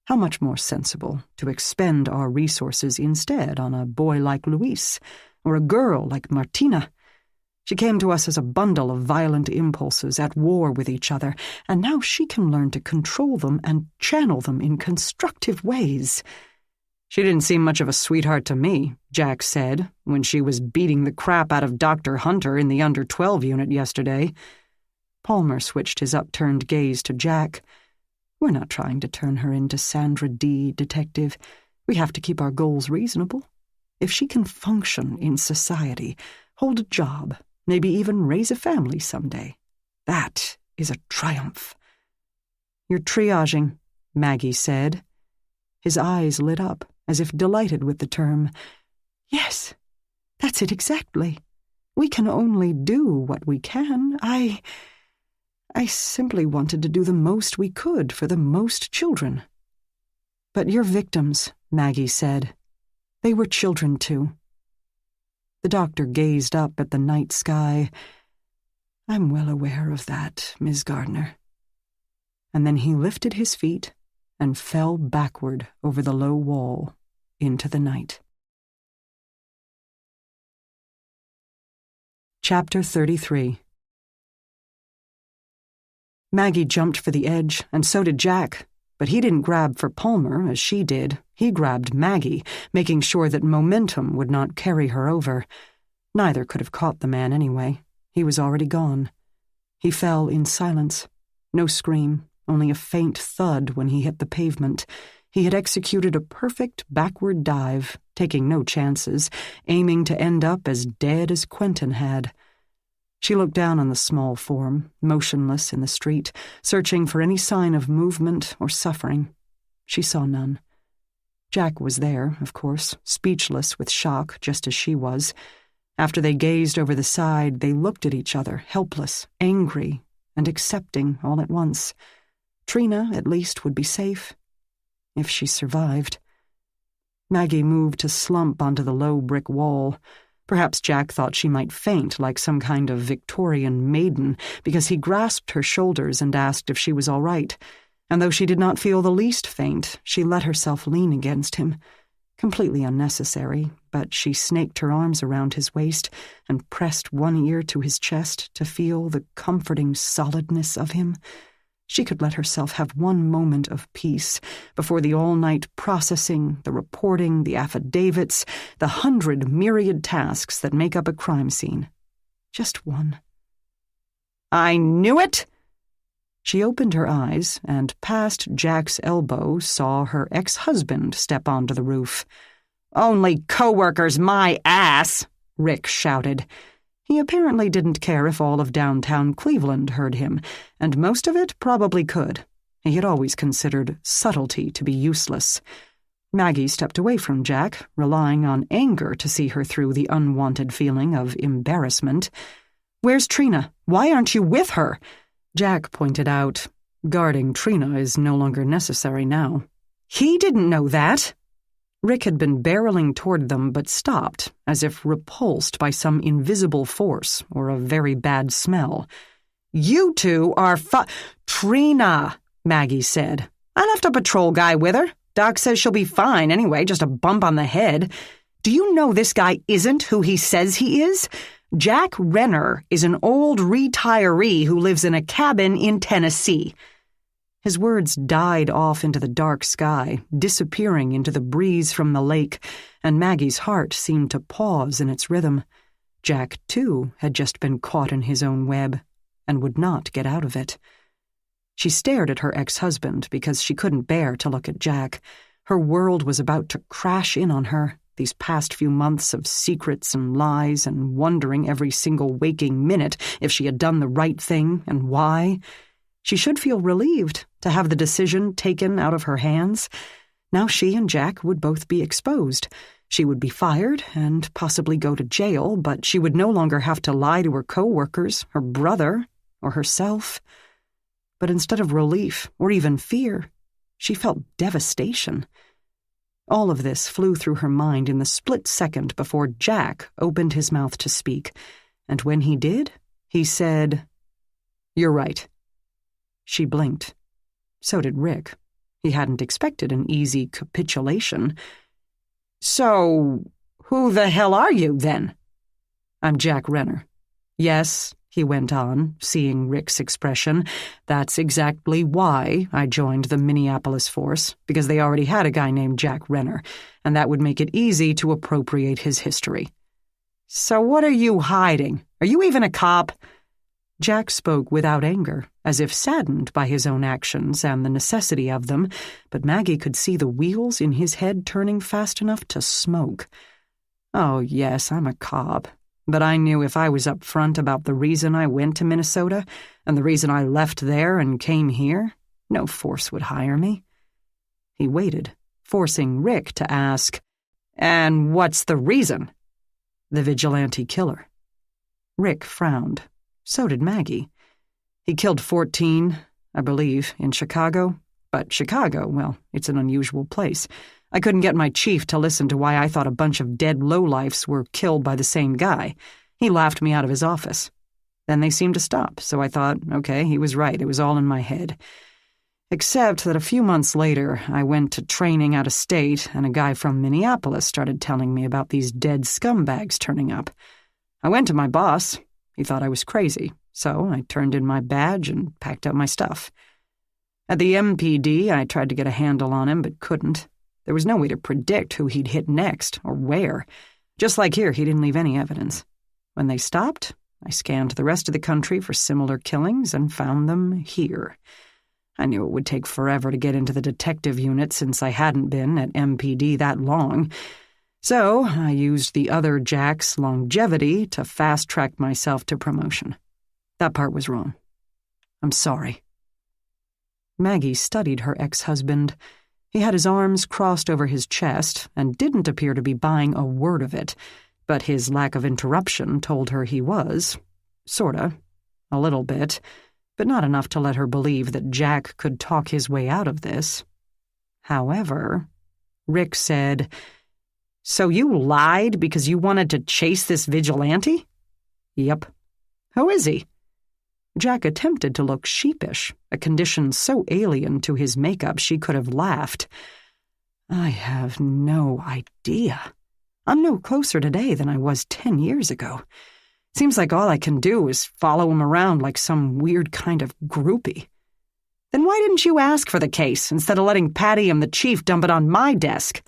Speaker 1: How much more sensible to expend our resources instead on a boy like Luis, or a girl like Martina. She came to us as a bundle of violent impulses at war with each other, and now she can learn to control them and channel them in constructive ways. She didn't seem much of a sweetheart to me, Jack said, when she was beating the crap out of Dr. Hunter in the under-12 unit yesterday. Palmer switched his upturned gaze to Jack. We're not trying to turn her into Sandra D, detective. We have to keep our goals reasonable. If she can function in society, hold a job, maybe even raise a family someday, that is a triumph. You're triaging, Maggie said. His eyes lit up, as if delighted with the term. Yes, that's it exactly. We can only do what we can. I simply wanted to do the most we could for the most children. But your victims, Maggie said. They were children, too. The doctor gazed up at the night sky. I'm well aware of that, Miss Gardner. And then he lifted his feet and fell backward over the low wall into the night. Chapter 33. Maggie jumped for the edge, and so did Jack, but he didn't grab for Palmer as she did. He grabbed Maggie, making sure that momentum would not carry her over. Neither could have caught the man anyway. He was already gone. He fell in silence. No scream. Only a faint thud when he hit the pavement. He had executed a perfect backward dive, taking no chances, aiming to end up as dead as Quentin had. She looked down on the small form, motionless in the street, searching for any sign of movement or suffering. She saw none. Jack was there, of course, speechless with shock, just as she was. After they gazed over the side, they looked at each other, helpless, angry, and accepting all at once. Trina, at least, would be safe, if she survived. Maggie moved to slump onto the low brick wall. Perhaps Jack thought she might faint like some kind of Victorian maiden, because he grasped her shoulders and asked if she was all right. And though she did not feel the least faint, she let herself lean against him. Completely unnecessary, but she snaked her arms around his waist and pressed one ear to his chest to feel the comforting solidness of him. She could let herself have one moment of peace before the all-night processing, the reporting, the affidavits, the 100 myriad tasks that make up a crime scene. Just one. I knew it! She opened her eyes and, past Jack's elbow, saw her ex-husband step onto the roof. "Only co-workers, my ass!" Rick shouted. He apparently didn't care if all of downtown Cleveland heard him, and most of it probably could. He had always considered subtlety to be useless. Maggie stepped away from Jack, relying on anger to see her through the unwanted feeling of embarrassment. "Where's Trina? Why aren't you with her?" Jack pointed out, "Guarding Trina is no longer necessary now." "He didn't know that!" Rick had been barreling toward them but stopped, as if repulsed by some invisible force or a very bad smell. "You two are Trina!" Maggie said. "I left a patrol guy with her. Doc says she'll be fine anyway, just a bump on the head. Do you know this guy isn't who he says he is? Jack Renner is an old retiree who lives in a cabin in Tennessee." His words died off into the dark sky, disappearing into the breeze from the lake, and Maggie's heart seemed to pause in its rhythm. Jack, too, had just been caught in his own web, and would not get out of it. She stared at her ex-husband because she couldn't bear to look at Jack. Her world was about to crash in on her, these past few months of secrets and lies and wondering every single waking minute if she had done the right thing and why. She should feel relieved to have the decision taken out of her hands. Now she and Jack would both be exposed. She would be fired and possibly go to jail, but she would no longer have to lie to her co-workers, her brother, or herself. But instead of relief or even fear, she felt devastation. All of this flew through her mind in the split second before Jack opened his mouth to speak, and when he did, he said, "You're right." She blinked. So did Rick. He hadn't expected an easy capitulation. "So, who the hell are you, then?" "I'm Jack Renner." "Yes," he went on, seeing Rick's expression, "that's exactly why I joined the Minneapolis force, because they already had a guy named Jack Renner, and that would make it easy to appropriate his history." "So what are you hiding? Are you even a cop?" Jack spoke without anger, as if saddened by his own actions and the necessity of them, but Maggie could see the wheels in his head turning fast enough to smoke. "Oh, yes, I'm a cop. But I knew if I was up front about the reason I went to Minnesota and the reason I left there and came here, no force would hire me." He waited, forcing Rick to ask, "And what's the reason?" "The vigilante killer." Rick frowned. So did Maggie. "He killed 14, I believe, in Chicago. But Chicago, well, it's an unusual place. I couldn't get my chief to listen to why I thought a bunch of dead lowlifes were killed by the same guy. He laughed me out of his office. Then they seemed to stop, so I thought, okay, he was right, it was all in my head. Except that a few months later, I went to training out of state, and a guy from Minneapolis started telling me about these dead scumbags turning up. I went to my boss. He thought I was crazy, so I turned in my badge and packed up my stuff. At the MPD, I tried to get a handle on him, but couldn't. There was no way to predict who he'd hit next, or where. Just like here, he didn't leave any evidence. When they stopped, I scanned the rest of the country for similar killings and found them here. I knew it would take forever to get into the detective unit since I hadn't been at MPD that long. So I used the other Jack's longevity to fast-track myself to promotion. That part was wrong. I'm sorry." Maggie studied her ex-husband. He had his arms crossed over his chest and didn't appear to be buying a word of it, but his lack of interruption told her he was. Sorta. A little bit. But not enough to let her believe that Jack could talk his way out of this. However, Rick said, "So you lied because you wanted to chase this vigilante?" "Yep." "Who is he?" Jack attempted to look sheepish, a condition so alien to his makeup she could have laughed. "I have no idea. I'm no closer today than I was 10 years ago. Seems like all I can do is follow him around like some weird kind of groupie." "Then why didn't you ask for the case instead of letting Patty and the chief dump it on my desk?"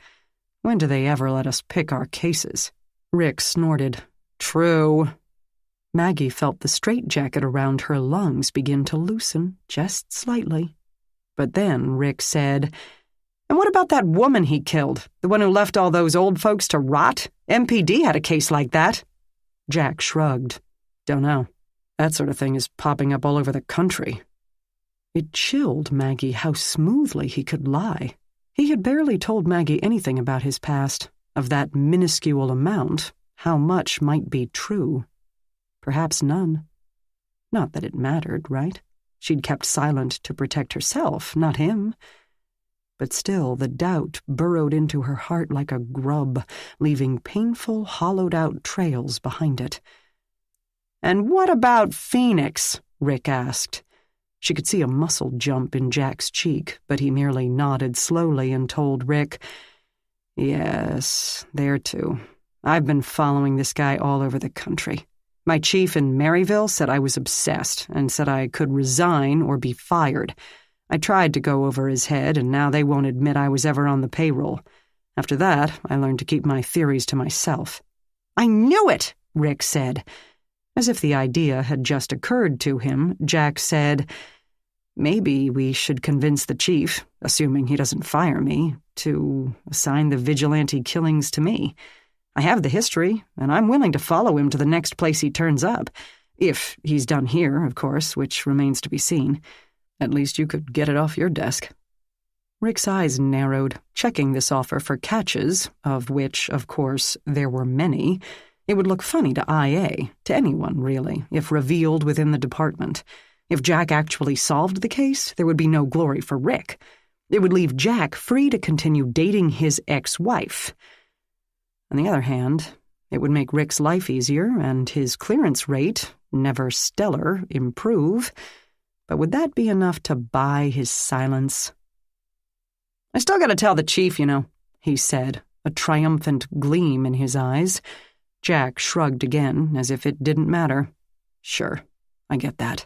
Speaker 1: "When do they ever let us pick our cases?" Rick snorted. "True." Maggie felt the straitjacket around her lungs begin to loosen just slightly. But then Rick said, "And what about that woman he killed, the one who left all those old folks to rot? MPD had a case like that." Jack shrugged. "Don't know. That sort of thing is popping up all over the country." It chilled Maggie how smoothly he could lie. He had barely told Maggie anything about his past. Of that minuscule amount, how much might be true? Perhaps none. Not that it mattered, right? She'd kept silent to protect herself, not him. But still, the doubt burrowed into her heart like a grub, leaving painful, hollowed-out trails behind it. "And what about Phoenix?" Rick asked. She could see a muscle jump in Jack's cheek, but he merely nodded slowly and told Rick, "Yes, there too. I've been following this guy all over the country. My chief in Maryville said I was obsessed and said I could resign or be fired. I tried to go over his head, and now they won't admit I was ever on the payroll. After that, I learned to keep my theories to myself." "I knew it," Rick said. As if the idea had just occurred to him, Jack said, "Maybe we should convince the chief, assuming he doesn't fire me, to assign the vigilante killings to me. I have the history, and I'm willing to follow him to the next place he turns up. If he's done here, of course, which remains to be seen. At least you could get it off your desk." Rick's eyes narrowed, checking this offer for catches, of which, of course, there were many. It would look funny to IA, to anyone, really, if revealed within the department. If Jack actually solved the case, there would be no glory for Rick. It would leave Jack free to continue dating his ex-wife. On the other hand, it would make Rick's life easier and his clearance rate, never stellar, improve. But would that be enough to buy his silence? "I still gotta tell the chief, you know," he said, a triumphant gleam in his eyes. Jack shrugged again, as if it didn't matter. "Sure, I get that."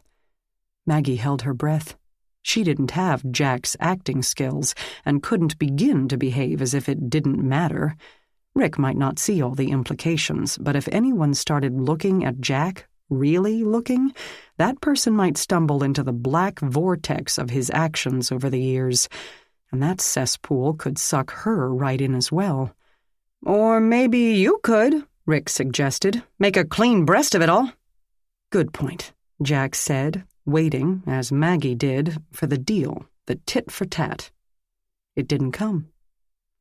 Speaker 1: Maggie held her breath. She didn't have Jack's acting skills and couldn't begin to behave as if it didn't matter. Rick might not see all the implications, but if anyone started looking at Jack, really looking, that person might stumble into the black vortex of his actions over the years, and that cesspool could suck her right in as well. "Or maybe you could," Rick suggested. "Make a clean breast of it all." "Good point," Jack said, waiting, as Maggie did, for the deal, the tit for tat. It didn't come.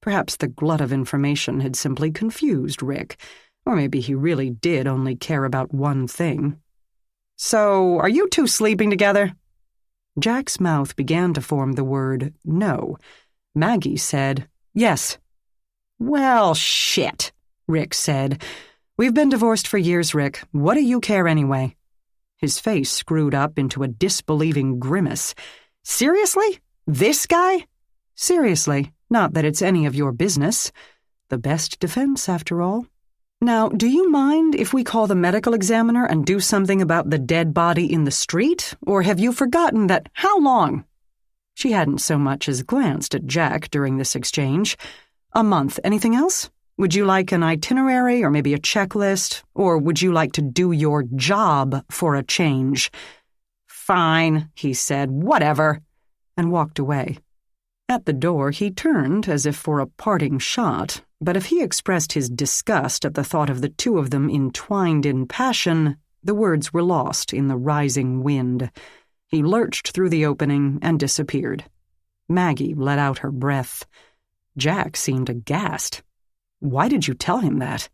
Speaker 1: Perhaps the glut of information had simply confused Rick, or maybe he really did only care about one thing. "So, are you two sleeping together?" Jack's mouth began to form the word no. Maggie said, "Yes." "Well, shit," Rick said. "We've been divorced for years, Rick. What do you care anyway?" His face screwed up into a disbelieving grimace. "Seriously? This guy?" "Seriously, not that it's any of your business. The best defense, after all. Now, do you mind if we call the medical examiner and do something about the dead body in the street? Or have you forgotten that—" "How long?" She hadn't so much as glanced at Jack during this exchange. "A month. Anything else? Would you like an itinerary or maybe a checklist? Or would you like to do your job for a change?" "Fine," he said, "whatever," and walked away. At the door, he turned as if for a parting shot, but if he expressed his disgust at the thought of the two of them entwined in passion, the words were lost in the rising wind. He lurched through the opening and disappeared. Maggie let out her breath. Jack seemed aghast. "Why did you tell him that?"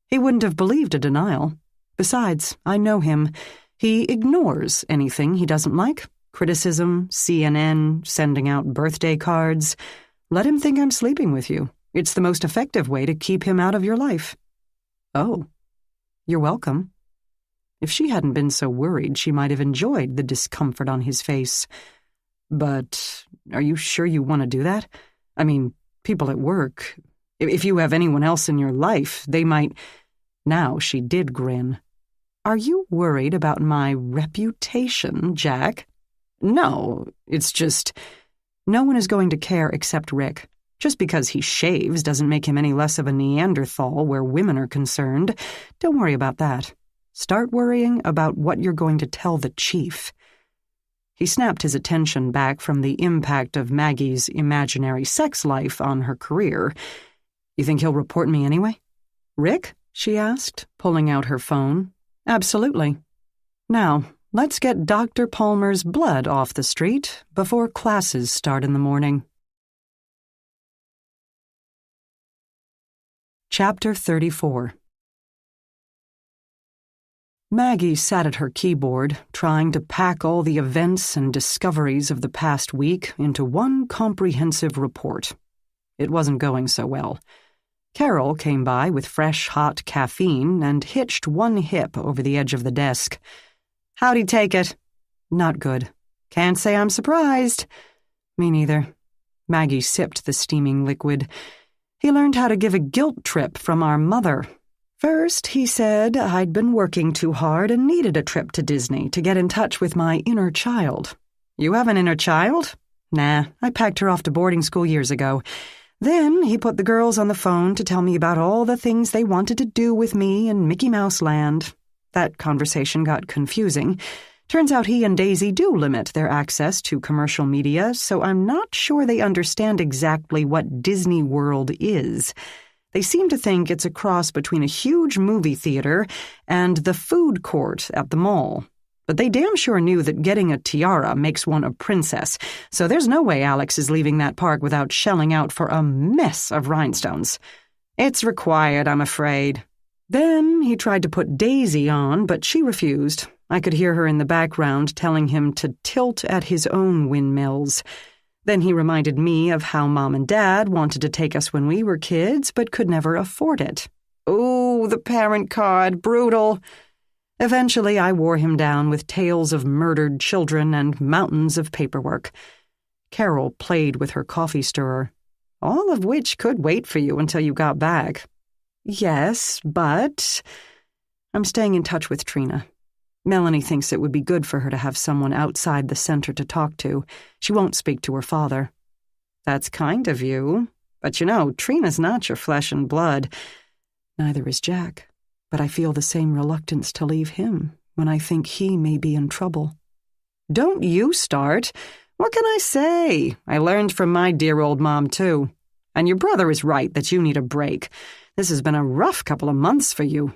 Speaker 1: "He wouldn't have believed a denial. Besides, I know him. He ignores anything he doesn't like. Criticism, CNN, sending out birthday cards. Let him think I'm sleeping with you. It's the most effective way to keep him out of your life." "Oh, you're welcome." If she hadn't been so worried, she might have enjoyed the discomfort on his face. "But are you sure you want to do that? I mean, people at work, if you have anyone else in your life, they might—" Now she did grin. "Are you worried about my reputation, Jack?" "No, it's just—" "No one is going to care except Rick. Just because he shaves doesn't make him any less of a Neanderthal where women are concerned. Don't worry about that. Start worrying about what you're going to tell the chief." He snapped his attention back from the impact of Maggie's imaginary sex life on her career. "You think he'll report me anyway?" "Rick?" she asked, pulling out her phone. "Absolutely. Now, let's get Dr. Palmer's blood off the street before classes start in the morning." Chapter 34. Maggie sat at her keyboard, trying to pack all the events and discoveries of the past week into one comprehensive report. It wasn't going so well. Carol came by with fresh, hot caffeine and hitched one hip over the edge of the desk. "How'd he take it?" "Not good." Can't say I'm surprised. Me neither. Maggie sipped the steaming liquid. He learned how to give a guilt trip from our mother. First, he said I'd been working too hard and needed a trip to Disney to get in touch with my inner child. You have an inner child? Nah, I packed her off to boarding school years ago. Then he put the girls on the phone to tell me about all the things they wanted to do with me in Mickey Mouse Land. That conversation got confusing. Turns out he and Daisy do limit their access to commercial media, so I'm not sure they understand exactly what Disney World is. They seem to think it's a cross between a huge movie theater and the food court at the mall. But they damn sure knew that getting a tiara makes one a princess, so there's no way Alex is leaving that park without shelling out for a mess of rhinestones. It's required, I'm afraid. Then he tried to put Daisy on, but she refused. I could hear her in the background telling him to tilt at his own windmills. Then he reminded me of how Mom and Dad wanted to take us when we were kids, but could never afford it. Ooh, the parent card, brutal. Eventually, I wore him down with tales of murdered children and mountains of paperwork. Carol played with her coffee stirrer. All of which could wait for you until you got back. Yes, but I'm staying in touch with Trina. Melanie thinks it would be good for her to have someone outside the center to talk to. She won't speak to her father. That's kind of you. But you know, Trina's not your flesh and blood. Neither is Jack. But I feel the same reluctance to leave him when I think he may be in trouble. Don't you start. What can I say? I learned from my dear old mom, too. And your brother is right that you need a break. This has been a rough couple of months for you.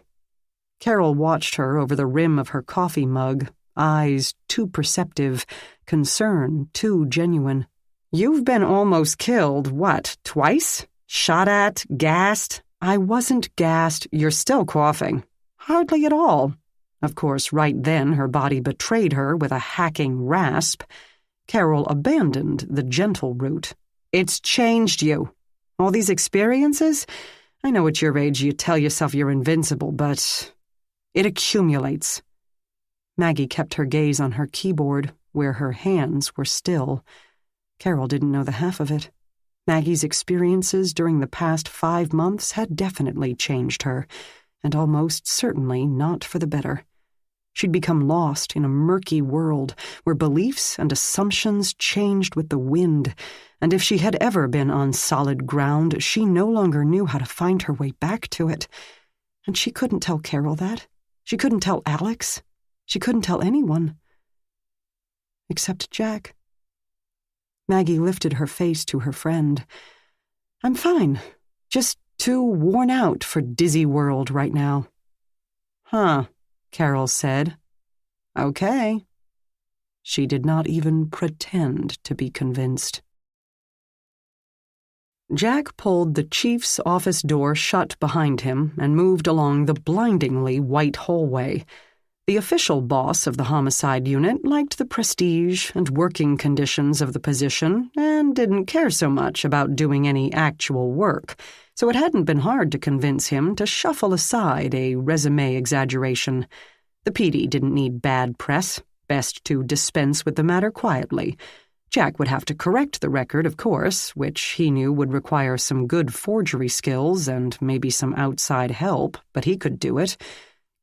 Speaker 1: Carol watched her over the rim of her coffee mug, eyes too perceptive, concern too genuine. You've been almost killed, what, twice? Shot at? Gassed? I wasn't gassed. You're still coughing. Hardly at all. Of course, right then her body betrayed her with a hacking rasp. Carol abandoned the gentle route. It's changed you. All these experiences? I know at your age you tell yourself you're invincible, but it accumulates. Maggie kept her gaze on her keyboard, where her hands were still. Carol didn't know the half of it. Maggie's experiences during the past 5 months had definitely changed her, and almost certainly not for the better. She'd become lost in a murky world where beliefs and assumptions changed with the wind, and if she had ever been on solid ground, she no longer knew how to find her way back to it. And she couldn't tell Carol that. She couldn't tell Alex. She couldn't tell anyone. Except Jack. Maggie lifted her face to her friend. I'm fine. Just too worn out for Dizzy World right now. Huh, Carol said. Okay. She did not even pretend to be convinced. Jack pulled the chief's office door shut behind him and moved along the blindingly white hallway. The official boss of the homicide unit liked the prestige and working conditions of the position and didn't care so much about doing any actual work, so it hadn't been hard to convince him to shuffle aside a resume exaggeration. The PD didn't need bad press, best to dispense with the matter quietly. Jack would have to correct the record, of course, which he knew would require some good forgery skills and maybe some outside help, but he could do it.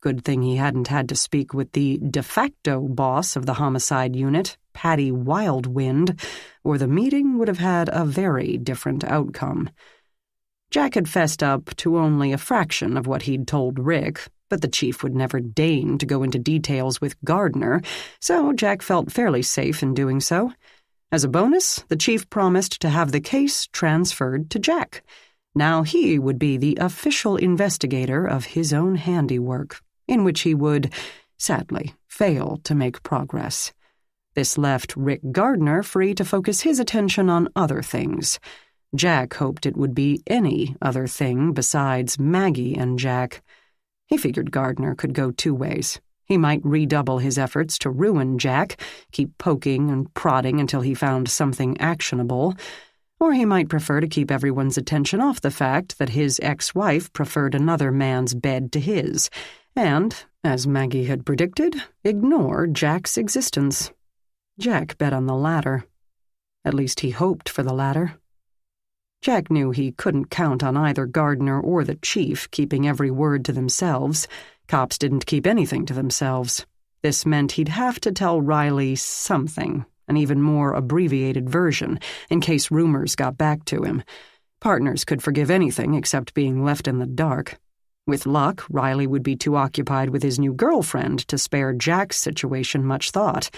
Speaker 1: Good thing he hadn't had to speak with the de facto boss of the homicide unit, Patty Wildwind, or the meeting would have had a very different outcome. Jack had fessed up to only a fraction of what he'd told Rick, but the chief would never deign to go into details with Gardner, so Jack felt fairly safe in doing so. As a bonus, the chief promised to have the case transferred to Jack. Now he would be the official investigator of his own handiwork, in which he would, sadly, fail to make progress. This left Rick Gardner free to focus his attention on other things. Jack hoped it would be any other thing besides Maggie and Jack. He figured Gardner could go 2 ways. He might redouble his efforts to ruin Jack, keep poking and prodding until he found something actionable, or he might prefer to keep everyone's attention off the fact that his ex-wife preferred another man's bed to his, and, as Maggie had predicted, ignore Jack's existence. Jack bet on the latter. At least he hoped for the latter. Jack knew he couldn't count on either Gardner or the chief keeping every word to themselves. Cops didn't keep anything to themselves. This meant he'd have to tell Riley something, an even more abbreviated version, in case rumors got back to him. Partners could forgive anything except being left in the dark. With luck, Riley would be too occupied with his new girlfriend to spare Jack's situation much thought.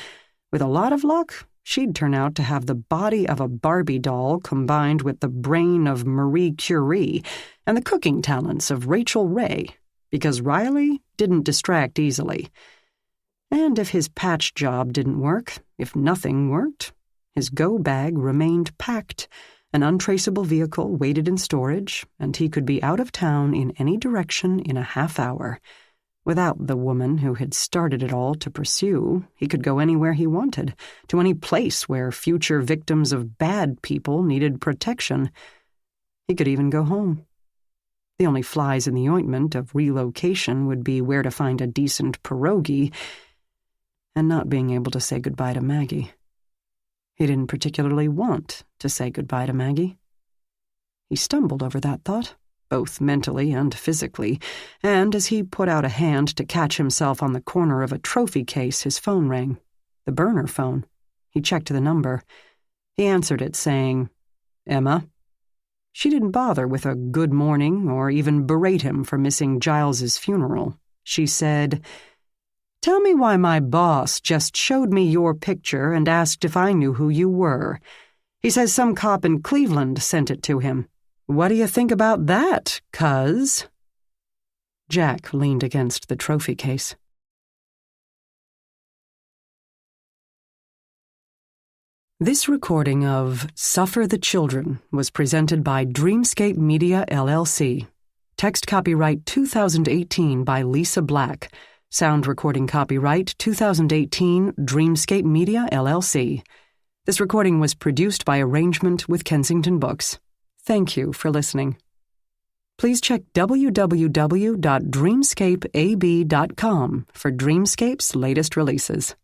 Speaker 1: With a lot of luck, she'd turn out to have the body of a Barbie doll combined with the brain of Marie Curie and the cooking talents of Rachel Ray, because Riley didn't distract easily. And if his patch job didn't work, if nothing worked, his go bag remained packed. An untraceable vehicle waited in storage, and he could be out of town in any direction in a half hour. Without the woman who had started it all to pursue, he could go anywhere he wanted, to any place where future victims of bad people needed protection. He could even go home. The only flies in the ointment of relocation would be where to find a decent pierogi, and not being able to say goodbye to Maggie. He didn't particularly want to say goodbye to Maggie. He stumbled over that thought, both mentally and physically, and as he put out a hand to catch himself on the corner of a trophy case, his phone rang. The burner phone. He checked the number. He answered it, saying, "Emma?" She didn't bother with a good morning or even berate him for missing Giles's funeral. She said, "Tell me why my boss just showed me your picture and asked if I knew who you were. He says some cop in Cleveland sent it to him. What do you think about that, cuz?" Jack leaned against the trophy case. This recording of Suffer the Children was presented by Dreamscape Media, LLC. Text copyright 2018 by Lisa Black. Sound recording copyright 2018 Dreamscape Media, LLC. This recording was produced by arrangement with Kensington Books. Thank you for listening. Please check www.dreamscapeab.com for Dreamscape's latest releases.